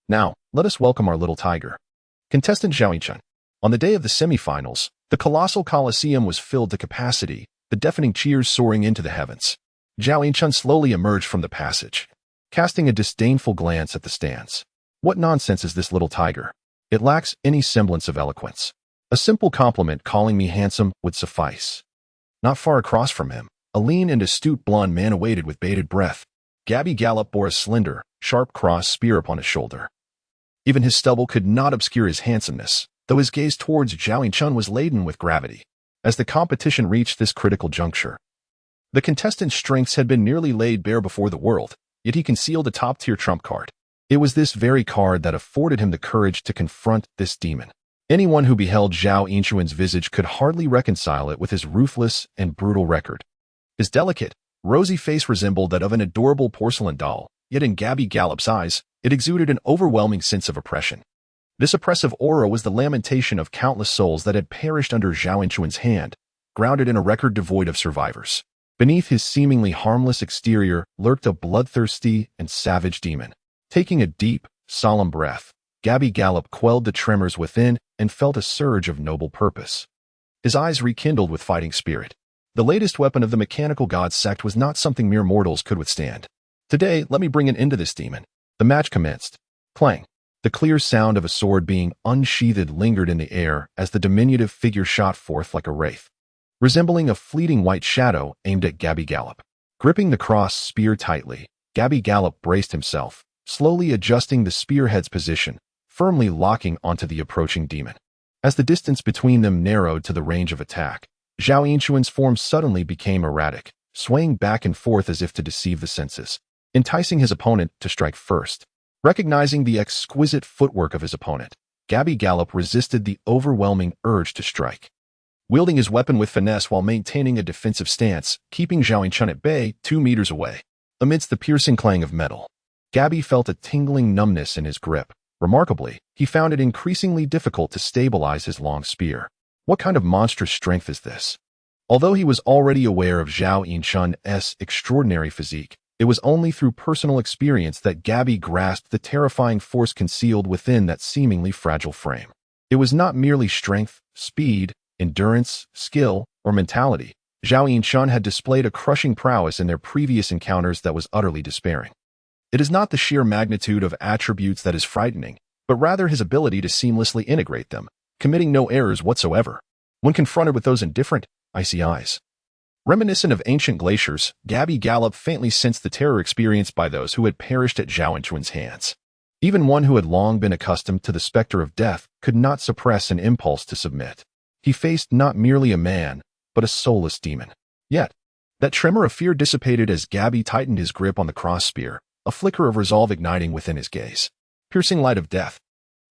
Now, let us welcome our little tiger. Contestant Zhao Yinshuan. On the day of the semifinals, the colossal coliseum was filled to capacity, the deafening cheers soaring into the heavens. Zhao Yinshuan slowly emerged from the passage, casting a disdainful glance at the stands. What nonsense is this little tiger? It lacks any semblance of eloquence. A simple compliment calling me handsome would suffice. Not far across from him, a lean and astute blond man awaited with bated breath. Gabby Gallop bore a slender, sharp cross spear upon his shoulder. Even his stubble could not obscure his handsomeness, though his gaze towards Zhao Yinshuan was laden with gravity. As the competition reached this critical juncture, the contestant's strengths had been nearly laid bare before the world, yet he concealed a top-tier trump card. It was this very card that afforded him the courage to confront this demon. Anyone who beheld Zhao Yinchuan's visage could hardly reconcile it with his ruthless and brutal record. His delicate, rosy face resembled that of an adorable porcelain doll, yet in Gabby Gallop's eyes, it exuded an overwhelming sense of oppression. This oppressive aura was the lamentation of countless souls that had perished under Zhao Yinchuan's hand, grounded in a record devoid of survivors. Beneath his seemingly harmless exterior lurked a bloodthirsty and savage demon. Taking a deep, solemn breath, Gabby Gallop quelled the tremors within and felt a surge of noble purpose. His eyes rekindled with fighting spirit. The latest weapon of the mechanical god sect was not something mere mortals could withstand. Today, let me bring an end to this demon. The match commenced. Clang. The clear sound of a sword being unsheathed lingered in the air as the diminutive figure shot forth like a wraith, resembling a fleeting white shadow aimed at Gabby Gallop. Gripping the cross spear tightly, Gabby Gallop braced himself, slowly adjusting the spearhead's position, firmly locking onto the approaching demon. As the distance between them narrowed to the range of attack, Zhao Yinchuan's form suddenly became erratic, swaying back and forth as if to deceive the senses, enticing his opponent to strike first. Recognizing the exquisite footwork of his opponent, Gabby Gallop resisted the overwhelming urge to strike. Wielding his weapon with finesse while maintaining a defensive stance, keeping Zhao Yinchuan at bay 2 meters away. Amidst the piercing clang of metal, Gabby felt a tingling numbness in his grip. Remarkably, he found it increasingly difficult to stabilize his long spear. What kind of monstrous strength is this? Although he was already aware of Zhao Yinchuan's extraordinary physique, it was only through personal experience that Gabby grasped the terrifying force concealed within that seemingly fragile frame. It was not merely strength, speed, endurance, skill, or mentality. Zhao Yinchuan had displayed a crushing prowess in their previous encounters that was utterly despairing. It is not the sheer magnitude of attributes that is frightening, but rather his ability to seamlessly integrate them, committing no errors whatsoever. When confronted with those indifferent, icy eyes, reminiscent of ancient glaciers, Gabby Gallop faintly sensed the terror experienced by those who had perished at Zhao Yinchuan's hands. Even one who had long been accustomed to the specter of death could not suppress an impulse to submit. He faced not merely a man, but a soulless demon. Yet, that tremor of fear dissipated as Gabby tightened his grip on the cross spear, a flicker of resolve igniting within his gaze. Piercing light of death.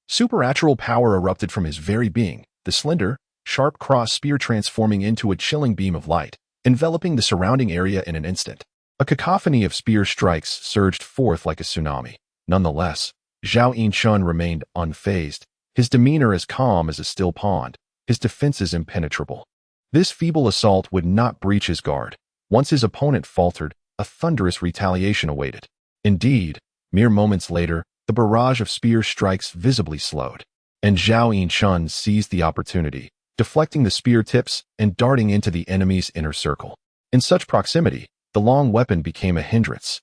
Supernatural power erupted from his very being, the slender, sharp cross spear transforming into a chilling beam of light, enveloping the surrounding area in an instant. A cacophony of spear strikes surged forth like a tsunami. Nonetheless, Zhao Yinchuan remained unfazed, his demeanor as calm as a still pond, his defenses impenetrable. This feeble assault would not breach his guard. Once his opponent faltered, a thunderous retaliation awaited. Indeed, mere moments later, the barrage of spear strikes visibly slowed, and Zhao Yinchuan seized the opportunity, deflecting the spear tips and darting into the enemy's inner circle. In such proximity, the long weapon became a hindrance.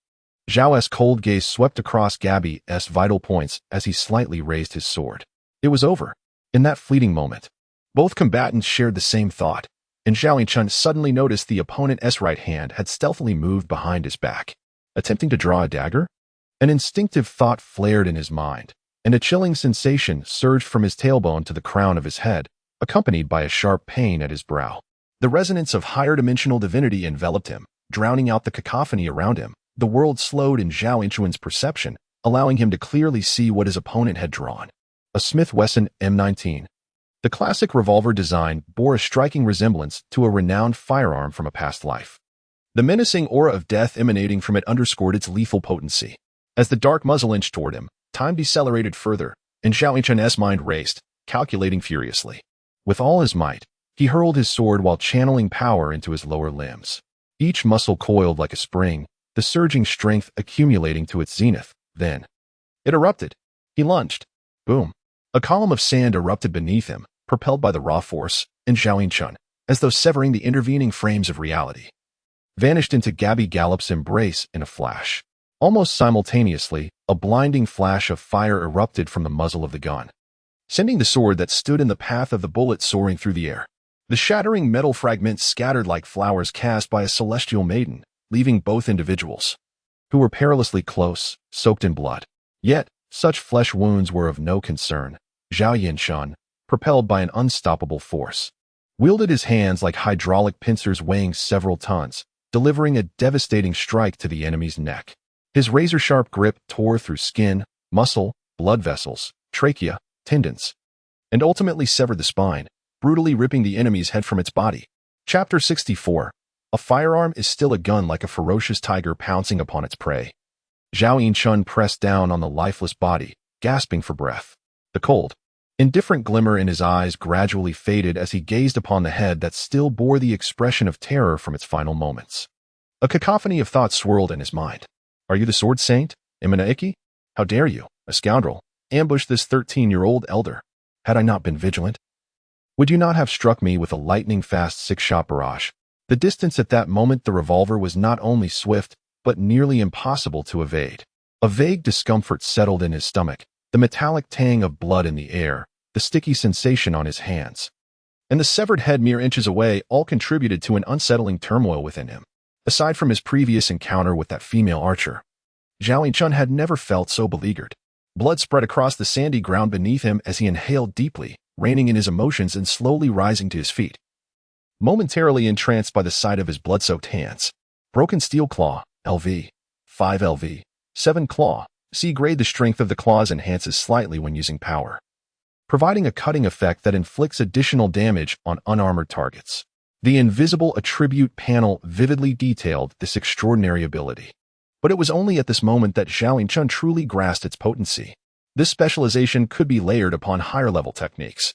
Zhao's cold gaze swept across Gabby's vital points as he slightly raised his sword. It was over. In that fleeting moment, both combatants shared the same thought, and Zhao Yinchuan suddenly noticed the opponent's right hand had stealthily moved behind his back. Attempting to draw a dagger? An instinctive thought flared in his mind, and a chilling sensation surged from his tailbone to the crown of his head, accompanied by a sharp pain at his brow. The resonance of higher-dimensional divinity enveloped him, drowning out the cacophony around him. The world slowed in Zhao Yinchuan's perception, allowing him to clearly see what his opponent had drawn. A Smith Wesson M19. The classic revolver design bore a striking resemblance to a renowned firearm from a past life. The menacing aura of death emanating from it underscored its lethal potency. As the dark muzzle inched toward him, time decelerated further, and Zhao Yinchuan's mind raced, calculating furiously. With all his might, he hurled his sword while channeling power into his lower limbs. Each muscle coiled like a spring, the surging strength accumulating to its zenith. Then, it erupted. He lunged. Boom. A column of sand erupted beneath him, propelled by the raw force, and Zhao Yinchuan, as though severing the intervening frames of reality, vanished into Gabby Gallop's embrace in a flash. Almost simultaneously, a blinding flash of fire erupted from the muzzle of the gun, sending the sword that stood in the path of the bullet soaring through the air. The shattering metal fragments scattered like flowers cast by a celestial maiden, leaving both individuals, who were perilously close, soaked in blood. Yet, such flesh wounds were of no concern. Zhao Yinchuan, propelled by an unstoppable force, wielded his hands like hydraulic pincers weighing several tons, delivering a devastating strike to the enemy's neck. His razor-sharp grip tore through skin, muscle, blood vessels, trachea, tendons, and ultimately severed the spine, brutally ripping the enemy's head from its body. Chapter 64. A firearm is still a gun, like a ferocious tiger pouncing upon its prey. Zhao Yinchun pressed down on the lifeless body, gasping for breath. The cold, indifferent glimmer in his eyes gradually faded as he gazed upon the head that still bore the expression of terror from its final moments. A cacophony of thoughts swirled in his mind. Are you the Sword Saint, Immortal? How dare you, a scoundrel, ambush this 13-year-old elder? Had I not been vigilant? Would you not have struck me with a lightning-fast six-shot barrage? The distance at that moment, the revolver was not only swift, but nearly impossible to evade. A vague discomfort settled in his stomach, the metallic tang of blood in the air, the sticky sensation on his hands, and the severed head mere inches away all contributed to an unsettling turmoil within him. Aside from his previous encounter with that female archer, Zhao Yinchun had never felt so beleaguered. Blood spread across the sandy ground beneath him as he inhaled deeply, reining in his emotions and slowly rising to his feet. Momentarily entranced by the sight of his blood-soaked hands. Broken steel claw, LV. 5 LV. 7 claw. C-grade. The strength of the claws enhances slightly when using power, providing a cutting effect that inflicts additional damage on unarmored targets. The invisible attribute panel vividly detailed this extraordinary ability. But it was only at this moment that Zhao Yinchun truly grasped its potency. This specialization could be layered upon higher-level techniques,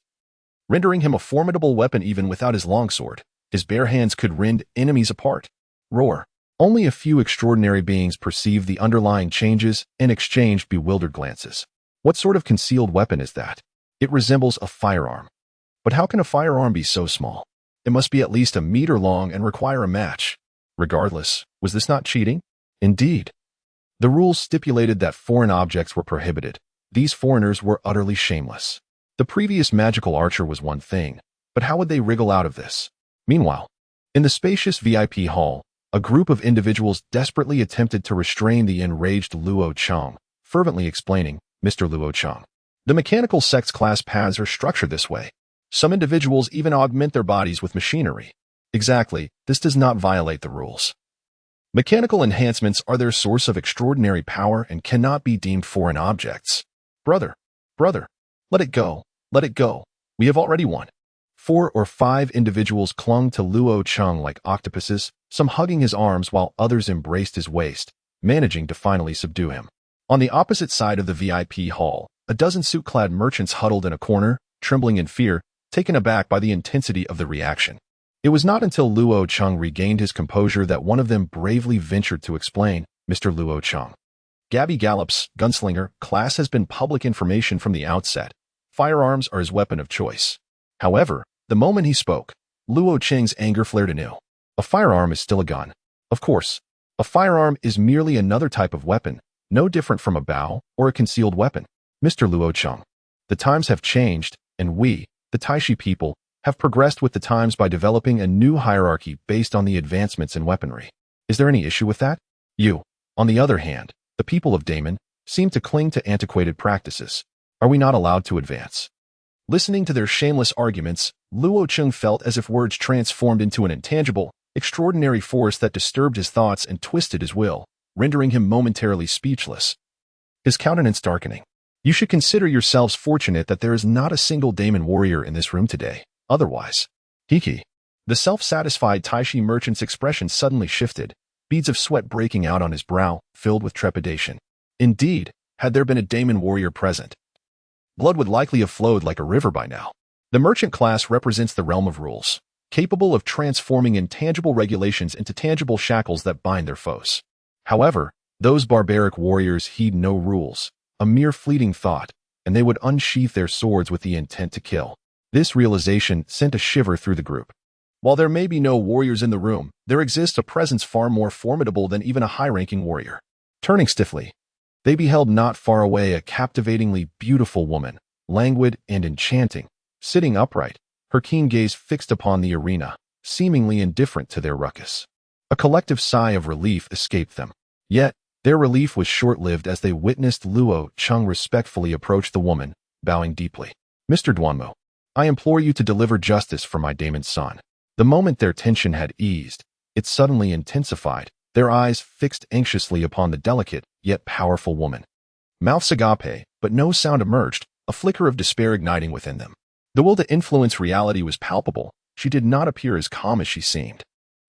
rendering him a formidable weapon even without his longsword. His bare hands could rend enemies apart. Roar. Only a few extraordinary beings perceived the underlying changes and exchanged bewildered glances. What sort of concealed weapon is that? It resembles a firearm. But how can a firearm be so small? It must be at least a meter long and require a match. Regardless, was this not cheating? Indeed. The rules stipulated that foreign objects were prohibited. These foreigners were utterly shameless. The previous magical archer was one thing, but how would they wriggle out of this? Meanwhile, in the spacious VIP hall, a group of individuals desperately attempted to restrain the enraged Luo Cheng, fervently explaining, Mr. Luo Cheng, the mechanical sect's class paths are structured this way. Some individuals even augment their bodies with machinery. Exactly, this does not violate the rules. Mechanical enhancements are their source of extraordinary power and cannot be deemed foreign objects. Brother, let it go, let it go. We have already won. 4 or 5 individuals clung to Luo Cheng like octopuses, some hugging his arms while others embraced his waist, managing to finally subdue him. On the opposite side of the VIP hall, a dozen suit-clad merchants huddled in a corner, trembling in fear, taken aback by the intensity of the reaction. It was not until Luo Cheng regained his composure that one of them bravely ventured to explain, Mr. Luo Cheng, Gabby Gallop's gunslinger class has been public information from the outset. Firearms are his weapon of choice. However, the moment he spoke, Luo Cheng's anger flared anew. A firearm is still a gun. Of course, a firearm is merely another type of weapon, no different from a bow or a concealed weapon. Mr. Luo Cheng, the times have changed, and we, the Taishi people, have progressed with the times by developing a new hierarchy based on the advancements in weaponry. Is there any issue with that? You, on the other hand, the people of Damon, seem to cling to antiquated practices. Are we not allowed to advance? Listening to their shameless arguments, Luo Cheng felt as if words transformed into an intangible, extraordinary force that disturbed his thoughts and twisted his will, rendering him momentarily speechless. His countenance darkening. You should consider yourselves fortunate that there is not a single Damon warrior in this room today. Otherwise, Hiki. The self-satisfied Taishi merchant's expression suddenly shifted, beads of sweat breaking out on his brow, filled with trepidation. Indeed, had there been a Damon warrior present, blood would likely have flowed like a river by now. The merchant class represents the realm of rules, capable of transforming intangible regulations into tangible shackles that bind their foes. However, those barbaric warriors heed no rules, a mere fleeting thought, and they would unsheath their swords with the intent to kill. This realization sent a shiver through the group. While there may be no warriors in the room, there exists a presence far more formidable than even a high-ranking warrior. Turning stiffly, they beheld not far away a captivatingly beautiful woman, languid and enchanting, sitting upright, her keen gaze fixed upon the arena, seemingly indifferent to their ruckus. A collective sigh of relief escaped them. Yet, their relief was short-lived as they witnessed Luo Cheng respectfully approach the woman, bowing deeply. Mr. Duanmo, I implore you to deliver justice for my Damon's son. The moment their tension had eased, it suddenly intensified, their eyes fixed anxiously upon the delicate, yet powerful woman. Mouths agape, but no sound emerged, a flicker of despair igniting within them. The will to influence reality was palpable. She did not appear as calm as she seemed.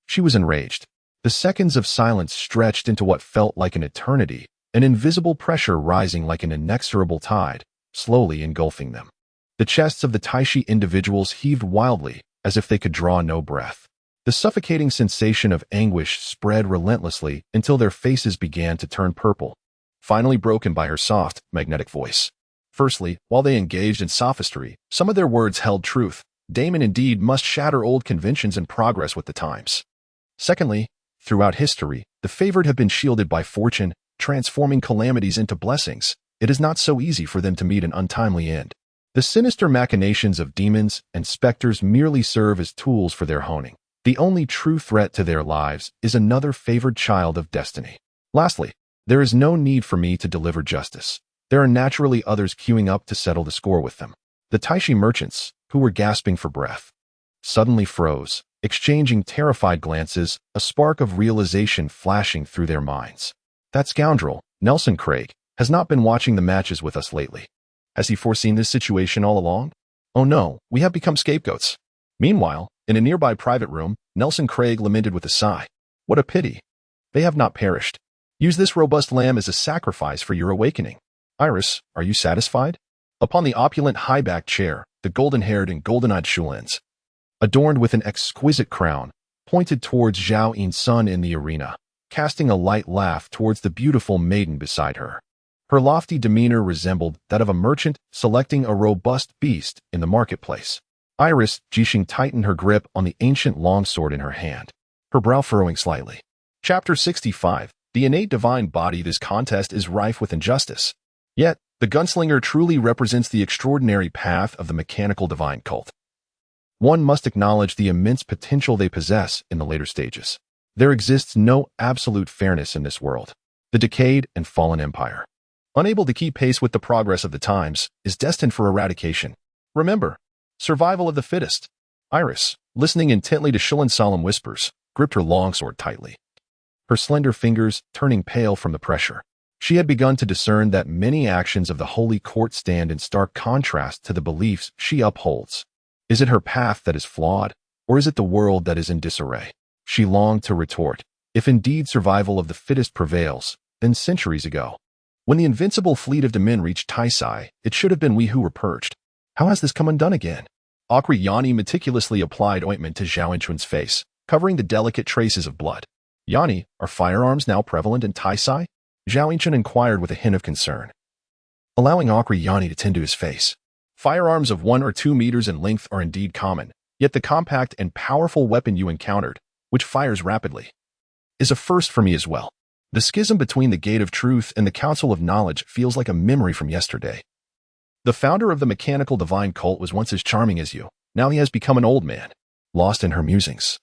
She was enraged. The seconds of silence stretched into what felt like an eternity, an invisible pressure rising like an inexorable tide, slowly engulfing them. The chests of the Taishi individuals heaved wildly, as if they could draw no breath. The suffocating sensation of anguish spread relentlessly until their faces began to turn purple, finally broken by her soft, magnetic voice. Firstly, while they engaged in sophistry, some of their words held truth. Damon indeed must shatter old conventions and progress with the times. Secondly, throughout history, the favored have been shielded by fortune, transforming calamities into blessings. It is not so easy for them to meet an untimely end. The sinister machinations of demons and specters merely serve as tools for their honing. The only true threat to their lives is another favored child of destiny. Lastly, there is no need for me to deliver justice. There are naturally others queuing up to settle the score with them. The Taishi merchants, who were gasping for breath, suddenly froze, exchanging terrified glances, a spark of realization flashing through their minds. That scoundrel, Nelson Craig, has not been watching the matches with us lately. Has he foreseen this situation all along? Oh no, we have become scapegoats. Meanwhile, in a nearby private room, Nelson Craig lamented with a sigh. What a pity. They have not perished. Use this robust lamb as a sacrifice for your awakening. Iris, are you satisfied? Upon the opulent high-backed chair, the golden-haired and golden-eyed Shulins, adorned with an exquisite crown, pointed towards Zhao Yin's son in the arena, casting a light laugh towards the beautiful maiden beside her. Her lofty demeanor resembled that of a merchant selecting a robust beast in the marketplace. Iris Jixing tightened her grip on the ancient longsword in her hand, her brow furrowing slightly. Chapter 65. The innate divine body. This contest is rife with injustice. Yet, the gunslinger truly represents the extraordinary path of the mechanical divine cult. One must acknowledge the immense potential they possess in the later stages. There exists no absolute fairness in this world. The decayed and fallen empire, unable to keep pace with the progress of the times, is destined for eradication. Remember, survival of the fittest. Iris, listening intently to Shulin's solemn whispers, gripped her longsword tightly, her slender fingers turning pale from the pressure. She had begun to discern that many actions of the Holy Court stand in stark contrast to the beliefs she upholds. Is it her path that is flawed, or is it the world that is in disarray? She longed to retort, if indeed survival of the fittest prevails, then centuries ago, when the invincible fleet of Damin reached Taisai, it should have been we who were purged. How has this come undone again? Yanni meticulously applied ointment to Zhao Yinchuan's face, covering the delicate traces of blood. Yanni, are firearms now prevalent in Taisai? Zhao Yinchun inquired with a hint of concern, allowing Yanni to tend to his face. Firearms of 1 or 2 meters in length are indeed common, yet the compact and powerful weapon you encountered, which fires rapidly, is a first for me as well. The schism between the Gate of Truth and the Council of Knowledge feels like a memory from yesterday. The founder of the mechanical divine cult was once as charming as you. Now he has become an old man, lost in her musings.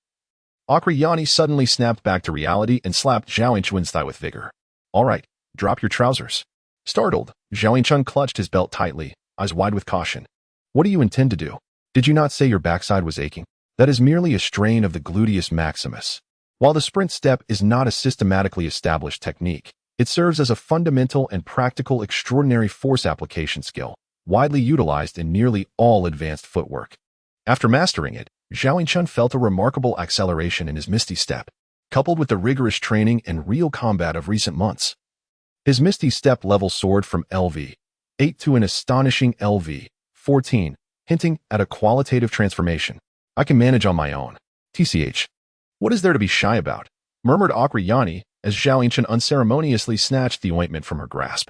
Yanni suddenly snapped back to reality and slapped Zhao Yinchuan's thigh with vigor. All right, drop your trousers. Startled, Zhao Yinchun clutched his belt tightly, eyes wide with caution. What do you intend to do? Did you not say your backside was aching? That is merely a strain of the gluteus maximus. While the sprint step is not a systematically established technique, it serves as a fundamental and practical extraordinary force application skill, widely utilized in nearly all advanced footwork. After mastering it, Zhao Yinchun felt a remarkable acceleration in his misty step, coupled with the rigorous training and real combat of recent months. His misty step level soared from LV 8 to an astonishing LV 14, hinting at a qualitative transformation. I can manage on my own. TCH. What is there to be shy about? Murmured Yanni as Zhao Yinchun unceremoniously snatched the ointment from her grasp,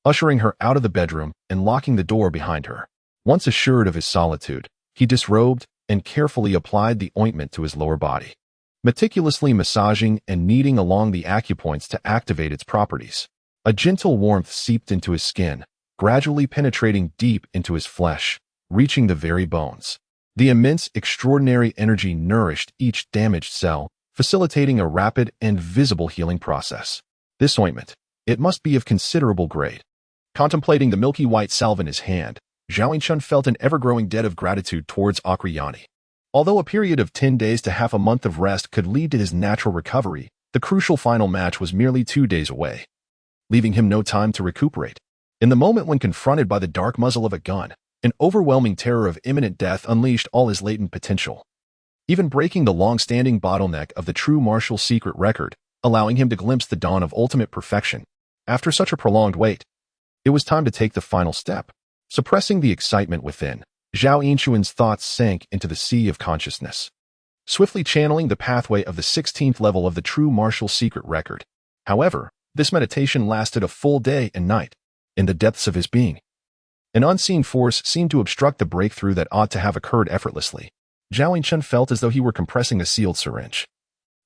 ushering her out of the bedroom and locking the door behind her. Once assured of his solitude, he disrobed and carefully applied the ointment to his lower body, meticulously massaging and kneading along the acupoints to activate its properties. A gentle warmth seeped into his skin, gradually penetrating deep into his flesh, reaching the very bones. The immense, extraordinary energy nourished each damaged cell, facilitating a rapid and visible healing process. This ointment, it must be of considerable grade. Contemplating the milky white salve in his hand, Zhao Yinchun felt an ever-growing debt of gratitude towards Yanni. Although a period of 10 days to half a month of rest could lead to his natural recovery, the crucial final match was merely 2 days away, leaving him no time to recuperate. In the moment when confronted by the dark muzzle of a gun, An overwhelming terror of imminent death unleashed all his latent potential, even breaking the long-standing bottleneck of the true martial secret record, allowing him to glimpse the dawn of ultimate perfection. After such a prolonged wait, it was time to take the final step. Suppressing the excitement within, Zhao Yinchuan's thoughts sank into the sea of consciousness, swiftly channeling the pathway of the 16th level of the true martial secret record. However, this meditation lasted a full day and night. In the depths of his being, an unseen force seemed to obstruct the breakthrough that ought to have occurred effortlessly. Zhao Yinchun felt as though he were compressing a sealed syringe.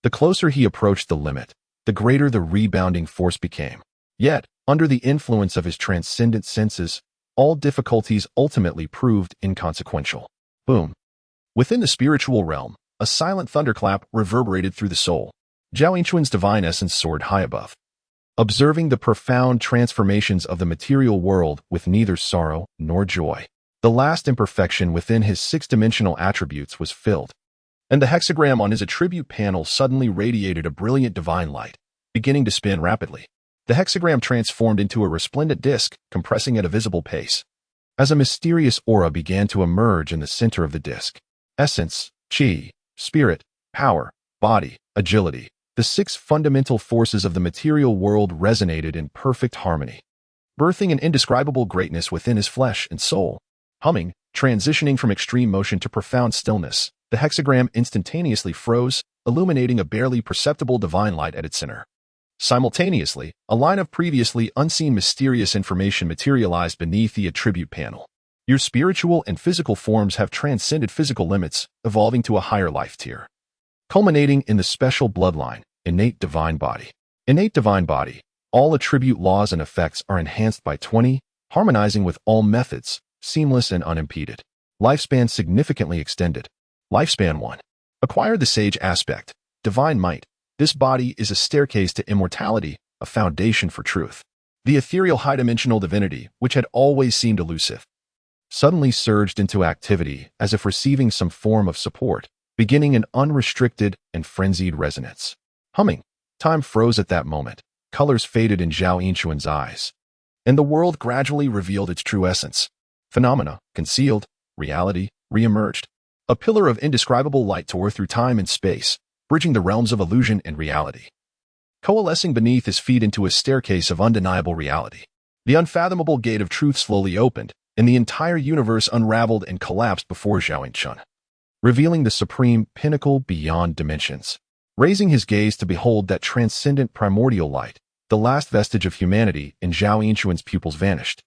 The closer he approached the limit, the greater the rebounding force became. Yet, under the influence of his transcendent senses, all difficulties ultimately proved inconsequential. Boom. Within the spiritual realm, a silent thunderclap reverberated through the soul. Zhao Yinchuan's divine essence soared high above, observing the profound transformations of the material world with neither sorrow nor joy. The last imperfection within his six-dimensional attributes was filled, and the hexagram on his attribute panel suddenly radiated a brilliant divine light, beginning to spin rapidly. The hexagram transformed into a resplendent disk, compressing at a visible pace, as a mysterious aura began to emerge in the center of the disk. Essence, chi, spirit, power, body, agility. The six fundamental forces of the material world resonated in perfect harmony, birthing an indescribable greatness within his flesh and soul. Humming, transitioning from extreme motion to profound stillness, the hexagram instantaneously froze, illuminating a barely perceptible divine light at its center. Simultaneously, a line of previously unseen mysterious information materialized beneath the attribute panel. Your spiritual and physical forms have transcended physical limits, evolving to a higher life tier, culminating in the special bloodline, innate divine body. Innate divine body. All attribute laws and effects are enhanced by 20, harmonizing with all methods, seamless and unimpeded. Lifespan significantly extended. Lifespan 1. Acquire the sage aspect, divine might. This body is a staircase to immortality, a foundation for truth. The ethereal high-dimensional divinity, which had always seemed elusive, suddenly surged into activity as if receiving some form of support, beginning an unrestricted and frenzied resonance. Humming. Time froze at that moment. Colors faded in Zhao Yinchuan's eyes, and the world gradually revealed its true essence. Phenomena, concealed, reality, reemerged. A pillar of indescribable light tore through time and space, bridging the realms of illusion and reality, coalescing beneath his feet into a staircase of undeniable reality. The unfathomable gate of truth slowly opened, and the entire universe unraveled and collapsed before Zhao Yinchun, revealing the supreme pinnacle beyond dimensions. Raising his gaze to behold that transcendent primordial light, the last vestige of humanity in Zhao Yinchuan's pupils vanished,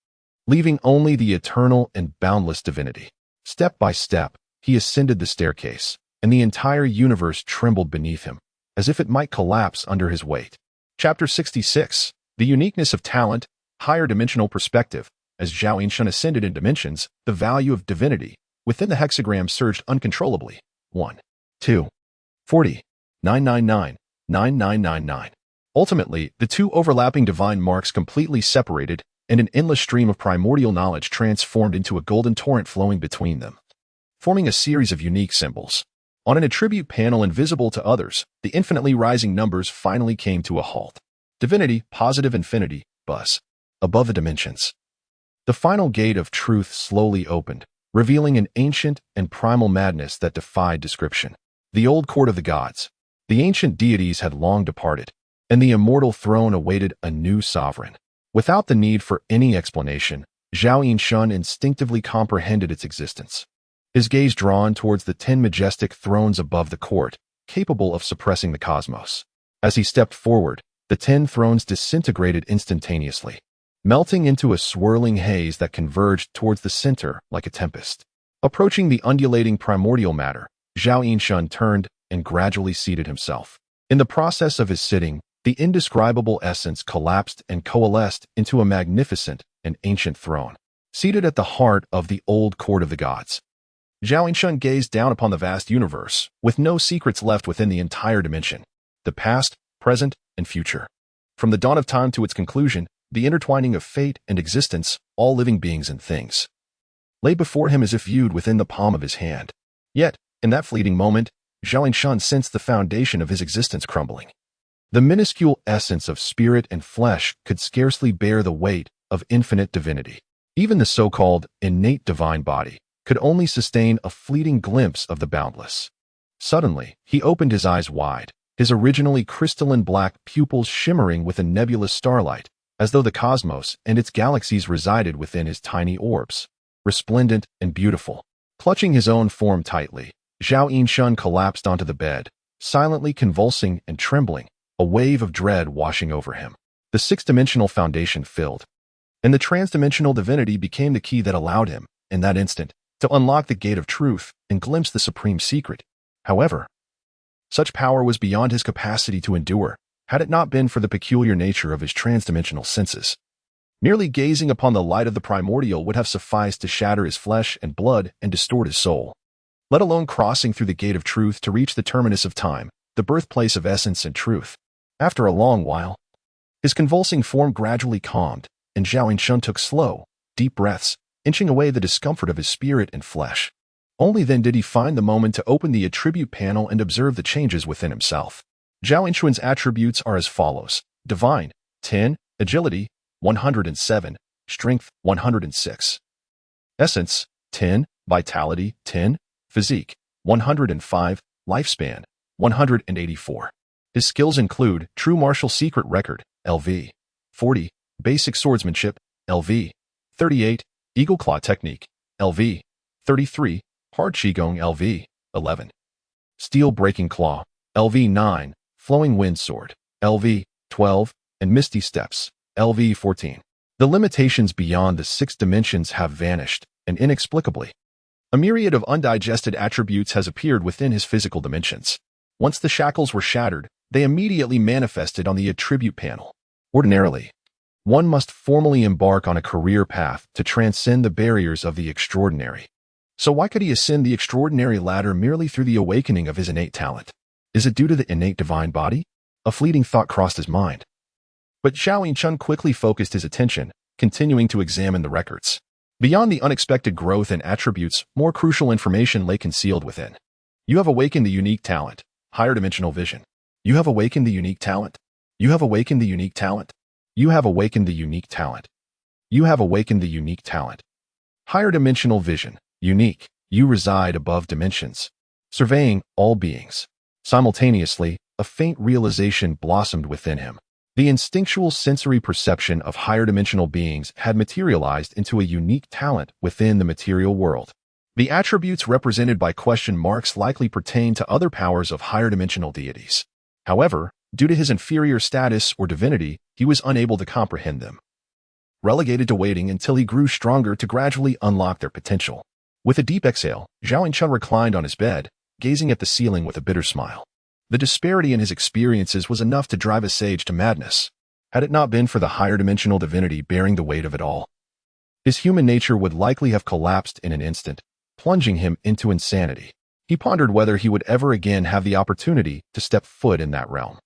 leaving only the eternal and boundless divinity. Step by step, he ascended the staircase, and the entire universe trembled beneath him, as if it might collapse under his weight. Chapter 66. The uniqueness of talent, higher dimensional perspective. As Zhao Yinchun ascended in dimensions, the value of divinity within the hexagram surged uncontrollably. 1, 2, 40, 999, 9999. Ultimately, the two overlapping divine marks completely separated, and an endless stream of primordial knowledge transformed into a golden torrent flowing between them, forming a series of unique symbols. On an attribute panel invisible to others, the infinitely rising numbers finally came to a halt. Divinity, positive infinity, buzz. Above the dimensions, the final gate of truth slowly opened, revealing an ancient and primal madness that defied description. The old court of the gods. The ancient deities had long departed, and the immortal throne awaited a new sovereign. Without the need for any explanation, Zhao Yinchun instinctively comprehended its existence, his gaze drawn towards the 10 majestic thrones above the court, capable of suppressing the cosmos. As he stepped forward, the 10 thrones disintegrated instantaneously, melting into a swirling haze that converged towards the center like a tempest. Approaching the undulating primordial matter, Zhao Yinchun turned and gradually seated himself. In the process of his sitting, the indescribable essence collapsed and coalesced into a magnificent and ancient throne, seated at the heart of the old court of the gods. Zhao Yinchun gazed down upon the vast universe, with no secrets left within the entire dimension. The past, present, and future. From the dawn of time to its conclusion, the intertwining of fate and existence, all living beings and things, lay before him as if viewed within the palm of his hand. Yet, in that fleeting moment, Zhao Yinchun sensed the foundation of his existence crumbling. The minuscule essence of spirit and flesh could scarcely bear the weight of infinite divinity. Even the so-called innate divine body could only sustain a fleeting glimpse of the boundless. Suddenly, he opened his eyes wide, his originally crystalline black pupils shimmering with a nebulous starlight, as though the cosmos and its galaxies resided within his tiny orbs. Resplendent and beautiful. Clutching his own form tightly, Zhao Yinshun collapsed onto the bed, silently convulsing and trembling, a wave of dread washing over him. The six-dimensional foundation filled, and the transdimensional divinity became the key that allowed him, in that instant, to unlock the gate of truth and glimpse the supreme secret. However, such power was beyond his capacity to endure, had it not been for the peculiar nature of his transdimensional senses. Merely gazing upon the light of the primordial would have sufficed to shatter his flesh and blood and distort his soul, let alone crossing through the gate of truth to reach the terminus of time, the birthplace of essence and truth. After a long while, his convulsing form gradually calmed, and Zhao Yinshun took slow, deep breaths, inching away the discomfort of his spirit and flesh. Only then did he find the moment to open the attribute panel and observe the changes within himself. Zhao Yinshun's attributes are as follows: Divine, 10, Agility, 107, Strength, 106. Essence, 10, Vitality, 10, Physique, 105, Lifespan, 184. His skills include True Martial Secret Record, LV, 40, Basic Swordsmanship, LV, 38, Eagle Claw Technique, LV, 33, Hard Qigong, LV, 11. Steel Breaking Claw, LV, 9, Flowing Wind Sword, LV, 12, and Misty Steps, LV, 14. The limitations beyond the 6 dimensions have vanished, and inexplicably, a myriad of undigested attributes has appeared within his physical dimensions. Once the shackles were shattered, they immediately manifested on the attribute panel. Ordinarily, one must formally embark on a career path to transcend the barriers of the extraordinary. So why could he ascend the extraordinary ladder merely through the awakening of his innate talent? Is it due to the innate divine body? A fleeting thought crossed his mind. But Zhao Yinshun quickly focused his attention, continuing to examine the records. Beyond the unexpected growth in attributes, more crucial information lay concealed within. You have awakened the unique talent, higher dimensional vision. You have awakened the unique talent. You have awakened the unique talent. You have awakened the unique talent. You have awakened the unique talent. Higher dimensional vision, unique. You reside above dimensions, surveying all beings. Simultaneously, a faint realization blossomed within him. The instinctual sensory perception of higher dimensional beings had materialized into a unique talent within the material world. The attributes represented by question marks likely pertain to other powers of higher dimensional deities. However, due to his inferior status or divinity, he was unable to comprehend them. Relegated to waiting until he grew stronger to gradually unlock their potential. With a deep exhale, Zhao Yinshun reclined on his bed, gazing at the ceiling with a bitter smile. The disparity in his experiences was enough to drive a sage to madness, had it not been for the higher dimensional divinity bearing the weight of it all. His human nature would likely have collapsed in an instant, plunging him into insanity. He pondered whether he would ever again have the opportunity to step foot in that realm.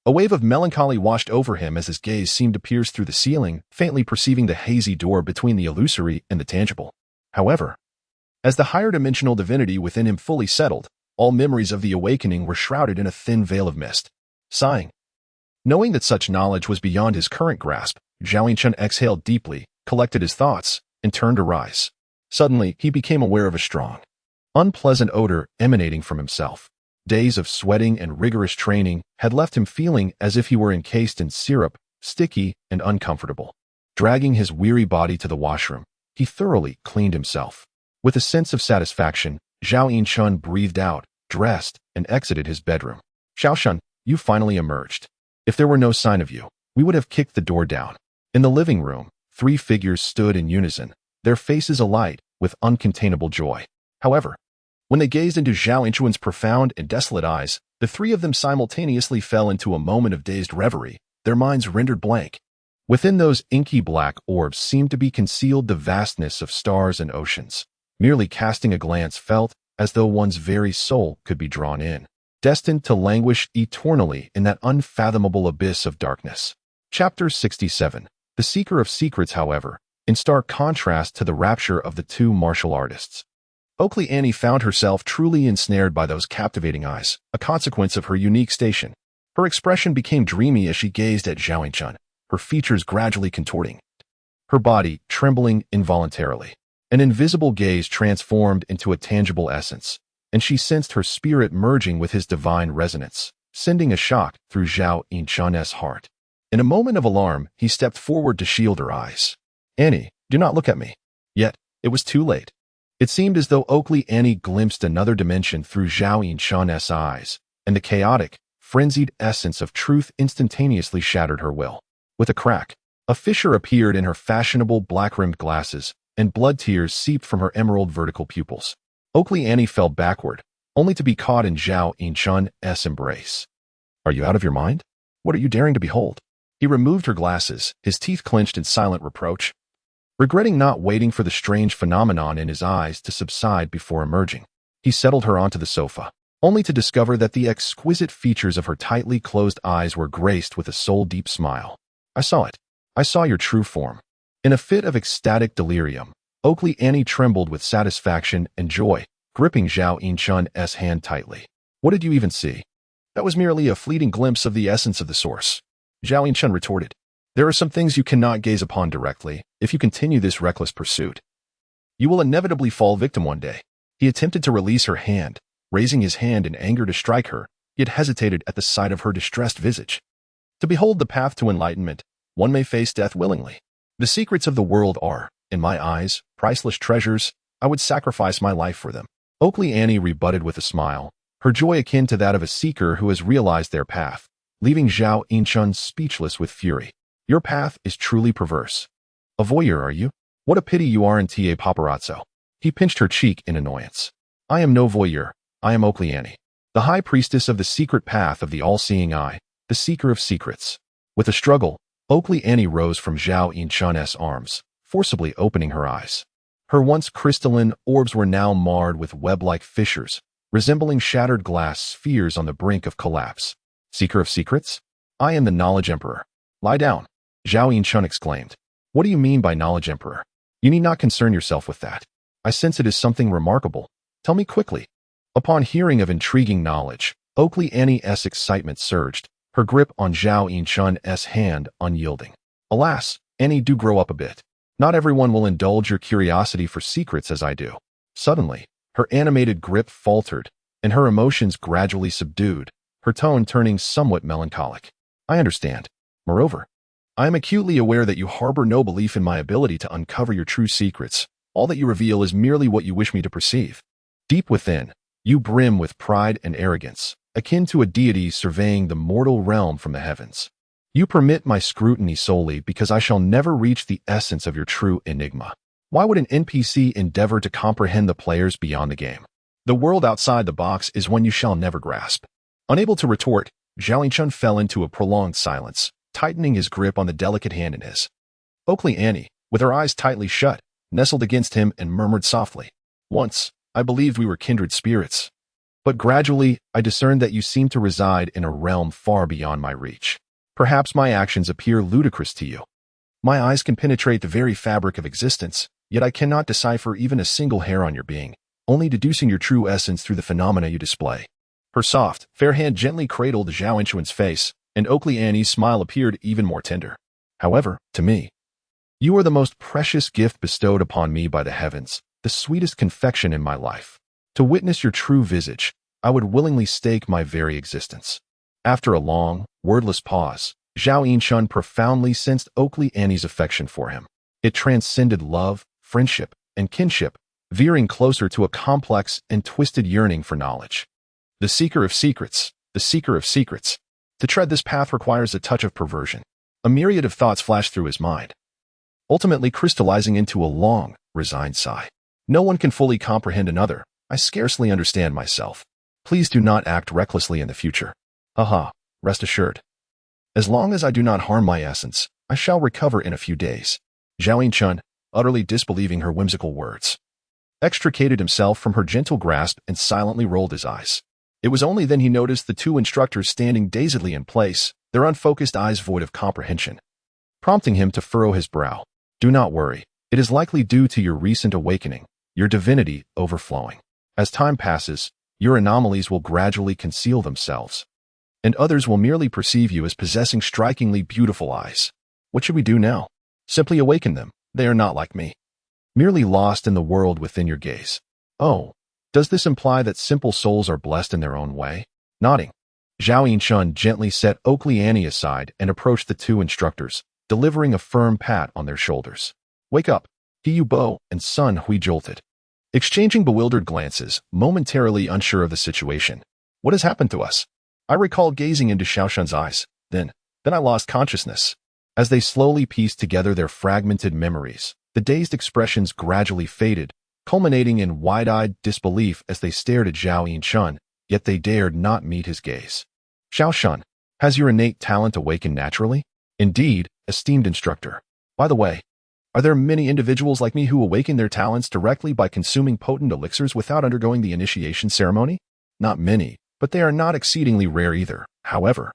A wave of melancholy washed over him as his gaze seemed to pierce through the ceiling, faintly perceiving the hazy door between the illusory and the tangible. However, as the higher dimensional divinity within him fully settled, all memories of the awakening were shrouded in a thin veil of mist. Sighing, knowing that such knowledge was beyond his current grasp, Zhao Yinshun exhaled deeply, collected his thoughts, and turned to rise. Suddenly, he became aware of a strong, unpleasant odor emanating from himself. Days of sweating and rigorous training had left him feeling as if he were encased in syrup, sticky and uncomfortable. Dragging his weary body to the washroom, he thoroughly cleaned himself. With a sense of satisfaction, Zhao Yinshun breathed out, dressed, and exited his bedroom. Xiaoshun, you finally emerged. If there were no sign of you, we would have kicked the door down. In the living room, 3 figures stood in unison, their faces alight with uncontainable joy. However, when they gazed into Zhao Yinshun's profound and desolate eyes, the 3 of them simultaneously fell into a moment of dazed reverie, their minds rendered blank. Within those inky black orbs seemed to be concealed the vastness of stars and oceans. Merely casting a glance felt as though one's very soul could be drawn in, destined to languish eternally in that unfathomable abyss of darkness. Chapter 67. The Seeker of Secrets, however, in stark contrast to the rapture of the 2 martial artists. Oakley Annie found herself truly ensnared by those captivating eyes, a consequence of her unique station. Her expression became dreamy as she gazed at Zhao Yinshun, her features gradually contorting. her body trembling involuntarily. An invisible gaze transformed into a tangible essence, and she sensed her spirit merging with his divine resonance, sending a shock through Zhao Yinchan's heart. In a moment of alarm, he stepped forward to shield her eyes. "Annie, do not look at me." Yet, it was too late. It seemed as though Oakley Annie glimpsed another dimension through Zhao Yinchan's eyes, and the chaotic, frenzied essence of truth instantaneously shattered her will. With a crack, a fissure appeared in her fashionable black-rimmed glasses, and blood tears seeped from her emerald vertical pupils. Oakley Annie fell backward, only to be caught in Zhao Yinchan's embrace. "Are you out of your mind? What are you daring to behold?" He removed her glasses, his teeth clenched in silent reproach, regretting not waiting for the strange phenomenon in his eyes to subside before emerging. He settled her onto the sofa, only to discover that the exquisite features of her tightly closed eyes were graced with a soul-deep smile. "I saw it. I saw your true form." In a fit of ecstatic delirium, Oakley Annie trembled with satisfaction and joy, gripping Zhao Yinchan's hand tightly. "What did you even see?" "That was merely a fleeting glimpse of the essence of the source," Zhao Yinchan retorted. "There are some things you cannot gaze upon directly. If you continue this reckless pursuit, you will inevitably fall victim one day." He attempted to release her hand, raising his hand in anger to strike her, yet hesitated at the sight of her distressed visage. To behold the path to enlightenment, one may face death willingly. The secrets of the world are, in my eyes, priceless treasures. I would sacrifice my life for them. Oakley Annie rebutted with a smile, her joy akin to that of a seeker who has realized their path, leaving Zhao Yinchan speechless with fury. "Your path is truly perverse. A voyeur, are you? What a pity you aren't a paparazzo." He pinched her cheek in annoyance. "I am no voyeur. I am Oakley Annie, the high priestess of the secret path of the all-seeing eye, the seeker of secrets." With a struggle, Oakley Annie rose from Zhao Yinchan's arms, forcibly opening her eyes. Her once crystalline orbs were now marred with web-like fissures, resembling shattered glass spheres on the brink of collapse. "Seeker of secrets? I am the Knowledge Emperor." "Lie down," Zhao Yinchan exclaimed. "What do you mean by Knowledge Emperor? You need not concern yourself with that. I sense it is something remarkable. Tell me quickly." Upon hearing of intriguing knowledge, Oakley Annie's excitement surged, her grip on Zhao Yinchan's hand unyielding. "Alas, Annie, do grow up a bit. Not everyone will indulge your curiosity for secrets as I do." Suddenly, her animated grip faltered, and her emotions gradually subdued, her tone turning somewhat melancholic. "I understand. Moreover, I am acutely aware that you harbor no belief in my ability to uncover your true secrets. All that you reveal is merely what you wish me to perceive. Deep within, you brim with pride and arrogance, akin to a deity surveying the mortal realm from the heavens. You permit my scrutiny solely because I shall never reach the essence of your true enigma. Why would an NPC endeavor to comprehend the players beyond the game? The world outside the box is one you shall never grasp." Unable to retort, Zhao Yinchan fell into a prolonged silence, tightening his grip on the delicate hand in his. Oakley Annie, with her eyes tightly shut, nestled against him and murmured softly, "Once, I believed we were kindred spirits. But gradually, I discerned that you seem to reside in a realm far beyond my reach. Perhaps my actions appear ludicrous to you. My eyes can penetrate the very fabric of existence, yet I cannot decipher even a single hair on your being, only deducing your true essence through the phenomena you display." Her soft, fair hand gently cradled Zhao Yinchan's face, and Oakley Annie's smile appeared even more tender. "However, to me, you are the most precious gift bestowed upon me by the heavens, the sweetest confection in my life. To witness your true visage, I would willingly stake my very existence." After a long, wordless pause, Zhao Yinchan profoundly sensed Oakley Annie's affection for him. It transcended love, friendship, and kinship, veering closer to a complex and twisted yearning for knowledge. The seeker of secrets, the seeker of secrets. To tread this path requires a touch of perversion. A myriad of thoughts flashed through his mind, ultimately crystallizing into a long, resigned sigh. "No one can fully comprehend another. I scarcely understand myself. Please do not act recklessly in the future." "Aha, rest assured. As long as I do not harm my essence, I shall recover in a few days." Zhao Yinchan, utterly disbelieving her whimsical words, extricated himself from her gentle grasp and silently rolled his eyes. It was only then he noticed the two instructors standing dazedly in place, their unfocused eyes void of comprehension, prompting him to furrow his brow. "Do not worry. It is likely due to your recent awakening, your divinity overflowing. As time passes, your anomalies will gradually conceal themselves, and others will merely perceive you as possessing strikingly beautiful eyes. What should we do now?" "Simply awaken them. They are not like me, merely lost in the world within your gaze. Oh, does this imply that simple souls are blessed in their own way? Nodding, Zhao Yinchun gently set Oakley Annie aside and approached the two instructors, delivering a firm pat on their shoulders. Wake up, He Bo and Sun Hui jolted, exchanging bewildered glances, momentarily unsure of the situation. What has happened to us? I recall gazing into Xiaoshun's eyes. Then I lost consciousness. As they slowly pieced together their fragmented memories, the dazed expressions gradually faded, culminating in wide-eyed disbelief as they stared at Zhao Yinchun, yet they dared not meet his gaze. Xiaoshun, has your innate talent awakened naturally? Indeed, esteemed instructor. By the way, are there many individuals like me who awaken their talents directly by consuming potent elixirs without undergoing the initiation ceremony? Not many, but they are not exceedingly rare either. However,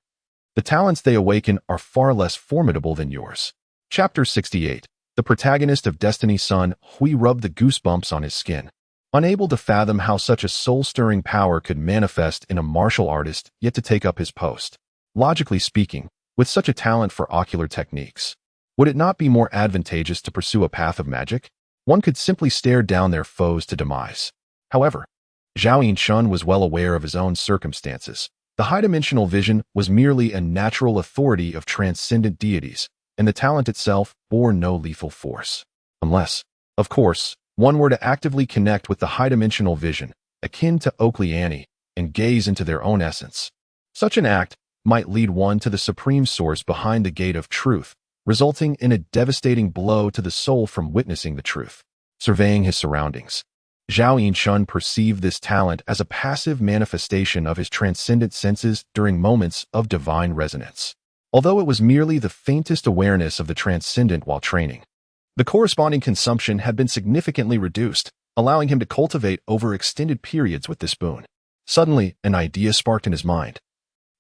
the talents they awaken are far less formidable than yours. Chapter 68. The protagonist of Destiny's Son, Hui rubbed the goosebumps on his skin, unable to fathom how such a soul-stirring power could manifest in a martial artist yet to take up his post. Logically speaking, with such a talent for ocular techniques, would it not be more advantageous to pursue a path of magic? One could simply stare down their foes to demise. However, Zhao Yinchun was well aware of his own circumstances. The high-dimensional vision was merely a natural authority of transcendent deities, and the talent itself bore no lethal force. Unless, of course, one were to actively connect with the high-dimensional vision, akin to Oakley Annie, and gaze into their own essence. Such an act might lead one to the supreme source behind the gate of truth, resulting in a devastating blow to the soul from witnessing the truth. Surveying his surroundings, Zhao Yinchun perceived this talent as a passive manifestation of his transcendent senses during moments of divine resonance. Although it was merely the faintest awareness of the transcendent while training, the corresponding consumption had been significantly reduced, allowing him to cultivate over extended periods with this boon. Suddenly, an idea sparked in his mind,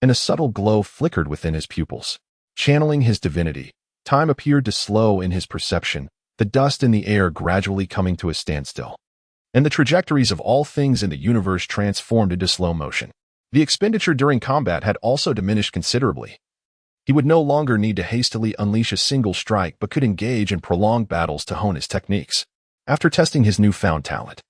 and a subtle glow flickered within his pupils. Channeling his divinity, time appeared to slow in his perception, the dust in the air gradually coming to a standstill, and the trajectories of all things in the universe transformed into slow motion. The expenditure during combat had also diminished considerably. He would no longer need to hastily unleash a single strike but could engage in prolonged battles to hone his techniques. After testing his newfound talent,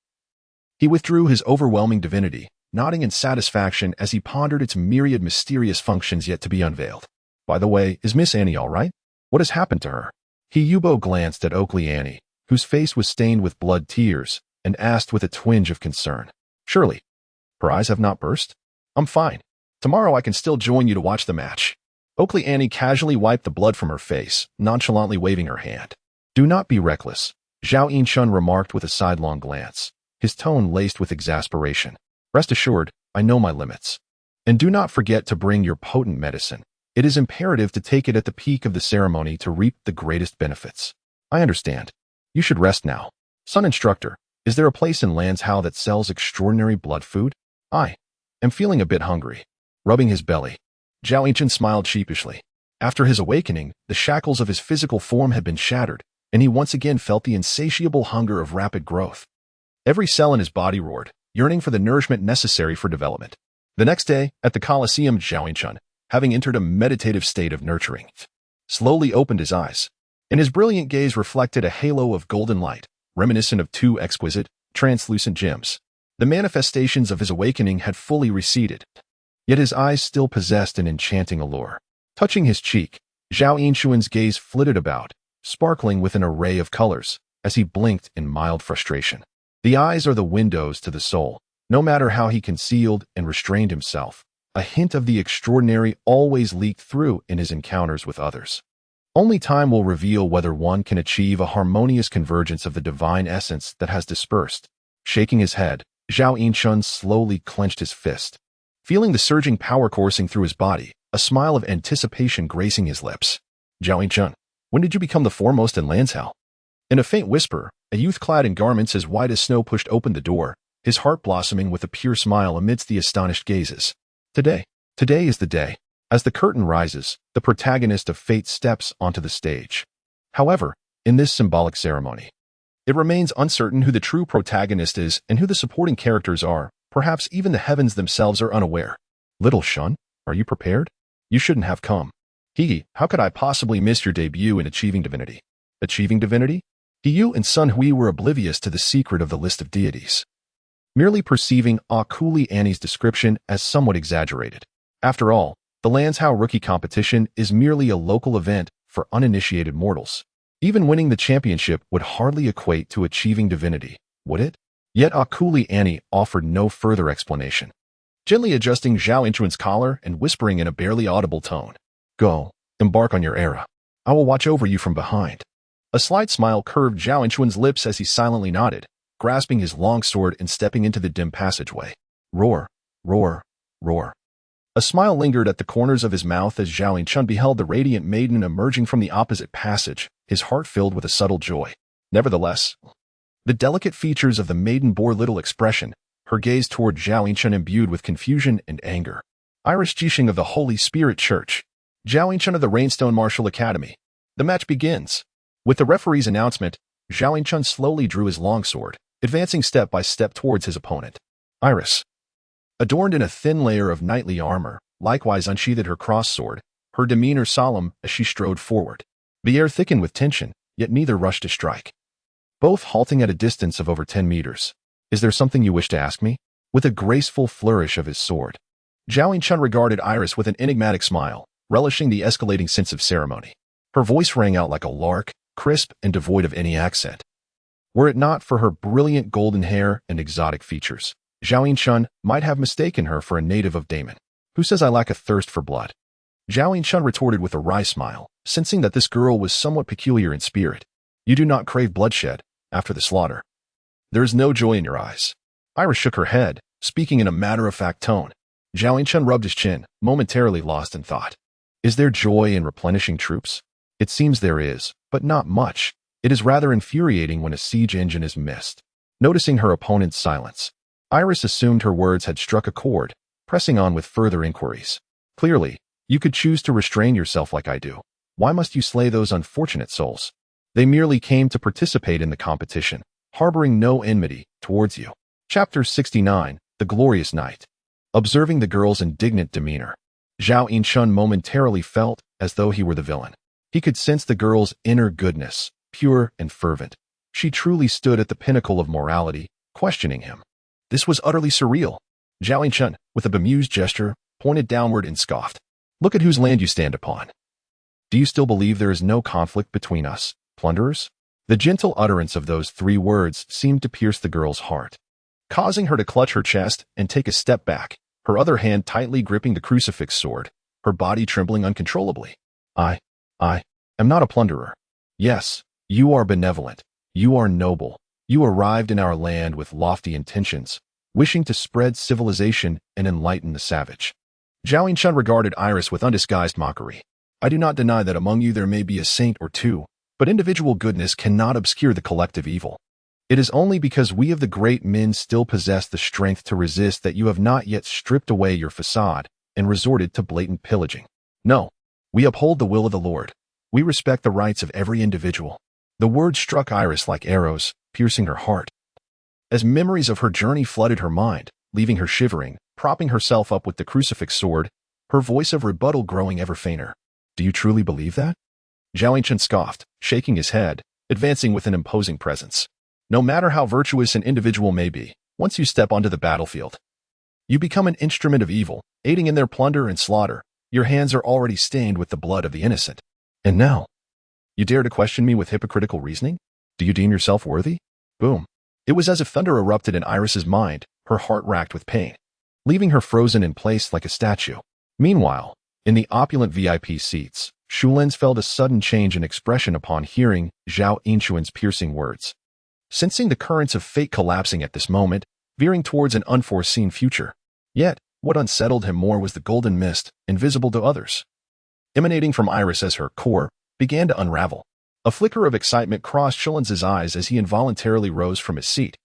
he withdrew his overwhelming divinity, nodding in satisfaction as he pondered its myriad mysterious functions yet to be unveiled. By the way, is Miss Annie all right? What has happened to her? He glanced at Oakley Annie, whose face was stained with blood tears, and asked with a twinge of concern. Surely, her eyes have not burst? I'm fine. Tomorrow I can still join you to watch the match. Oakley Annie casually wiped the blood from her face, nonchalantly waving her hand. Do not be reckless, Zhao Yinchun remarked with a sidelong glance, his tone laced with exasperation. Rest assured, I know my limits. And do not forget to bring your potent medicine. It is imperative to take it at the peak of the ceremony to reap the greatest benefits. I understand. You should rest now. Son instructor, is there a place in Lanzhou that sells extraordinary blood food? I am feeling a bit hungry. Rubbing his belly, Zhao Yinchun smiled sheepishly. After his awakening, the shackles of his physical form had been shattered, and he once again felt the insatiable hunger of rapid growth. Every cell in his body roared, yearning for the nourishment necessary for development. The next day, at the Colosseum, Zhao Yinchun, having entered a meditative state of nurturing, slowly opened his eyes, and his brilliant gaze reflected a halo of golden light, reminiscent of two exquisite, translucent gems. The manifestations of his awakening had fully receded, yet his eyes still possessed an enchanting allure. Touching his cheek, Zhao Yinchun's gaze flitted about, sparkling with an array of colors, as he blinked in mild frustration. The eyes are the windows to the soul. No matter how he concealed and restrained himself, a hint of the extraordinary always leaked through in his encounters with others. Only time will reveal whether one can achieve a harmonious convergence of the divine essence that has dispersed. Shaking his head, Zhao Yinchun slowly clenched his fist. Feeling the surging power coursing through his body, a smile of anticipation gracing his lips. Zhao Yinchun, when did you become the foremost in Lanzhou? In a faint whisper, a youth clad in garments as white as snow pushed open the door, his heart blossoming with a pure smile amidst the astonished gazes. Today is the day. As the curtain rises, the protagonist of fate steps onto the stage. However, in this symbolic ceremony, it remains uncertain who the true protagonist is and who the supporting characters are. Perhaps even the heavens themselves are unaware. Little Shun, are you prepared? You shouldn't have come. How could I possibly miss your debut in achieving divinity? Achieving divinity? Yu and Sun Hui were oblivious to the secret of the list of deities, merely perceiving Kuli Annie's description as somewhat exaggerated. After all, the Lanzhou rookie competition is merely a local event for uninitiated mortals. Even winning the championship would hardly equate to achieving divinity, would it? Yet Kuli Annie offered no further explanation, gently adjusting Zhao Inchuan's collar and whispering in a barely audible tone, "Go, embark on your era. I will watch over you from behind." A slight smile curved Zhao Inchuan's lips as he silently nodded, grasping his long sword and stepping into the dim passageway. Roar, roar, roar. A smile lingered at the corners of his mouth as Zhao Inchun beheld the radiant maiden emerging from the opposite passage, his heart filled with a subtle joy. Nevertheless, the delicate features of the maiden bore little expression, her gaze toward Zhao Inchun imbued with confusion and anger. Iris Jishing of the Holy Spirit Church. Zhao Inchun of the Rainstone Martial Academy. The match begins. With the referee's announcement, Zhao Inchun slowly drew his longsword, advancing step by step towards his opponent. Iris, adorned in a thin layer of knightly armor, likewise unsheathed her cross-sword, her demeanor solemn as she strode forward. The air thickened with tension, yet neither rushed to strike, both halting at a distance of over 10 meters. "Is there something you wish to ask me?" With a graceful flourish of his sword, Zhao Inchun regarded Iris with an enigmatic smile, relishing the escalating sense of ceremony. Her voice rang out like a lark, crisp and devoid of any accent. Were it not for her brilliant golden hair and exotic features, Zhao Inchun might have mistaken her for a native of Damon. "Who says I lack a thirst for blood?" Zhao Inchun retorted with a wry smile, sensing that this girl was somewhat peculiar in spirit. "You do not crave bloodshed after the slaughter. There is no joy in your eyes." Iris shook her head, speaking in a matter-of-fact tone. Zhao Inchun rubbed his chin, momentarily lost in thought. "Is there joy in replenishing troops?" "It seems there is, but not much. It is rather infuriating when a siege engine is missed." Noticing her opponent's silence, Iris assumed her words had struck a chord, pressing on with further inquiries. "Clearly, you could choose to restrain yourself like I do. Why must you slay those unfortunate souls? They merely came to participate in the competition, harboring no enmity towards you." Chapter 69, The Glorious Night. Observing the girl's indignant demeanor, Zhao Inchun momentarily felt as though he were the villain. He could sense the girl's inner goodness, pure and fervent. She truly stood at the pinnacle of morality, questioning him. This was utterly surreal. Zhao Inchun, with a bemused gesture, pointed downward and scoffed. "Look at whose land you stand upon. Do you still believe there is no conflict between us, plunderers?" The gentle utterance of those 3 words seemed to pierce the girl's heart, causing her to clutch her chest and take a step back, her other hand tightly gripping the crucifix sword, her body trembling uncontrollably. I am not a plunderer. Yes, you are benevolent. You are noble. You arrived in our land with lofty intentions, wishing to spread civilization and enlighten the savage." Zhao Inchun regarded Iris with undisguised mockery. "I do not deny that among you there may be a saint or two, but individual goodness cannot obscure the collective evil. It is only because we of the great men still possess the strength to resist that you have not yet stripped away your facade and resorted to blatant pillaging. No, we uphold the will of the Lord. We respect the rights of every individual." The words struck Iris like arrows, piercing her heart. As memories of her journey flooded her mind, leaving her shivering, propping herself up with the crucifix sword, her voice of rebuttal growing ever fainter. "Do you truly believe that?" Zhao Inchun scoffed, shaking his head, advancing with an imposing presence. "No matter how virtuous an individual may be, once you step onto the battlefield, you become an instrument of evil, aiding in their plunder and slaughter. Your hands are already stained with the blood of the innocent. And now, you dare to question me with hypocritical reasoning? Do you deem yourself worthy?" Boom. It was as if thunder erupted in Iris's mind, her heart racked with pain, leaving her frozen in place like a statue. Meanwhile, in the opulent VIP seats, Shulen's felt a sudden change in expression upon hearing Zhao Inchuan's piercing words. Sensing the currents of fate collapsing at this moment, veering towards an unforeseen future. Yet, what unsettled him more was the golden mist, invisible to others, emanating from Iris as her core began to unravel. A flicker of excitement crossed Shulen's eyes as he involuntarily rose from his seat,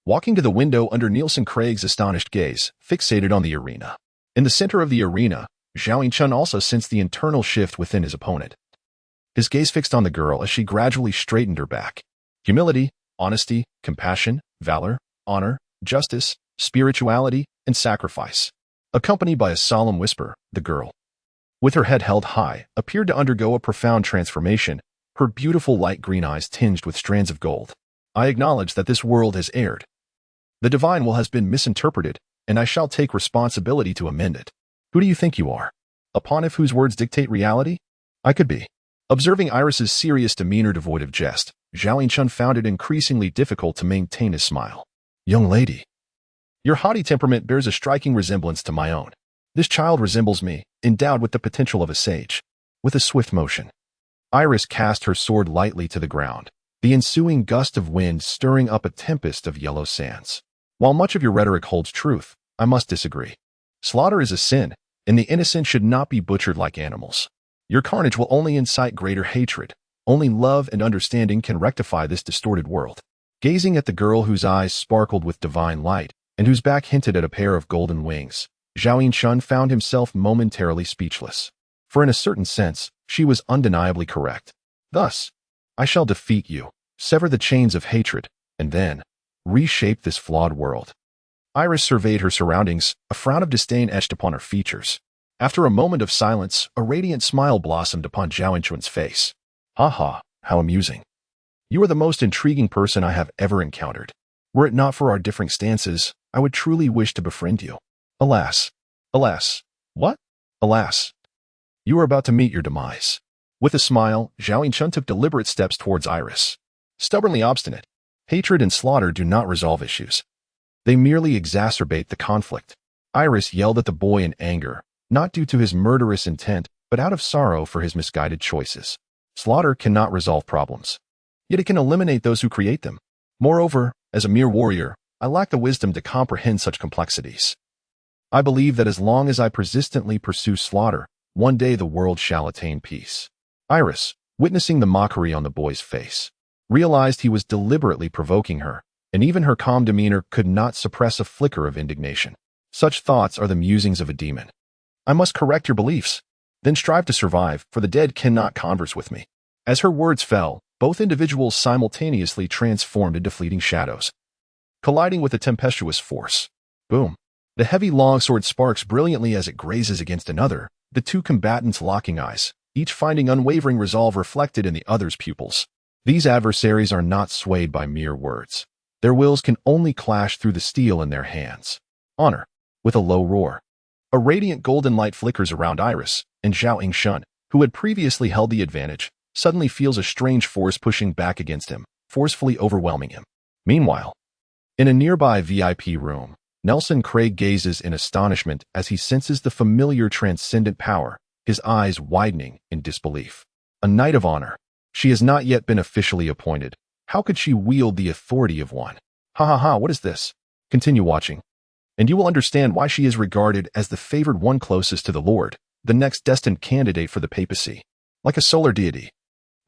walking to the window under Nielsen Craig's astonished gaze, fixated on the arena. In the center of the arena, Zhao Inchun also sensed the internal shift within his opponent. His gaze fixed on the girl as she gradually straightened her back. Humility, honesty, compassion, valor, honor, justice, spirituality, and sacrifice. Accompanied by a solemn whisper, the girl, with her head held high, appeared to undergo a profound transformation, her beautiful light green eyes tinged with strands of gold. I acknowledge that this world has erred. The divine will has been misinterpreted, and I shall take responsibility to amend it. Who do you think you are? A pontiff whose words dictate reality? I could be. Observing Iris's serious demeanor devoid of jest, Zhao Yingchun found it increasingly difficult to maintain his smile. Young lady, your haughty temperament bears a striking resemblance to my own. This child resembles me, endowed with the potential of a sage. With a swift motion, Iris cast her sword lightly to the ground, the ensuing gust of wind stirring up a tempest of yellow sands. While much of your rhetoric holds truth, I must disagree. Slaughter is a sin, and the innocent should not be butchered like animals. Your carnage will only incite greater hatred. Only love and understanding can rectify this distorted world. Gazing at the girl whose eyes sparkled with divine light, and whose back hinted at a pair of golden wings, Zhao Yingchun found himself momentarily speechless. For in a certain sense, she was undeniably correct. Thus, I shall defeat you, sever the chains of hatred, and then reshape this flawed world. Iris surveyed her surroundings, a frown of disdain etched upon her features. After a moment of silence, a radiant smile blossomed upon Zhao Yingchun's face. Ha ha, how amusing. You are the most intriguing person I have ever encountered. Were it not for our differing stances, I would truly wish to befriend you. Alas. Alas. What? Alas. You are about to meet your demise. With a smile, Zhao Yingchun took deliberate steps towards Iris. Stubbornly obstinate, hatred and slaughter do not resolve issues. They merely exacerbate the conflict. Iris yelled at the boy in anger, not due to his murderous intent, but out of sorrow for his misguided choices. Slaughter cannot resolve problems, yet it can eliminate those who create them. Moreover, as a mere warrior, I lack the wisdom to comprehend such complexities. I believe that as long as I persistently pursue slaughter, one day the world shall attain peace. Iris, witnessing the mockery on the boy's face, realized he was deliberately provoking her, and even her calm demeanor could not suppress a flicker of indignation. Such thoughts are the musings of a demon. I must correct your beliefs, then strive to survive, for the dead cannot converse with me. As her words fell, both individuals simultaneously transformed into fleeting shadows, colliding with a tempestuous force. Boom. The heavy longsword sparks brilliantly as it grazes against another, the two combatants locking eyes, each finding unwavering resolve reflected in the other's pupils. These adversaries are not swayed by mere words. Their wills can only clash through the steel in their hands. Honor. With a low roar, a radiant golden light flickers around Iris, and Zhao Yingchun, who had previously held the advantage, suddenly feels a strange force pushing back against him, forcefully overwhelming him. Meanwhile, in a nearby VIP room, Nelson Craig gazes in astonishment as he senses the familiar transcendent power, his eyes widening in disbelief. A Knight of Honor. She has not yet been officially appointed. How could she wield the authority of one? Ha ha ha, what is this? Continue watching, and you will understand why she is regarded as the favored one closest to the Lord, the next destined candidate for the papacy. Like a solar deity,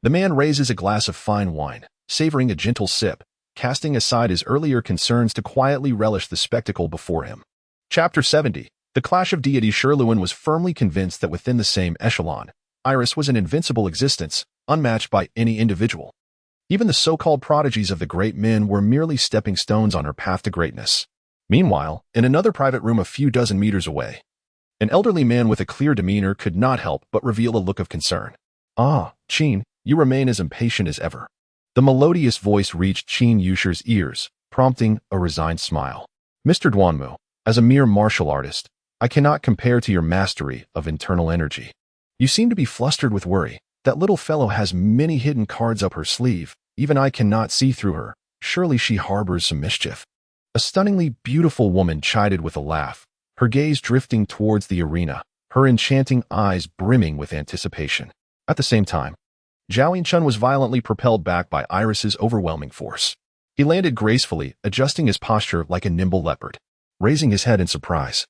the man raises a glass of fine wine, savoring a gentle sip, casting aside his earlier concerns to quietly relish the spectacle before him. Chapter 70. The Clash of Deities. Sherlewin was firmly convinced that within the same echelon, Iris was an invincible existence, unmatched by any individual. Even the so-called prodigies of the great men were merely stepping stones on her path to greatness. Meanwhile, in another private room a few dozen meters away, an elderly man with a clear demeanor could not help but reveal a look of concern. Ah, Qin, you remain as impatient as ever. The melodious voice reached Qin Yusher's ears, prompting a resigned smile. Mr. Duanmu, as a mere martial artist, I cannot compare to your mastery of internal energy. You seem to be flustered with worry. That little fellow has many hidden cards up her sleeve. Even I cannot see through her. Surely she harbors some mischief. A stunningly beautiful woman chided with a laugh, her gaze drifting towards the arena, her enchanting eyes brimming with anticipation. At the same time, Zhao Yingchun was violently propelled back by Iris's overwhelming force. He landed gracefully, adjusting his posture like a nimble leopard. Raising his head in surprise,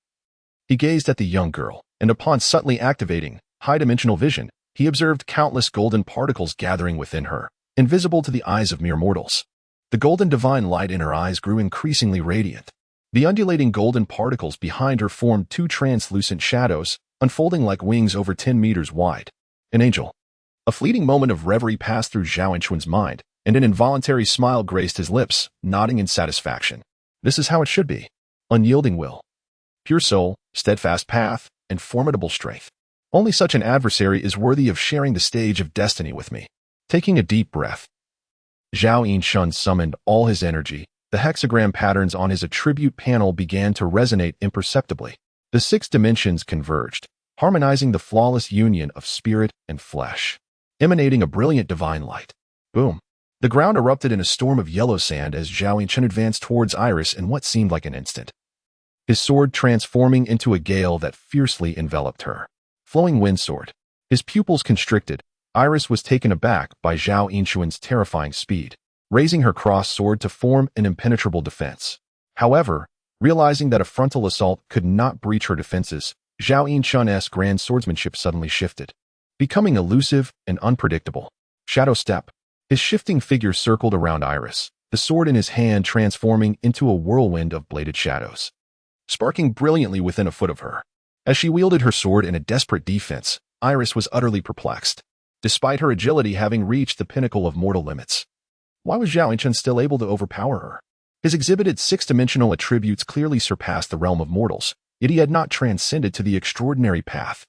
he gazed at the young girl, and upon subtly activating high-dimensional vision, he observed countless golden particles gathering within her, invisible to the eyes of mere mortals. The golden divine light in her eyes grew increasingly radiant. The undulating golden particles behind her formed two translucent shadows, unfolding like wings over 10 meters wide. An angel. A fleeting moment of reverie passed through Zhao Yingchun's mind, and an involuntary smile graced his lips, nodding in satisfaction. This is how it should be. Unyielding will, pure soul, steadfast path, and formidable strength. Only such an adversary is worthy of sharing the stage of destiny with me. Taking a deep breath, Zhao Yinshun summoned all his energy. The hexagram patterns on his attribute panel began to resonate imperceptibly. The 6 dimensions converged, harmonizing the flawless union of spirit and flesh, emanating a brilliant divine light. Boom! The ground erupted in a storm of yellow sand as Zhao Yinshun advanced towards Iris in what seemed like an instant, his sword transforming into a gale that fiercely enveloped her. Flowing wind sword. His pupils constricted. Iris was taken aback by Zhao Yinshun's terrifying speed, raising her cross sword to form an impenetrable defense. However, realizing that a frontal assault could not breach her defenses, Zhao Yinshun's grand swordsmanship suddenly shifted, becoming elusive and unpredictable. Shadow step. His shifting figure circled around Iris, the sword in his hand transforming into a whirlwind of bladed shadows, sparking brilliantly within a foot of her. As she wielded her sword in a desperate defense, Iris was utterly perplexed, despite her agility having reached the pinnacle of mortal limits. Why was Zhao Yinshun still able to overpower her? His exhibited 6-dimensional attributes clearly surpassed the realm of mortals, yet he had not transcended to the extraordinary path.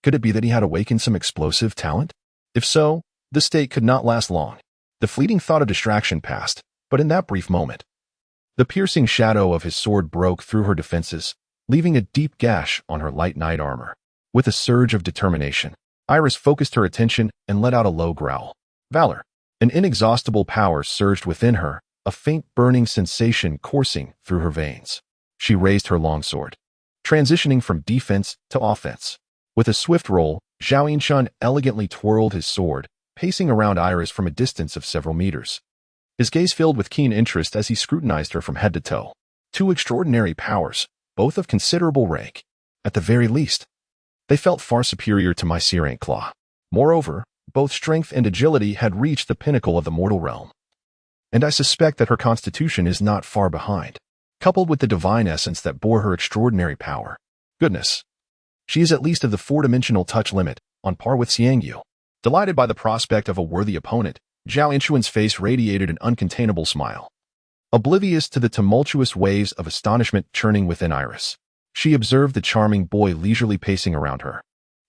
Could it be that he had awakened some explosive talent? If so, the state could not last long. The fleeting thought of distraction passed, but in that brief moment, the piercing shadow of his sword broke through her defenses, leaving a deep gash on her light knight armor. With a surge of determination, Iris focused her attention and let out a low growl. Valor. An inexhaustible power surged within her, a faint burning sensation coursing through her veins. She raised her longsword, transitioning from defense to offense. With a swift roll, Zhao Yinshun elegantly twirled his sword, pacing around Iris from a distance of several meters. His gaze filled with keen interest as he scrutinized her from head to toe. 2 extraordinary powers, both of considerable rank. At the very least, they felt far superior to my C-rank claw. Moreover, both strength and agility had reached the pinnacle of the mortal realm. And I suspect that her constitution is not far behind, coupled with the divine essence that bore her extraordinary power. Goodness. She is at least of the 4-dimensional touch limit, on par with Xiangyu. Delighted by the prospect of a worthy opponent, Zhao Yinshun's face radiated an uncontainable smile. Oblivious to the tumultuous waves of astonishment churning within Iris, she observed the charming boy leisurely pacing around her,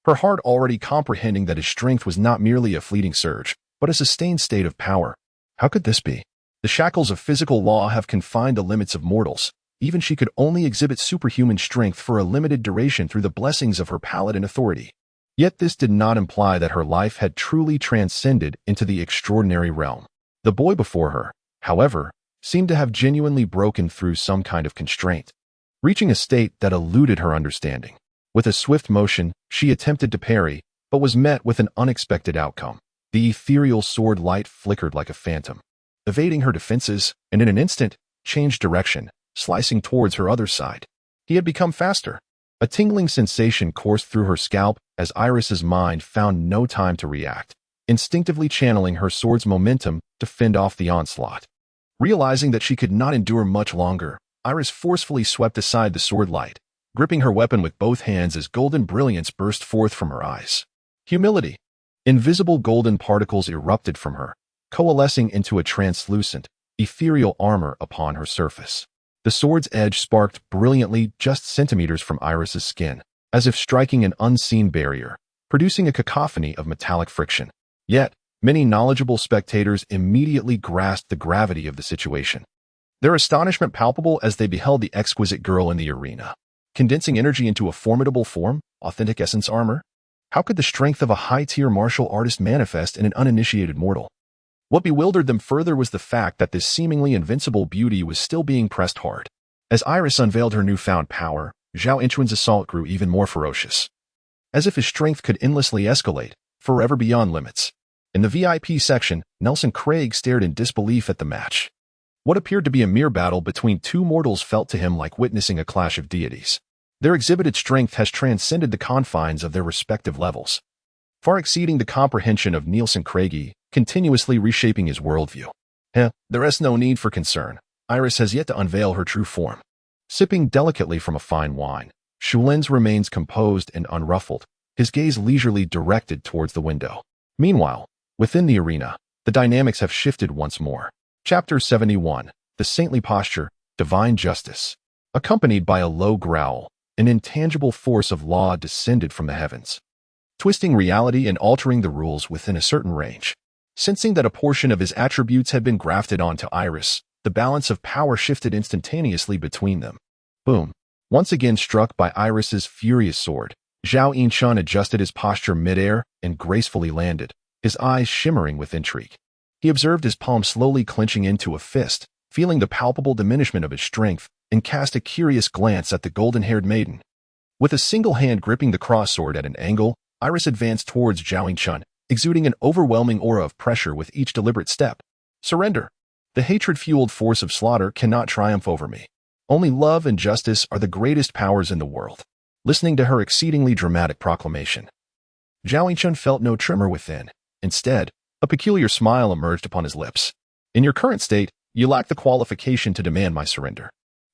her heart already comprehending that his strength was not merely a fleeting surge, but a sustained state of power. How could this be? The shackles of physical law have confined the limits of mortals. Even she could only exhibit superhuman strength for a limited duration through the blessings of her paladin authority. Yet this did not imply that her life had truly transcended into the extraordinary realm. The boy before her, however, seemed to have genuinely broken through some kind of constraint, reaching a state that eluded her understanding. With a swift motion, she attempted to parry, but was met with an unexpected outcome. The ethereal sword light flickered like a phantom, evading her defenses, and in an instant, changed direction, slicing towards her other side. He had become faster. A tingling sensation coursed through her scalp as Iris's mind found no time to react, instinctively channeling her sword's momentum to fend off the onslaught. Realizing that she could not endure much longer, Iris forcefully swept aside the sword light, gripping her weapon with both hands as golden brilliance burst forth from her eyes. Humility. Invisible golden particles erupted from her, coalescing into a translucent, ethereal armor upon her surface. The sword's edge sparked brilliantly just centimeters from Iris's skin, as if striking an unseen barrier, producing a cacophony of metallic friction. Yet, many knowledgeable spectators immediately grasped the gravity of the situation, their astonishment palpable as they beheld the exquisite girl in the arena, condensing energy into a formidable form, authentic essence armor. How could the strength of a high-tier martial artist manifest in an uninitiated mortal? What bewildered them further was the fact that this seemingly invincible beauty was still being pressed hard. As Iris unveiled her newfound power, Zhao Yinshun's assault grew even more ferocious, as if his strength could endlessly escalate, forever beyond limits. In the VIP section, Nelson Craig stared in disbelief at the match. What appeared to be a mere battle between 2 mortals felt to him like witnessing a clash of deities. Their exhibited strength has transcended the confines of their respective levels, far exceeding the comprehension of Nelson Craig, continuously reshaping his worldview. There is no need for concern. Iris has yet to unveil her true form. Sipping delicately from a fine wine, Shulenz remains composed and unruffled, his gaze leisurely directed towards the window. Meanwhile, within the arena, the dynamics have shifted once more. Chapter 71, The Saintly Posture, Divine Justice. Accompanied by a low growl, an intangible force of law descended from the heavens, twisting reality and altering the rules within a certain range. Sensing that a portion of his attributes had been grafted onto Iris, the balance of power shifted instantaneously between them. Boom. Once again struck by Iris's furious sword, Zhao Yinshan adjusted his posture midair and gracefully landed, his eyes shimmering with intrigue. He observed his palm slowly clenching into a fist, feeling the palpable diminishment of his strength, and cast a curious glance at the golden-haired maiden. With a single hand gripping the cross-sword at an angle, Iris advanced towards Zhao Yinshan, exuding an overwhelming aura of pressure with each deliberate step. Surrender. The hatred-fueled force of slaughter cannot triumph over me. Only love and justice are the greatest powers in the world. Listening to her exceedingly dramatic proclamation, Zhao Yinshan felt no tremor within. Instead, a peculiar smile emerged upon his lips. In your current state, you lack the qualification to demand my surrender.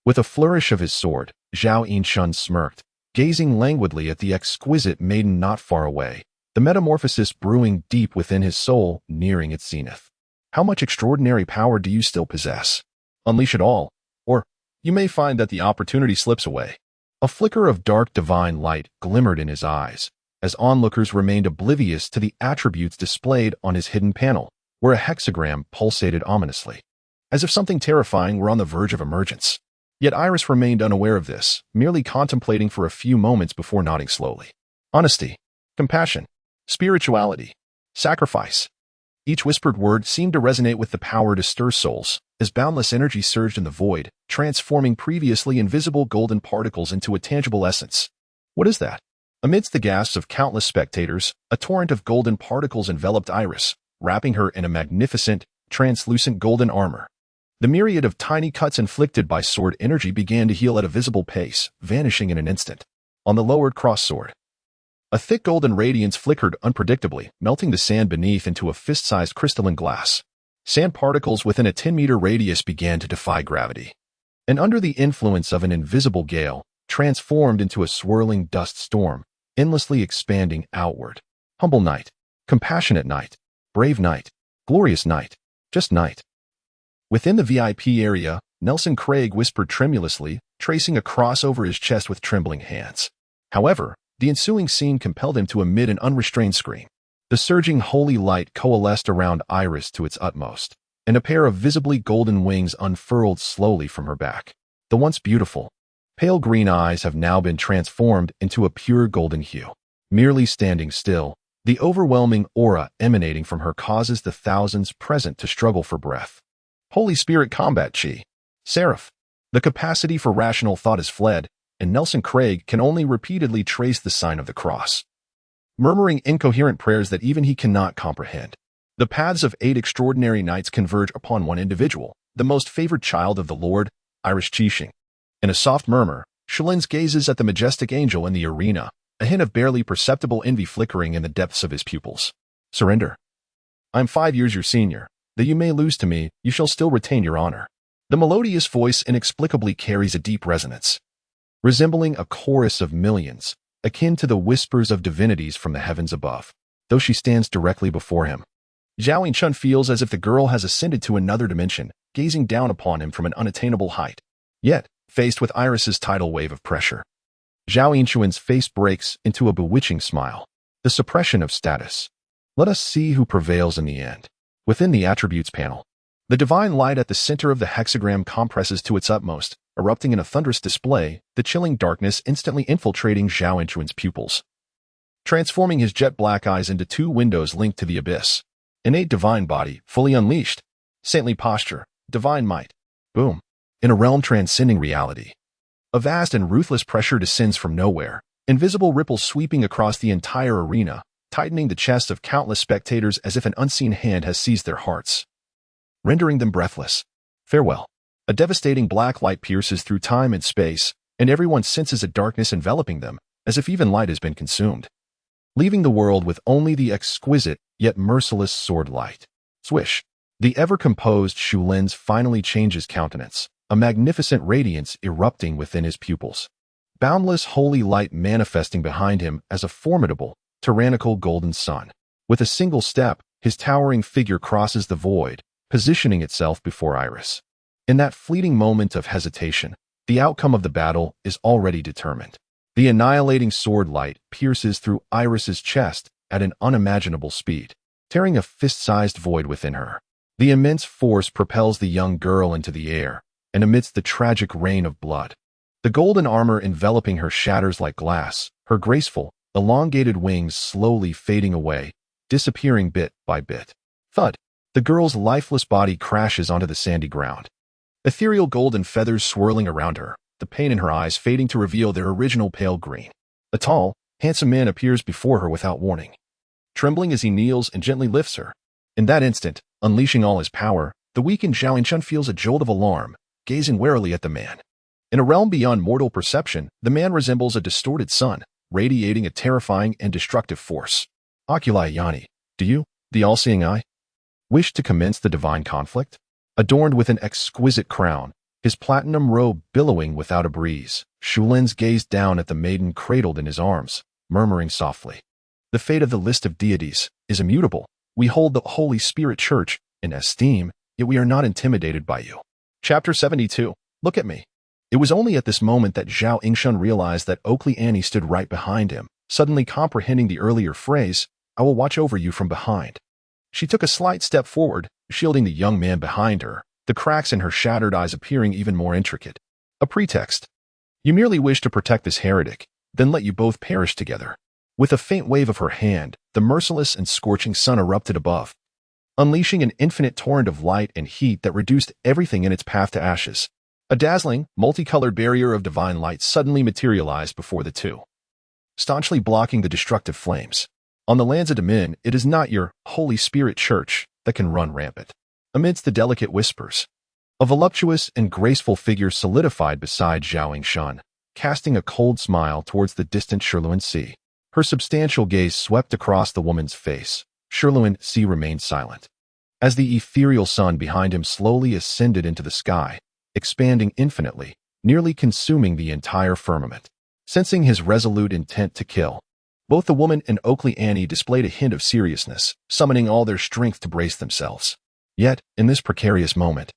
With a flourish of his sword, Zhao Yinshan smirked, gazing languidly at the exquisite maiden not far away, the metamorphosis brewing deep within his soul, nearing its zenith. How much extraordinary power do you still possess? Unleash it all, or you may find that the opportunity slips away. A flicker of dark divine light glimmered in his eyes, as onlookers remained oblivious to the attributes displayed on his hidden panel, where a hexagram pulsated ominously, as if something terrifying were on the verge of emergence. Yet Iris remained unaware of this, merely contemplating for a few moments before nodding slowly. Honesty, compassion, spirituality, sacrifice. Each whispered word seemed to resonate with the power to stir souls, as boundless energy surged in the void, transforming previously invisible golden particles into a tangible essence. What is that? Amidst the gasps of countless spectators, a torrent of golden particles enveloped Iris, wrapping her in a magnificent, translucent golden armor. The myriad of tiny cuts inflicted by sword energy began to heal at a visible pace, vanishing in an instant. On the lowered cross-sword, a thick golden radiance flickered unpredictably, melting the sand beneath into a fist-sized crystalline glass. Sand particles within a 10-meter radius began to defy gravity, and under the influence of an invisible gale, transformed into a swirling dust storm, endlessly expanding outward. Humble night, compassionate night, brave night, glorious night, just night. Within the VIP area, Nelson Craig whispered tremulously, tracing a cross over his chest with trembling hands. However, the ensuing scene compelled him to emit an unrestrained scream. The surging holy light coalesced around Iris to its utmost, and a pair of visibly golden wings unfurled slowly from her back. The once beautiful, pale green eyes have now been transformed into a pure golden hue. Merely standing still, the overwhelming aura emanating from her causes the thousands present to struggle for breath. Holy Spirit combat chi. Seraph. The capacity for rational thought is fled, and Nelson Craig can only repeatedly trace the sign of the cross, murmuring incoherent prayers that even he cannot comprehend. The paths of 8 extraordinary nights converge upon one individual, the most favored child of the Lord, Iris Qixing. In a soft murmur, Shulins gazes at the majestic angel in the arena, a hint of barely perceptible envy flickering in the depths of his pupils. Surrender. I'm 5 years your senior. Though you may lose to me, you shall still retain your honor. The melodious voice inexplicably carries a deep resonance, resembling a chorus of millions, akin to the whispers of divinities from the heavens above. Though she stands directly before him, Zhao Yinshan feels as if the girl has ascended to another dimension, gazing down upon him from an unattainable height. Yet, faced with Iris's tidal wave of pressure, Zhao Yinshan's face breaks into a bewitching smile. The suppression of status. Let us see who prevails in the end. Within the attributes panel, the divine light at the center of the hexagram compresses to its utmost, erupting in a thunderous display, the chilling darkness instantly infiltrating Zhao Yinshan's pupils, transforming his jet black eyes into 2 windows linked to the abyss. Innate divine body, fully unleashed. Saintly posture, divine might. Boom. In a realm transcending reality, a vast and ruthless pressure descends from nowhere, invisible ripples sweeping across the entire arena, tightening the chests of countless spectators as if an unseen hand has seized their hearts, rendering them breathless. Farewell. A devastating black light pierces through time and space, and everyone senses a darkness enveloping them, as if even light has been consumed, leaving the world with only the exquisite yet merciless sword light. Swish. The ever-composed Shu Lin's finally changes countenance, a magnificent radiance erupting within his pupils. Boundless holy light manifesting behind him as a formidable, tyrannical golden sun. With a single step, his towering figure crosses the void, positioning itself before Iris. In that fleeting moment of hesitation, the outcome of the battle is already determined. The annihilating sword light pierces through Iris's chest at an unimaginable speed, tearing a fist-sized void within her. The immense force propels the young girl into the air, and amidst the tragic rain of blood, the golden armor enveloping her shatters like glass, her graceful, elongated wings slowly fading away, disappearing bit by bit. Thud! The girl's lifeless body crashes onto the sandy ground. Ethereal golden feathers swirling around her, the pain in her eyes fading to reveal their original pale green. A tall, handsome man appears before her without warning, trembling as he kneels and gently lifts her. In that instant, unleashing all his power, the weakened Zhao Yinshun feels a jolt of alarm, gazing warily at the man. In a realm beyond mortal perception, the man resembles a distorted sun, radiating a terrifying and destructive force. Oculi Yani, do you, the all-seeing eye, wish to commence the divine conflict? Adorned with an exquisite crown, his platinum robe billowing without a breeze, Shulin's gazed down at the maiden cradled in his arms, murmuring softly. The fate of the list of deities is immutable. We hold the Holy Spirit Church in esteem, yet we are not intimidated by you. Chapter 72. Look at me. It was only at this moment that Zhao Yinshun realized that Oakley Annie stood right behind him, suddenly comprehending the earlier phrase, "I will watch over you from behind." She took a slight step forward, shielding the young man behind her, the cracks in her shattered eyes appearing even more intricate. A pretext. You merely wish to protect this heretic, then let you both perish together. With a faint wave of her hand, the merciless and scorching sun erupted above, unleashing an infinite torrent of light and heat that reduced everything in its path to ashes. A dazzling, multicolored barrier of divine light suddenly materialized before the two, staunchly blocking the destructive flames. On the lands of Damin, it is not your Holy Spirit Church that can run rampant. Amidst the delicate whispers, a voluptuous and graceful figure solidified beside Zhao Yinshun, casting a cold smile towards the distant Shirluan Sea. Her substantial gaze swept across the woman's face. Shirluan Sea remained silent. As the ethereal sun behind him slowly ascended into the sky, expanding infinitely, nearly consuming the entire firmament. Sensing his resolute intent to kill, both the woman and Oakley Annie displayed a hint of seriousness, summoning all their strength to brace themselves. Yet, in this precarious moment,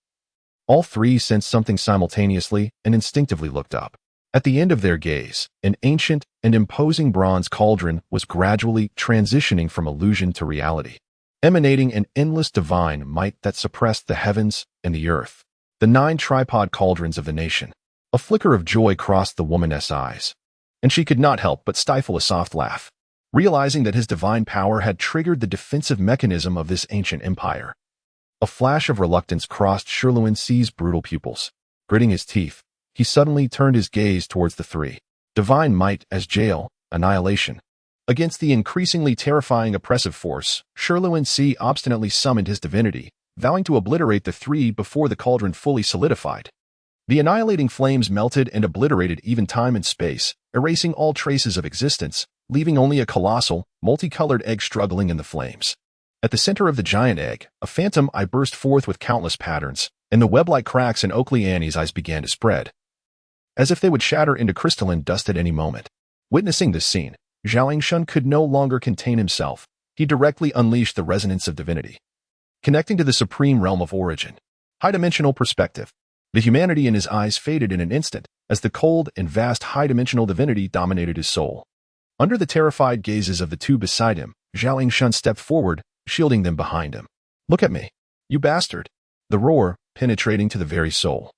all three sensed something simultaneously and instinctively looked up. At the end of their gaze, an ancient and imposing bronze cauldron was gradually transitioning from illusion to reality, emanating an endless divine might that suppressed the heavens and the earth. The 9 tripod cauldrons of the nation. A flicker of joy crossed the woman's eyes, and she could not help but stifle a soft laugh, realizing that his divine power had triggered the defensive mechanism of this ancient empire. A flash of reluctance crossed Shirluan Sea's brutal pupils. Gritting his teeth, he suddenly turned his gaze towards the 3. Divine might as jail, annihilation. Against the increasingly terrifying oppressive force, Shirluan Sea obstinately summoned his divinity, vowing to obliterate the 3 before the cauldron fully solidified. The annihilating flames melted and obliterated even time and space, erasing all traces of existence, leaving only a colossal, multicolored egg struggling in the flames. At the center of the giant egg, a phantom eye burst forth with countless patterns, and the web-like cracks in Oakley Annie's eyes began to spread, as if they would shatter into crystalline dust at any moment. Witnessing this scene, Zhao Yinshun could no longer contain himself. He directly unleashed the resonance of divinity, connecting to the supreme realm of origin. High-dimensional perspective. The humanity in his eyes faded in an instant, as the cold and vast high-dimensional divinity dominated his soul. Under the terrified gazes of the 2 beside him, Zhao Yinshun stepped forward, shielding them behind him. "Look at me, you bastard!" The roar, penetrating to the very soul,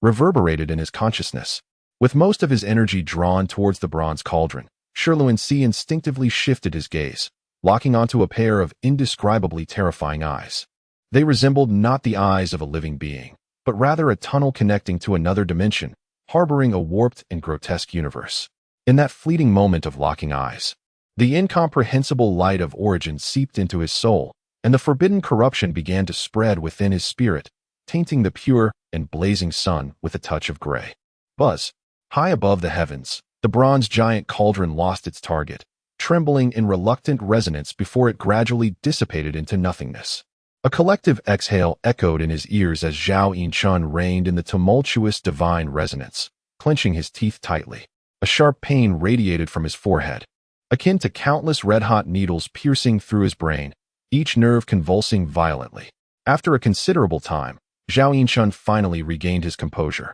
reverberated in his consciousness. With most of his energy drawn towards the bronze cauldron, Shirluan Sea instinctively shifted his gaze, locking onto a pair of indescribably terrifying eyes. They resembled not the eyes of a living being, but rather a tunnel connecting to another dimension, harboring a warped and grotesque universe. In that fleeting moment of locking eyes, the incomprehensible light of origin seeped into his soul, and the forbidden corruption began to spread within his spirit, tainting the pure and blazing sun with a touch of gray. Buzz. High above the heavens, the bronze giant cauldron lost its target, trembling in reluctant resonance before it gradually dissipated into nothingness. A collective exhale echoed in his ears as Zhao Yinshun reigned in the tumultuous divine resonance, clenching his teeth tightly. A sharp pain radiated from his forehead, akin to countless red-hot needles piercing through his brain, each nerve convulsing violently. After a considerable time, Zhao Yinshun finally regained his composure,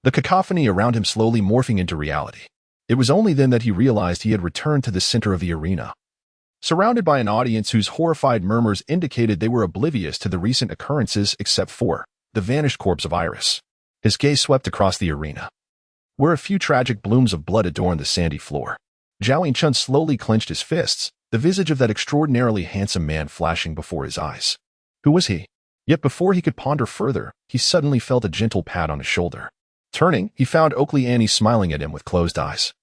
the cacophony around him slowly morphing into reality. It was only then that he realized he had returned to the center of the arena. surrounded by an audience whose horrified murmurs indicated they were oblivious to the recent occurrences except for the vanished corpse of Iris. His gaze swept across the arena, where a few tragic blooms of blood adorned the sandy floor. Zhao Yinchun slowly clenched his fists, the visage of that extraordinarily handsome man flashing before his eyes. Who was he? Yet before he could ponder further, he suddenly felt a gentle pat on his shoulder. Turning, he found Oakley Annie smiling at him with closed eyes,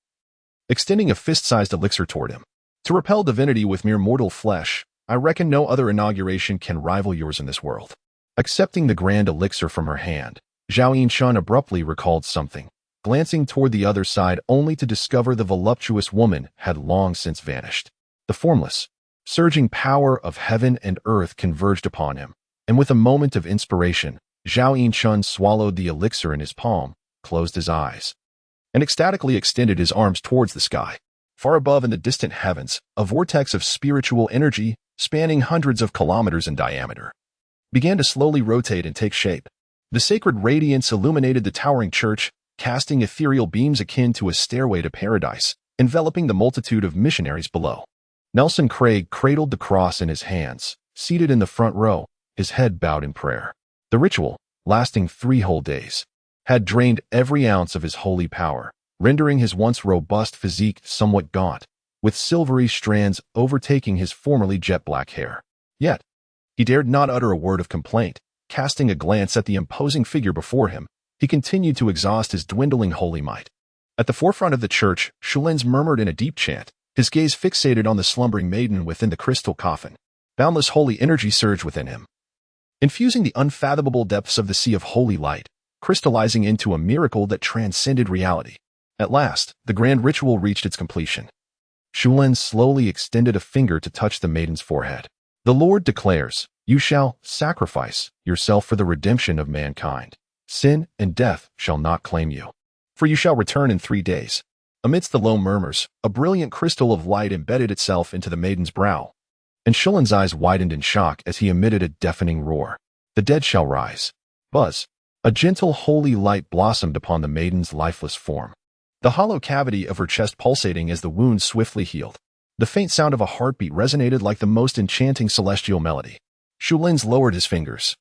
extending a fist-sized elixir toward him. To repel divinity with mere mortal flesh, I reckon no other inauguration can rival yours in this world. Accepting the grand elixir from her hand, Zhao Yinchun abruptly recalled something, glancing toward the other side only to discover the voluptuous woman had long since vanished. The formless, surging power of heaven and earth converged upon him, and with a moment of inspiration, Zhao Yinchun swallowed the elixir in his palm, closed his eyes, and ecstatically extended his arms towards the sky. Far above in the distant heavens, a vortex of spiritual energy, spanning hundreds of kilometers in diameter, began to slowly rotate and take shape. The sacred radiance illuminated the towering church, casting ethereal beams akin to a stairway to paradise, enveloping the multitude of missionaries below. Nelson Craig cradled the cross in his hands, seated in the front row, his head bowed in prayer. The ritual, lasting 3 whole days, had drained every ounce of his holy power, rendering his once robust physique somewhat gaunt, with silvery strands overtaking his formerly jet-black hair. Yet, he dared not utter a word of complaint. Casting a glance at the imposing figure before him, he continued to exhaust his dwindling holy might. At the forefront of the church, Shulins murmured in a deep chant, his gaze fixated on the slumbering maiden within the crystal coffin. Boundless holy energy surged within him, infusing the unfathomable depths of the sea of holy light, crystallizing into a miracle that transcended reality. At last, the grand ritual reached its completion. Shulin slowly extended a finger to touch the maiden's forehead. The Lord declares, "You shall sacrifice yourself for the redemption of mankind. Sin and death shall not claim you, for you shall return in 3 days." Amidst the low murmurs, a brilliant crystal of light embedded itself into the maiden's brow, and Shulin's eyes widened in shock as he emitted a deafening roar. "The dead shall rise." Buzz. A gentle holy light blossomed upon the maiden's lifeless form, the hollow cavity of her chest pulsating as the wound swiftly healed. The faint sound of a heartbeat resonated like the most enchanting celestial melody. Shulins lowered his fingers,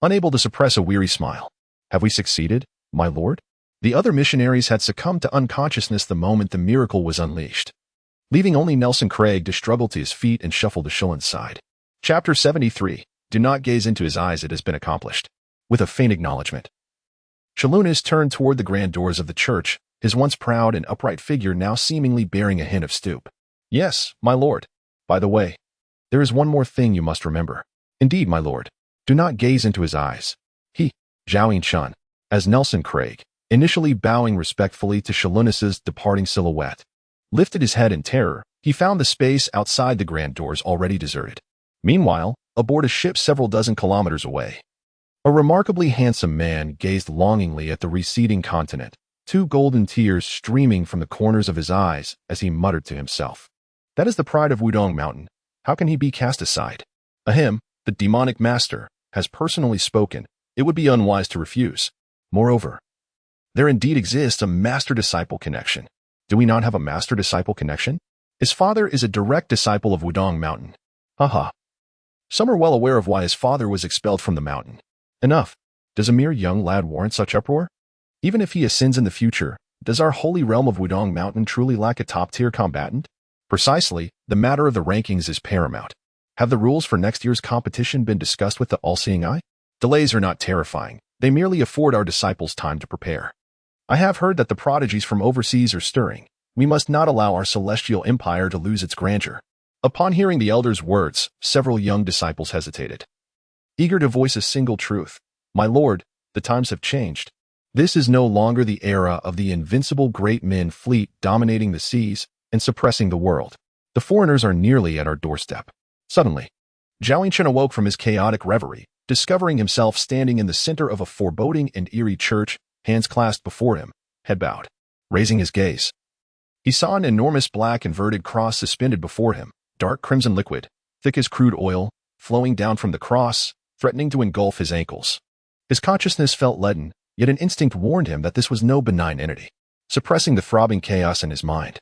unable to suppress a weary smile. "Have we succeeded, my lord?" The other missionaries had succumbed to unconsciousness the moment the miracle was unleashed, leaving only Nelson Craig to struggle to his feet and shuffle to Shulin's side. Chapter 73. Do not gaze into his eyes, it has been accomplished. With a faint acknowledgement, Shalunis turned toward the grand doors of the church, his once proud and upright figure now seemingly bearing a hint of stoop. "Yes, my lord. By the way, there is one more thing you must remember." "Indeed, my lord." "Do not gaze into his eyes." He, Zhao Yinchun, as Nelson Craig, initially bowing respectfully to Shalunis's departing silhouette, lifted his head in terror. He found the space outside the grand doors already deserted. Meanwhile, aboard a ship several dozen kilometers away, a remarkably handsome man gazed longingly at the receding continent, 2 golden tears streaming from the corners of his eyes as he muttered to himself. "That is the pride of Wudong Mountain. How can he be cast aside? Ahem, the demonic master, has personally spoken. It would be unwise to refuse. Moreover, there indeed exists a master-disciple connection. Do we not have a master-disciple connection? His father is a direct disciple of Wudong Mountain. Haha. Some are well aware of why his father was expelled from the mountain. Enough. Does a mere young lad warrant such uproar? Even if he ascends in the future, does our holy realm of Wudong Mountain truly lack a top-tier combatant? Precisely, the matter of the rankings is paramount. Have the rules for next year's competition been discussed with the all-seeing eye? Delays are not terrifying. They merely afford our disciples time to prepare. I have heard that the prodigies from overseas are stirring. We must not allow our celestial empire to lose its grandeur." Upon hearing the elder's words, several young disciples hesitated, eager to voice a single truth. "My lord, the times have changed. This is no longer the era of the invincible great men fleet dominating the seas and suppressing the world. The foreigners are nearly at our doorstep." Suddenly, Zhao Yinchun awoke from his chaotic reverie, discovering himself standing in the center of a foreboding and eerie church, hands clasped before him, head bowed. Raising his gaze, he saw an enormous black inverted cross suspended before him, dark crimson liquid, thick as crude oil, flowing down from the cross, threatening to engulf his ankles. His consciousness felt leaden, yet an instinct warned him that this was no benign entity. Suppressing the throbbing chaos in his mind,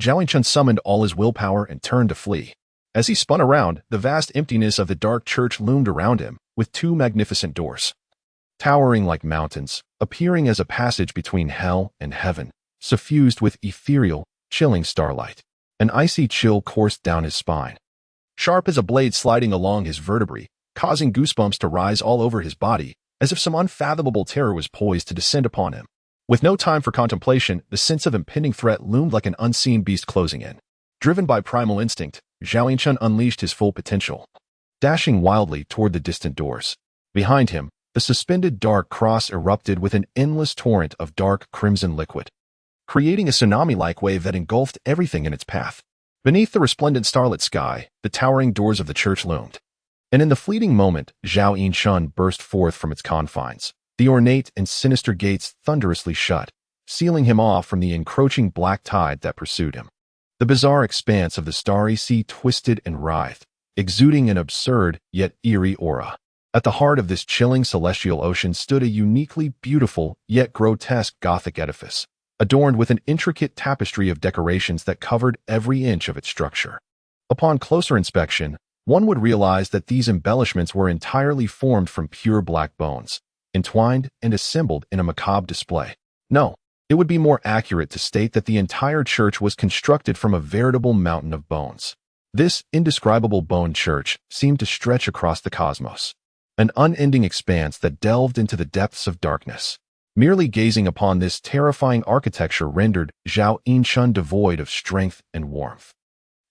Zhao Yinchun summoned all his willpower and turned to flee. As he spun around, the vast emptiness of the dark church loomed around him, with two magnificent doors, towering like mountains, appearing as a passage between hell and heaven, suffused with ethereal, chilling starlight. An icy chill coursed down his spine, sharp as a blade sliding along his vertebrae, causing goosebumps to rise all over his body, as if some unfathomable terror was poised to descend upon him. With no time for contemplation, the sense of impending threat loomed like an unseen beast closing in. Driven by primal instinct, Zhao Yinchun unleashed his full potential, dashing wildly toward the distant doors. Behind him, the suspended dark cross erupted with an endless torrent of dark crimson liquid, creating a tsunami-like wave that engulfed everything in its path. Beneath the resplendent starlit sky, the towering doors of the church loomed. And in the fleeting moment, Zhao Yinchun burst forth from its confines. The ornate and sinister gates thunderously shut, sealing him off from the encroaching black tide that pursued him. The bizarre expanse of the starry sea twisted and writhed, exuding an absurd yet eerie aura. At the heart of this chilling celestial ocean stood a uniquely beautiful yet grotesque Gothic edifice, adorned with an intricate tapestry of decorations that covered every inch of its structure. Upon closer inspection, one would realize that these embellishments were entirely formed from pure black bones, entwined and assembled in a macabre display. No, it would be more accurate to state that the entire church was constructed from a veritable mountain of bones. This indescribable bone church seemed to stretch across the cosmos, an unending expanse that delved into the depths of darkness. Merely gazing upon this terrifying architecture rendered Zhao Yinchun devoid of strength and warmth.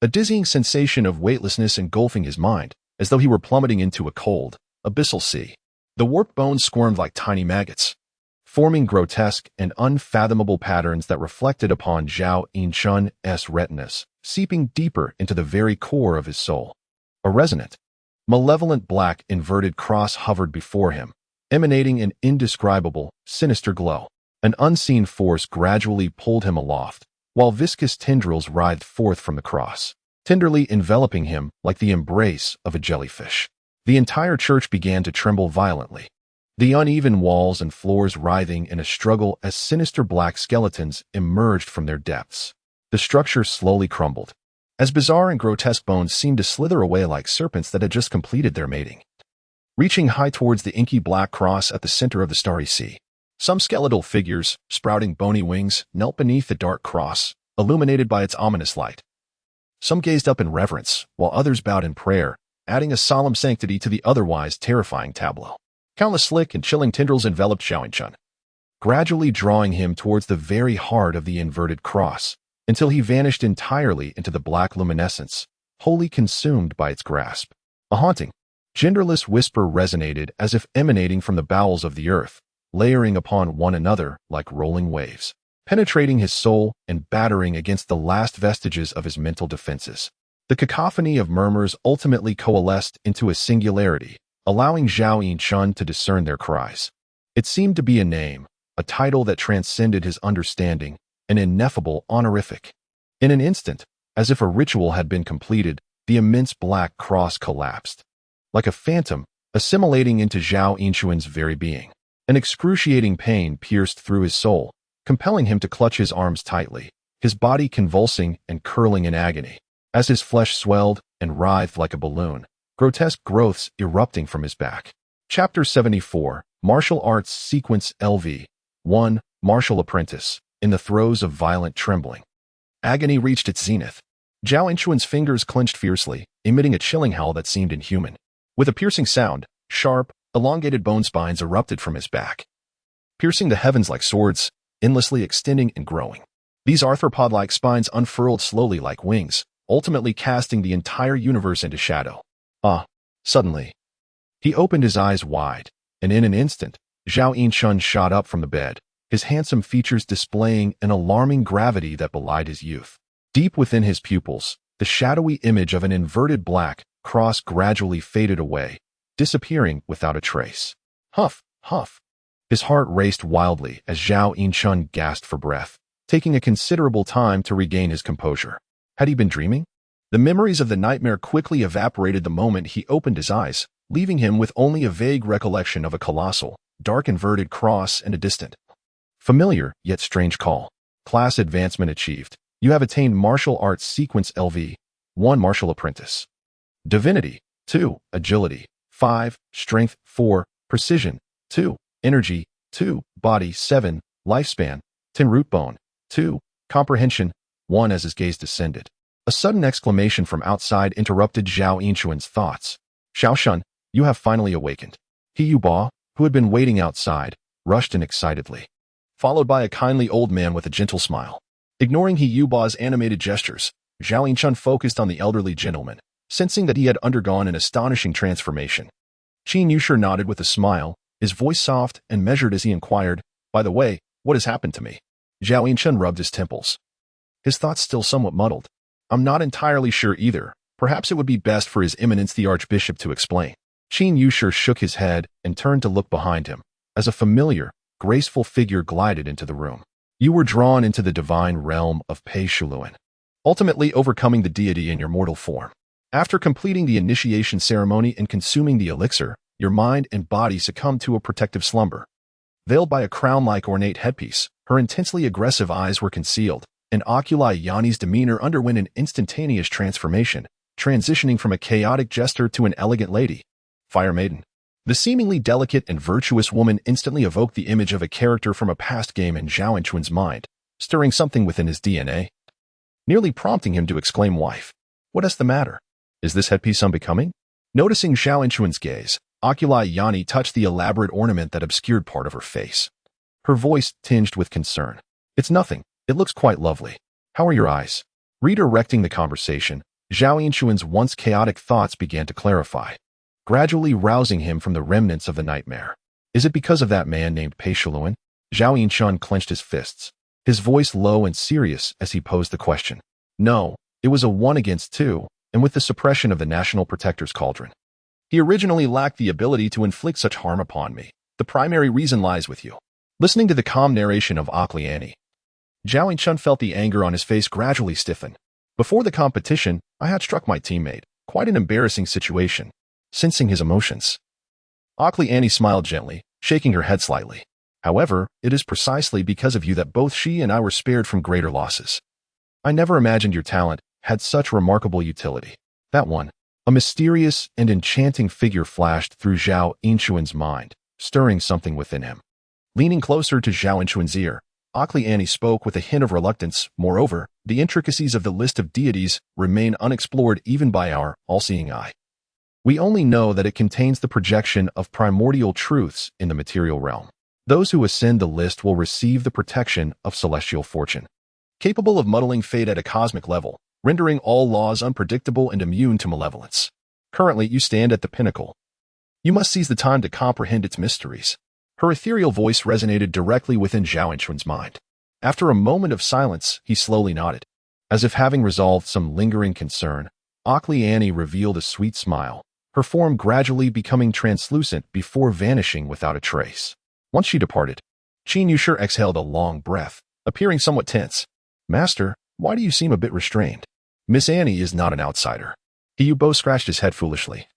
A dizzying sensation of weightlessness engulfing his mind, as though he were plummeting into a cold, abyssal sea. The warped bones squirmed like tiny maggots, forming grotesque and unfathomable patterns that reflected upon Zhao Yinchun's retinas, seeping deeper into the very core of his soul. A resonant, malevolent black inverted cross hovered before him, emanating an indescribable, sinister glow. An unseen force gradually pulled him aloft, while viscous tendrils writhed forth from the cross, tenderly enveloping him like the embrace of a jellyfish. The entire church began to tremble violently, the uneven walls and floors writhing in a struggle as sinister black skeletons emerged from their depths. The structure slowly crumbled, as bizarre and grotesque bones seemed to slither away like serpents that had just completed their mating, reaching high towards the inky black cross at the center of the starry sea. Some skeletal figures, sprouting bony wings, knelt beneath the dark cross, illuminated by its ominous light. Some gazed up in reverence, while others bowed in prayer, adding a solemn sanctity to the otherwise terrifying tableau. Countless slick and chilling tendrils enveloped Zhao Yinchun, gradually drawing him towards the very heart of the inverted cross, until he vanished entirely into the black luminescence, wholly consumed by its grasp. A haunting, genderless whisper resonated as if emanating from the bowels of the earth, layering upon one another like rolling waves, penetrating his soul and battering against the last vestiges of his mental defenses. The cacophony of murmurs ultimately coalesced into a singularity, allowing Zhao Yinchun to discern their cries. It seemed to be a name, a title that transcended his understanding, an ineffable honorific. In an instant, as if a ritual had been completed, the immense black cross collapsed, like a phantom, assimilating into Zhao Yinchun's very being. An excruciating pain pierced through his soul, compelling him to clutch his arms tightly, his body convulsing and curling in agony. As his flesh swelled and writhed like a balloon, grotesque growths erupting from his back. Chapter 74, Martial Arts Sequence LV 1. Martial Apprentice, in the throes of violent trembling. Agony reached its zenith. Zhao Yinchun's fingers clenched fiercely, emitting a chilling howl that seemed inhuman. With a piercing sound, sharp, elongated bone spines erupted from his back, piercing the heavens like swords, endlessly extending and growing. These arthropod-like spines unfurled slowly like wings, ultimately casting the entire universe into shadow. Suddenly, he opened his eyes wide, and in an instant, Zhao Yinchun shot up from the bed, his handsome features displaying an alarming gravity that belied his youth. Deep within his pupils, the shadowy image of an inverted black cross gradually faded away, disappearing without a trace. Huff, huff. His heart raced wildly as Zhao Yinchun gasped for breath, taking a considerable time to regain his composure. Had he been dreaming? The memories of the nightmare quickly evaporated the moment he opened his eyes, leaving him with only a vague recollection of a colossal, dark inverted cross and a distant, familiar yet strange call. Class advancement achieved. You have attained Martial Arts Sequence LV, 1 Martial Apprentice. Divinity, 2 Agility, 5 Strength, 4 Precision, 2 Energy, 2 Body, 7 Lifespan, 10 Root Bone, 2 Comprehension, 1. As his gaze descended, a sudden exclamation from outside interrupted Zhao Yinchuan's thoughts. Xiao Shun, you have finally awakened. He Yu Ba, who had been waiting outside, rushed in excitedly, followed by a kindly old man with a gentle smile. Ignoring He Yu Ba's animated gestures, Zhao Yinchun focused on the elderly gentleman, sensing that he had undergone an astonishing transformation. Qin Yushi nodded with a smile, his voice soft and measured as he inquired, "By the way, what has happened to me?" Zhao Yinchun rubbed his temples, his thoughts still somewhat muddled. "I'm not entirely sure either. Perhaps it would be best for His Eminence the Archbishop to explain." Qin Yushi shook his head and turned to look behind him, as a familiar, graceful figure glided into the room. "You were drawn into the divine realm of Pei Shuluan, ultimately overcoming the deity in your mortal form. After completing the initiation ceremony and consuming the elixir, your mind and body succumbed to a protective slumber. Veiled by a crown-like ornate headpiece, her intensely aggressive eyes were concealed, and oculi Yanni's demeanor underwent an instantaneous transformation, transitioning from a chaotic jester to an elegant lady. Fire Maiden." The seemingly delicate and virtuous woman instantly evoked the image of a character from a past game in Zhao Yinchuan's mind, stirring something within his DNA, nearly prompting him to exclaim, "Wife, what is the matter? Is this headpiece unbecoming?" Noticing Zhao Yinchuan's gaze, oculi Yanni touched the elaborate ornament that obscured part of her face. Her voice tinged with concern. "It's nothing. It looks quite lovely. How are your eyes?" Redirecting the conversation, Zhao Yinchuan's once chaotic thoughts began to clarify, gradually rousing him from the remnants of the nightmare. "Is it because of that man named Pei Shuluan?" Zhao Yinchun clenched his fists, his voice low and serious as he posed the question. "No, it was a 1 against 2, and with the suppression of the National Protector's cauldron. He originally lacked the ability to inflict such harm upon me. The primary reason lies with you." Listening to the calm narration of Ocliani, Zhao Yinchun felt the anger on his face gradually stiffen. "Before the competition, I had struck my teammate. Quite an embarrassing situation." Sensing his emotions, Ocliani smiled gently, shaking her head slightly. "However, it is precisely because of you that both she and I were spared from greater losses. I never imagined your talent had such remarkable utility." That one, a mysterious and enchanting figure flashed through Zhao Yinchuan's mind, stirring something within him. Leaning closer to Zhao Yinchuan's ear, Ocliani spoke with a hint of reluctance. "Moreover, the intricacies of the list of deities remain unexplored even by our all-seeing eye. We only know that it contains the projection of primordial truths in the material realm. Those who ascend the list will receive the protection of celestial fortune, capable of muddling fate at a cosmic level, rendering all laws unpredictable and immune to malevolence. Currently, you stand at the pinnacle. You must seize the time to comprehend its mysteries." Her ethereal voice resonated directly within Zhao Yinchuan's mind. After a moment of silence, he slowly nodded. As if having resolved some lingering concern, Ocliani revealed a sweet smile, her form gradually becoming translucent before vanishing without a trace. Once she departed, Qin Yushi exhaled a long breath, appearing somewhat tense. "Master, why do you seem a bit restrained?" "Miss Annie is not an outsider." He Yu Bo scratched his head foolishly,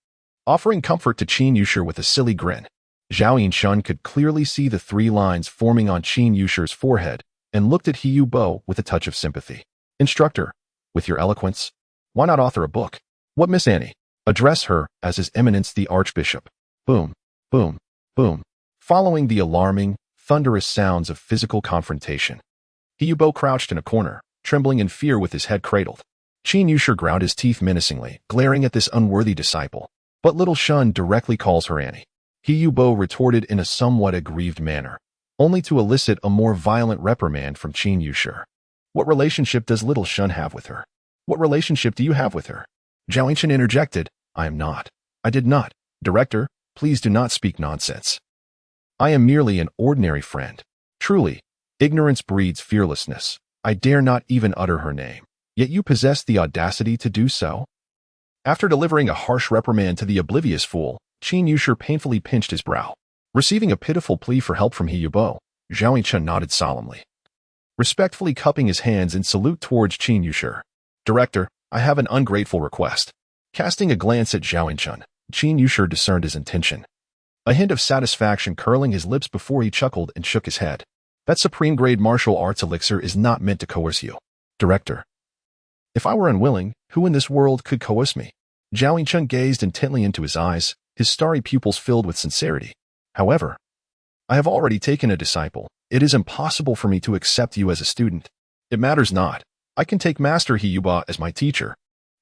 offering comfort to Qin Yushi with a silly grin. Zhao Yinchun could clearly see the 3 lines forming on Qin Yushi's forehead and looked at He Yu Bo with a touch of sympathy. "Instructor, with your eloquence, why not author a book?" "What, Miss Annie?" "Address her as His Eminence the Archbishop." Boom, boom, boom. Following the alarming, thunderous sounds of physical confrontation, He Yu Bo crouched in a corner, trembling in fear with his head cradled. Qin Yushi ground his teeth menacingly, glaring at this unworthy disciple. "But little Shun directly calls her Annie." He Yu Bo retorted in a somewhat aggrieved manner, only to elicit a more violent reprimand from Qin Yushi. "What relationship does little Shun have with her?" "What relationship do you have with her?" Zhao Yinchun interjected. "I am not. I did not. Director, please do not speak nonsense. I am merely an ordinary friend. Truly, ignorance breeds fearlessness. I dare not even utter her name. Yet you possess the audacity to do so?" After delivering a harsh reprimand to the oblivious fool, Qin Yushi painfully pinched his brow. Receiving a pitiful plea for help from He Yu Bo, Zhao Yinchun nodded solemnly, respectfully cupping his hands in salute towards Qin Yushi. "Director, I have an ungrateful request." Casting a glance at Zhao Yinchun, Qin Yushi discerned his intention, a hint of satisfaction curling his lips before he chuckled and shook his head. "That supreme-grade martial arts elixir is not meant to coerce you. Director. If I were unwilling, who in this world could coerce me? Zhao Yinchun gazed intently into his eyes, his starry pupils filled with sincerity. However, I have already taken a disciple. It is impossible for me to accept you as a student. It matters not. I can take Master He Yuba as my teacher.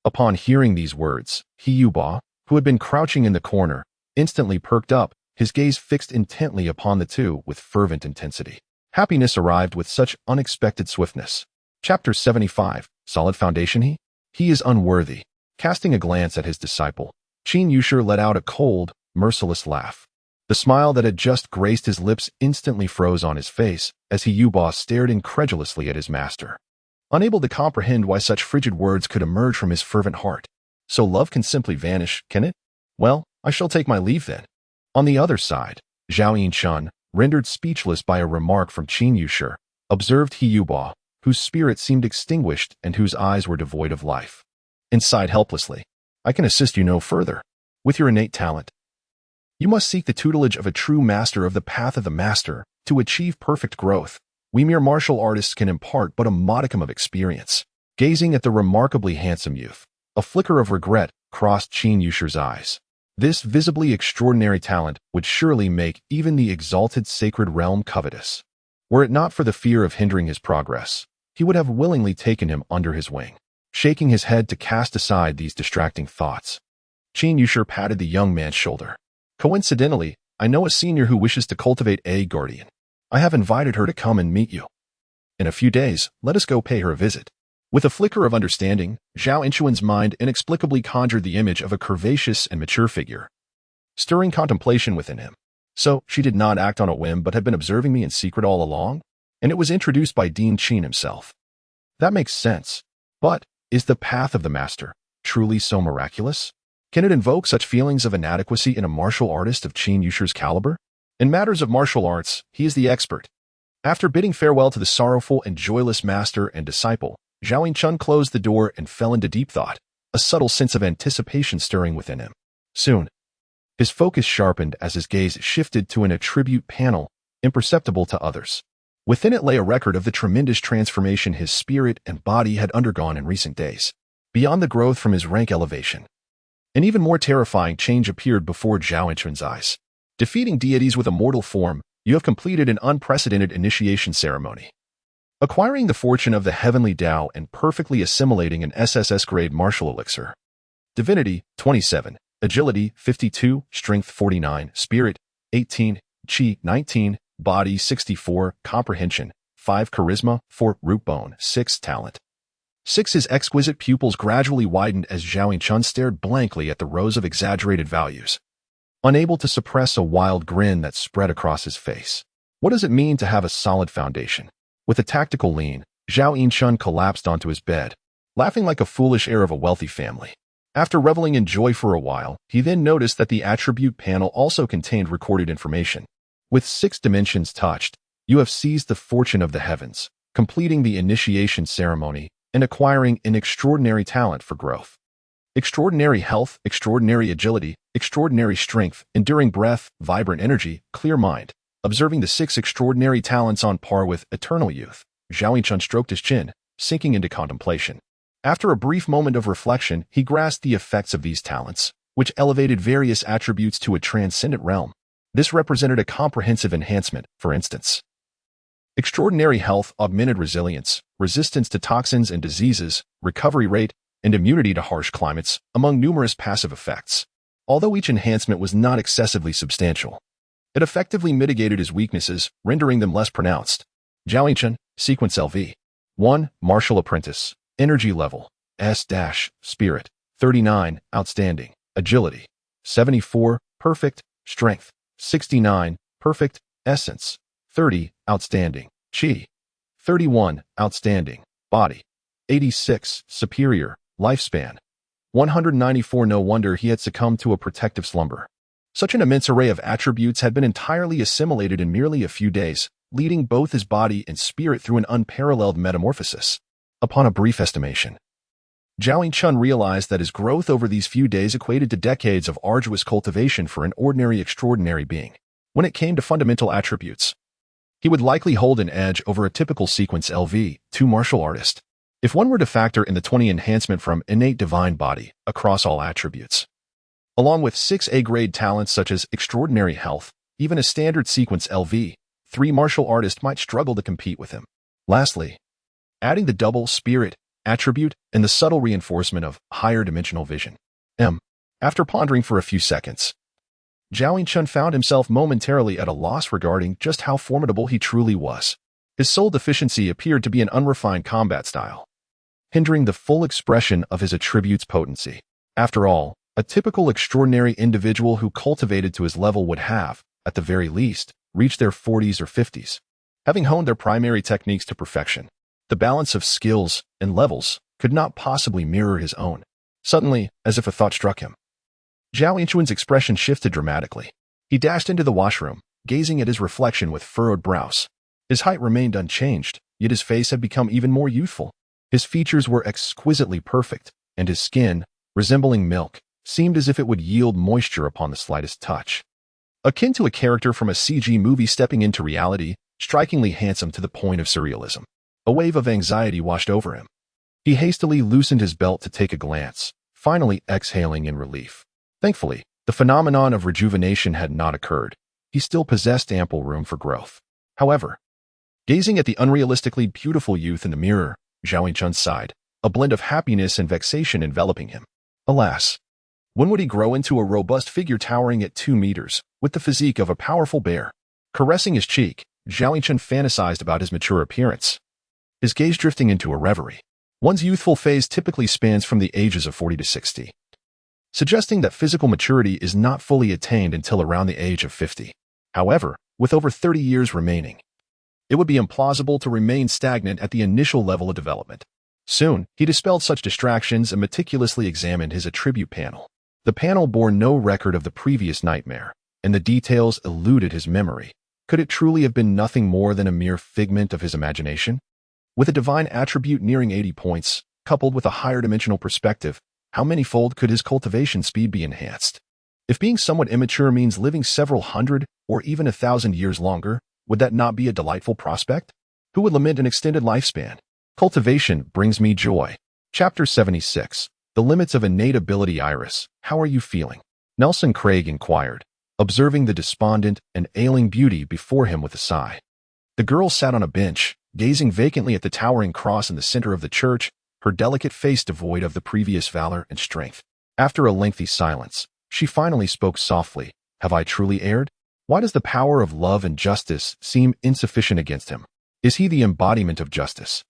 Upon hearing these words, He Yuba, who had been crouching in the corner, instantly perked up, his gaze fixed intently upon the two with fervent intensity. Happiness arrived with such unexpected swiftness. Chapter 75, Solid Foundation. He is unworthy. Casting a glance at his disciple, Qin Yushi let out a cold, merciless laugh. The smile that had just graced his lips instantly froze on his face as He Yuba stared incredulously at his master. Unable to comprehend why such frigid words could emerge from his fervent heart. So love can simply vanish, can it? Well, I shall take my leave then. On the other side, Zhao Yinchun, rendered speechless by a remark from Qin Yushi, observed He Yuba, whose spirit seemed extinguished and whose eyes were devoid of life. And sighed helplessly. I can assist you no further. With your innate talent, you must seek the tutelage of a true master of the path of the master to achieve perfect growth. We mere martial artists can impart but a modicum of experience. Gazing at the remarkably handsome youth, a flicker of regret crossed Qin Yushi's eyes. This visibly extraordinary talent would surely make even the exalted sacred realm covetous. Were it not for the fear of hindering his progress, he would have willingly taken him under his wing. Shaking his head to cast aside these distracting thoughts, Qin Yushi patted the young man's shoulder. Coincidentally, I know a senior who wishes to cultivate a guardian. I have invited her to come and meet you. In a few days, let us go pay her a visit. With a flicker of understanding, Zhao Yinchun's mind inexplicably conjured the image of a curvaceous and mature figure, stirring contemplation within him. So, she did not act on a whim but had been observing me in secret all along? And it was introduced by Dean Qin himself. That makes sense. But, is the path of the master truly so miraculous? Can it invoke such feelings of inadequacy in a martial artist of Qin Yushi's caliber? In matters of martial arts, he is the expert. After bidding farewell to the sorrowful and joyless master and disciple, Zhao Yinchun closed the door and fell into deep thought, a subtle sense of anticipation stirring within him. Soon, his focus sharpened as his gaze shifted to an attribute panel, imperceptible to others. Within it lay a record of the tremendous transformation his spirit and body had undergone in recent days. Beyond the growth from his rank elevation, an even more terrifying change appeared before Zhao Yinchun's eyes. Defeating deities with a mortal form, you have completed an unprecedented initiation ceremony. Acquiring the fortune of the heavenly Tao and perfectly assimilating an SSS-grade martial elixir. Divinity, 27. Agility, 52. Strength, 49. Spirit, 18. Chi, 19. Body, 64. Comprehension, 5. Charisma, 4. Root bone, 6. Talent, 6. His exquisite pupils gradually widened as Zhao Yinchun stared blankly at the rows of exaggerated values, unable to suppress a wild grin that spread across his face. What does it mean to have a solid foundation? With a tactical lean, Zhao Yinchun collapsed onto his bed, laughing like a foolish heir of a wealthy family. After reveling in joy for a while, he then noticed that the attribute panel also contained recorded information. With 6 dimensions touched, you have seized the fortune of the heavens, completing the initiation ceremony, and acquiring an extraordinary talent for growth. Extraordinary health, extraordinary agility, extraordinary strength, enduring breath, vibrant energy, clear mind. Observing the 6 extraordinary talents on par with eternal youth, Zhao Yinchun stroked his chin, sinking into contemplation. After a brief moment of reflection, he grasped the effects of these talents, which elevated various attributes to a transcendent realm. This represented a comprehensive enhancement, for instance. Extraordinary health augmented resilience, resistance to toxins and diseases, recovery rate, and immunity to harsh climates, among numerous passive effects. Although each enhancement was not excessively substantial, it effectively mitigated his weaknesses, rendering them less pronounced. Zhao Yinchun, Sequence LV. 1. Martial Apprentice. Energy level, S-. Spirit, 39. Outstanding. Agility, 74. Perfect. Strength, 69. Perfect. Essence, 30. Outstanding. Chi, 31. Outstanding. Body, 86. Superior. Lifespan, 194. No wonder he had succumbed to a protective slumber. Such an immense array of attributes had been entirely assimilated in merely a few days, leading both his body and spirit through an unparalleled metamorphosis. Upon a brief estimation, Zhao Yinchun realized that his growth over these few days equated to decades of arduous cultivation for an ordinary extraordinary being. When it came to fundamental attributes, he would likely hold an edge over a typical Sequence LV, 2 martial artist. If one were to factor in the 20 enhancement from innate divine body across all attributes, along with 6 A-grade talents such as extraordinary health, even a standard sequence LV, 3 martial artists might struggle to compete with him. Lastly, adding the double spirit attribute and the subtle reinforcement of higher dimensional vision. After pondering for a few seconds, Zhao Chun found himself momentarily at a loss regarding just how formidable he truly was. His sole deficiency appeared to be an unrefined combat style, hindering the full expression of his attribute's potency. After all, a typical extraordinary individual who cultivated to his level would have, at the very least, reached their 40s or 50s, having honed their primary techniques to perfection. The balance of skills and levels could not possibly mirror his own. Suddenly, as if a thought struck him, Zhao Chun's expression shifted dramatically. He dashed into the washroom, gazing at his reflection with furrowed brows. His height remained unchanged, yet his face had become even more youthful. His features were exquisitely perfect, and his skin, resembling milk, seemed as if it would yield moisture upon the slightest touch. Akin to a character from a CG movie stepping into reality, strikingly handsome to the point of surrealism. A wave of anxiety washed over him. He hastily loosened his belt to take a glance, finally exhaling in relief. Thankfully, the phenomenon of rejuvenation had not occurred. He still possessed ample room for growth. However, gazing at the unrealistically beautiful youth in the mirror, Zhao Chun sighed, a blend of happiness and vexation enveloping him. Alas, when would he grow into a robust figure towering at 2 meters, with the physique of a powerful bear? Caressing his cheek, Zhao Chun fantasized about his mature appearance, his gaze drifting into a reverie. One's youthful phase typically spans from the ages of 40 to 60, suggesting that physical maturity is not fully attained until around the age of 50. However, with over 30 years remaining, it would be implausible to remain stagnant at the initial level of development. Soon, he dispelled such distractions and meticulously examined his attribute panel. The panel bore no record of the previous nightmare, and the details eluded his memory. Could it truly have been nothing more than a mere figment of his imagination? With a divine attribute nearing 80 points, coupled with a higher dimensional perspective, how many-fold could his cultivation speed be enhanced? If being somewhat immature means living several hundred or even 1,000 years longer, would that not be a delightful prospect? Who would lament an extended lifespan? Cultivation brings me joy. Chapter 76. The Limits of Innate Ability. Iris, how are you feeling? Nelson Craig inquired, observing the despondent and ailing beauty before him with a sigh. The girl sat on a bench, gazing vacantly at the towering cross in the center of the church, her delicate face devoid of the previous valor and strength. After a lengthy silence, she finally spoke softly. Have I truly erred? Why does the power of love and justice seem insufficient against him? Is he the embodiment of justice?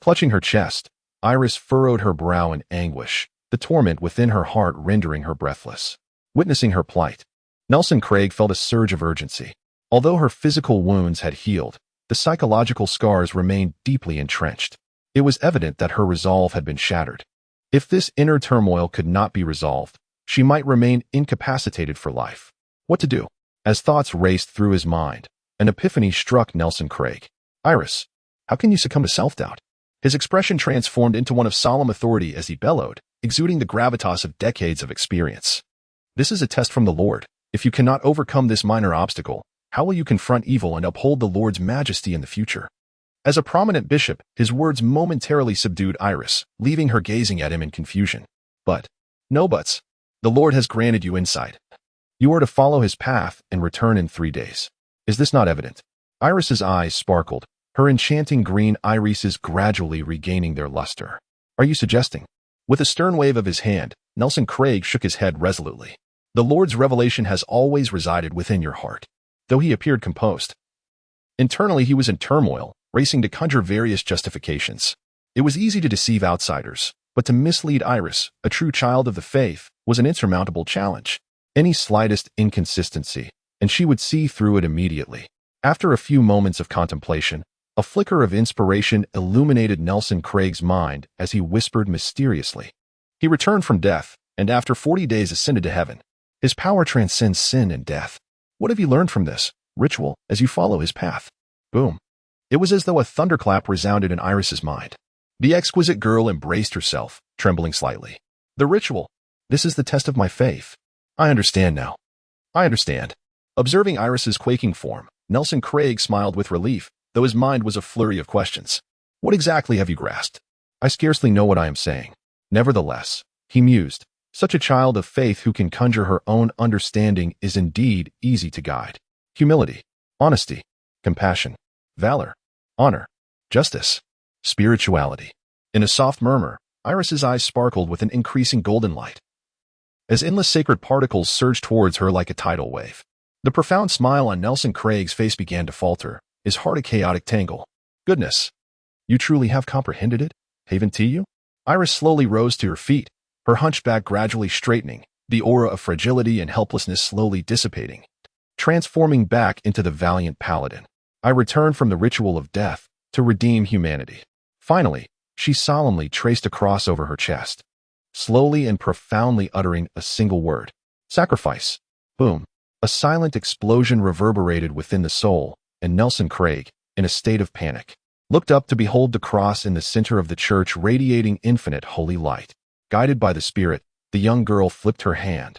Clutching her chest, Iris furrowed her brow in anguish, the torment within her heart rendering her breathless. Witnessing her plight, Nelson Craig felt a surge of urgency. Although her physical wounds had healed, the psychological scars remained deeply entrenched. It was evident that her resolve had been shattered. If this inner turmoil could not be resolved, she might remain incapacitated for life. What to do? As thoughts raced through his mind, an epiphany struck Nelson Craig. Iris, how can you succumb to self-doubt? His expression transformed into one of solemn authority as he bellowed, exuding the gravitas of decades of experience. This is a test from the Lord. If you cannot overcome this minor obstacle, how will you confront evil and uphold the Lord's majesty in the future? As a prominent bishop, his words momentarily subdued Iris, leaving her gazing at him in confusion. No buts. The Lord has granted you insight. You are to follow his path and return in 3 days. Is this not evident? Iris's eyes sparkled, her enchanting green irises gradually regaining their luster. Are you suggesting? With a stern wave of his hand, Nelson Craig shook his head resolutely. The Lord's revelation has always resided within your heart. Though he appeared composed, internally he was in turmoil, racing to conjure various justifications. It was easy to deceive outsiders, but to mislead Iris, a true child of the faith, was an insurmountable challenge. Any slightest inconsistency, and she would see through it immediately. After a few moments of contemplation, a flicker of inspiration illuminated Nelson Craig's mind as he whispered mysteriously. He returned from death, and after 40 days ascended to heaven. His power transcends sin and death. What have you learned from this ritual as you follow his path? Boom. It was as though a thunderclap resounded in Iris's mind. The exquisite girl embraced herself, trembling slightly. The ritual. This is the test of my faith. I understand now. I understand. Observing Iris's quaking form, Nelson Craig smiled with relief, though his mind was a flurry of questions. What exactly have you grasped? I scarcely know what I am saying. Nevertheless, he mused, such a child of faith who can conjure her own understanding is indeed easy to guide. Humility, honesty, compassion, valor, honor, justice, spirituality. In a soft murmur, Iris's eyes sparkled with an increasing golden light, as endless sacred particles surged towards her like a tidal wave. The profound smile on Nelson Craig's face began to falter, his heart a chaotic tangle. Goodness, you truly have comprehended it, Haven T.U.? Iris slowly rose to her feet, her hunchback gradually straightening, the aura of fragility and helplessness slowly dissipating, transforming back into the valiant paladin. I returned from the ritual of death to redeem humanity. Finally, she solemnly traced a cross over her chest, slowly and profoundly uttering a single word. Sacrifice. Boom. A silent explosion reverberated within the soul, and Nelson Craig, in a state of panic, looked up to behold the cross in the center of the church radiating infinite holy light. Guided by the Spirit, the young girl flipped her hand,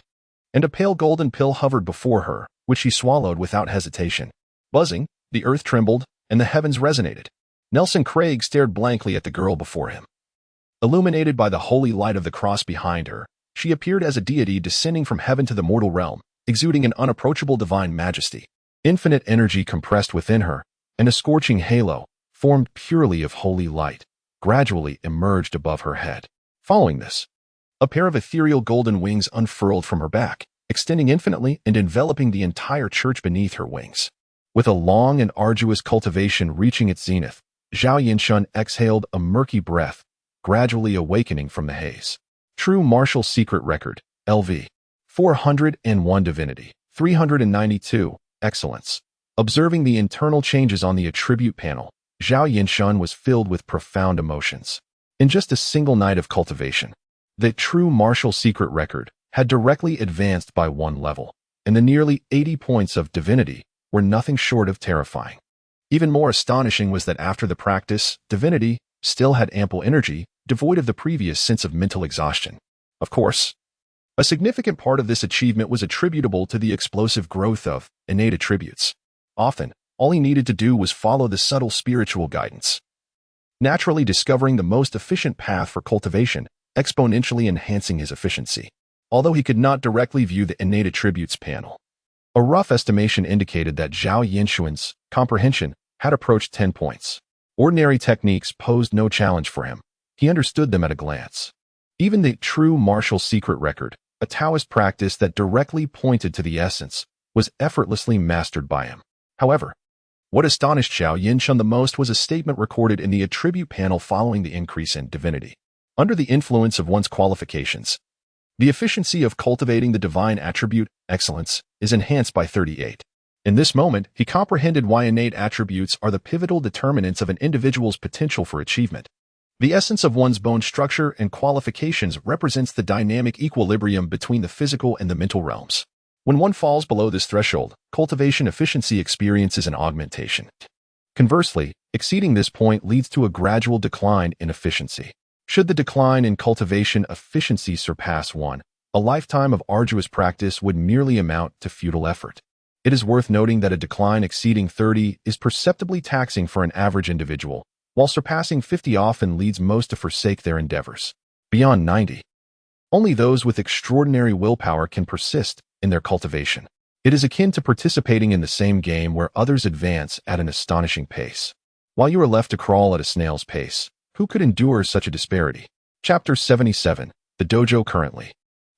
and a pale golden pill hovered before her, which she swallowed without hesitation. Buzzing, the earth trembled, and the heavens resonated. Nelson Craig stared blankly at the girl before him. Illuminated by the holy light of the cross behind her, she appeared as a deity descending from heaven to the mortal realm, exuding an unapproachable divine majesty. Infinite energy compressed within her, and a scorching halo, formed purely of holy light, gradually emerged above her head. Following this, a pair of ethereal golden wings unfurled from her back, extending infinitely and enveloping the entire church beneath her wings. With a long and arduous cultivation reaching its zenith, Zhao Yinshun exhaled a murky breath, gradually awakening from the haze. True Martial Secret Record, LV. 401 Divinity, 392, Excellence. Observing the internal changes on the attribute panel, Zhao Yinshun was filled with profound emotions. In just a single night of cultivation, the True Martial Secret Record had directly advanced by one level, and the nearly 80 points of Divinity were nothing short of terrifying. Even more astonishing was that after the practice, Divinity still had ample energy, devoid of the previous sense of mental exhaustion. Of course, a significant part of this achievement was attributable to the explosive growth of innate attributes. Often, all he needed to do was follow the subtle spiritual guidance, naturally discovering the most efficient path for cultivation, exponentially enhancing his efficiency. Although he could not directly view the innate attributes panel, a rough estimation indicated that Zhao Yinshun's comprehension had approached 10 points. Ordinary techniques posed no challenge for him. He understood them at a glance. Even the True Martial Secret Record, a Taoist practice that directly pointed to the essence, was effortlessly mastered by him. However, what astonished Zhao Yinshun the most was a statement recorded in the attribute panel following the increase in divinity. Under the influence of one's qualifications, the efficiency of cultivating the divine attribute, excellence, is enhanced by 38. In this moment, he comprehended why innate attributes are the pivotal determinants of an individual's potential for achievement. The essence of one's bone structure and qualifications represents the dynamic equilibrium between the physical and the mental realms. When one falls below this threshold, cultivation efficiency experiences an augmentation. Conversely, exceeding this point leads to a gradual decline in efficiency. Should the decline in cultivation efficiency surpass 1, a lifetime of arduous practice would merely amount to futile effort. It is worth noting that a decline exceeding 30 is perceptibly taxing for an average individual, while surpassing 50 often leads most to forsake their endeavors. Beyond 90, only those with extraordinary willpower can persist in their cultivation. It is akin to participating in the same game where others advance at an astonishing pace, while you are left to crawl at a snail's pace. Who could endure such a disparity? Chapter 77, The Dojo Currently.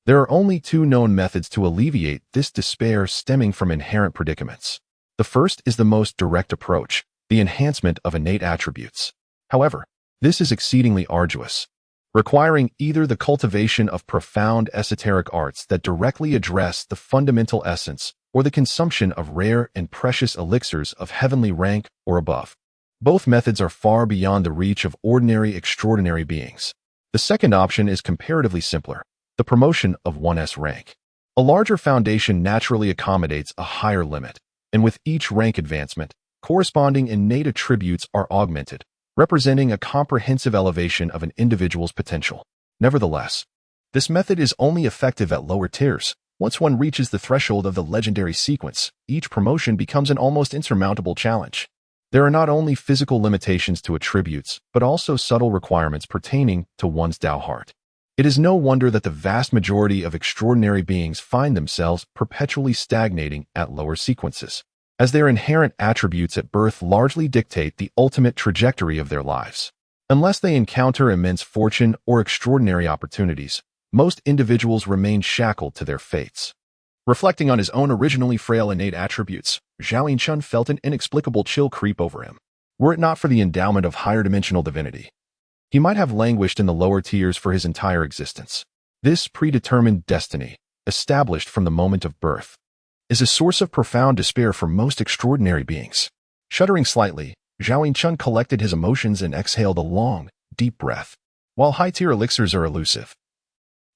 There are only 2 known methods to alleviate this despair stemming from inherent predicaments. The first is the most direct approach, the enhancement of innate attributes. However, this is exceedingly arduous, requiring either the cultivation of profound esoteric arts that directly address the fundamental essence or the consumption of rare and precious elixirs of heavenly rank or above. Both methods are far beyond the reach of ordinary extraordinary beings. The second option is comparatively simpler, the promotion of one's rank. A larger foundation naturally accommodates a higher limit, and with each rank advancement, corresponding innate attributes are augmented, representing a comprehensive elevation of an individual's potential. Nevertheless, this method is only effective at lower tiers. Once one reaches the threshold of the legendary sequence, each promotion becomes an almost insurmountable challenge. There are not only physical limitations to attributes, but also subtle requirements pertaining to one's Tao heart. It is no wonder that the vast majority of extraordinary beings find themselves perpetually stagnating at lower sequences, as their inherent attributes at birth largely dictate the ultimate trajectory of their lives. Unless they encounter immense fortune or extraordinary opportunities, most individuals remain shackled to their fates. Reflecting on his own originally frail innate attributes, Zhao Yinchun felt an inexplicable chill creep over him. Were it not for the endowment of higher dimensional divinity, he might have languished in the lower tiers for his entire existence. This predetermined destiny, established from the moment of birth, is a source of profound despair for most extraordinary beings. Shuddering slightly, Zhao Yinchun collected his emotions and exhaled a long, deep breath. While high-tier elixirs are elusive,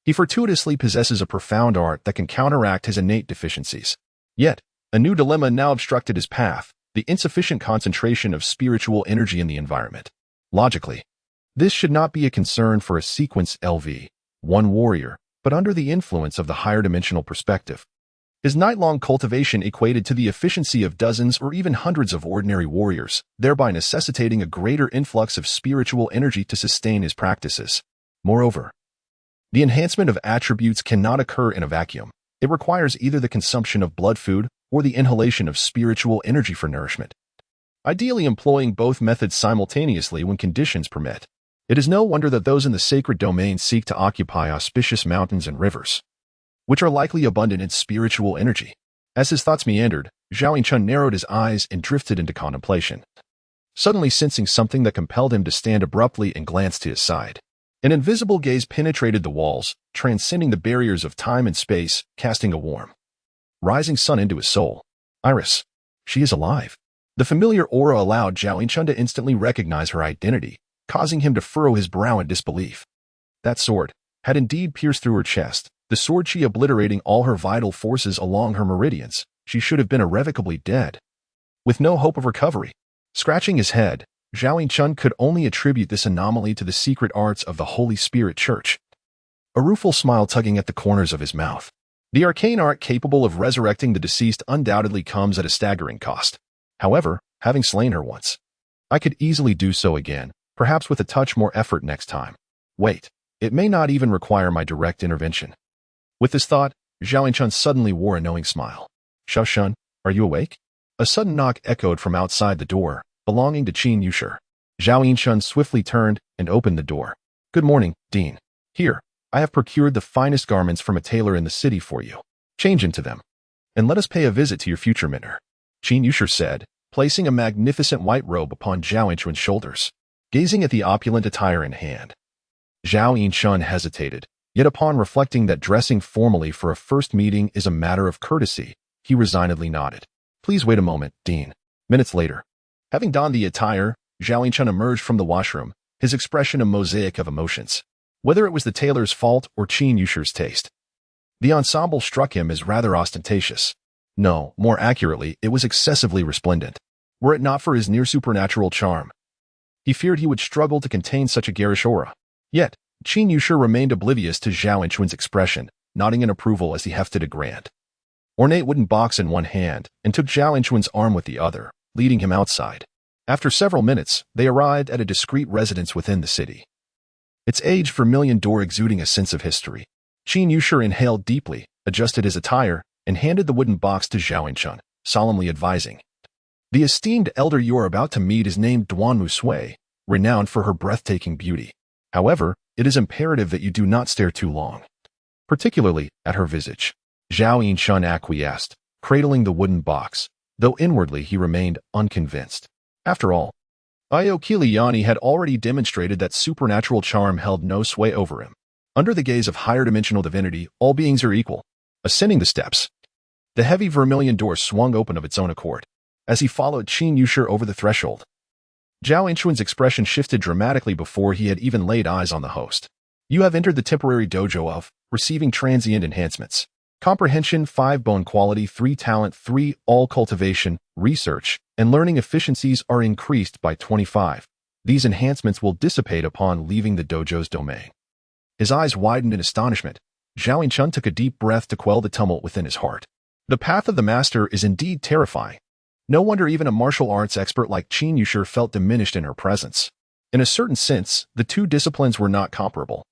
he fortuitously possesses a profound art that can counteract his innate deficiencies. Yet, a new dilemma now obstructed his path: the insufficient concentration of spiritual energy in the environment. Logically, this should not be a concern for a sequence LV1 warrior, but under the influence of the higher dimensional perspective, his night-long cultivation equated to the efficiency of dozens or even hundreds of ordinary warriors, thereby necessitating a greater influx of spiritual energy to sustain his practices. Moreover, the enhancement of attributes cannot occur in a vacuum. It requires either the consumption of blood food or the inhalation of spiritual energy for nourishment, ideally employing both methods simultaneously when conditions permit. It is no wonder that those in the sacred domain seek to occupy auspicious mountains and rivers, which are likely abundant in spiritual energy. As his thoughts meandered, Zhao Yinchun narrowed his eyes and drifted into contemplation, suddenly sensing something that compelled him to stand abruptly and glance to his side. An invisible gaze penetrated the walls, transcending the barriers of time and space, casting a warm, rising sun into his soul. Iris. She is alive. The familiar aura allowed Zhao Yinchun to instantly recognize her identity, causing him to furrow his brow in disbelief. That sword had indeed pierced through her chest, the sword chi obliterating all her vital forces along her meridians. She should have been irrevocably dead, with no hope of recovery. Scratching his head, Zhao Yinchun could only attribute this anomaly to the secret arts of the Holy Spirit Church. A rueful smile tugging at the corners of his mouth. The arcane art capable of resurrecting the deceased undoubtedly comes at a staggering cost. However, having slain her once, I could easily do so again, perhaps with a touch more effort next time. Wait, it may not even require my direct intervention. With this thought, Zhao Yinchun suddenly wore a knowing smile. Shao-shun, are you awake? A sudden knock echoed from outside the door, belonging to Qin Yushi. Zhao Yinchun swiftly turned and opened the door. Good morning, Dean. Here, I have procured the finest garments from a tailor in the city for you. Change into them, and let us pay a visit to your future mentor, Qin Yushi said, placing a magnificent white robe upon Zhao Yinchun's shoulders. Gazing at the opulent attire in hand, Zhao Yinchun hesitated, yet upon reflecting that dressing formally for a first meeting is a matter of courtesy, he resignedly nodded. Please wait a moment, Dean. Minutes later, having donned the attire, Zhao Yinchun emerged from the washroom, his expression a mosaic of emotions. Whether it was the tailor's fault or Qin Yushi's taste, the ensemble struck him as rather ostentatious. No, more accurately, it was excessively resplendent. Were it not for his near-supernatural charm, he feared he would struggle to contain such a garish aura. Yet, Qin Yushi remained oblivious to Zhao Yinchun's expression, nodding in approval as he hefted a grand, ornate wooden box in one hand and took Zhao Yinchun's arm with the other, leading him outside. After several minutes, they arrived at a discreet residence within the city, its aged vermilion door exuding a sense of history. Qin Yushi inhaled deeply, adjusted his attire, and handed the wooden box to Zhao Yinchun, solemnly advising. The esteemed elder you are about to meet is named Duan Musui, renowned for her breathtaking beauty. However, it is imperative that you do not stare too long, particularly at her visage. Zhao Yinchun acquiesced, cradling the wooden box, though inwardly he remained unconvinced. After all, Io Kiliani had already demonstrated that supernatural charm held no sway over him. Under the gaze of higher dimensional divinity, all beings are equal. Ascending the steps, the heavy vermilion door swung open of its own accord. As he followed Qin Yushi over the threshold, Zhao Yinchun's expression shifted dramatically before he had even laid eyes on the host. You have entered the temporary dojo of receiving transient enhancements. Comprehension 5 bone quality 3 talent 3 all cultivation, research, and learning efficiencies are increased by 25. These enhancements will dissipate upon leaving the dojo's domain. His eyes widened in astonishment. Zhao Yinchun took a deep breath to quell the tumult within his heart. The path of the master is indeed terrifying, No wonder even a martial arts expert like Qin Yushi felt diminished in her presence. In a certain sense, the two disciplines were not comparable.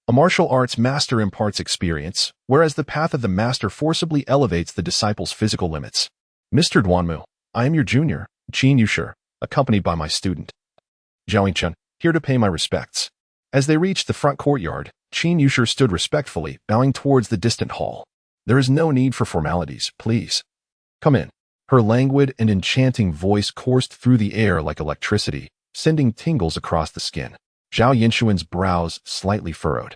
A martial arts master imparts experience, whereas the path of the master forcibly elevates the disciple's physical limits. Mr. Duanmu, I am your junior, Qin Yushi, accompanied by my student, Zhao Yinchun, here to pay my respects. As they reached the front courtyard, Qin Yushi stood respectfully, bowing towards the distant hall. There is no need for formalities, please. Come in. Her languid and enchanting voice coursed through the air like electricity, sending tingles across the skin. Zhao Yinchuan's brows slightly furrowed.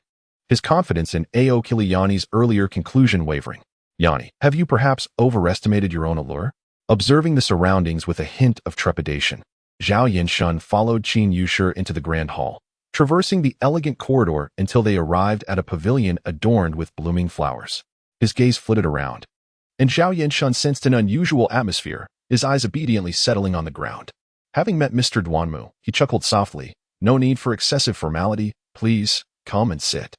His confidence in Aokili Yanni's earlier conclusion wavering. Yanni, have you perhaps overestimated your own allure? Observing the surroundings with a hint of trepidation, Zhao Yinshun followed Qin Yushi into the grand hall, traversing the elegant corridor until they arrived at a pavilion adorned with blooming flowers. His gaze flitted around, and Zhao Yinshun sensed an unusual atmosphere, his eyes obediently settling on the ground. Having met Mr. Duanmu, he chuckled softly. No need for excessive formality, please, come and sit.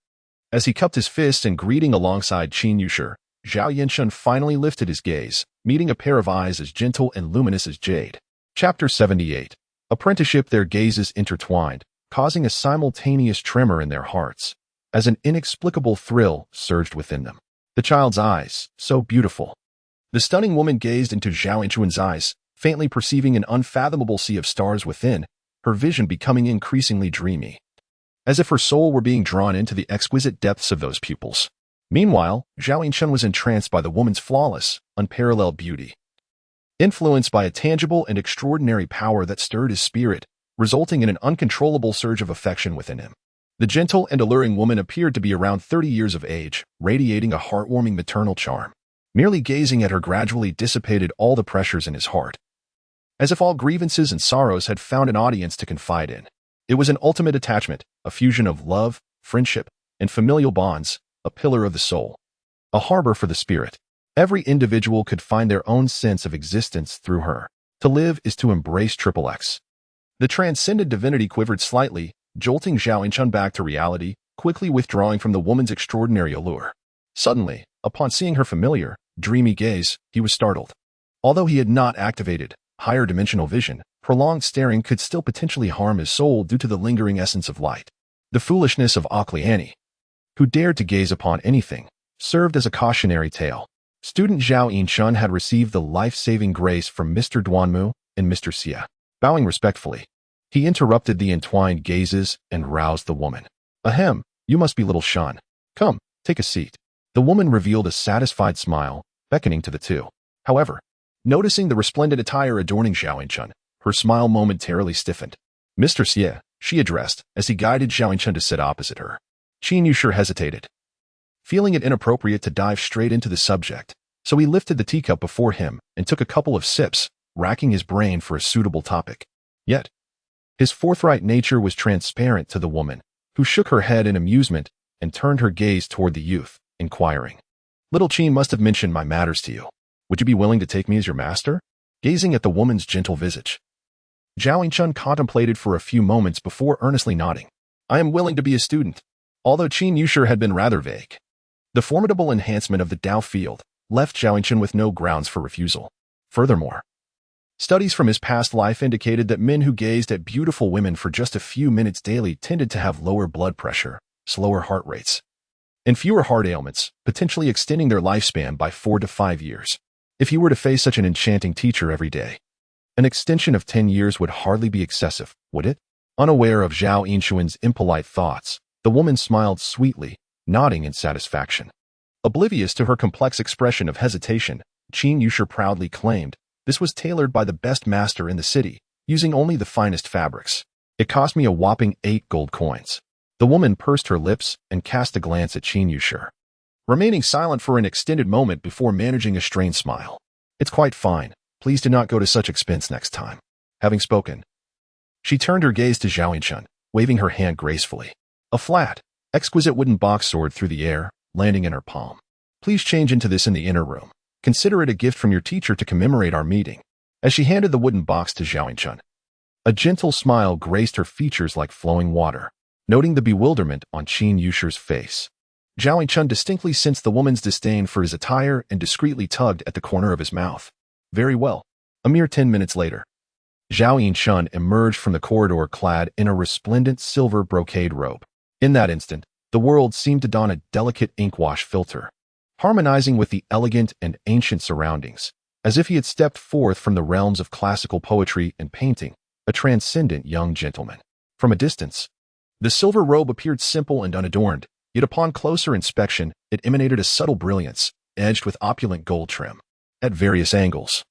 As he cupped his fist in greeting alongside Qin Yushi, Zhao Yinshun finally lifted his gaze, meeting a pair of eyes as gentle and luminous as jade. Chapter 78. Apprenticeship. Their gazes intertwined, causing a simultaneous tremor in their hearts, as an inexplicable thrill surged within them. The child's eyes, so beautiful. The stunning woman gazed into Zhao Yinchuan's eyes, faintly perceiving an unfathomable sea of stars within, her vision becoming increasingly dreamy, as if her soul were being drawn into the exquisite depths of those pupils. Meanwhile, Zhao Yinchun was entranced by the woman's flawless, unparalleled beauty, influenced by a tangible and extraordinary power that stirred his spirit, resulting in an uncontrollable surge of affection within him. The gentle and alluring woman appeared to be around 30 years of age, radiating a heartwarming maternal charm. Merely gazing at her gradually dissipated all the pressures in his heart, as if all grievances and sorrows had found an audience to confide in. It was an ultimate attachment, a fusion of love, friendship, and familial bonds, a pillar of the soul, a harbor for the spirit. Every individual could find their own sense of existence through her. To live is to embrace XXX. The transcendent divinity quivered slightly, jolting Zhao Yinchun back to reality, quickly withdrawing from the woman's extraordinary allure. Suddenly, upon seeing her familiar, dreamy gaze, he was startled. Although he had not activated higher dimensional vision, prolonged staring could still potentially harm his soul due to the lingering essence of light. The foolishness of Aokli, who dared to gaze upon anything, served as a cautionary tale. Student Zhao Yinchun had received the life-saving grace from Mr. Duanmu and Mr. Xie. Bowing respectfully, he interrupted the entwined gazes and roused the woman. Ahem, you must be little Shan. Come, take a seat. The woman revealed a satisfied smile, beckoning to the two. However, noticing the resplendent attire adorning Zhao Yinchun, her smile momentarily stiffened. Mr. Xie, she addressed, as he guided Zhao Yinchun to sit opposite her. Qin Yushi hesitated, feeling it inappropriate to dive straight into the subject, so he lifted the teacup before him and took a couple of sips, racking his brain for a suitable topic. Yet, his forthright nature was transparent to the woman, who shook her head in amusement and turned her gaze toward the youth, inquiring. Little Qin must have mentioned my matters to you. Would you be willing to take me as your master? Gazing at the woman's gentle visage, Zhao Yinchun contemplated for a few moments before earnestly nodding. I am willing to be a student. Although Qin Yushi had been rather vague, the formidable enhancement of the Dao field left Zhao Yinchun with no grounds for refusal. Furthermore, studies from his past life indicated that men who gazed at beautiful women for just a few minutes daily tended to have lower blood pressure, slower heart rates, and fewer heart ailments, potentially extending their lifespan by 4 to 5 years. If he were to face such an enchanting teacher every day, an extension of 10 years would hardly be excessive, would it? Unaware of Zhao Yinchuan's impolite thoughts, the woman smiled sweetly, nodding in satisfaction. Oblivious to her complex expression of hesitation, Qin Yushi proudly claimed, this was tailored by the best master in the city, using only the finest fabrics. It cost me a whopping 8 gold coins. The woman pursed her lips and cast a glance at Qin Yushi, remaining silent for an extended moment before managing a strained smile. It's quite fine. Please do not go to such expense next time. Having spoken, she turned her gaze to Zhao Yinchun, waving her hand gracefully. A flat, exquisite wooden box soared through the air, landing in her palm. Please change into this in the inner room. Consider it a gift from your teacher to commemorate our meeting. As she handed the wooden box to Zhao Yinchun, a gentle smile graced her features like flowing water. Noting the bewilderment on Qin Yushi's face, Zhao Yinchun distinctly sensed the woman's disdain for his attire and discreetly tugged at the corner of his mouth. Very well. A mere 10 minutes later, Zhao Yinchun emerged from the corridor clad in a resplendent silver brocade robe. In that instant, the world seemed to don a delicate ink-wash filter, harmonizing with the elegant and ancient surroundings, as if he had stepped forth from the realms of classical poetry and painting, a transcendent young gentleman. From a distance, the silver robe appeared simple and unadorned, yet upon closer inspection, it emanated a subtle brilliance, edged with opulent gold trim. At various angles,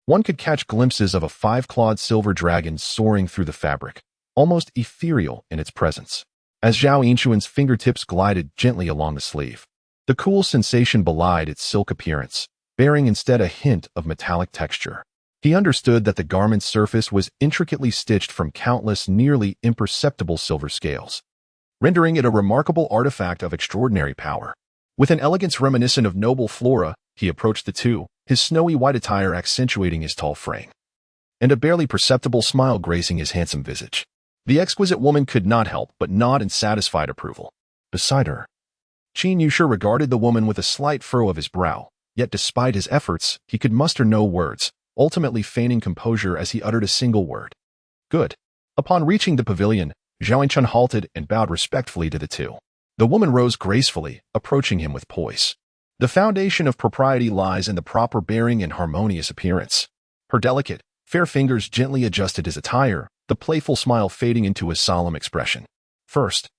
one could catch glimpses of a five-clawed silver dragon soaring through the fabric, almost ethereal in its presence. As Zhao Yinchun's fingertips glided gently along the sleeve, the cool sensation belied its silk appearance, bearing instead a hint of metallic texture. He understood that the garment's surface was intricately stitched from countless nearly imperceptible silver scales, rendering it a remarkable artifact of extraordinary power. With an elegance reminiscent of noble flora, he approached the two, his snowy white attire accentuating his tall frame, and a barely perceptible smile gracing his handsome visage. The exquisite woman could not help but nod in satisfied approval. Beside her, Qin Yushe regarded the woman with a slight furrow of his brow, yet despite his efforts, he could muster no words, ultimately feigning composure as he uttered a single word. Good. Upon reaching the pavilion, Zhao Yinchun halted and bowed respectfully to the two. The woman rose gracefully, approaching him with poise. The foundation of propriety lies in the proper bearing and harmonious appearance. Her delicate, fair fingers gently adjusted his attire, the playful smile fading into a solemn expression. First,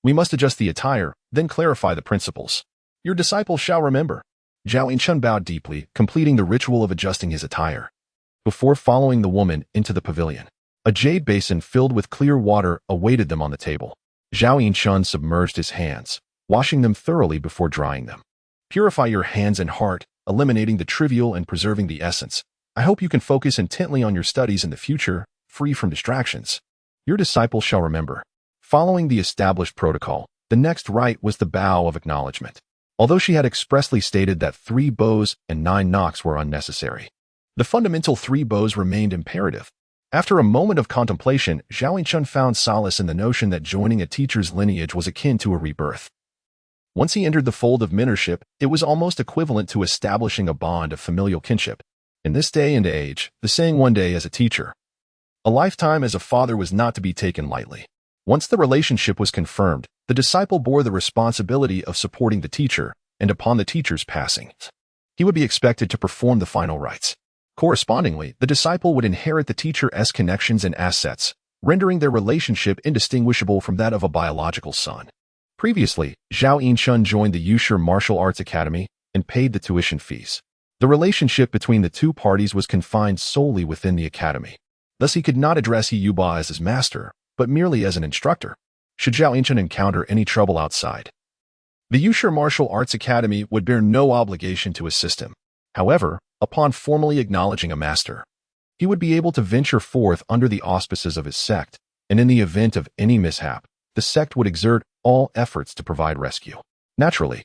we must adjust the attire, then clarify the principles. Your disciple shall remember. Zhao Yinchun bowed deeply, completing the ritual of adjusting his attire. Before following the woman into the pavilion, a jade basin filled with clear water awaited them on the table. Zhao Yinchun submerged his hands, washing them thoroughly before drying them. Purify your hands and heart, eliminating the trivial and preserving the essence. I hope you can focus intently on your studies in the future, free from distractions. Your disciple shall remember. Following the established protocol, the next rite was the bow of acknowledgement. Although she had expressly stated that 3 bows and 9 knocks were unnecessary, the fundamental 3 bows remained imperative. After a moment of contemplation, Zhao Yinchun found solace in the notion that joining a teacher's lineage was akin to a rebirth. Once he entered the fold of mentorship, it was almost equivalent to establishing a bond of familial kinship. In this day and age, the saying "one day as a teacher, a lifetime as a father" was not to be taken lightly. Once the relationship was confirmed, the disciple bore the responsibility of supporting the teacher, and upon the teacher's passing, he would be expected to perform the final rites. Correspondingly, the disciple would inherit the teacher's connections and assets, rendering their relationship indistinguishable from that of a biological son. Previously, Zhao Yinchun joined the Yushe Martial Arts Academy and paid the tuition fees. The relationship between the two parties was confined solely within the academy. Thus, he could not address He Yuba as his master, but merely as an instructor, should Zhao Yinchun encounter any trouble outside. The Yushe Martial Arts Academy would bear no obligation to assist him. However, upon formally acknowledging a master, he would be able to venture forth under the auspices of his sect, and in the event of any mishap, the sect would exert all efforts to provide rescue. Naturally,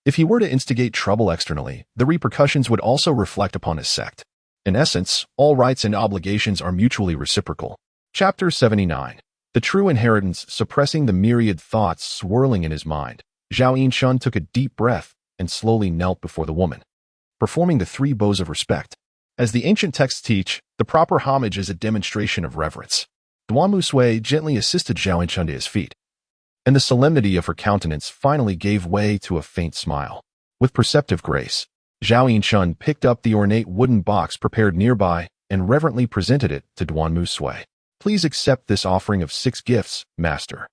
if he were to instigate trouble externally, the repercussions would also reflect upon his sect. In essence, all rights and obligations are mutually reciprocal. Chapter 79. The True Inheritance. Suppressing the myriad thoughts swirling in his mind, Zhao Yinchun took a deep breath and slowly knelt before the woman, performing the 3 bows of respect. As the ancient texts teach, the proper homage is a demonstration of reverence. Duan Musui gently assisted Zhao Yinchun to his feet, and the solemnity of her countenance finally gave way to a faint smile. With perceptive grace, Zhao Yinchun picked up the ornate wooden box prepared nearby and reverently presented it to Duan Musui. Please accept this offering of 6 gifts, master.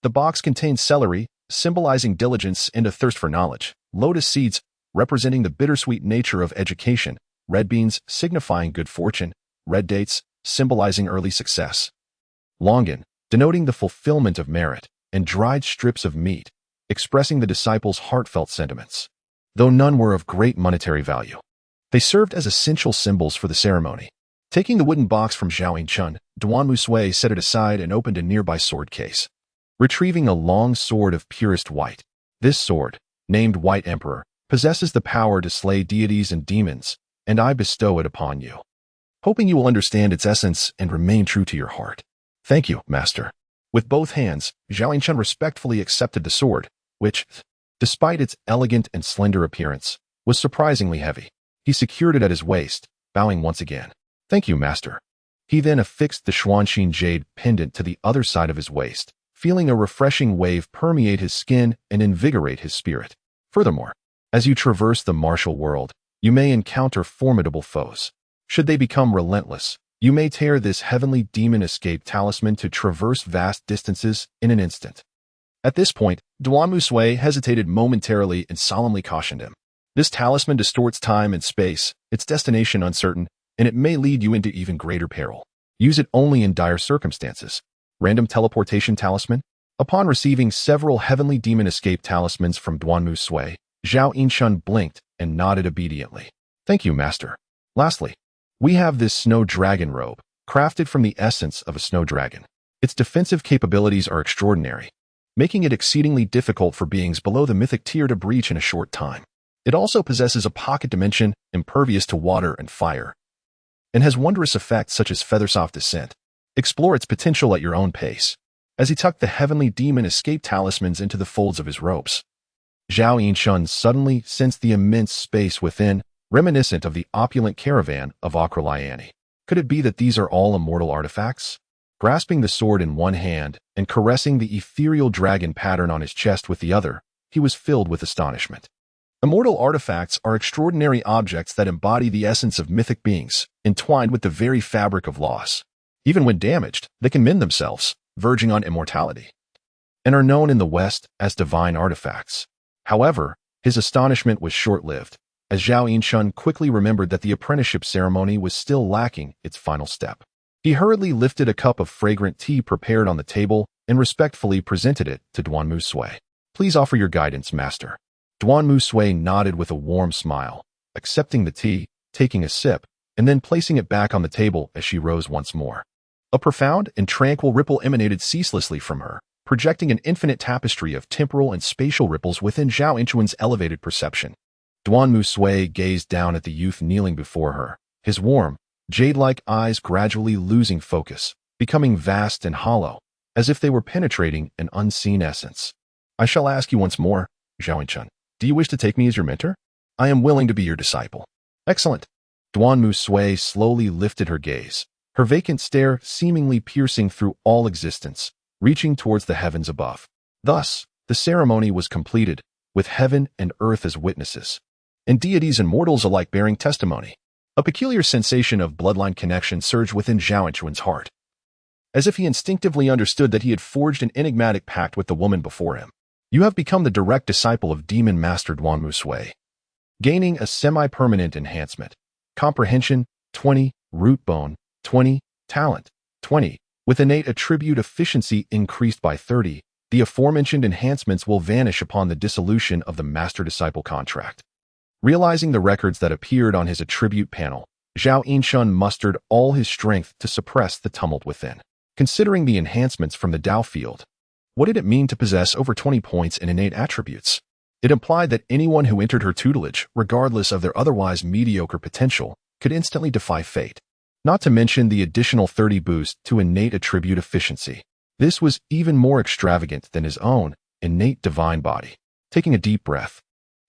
The box contains celery, symbolizing diligence and a thirst for knowledge, lotus seeds, representing the bittersweet nature of education, red beans, signifying good fortune, red dates, symbolizing early success, longan, denoting the fulfillment of merit, and dried strips of meat, expressing the disciple's heartfelt sentiments. Though none were of great monetary value, they served as essential symbols for the ceremony. Taking the wooden box from Zhao Yinchun, Duan Musui set it aside and opened a nearby sword case, retrieving a long sword of purest white. This sword, named White Emperor, possesses the power to slay deities and demons, and I bestow it upon you, hoping you will understand its essence and remain true to your heart. Thank you, master. With both hands, Zhao Yinchun respectfully accepted the sword, which, despite its elegant and slender appearance, was surprisingly heavy. He secured it at his waist, bowing once again. Thank you, master. He then affixed the Xuanxin jade pendant to the other side of his waist, feeling a refreshing wave permeate his skin and invigorate his spirit. Furthermore, as you traverse the martial world, you may encounter formidable foes. Should they become relentless, you may tear this heavenly demon escape talisman to traverse vast distances in an instant. At this point, Duan Musui hesitated momentarily and solemnly cautioned him. This talisman distorts time and space, its destination uncertain, and it may lead you into even greater peril. Use it only in dire circumstances. Random teleportation talisman? Upon receiving several heavenly demon escape talismans from Duan Musui, Zhao Yinshun blinked and nodded obediently. Thank you, master. Lastly, we have this snow dragon robe, crafted from the essence of a snow dragon. Its defensive capabilities are extraordinary, making it exceedingly difficult for beings below the mythic tier to breach in a short time. It also possesses a pocket dimension impervious to water and fire, and has wondrous effects such as feathersoft descent. Explore its potential at your own pace. As he tucked the heavenly demon escape talismans into the folds of his robes, Zhao Yinshun suddenly sensed the immense space within, reminiscent of the opulent caravan of Akraliani. Could it be that these are all immortal artifacts? Grasping the sword in one hand and caressing the ethereal dragon pattern on his chest with the other, he was filled with astonishment. Immortal artifacts are extraordinary objects that embody the essence of mythic beings, entwined with the very fabric of loss. Even when damaged, they can mend themselves, verging on immortality, and are known in the West as divine artifacts. However, his astonishment was short-lived, as Zhao Yinshun quickly remembered that the apprenticeship ceremony was still lacking its final step. He hurriedly lifted a cup of fragrant tea prepared on the table and respectfully presented it to Duan Musui. Please offer your guidance, master. Duan Musui nodded with a warm smile, accepting the tea, taking a sip, and then placing it back on the table as she rose once more. A profound and tranquil ripple emanated ceaselessly from her, projecting an infinite tapestry of temporal and spatial ripples within Zhao Yinshun's elevated perception. Duan Musui gazed down at the youth kneeling before her, his warm, jade-like eyes gradually losing focus, becoming vast and hollow, as if they were penetrating an unseen essence. I shall ask you once more, Zhao Yinshun, do you wish to take me as your mentor? I am willing to be your disciple. Excellent. Duan Musui slowly lifted her gaze, her vacant stare seemingly piercing through all existence, reaching towards the heavens above. Thus, the ceremony was completed, with heaven and earth as witnesses, and deities and mortals alike bearing testimony. A peculiar sensation of bloodline connection surged within Zhao Yinshun's heart, as if he instinctively understood that he had forged an enigmatic pact with the woman before him. You have become the direct disciple of Demon Master Duan Musui, gaining a semi-permanent enhancement. Comprehension, 20, root bone, 20, talent, 20. With innate attribute efficiency increased by 30, the aforementioned enhancements will vanish upon the dissolution of the master-disciple contract. Realizing the records that appeared on his attribute panel, Zhao Yinshun mustered all his strength to suppress the tumult within. Considering the enhancements from the Dao field, what did it mean to possess over 20 points in innate attributes? It implied that anyone who entered her tutelage, regardless of their otherwise mediocre potential, could instantly defy fate. Not to mention the additional 30 boost to innate attribute efficiency. This was even more extravagant than his own innate divine body. Taking a deep breath,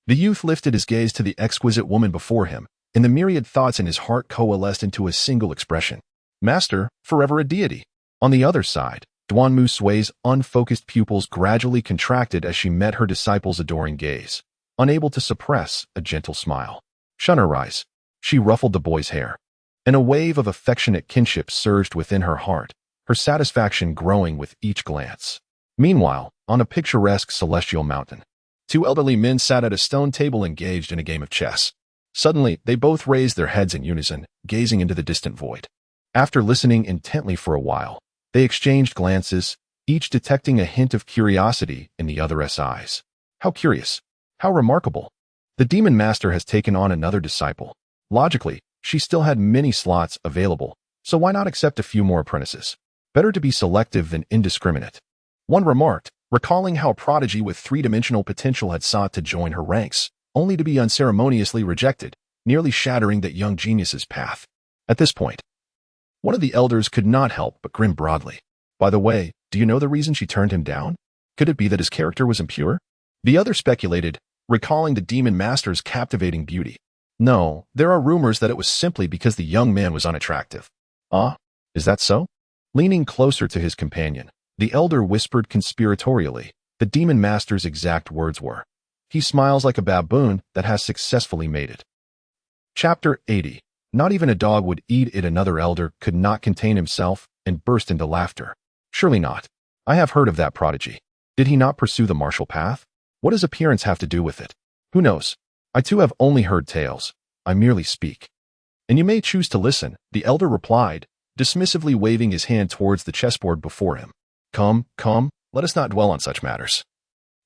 the youth lifted his gaze to the exquisite woman before him, and the myriad thoughts in his heart coalesced into a single expression. Master, forever a deity. On the other side, Duan Musui's unfocused pupils gradually contracted as she met her disciple's adoring gaze, unable to suppress a gentle smile. Shun her eyes. She ruffled the boy's hair, and a wave of affectionate kinship surged within her heart, her satisfaction growing with each glance. Meanwhile, on a picturesque celestial mountain, two elderly men sat at a stone table engaged in a game of chess. Suddenly, they both raised their heads in unison, gazing into the distant void. After listening intently for a while, they exchanged glances, each detecting a hint of curiosity in the other's eyes. How curious! How remarkable! The demon master has taken on another disciple. Logically, she still had many slots available, so why not accept a few more apprentices? Better to be selective than indiscriminate. One remarked, recalling how a prodigy with three-dimensional potential had sought to join her ranks, only to be unceremoniously rejected, nearly shattering that young genius's path. At this point, one of the elders could not help but grin broadly. By the way, do you know the reason she turned him down? Could it be that his character was impure? The other speculated, recalling the demon master's captivating beauty. No, there are rumors that it was simply because the young man was unattractive. Ah, is that so? Leaning closer to his companion, the elder whispered conspiratorially. The demon master's exact words were, "He smiles like a baboon that has successfully mated." Chapter 80. Not even a dog would eat it. Another elder could not contain himself and burst into laughter. Surely not. I have heard of that prodigy. Did he not pursue the martial path? What does appearance have to do with it? Who knows? I too have only heard tales. I merely speak. And you may choose to listen, the elder replied, dismissively waving his hand towards the chessboard before him. Come, let us not dwell on such matters.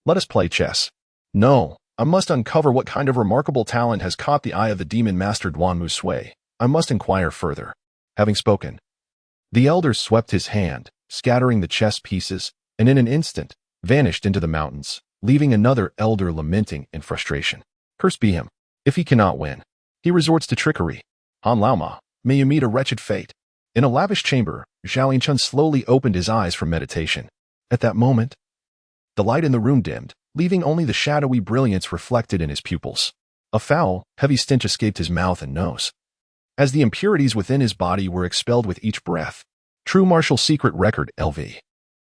Let us play chess. No, I must uncover what kind of remarkable talent has caught the eye of the demon master Duan Musui. I must inquire further. Having spoken, the elder swept his hand, scattering the chess pieces, and in an instant, vanished into the mountains, leaving another elder lamenting in frustration. Cursed be him. If he cannot win, he resorts to trickery. Han Laoma, may you meet a wretched fate. In a lavish chamber, Zhao Yinchun slowly opened his eyes from meditation. At that moment, the light in the room dimmed, leaving only the shadowy brilliance reflected in his pupils. A foul, heavy stench escaped his mouth and nose, as the impurities within his body were expelled with each breath. True Martial Secret Record LV.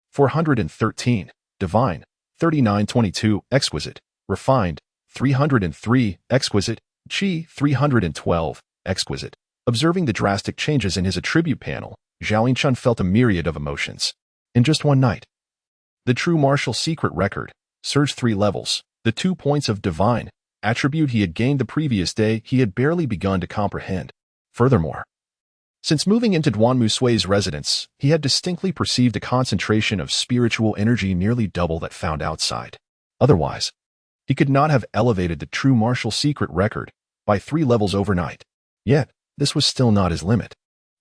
413. Divine. 3922. Exquisite. Refined. 303. Exquisite. Qi. 312. Exquisite. Observing the drastic changes in his attribute panel, Zhao Yinchun felt a myriad of emotions. In just one night, the True Martial Secret Record surged 3 levels. The 2 points of divine attribute he had gained the previous day he had barely begun to comprehend. Furthermore, since moving into Duan Musui's residence, he had distinctly perceived a concentration of spiritual energy nearly double that found outside. Otherwise, he could not have elevated the True Martial Secret Record by 3 levels overnight. Yet, this was still not his limit.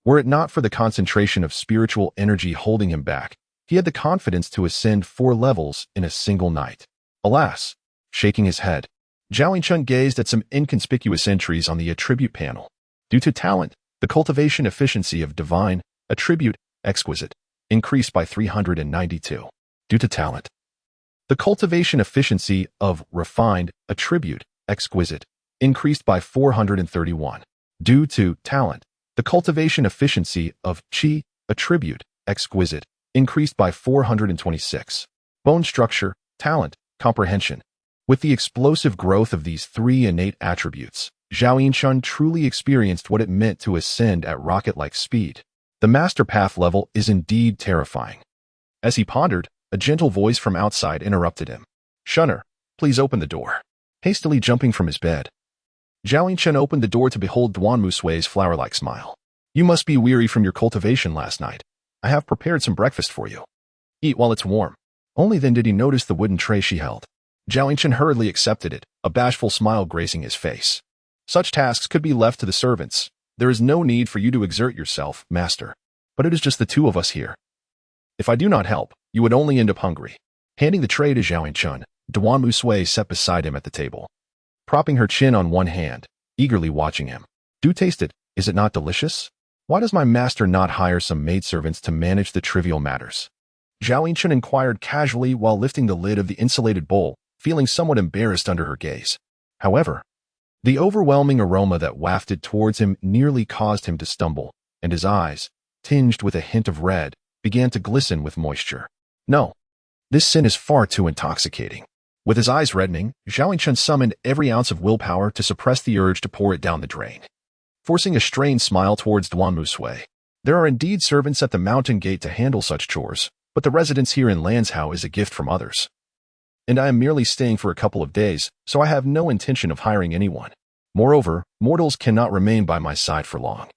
Were it not for the concentration of spiritual energy holding him back, he had the confidence to ascend 4 levels in a single night. Alas, shaking his head, Zhao Yinchun gazed at some inconspicuous entries on the attribute panel. Due to talent, the cultivation efficiency of divine attribute exquisite increased by 392. Due to talent, the cultivation efficiency of refined attribute exquisite increased by 431. Due to talent, the cultivation efficiency of Qi attribute exquisite increased by 426. Bone structure, talent, comprehension. With the explosive growth of these 3 innate attributes, Zhao Yinchun truly experienced what it meant to ascend at rocket-like speed. The master path level is indeed terrifying. As he pondered, a gentle voice from outside interrupted him. Shunner, please open the door. Hastily jumping from his bed, Zhao Yinchun opened the door to behold Duan Musui's flower-like smile. You must be weary from your cultivation last night. I have prepared some breakfast for you. Eat while it's warm. Only then did he notice the wooden tray she held. Zhao Yinchun hurriedly accepted it, a bashful smile gracing his face. Such tasks could be left to the servants. There is no need for you to exert yourself, master. But it is just the 2 of us here. If I do not help, you would only end up hungry. Handing the tray to Zhao Yinchun, Duan Musui sat beside him at the table, propping her chin on one hand, eagerly watching him. Do taste it. Is it not delicious? Why does my master not hire some maidservants to manage the trivial matters? Zhao Yinchun inquired casually while lifting the lid of the insulated bowl, feeling somewhat embarrassed under her gaze. However, the overwhelming aroma that wafted towards him nearly caused him to stumble, and his eyes, tinged with a hint of red, began to glisten with moisture. No, this sin is far too intoxicating. With his eyes reddening, Zhao Yinchun summoned every ounce of willpower to suppress the urge to pour it down the drain. Forcing a strained smile towards Duan Musui. There are indeed servants at the mountain gate to handle such chores, but the residence here in Lanzhou is a gift from others. And I am merely staying for a couple of days, so I have no intention of hiring anyone. Moreover, mortals cannot remain by my side for long.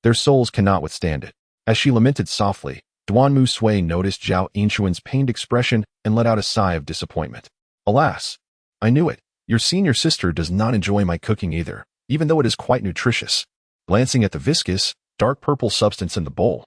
Their souls cannot withstand it. As she lamented softly, Duan Musui noticed Zhao Yinchun's pained expression and let out a sigh of disappointment. Alas, I knew it. Your senior sister does not enjoy my cooking either, even though it is quite nutritious. Glancing at the viscous, dark purple substance in the bowl,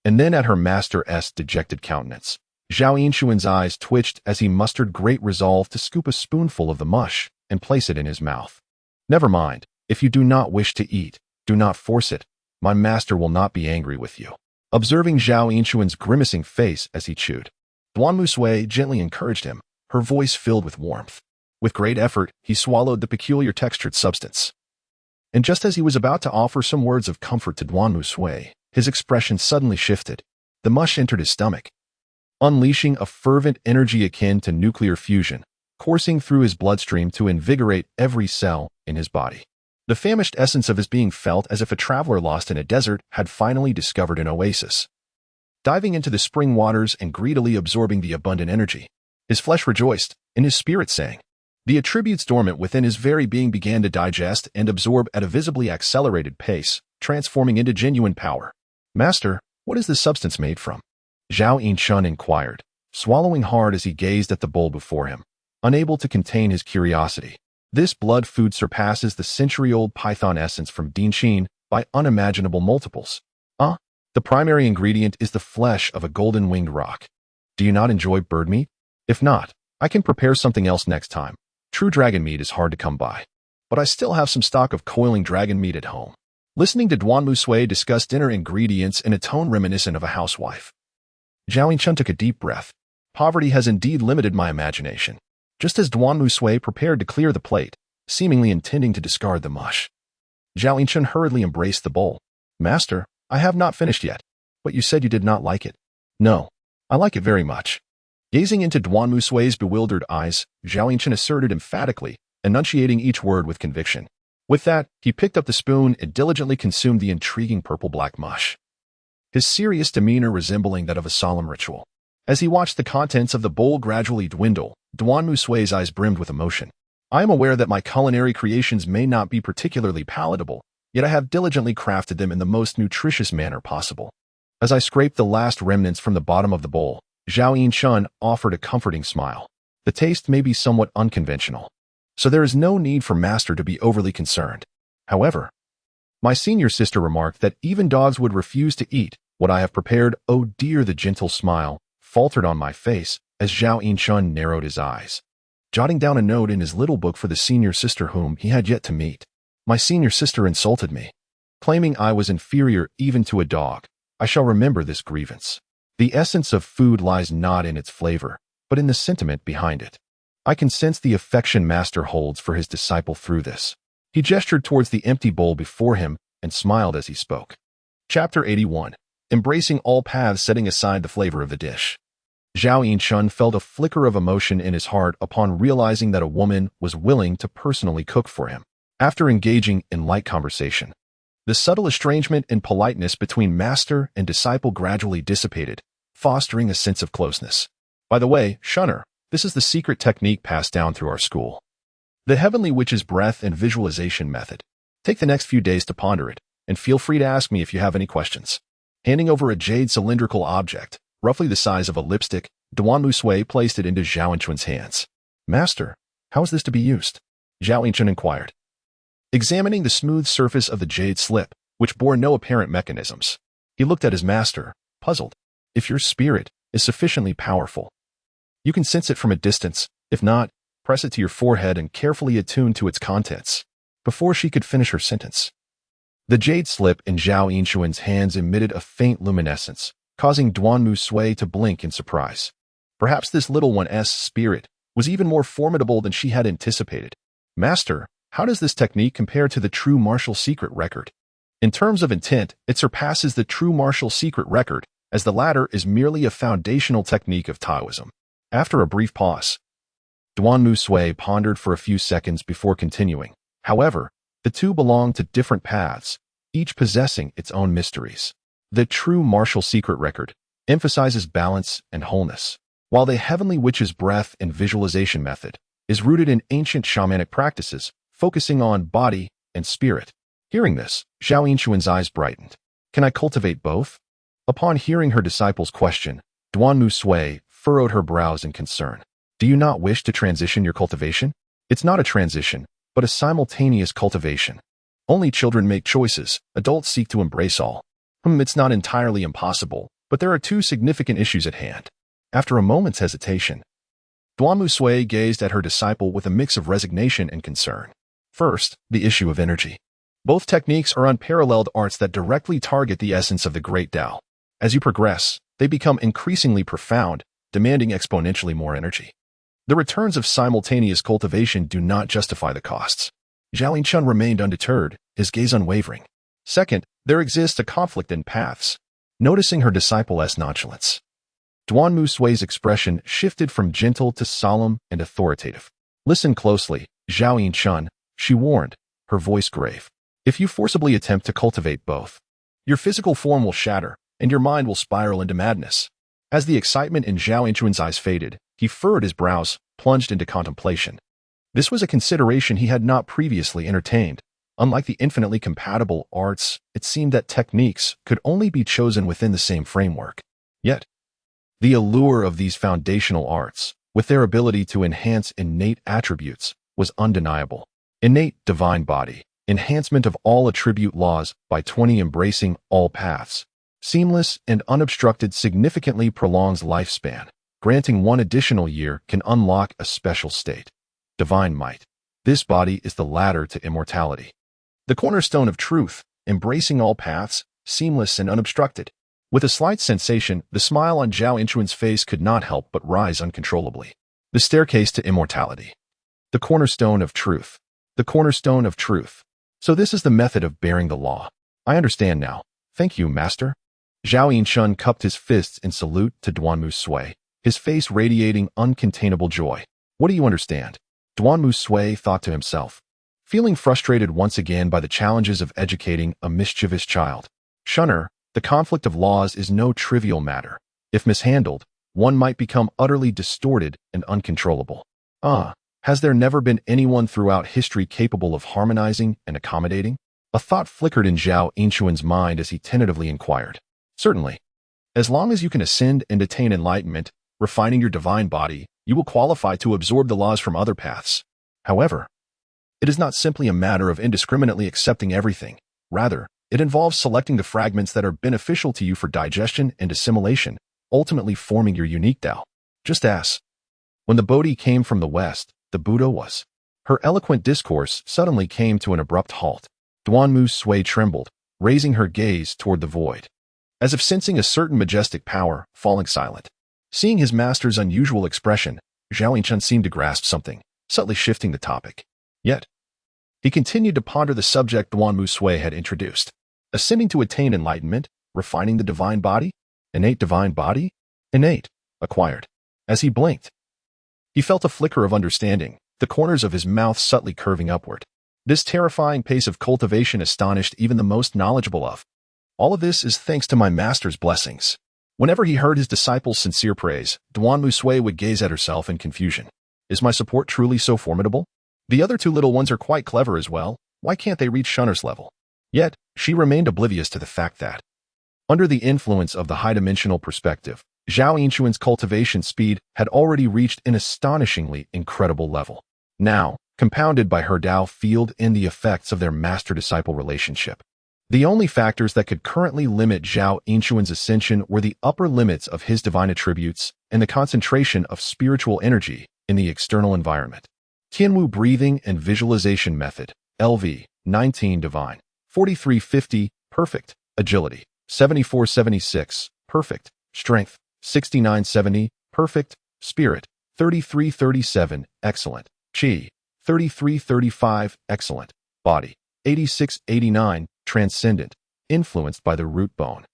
and then at her master's dejected countenance, Zhao Yinchun's eyes twitched as he mustered great resolve to scoop a spoonful of the mush and place it in his mouth. Never mind, if you do not wish to eat, do not force it. My master will not be angry with you. Observing Zhao Yinchun's grimacing face as he chewed, Duan Musui gently encouraged him, her voice filled with warmth. With great effort, he swallowed the peculiar textured substance. And just as he was about to offer some words of comfort to Duan Sui, his expression suddenly shifted. The mush entered his stomach, unleashing a fervent energy akin to nuclear fusion, coursing through his bloodstream to invigorate every cell in his body. The famished essence of his being felt as if a traveler lost in a desert had finally discovered an oasis. Diving into the spring waters and greedily absorbing the abundant energy, his flesh rejoiced, and his spirit sang. The attributes dormant within his very being began to digest and absorb at a visibly accelerated pace, transforming into genuine power. "Master, what is this substance made from?" Zhao Yinchun inquired, swallowing hard as he gazed at the bowl before him, unable to contain his curiosity. "This blood food surpasses the century-old python essence from Dinshin by unimaginable multiples. The primary ingredient is the flesh of a golden-winged rock. Do you not enjoy bird meat? If not, I can prepare something else next time. True dragon meat is hard to come by. But I still have some stock of coiling dragon meat at home." Listening to Duan Sui discuss dinner ingredients in a tone reminiscent of a housewife, Zhao Yinchun took a deep breath. Poverty has indeed limited my imagination. Just as Duan Sui prepared to clear the plate, seemingly intending to discard the mush, Zhao Yinchun hurriedly embraced the bowl. "Master, I have not finished yet, but you said you did not like it." "No, I like it very much." Gazing into Duan Sui's bewildered eyes, Zhao Yinchun asserted emphatically, enunciating each word with conviction. With that, he picked up the spoon and diligently consumed the intriguing purple-black mush, his serious demeanor resembling that of a solemn ritual. As he watched the contents of the bowl gradually dwindle, Duan Sui's eyes brimmed with emotion. "I am aware that my culinary creations may not be particularly palatable, yet I have diligently crafted them in the most nutritious manner possible." As I scraped the last remnants from the bottom of the bowl, Zhao Yinchun offered a comforting smile. "The taste may be somewhat unconventional, so there is no need for Master to be overly concerned. However, my senior sister remarked that even dogs would refuse to eat what I have prepared." "Oh dear," the gentle smile faltered on my face as Zhao Yinchun narrowed his eyes, jotting down a note in his little book for the senior sister whom he had yet to meet. "My senior sister insulted me, claiming I was inferior even to a dog. I shall remember this grievance. The essence of food lies not in its flavor, but in the sentiment behind it. I can sense the affection Master holds for his disciple through this." He gestured towards the empty bowl before him and smiled as he spoke. Chapter 81. Embracing all paths, setting aside the flavor of the dish. Zhao Yinchun felt a flicker of emotion in his heart upon realizing that a woman was willing to personally cook for him. After engaging in light conversation, the subtle estrangement and politeness between master and disciple gradually dissipated, fostering a sense of closeness. "By the way, Shunner, this is the secret technique passed down through our school. The Heavenly Witch's breath and visualization method. Take the next few days to ponder it, and feel free to ask me if you have any questions." Handing over a jade cylindrical object, roughly the size of a lipstick, Duan Sui placed it into Zhao Yinchun's hands. "Master, how is this to be used?" Zhao Yinchun inquired, examining the smooth surface of the jade slip, which bore no apparent mechanisms. He looked at his master, puzzled. "If your spirit is sufficiently powerful, you can sense it from a distance. If not, press it to your forehead and carefully attune to its contents." Before she could finish her sentence, the jade slip in Zhao Yinchun's hands emitted a faint luminescence, causing Duan Sui to blink in surprise. Perhaps this little one's spirit was even more formidable than she had anticipated. "Master, how does this technique compare to the true martial secret record?" "In terms of intent, it surpasses the true martial secret record, as the latter is merely a foundational technique of Taoism." After a brief pause, Duan Sui pondered for a few seconds before continuing. "However, the two belong to different paths, each possessing its own mysteries. The true martial secret record emphasizes balance and wholeness, while the Heavenly Witch's breath and visualization method is rooted in ancient shamanic practices, focusing on body and spirit." Hearing this, Zhao Yinchun's eyes brightened. "Can I cultivate both?" Upon hearing her disciple's question, Duan Sui furrowed her brows in concern. "Do you not wish to transition your cultivation?" "It's not a transition, but a simultaneous cultivation. Only children make choices, adults seek to embrace all." It's not entirely impossible, but there are two significant issues at hand." After a moment's hesitation, Duan Sui gazed at her disciple with a mix of resignation and concern. First, the issue of energy. Both techniques are unparalleled arts that directly target the essence of the great Tao. As you progress, they become increasingly profound, demanding exponentially more energy. The returns of simultaneous cultivation do not justify the costs. Zhao Yinchun remained undeterred, his gaze unwavering. Second, there exists a conflict in paths. Noticing her disciple's nonchalance, Duanmu Sui's expression shifted from gentle to solemn and authoritative. Listen closely, Zhao Yinchun, she warned, her voice grave. If you forcibly attempt to cultivate both, your physical form will shatter, and your mind will spiral into madness. As the excitement in Zhao Yinchun's eyes faded, he furrowed his brows, plunged into contemplation. This was a consideration he had not previously entertained. Unlike the infinitely compatible arts, it seemed that techniques could only be chosen within the same framework. Yet, the allure of these foundational arts, with their ability to enhance innate attributes, was undeniable. Innate divine body, enhancement of all attribute laws by 20 embracing all paths. Seamless and unobstructed significantly prolongs lifespan. Granting one additional year can unlock a special state. Divine might. This body is the ladder to immortality. The cornerstone of truth, embracing all paths, seamless and unobstructed. With a slight sensation, the smile on Zhao Yinchun's face could not help but rise uncontrollably. The staircase to immortality. The cornerstone of truth. The cornerstone of truth. So this is the method of bearing the law. I understand now. Thank you, Master. Zhao Yinchun cupped his fists in salute to Duanmu Sui, his face radiating uncontainable joy. What do you understand? Duanmu Sui thought to himself, feeling frustrated once again by the challenges of educating a mischievous child. Shunner, the conflict of laws is no trivial matter. If mishandled, one might become utterly distorted and uncontrollable. Has there never been anyone throughout history capable of harmonizing and accommodating? A thought flickered in Zhao Yinchun's mind as he tentatively inquired. Certainly. As long as you can ascend and attain enlightenment, refining your divine body, you will qualify to absorb the laws from other paths. However, it is not simply a matter of indiscriminately accepting everything. Rather, it involves selecting the fragments that are beneficial to you for digestion and assimilation, ultimately forming your unique Tao. Just as, when the Bodhi came from the west, the Buddha was. Her eloquent discourse suddenly came to an abrupt halt. Duanmu Sui trembled, raising her gaze toward the void, as if sensing a certain majestic power, falling silent. Seeing his master's unusual expression, Zhao Yinchun seemed to grasp something, subtly shifting the topic. Yet, he continued to ponder the subject Duanmu Sui had introduced. Ascending to attain enlightenment, refining the divine body? Innate divine body? Innate, acquired. As he blinked, he felt a flicker of understanding, the corners of his mouth subtly curving upward. This terrifying pace of cultivation astonished even the most knowledgeable of. All of this is thanks to my master's blessings. Whenever he heard his disciple's sincere praise, Duanmu Sui would gaze at herself in confusion. Is my support truly so formidable? The other two little ones are quite clever as well. Why can't they reach Shunner's level? Yet, she remained oblivious to the fact that, under the influence of the high-dimensional perspective, Zhao Yinchun's cultivation speed had already reached an astonishingly incredible level. Now, compounded by her Tao field and the effects of their master-disciple relationship. The only factors that could currently limit Zhao Yinchun's ascension were the upper limits of his divine attributes and the concentration of spiritual energy in the external environment. Tianwu Breathing and Visualization Method, LV, 19 Divine, 4350, Perfect, Agility, 7476, Perfect, Strength, 6970, Perfect, Spirit, 3337, Excellent, Qi, 3335, Excellent, Body, 8689, Transcendent, influenced by the root bone.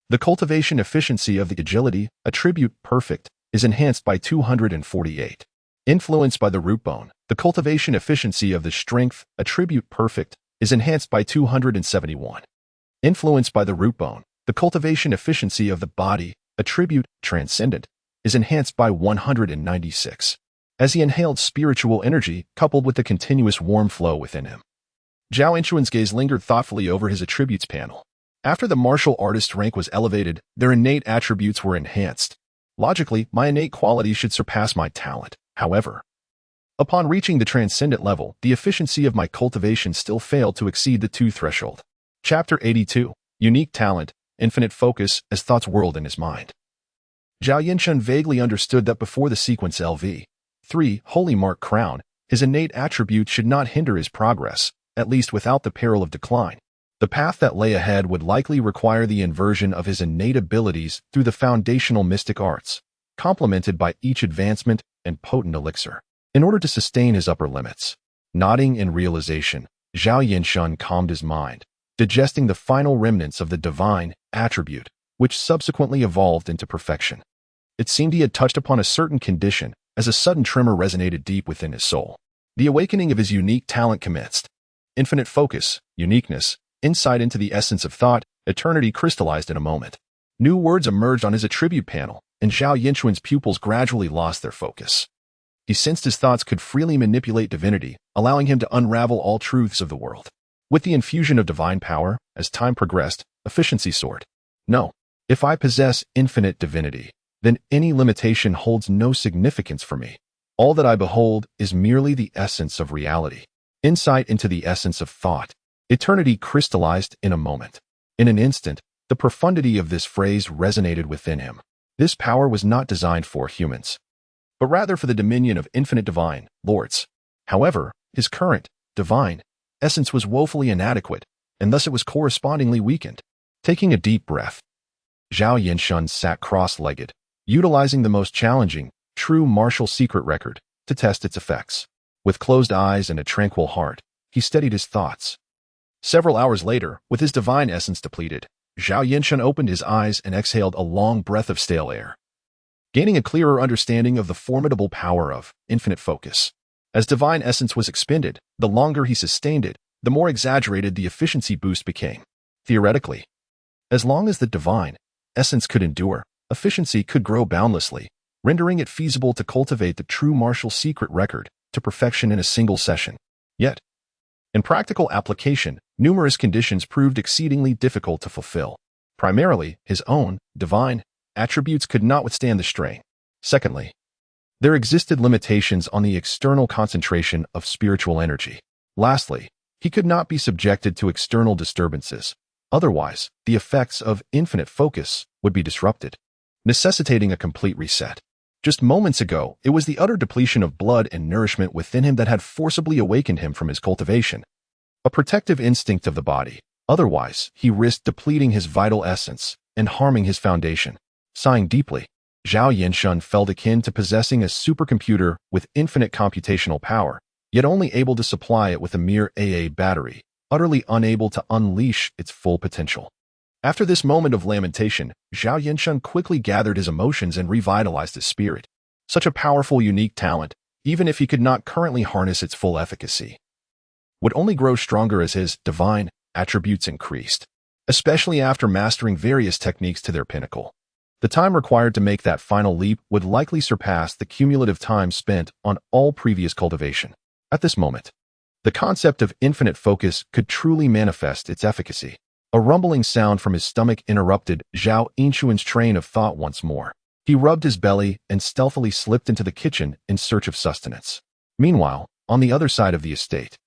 The cultivation efficiency of the agility, attribute perfect, is enhanced by 248. Influenced by the root bone, the cultivation efficiency of the strength, attribute perfect, is enhanced by 271. Influenced by the root bone, the cultivation efficiency of the body, attribute transcendent, is enhanced by 196. As he inhaled spiritual energy coupled with the continuous warm flow within him. Zhao Yinchun's gaze lingered thoughtfully over his attributes panel. After the martial artist rank was elevated, their innate attributes were enhanced. Logically, my innate qualities should surpass my talent. However, upon reaching the transcendent level, the efficiency of my cultivation still failed to exceed the 2 threshold. Chapter 82, Unique Talent, Infinite Focus as Thoughts Whirled in his mind. Zhao Yinchun vaguely understood that before the sequence LV, 3, Holy Mark Crown, his innate attributes should not hinder his progress, at least without the peril of decline. The path that lay ahead would likely require the inversion of his innate abilities through the foundational mystic arts, complemented by each advancement and potent elixir. In order to sustain his upper limits, nodding in realization, Zhao Yinshun calmed his mind, digesting the final remnants of the divine attribute, which subsequently evolved into perfection. It seemed he had touched upon a certain condition as a sudden tremor resonated deep within his soul. The awakening of his unique talent commenced. Infinite focus, uniqueness, insight into the essence of thought, eternity crystallized in a moment. New words emerged on his attribute panel, and Zhao Yinshun's pupils gradually lost their focus. He sensed his thoughts could freely manipulate divinity, allowing him to unravel all truths of the world. With the infusion of divine power, as time progressed, efficiency soared. No, if I possess infinite divinity, then any limitation holds no significance for me. All that I behold is merely the essence of reality. Insight into the essence of thought. Eternity crystallized in a moment. In an instant, the profundity of this phrase resonated within him. This power was not designed for humans, but rather for the dominion of infinite divine lords. However, his current, divine, essence was woefully inadequate, and thus it was correspondingly weakened. Taking a deep breath, Zhao Yinshun sat cross-legged, utilizing the most challenging, true martial secret record to test its effects. With closed eyes and a tranquil heart, he steadied his thoughts. Several hours later, with his divine essence depleted, Zhao Yinshun opened his eyes and exhaled a long breath of stale air, gaining a clearer understanding of the formidable power of infinite focus. As divine essence was expended, the longer he sustained it, the more exaggerated the efficiency boost became. Theoretically, as long as the divine essence could endure, efficiency could grow boundlessly, rendering it feasible to cultivate the true martial secret record to perfection in a single session. Yet, in practical application, numerous conditions proved exceedingly difficult to fulfill. Primarily, his own divine attributes could not withstand the strain. Secondly, there existed limitations on the external concentration of spiritual energy. Lastly, he could not be subjected to external disturbances. Otherwise, the effects of infinite focus would be disrupted, necessitating a complete reset. Just moments ago, it was the utter depletion of blood and nourishment within him that had forcibly awakened him from his cultivation, a protective instinct of the body. Otherwise, he risked depleting his vital essence and harming his foundation. Sighing deeply, Zhao Yinshun felt akin to possessing a supercomputer with infinite computational power, yet only able to supply it with a mere AA battery, utterly unable to unleash its full potential. After this moment of lamentation, Zhao Yinshun quickly gathered his emotions and revitalized his spirit. Such a powerful, unique talent, even if he could not currently harness its full efficacy, would only grow stronger as his divine attributes increased, especially after mastering various techniques to their pinnacle. The time required to make that final leap would likely surpass the cumulative time spent on all previous cultivation. At this moment, the concept of infinite focus could truly manifest its efficacy. A rumbling sound from his stomach interrupted Zhao Yinshun's train of thought once more. He rubbed his belly and stealthily slipped into the kitchen in search of sustenance. Meanwhile, on the other side of the estate,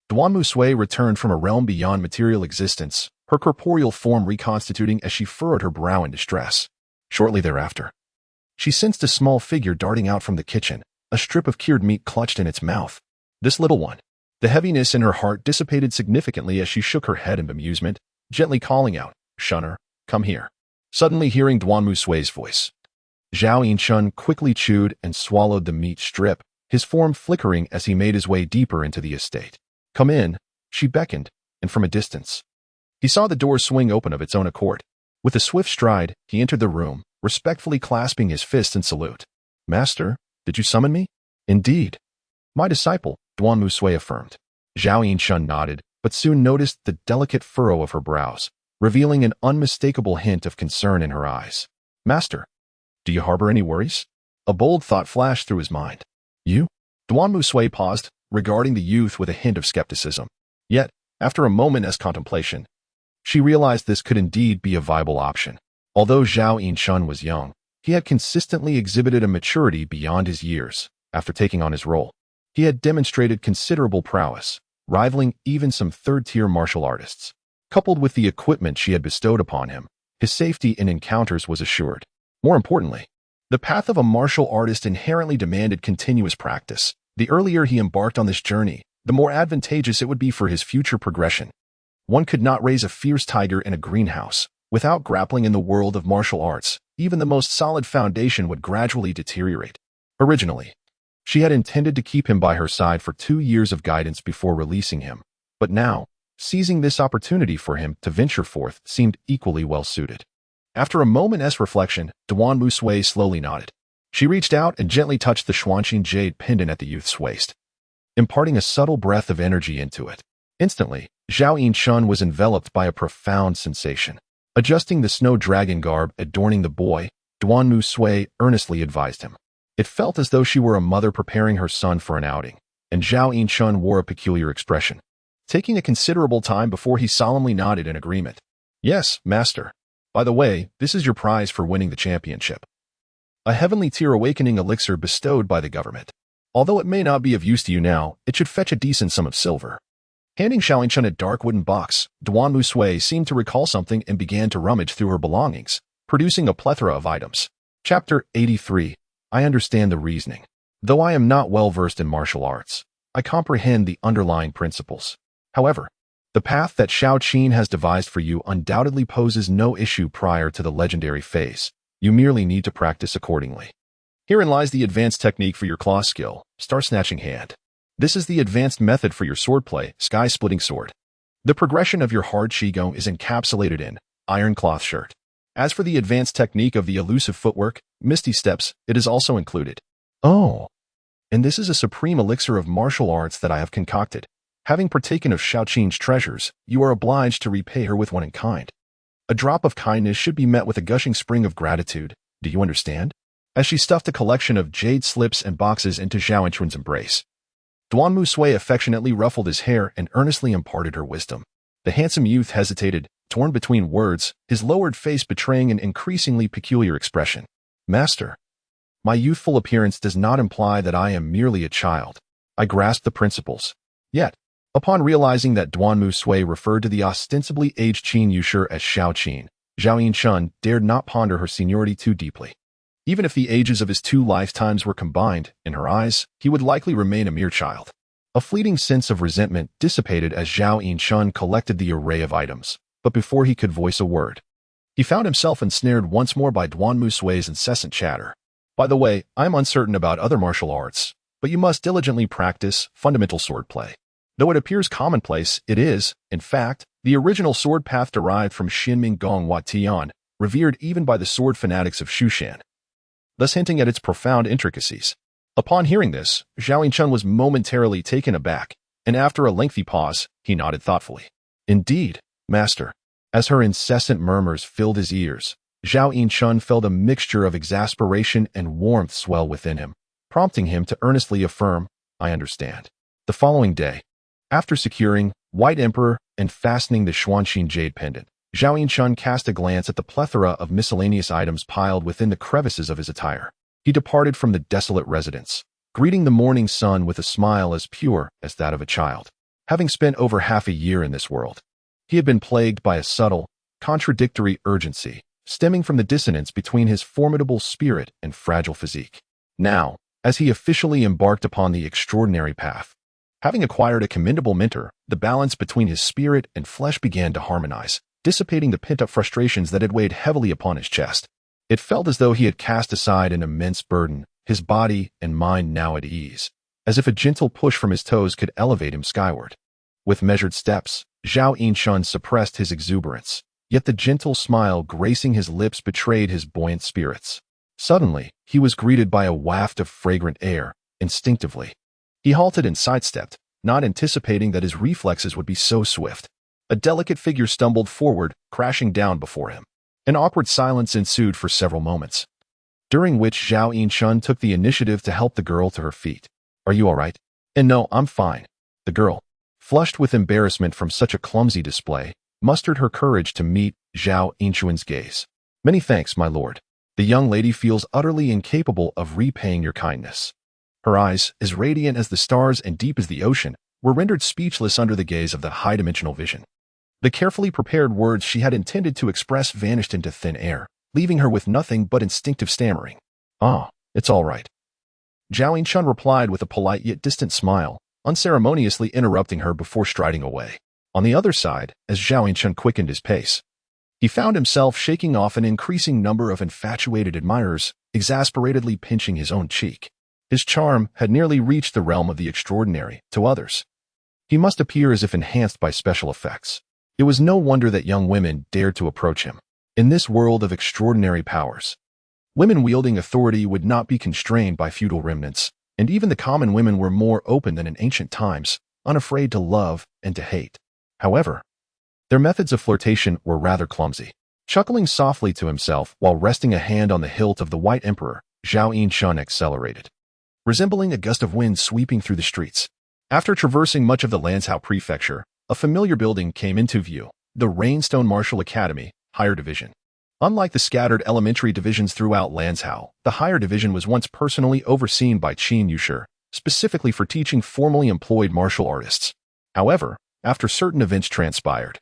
Duanmu Sui returned from a realm beyond material existence, her corporeal form reconstituting as she furrowed her brow in distress. Shortly thereafter, she sensed a small figure darting out from the kitchen, a strip of cured meat clutched in its mouth. This little one. The heaviness in her heart dissipated significantly as she shook her head in bemusement, gently calling out, "Shunner, come here." Suddenly hearing Duanmu Sui's voice, Zhao Yinshun quickly chewed and swallowed the meat strip, his form flickering as he made his way deeper into the estate. "Come in," she beckoned, and from a distance, he saw the door swing open of its own accord. With a swift stride, he entered the room, respectfully clasping his fist in salute. "Master, did you summon me?" "Indeed. My disciple," Duanmu Sui affirmed. Zhao Yinshun nodded, but soon noticed the delicate furrow of her brows, revealing an unmistakable hint of concern in her eyes. "Master, do you harbor any worries?" A bold thought flashed through his mind. "You?" Duanmu Sui paused, regarding the youth with a hint of skepticism. Yet, after a moment's contemplation, she realized this could indeed be a viable option. Although Zhao Yinshun was young, he had consistently exhibited a maturity beyond his years. After taking on his role, he had demonstrated considerable prowess, rivaling even some third-tier martial artists. Coupled with the equipment she had bestowed upon him, his safety in encounters was assured. More importantly, the path of a martial artist inherently demanded continuous practice. The earlier he embarked on this journey, the more advantageous it would be for his future progression. One could not raise a fierce tiger in a greenhouse without grappling in the world of martial arts. Even the most solid foundation would gradually deteriorate. Originally, she had intended to keep him by her side for 2 years of guidance before releasing him, But now, seizing this opportunity for him to venture forth seemed equally well suited. After a moment's reflection, Duan Musui slowly nodded. She reached out and gently touched the Xuanqing jade pendant at the youth's waist, imparting a subtle breath of energy into it. Instantly, Zhao Yinchun was enveloped by a profound sensation. Adjusting the snow dragon garb adorning the boy, Duan Musui earnestly advised him. It felt as though she were a mother preparing her son for an outing, and Zhao Yinchun wore a peculiar expression, taking a considerable time before he solemnly nodded in agreement. Yes, master. By the way, this is your prize for winning the championship. A heavenly tier awakening elixir bestowed by the government. Although it may not be of use to you now, it should fetch a decent sum of silver. Handing Zhao Yinchun a dark wooden box, Duan Musui seemed to recall something and began to rummage through her belongings, producing a plethora of items. Chapter 83. I understand the reasoning. Though I am not well versed in martial arts, I comprehend the underlying principles. However, the path that Shao Qin has devised for you undoubtedly poses no issue prior to the legendary phase. You merely need to practice accordingly. Herein lies the advanced technique for your claw skill, Star Snatching Hand. This is the advanced method for your swordplay, Sky Splitting Sword. The progression of your hard Qigong is encapsulated in Iron Cloth Shirt. As for the advanced technique of the elusive footwork, Misty Steps, it is also included. Oh, and this is a supreme elixir of martial arts that I have concocted. Having partaken of Shao Qin's treasures, you are obliged to repay her with one in kind. A drop of kindness should be met with a gushing spring of gratitude. Do you understand? As she stuffed a collection of jade slips and boxes into Zhao Yinchun's embrace, Duan Musui affectionately ruffled his hair and earnestly imparted her wisdom. The handsome youth hesitated, torn between words, his lowered face betraying an increasingly peculiar expression. Master, my youthful appearance does not imply that I am merely a child. I grasp the principles. Yet, upon realizing that Duan Musui referred to the ostensibly aged Qin Yushi as Shao Qin, Zhao Yinchun dared not ponder her seniority too deeply. Even if the ages of his 2 lifetimes were combined, in her eyes, he would likely remain a mere child. A fleeting sense of resentment dissipated as Zhao Yinchun collected the array of items, but before he could voice a word, he found himself ensnared once more by Duan Musui's incessant chatter. By the way, I am uncertain about other martial arts, but you must diligently practice fundamental swordplay. Though it appears commonplace, it is, in fact, the original sword path derived from Xinming Gong Hua Tian, revered even by the sword fanatics of Shushan, thus hinting at its profound intricacies. Upon hearing this, Zhao Yinchun was momentarily taken aback, and after a lengthy pause, he nodded thoughtfully. Indeed, master. As her incessant murmurs filled his ears, Zhao Yinchun felt a mixture of exasperation and warmth swell within him, prompting him to earnestly affirm, I understand. The following day, after securing White Emperor and fastening the Xuanqing jade pendant, Zhao Yinchun cast a glance at the plethora of miscellaneous items piled within the crevices of his attire. He departed from the desolate residence, greeting the morning sun with a smile as pure as that of a child. Having spent over half a year in this world, he had been plagued by a subtle, contradictory urgency, stemming from the dissonance between his formidable spirit and fragile physique. Now, as he officially embarked upon the extraordinary path, having acquired a commendable mentor, the balance between his spirit and flesh began to harmonize, dissipating the pent-up frustrations that had weighed heavily upon his chest. It felt as though he had cast aside an immense burden, his body and mind now at ease, as if a gentle push from his toes could elevate him skyward. With measured steps, Zhao Yinchun suppressed his exuberance, yet the gentle smile gracing his lips betrayed his buoyant spirits. Suddenly, he was greeted by a waft of fragrant air. Instinctively, he halted and sidestepped, not anticipating that his reflexes would be so swift. A delicate figure stumbled forward, crashing down before him. An awkward silence ensued for several moments, during which Zhao Yinchun took the initiative to help the girl to her feet. Are you all right? And no, I'm fine. The girl, flushed with embarrassment from such a clumsy display, mustered her courage to meet Zhao Yinchun's gaze. Many thanks, my lord. The young lady feels utterly incapable of repaying your kindness. Her eyes, as radiant as the stars and deep as the ocean, were rendered speechless under the gaze of the high-dimensional vision. The carefully prepared words she had intended to express vanished into thin air, leaving her with nothing but instinctive stammering. Ah, it's all right. Zhao Yinchun replied with a polite yet distant smile, unceremoniously interrupting her before striding away. On the other side, as Zhao Yinchun quickened his pace, he found himself shaking off an increasing number of infatuated admirers, exasperatedly pinching his own cheek. His charm had nearly reached the realm of the extraordinary to others. He must appear as if enhanced by special effects. It was no wonder that young women dared to approach him. In this world of extraordinary powers, women wielding authority would not be constrained by feudal remnants, and even the common women were more open than in ancient times, unafraid to love and to hate. However, their methods of flirtation were rather clumsy. Chuckling softly to himself while resting a hand on the hilt of the White Emperor, Zhao Yinshan accelerated, resembling a gust of wind sweeping through the streets. After traversing much of the Lanzhou prefecture, a familiar building came into view, the Rainstone Martial Academy, Higher Division. Unlike the scattered elementary divisions throughout Lanzhou, the Higher Division was once personally overseen by Qin Yushi, specifically for teaching formally employed martial artists. However, after certain events transpired,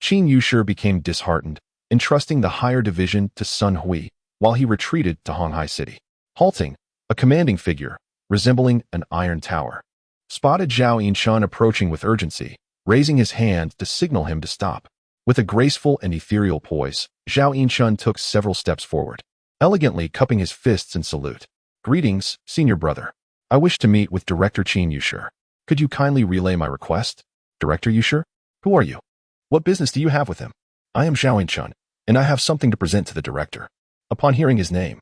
Qin Yushi became disheartened, entrusting the Higher Division to Sun Hui, while he retreated to Honghai City. Halting, a commanding figure, resembling an iron tower, spotted Zhao Yinshan approaching with urgency, raising his hand to signal him to stop. With a graceful and ethereal poise, Zhao Yinshan took several steps forward, elegantly cupping his fists in salute. Greetings, senior brother. I wish to meet with Director Qin Yushi. Could you kindly relay my request? Director Yushi? Who are you? What business do you have with him? I am Zhao Yinshan, and I have something to present to the director. Upon hearing his name,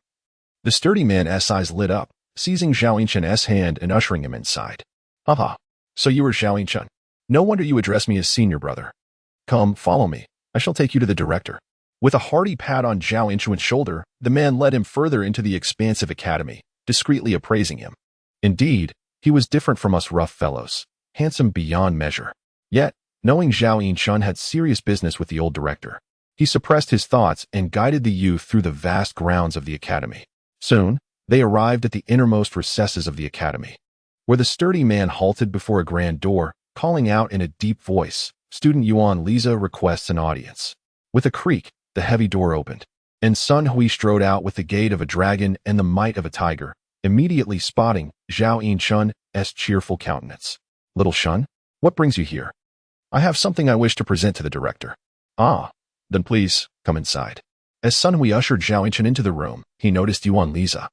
the sturdy man's eyes lit up, seizing Zhao Yinshan's hand and ushering him inside. Aha, so you are Zhao Yinshan. No wonder you address me as senior brother. Come, follow me. I shall take you to the director. With a hearty pat on Zhao Yinshan's shoulder, the man led him further into the expansive academy, discreetly appraising him. Indeed, he was different from us rough fellows, handsome beyond measure. Yet, knowing Zhao Yinshan had serious business with the old director, he suppressed his thoughts and guided the youth through the vast grounds of the academy. Soon, they arrived at the innermost recesses of the academy, where the sturdy man halted before a grand door, calling out in a deep voice, "Student Yuan Liza requests an audience." With a creak, the heavy door opened, and Sun Hui strode out with the gait of a dragon and the might of a tiger, immediately spotting Zhao Yinshan's cheerful countenance. "Little Shun, what brings you here?" "I have something I wish to present to the director." "Ah, then please, come inside." As Sun Hui ushered Zhao Yinshan into the room, he noticed Yuan Liza,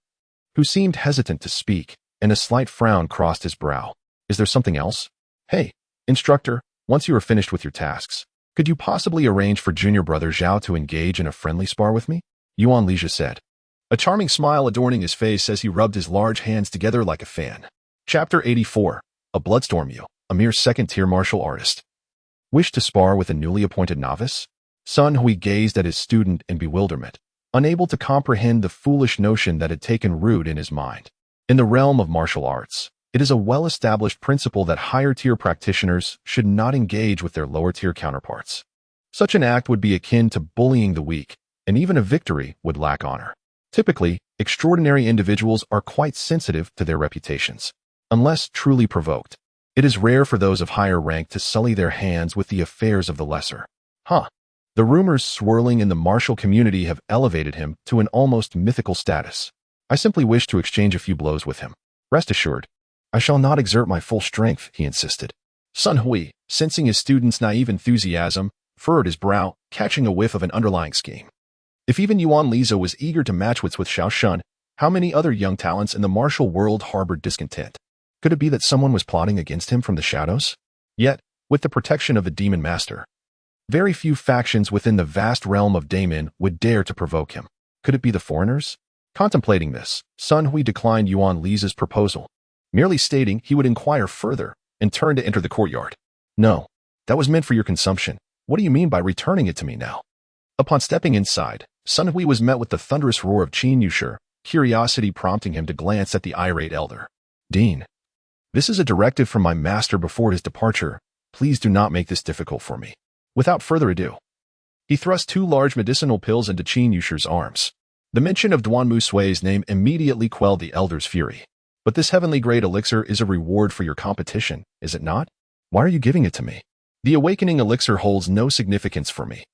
who seemed hesitant to speak, and a slight frown crossed his brow. "Is there something else?" "Hey, instructor, once you are finished with your tasks, could you possibly arrange for junior brother Zhao to engage in a friendly spar with me?" Yuan Liza said, a charming smile adorning his face as he rubbed his large hands together like a fan. Chapter 84. A Bloodstorm You, a mere second-tier martial artist. Wish to spar with a newly appointed novice? Sun Hui gazed at his student in bewilderment, unable to comprehend the foolish notion that had taken root in his mind. In the realm of martial arts, it is a well-established principle that higher-tier practitioners should not engage with their lower-tier counterparts. Such an act would be akin to bullying the weak, and even a victory would lack honor. Typically, extraordinary individuals are quite sensitive to their reputations. Unless truly provoked, it is rare for those of higher rank to sully their hands with the affairs of the lesser. The rumors swirling in the martial community have elevated him to an almost mythical status. I simply wish to exchange a few blows with him. Rest assured, I shall not exert my full strength, he insisted. Sun Hui, sensing his student's naive enthusiasm, furrowed his brow, catching a whiff of an underlying scheme. If even Yuan Liza was eager to match wits with Xiao Shun, how many other young talents in the martial world harbored discontent? Could it be that someone was plotting against him from the shadows? Yet, with the protection of the Demon Master, very few factions within the vast realm of Daemon would dare to provoke him. Could it be the foreigners? Contemplating this, Sun Hui declined Yuan Liza's proposal, merely stating he would inquire further, and turned to enter the courtyard. No, that was meant for your consumption. What do you mean by returning it to me now? Upon stepping inside, Sun Hui was met with the thunderous roar of Qin Yushi, curiosity prompting him to glance at the irate elder. Dean, this is a directive from my master before his departure. Please do not make this difficult for me. Without further ado, he thrust 2 large medicinal pills into Qin Yushi's arms. The mention of Duan Musui's name immediately quelled the elder's fury. But this heavenly-grade elixir is a reward for your competition, is it not? Why are you giving it to me? The awakening elixir holds no significance for me.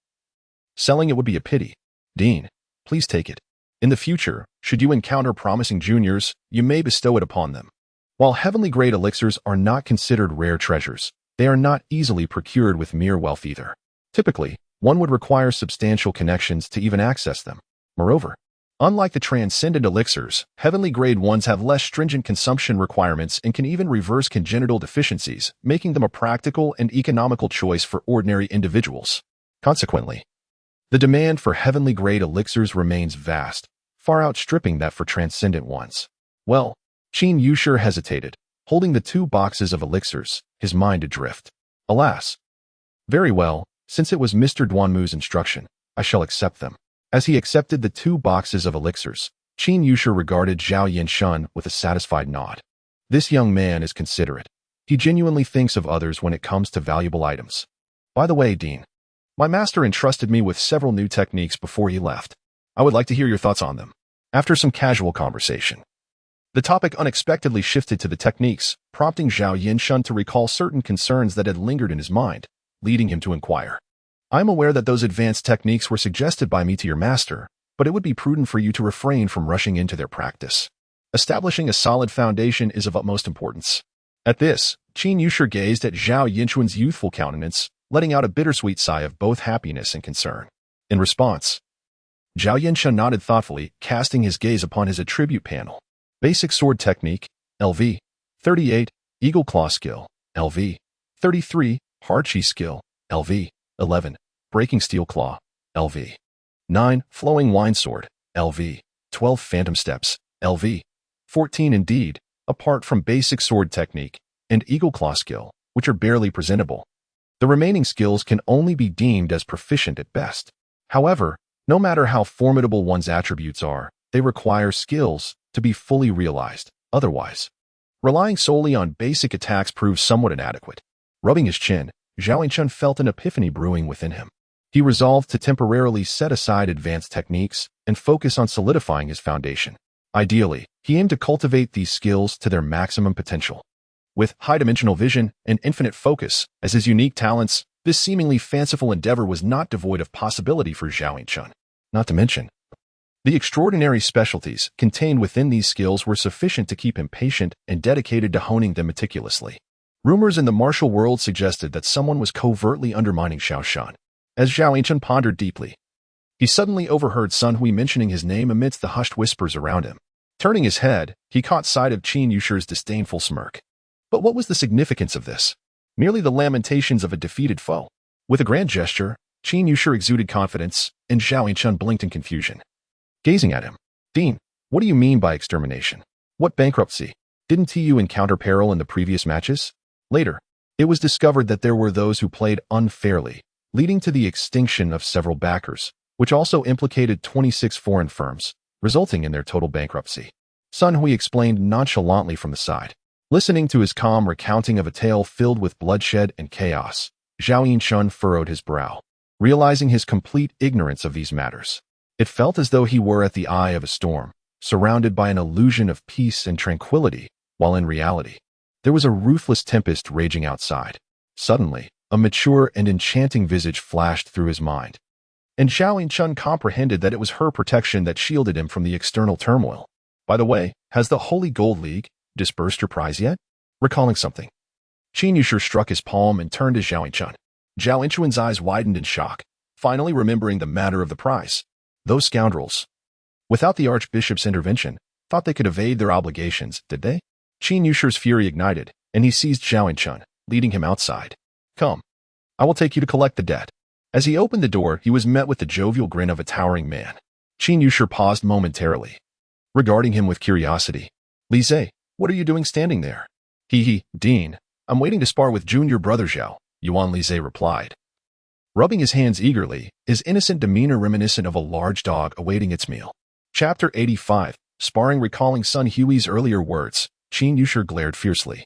Selling it would be a pity. Dean, please take it. In the future, should you encounter promising juniors, you may bestow it upon them. While heavenly-grade elixirs are not considered rare treasures, they are not easily procured with mere wealth either. Typically, one would require substantial connections to even access them. Moreover, Unlike the Transcendent elixirs, heavenly grade ones have less stringent consumption requirements and can even reverse congenital deficiencies, making them a practical and economical choice for ordinary individuals. Consequently, the demand for heavenly grade elixirs remains vast, far outstripping that for Transcendent ones. Well, Qin Yushir hesitated, holding the 2 boxes of elixirs, his mind adrift. Alas. Very well, since it was Mr. Duanmu's instruction, I shall accept them. As he accepted the 2 boxes of elixirs, Qin Yushir regarded Zhao Yinshun with a satisfied nod. This young man is considerate. He genuinely thinks of others when it comes to valuable items. By the way, Dean, my master entrusted me with several new techniques before he left. I would like to hear your thoughts on them. After some casual conversation, the topic unexpectedly shifted to the techniques, prompting Zhao Yinshun to recall certain concerns that had lingered in his mind, leading him to inquire. I am aware that those advanced techniques were suggested by me to your master, but it would be prudent for you to refrain from rushing into their practice. Establishing a solid foundation is of utmost importance. At this, Qin Yushir gazed at Zhao Yinshun's youthful countenance, letting out a bittersweet sigh of both happiness and concern. In response, Zhao Yinshun nodded thoughtfully, casting his gaze upon his attribute panel. Basic Sword Technique, LV. 38, Eagle Claw Skill, LV. 33, Hard Chi Skill, LV. 11, Breaking Steel Claw, LV. 9, Flowing Wine Sword, LV. 12, Phantom Steps, LV. 14. Indeed, apart from Basic Sword Technique and Eagle Claw Skill, which are barely presentable, the remaining skills can only be deemed as proficient at best. However, no matter how formidable one's attributes are, they require skills to be fully realized. Otherwise, relying solely on basic attacks proves somewhat inadequate. Rubbing his chin, Zhao Yinshun felt an epiphany brewing within him. He resolved to temporarily set aside advanced techniques and focus on solidifying his foundation. Ideally, he aimed to cultivate these skills to their maximum potential. With high-dimensional vision and infinite focus as his unique talents, this seemingly fanciful endeavor was not devoid of possibility for Zhao Yinshun. Not to mention, the extraordinary specialties contained within these skills were sufficient to keep him patient and dedicated to honing them meticulously. Rumors in the martial world suggested that someone was covertly undermining Xiao Shan. As Zhao Yinshun pondered deeply, he suddenly overheard Sun Hui mentioning his name amidst the hushed whispers around him. Turning his head, he caught sight of Qin Yushir's disdainful smirk. But what was the significance of this? Merely the lamentations of a defeated foe. With a grand gesture, Qin Yushir exuded confidence, and Zhao Yinshun blinked in confusion. Gazing at him, Dean, what do you mean by extermination? What bankruptcy? Didn't TU encounter peril in the previous matches? Later, it was discovered that there were those who played unfairly, leading to the extinction of several backers, which also implicated 26 foreign firms, resulting in their total bankruptcy. Sun Hui explained nonchalantly from the side. Listening to his calm recounting of a tale filled with bloodshed and chaos, Zhao Yinshun furrowed his brow, realizing his complete ignorance of these matters. It felt as though he were at the eye of a storm, surrounded by an illusion of peace and tranquility, while in reality, there was a ruthless tempest raging outside. Suddenly, a mature and enchanting visage flashed through his mind, and Zhao Yinshun comprehended that it was her protection that shielded him from the external turmoil. By the way, has the Holy Gold League dispersed your prize yet? Recalling something, Qin Yushir struck his palm and turned to Zhao Yinshun. Zhao Yinshun's eyes widened in shock, finally remembering the matter of the prize. Those scoundrels, without the Archbishop's intervention, thought they could evade their obligations, did they? Qin Yushir's fury ignited, and he seized Zhao Yinshun, leading him outside. Come, I will take you to collect the debt. As he opened the door, he was met with the jovial grin of a towering man. Qin Yushir paused momentarily, regarding him with curiosity. Lise, what are you doing standing there? Dean, I'm waiting to spar with junior brother Zhao, Yuan Lise replied. Rubbing his hands eagerly, his innocent demeanor reminiscent of a large dog awaiting its meal. Chapter 85, Sparring. Recalling Sun Hui's earlier words, Qin Yushir glared fiercely,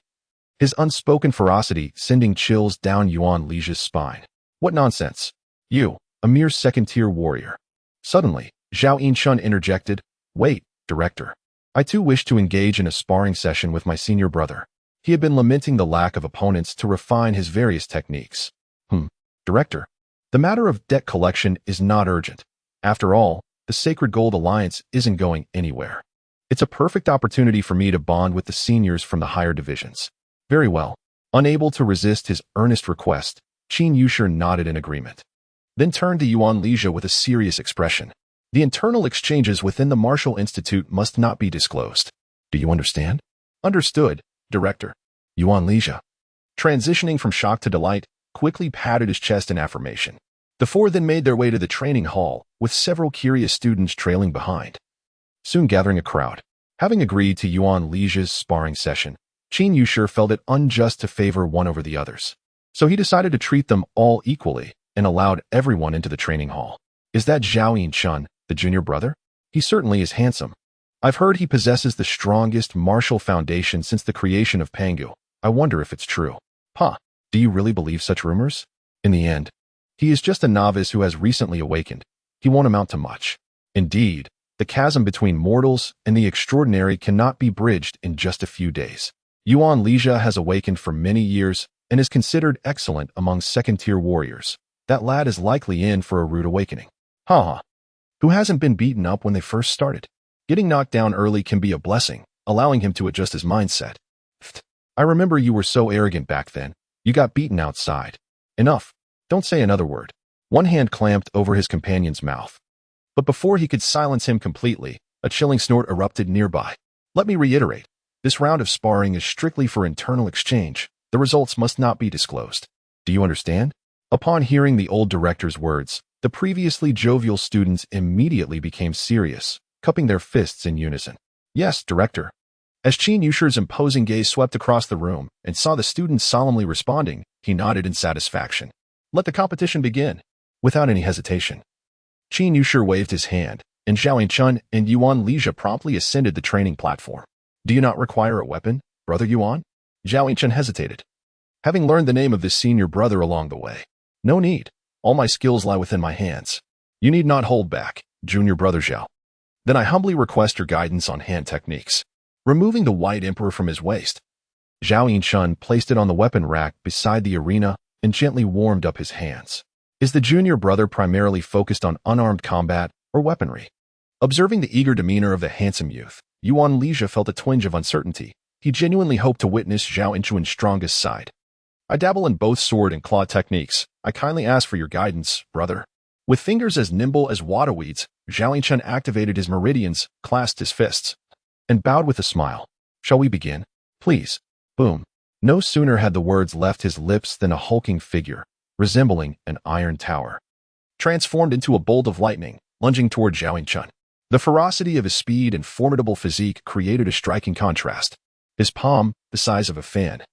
his unspoken ferocity sending chills down Yuan Lise's spine. What nonsense! You, a mere second-tier warrior. Suddenly, Zhao Yinshun interjected, Wait, director. I too wish to engage in a sparring session with my senior brother. He had been lamenting the lack of opponents to refine his various techniques. Director. The matter of debt collection is not urgent. After all, the Sacred Gold Alliance isn't going anywhere. It's a perfect opportunity for me to bond with the seniors from the higher divisions. Very well. Unable to resist his earnest request, Qin Yushir nodded in agreement, then turned to Yuan Lise with a serious expression. The internal exchanges within the Martial Institute must not be disclosed. Do you understand? Understood, Director. Yuan Lizha, transitioning from shock to delight, quickly patted his chest in affirmation. The four then made their way to the training hall, with several curious students trailing behind. Soon gathering a crowd. Having agreed to Yuan Lizha's sparring session, Qin Yushi felt it unjust to favor one over the others. So he decided to treat them all equally and allowed everyone into the training hall. Is that Zhao Yinchun, the junior brother? He certainly is handsome. I've heard he possesses the strongest martial foundation since the creation of Pangu. I wonder if it's true. Huh, do you really believe such rumors? In the end, he is just a novice who has recently awakened. He won't amount to much. Indeed, the chasm between mortals and the extraordinary cannot be bridged in just a few days. Yuan Lizha has awakened for many years and is considered excellent among second-tier warriors. That lad is likely in for a rude awakening. Haha. Who hasn't been beaten up when they first started? Getting knocked down early can be a blessing, allowing him to adjust his mindset. I remember you were so arrogant back then. You got beaten outside. Enough. Don't say another word. One hand clamped over his companion's mouth. But before he could silence him completely, a chilling snort erupted nearby. Let me reiterate. This round of sparring is strictly for internal exchange. The results must not be disclosed. Do you understand? Upon hearing the old director's words, the previously jovial students immediately became serious, cupping their fists in unison. Yes, Director. As Qin Yushi's imposing gaze swept across the room and saw the students solemnly responding, he nodded in satisfaction. Let the competition begin. Without any hesitation. Qin Yushi waved his hand, and Zhao Yinchun and Yuan Lizha promptly ascended the training platform. Do you not require a weapon, Brother Yuan? Zhao Yinchun hesitated. Having learned the name of this senior brother along the way. No need. All my skills lie within my hands. You need not hold back, Junior Brother Zhao. Then I humbly request your guidance on hand techniques. Removing the white emperor from his waist, Zhao Yinchun placed it on the weapon rack beside the arena and gently warmed up his hands. Is the junior brother primarily focused on unarmed combat or weaponry? Observing the eager demeanor of the handsome youth, Yuan Lizha felt a twinge of uncertainty. He genuinely hoped to witness Zhao Yinchun's strongest side. I dabble in both sword and claw techniques. I kindly ask for your guidance, brother. With fingers as nimble as water weeds, Zhao Yinchun activated his meridians, clasped his fists, and bowed with a smile. Shall we begin? Please. Boom. No sooner had the words left his lips than a hulking figure, resembling an iron tower, transformed into a bolt of lightning, lunging toward Zhao Yinchun. The ferocity of his speed and formidable physique created a striking contrast. His palm, the size of a fan,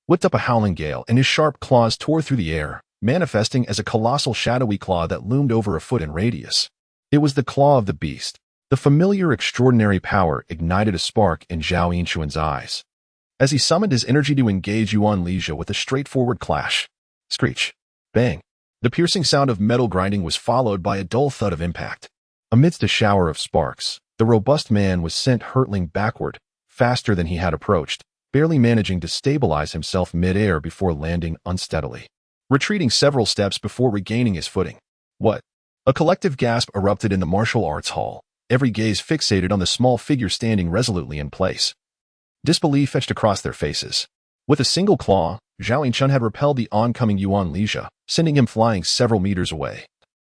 whipped up a howling gale, and his sharp claws tore through the air, manifesting as a colossal shadowy claw that loomed over a foot in radius. It was the claw of the beast. The familiar extraordinary power ignited a spark in Zhao Yinchun's eyes, as he summoned his energy to engage Yuan Lizha with a straightforward clash. Screech. Bang. The piercing sound of metal grinding was followed by a dull thud of impact. Amidst a shower of sparks, the robust man was sent hurtling backward, faster than he had approached, barely managing to stabilize himself mid-air before landing unsteadily, retreating several steps before regaining his footing. What? A collective gasp erupted in the martial arts hall, every gaze fixated on the small figure standing resolutely in place. Disbelief etched across their faces. With a single claw, Zhao Yinchun had repelled the oncoming Yuan Lizha, sending him flying several meters away,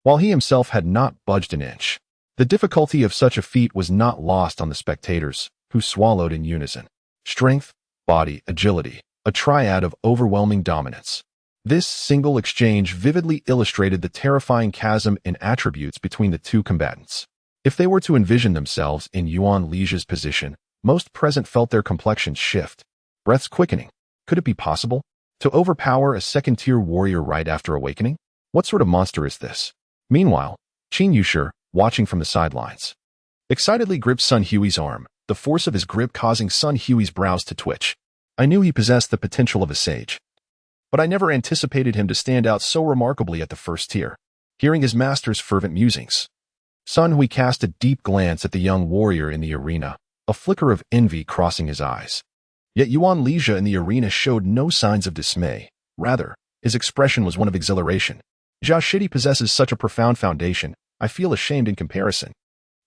while he himself had not budged an inch. The difficulty of such a feat was not lost on the spectators, who swallowed in unison. Strength, body, agility, a triad of overwhelming dominance. This single exchange vividly illustrated the terrifying chasm in attributes between the two combatants. If they were to envision themselves in Yuan Lizha's position, most present felt their complexions shift, breaths quickening. Could it be possible to overpower a second-tier warrior right after awakening? What sort of monster is this? Meanwhile, Qin Yushi, watching from the sidelines, excitedly gripped Sun Hui's arm, the force of his grip causing Sun Hui's brows to twitch. I knew he possessed the potential of a sage, but I never anticipated him to stand out so remarkably at the first tier. Hearing his master's fervent musings, Sun Hui cast a deep glance at the young warrior in the arena, a flicker of envy crossing his eyes. Yet Yuan Lizha in the arena showed no signs of dismay. Rather, his expression was one of exhilaration. Zhao Shidi possesses such a profound foundation, I feel ashamed in comparison.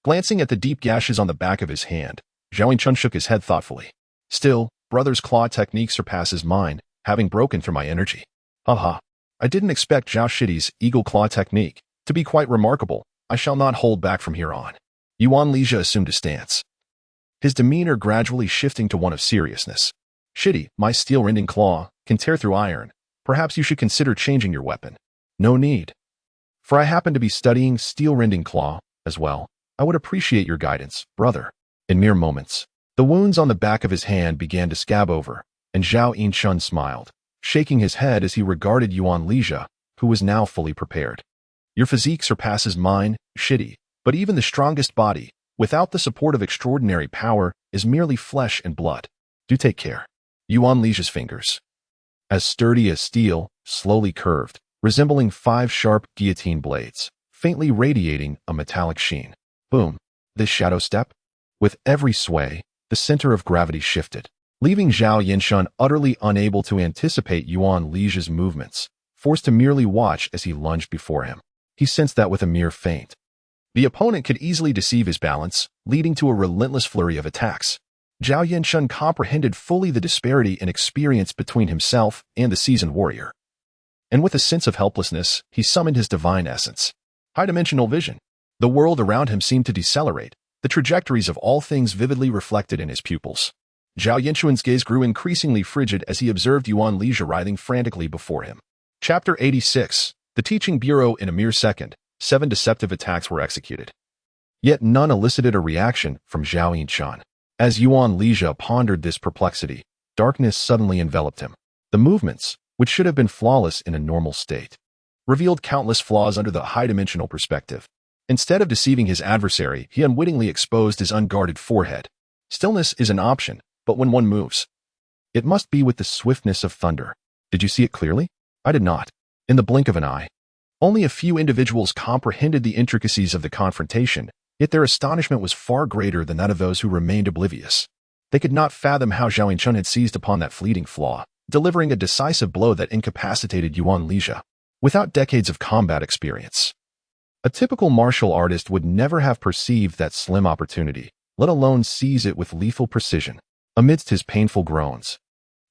Glancing at the deep gashes on the back of his hand, Zhao Yinchun shook his head thoughtfully. Still, brother's claw technique surpasses mine, having broken through my energy. Haha. I didn't expect Zhao Shidi's eagle claw technique to be quite remarkable. I shall not hold back from here on. Yuan Lizha assumed a stance, his demeanor gradually shifting to one of seriousness. Shitty, my steel-rending claw can tear through iron. Perhaps you should consider changing your weapon. No need. For I happen to be studying steel-rending claw as well. I would appreciate your guidance, brother. In mere moments, the wounds on the back of his hand began to scab over, and Zhao Yinchun smiled, shaking his head as he regarded Yuan Lizha, who was now fully prepared. Your physique surpasses mine, Shitty, but even the strongest body, without the support of extraordinary power, is merely flesh and blood. Do take care. Yuan Lizha's fingers, as sturdy as steel, slowly curved, resembling 5 sharp guillotine blades, faintly radiating a metallic sheen. Boom. This shadow step? With every sway, the center of gravity shifted, leaving Zhao Yinchun utterly unable to anticipate Yuan Lizha's movements, forced to merely watch as he lunged before him. He sensed that with a mere feint, the opponent could easily deceive his balance, leading to a relentless flurry of attacks. Zhao Yinchun comprehended fully the disparity in experience between himself and the seasoned warrior. And with a sense of helplessness, he summoned his divine essence. High-dimensional vision. The world around him seemed to decelerate, the trajectories of all things vividly reflected in his pupils. Zhao Yinchun's gaze grew increasingly frigid as he observed Yuan Lizha writhing frantically before him. Chapter 86. The Teaching Bureau. In a mere second, 7 deceptive attacks were executed. Yet none elicited a reaction from Zhao Yinchun. As Yuan Lizha pondered this perplexity, darkness suddenly enveloped him. The movements, which should have been flawless in a normal state, revealed countless flaws under the high-dimensional perspective. Instead of deceiving his adversary, he unwittingly exposed his unguarded forehead. Stillness is an option, but when one moves, it must be with the swiftness of thunder. Did you see it clearly? I did not. In the blink of an eye. Only a few individuals comprehended the intricacies of the confrontation, yet their astonishment was far greater than that of those who remained oblivious. They could not fathom how Zhao Yinchun had seized upon that fleeting flaw, delivering a decisive blow that incapacitated Yuan Lizha, without decades of combat experience. A typical martial artist would never have perceived that slim opportunity, let alone seize it with lethal precision. Amidst his painful groans,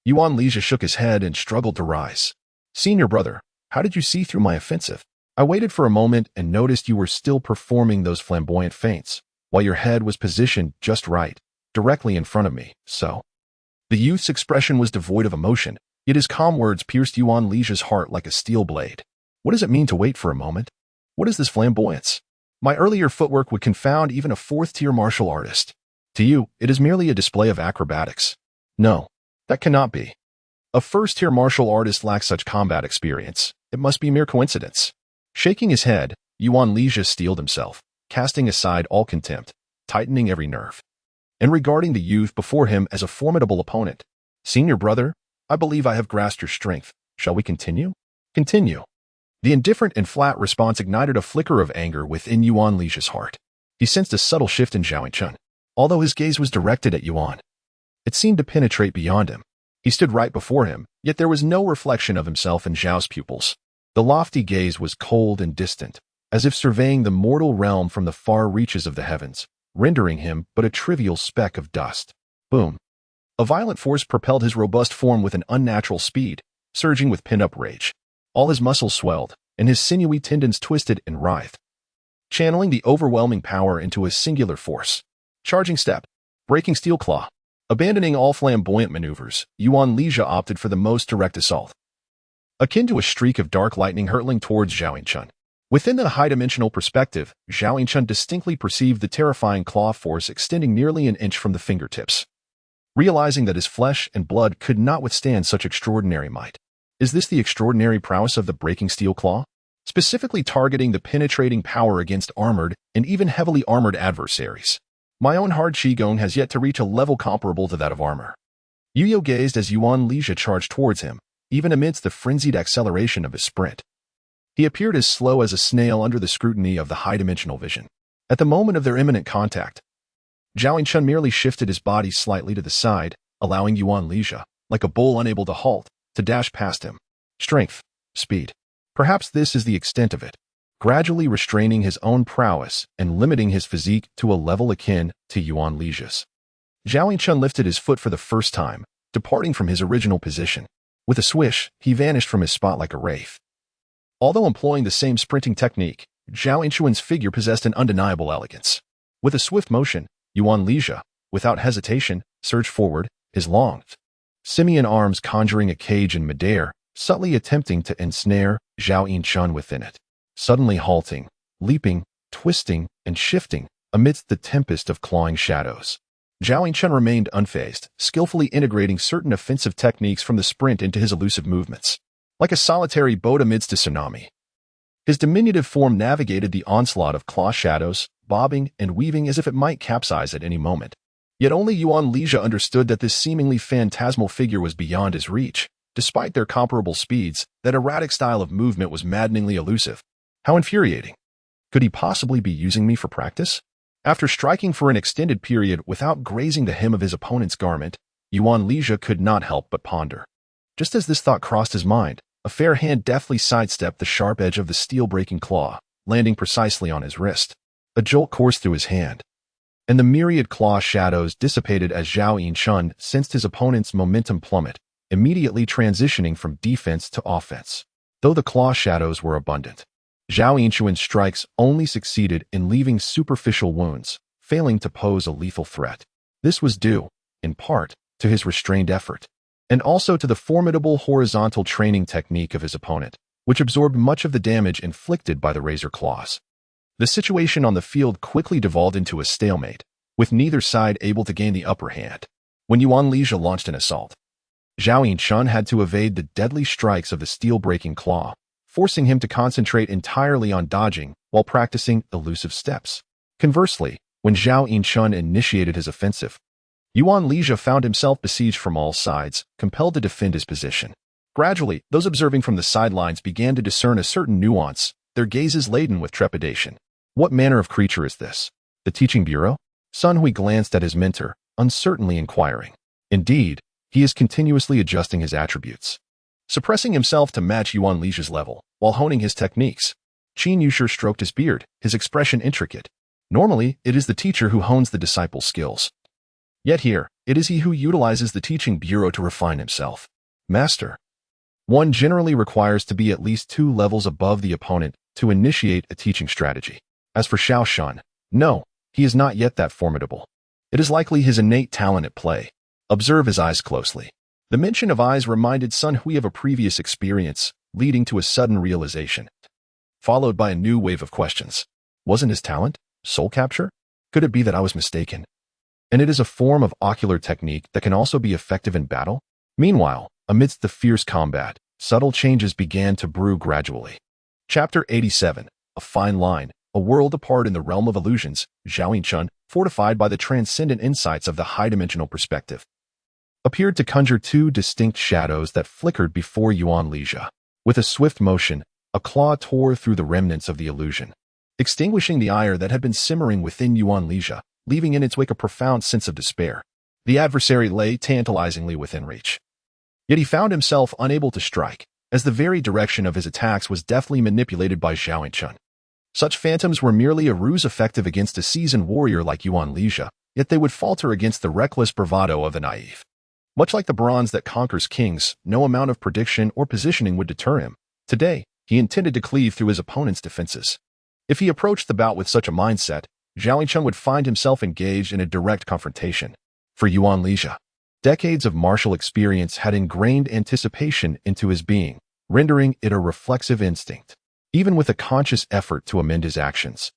Yuan Lizha shook his head and struggled to rise. Senior brother, how did you see through my offensive? I waited for a moment and noticed you were still performing those flamboyant feints, while your head was positioned just right, directly in front of me, so. The youth's expression was devoid of emotion, yet his calm words pierced Yuan Lizha's heart like a steel blade. What does it mean to wait for a moment? What is this flamboyance? My earlier footwork would confound even a 4th-tier martial artist. To you, it is merely a display of acrobatics. No, that cannot be. A 1st-tier martial artist lacks such combat experience. It must be mere coincidence. Shaking his head, Yuan Lizha steeled himself, casting aside all contempt, tightening every nerve, and regarding the youth before him as a formidable opponent. Senior brother, I believe I have grasped your strength. Shall we continue? Continue. The indifferent and flat response ignited a flicker of anger within Yuan Lizha's heart. He sensed a subtle shift in Zhao Yinchun. Although his gaze was directed at Yuan, it seemed to penetrate beyond him. He stood right before him, yet there was no reflection of himself in Zhao's pupils. The lofty gaze was cold and distant, as if surveying the mortal realm from the far reaches of the heavens, rendering him but a trivial speck of dust. Boom. A violent force propelled his robust form with an unnatural speed, surging with pent-up rage. All his muscles swelled, and his sinewy tendons twisted and writhed, channeling the overwhelming power into a singular force. Charging step, breaking steel claw. Abandoning all flamboyant maneuvers, Yuan Lizha opted for the most direct assault, akin to a streak of dark lightning hurtling towards Zhao Yinchun. Within the high-dimensional perspective, Zhao Yinchun distinctly perceived the terrifying claw force extending nearly an inch from the fingertips. Realizing that his flesh and blood could not withstand such extraordinary might. Is this the extraordinary prowess of the breaking steel claw? Specifically targeting the penetrating power against armored and even heavily armored adversaries. My own hard Qigong has yet to reach a level comparable to that of armor. Yu gazed as Yuan Lizha charged towards him, even amidst the frenzied acceleration of his sprint. He appeared as slow as a snail under the scrutiny of the high-dimensional vision. At the moment of their imminent contact, Zhao Yinchun merely shifted his body slightly to the side, allowing Yuan Lizha, like a bull unable to halt, to dash past him. Strength, speed. Perhaps this is the extent of it. Gradually restraining his own prowess and limiting his physique to a level akin to Yuan Lizha's. Zhao Yinchun lifted his foot for the first time, departing from his original position. With a swish, he vanished from his spot like a wraith. Although employing the same sprinting technique, Zhao Inchuan's figure possessed an undeniable elegance. With a swift motion, Yuan Lizhe, without hesitation, surged forward, his long, simian arms conjuring a cage in midair, subtly attempting to ensnare Zhao Inchun within it. Suddenly halting, leaping, twisting, and shifting amidst the tempest of clawing shadows. Zhao Inchun remained unfazed, skillfully integrating certain offensive techniques from the sprint into his elusive movements. Like a solitary boat amidst a tsunami, his diminutive form navigated the onslaught of claw shadows, bobbing and weaving as if it might capsize at any moment. Yet only Yuan Lizhe understood that this seemingly phantasmal figure was beyond his reach. Despite their comparable speeds, that erratic style of movement was maddeningly elusive. How infuriating. Could he possibly be using me for practice? After striking for an extended period without grazing the hem of his opponent's garment, Yuan Lizhe could not help but ponder. Just as this thought crossed his mind, a fair hand deftly sidestepped the sharp edge of the steel-breaking claw, landing precisely on his wrist. A jolt coursed through his hand, and the myriad claw shadows dissipated as Zhao Inchun sensed his opponent's momentum plummet, immediately transitioning from defense to offense. Though the claw shadows were abundant, Zhao Inchuan's strikes only succeeded in leaving superficial wounds, failing to pose a lethal threat. This was due, in part, to his restrained effort, and also to the formidable horizontal training technique of his opponent, which absorbed much of the damage inflicted by the razor claws. The situation on the field quickly devolved into a stalemate, with neither side able to gain the upper hand. When Yuan Lizhe launched an assault, Zhao Inchun had to evade the deadly strikes of the steel-breaking claw, forcing him to concentrate entirely on dodging while practicing elusive steps. Conversely, when Zhao Inchun initiated his offensive, Yuan Lizhe found himself besieged from all sides, compelled to defend his position. Gradually, those observing from the sidelines began to discern a certain nuance, their gazes laden with trepidation. What manner of creature is this? The teaching bureau? Sun Hui glanced at his mentor, uncertainly inquiring. Indeed, he is continuously adjusting his attributes, suppressing himself to match Yuan Lizhe's level, while honing his techniques. Qin Yushi stroked his beard, his expression intricate. Normally, it is the teacher who hones the disciple's skills. Yet here, it is he who utilizes the teaching bureau to refine himself. Master. One generally requires to be at least 2 levels above the opponent to initiate a teaching strategy. As for Xiao Shun, no, he is not yet that formidable. It is likely his innate talent at play. Observe his eyes closely. The mention of eyes reminded Sun Hui of a previous experience, leading to a sudden realization, followed by a new wave of questions. Wasn't his talent soul capture? Could it be that I was mistaken? And it is a form of ocular technique that can also be effective in battle? Meanwhile, amidst the fierce combat, subtle changes began to brew gradually. Chapter 87, A Fine Line, a world apart in the realm of illusions. Zhao Inchun, fortified by the transcendent insights of the high-dimensional perspective, appeared to conjure 2 distinct shadows that flickered before Yuan Lizhe. With a swift motion, a claw tore through the remnants of the illusion, extinguishing the ire that had been simmering within Yuan Lizhe, leaving in its wake a profound sense of despair. The adversary lay tantalizingly within reach. Yet he found himself unable to strike, as the very direction of his attacks was deftly manipulated by Zhao Inchun. Such phantoms were merely a ruse effective against a seasoned warrior like Yuan Lizhe, yet they would falter against the reckless bravado of the naive. Much like the bronze that conquers kings, no amount of prediction or positioning would deter him. Today, he intended to cleave through his opponent's defenses. If he approached the bout with such a mindset, Zhao Inchun would find himself engaged in a direct confrontation. For Yuan Lizhe, decades of martial experience had ingrained anticipation into his being, rendering it a reflexive instinct. Even with a conscious effort to amend his actions,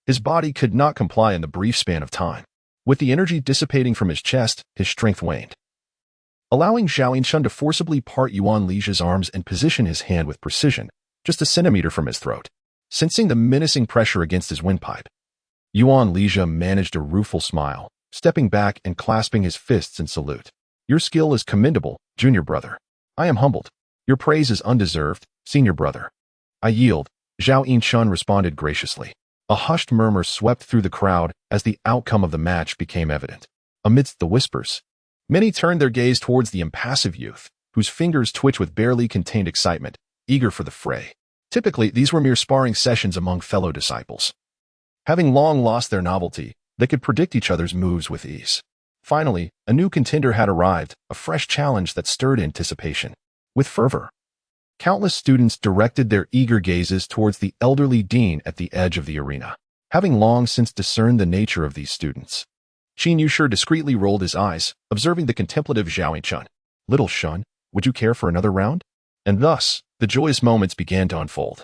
his body could not comply in the brief span of time. With the energy dissipating from his chest, his strength waned, allowing Zhao Inchun to forcibly part Yuan Lizhe's arms and position his hand with precision, just a centimeter from his throat. Sensing the menacing pressure against his windpipe, Yuan Lizhe managed a rueful smile, stepping back and clasping his fists in salute. Your skill is commendable, junior brother. I am humbled. Your praise is undeserved, senior brother. I yield, Zhao Inchun responded graciously. A hushed murmur swept through the crowd as the outcome of the match became evident. Amidst the whispers, many turned their gaze towards the impassive youth, whose fingers twitched with barely contained excitement, eager for the fray. Typically, these were mere sparring sessions among fellow disciples. Having long lost their novelty, they could predict each other's moves with ease. Finally, a new contender had arrived, a fresh challenge that stirred anticipation. With fervor, Countless students directed their eager gazes towards the elderly dean at the edge of the arena. Having long since discerned the nature of these students, Qin Yushi discreetly rolled his eyes, observing the contemplative Zhao Yinchun. "Little Shun, would you care for another round?" And thus, the joyous moments began to unfold.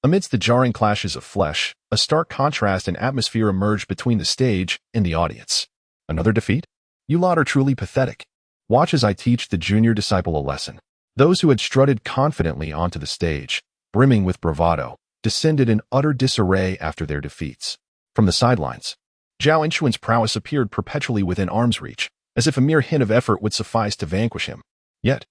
Amidst the jarring clashes of flesh, a stark contrast and atmosphere emerged between the stage and the audience. "Another defeat? You lot are truly pathetic. Watch as I teach the junior disciple a lesson." Those who had strutted confidently onto the stage, brimming with bravado, descended in utter disarray after their defeats. From the sidelines, Zhao Yinchun's prowess appeared perpetually within arm's reach, as if a mere hint of effort would suffice to vanquish him. Yet,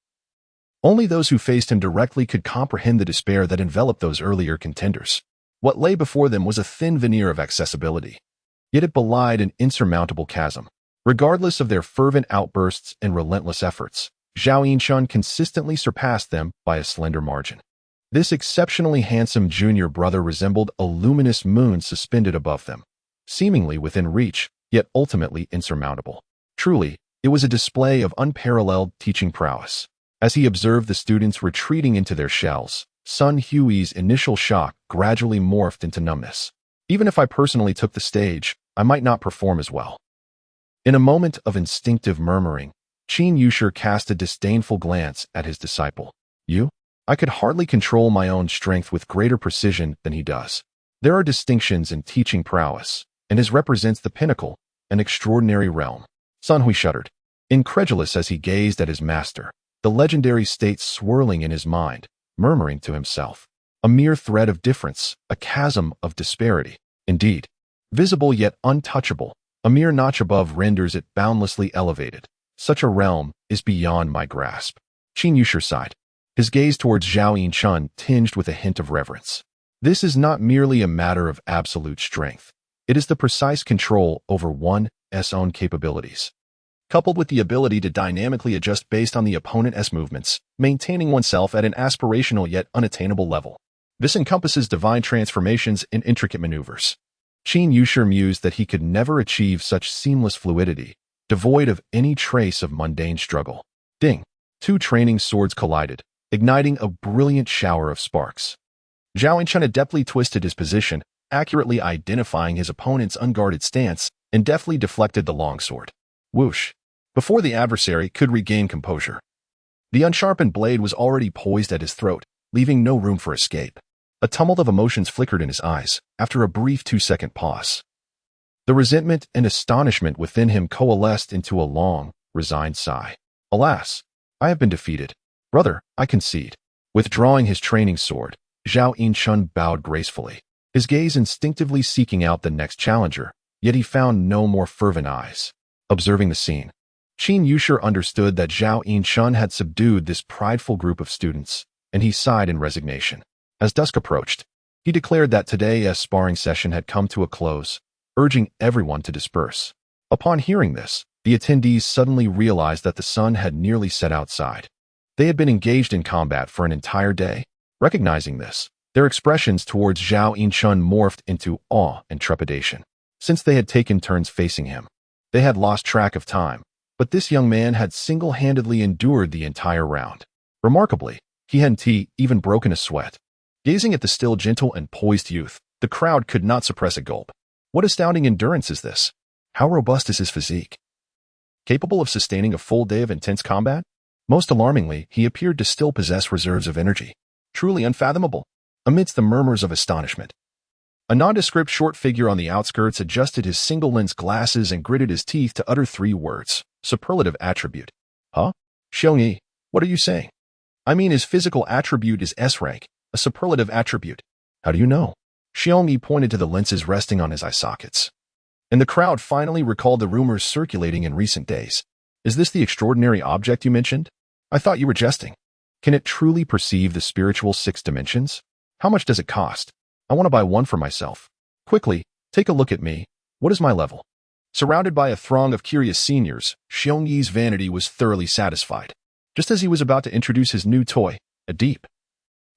only those who faced him directly could comprehend the despair that enveloped those earlier contenders. What lay before them was a thin veneer of accessibility, yet it belied an insurmountable chasm. Regardless of their fervent outbursts and relentless efforts, Zhao Yinchun consistently surpassed them by a slender margin. This exceptionally handsome junior brother resembled a luminous moon suspended above them, seemingly within reach, yet ultimately insurmountable. Truly, it was a display of unparalleled teaching prowess. As he observed the students retreating into their shells, Sun Hui's initial shock gradually morphed into numbness. Even if I personally took the stage, I might not perform as well. In a moment of instinctive murmuring, Qin Yushi cast a disdainful glance at his disciple. "You? I could hardly control my own strength with greater precision than he does. There are distinctions in teaching prowess, and his represents the pinnacle, an extraordinary realm." Sun Hui shuddered, incredulous as he gazed at his master, the legendary state swirling in his mind, murmuring to himself. A mere thread of difference, a chasm of disparity. Indeed, visible yet untouchable, a mere notch above renders it boundlessly elevated. Such a realm is beyond my grasp. Qin Yushi sighed, his gaze towards Zhao Yinchun tinged with a hint of reverence. This is not merely a matter of absolute strength. It is the precise control over one's own capabilities, coupled with the ability to dynamically adjust based on the opponent's movements, maintaining oneself at an aspirational yet unattainable level. This encompasses divine transformations and intricate maneuvers. Qin Yushi mused that he could never achieve such seamless fluidity, devoid of any trace of mundane struggle. Ding! Two training swords collided, igniting a brilliant shower of sparks. Zhao Yinchun adeptly twisted his position, accurately identifying his opponent's unguarded stance, and deftly deflected the longsword. Whoosh! Before the adversary could regain composure, the unsharpened blade was already poised at his throat, leaving no room for escape. A tumult of emotions flickered in his eyes, after a brief 2-second pause. The resentment and astonishment within him coalesced into a long, resigned sigh. "Alas, I have been defeated. Brother, I concede." Withdrawing his training sword, Zhao Yinchun bowed gracefully, his gaze instinctively seeking out the next challenger, yet he found no more fervent eyes. Observing the scene, Qin Yushi understood that Zhao Yinchun had subdued this prideful group of students, and he sighed in resignation. As dusk approached, he declared that today's sparring session had come to a close, urging everyone to disperse. Upon hearing this, the attendees suddenly realized that the sun had nearly set outside. They had been engaged in combat for an entire day. Recognizing this, their expressions towards Zhao Yinchun morphed into awe and trepidation. Since they had taken turns facing him, they had lost track of time, but this young man had single-handedly endured the entire round. Remarkably, he hadn't even broken a sweat. Gazing at the still gentle and poised youth, the crowd could not suppress a gulp. What astounding endurance is this? How robust is his physique? Capable of sustaining a full day of intense combat? Most alarmingly, he appeared to still possess reserves of energy. Truly unfathomable. Amidst the murmurs of astonishment, a nondescript short figure on the outskirts adjusted his single-lens glasses and gritted his teeth to utter 3 words. Superlative attribute. Huh? Xiongyi, what are you saying? I mean, his physical attribute is S-rank, a superlative attribute. How do you know? Xiongyi pointed to the lenses resting on his eye sockets. And the crowd finally recalled the rumors circulating in recent days. Is this the extraordinary object you mentioned? I thought you were jesting. Can it truly perceive the spiritual 6 dimensions? How much does it cost? I want to buy one for myself. Quickly, take a look at me. What is my level? Surrounded by a throng of curious seniors, Xiongyi's vanity was thoroughly satisfied. Just as he was about to introduce his new toy, a deep,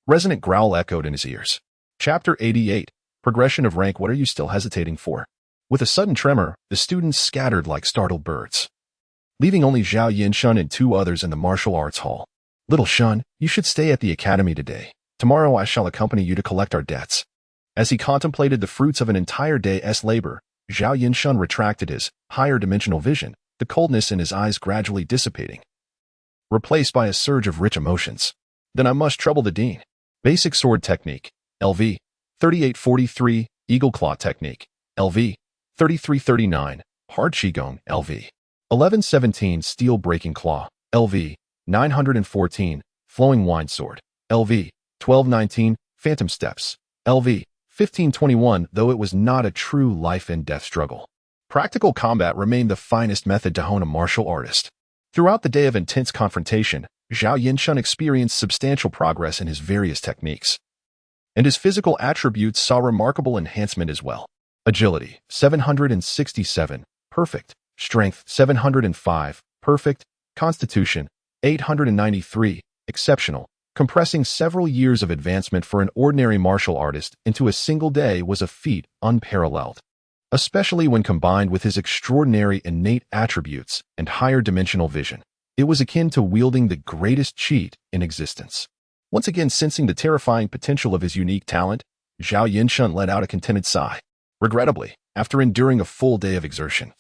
resonant growl echoed in his ears. Chapter 88, Progression of Rank. What are you still hesitating for? With a sudden tremor, the students scattered like startled birds, leaving only Zhao Yinchun and 2 others in the martial arts hall. Little Shun, you should stay at the academy today. Tomorrow I shall accompany you to collect our debts. As he contemplated the fruits of an entire day's labor, Zhao Yinshun retracted his higher dimensional vision, the coldness in his eyes gradually dissipating, replaced by a surge of rich emotions. Then I must trouble the dean. Basic sword technique, LV. 3843, Eagle Claw technique, LV. 3339, Hard Qigong, LV. 1117, Steel Breaking Claw, LV. 914, Flowing Wine Sword, LV. 1219, Phantom Steps, LV. 1521. Though it was not a true life and death struggle, practical combat remained the finest method to hone a martial artist. Throughout the day of intense confrontation, Zhao Yinshun experienced substantial progress in his various techniques, and his physical attributes saw remarkable enhancement as well. Agility, 767, perfect. Strength, 705, perfect. Constitution, 893, exceptional. Compressing several years of advancement for an ordinary martial artist into a single day was a feat unparalleled, especially when combined with his extraordinary innate attributes and higher dimensional vision. It was akin to wielding the greatest cheat in existence. Once again sensing the terrifying potential of his unique talent, Zhao Yinshun let out a contented sigh. Regrettably, after enduring a full day of exertion,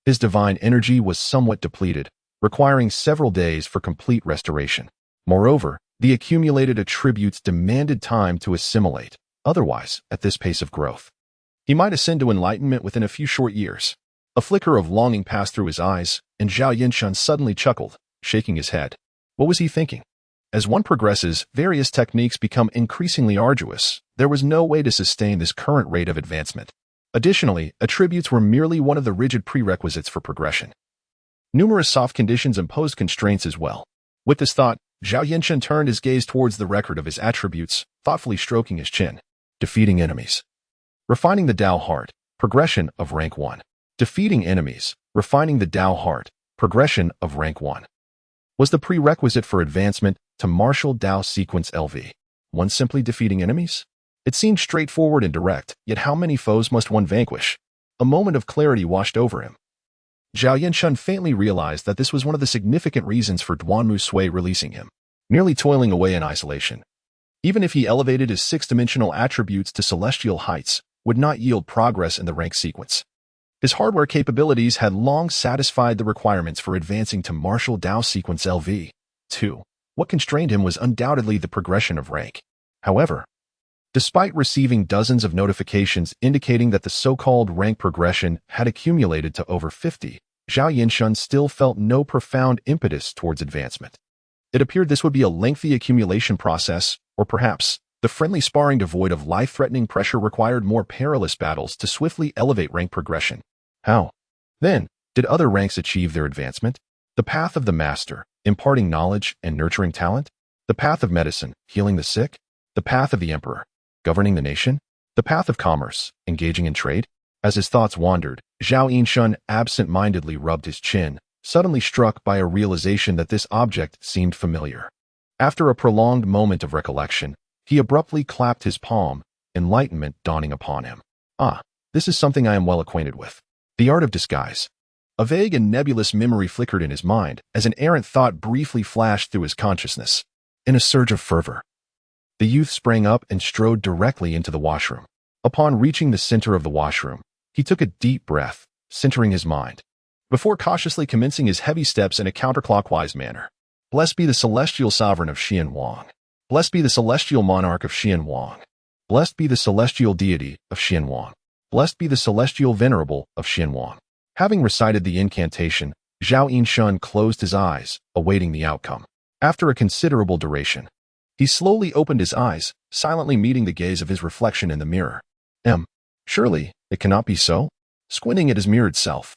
his divine energy was somewhat depleted, requiring several days for complete restoration. Moreover, the accumulated attributes demanded time to assimilate. Otherwise, at this pace of growth, he might ascend to enlightenment within a few short years. A flicker of longing passed through his eyes, and Zhao Yinshun suddenly chuckled, shaking his head. What was he thinking? As one progresses, various techniques become increasingly arduous. There was no way to sustain this current rate of advancement. Additionally, attributes were merely one of the rigid prerequisites for progression. Numerous soft conditions imposed constraints as well. With this thought, Zhao Yinshun turned his gaze towards the record of his attributes, thoughtfully stroking his chin. Defeating enemies. Refining the Tao Heart. Progression of rank 1. Defeating enemies. Refining the Tao Heart. Progression of rank 1. Was the prerequisite for advancement to martial Tao sequence LV. 1. Simply defeating enemies? It seemed straightforward and direct, yet how many foes must one vanquish? A moment of clarity washed over him. Zhao Yinshun faintly realized that this was one of the significant reasons for Duanmu Sui releasing him, merely toiling away in isolation. Even if he elevated his six-dimensional attributes to celestial heights, would not yield progress in the rank sequence. His hardware capabilities had long satisfied the requirements for advancing to martial Tao sequence LV. 2. What constrained him was undoubtedly the progression of rank. However, despite receiving dozens of notifications indicating that the so-called rank progression had accumulated to over 50, Zhao Yinshun still felt no profound impetus towards advancement. It appeared this would be a lengthy accumulation process, or perhaps the friendly sparring devoid of life-threatening pressure required more perilous battles to swiftly elevate rank progression. How, then, did other ranks achieve their advancement? The path of the master, imparting knowledge and nurturing talent? The path of medicine, healing the sick? The path of the emperor, governing the nation? The path of commerce, engaging in trade? As his thoughts wandered, Zhao Yinshun absent-mindedly rubbed his chin, suddenly struck by a realization that this object seemed familiar. After a prolonged moment of recollection, he abruptly clapped his palm, enlightenment dawning upon him. Ah, this is something I am well acquainted with. The art of disguise. A vague and nebulous memory flickered in his mind as an errant thought briefly flashed through his consciousness. In a surge of fervor, the youth sprang up and strode directly into the washroom. Upon reaching the center of the washroom, he took a deep breath, centering his mind, before cautiously commencing his heavy steps in a counterclockwise manner. Blessed be the celestial sovereign of Xian Wang. Blessed be the celestial monarch of Xian Wang. Blessed be the celestial deity of Xian Wang. Blessed be the celestial venerable of Xian Wang. Having recited the incantation, Zhao Yinshun closed his eyes, awaiting the outcome. After a considerable duration, he slowly opened his eyes, silently meeting the gaze of his reflection in the mirror. Surely, it cannot be so? Squinting at his mirrored self,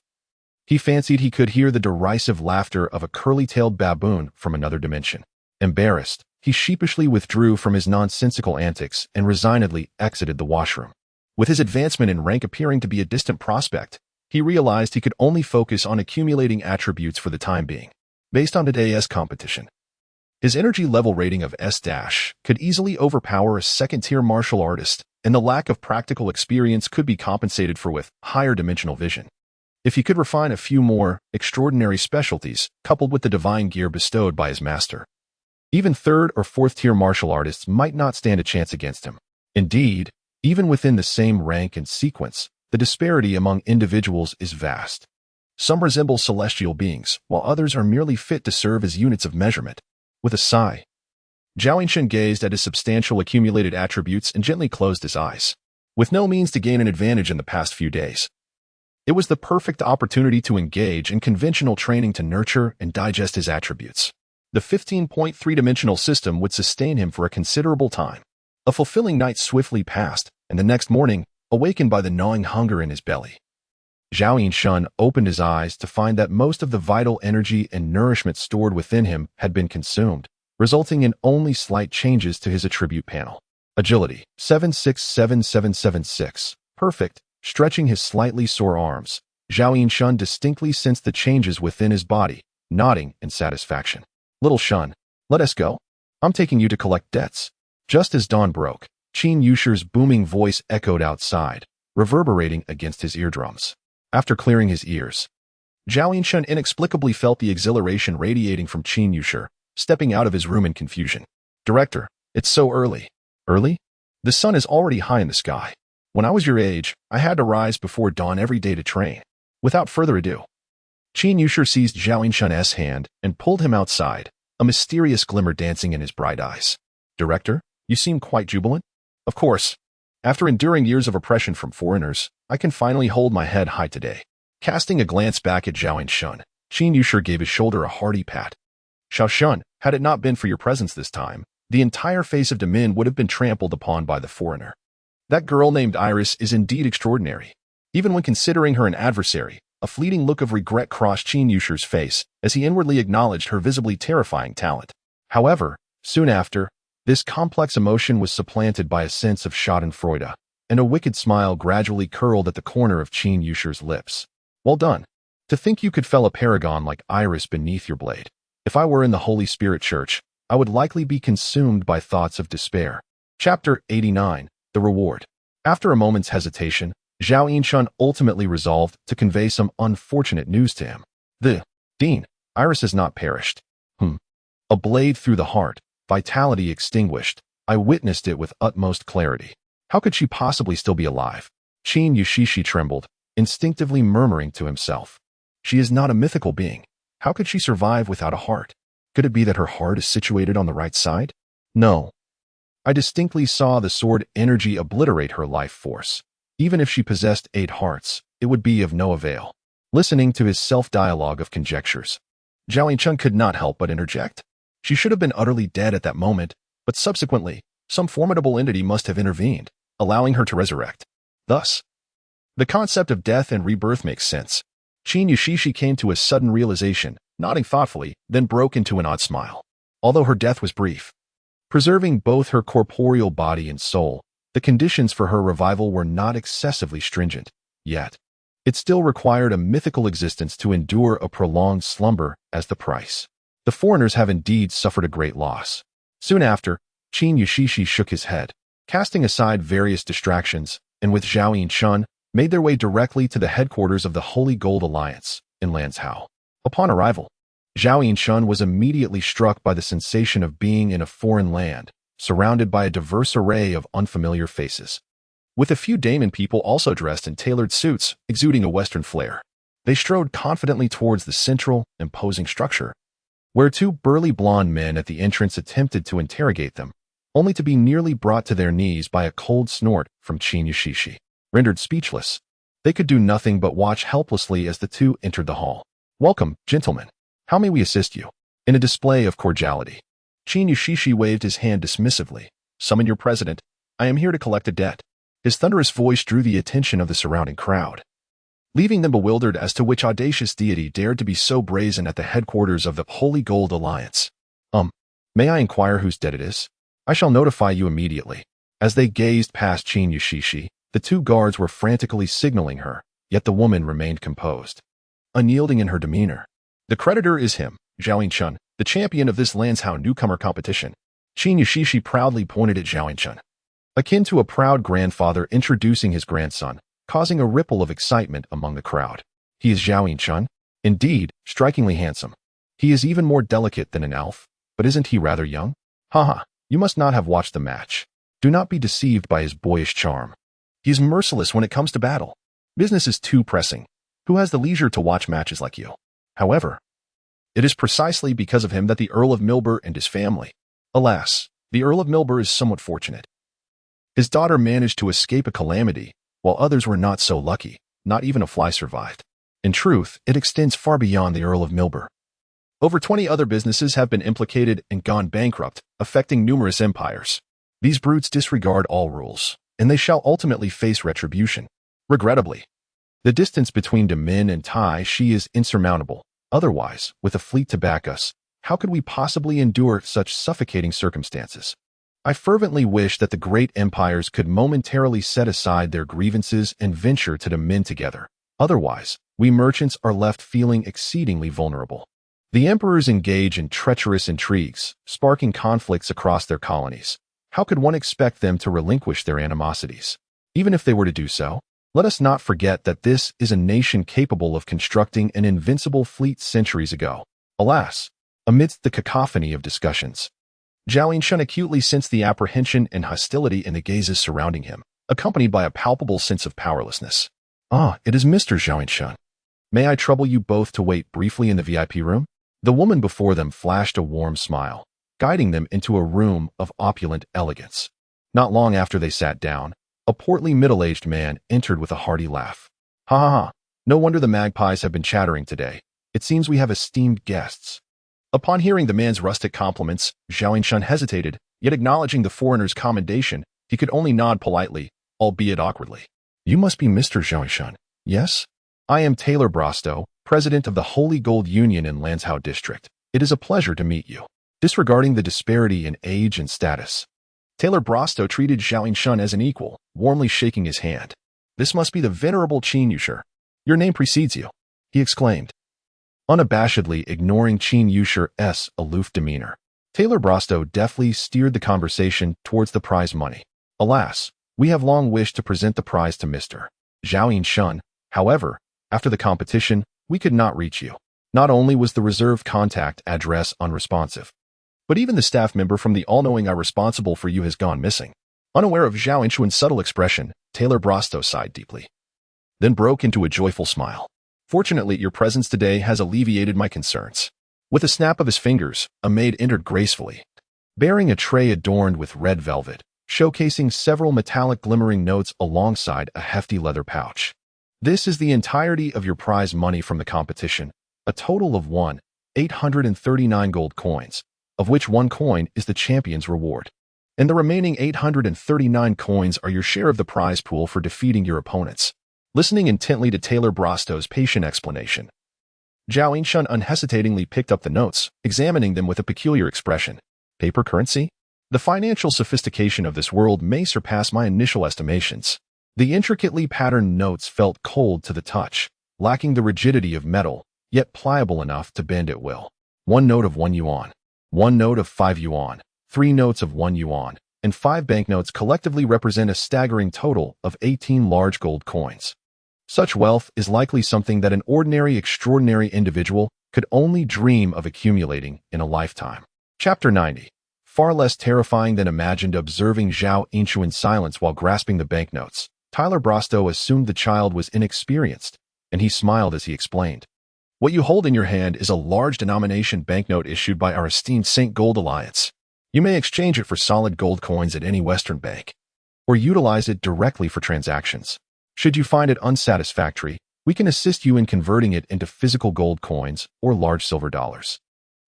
he fancied he could hear the derisive laughter of a curly-tailed baboon from another dimension. Embarrassed, he sheepishly withdrew from his nonsensical antics and resignedly exited the washroom. With his advancement in rank appearing to be a distant prospect, he realized he could only focus on accumulating attributes for the time being. Based on today's competition, his energy level rating of S- could easily overpower a second-tier martial artist, and the lack of practical experience could be compensated for with higher dimensional vision. If he could refine a few more extraordinary specialties, coupled with the divine gear bestowed by his master, Even third or fourth-tier martial artists might not stand a chance against him. Indeed, even within the same rank and sequence, the disparity among individuals is vast. Some resemble celestial beings, while others are merely fit to serve as units of measurement. With a sigh, Zhao Yinshan gazed at his substantial accumulated attributes and gently closed his eyes. With no means to gain an advantage in the past few days, it was the perfect opportunity to engage in conventional training to nurture and digest his attributes. The 15.3-dimensional system would sustain him for a considerable time. A fulfilling night swiftly passed, and the next morning, awakened by the gnawing hunger in his belly, Zhao Yinshan opened his eyes to find that most of the vital energy and nourishment stored within him had been consumed, resulting in only slight changes to his attribute panel. Agility, 767776. Perfect. Stretching his slightly sore arms, Zhao Yinshan distinctly sensed the changes within his body, nodding in satisfaction. Little Shun, let us go. I'm taking you to collect debts. Just as dawn broke, Qin Yusher's booming voice echoed outside, reverberating against his eardrums. After clearing his ears, Zhao Yinshan inexplicably felt the exhilaration radiating from Qin Yusher, stepping out of his room in confusion. Director, it's so early. Early? The sun is already high in the sky. When I was your age, I had to rise before dawn every day to train. Without further ado, Qin Yusher seized Zhao Yinshan's hand and pulled him outside, a mysterious glimmer dancing in his bright eyes. Director, you seem quite jubilant. Of course. After enduring years of oppression from foreigners, I can finally hold my head high today. Casting a glance back at Zhao Yinshan, Qin Yusher gave his shoulder a hearty pat. Xiao Shun, had it not been for your presence this time, the entire face of Damin would have been trampled upon by the foreigner. That girl named Iris is indeed extraordinary. Even when considering her an adversary, a fleeting look of regret crossed Qin Yusher's face as he inwardly acknowledged her visibly terrifying talent. However, soon after, this complex emotion was supplanted by a sense of schadenfreude, and a wicked smile gradually curled at the corner of Qin Yusher's lips. Well done. To think you could fell a paragon like Iris beneath your blade. If I were in the Holy Spirit Church, I would likely be consumed by thoughts of despair. Chapter 89. The Reward. After a moment's hesitation, Zhao Yinshan ultimately resolved to convey some unfortunate news to him. Dean, Iris has not perished. A blade through the heart, vitality extinguished. I witnessed it with utmost clarity. How could she possibly still be alive? Qin Yushishi trembled, instinctively murmuring to himself. She is not a mythical being. How could she survive without a heart? Could it be that her heart is situated on the right side? No. I distinctly saw the sword energy obliterate her life force. Even if she possessed 8 hearts, it would be of no avail. Listening to his self-dialogue of conjectures, Zhao Yinshan could not help but interject. She should have been utterly dead at that moment, but subsequently, some formidable entity must have intervened, allowing her to resurrect. Thus, the concept of death and rebirth makes sense. Qin Yushishi came to a sudden realization, nodding thoughtfully, then broke into an odd smile. Although her death was brief, preserving both her corporeal body and soul, the conditions for her revival were not excessively stringent. Yet, it still required a mythical existence to endure a prolonged slumber as the price. The foreigners have indeed suffered a great loss. Soon after, Qin Yushishi shook his head, casting aside various distractions, and with Zhao Yinshan, made their way directly to the headquarters of the Holy Gold Alliance in Lanzhou. Upon arrival, Zhao Yinshan was immediately struck by the sensation of being in a foreign land, surrounded by a diverse array of unfamiliar faces. With a few daemon people also dressed in tailored suits, exuding a Western flair, they strode confidently towards the central, imposing structure, where 2 burly blonde men at the entrance attempted to interrogate them, only to be nearly brought to their knees by a cold snort from Qin Yushishi. Rendered speechless, they could do nothing but watch helplessly as the 2 entered the hall. Welcome, gentlemen. How may we assist you? In a display of cordiality, Qin Yushishi waved his hand dismissively. Summon your president. I am here to collect a debt. His thunderous voice drew the attention of the surrounding crowd, leaving them bewildered as to which audacious deity dared to be so brazen at the headquarters of the Holy Gold Alliance. May I inquire whose debt it is? I shall notify you immediately. As they gazed past Qin Yushishi, the 2 guards were frantically signaling her, yet the woman remained composed, unyielding in her demeanor. The creditor is him, Zhao Yinshan, the champion of this Lanzhou newcomer competition. Qin Yushishi proudly pointed at Zhao Yinshan, akin to a proud grandfather introducing his grandson, causing a ripple of excitement among the crowd. He is Zhao Yinshan, indeed, strikingly handsome. He is even more delicate than an elf. But isn't he rather young? Haha, you must not have watched the match. Do not be deceived by his boyish charm. He is merciless when it comes to battle. Business is too pressing. Who has the leisure to watch matches like you? However, it is precisely because of him that the Earl of Milburn and his family. Alas, the Earl of Milburn is somewhat fortunate. His daughter managed to escape a calamity, while others were not so lucky. Not even a fly survived. In truth, it extends far beyond the Earl of Milburn. Over 20 other businesses have been implicated and gone bankrupt, affecting numerous empires. These brutes disregard all rules, and they shall ultimately face retribution. Regrettably, the distance between Damin and Tai Shi is insurmountable. Otherwise, with a fleet to back us, how could we possibly endure such suffocating circumstances? I fervently wish that the great empires could momentarily set aside their grievances and venture to Damin together. Otherwise, we merchants are left feeling exceedingly vulnerable. The emperors engage in treacherous intrigues, sparking conflicts across their colonies. How could one expect them to relinquish their animosities? Even if they were to do so, let us not forget that this is a nation capable of constructing an invincible fleet centuries ago. Alas, amidst the cacophony of discussions, Zhao Yinshun acutely sensed the apprehension and hostility in the gazes surrounding him, accompanied by a palpable sense of powerlessness. Ah, it is Mr. Zhao Yinshun. May I trouble you both to wait briefly in the VIP room? The woman before them flashed a warm smile, guiding them into a room of opulent elegance. Not long after they sat down, a portly middle-aged man entered with a hearty laugh. Ha ha ha, no wonder the magpies have been chattering today. It seems we have esteemed guests. Upon hearing the man's rustic compliments, Zhao Yinshun hesitated, yet acknowledging the foreigner's commendation, he could only nod politely, albeit awkwardly. You must be Mr. Zhao Yinshun, yes? I am Taylor Brostow, president of the Holy Gold Union in Lanzhou District. It is a pleasure to meet you. Disregarding the disparity in age and status, Taylor Brostow treated Zhao Yinshun as an equal, warmly shaking his hand. This must be the venerable Qin Yushi. Your name precedes you, he exclaimed, unabashedly ignoring Qin Yushi's aloof demeanor. Taylor Brostow deftly steered the conversation towards the prize money. Alas, we have long wished to present the prize to Mr. Zhao Yinshun. However, after the competition, we could not reach you. Not only was the reserved contact address unresponsive, but even the staff member from the all-knowing eye responsible for you has gone missing. Unaware of Zhao Yinshun's subtle expression, Taylor Brostow sighed deeply, then broke into a joyful smile. Fortunately, your presence today has alleviated my concerns. With a snap of his fingers, a maid entered gracefully, bearing a tray adorned with red velvet, showcasing several metallic glimmering notes alongside a hefty leather pouch. This is the entirety of your prize money from the competition, a total of 839 gold coins, of which 1 coin is the champion's reward. And the remaining 839 coins are your share of the prize pool for defeating your opponents. Listening intently to Taylor Brostow's patient explanation, Zhao Yinshun unhesitatingly picked up the notes, examining them with a peculiar expression. Paper currency? The financial sophistication of this world may surpass my initial estimations. The intricately patterned notes felt cold to the touch, lacking the rigidity of metal, yet pliable enough to bend at will. 1 note of 1 yuan, 1 note of 5 yuan, 3 notes of 1 yuan, and 5 banknotes collectively represent a staggering total of 18 large gold coins. Such wealth is likely something that an ordinary extraordinary individual could only dream of accumulating in a lifetime. Chapter 90. Far less terrifying than imagined. Observing Zhao Yinshun in silence while grasping the banknotes, Taylor Brostow assumed the child was inexperienced, and he smiled as he explained. What you hold in your hand is a large denomination banknote issued by our esteemed St. Gold Alliance. You may exchange it for solid gold coins at any Western bank, or utilize it directly for transactions. Should you find it unsatisfactory, we can assist you in converting it into physical gold coins or large silver dollars,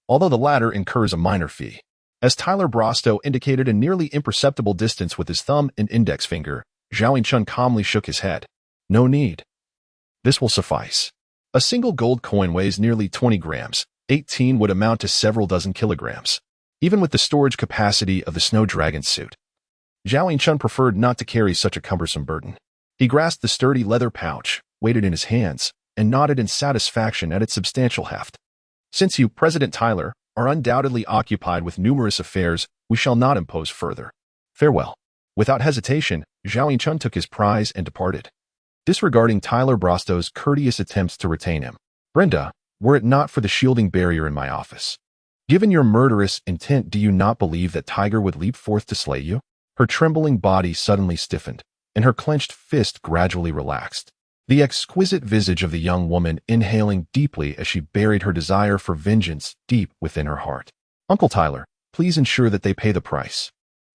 although the latter incurs a minor fee. As Taylor Brostow indicated a nearly imperceptible distance with his thumb and index finger, Zhao Yinshun calmly shook his head. No need. This will suffice. A single gold coin weighs nearly 20 grams. 18 would amount to several dozen kilograms, even with the storage capacity of the Snow Dragon's suit. Zhao Yinshun preferred not to carry such a cumbersome burden. He grasped the sturdy leather pouch, weighed it in his hands, and nodded in satisfaction at its substantial heft. Since you, President Tyler, are undoubtedly occupied with numerous affairs, we shall not impose further. Farewell. Without hesitation, Zhao Yinshun took his prize and departed, disregarding Taylor Brostow's courteous attempts to retain him. Brenda, were it not for the shielding barrier in my office, Given your murderous intent, do you not believe that Tiger would leap forth to slay you? Her trembling body suddenly stiffened, and her clenched fist gradually relaxed. The exquisite visage of the young woman inhaling deeply as she buried her desire for vengeance deep within her heart. Uncle Tyler, please ensure that they pay the price.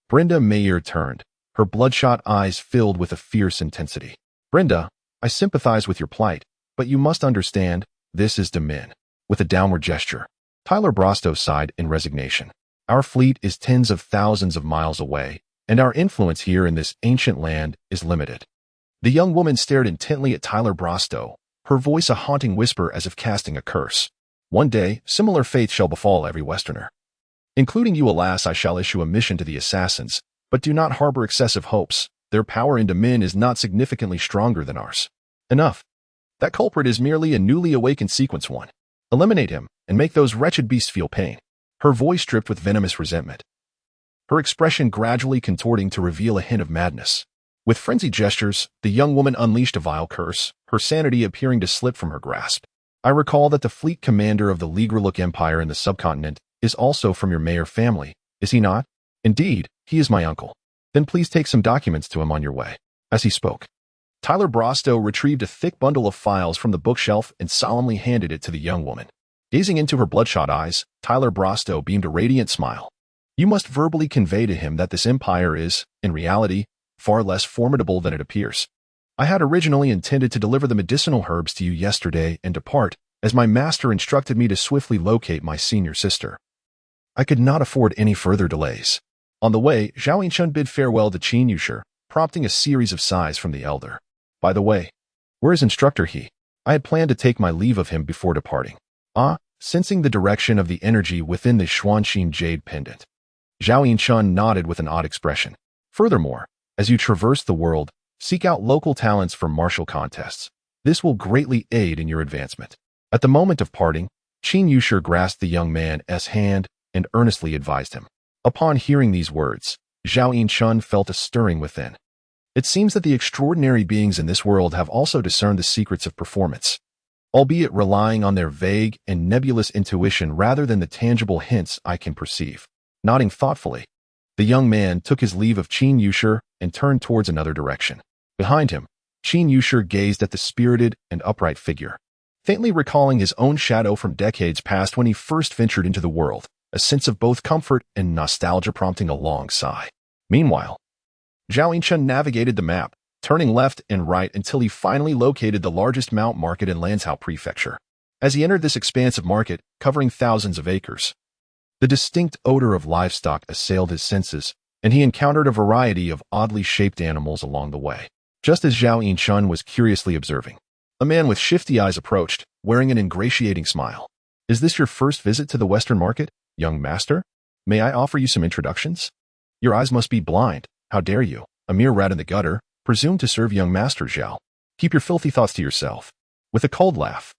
Brenda Mayer turned, her bloodshot eyes filled with a fierce intensity. Brenda, I sympathize with your plight, but you must understand, this is Demin. With a downward gesture, Tyler Brostow sighed in resignation. Our fleet is tens of thousands of miles away, and our influence here in this ancient land is limited. The young woman stared intently at Tyler Brostow, her voice a haunting whisper as if casting a curse. One day, similar fate shall befall every Westerner. Including you, alas, I shall issue a mission to the assassins, but do not harbor excessive hopes. Their power in Demin is not significantly stronger than ours. Enough. That culprit is merely a newly awakened Sequence One. Eliminate him, and make those wretched beasts feel pain. Her voice dripped with venomous resentment, her expression gradually contorting to reveal a hint of madness. With frenzied gestures, the young woman unleashed a vile curse, her sanity appearing to slip from her grasp. I recall that the fleet commander of the Ligreluk Empire in the subcontinent is also from your Mayer family, is he not? Indeed, he is my uncle. Then please take some documents to him on your way. As he spoke, Tyler Brostow retrieved a thick bundle of files from the bookshelf and solemnly handed it to the young woman. Gazing into her bloodshot eyes, Tyler Brostow beamed a radiant smile. You must verbally convey to him that this empire is, in reality, far less formidable than it appears. I had originally intended to deliver the medicinal herbs to you yesterday and depart, as my master instructed me to swiftly locate my senior sister. I could not afford any further delays. On the way, Zhao Yinchun bid farewell to Qin Yushi, prompting a series of sighs from the elder. By the way, where is instructor he? I had planned to take my leave of him before departing. Sensing the direction of the energy within the Xuanxin jade pendant, Zhao Yinchun nodded with an odd expression. Furthermore, as you traverse the world, seek out local talents for martial contests. This will greatly aid in your advancement. At the moment of parting, Qin Yushi grasped the young man's hand and earnestly advised him. Upon hearing these words, Zhao Yinchun felt a stirring within. It seems that the extraordinary beings in this world have also discerned the secrets of performance, albeit relying on their vague and nebulous intuition rather than the tangible hints I can perceive. Nodding thoughtfully, the young man took his leave of Qin Yushi and turned towards another direction. Behind him, Qin Yushi gazed at the spirited and upright figure, faintly recalling his own shadow from decades past when he first ventured into the world, a sense of both comfort and nostalgia prompting a long sigh. Meanwhile, Zhao Yinchun navigated the map, turning left and right until he finally located the largest mount market in Lanzhou Prefecture. As he entered this expansive market, covering thousands of acres, the distinct odor of livestock assailed his senses, and he encountered a variety of oddly shaped animals along the way. Just as Zhao Yinchun was curiously observing, a man with shifty eyes approached, wearing an ingratiating smile. Is this your first visit to the Western market, young master? May I offer you some introductions? Your eyes must be blind. How dare you, a mere rat in the gutter, presume to serve young master Zhao? Keep your filthy thoughts to yourself. With a cold laugh,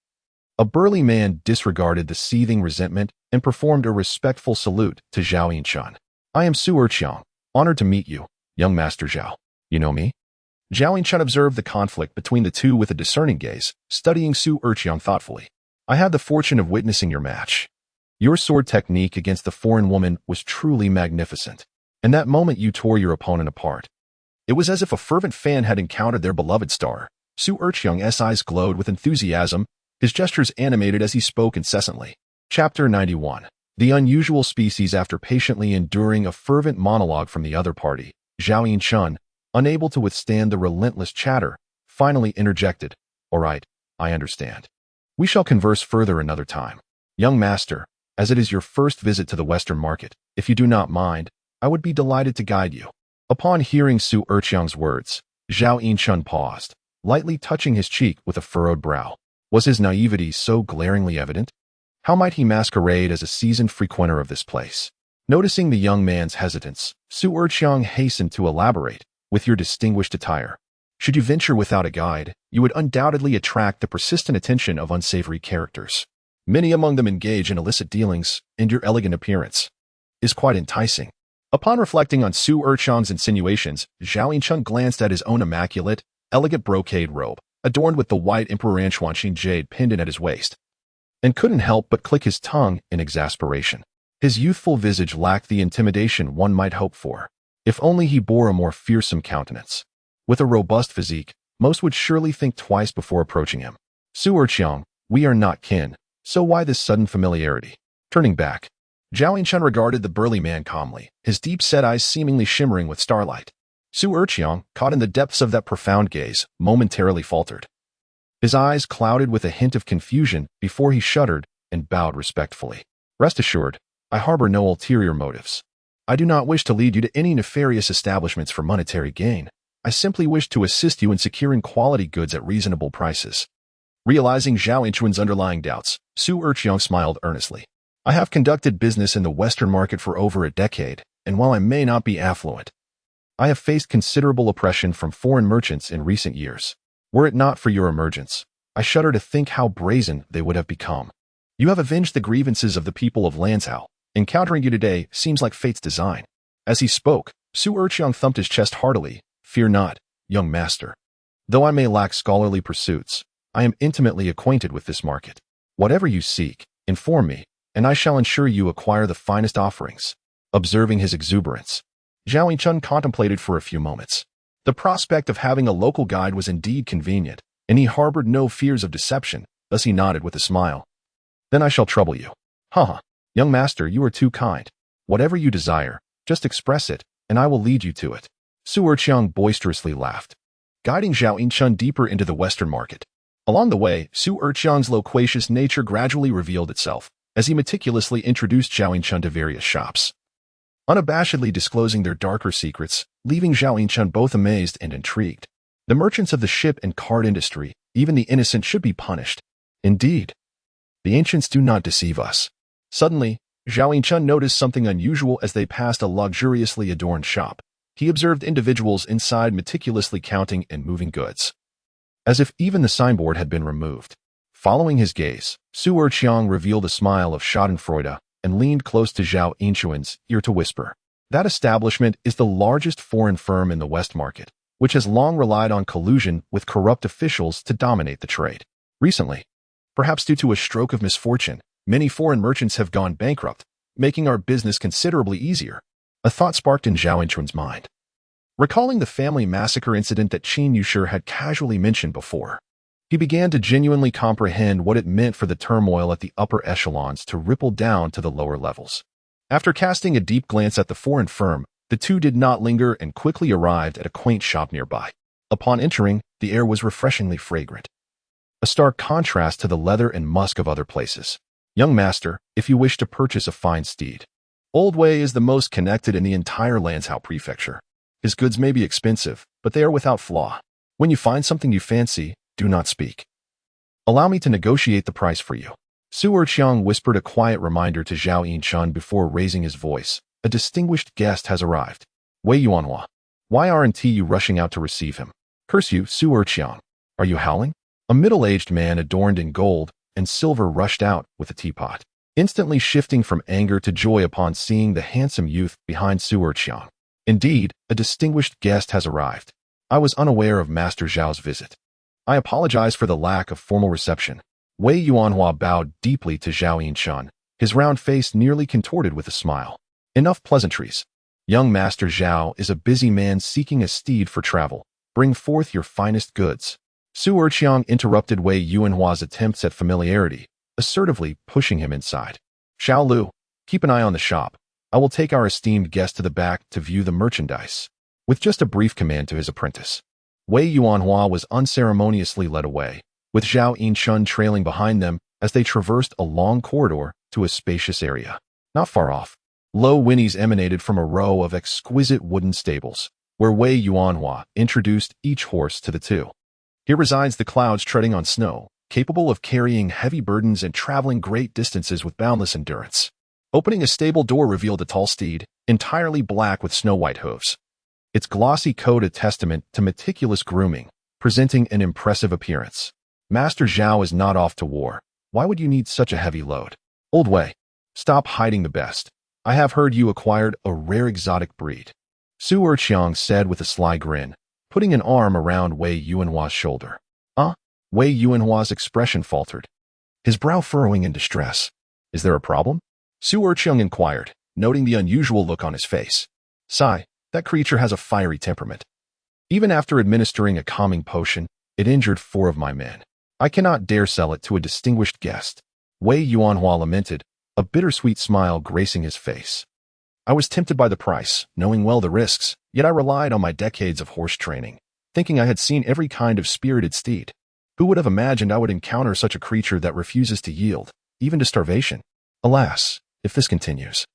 a burly man disregarded the seething resentment and performed a respectful salute to Zhao Yinchun. I am Su Erqiang, honored to meet you, young master Zhao. You know me? Zhao Yinchun observed the conflict between the two with a discerning gaze, studying Su Erqiang thoughtfully. I had the fortune of witnessing your match. Your sword technique against the foreign woman was truly magnificent. In that moment you tore your opponent apart. It was as if a fervent fan had encountered their beloved star. Su Erqiang's eyes glowed with enthusiasm, his gestures animated as he spoke incessantly. Chapter 91. The unusual species. After patiently enduring a fervent monologue from the other party, Zhao Yinchun, unable to withstand the relentless chatter, finally interjected. All right, I understand. We shall converse further another time. Young master, as it is your first visit to the Western market, if you do not mind, I would be delighted to guide you. Upon hearing Su Erqiang's words, Zhao Yinchun paused, lightly touching his cheek with a furrowed brow. Was his naivety so glaringly evident? How might he masquerade as a seasoned frequenter of this place? Noticing the young man's hesitance, Su Erqiang hastened to elaborate. With your distinguished attire, should you venture without a guide, you would undoubtedly attract the persistent attention of unsavory characters. Many among them engage in illicit dealings, and your elegant appearance is quite enticing. Upon reflecting on Su Erqiang's insinuations, Zhao Yinchun glanced at his own immaculate, elegant brocade robe, adorned with the white Emperor Xuanxin jade pendant at his waist, and couldn't help but click his tongue in exasperation. His youthful visage lacked the intimidation one might hope for. If only he bore a more fearsome countenance. With a robust physique, most would surely think twice before approaching him. Su Erqiang, we are not kin, so why this sudden familiarity? Turning back, Zhao Yinchun regarded the burly man calmly, his deep-set eyes seemingly shimmering with starlight. Su Erqiang, caught in the depths of that profound gaze, momentarily faltered. His eyes clouded with a hint of confusion before he shuddered and bowed respectfully. Rest assured, I harbor no ulterior motives. I do not wish to lead you to any nefarious establishments for monetary gain. I simply wish to assist you in securing quality goods at reasonable prices. Realizing Zhao Yinchun's underlying doubts, Su Erqiang smiled earnestly. I have conducted business in the Western market for over a decade, and while I may not be affluent, I have faced considerable oppression from foreign merchants in recent years. Were it not for your emergence, I shudder to think how brazen they would have become. You have avenged the grievances of the people of Lanzhou. Encountering you today seems like fate's design. As he spoke, Su Erqiang thumped his chest heartily. Fear not, young master. Though I may lack scholarly pursuits, I am intimately acquainted with this market. Whatever you seek, inform me, and I shall ensure you acquire the finest offerings. Observing his exuberance, Zhao Yinchun contemplated for a few moments. The prospect of having a local guide was indeed convenient, and he harbored no fears of deception, thus he nodded with a smile. Then I shall trouble you. Haha. Young master, you are too kind. Whatever you desire, just express it, and I will lead you to it. Su Erqiang boisterously laughed, guiding Zhao Yinchun deeper into the Western market. Along the way, Su Erqiang's loquacious nature gradually revealed itself, as he meticulously introduced Zhao Yinchun to various shops, unabashedly disclosing their darker secrets, leaving Zhao Yinchun both amazed and intrigued. The merchants of the ship and card industry, even the innocent, should be punished. Indeed, the ancients do not deceive us. Suddenly, Zhao Yinchun noticed something unusual as they passed a luxuriously adorned shop. He observed individuals inside meticulously counting and moving goods, as if even the signboard had been removed. Following his gaze, Su Erqiang revealed a smile of schadenfreude and leaned close to Zhao Yinchun's ear to whisper. That establishment is the largest foreign firm in the West market, which has long relied on collusion with corrupt officials to dominate the trade. Recently, perhaps due to a stroke of misfortune, many foreign merchants have gone bankrupt, making our business considerably easier. A thought sparked in Zhao Yinchun's mind, recalling the family massacre incident that Qin Yushi had casually mentioned before. He began to genuinely comprehend what it meant for the turmoil at the upper echelons to ripple down to the lower levels. After casting a deep glance at the foreign firm, the two did not linger and quickly arrived at a quaint shop nearby. Upon entering, the air was refreshingly fragrant, a stark contrast to the leather and musk of other places. Young master, if you wish to purchase a fine steed, Old Wei is the most connected in the entire Lanzhou prefecture. His goods may be expensive, but they are without flaw. When you find something you fancy, do not speak. Allow me to negotiate the price for you. Su Erqiang whispered a quiet reminder to Zhao Yinchun before raising his voice. A distinguished guest has arrived. Wei Yuanhua. Why aren't you rushing out to receive him? Curse you, Su Erqiang. Are you howling? A middle-aged man adorned in gold and silver rushed out with a teapot, instantly shifting from anger to joy upon seeing the handsome youth behind Su Erqiang. Indeed, a distinguished guest has arrived. I was unaware of Master Zhao's visit. I apologize for the lack of formal reception. Wei Yuanhua bowed deeply to Zhao Yinchun, his round face nearly contorted with a smile. Enough pleasantries. Young Master Zhao is a busy man seeking a steed for travel. Bring forth your finest goods. Su Erqiang interrupted Wei Yuanhua's attempts at familiarity, assertively pushing him inside. Xiao Lu, keep an eye on the shop. I will take our esteemed guest to the back to view the merchandise. With just a brief command to his apprentice, Wei Yuanhua was unceremoniously led away, with Zhao Yinchun trailing behind them as they traversed a long corridor to a spacious area. Not far off, low whinnies emanated from a row of exquisite wooden stables, where Wei Yuanhua introduced each horse to the two. Here resides the clouds treading on snow, capable of carrying heavy burdens and traveling great distances with boundless endurance. Opening a stable door revealed a tall steed, entirely black with snow-white hooves. Its glossy coat a testament to meticulous grooming, presenting an impressive appearance. Master Zhao is not off to war. Why would you need such a heavy load? Old Wei, stop hiding the best. I have heard you acquired a rare exotic breed. Su Erqiang said with a sly grin, putting an arm around Wei Yuanhua's shoulder. Wei Yuanhua's expression faltered, his brow furrowing in distress. Is there a problem? Su Erqiang inquired, noting the unusual look on his face. Sigh, that creature has a fiery temperament. Even after administering a calming potion, it injured 4 of my men. I cannot dare sell it to a distinguished guest. Wei Yuanhua lamented, a bittersweet smile gracing his face. I was tempted by the price, knowing well the risks, yet I relied on my decades of horse training, thinking I had seen every kind of spirited steed. Who would have imagined I would encounter such a creature that refuses to yield, even to starvation? Alas, if this continues,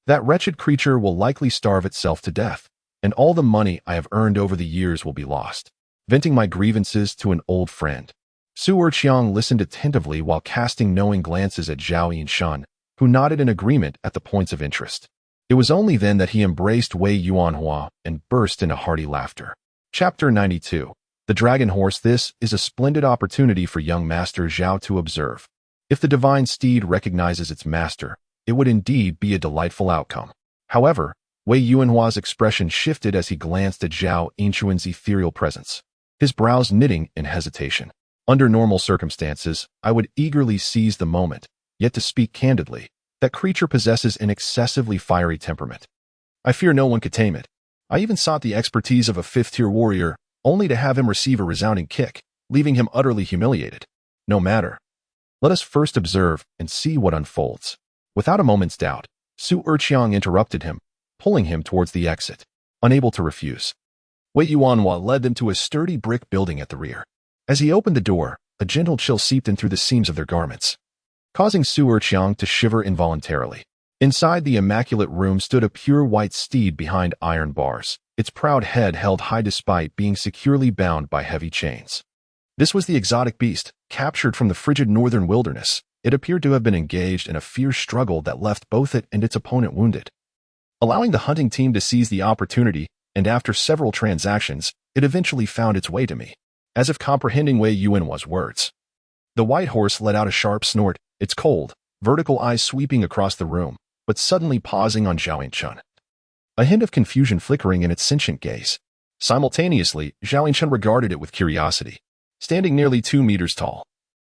that wretched creature will likely starve itself to death, and all the money I have earned over the years will be lost. Venting my grievances to an old friend, Su Erqiang listened attentively while casting knowing glances at Zhao Yinshan, who nodded in agreement at the points of interest. It was only then that he embraced Wei Yuanhua and burst into hearty laughter. Chapter 92. The Dragon Horse. This is a splendid opportunity for young Master Zhao to observe. If the divine steed recognizes its master, it would indeed be a delightful outcome. However, Wei Yuanhua's expression shifted as he glanced at Zhao Yinshuan's ethereal presence, his brows knitting in hesitation. Under normal circumstances, I would eagerly seize the moment, yet to speak candidly, that creature possesses an excessively fiery temperament. I fear no one could tame it. I even sought the expertise of a 5th-tier warrior, only to have him receive a resounding kick, leaving him utterly humiliated. No matter. Let us first observe and see what unfolds. Without a moment's doubt, Su Erqiang interrupted him, pulling him towards the exit, unable to refuse. Wei Yuanhua led them to a sturdy brick building at the rear. As he opened the door, a gentle chill seeped in through the seams of their garments, causing Su Erqiang to shiver involuntarily. Inside the immaculate room stood a pure white steed behind iron bars, its proud head held high despite being securely bound by heavy chains. This was the exotic beast, captured from the frigid northern wilderness. It appeared to have been engaged in a fierce struggle that left both it and its opponent wounded. Allowing the hunting team to seize the opportunity, and after several transactions, it eventually found its way to me. As if comprehending Wei Yuanhua's words, the white horse let out a sharp snort, its cold, vertical eyes sweeping across the room, but suddenly pausing on Zhao Yinshan, a hint of confusion flickering in its sentient gaze. Simultaneously, Zhao Yinshan regarded it with curiosity. Standing nearly 2 meters tall,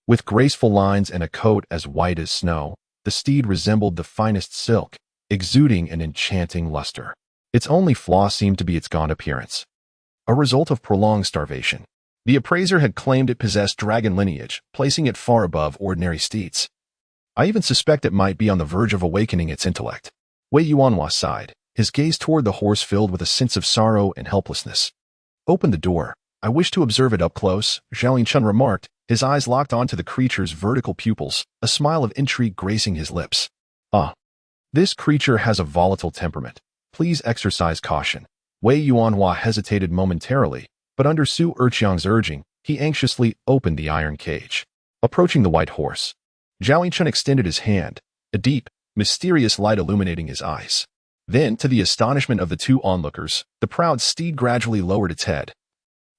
with graceful lines and a coat as white as snow, the steed resembled the finest silk, exuding an enchanting luster. Its only flaw seemed to be its gaunt appearance, a result of prolonged starvation. The appraiser had claimed it possessed dragon lineage, placing it far above ordinary steeds. I even suspect it might be on the verge of awakening its intellect. Wei Yuanhua sighed, his gaze toward the horse filled with a sense of sorrow and helplessness. Open the door. I wish to observe it up close, Zhao Yinshan remarked, his eyes locked onto the creature's vertical pupils, a smile of intrigue gracing his lips. Ah. This creature has a volatile temperament. Please exercise caution. Wei Yuanhua hesitated momentarily, but under Su Erqiang's urging, he anxiously opened the iron cage. Approaching the white horse, Zhao Yinshan extended his hand, a deep, mysterious light illuminating his eyes. Then, to the astonishment of the 2 onlookers, the proud steed gradually lowered its head,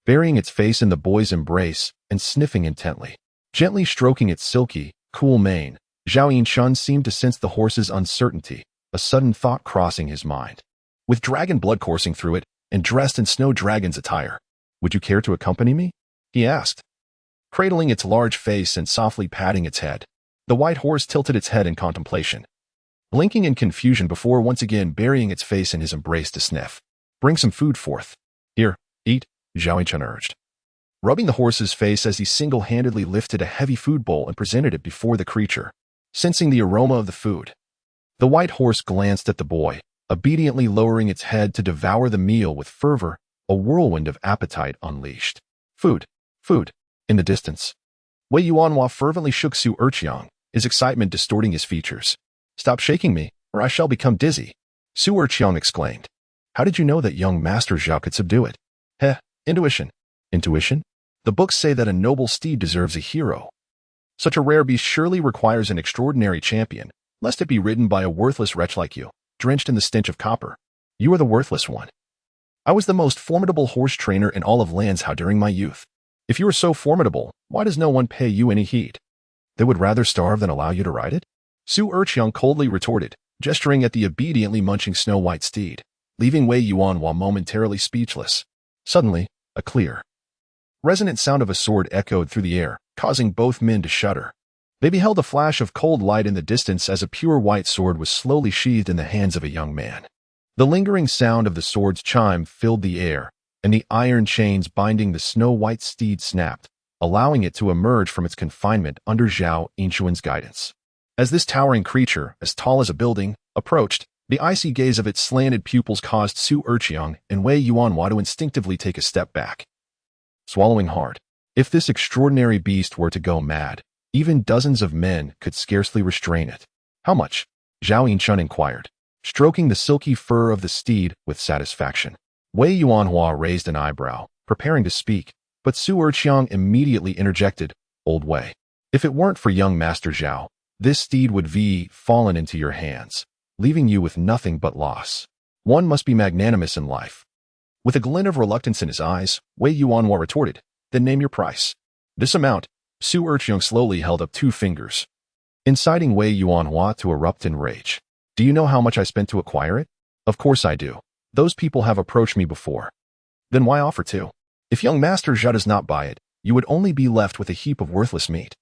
burying its face in the boy's embrace and sniffing intently. Gently stroking its silky, cool mane, Zhao Yinshan seemed to sense the horse's uncertainty, a sudden thought crossing his mind. With dragon blood coursing through it, and dressed in snow dragon's attire, would you care to accompany me? He asked, cradling its large face and softly patting its head. The white horse tilted its head in contemplation, blinking in confusion before once again burying its face in his embrace to sniff. Bring some food forth. Here, eat, Zhao Yinshan urged, rubbing the horse's face as he single-handedly lifted a heavy food bowl and presented it before the creature. Sensing the aroma of the food, the white horse glanced at the boy, obediently lowering its head to devour the meal with fervor, a whirlwind of appetite unleashed. Food, food, in the distance. Wei Yuanhua fervently shook Su Erqiang, his excitement distorting his features. Stop shaking me, or I shall become dizzy, Su Erqiang exclaimed. How did you know that young Master Zhao could subdue it? Heh, intuition. Intuition? The books say that a noble steed deserves a hero. Such a rare beast surely requires an extraordinary champion, lest it be ridden by a worthless wretch like you, drenched in the stench of copper. You are the worthless one. I was the most formidable horse trainer in all of Lanzhou during my youth. If you are so formidable, why does no one pay you any heed? They would rather starve than allow you to ride it? Su Erqiang coldly retorted, gesturing at the obediently munching snow-white steed, leaving Wei Yuanhua momentarily speechless. Suddenly, a clear, resonant sound of a sword echoed through the air, causing both men to shudder. They beheld a flash of cold light in the distance as a pure white sword was slowly sheathed in the hands of a young man. The lingering sound of the sword's chime filled the air, and the iron chains binding the snow-white steed snapped, allowing it to emerge from its confinement under Zhao Yinchuan's guidance. As this towering creature, as tall as a building, approached, the icy gaze of its slanted pupils caused Su Erqiang and Wei Yuanhua to instinctively take a step back. Swallowing hard. If this extraordinary beast were to go mad, even dozens of men could scarcely restrain it. How much? Zhao Yinchun inquired, stroking the silky fur of the steed with satisfaction. Wei Yuanhua raised an eyebrow, preparing to speak, but Su Erqiang immediately interjected, "Old Wei, if it weren't for young Master Zhao, this steed would be fallen into your hands, leaving you with nothing but loss. One must be magnanimous in life." With a glint of reluctance in his eyes, Wei Yuanhua retorted, "Then name your price." This amount. Su Erqiang slowly held up 2 fingers, inciting Wei Yuanhua to erupt in rage. "Do you know how much I spent to acquire it?" "Of course I do. Those people have approached me before." "Then why offer 2? If young Master Zhao does not buy it, you would only be left with a heap of worthless meat.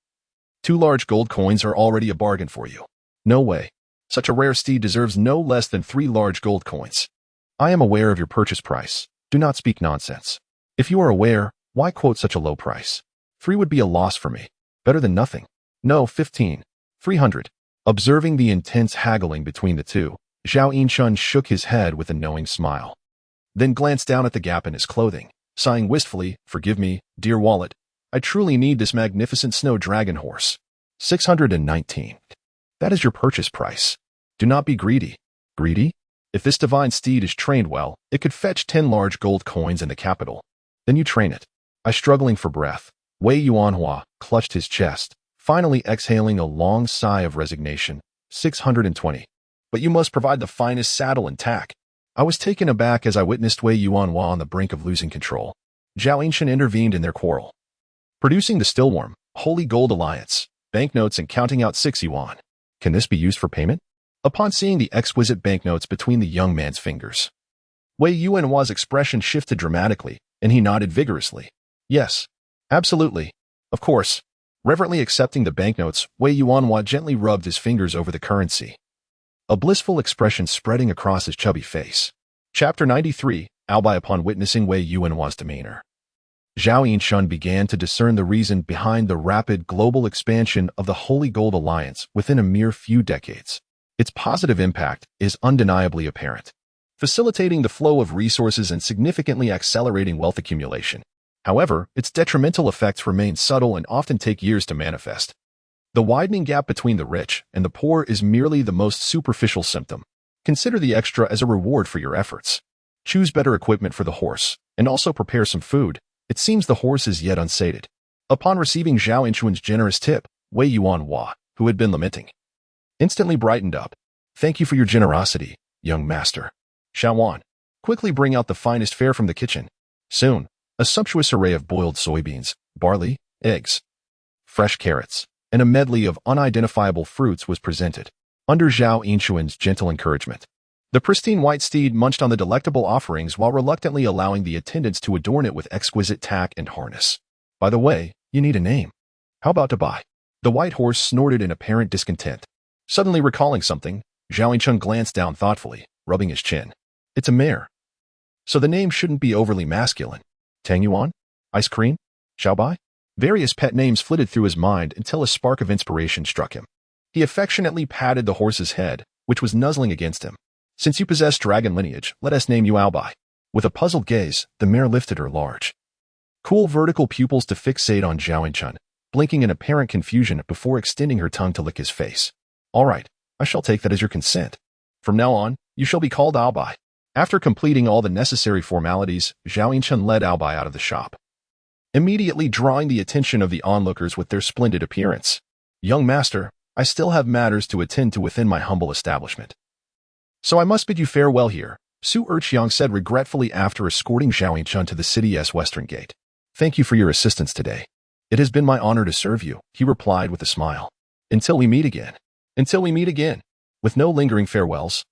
2 large gold coins are already a bargain for you." "No way. Such a rare steed deserves no less than 3 large gold coins." "I am aware of your purchase price. Do not speak nonsense. If you are aware, why quote such a low price? 3 would be a loss for me. Better than nothing." "No, 15. 300. Observing the intense haggling between the two, Zhao Yinchun shook his head with a knowing smile. Then glanced down at the gap in his clothing, sighing wistfully, "Forgive me, dear wallet. I truly need this magnificent snow dragon horse. 619. That is your purchase price. Do not be greedy." "Greedy? If this divine steed is trained well, it could fetch 10 large gold coins in the capital. Then you train it." I struggling for breath. Wei Yuanhua clutched his chest, finally exhaling a long sigh of resignation. 620. "But you must provide the finest saddle and tack." I was taken aback as I witnessed Wei Yuanhua on the brink of losing control. Zhao Yinchun intervened in their quarrel, producing the stillworm, Holy Gold Alliance, banknotes and counting out 6 yuan. "Can this be used for payment?" Upon seeing the exquisite banknotes between the young man's fingers, Wei Yuanhua's expression shifted dramatically, and he nodded vigorously. "Yes, absolutely. Of course." Reverently accepting the banknotes, Wei Yuanhua gently rubbed his fingers over the currency, a blissful expression spreading across his chubby face. Chapter 93, Albai. Upon witnessing Wei Yuanhua's demeanor, Zhao Yinchun began to discern the reason behind the rapid global expansion of the Holy Gold Alliance within a mere few decades. Its positive impact is undeniably apparent, facilitating the flow of resources and significantly accelerating wealth accumulation. However, its detrimental effects remain subtle and often take years to manifest. The widening gap between the rich and the poor is merely the most superficial symptom. Consider the extra as a reward for your efforts. Choose better equipment for the horse, and also prepare some food. It seems the horse is yet unsated. Upon receiving Zhao Yinchuan's generous tip, Wei Yuanhua, who had been lamenting, instantly brightened up. "Thank you for your generosity, young master. Shawan, quickly bring out the finest fare from the kitchen." Soon, a sumptuous array of boiled soybeans, barley, eggs, fresh carrots, and a medley of unidentifiable fruits was presented. Under Zhao Yinchuan's gentle encouragement, the pristine white steed munched on the delectable offerings while reluctantly allowing the attendants to adorn it with exquisite tack and harness. "By the way, you need a name. How about to buy?" The white horse snorted in apparent discontent. Suddenly recalling something, Zhao Yinchun glanced down thoughtfully, rubbing his chin. "It's a mare. So the name shouldn't be overly masculine. Tang Yuan? Ice cream? Xiaobai?" Various pet names flitted through his mind until a spark of inspiration struck him. He affectionately patted the horse's head, which was nuzzling against him. "Since you possess dragon lineage, let us name you Albai." With a puzzled gaze, the mare lifted her large, cool vertical pupils to fixate on Zhao Yinchun, blinking in apparent confusion before extending her tongue to lick his face. "All right, I shall take that as your consent. From now on, you shall be called Albai." After completing all the necessary formalities, Zhao Yinchun led Albai out of the shop, immediately drawing the attention of the onlookers with their splendid appearance. "Young master, I still have matters to attend to within my humble establishment, so I must bid you farewell here," Su Erqiang said regretfully after escorting Zhao Yinchun to the city's western gate. "Thank you for your assistance today. It has been my honor to serve you," he replied with a smile. "Until we meet again." "Until we meet again." With no lingering farewells,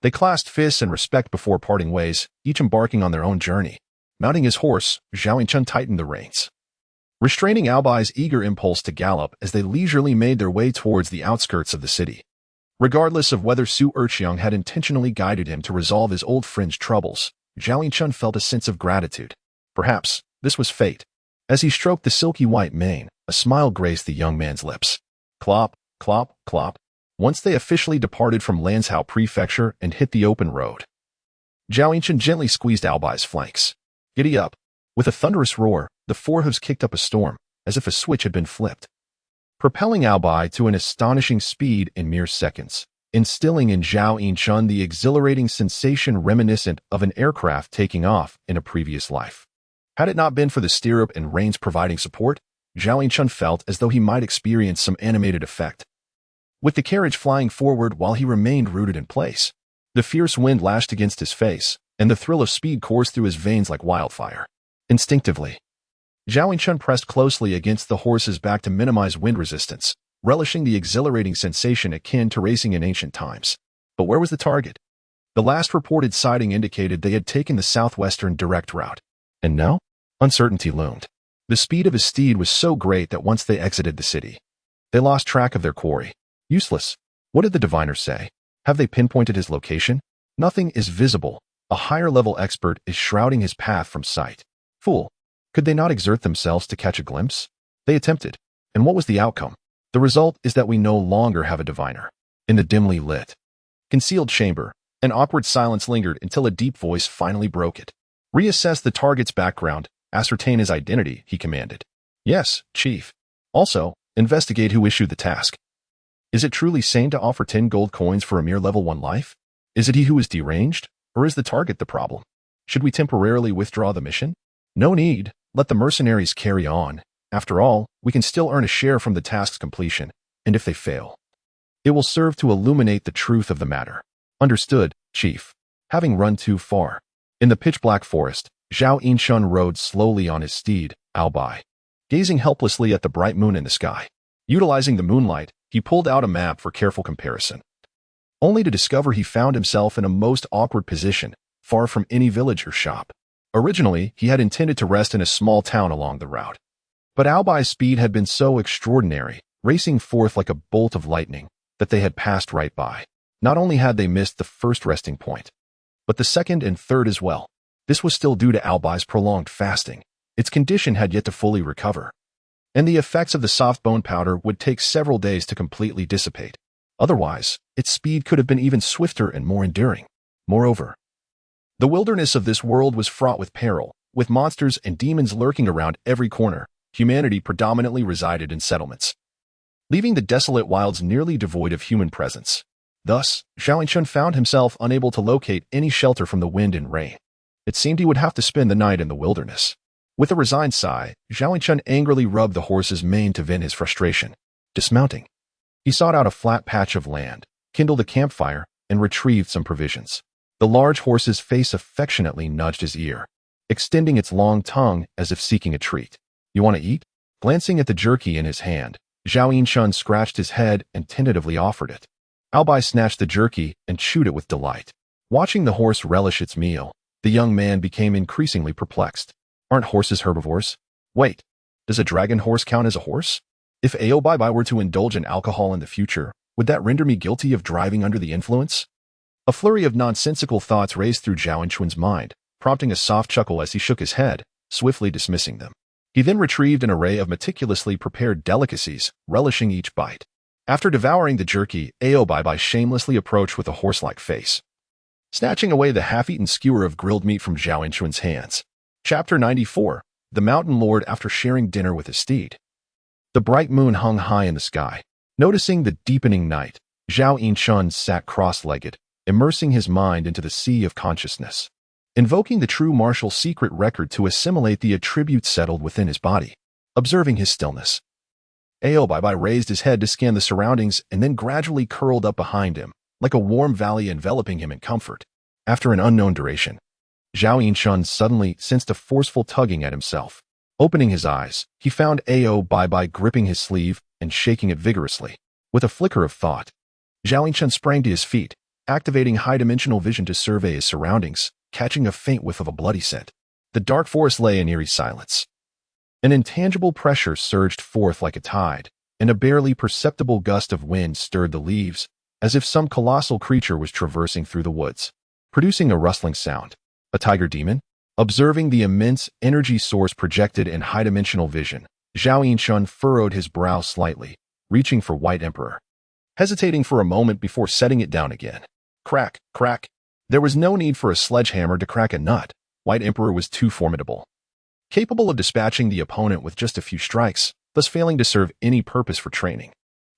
they clasped fists in respect before parting ways, each embarking on their own journey. Mounting his horse, Zhao Yinchun tightened the reins, restraining Albai's eager impulse to gallop as they leisurely made their way towards the outskirts of the city. Regardless of whether Su Erqiang had intentionally guided him to resolve his old friend's troubles, Zhao Yinchun felt a sense of gratitude. Perhaps this was fate. As he stroked the silky white mane, a smile graced the young man's lips. Clop, clop, clop. Once they officially departed from Lanzhou Prefecture and hit the open road, Zhao Yinchun gently squeezed Albai's flanks. Giddy up. With a thunderous roar, the four hooves kicked up a storm, as if a switch had been flipped, propelling Albai to an astonishing speed in mere seconds, instilling in Zhao Yinchun the exhilarating sensation reminiscent of an aircraft taking off in a previous life. Had it not been for the stirrup and reins providing support, Zhao Yinchun felt as though he might experience some animated effect. With the carriage flying forward while he remained rooted in place, the fierce wind lashed against his face, and the thrill of speed coursed through his veins like wildfire. Instinctively, Zhao Yinchun pressed closely against the horse's back to minimize wind resistance, relishing the exhilarating sensation akin to racing in ancient times. But where was the target? The last reported sighting indicated they had taken the southwestern direct route. And now? Uncertainty loomed. The speed of his steed was so great that once they exited the city, they lost track of their quarry. Useless. What did the diviners say? Have they pinpointed his location? Nothing is visible. A higher-level expert is shrouding his path from sight. Fool. Could they not exert themselves to catch a glimpse? They attempted. And what was the outcome? The result is that we no longer have a diviner. In the dimly lit, concealed chamber, an awkward silence lingered until a deep voice finally broke it. Reassess the target's background, ascertain his identity, he commanded. Yes, Chief. Also, investigate who issued the task. Is it truly sane to offer 10 gold coins for a mere level 1 life? Is it he who is deranged? Or is the target the problem? Should we temporarily withdraw the mission? No need. Let the mercenaries carry on. After all, we can still earn a share from the task's completion, and if they fail, it will serve to illuminate the truth of the matter. Understood, Chief. Having run too far. In the pitch-black forest, Zhao Yinchun rode slowly on his steed, Albai, gazing helplessly at the bright moon in the sky. Utilizing the moonlight, he pulled out a map for careful comparison, only to discover he found himself in a most awkward position, far from any village or shop. Originally, he had intended to rest in a small town along the route. But Albai's speed had been so extraordinary, racing forth like a bolt of lightning, that they had passed right by. Not only had they missed the first resting point, but the second and third as well. This was still due to Albai's prolonged fasting. Its condition had yet to fully recover, and the effects of the soft bone powder would take several days to completely dissipate. Otherwise, its speed could have been even swifter and more enduring. Moreover, the wilderness of this world was fraught with peril, with monsters and demons lurking around every corner. Humanity predominantly resided in settlements, leaving the desolate wilds nearly devoid of human presence. Thus, Zhao Yinchun found himself unable to locate any shelter from the wind and rain. It seemed he would have to spend the night in the wilderness. With a resigned sigh, Zhao Yinchun angrily rubbed the horse's mane to vent his frustration. Dismounting, he sought out a flat patch of land, kindled a campfire, and retrieved some provisions. The large horse's face affectionately nudged his ear, extending its long tongue as if seeking a treat. You want to eat? Glancing at the jerky in his hand, Zhao Yinchun scratched his head and tentatively offered it. Albai snatched the jerky and chewed it with delight. Watching the horse relish its meal, the young man became increasingly perplexed. Aren't horses herbivores? Wait, does a dragon horse count as a horse? If Aobai were to indulge in alcohol in the future, would that render me guilty of driving under the influence? A flurry of nonsensical thoughts raced through Zhao Yinchun's mind, prompting a soft chuckle as he shook his head, swiftly dismissing them. He then retrieved an array of meticulously prepared delicacies, relishing each bite. After devouring the jerky, Aobai shamelessly approached with a horse-like face, snatching away the half-eaten skewer of grilled meat from Zhao Yinchun's hands. Chapter 94. The Mountain Lord after sharing dinner with his steed. The bright moon hung high in the sky. Noticing the deepening night, Zhao Yinchun sat cross-legged, immersing his mind into the sea of consciousness, invoking the true martial secret record to assimilate the attributes settled within his body. Observing his stillness, Aobai raised his head to scan the surroundings and then gradually curled up behind him, like a warm valley enveloping him in comfort. After an unknown duration, Zhao Yinchun suddenly sensed a forceful tugging at himself. Opening his eyes, he found Aobai gripping his sleeve and shaking it vigorously. With a flicker of thought, Zhao Yinchun sprang to his feet, activating high-dimensional vision to survey his surroundings, catching a faint whiff of a bloody scent. The dark forest lay in eerie silence, An intangible pressure surged forth like a tide, and a barely perceptible gust of wind stirred the leaves, as if some colossal creature was traversing through the woods, producing a rustling sound. A tiger demon? Observing the immense energy source projected in high-dimensional vision, Zhao Yinchun furrowed his brow slightly, reaching for White Emperor, hesitating for a moment before setting it down again. Crack, crack. There was no need for a sledgehammer to crack a nut. White Emperor was too formidable, capable of dispatching the opponent with just a few strikes, thus failing to serve any purpose for training.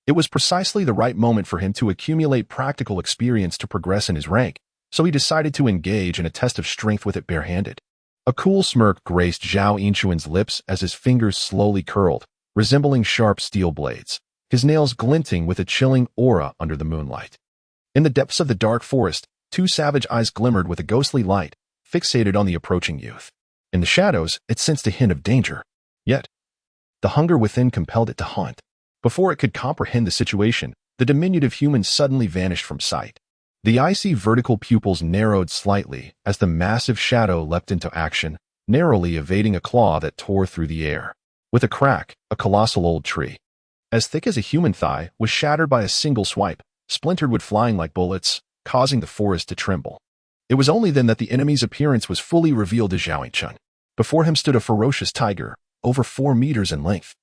It was precisely the right moment for him to accumulate practical experience to progress in his rank, so he decided to engage in a test of strength with it barehanded. A cool smirk graced Zhao Yinchuan's lips as his fingers slowly curled, resembling sharp steel blades, his nails glinting with a chilling aura under the moonlight. In the depths of the dark forest, two savage eyes glimmered with a ghostly light, fixated on the approaching youth. In the shadows, it sensed a hint of danger. Yet, the hunger within compelled it to hunt. Before it could comprehend the situation, the diminutive human suddenly vanished from sight. The icy vertical pupils narrowed slightly as the massive shadow leapt into action, narrowly evading a claw that tore through the air. With a crack, a colossal old tree, as thick as a human thigh, was shattered by a single swipe, splintered wood flying like bullets, causing the forest to tremble. It was only then that the enemy's appearance was fully revealed to Zhao Yinchun. Before him stood a ferocious tiger, over 4 meters in length.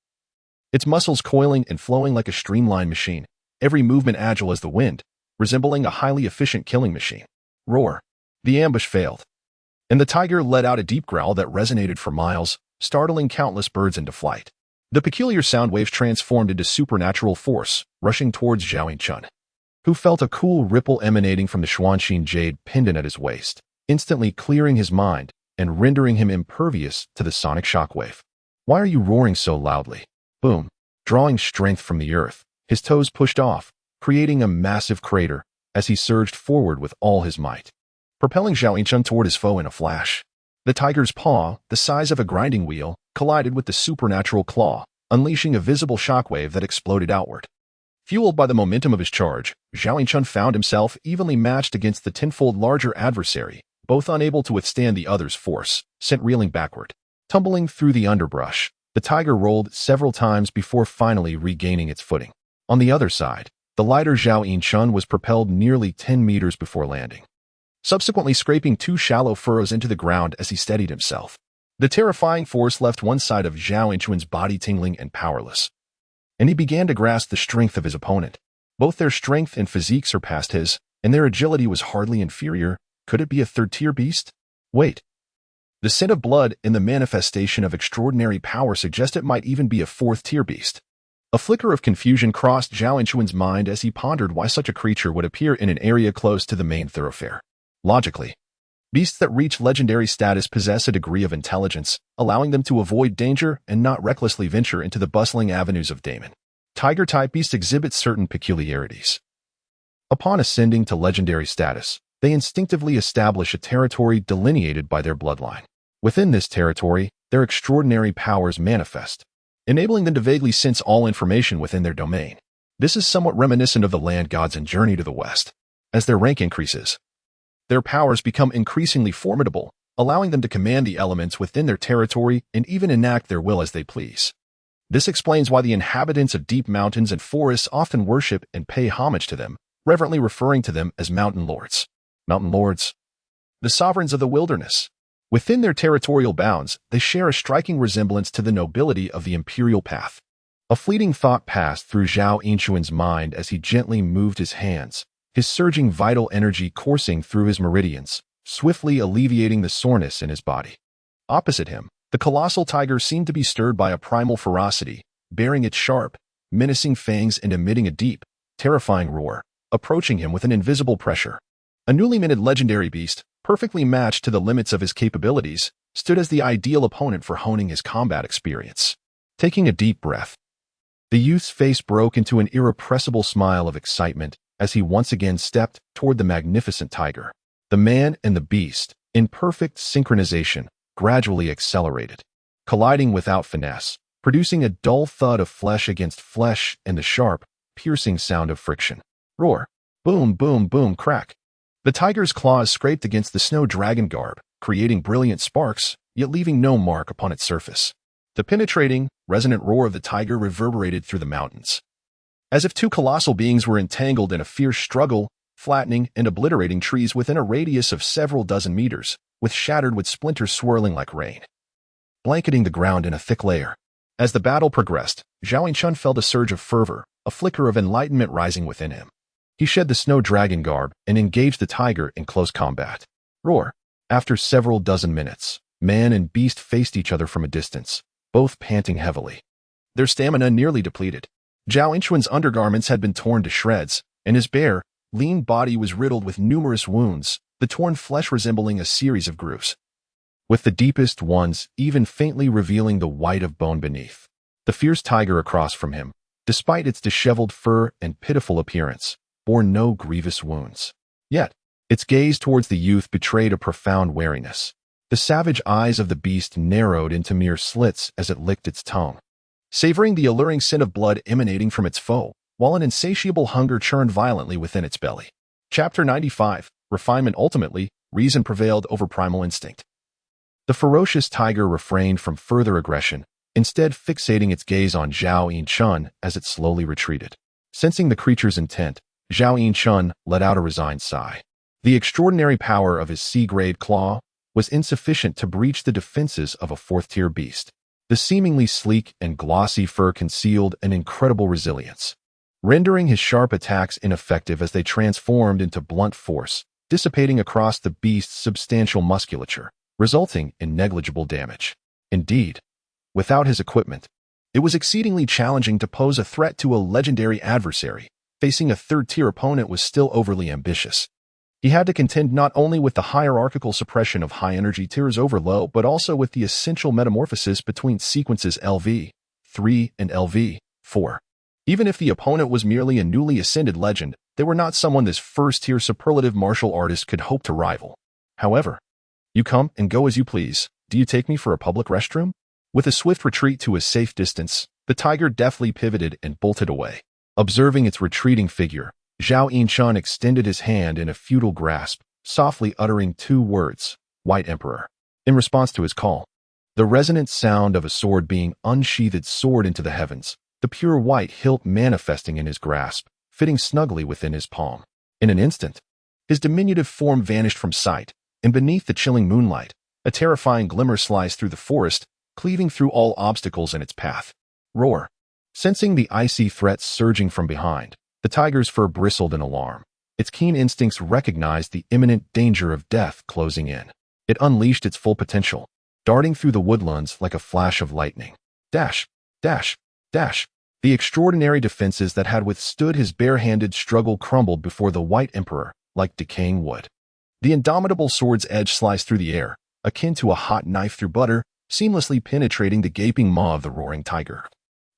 Its muscles coiling and flowing like a streamlined machine, every movement agile as the wind, resembling a highly efficient killing machine. Roar. The ambush failed, and the tiger let out a deep growl that resonated for miles, startling countless birds into flight. The peculiar sound waves transformed into supernatural force, rushing towards Zhao Yinchun, who felt a cool ripple emanating from the Xuanxin jade pendant at his waist, instantly clearing his mind and rendering him impervious to the sonic shockwave. Why are you roaring so loudly? Boom. Drawing strength from the earth, his toes pushed off, creating a massive crater as he surged forward with all his might, propelling Zhao Yinchun toward his foe in a flash. The tiger's paw, the size of a grinding wheel, collided with the supernatural claw, unleashing a visible shockwave that exploded outward. Fueled by the momentum of his charge, Zhao Yinchun found himself evenly matched against the tenfold larger adversary, both unable to withstand the other's force, sent reeling backward. Tumbling through the underbrush, the tiger rolled several times before finally regaining its footing. On the other side, the lighter Zhao Yinchun was propelled nearly 10 meters before landing, subsequently scraping 2 shallow furrows into the ground as he steadied himself. The terrifying force left one side of Zhao Yinchuan's body tingling and powerless, and he began to grasp the strength of his opponent. Both their strength and physique surpassed his, and their agility was hardly inferior. Could it be a third-tier beast? Wait. The scent of blood and the manifestation of extraordinary power suggest it might even be a 4th-tier beast. A flicker of confusion crossed Zhao Yinchuan's mind as he pondered why such a creature would appear in an area close to the main thoroughfare. Logically, beasts that reach legendary status possess a degree of intelligence, allowing them to avoid danger and not recklessly venture into the bustling avenues of Damon. Tiger-type beasts exhibit certain peculiarities. Upon ascending to legendary status, they instinctively establish a territory delineated by their bloodline. Within this territory, their extraordinary powers manifest, enabling them to vaguely sense all information within their domain. This is somewhat reminiscent of the land gods in Journey to the West. As their rank increases, their powers become increasingly formidable, allowing them to command the elements within their territory and even enact their will as they please. This explains why the inhabitants of deep mountains and forests often worship and pay homage to them, reverently referring to them as mountain lords. Mountain lords, the sovereigns of the wilderness. Within their territorial bounds, they share a striking resemblance to the nobility of the imperial path. A fleeting thought passed through Zhao Yinchuan's mind as he gently moved his hands, his surging vital energy coursing through his meridians, swiftly alleviating the soreness in his body. Opposite him, the colossal tiger seemed to be stirred by a primal ferocity, baring its sharp, menacing fangs and emitting a deep, terrifying roar, approaching him with an invisible pressure. A newly minted legendary beast, perfectly matched to the limits of his capabilities, stood as the ideal opponent for honing his combat experience. Taking a deep breath, the youth's face broke into an irrepressible smile of excitement as he once again stepped toward the magnificent tiger. The man and the beast, in perfect synchronization, gradually accelerated, colliding without finesse, producing a dull thud of flesh against flesh and the sharp, piercing sound of friction. Roar. Boom, boom, boom, crack. The tiger's claws scraped against the snow dragon garb, creating brilliant sparks, yet leaving no mark upon its surface. The penetrating, resonant roar of the tiger reverberated through the mountains. As if two colossal beings were entangled in a fierce struggle, flattening and obliterating trees within a radius of several dozen meters, with shattered wood splinters swirling like rain, blanketing the ground in a thick layer. As the battle progressed, Zhao Yinchun felt a surge of fervor, a flicker of enlightenment rising within him. He shed the snow dragon garb and engaged the tiger in close combat. Roar! After several dozen minutes, man and beast faced each other from a distance, both panting heavily, their stamina nearly depleted. Zhao Yinchun's undergarments had been torn to shreds, and his bare, lean body was riddled with numerous wounds, the torn flesh resembling a series of grooves, with the deepest ones even faintly revealing the white of bone beneath. The fierce tiger across from him, despite its disheveled fur and pitiful appearance, bore no grievous wounds. Yet, its gaze towards the youth betrayed a profound wariness. The savage eyes of the beast narrowed into mere slits as it licked its tongue, savoring the alluring scent of blood emanating from its foe, while an insatiable hunger churned violently within its belly. Chapter 95. Refinement. Ultimately, reason prevailed over primal instinct. The ferocious tiger refrained from further aggression, instead fixating its gaze on Zhao Yinchun as it slowly retreated. Sensing the creature's intent, Zhao Yinchun let out a resigned sigh. The extraordinary power of his C-grade claw was insufficient to breach the defenses of a fourth-tier beast. The seemingly sleek and glossy fur concealed an incredible resilience, rendering his sharp attacks ineffective as they transformed into blunt force, dissipating across the beast's substantial musculature, resulting in negligible damage. Indeed, without his equipment, it was exceedingly challenging to pose a threat to a legendary adversary. Facing a third-tier opponent was still overly ambitious. He had to contend not only with the hierarchical suppression of high-energy tiers over low, but also with the essential metamorphosis between sequences LV-3 and LV-4. Even if the opponent was merely a newly ascended legend, they were not someone this first-tier superlative martial artist could hope to rival. However, you come and go as you please. Do you take me for a public restroom? With a swift retreat to a safe distance, the tiger deftly pivoted and bolted away. Observing its retreating figure, Zhao Yinchun extended his hand in a futile grasp, softly uttering two words, "White Emperor." In response to his call, the resonant sound of a sword being unsheathed soared into the heavens, the pure white hilt manifesting in his grasp, fitting snugly within his palm. In an instant, his diminutive form vanished from sight, and beneath the chilling moonlight, a terrifying glimmer sliced through the forest, cleaving through all obstacles in its path. Roar! Sensing the icy threat surging from behind, the tiger's fur bristled in alarm. Its keen instincts recognized the imminent danger of death closing in. It unleashed its full potential, darting through the woodlands like a flash of lightning. Dash! Dash! Dash! The extraordinary defenses that had withstood his bare-handed struggle crumbled before the White Emperor, like decaying wood. The indomitable sword's edge sliced through the air, akin to a hot knife through butter, seamlessly penetrating the gaping maw of the roaring tiger,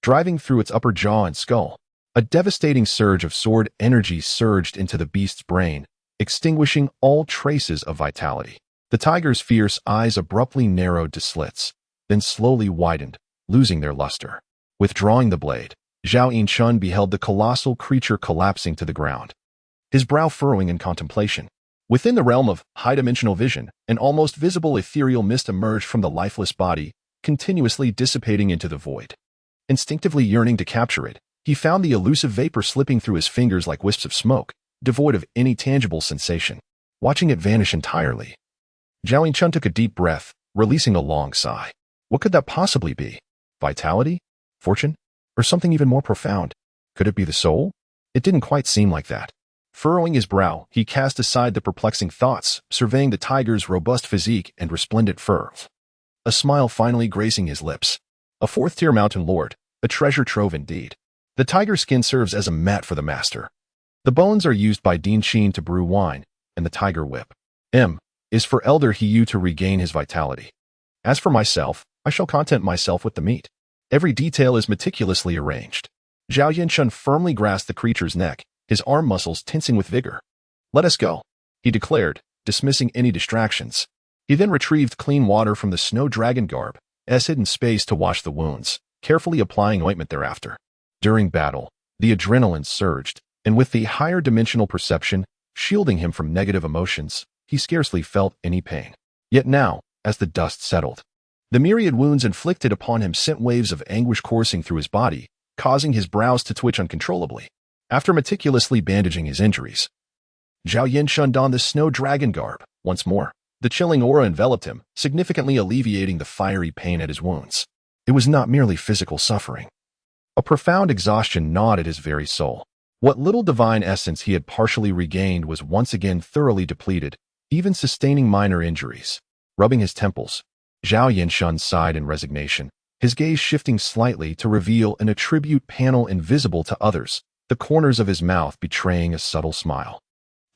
driving through its upper jaw and skull. A devastating surge of sword energy surged into the beast's brain, extinguishing all traces of vitality. The tiger's fierce eyes abruptly narrowed to slits, then slowly widened, losing their luster. Withdrawing the blade, Zhao Yinchun beheld the colossal creature collapsing to the ground, his brow furrowing in contemplation. Within the realm of high-dimensional vision, an almost visible ethereal mist emerged from the lifeless body, continuously dissipating into the void. Instinctively yearning to capture it, he found the elusive vapor slipping through his fingers like wisps of smoke, devoid of any tangible sensation. Watching it vanish entirely, Zhao Yinchun took a deep breath, releasing a long sigh. What could that possibly be? Vitality? Fortune? Or something even more profound? Could it be the soul? It didn't quite seem like that. Furrowing his brow, he cast aside the perplexing thoughts, surveying the tiger's robust physique and resplendent fur. A smile finally gracing his lips. A fourth-tier mountain lord, a treasure trove indeed. The tiger skin serves as a mat for the master. The bones are used by Dean Sheen to brew wine, and the tiger whip is for Elder Hiyu to regain his vitality. As for myself, I shall content myself with the meat. Every detail is meticulously arranged. Zhao Yinchun firmly grasped the creature's neck, his arm muscles tensing with vigor. "Let us go," he declared, dismissing any distractions. He then retrieved clean water from the snow dragon garb, as hidden space to wash the wounds, carefully applying ointment thereafter. During battle, the adrenaline surged, and with the higher dimensional perception shielding him from negative emotions, he scarcely felt any pain. Yet now, as the dust settled, The myriad wounds inflicted upon him sent waves of anguish coursing through his body, causing his brows to twitch uncontrollably. After meticulously bandaging his injuries, Zhao Yinshan donned the snow dragon garb once more. The chilling aura enveloped him, significantly alleviating the fiery pain at his wounds. It was not merely physical suffering. A profound exhaustion gnawed at his very soul. What little divine essence he had partially regained was once again thoroughly depleted, even sustaining minor injuries. Rubbing his temples, Zhao Yinshan sighed in resignation, his gaze shifting slightly to reveal an attribute panel invisible to others, the corners of his mouth betraying a subtle smile.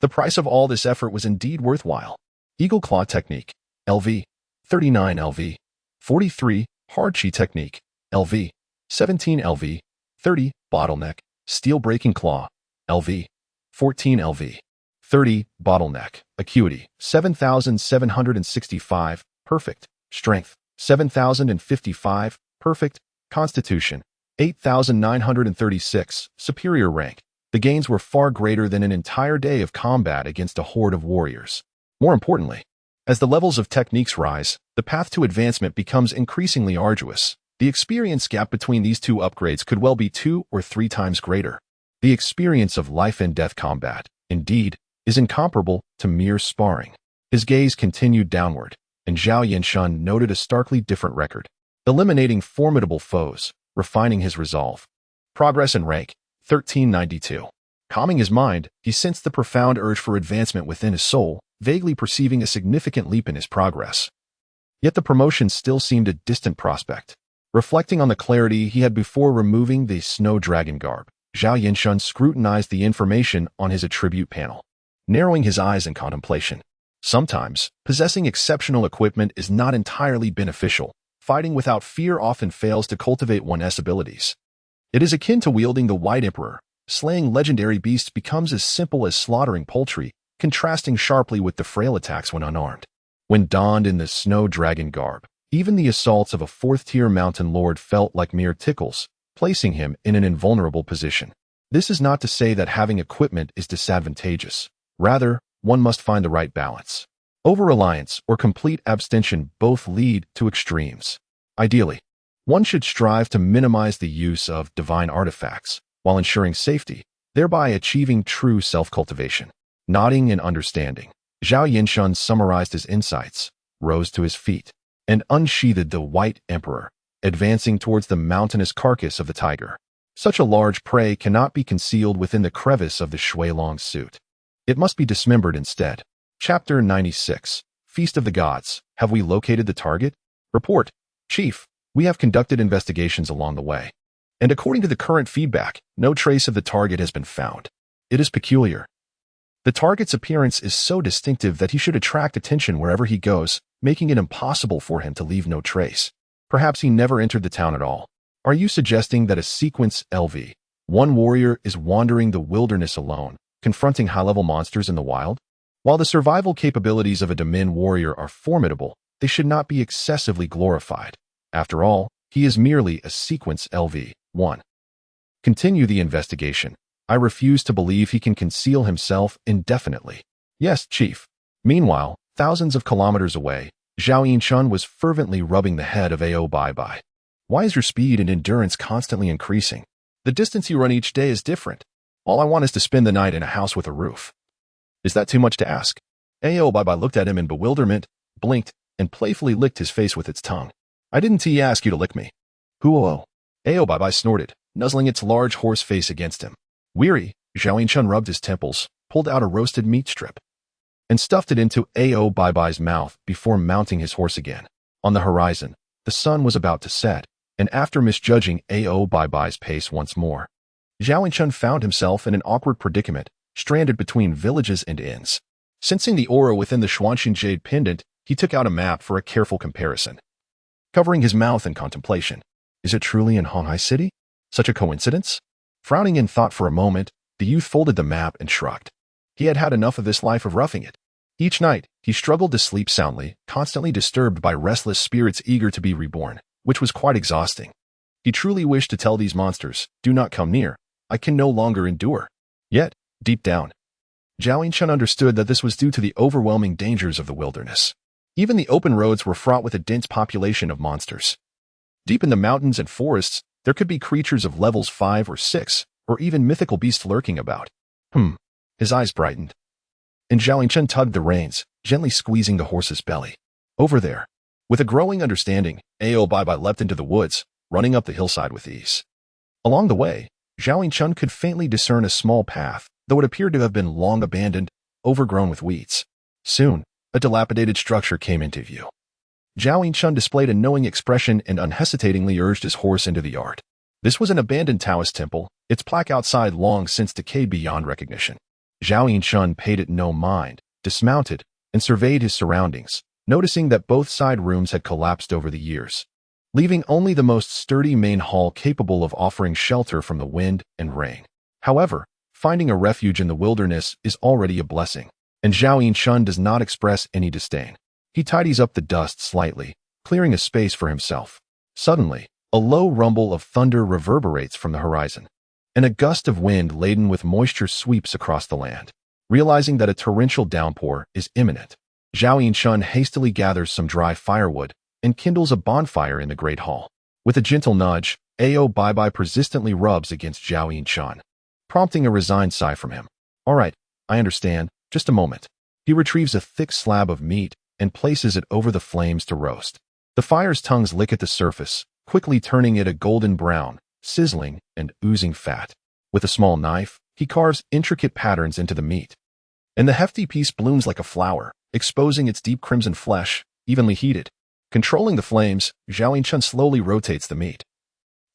The price of all this effort was indeed worthwhile. Eagle Claw Technique, LV, 39 LV, 43, Hard Chi Technique, LV, 17 LV, 30, Bottleneck, Steel Breaking Claw, LV, 14 LV, 30, Bottleneck, Acuity, 7,765, Perfect, Strength, 7,055, Perfect, Constitution, 8,936, Superior Rank. The gains were far greater than an entire day of combat against a horde of warriors. More importantly, as the levels of techniques rise, the path to advancement becomes increasingly arduous. The experience gap between these two upgrades could well be 2 or 3 times greater. The experience of life and death combat, indeed, is incomparable to mere sparring. His gaze continued downward, and Zhao Yinshan noted a starkly different record, eliminating formidable foes, refining his resolve. Progress in rank, 1392. Calming his mind, he sensed the profound urge for advancement within his soul, vaguely perceiving a significant leap in his progress. Yet the promotion still seemed a distant prospect. Reflecting on the clarity he had before removing the snow dragon garb, Zhao Yinshan scrutinized the information on his attribute panel, narrowing his eyes in contemplation. Sometimes, possessing exceptional equipment is not entirely beneficial. Fighting without fear often fails to cultivate one's abilities. It is akin to wielding the White Emperor. Slaying legendary beasts becomes as simple as slaughtering poultry, contrasting sharply with the frail attacks when unarmed. When donned in the snow dragon garb, even the assaults of a 4th-tier mountain lord felt like mere tickles, placing him in an invulnerable position. This is not to say that having equipment is disadvantageous. Rather, one must find the right balance. Over-reliance or complete abstention both lead to extremes. Ideally, one should strive to minimize the use of divine artifacts while ensuring safety, thereby achieving true self-cultivation. Nodding in understanding, Zhao Yinshan summarized his insights, rose to his feet, and unsheathed the White Emperor, advancing towards the mountainous carcass of the tiger. Such a large prey cannot be concealed within the crevice of the Shuilong suit. It must be dismembered instead. Chapter 96, Feast of the Gods. Have we located the target? Report, Chief. We have conducted investigations along the way, and according to the current feedback, no trace of the target has been found. It is peculiar. The target's appearance is so distinctive that he should attract attention wherever he goes, making it impossible for him to leave no trace. Perhaps he never entered the town at all. Are you suggesting that a sequence LV, one warrior is wandering the wilderness alone, confronting high-level monsters in the wild? While the survival capabilities of a Damin warrior are formidable, they should not be excessively glorified. After all, he is merely a sequence LV-1. Continue the investigation. I refuse to believe he can conceal himself indefinitely. Yes, Chief. Meanwhile, thousands of kilometers away, Zhao Yinshan was fervently rubbing the head of Ao Bai. Why is your speed and endurance constantly increasing? The distance you run each day is different. All I want is to spend the night in a house with a roof. Is that too much to ask? Ao Bai looked at him in bewilderment, blinked, and playfully licked his face with its tongue. I didn't ask you to lick me. Huo. Ao Bai snorted, nuzzling its large horse face against him. Weary, Zhao Yinshan rubbed his temples, pulled out a roasted meat strip, and stuffed it into Ao Bai's mouth before mounting his horse again. On the horizon, the sun was about to set, and after misjudging Ao Bai's pace once more, Zhao Yinshan found himself in an awkward predicament, stranded between villages and inns. Sensing the aura within the Xuanxin Jade pendant, he took out a map for a careful comparison. Covering his mouth in contemplation. Is it truly in Honghai City? Such a coincidence? Frowning in thought for a moment, the youth folded the map and shrugged. He had had enough of this life of roughing it. Each night, he struggled to sleep soundly, constantly disturbed by restless spirits eager to be reborn, which was quite exhausting. He truly wished to tell these monsters, do not come near. I can no longer endure. Yet, deep down, Zhao Yinshan understood that this was due to the overwhelming dangers of the wilderness. Even the open roads were fraught with a dense population of monsters. Deep in the mountains and forests, there could be creatures of levels 5 or 6, or even mythical beasts lurking about. His eyes brightened. And Zhao Yinchen tugged the reins, gently squeezing the horse's belly. Over there. With a growing understanding, Ao Bai Bai leapt into the woods, running up the hillside with ease. Along the way, Zhao Yinchen could faintly discern a small path, though it appeared to have been long abandoned, overgrown with weeds. Soon, a dilapidated structure came into view. Zhao Yinchen displayed a knowing expression and unhesitatingly urged his horse into the yard. This was an abandoned Taoist temple, its plaque outside long since decayed beyond recognition. Zhao Yinchen paid it no mind, dismounted, and surveyed his surroundings, noticing that both side rooms had collapsed over the years, leaving only the most sturdy main hall capable of offering shelter from the wind and rain. However, finding a refuge in the wilderness is already a blessing, and Zhao Yinchen does not express any disdain. He tidies up the dust slightly, clearing a space for himself. Suddenly, a low rumble of thunder reverberates from the horizon, and a gust of wind laden with moisture sweeps across the land. Realizing that a torrential downpour is imminent, Zhao Yinchen hastily gathers some dry firewood and kindles a bonfire in the great hall. With a gentle nudge, Ao Bai Bai persistently rubs against Zhao Yinchen, prompting a resigned sigh from him. All right, I understand. Just a moment. He retrieves a thick slab of meat and places it over the flames to roast. The fire's tongues lick at the surface, quickly turning it a golden brown, sizzling and oozing fat. With a small knife, he carves intricate patterns into the meat, and the hefty piece blooms like a flower, exposing its deep crimson flesh, evenly heated. Controlling the flames, Zhao Yinchen slowly rotates the meat,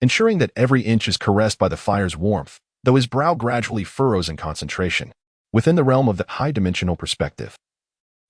ensuring that every inch is caressed by the fire's warmth, though his brow gradually furrows in concentration. Within the realm of the high-dimensional perspective,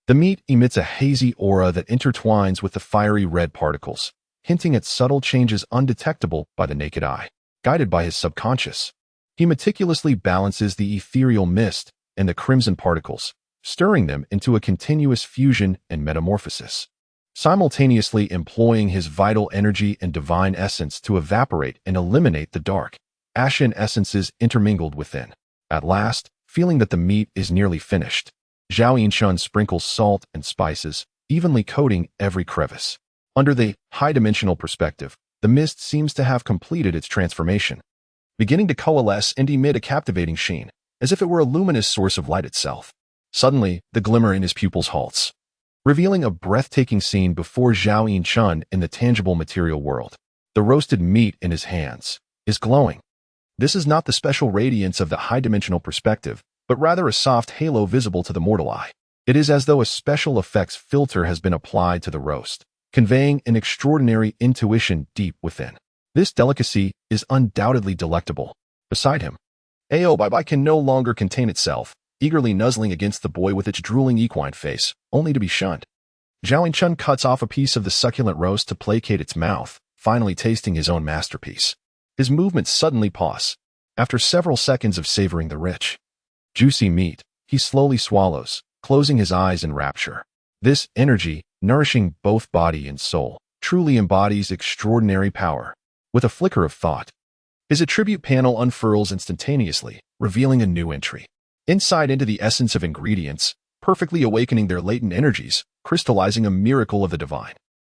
the meat emits a hazy aura that intertwines with the fiery red particles, hinting at subtle changes undetectable by the naked eye. Guided by his subconscious, he meticulously balances the ethereal mist and the crimson particles, stirring them into a continuous fusion and metamorphosis, simultaneously employing his vital energy and divine essence to evaporate and eliminate the dark, ashen essences intermingled within. At last, feeling that the meat is nearly finished, Zhao Yinchen sprinkles salt and spices, evenly coating every crevice. Under the high-dimensional perspective, the mist seems to have completed its transformation, beginning to coalesce and emit a captivating sheen, as if it were a luminous source of light itself. Suddenly, the glimmer in his pupils halts, revealing a breathtaking scene before Zhao Yinchen in the tangible material world. The roasted meat in his hands is glowing. This is not the special radiance of the high-dimensional perspective, but rather a soft halo visible to the mortal eye. It is as though a special effects filter has been applied to the roast, conveying an extraordinary intuition deep within. This delicacy is undoubtedly delectable. Beside him, Ao Bai Bai can no longer contain itself, eagerly nuzzling against the boy with its drooling equine face, only to be shunned. Zhao Yinchen cuts off a piece of the succulent roast to placate its mouth, finally tasting his own masterpiece. His movements suddenly pause. After several seconds of savoring the rich, juicy meat, he slowly swallows, closing his eyes in rapture. This energy, nourishing both body and soul, truly embodies extraordinary power. With a flicker of thought, his attribute panel unfurls instantaneously, revealing a new entry. Insight into the essence of ingredients, perfectly awakening their latent energies, crystallizing a miracle of the divine.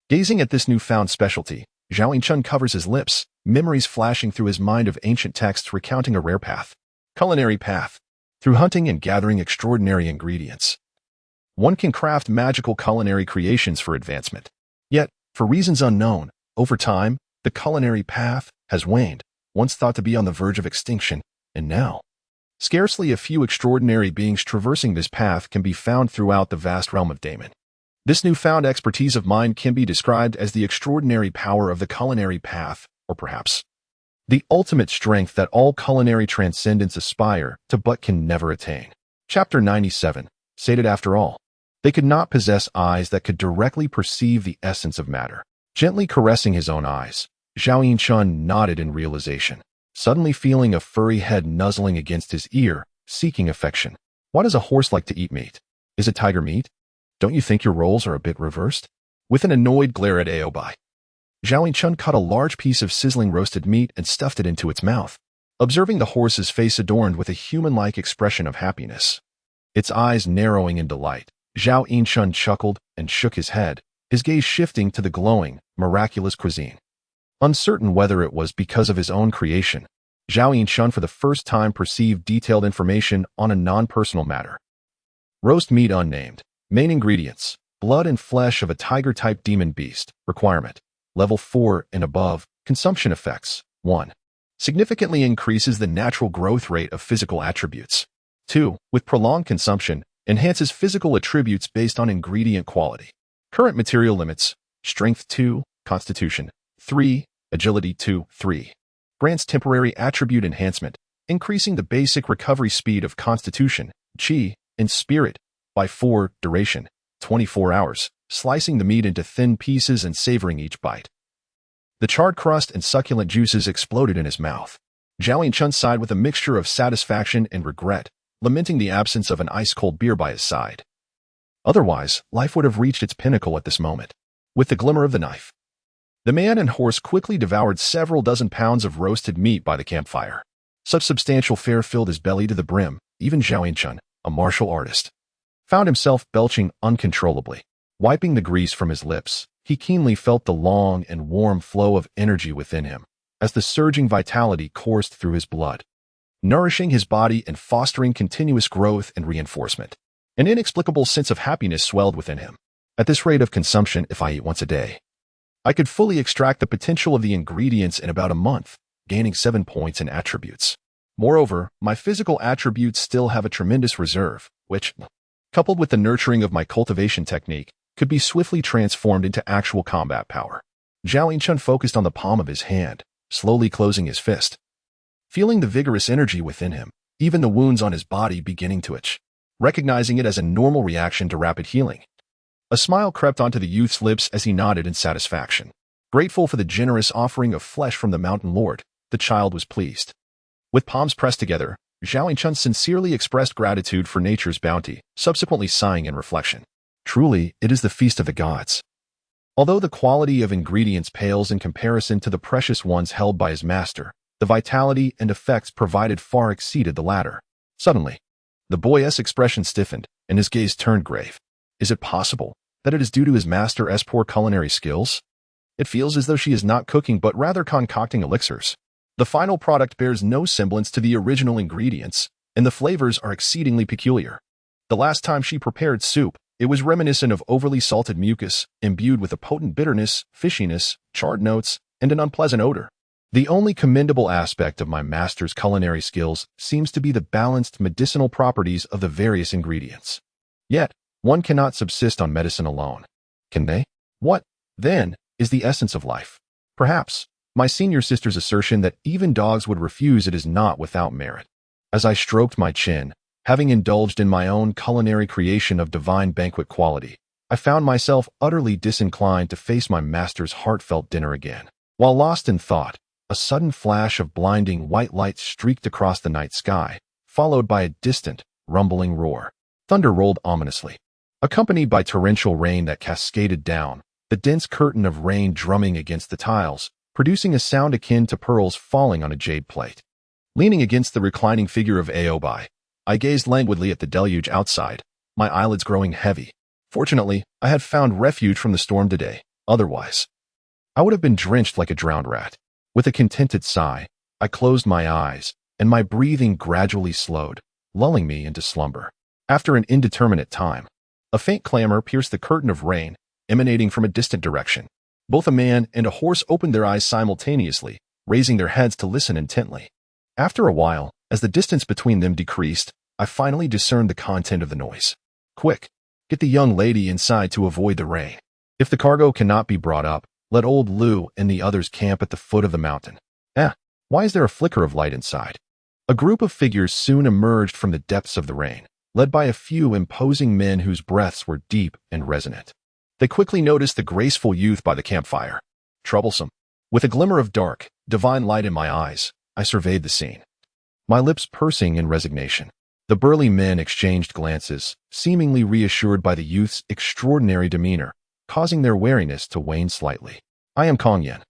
Gazing at this newfound specialty, Zhao Yinchen covers his lips, memories flashing through his mind of ancient texts recounting a rare path. Culinary path. Through hunting and gathering extraordinary ingredients, one can craft magical culinary creations for advancement. Yet, for reasons unknown, over time, the culinary path has waned, once thought to be on the verge of extinction, and now, scarcely a few extraordinary beings traversing this path can be found throughout the vast realm of Daemon. This newfound expertise of mine can be described as the extraordinary power of the culinary path, or perhaps the ultimate strength that all culinary transcendents aspire to but can never attain. Chapter 97, sated after all, they could not possess eyes that could directly perceive the essence of matter. Gently caressing his own eyes, Zhao Yinchen nodded in realization, suddenly feeling a furry head nuzzling against his ear, seeking affection. Why does a horse like to eat meat? Is it tiger meat? Don't you think your roles are a bit reversed? With an annoyed glare at Ao Bai, Zhao Yinchen cut a large piece of sizzling roasted meat and stuffed it into its mouth, observing the horse's face adorned with a human-like expression of happiness. Its eyes narrowing in delight, Zhao Yinshun chuckled and shook his head, his gaze shifting to the glowing, miraculous cuisine. Uncertain whether it was because of his own creation, Zhao Yinshun for the first time perceived detailed information on a non-personal matter. Roast meat unnamed. Main ingredients: blood and flesh of a tiger-type demon beast. Requirement: level 4 and above. Consumption effects: 1. Significantly increases the natural growth rate of physical attributes. 2. With prolonged consumption, enhances physical attributes based on ingredient quality. Current material limits: strength 2, constitution 3, agility 2, 3. Grants temporary attribute enhancement, increasing the basic recovery speed of constitution, chi, and spirit by 4. Duration: 24 hours, slicing the meat into thin pieces and savoring each bite. The charred crust and succulent juices exploded in his mouth. Zhao Yinshun sighed with a mixture of satisfaction and regret, lamenting the absence of an ice-cold beer by his side. Otherwise, life would have reached its pinnacle at this moment. With the glimmer of the knife, the man and horse quickly devoured several dozen pounds of roasted meat by the campfire. Such substantial fare filled his belly to the brim. Even Zhao Yinshun, a martial artist, found himself belching uncontrollably. Wiping the grease from his lips, he keenly felt the long and warm flow of energy within him, as the surging vitality coursed through his blood, nourishing his body and fostering continuous growth and reinforcement. An inexplicable sense of happiness swelled within him. At this rate of consumption, if I eat once a day, I could fully extract the potential of the ingredients in about a month, gaining 7 points in attributes. Moreover, my physical attributes still have a tremendous reserve, which, coupled with the nurturing of my cultivation technique, could be swiftly transformed into actual combat power. Zhao Yinshun focused on the palm of his hand, slowly closing his fist, feeling the vigorous energy within him, even the wounds on his body beginning to itch, recognizing it as a normal reaction to rapid healing. A smile crept onto the youth's lips as he nodded in satisfaction. Grateful for the generous offering of flesh from the Mountain Lord, the child was pleased. With palms pressed together, Zhao Yinshun sincerely expressed gratitude for nature's bounty, subsequently sighing in reflection. Truly, it is the feast of the gods. Although the quality of ingredients pales in comparison to the precious ones held by his master, the vitality and effects provided far exceeded the latter. Suddenly, the boy's expression stiffened, and his gaze turned grave. Is it possible that it is due to his master's poor culinary skills? It feels as though she is not cooking but rather concocting elixirs. The final product bears no semblance to the original ingredients, and the flavors are exceedingly peculiar. The last time she prepared soup, it was reminiscent of overly salted mucus, imbued with a potent bitterness, fishiness, charred notes, and an unpleasant odor. The only commendable aspect of my master's culinary skills seems to be the balanced medicinal properties of the various ingredients. Yet, one cannot subsist on medicine alone. Can they? What, then, is the essence of life? Perhaps, my senior sister's assertion that even dogs would refuse it is not without merit. As I stroked my chin, having indulged in my own culinary creation of divine banquet quality, I found myself utterly disinclined to face my master's heartfelt dinner again. While lost in thought, a sudden flash of blinding white light streaked across the night sky, followed by a distant, rumbling roar. Thunder rolled ominously, accompanied by torrential rain that cascaded down, the dense curtain of rain drumming against the tiles, producing a sound akin to pearls falling on a jade plate. Leaning against the reclining figure of Aobai, I gazed languidly at the deluge outside, my eyelids growing heavy. Fortunately, I had found refuge from the storm today. Otherwise, I would have been drenched like a drowned rat. With a contented sigh, I closed my eyes, and my breathing gradually slowed, lulling me into slumber. After an indeterminate time, a faint clamor pierced the curtain of rain, emanating from a distant direction. Both a man and a horse opened their eyes simultaneously, raising their heads to listen intently. After a while, as the distance between them decreased, I finally discerned the content of the noise. Quick, get the young lady inside to avoid the rain. If the cargo cannot be brought up, let old Lou and the others camp at the foot of the mountain. Why is there a flicker of light inside? A group of figures soon emerged from the depths of the rain, led by a few imposing men whose breaths were deep and resonant. They quickly noticed the graceful youth by the campfire. Troublesome. With a glimmer of dark, divine light in my eyes, I surveyed the scene, my lips pursing in resignation. The burly men exchanged glances, seemingly reassured by the youth's extraordinary demeanor, causing their wariness to wane slightly. I am Kong Yen.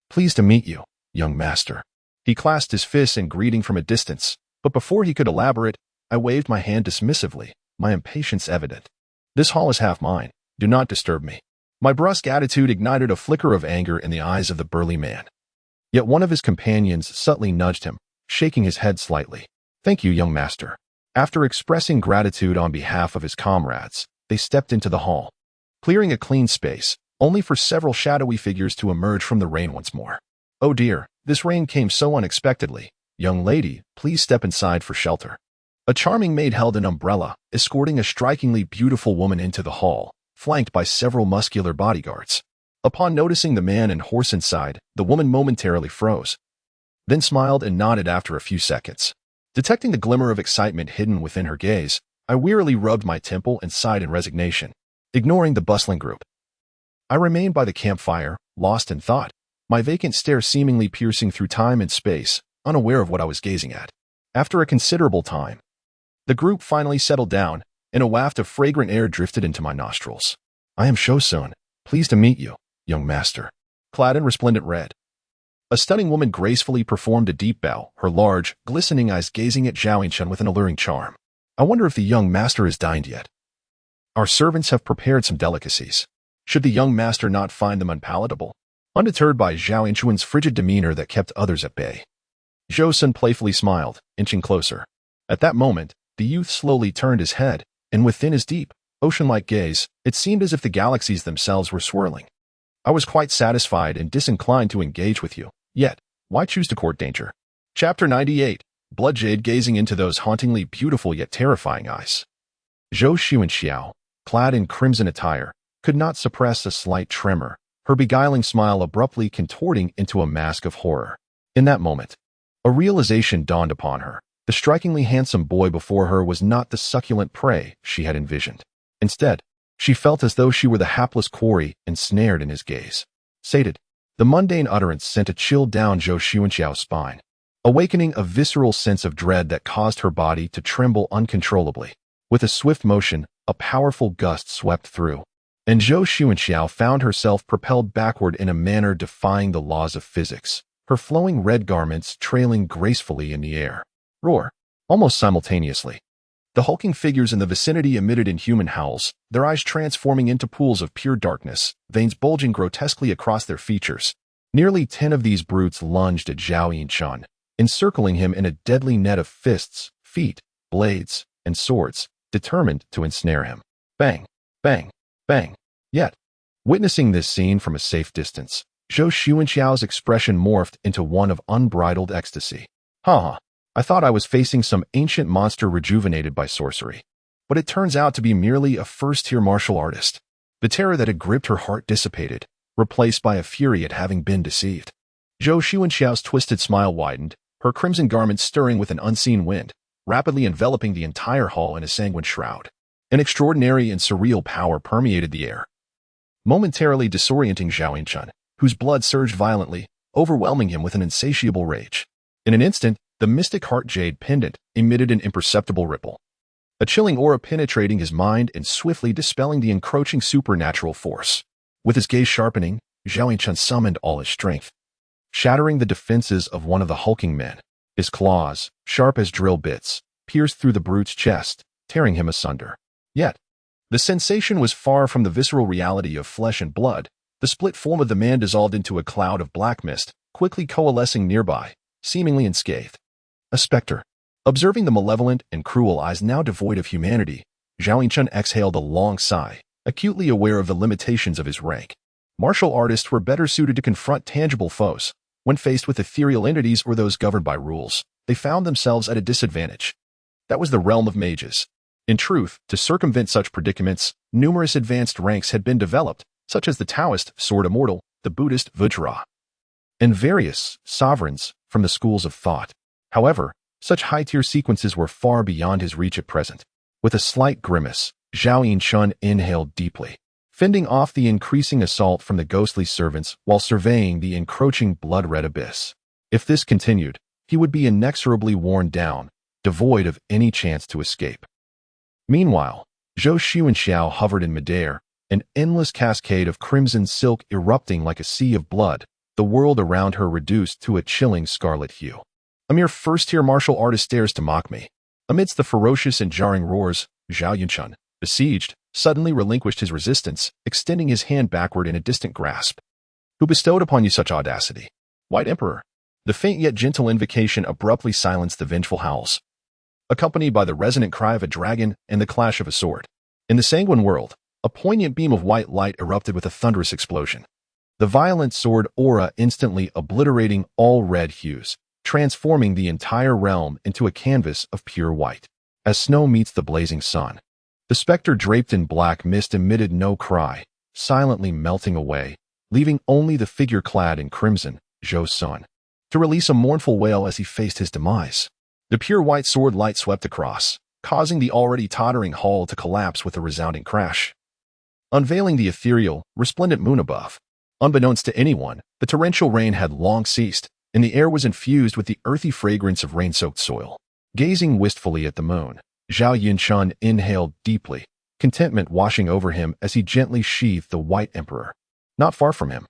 Pleased to meet you, young master. He clasped his fists in greeting from a distance, but before he could elaborate, I waved my hand dismissively, my impatience evident. This hall is half mine. Do not disturb me. My brusque attitude ignited a flicker of anger in the eyes of the burly man. Yet one of his companions subtly nudged him, shaking his head slightly. Thank you, young master. After expressing gratitude on behalf of his comrades, they stepped into the hall, clearing a clean space, only for several shadowy figures to emerge from the rain once more. Oh dear, this rain came so unexpectedly. Young lady, please step inside for shelter. A charming maid held an umbrella, escorting a strikingly beautiful woman into the hall, flanked by several muscular bodyguards. Upon noticing the man and horse inside, the woman momentarily froze, then smiled and nodded after a few seconds. Detecting the glimmer of excitement hidden within her gaze, I wearily rubbed my temple and sighed in resignation, ignoring the bustling group. I remained by the campfire, lost in thought, my vacant stare seemingly piercing through time and space, unaware of what I was gazing at. After a considerable time, the group finally settled down, and a waft of fragrant air drifted into my nostrils. I am Shosun, pleased to meet you, young master. Clad in resplendent red, a stunning woman gracefully performed a deep bow, her large, glistening eyes gazing at Zhao Yinchun with an alluring charm. I wonder if the young master has dined yet. Our servants have prepared some delicacies. Should the young master not find them unpalatable? Undeterred by Zhao Yinchun's frigid demeanor that kept others at bay, Shosun playfully smiled, inching closer. At that moment, the youth slowly turned his head, and within his deep, ocean-like gaze, it seemed as if the galaxies themselves were swirling. I was quite satisfied and disinclined to engage with you. Yet, why choose to court danger? Chapter 98. Bloodjade gazing into those hauntingly beautiful yet terrifying eyes. Zhou Xuanxiao, clad in crimson attire, could not suppress a slight tremor, her beguiling smile abruptly contorting into a mask of horror. In that moment, a realization dawned upon her. The strikingly handsome boy before her was not the succulent prey she had envisioned. Instead, she felt as though she were the hapless quarry ensnared in his gaze. Sated, the mundane utterance sent a chill down Zhou Xuanxiao's spine, awakening a visceral sense of dread that caused her body to tremble uncontrollably. With a swift motion, a powerful gust swept through, and Zhou Xuanxiao found herself propelled backward in a manner defying the laws of physics, her flowing red garments trailing gracefully in the air. Roar! Almost simultaneously, the hulking figures in the vicinity emitted inhuman howls, their eyes transforming into pools of pure darkness, veins bulging grotesquely across their features. Nearly 10 of these brutes lunged at Zhao Yinchun, encircling him in a deadly net of fists, feet, blades, and swords, determined to ensnare him. Bang! Bang! Bang! Yet, witnessing this scene from a safe distance, Zhou Xuanxiao's expression morphed into one of unbridled ecstasy. Ha! I thought I was facing some ancient monster rejuvenated by sorcery, but it turns out to be merely a first-tier martial artist. The terror that had gripped her heart dissipated, replaced by a fury at having been deceived. Zhou Xuanxiao's twisted smile widened, her crimson garments stirring with an unseen wind, rapidly enveloping the entire hall in a sanguine shroud. An extraordinary and surreal power permeated the air, momentarily disorienting Zhao Yinchun, whose blood surged violently, overwhelming him with an insatiable rage. In an instant, the mystic heart jade pendant emitted an imperceptible ripple, a chilling aura penetrating his mind and swiftly dispelling the encroaching supernatural force. With his gaze sharpening, Zhao Yinchun summoned all his strength, shattering the defenses of one of the hulking men. His claws, sharp as drill bits, pierced through the brute's chest, tearing him asunder. Yet, the sensation was far from the visceral reality of flesh and blood. The split form of the man dissolved into a cloud of black mist, quickly coalescing nearby, seemingly unscathed. A specter. Observing the malevolent and cruel eyes now devoid of humanity, Zhao Yinchun exhaled a long sigh, acutely aware of the limitations of his rank. Martial artists were better suited to confront tangible foes. When faced with ethereal entities or those governed by rules, they found themselves at a disadvantage. That was the realm of mages. In truth, to circumvent such predicaments, numerous advanced ranks had been developed, such as the Taoist sword Immortal, the Buddhist Vajra, and various sovereigns from the schools of thought. However, such high-tier sequences were far beyond his reach at present. With a slight grimace, Zhao Yinchun inhaled deeply, fending off the increasing assault from the ghostly servants while surveying the encroaching blood-red abyss. If this continued, he would be inexorably worn down, devoid of any chance to escape. Meanwhile, Zhou Xuanxiao hovered in midair, an endless cascade of crimson silk erupting like a sea of blood, the world around her reduced to a chilling scarlet hue. A mere first-tier martial artist dares to mock me. Amidst the ferocious and jarring roars, Zhao Yinchun, besieged, suddenly relinquished his resistance, extending his hand backward in a distant grasp. Who bestowed upon you such audacity? White Emperor. The faint yet gentle invocation abruptly silenced the vengeful howls, accompanied by the resonant cry of a dragon and the clash of a sword. In the sanguine world, a poignant beam of white light erupted with a thunderous explosion. The violent sword aura instantly obliterating all red hues, transforming the entire realm into a canvas of pure white. As snow meets the blazing sun, the specter draped in black mist emitted no cry, silently melting away, leaving only the figure clad in crimson, Zhou's son, to release a mournful wail as he faced his demise. The pure white sword light swept across, causing the already tottering hall to collapse with a resounding crash, unveiling the ethereal, resplendent moon above. Unbeknownst to anyone, the torrential rain had long ceased, and the air was infused with the earthy fragrance of rain-soaked soil. Gazing wistfully at the moon, Zhao Yunshun inhaled deeply, contentment washing over him as he gently sheathed the White Emperor. Not far from him,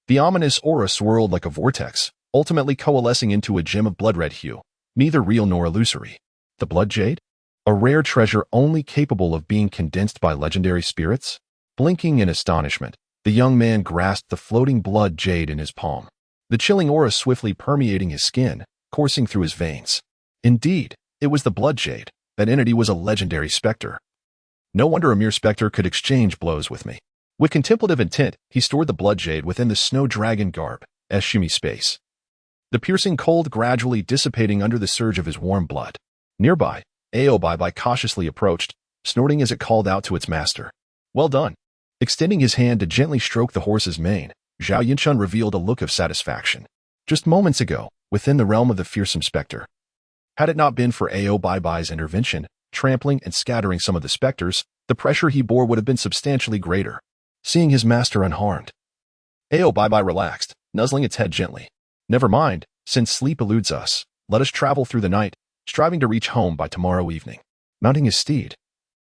the ominous aura swirled like a vortex, ultimately coalescing into a gem of blood-red hue, neither real nor illusory. The Blood Jade? A rare treasure only capable of being condensed by legendary spirits? Blinking in astonishment, the young man grasped the floating blood jade in his palm, the chilling aura swiftly permeating his skin, coursing through his veins. Indeed, it was the Blood Jade. That entity was a legendary specter. No wonder a mere specter could exchange blows with me. With contemplative intent, he stored the Blood Jade within the snow dragon garb, as shimmy space, the piercing cold gradually dissipating under the surge of his warm blood. Nearby, Aobai cautiously approached, snorting as it called out to its master. Well done. Extending his hand to gently stroke the horse's mane, Zhao Yunshun revealed a look of satisfaction. Just moments ago, within the realm of the fearsome specter, had it not been for Aobai's intervention, trampling and scattering some of the specters, the pressure he bore would have been substantially greater. Seeing his master unharmed, Aobai relaxed, nuzzling its head gently. Never mind, since sleep eludes us, let us travel through the night, striving to reach home by tomorrow evening. Mounting his steed,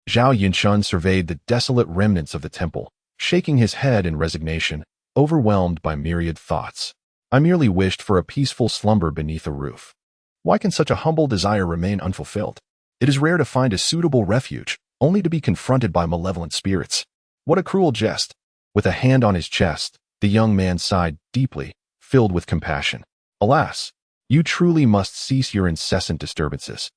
Zhao Yunshun surveyed the desolate remnants of the temple, shaking his head in resignation, overwhelmed by myriad thoughts. I merely wished for a peaceful slumber beneath a roof. Why can such a humble desire remain unfulfilled? It is rare to find a suitable refuge, only to be confronted by malevolent spirits. What a cruel jest! With a hand on his chest, the young man sighed deeply, filled with compassion. Alas, you truly must cease your incessant disturbances.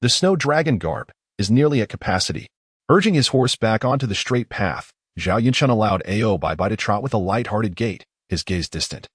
The snow dragon garb is nearly at capacity. Urging his horse back onto the straight path, Zhao Yunshun allowed Aobai to trot with a light-hearted gait, his gaze distant,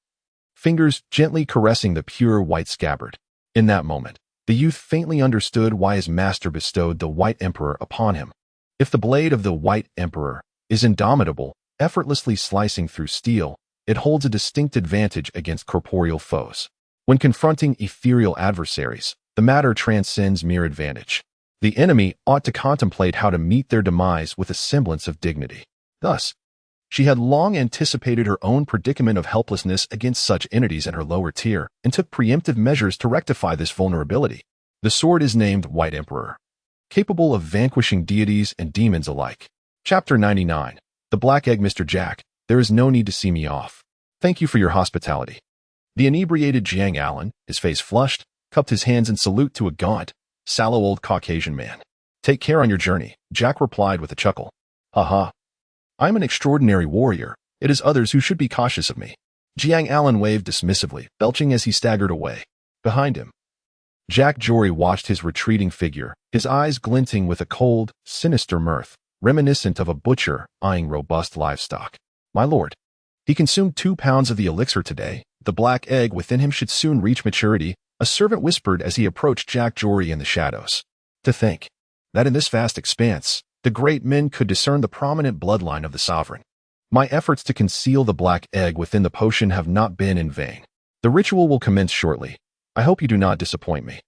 fingers gently caressing the pure white scabbard. In that moment, the youth faintly understood why his master bestowed the White Emperor upon him. If the blade of the White Emperor is indomitable, effortlessly slicing through steel, it holds a distinct advantage against corporeal foes. When confronting ethereal adversaries, the matter transcends mere advantage. The enemy ought to contemplate how to meet their demise with a semblance of dignity. Thus, she had long anticipated her own predicament of helplessness against such entities in her lower tier and took preemptive measures to rectify this vulnerability. The sword is named White Emperor, capable of vanquishing deities and demons alike. Chapter 99. The Black Egg. Mr. Jack, there is no need to see me off. Thank you for your hospitality. The inebriated Jiang Allen, his face flushed, cupped his hands in salute to a gaunt, sallow old Caucasian man. Take care on your journey, Jack replied with a chuckle. Ha. I am an extraordinary warrior. It is others who should be cautious of me. Jiang Allen waved dismissively, belching as he staggered away. Behind him, Jack Jory watched his retreating figure, his eyes glinting with a cold, sinister mirth, reminiscent of a butcher eyeing robust livestock. My lord, he consumed 2 pounds of the elixir today. The black egg within him should soon reach maturity, a servant whispered as he approached Jack Jory in the shadows. To think that in this vast expanse, the great men could discern the prominent bloodline of the sovereign. My efforts to conceal the black egg within the potion have not been in vain. The ritual will commence shortly. I hope you do not disappoint me.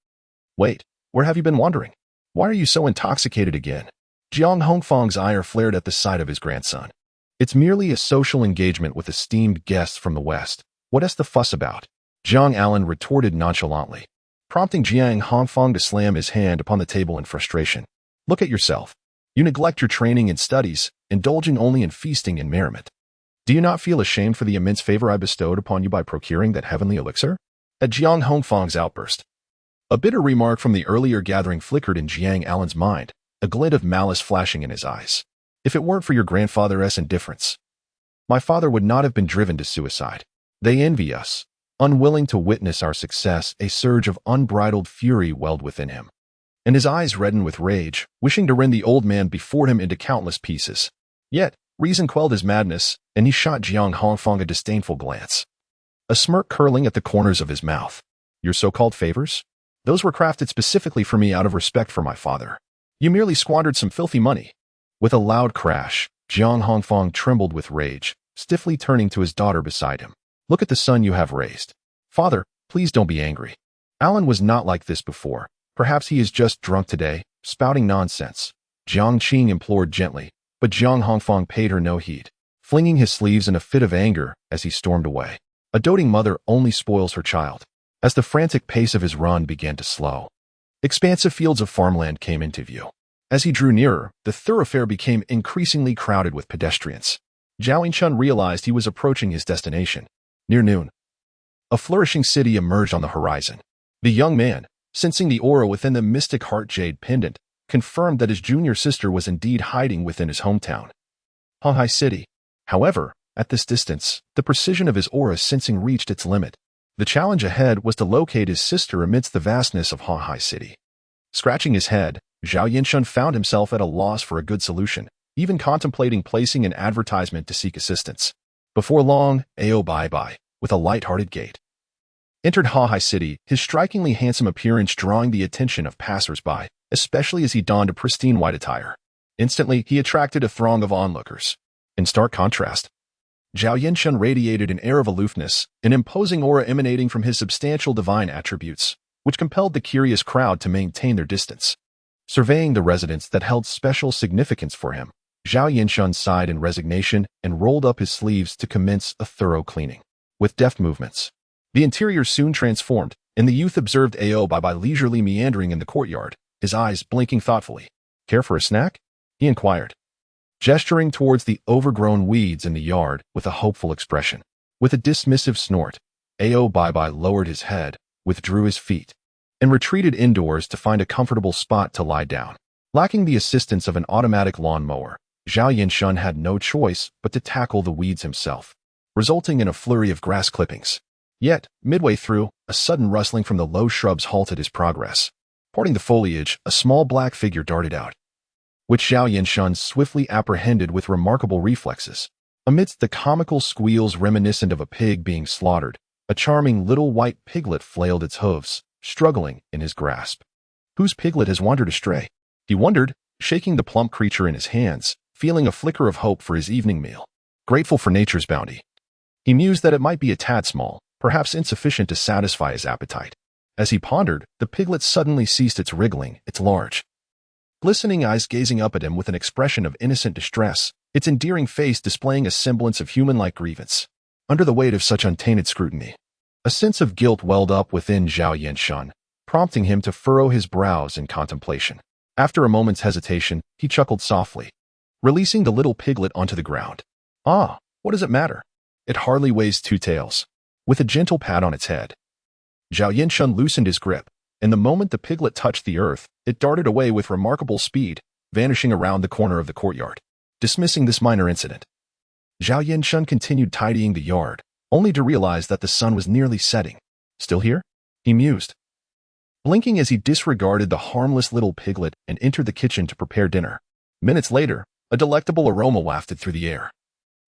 Wait, where have you been wandering? Why are you so intoxicated again? Jiang Hongfang's ire flared at the sight of his grandson. It's merely a social engagement with esteemed guests from the West. What is the fuss about? Jiang Allen retorted nonchalantly, prompting Jiang Hongfang to slam his hand upon the table in frustration. Look at yourself. You neglect your training and studies, indulging only in feasting and merriment. Do you not feel ashamed for the immense favor I bestowed upon you by procuring that heavenly elixir? At Jiang Hongfang's outburst, a bitter remark from the earlier gathering flickered in Jiang Allen's mind, a glint of malice flashing in his eyes. If it weren't for your grandfather's indifference, my father would not have been driven to suicide. They envy us. Unwilling to witness our success, a surge of unbridled fury welled within him, and his eyes reddened with rage, wishing to rend the old man before him into countless pieces. Yet, reason quelled his madness, and he shot Jiang Hongfang a disdainful glance, a smirk curling at the corners of his mouth. Your so-called favors? Those were crafted specifically for me out of respect for my father. You merely squandered some filthy money. With a loud crash, Jiang Hongfang trembled with rage, stiffly turning to his daughter beside him. Look at the son you have raised. Father, please don't be angry. Alan was not like this before. Perhaps he is just drunk today, spouting nonsense. Jiang Qing implored gently, but Jiang Hongfang paid her no heed, flinging his sleeves in a fit of anger as he stormed away. A doting mother only spoils her child. As the frantic pace of his run began to slow, expansive fields of farmland came into view. As he drew nearer, the thoroughfare became increasingly crowded with pedestrians. Zhao Yinchun realized he was approaching his destination. Near noon, a flourishing city emerged on the horizon. The young man, sensing the aura within the mystic heart jade pendant, confirmed that his junior sister was indeed hiding within his hometown, Honghai City. However, at this distance, the precision of his aura sensing reached its limit. The challenge ahead was to locate his sister amidst the vastness of Honghai City. Scratching his head, Zhao Yinchun found himself at a loss for a good solution, even contemplating placing an advertisement to seek assistance. Before long, Ao Bai, with a light-hearted gait, entered Honghai City, his strikingly handsome appearance drawing the attention of passers-by, especially as he donned a pristine white attire. Instantly, he attracted a throng of onlookers. In stark contrast, Zhao Yinchun radiated an air of aloofness, an imposing aura emanating from his substantial divine attributes, which compelled the curious crowd to maintain their distance. Surveying the residence that held special significance for him, Zhao Yinchun sighed in resignation and rolled up his sleeves to commence a thorough cleaning. With deft movements, the interior soon transformed, and the youth observed Ao Bai leisurely meandering in the courtyard, his eyes blinking thoughtfully. Care for a snack? He inquired, gesturing towards the overgrown weeds in the yard with a hopeful expression. With a dismissive snort, Ao Bai lowered his head, withdrew his feet, and retreated indoors to find a comfortable spot to lie down. Lacking the assistance of an automatic lawnmower, Zhao Yinchun had no choice but to tackle the weeds himself, resulting in a flurry of grass clippings. Yet, midway through, a sudden rustling from the low shrubs halted his progress. Parting the foliage, a small black figure darted out, which Zhao Yinchun swiftly apprehended with remarkable reflexes. Amidst the comical squeals reminiscent of a pig being slaughtered, a charming little white piglet flailed its hooves, struggling in his grasp. Whose piglet has wandered astray? He wondered, shaking the plump creature in his hands, feeling a flicker of hope for his evening meal. Grateful for nature's bounty, he mused that it might be a tad small, perhaps insufficient to satisfy his appetite. As he pondered, the piglet suddenly ceased its wriggling, its large, glistening eyes gazing up at him with an expression of innocent distress, its endearing face displaying a semblance of human-like grievance. Under the weight of such untainted scrutiny, a sense of guilt welled up within Zhao Yinchun, prompting him to furrow his brows in contemplation. After a moment's hesitation, he chuckled softly, releasing the little piglet onto the ground. Ah, what does it matter? It hardly weighs 2 taels. With a gentle pat on its head, Zhao Yinchun loosened his grip, and the moment the piglet touched the earth, it darted away with remarkable speed, vanishing around the corner of the courtyard. Dismissing this minor incident, Zhao Yinchun continued tidying the yard, only to realize that the sun was nearly setting. Still here? He mused, blinking as he disregarded the harmless little piglet and entered the kitchen to prepare dinner. Minutes later, a delectable aroma wafted through the air,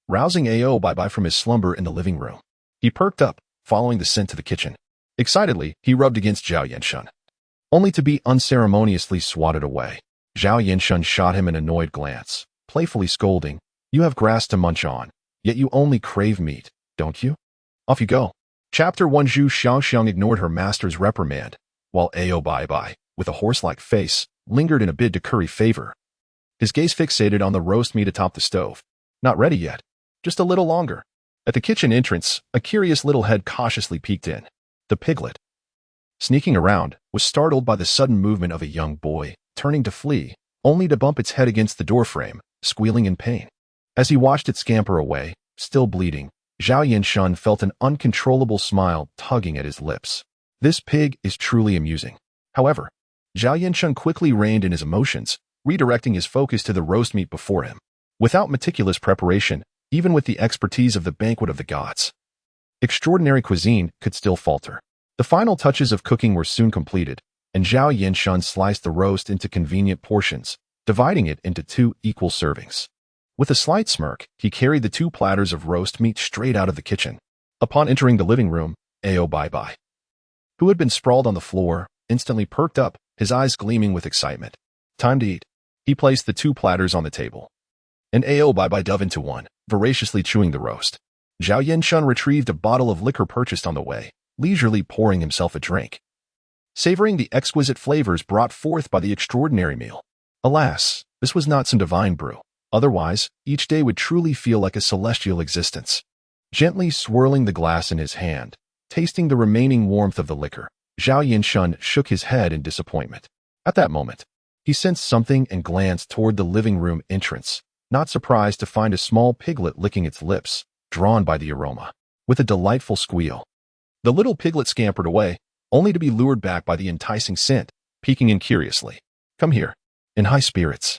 rousing Ao Bai from his slumber in the living room. He perked up, following the scent to the kitchen. Excitedly, he rubbed against Zhao Yinchun, only to be unceremoniously swatted away. Zhao Yinchun shot him an annoyed glance, playfully scolding, "You have grass to munch on, yet you only crave meat, don't you? Off you go." Chapter 1. Zhu Xiaoxiang ignored her master's reprimand, while Ao Bai, with a horse-like face, lingered in a bid to curry favor. His gaze fixated on the roast meat atop the stove. Not ready yet. Just a little longer. At the kitchen entrance, a curious little head cautiously peeked in. The piglet, sneaking around, was startled by the sudden movement of a young boy, turning to flee, only to bump its head against the doorframe, squealing in pain. As he watched it scamper away, still bleeding, Zhao Yinchun felt an uncontrollable smile tugging at his lips. This pig is truly amusing. However, Zhao Yinchun quickly reined in his emotions, redirecting his focus to the roast meat before him. Without meticulous preparation, even with the expertise of the banquet of the gods, extraordinary cuisine could still falter. The final touches of cooking were soon completed, and Zhao Yinshan sliced the roast into convenient portions, dividing it into 2 equal servings. With a slight smirk, he carried the 2 platters of roast meat straight out of the kitchen. Upon entering the living room, Ao Bai, who had been sprawled on the floor, instantly perked up, his eyes gleaming with excitement. Time to eat. He placed the 2 platters on the table, and Ao Bai dove into one, voraciously chewing the roast. Zhao Yinshan retrieved a bottle of liquor purchased on the way, leisurely pouring himself a drink, savoring the exquisite flavors brought forth by the extraordinary meal. Alas, this was not some divine brew. Otherwise, each day would truly feel like a celestial existence. Gently swirling the glass in his hand, tasting the remaining warmth of the liquor, Zhao Yinshan shook his head in disappointment. At that moment, he sensed something and glanced toward the living room entrance, not surprised to find a small piglet licking its lips, drawn by the aroma. With a delightful squeal, the little piglet scampered away, only to be lured back by the enticing scent, peeking in curiously. Come here. In high spirits,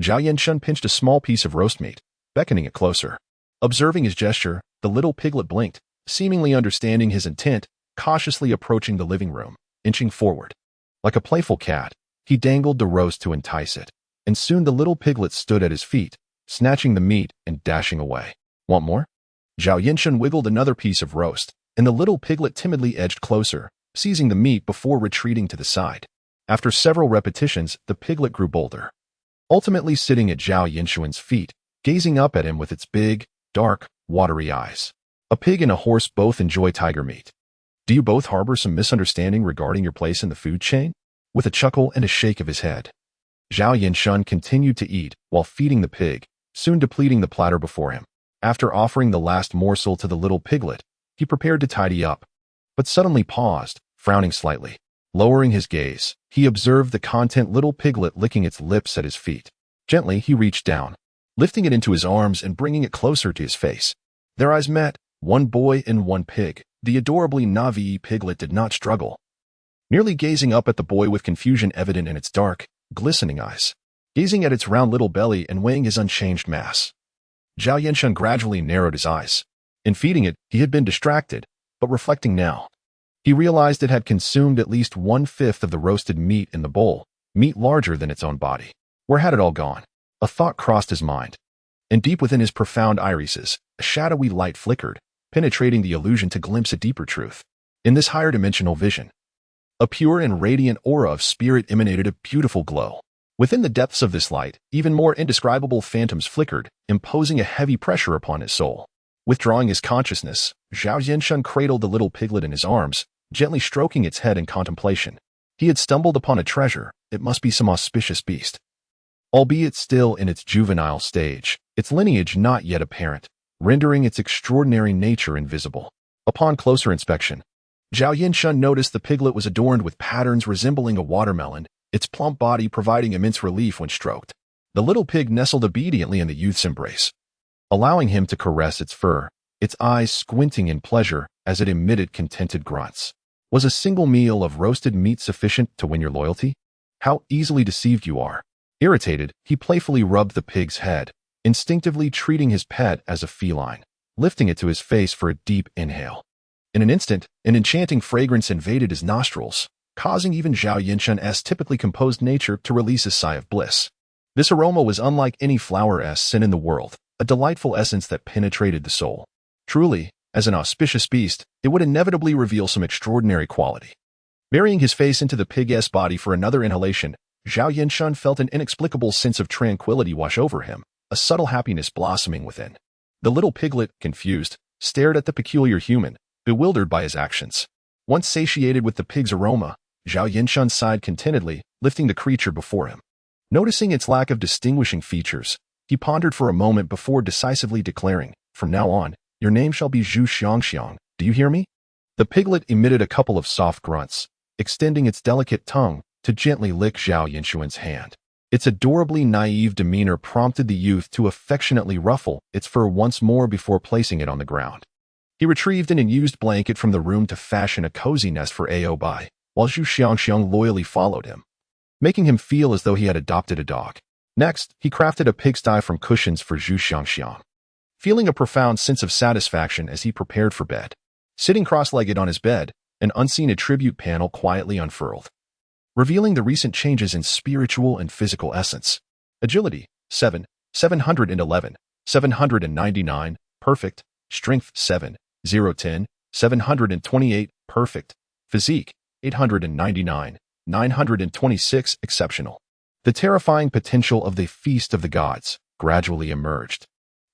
Zhao Yinshan pinched a small piece of roast meat, beckoning it closer. Observing his gesture, the little piglet blinked, seemingly understanding his intent, cautiously approaching the living room, inching forward. Like a playful cat, he dangled the roast to entice it, and soon the little piglet stood at his feet, snatching the meat and dashing away. Want more? Zhao Yinshan wiggled another piece of roast, and the little piglet timidly edged closer, seizing the meat before retreating to the side. After several repetitions, the piglet grew bolder, ultimately sitting at Zhao Yinshan's feet, gazing up at him with its big, dark, watery eyes. A pig and a horse both enjoy tiger meat. Do you both harbor some misunderstanding regarding your place in the food chain? With a chuckle and a shake of his head, Zhao Yinshan continued to eat while feeding the pig, soon depleting the platter before him. After offering the last morsel to the little piglet, he prepared to tidy up, but suddenly paused, frowning slightly. Lowering his gaze, he observed the content little piglet licking its lips at his feet. Gently, he reached down, lifting it into his arms and bringing it closer to his face. Their eyes met, one boy and one pig. The adorably Navi piglet did not struggle, merely gazing up at the boy with confusion evident in its dark, glistening eyes, gazing at its round little belly and weighing his unchanged mass. Zhao Yinshan gradually narrowed his eyes. In feeding it, he had been distracted, but reflecting now, he realized it had consumed at least 1/5 of the roasted meat in the bowl, meat larger than its own body. Where had it all gone? A thought crossed his mind, and deep within his profound irises, a shadowy light flickered, penetrating the illusion to glimpse a deeper truth. In this higher dimensional vision, a pure and radiant aura of spirit emanated a beautiful glow. Within the depths of this light, even more indescribable phantoms flickered, imposing a heavy pressure upon his soul. Withdrawing his consciousness, Zhao Yinshan cradled the little piglet in his arms, gently stroking its head in contemplation. He had stumbled upon a treasure. It must be some auspicious beast. Albeit still in its juvenile stage, its lineage not yet apparent, rendering its extraordinary nature invisible. Upon closer inspection, Zhao Yinshan noticed the piglet was adorned with patterns resembling a watermelon, its plump body providing immense relief when stroked. The little pig nestled obediently in the youth's embrace, allowing him to caress its fur, its eyes squinting in pleasure as it emitted contented grunts. Was a single meal of roasted meat sufficient to win your loyalty? How easily deceived you are. Irritated, he playfully rubbed the pig's head, instinctively treating his pet as a feline, lifting it to his face for a deep inhale. In an instant, an enchanting fragrance invaded his nostrils, causing even Zhao Yinshan's typically composed nature to release a sigh of bliss. This aroma was unlike any flower scent in the world, a delightful essence that penetrated the soul. Truly, as an auspicious beast, it would inevitably reveal some extraordinary quality. Burying his face into the pig's body for another inhalation, Zhao Yinshan felt an inexplicable sense of tranquility wash over him, a subtle happiness blossoming within. The little piglet, confused, stared at the peculiar human, bewildered by his actions. Once satiated with the pig's aroma, Zhao Yinshan sighed contentedly, lifting the creature before him. Noticing its lack of distinguishing features, he pondered for a moment before decisively declaring, "From now on, your name shall be Zhu Xiangxiang, do you hear me?" The piglet emitted a couple of soft grunts, extending its delicate tongue to gently lick Zhao Yinshan's hand. Its adorably naive demeanor prompted the youth to affectionately ruffle its fur once more before placing it on the ground. He retrieved an unused blanket from the room to fashion a cozy nest for Ao Bai, while Zhu Xiangxiang loyally followed him. making him feel as though he had adopted a dog. Next, he crafted a pigsty from cushions for Zhu Xiangxiang, feeling a profound sense of satisfaction as he prepared for bed. Sitting cross-legged on his bed, an unseen attribute panel quietly unfurled, revealing the recent changes in spiritual and physical essence. Agility, 7, 711, 799, perfect. Strength, 7, 010, 728, perfect. Physique, 899, 926, exceptional. The terrifying potential of the Feast of the Gods gradually emerged.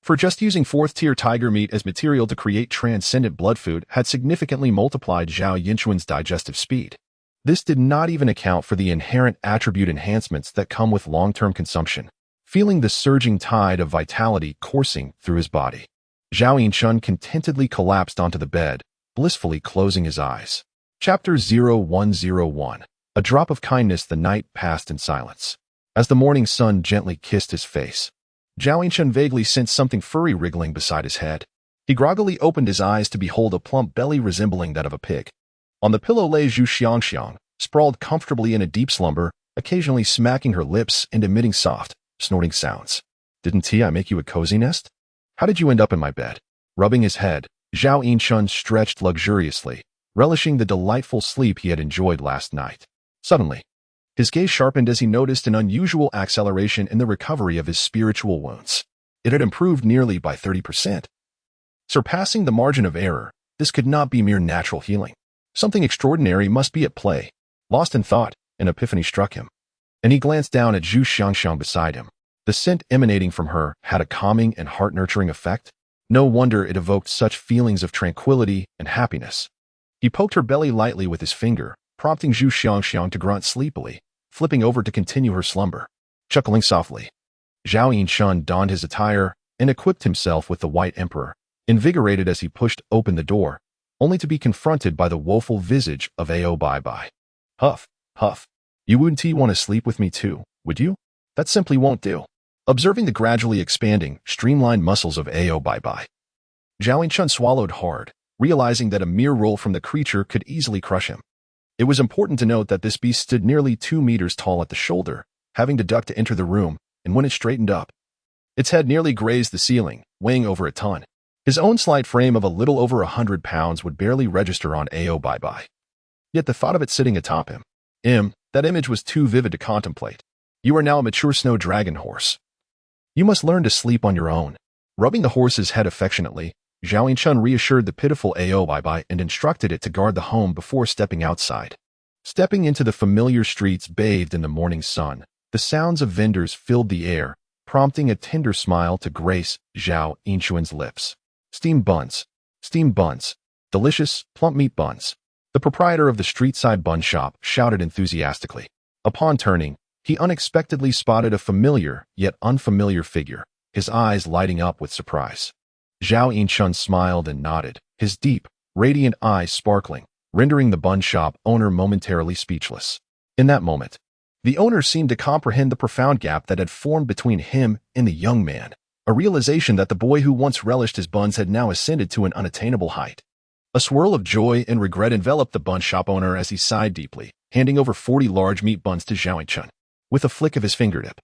For just using 4th-tier tiger meat as material to create transcendent blood food had significantly multiplied Zhao Yinchuan's digestive speed. This did not even account for the inherent attribute enhancements that come with long-term consumption. Feeling the surging tide of vitality coursing through his body, Zhao Yinchun contentedly collapsed onto the bed, blissfully closing his eyes. Chapter 0101. A drop of kindness. The night passed in silence. As the morning sun gently kissed his face, Zhao Yinchun vaguely sensed something furry wriggling beside his head. He groggily opened his eyes to behold a plump belly resembling that of a pig. On the pillow lay Zhu Xiangxiang, sprawled comfortably in a deep slumber, occasionally smacking her lips and emitting soft, snorting sounds. Didn't I make you a cozy nest? How did you end up in my bed? Rubbing his head, Zhao Yinchun stretched luxuriously, relishing the delightful sleep he had enjoyed last night. Suddenly, his gaze sharpened as he noticed an unusual acceleration in the recovery of his spiritual wounds. It had improved nearly by 30%. Surpassing the margin of error, this could not be mere natural healing. Something extraordinary must be at play. Lost in thought, an epiphany struck him, and he glanced down at Zhu Xiangxiang beside him. The scent emanating from her had a calming and heart-nurturing effect. No wonder it evoked such feelings of tranquility and happiness. He poked her belly lightly with his finger, prompting Zhu Xiangxiang to grunt sleepily, flipping over to continue her slumber. Chuckling softly, Zhao Yinchun donned his attire and equipped himself with the White Emperor, invigorated as he pushed open the door, only to be confronted by the woeful visage of Ao Bai Bai. Huff, huff. You wouldn't want to sleep with me too, would you? That simply won't do. Observing the gradually expanding, streamlined muscles of Ao Bai Bai, Zhao Yinchun swallowed hard, realizing that a mere roll from the creature could easily crush him. It was important to note that this beast stood nearly 2 meters tall at the shoulder, having to duck to enter the room, and when it straightened up, its head nearly grazed the ceiling, weighing over a ton. His own slight frame of a little over 100 pounds would barely register on Ao Bai Bai. Yet the thought of it sitting atop him, that image was too vivid to contemplate. You are now a mature snow dragon horse. You must learn to sleep on your own. Rubbing the horse's head affectionately, Zhao Yinchun reassured the pitiful Ao Bai Bai and instructed it to guard the home before stepping outside. Stepping into the familiar streets bathed in the morning sun, the sounds of vendors filled the air, prompting a tender smile to grace Zhao Yinchuan's lips. Steamed buns. Delicious, plump meat buns. The proprietor of the street-side bun shop shouted enthusiastically. Upon turning, he unexpectedly spotted a familiar yet unfamiliar figure, his eyes lighting up with surprise. Zhao Yinchun smiled and nodded, his deep, radiant eyes sparkling, rendering the bun shop owner momentarily speechless. In that moment, the owner seemed to comprehend the profound gap that had formed between him and the young man, a realization that the boy who once relished his buns had now ascended to an unattainable height. A swirl of joy and regret enveloped the bun shop owner as he sighed deeply, handing over 40 large meat buns to Zhao Yinchun. With a flick of his fingertip,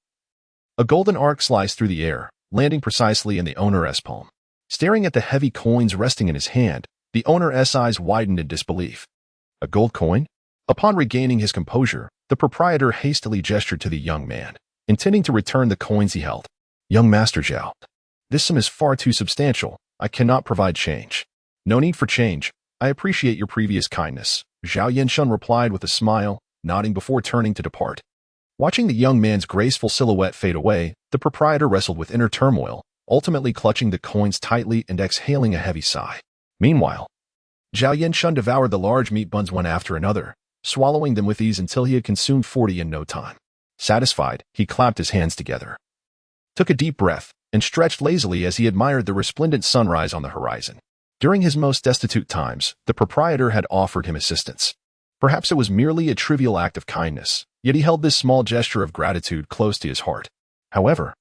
a golden arc sliced through the air, landing precisely in the owner's palm. Staring at the heavy coins resting in his hand, the owner's eyes widened in disbelief. A gold coin? Upon regaining his composure, the proprietor hastily gestured to the young man, intending to return the coins he held. Young Master Zhao, this sum is far too substantial. I cannot provide change. No need for change. I appreciate your previous kindness, Zhao Yinchun replied with a smile, nodding before turning to depart. Watching the young man's graceful silhouette fade away, the proprietor wrestled with inner turmoil, ultimately clutching the coins tightly and exhaling a heavy sigh. Meanwhile, Zhao Yinchun devoured the large meat buns one after another, swallowing them with ease until he had consumed 40 in no time. Satisfied, he clapped his hands together, took a deep breath, and stretched lazily as he admired the resplendent sunrise on the horizon. During his most destitute times, the proprietor had offered him assistance. Perhaps it was merely a trivial act of kindness, yet he held this small gesture of gratitude close to his heart. However,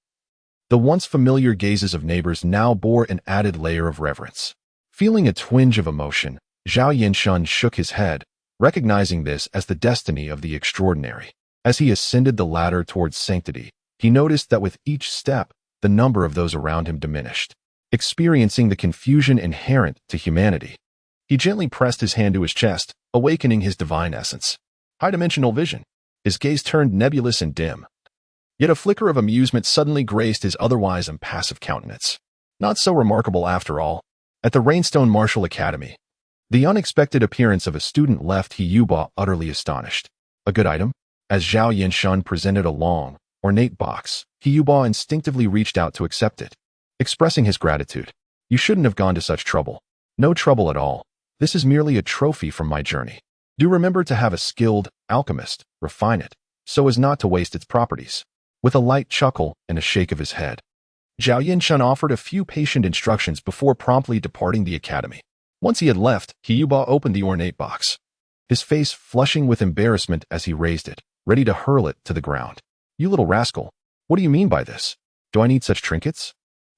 the once familiar gazes of neighbors now bore an added layer of reverence. Feeling a twinge of emotion, Zhao Yinchun shook his head, recognizing this as the destiny of the extraordinary. As he ascended the ladder towards sanctity, he noticed that with each step, the number of those around him diminished. Experiencing the confusion inherent to humanity, he gently pressed his hand to his chest, awakening his divine essence. High-dimensional vision. His gaze turned nebulous and dim. Yet a flicker of amusement suddenly graced his otherwise impassive countenance. Not so remarkable after all. At the Rainstone Martial Academy, the unexpected appearance of a student left Hiyuba utterly astonished. A good item? As Zhao Yinshan presented a long, ornate box, Hiyuba instinctively reached out to accept it, expressing his gratitude. You shouldn't have gone to such trouble. No trouble at all. This is merely a trophy from my journey. Do remember to have a skilled alchemist refine it, so as not to waste its properties. With a light chuckle and a shake of his head, Zhao Yinshan offered a few patient instructions before promptly departing the academy. Once he had left, Hiyuba opened the ornate box, his face flushing with embarrassment as he raised it, ready to hurl it to the ground. You little rascal, what do you mean by this? Do I need such trinkets?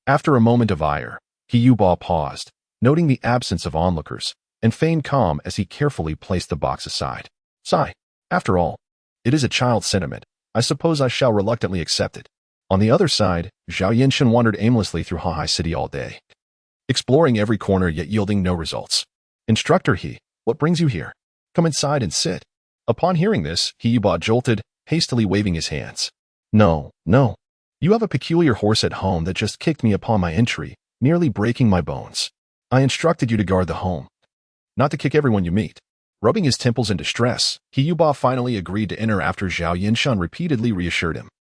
After a moment of ire, Hiyuba paused, noting the absence of onlookers, and feigned calm as he carefully placed the box aside. Sigh. After all, it is a child's sentiment. I suppose I shall reluctantly accept it. On the other side, Zhao Yinshan wandered aimlessly through Hahai City all day, exploring every corner yet yielding no results. Instructor He, what brings you here? Come inside and sit. Upon hearing this, Hiyuba jolted, hastily waving his hands. No. You have a peculiar horse at home that just kicked me upon my entry, nearly breaking my bones. I instructed you to guard the home, not to kick everyone you meet. Rubbing his temples in distress, Hiyuba finally agreed to enter after Zhao Yinshan repeatedly reassured him.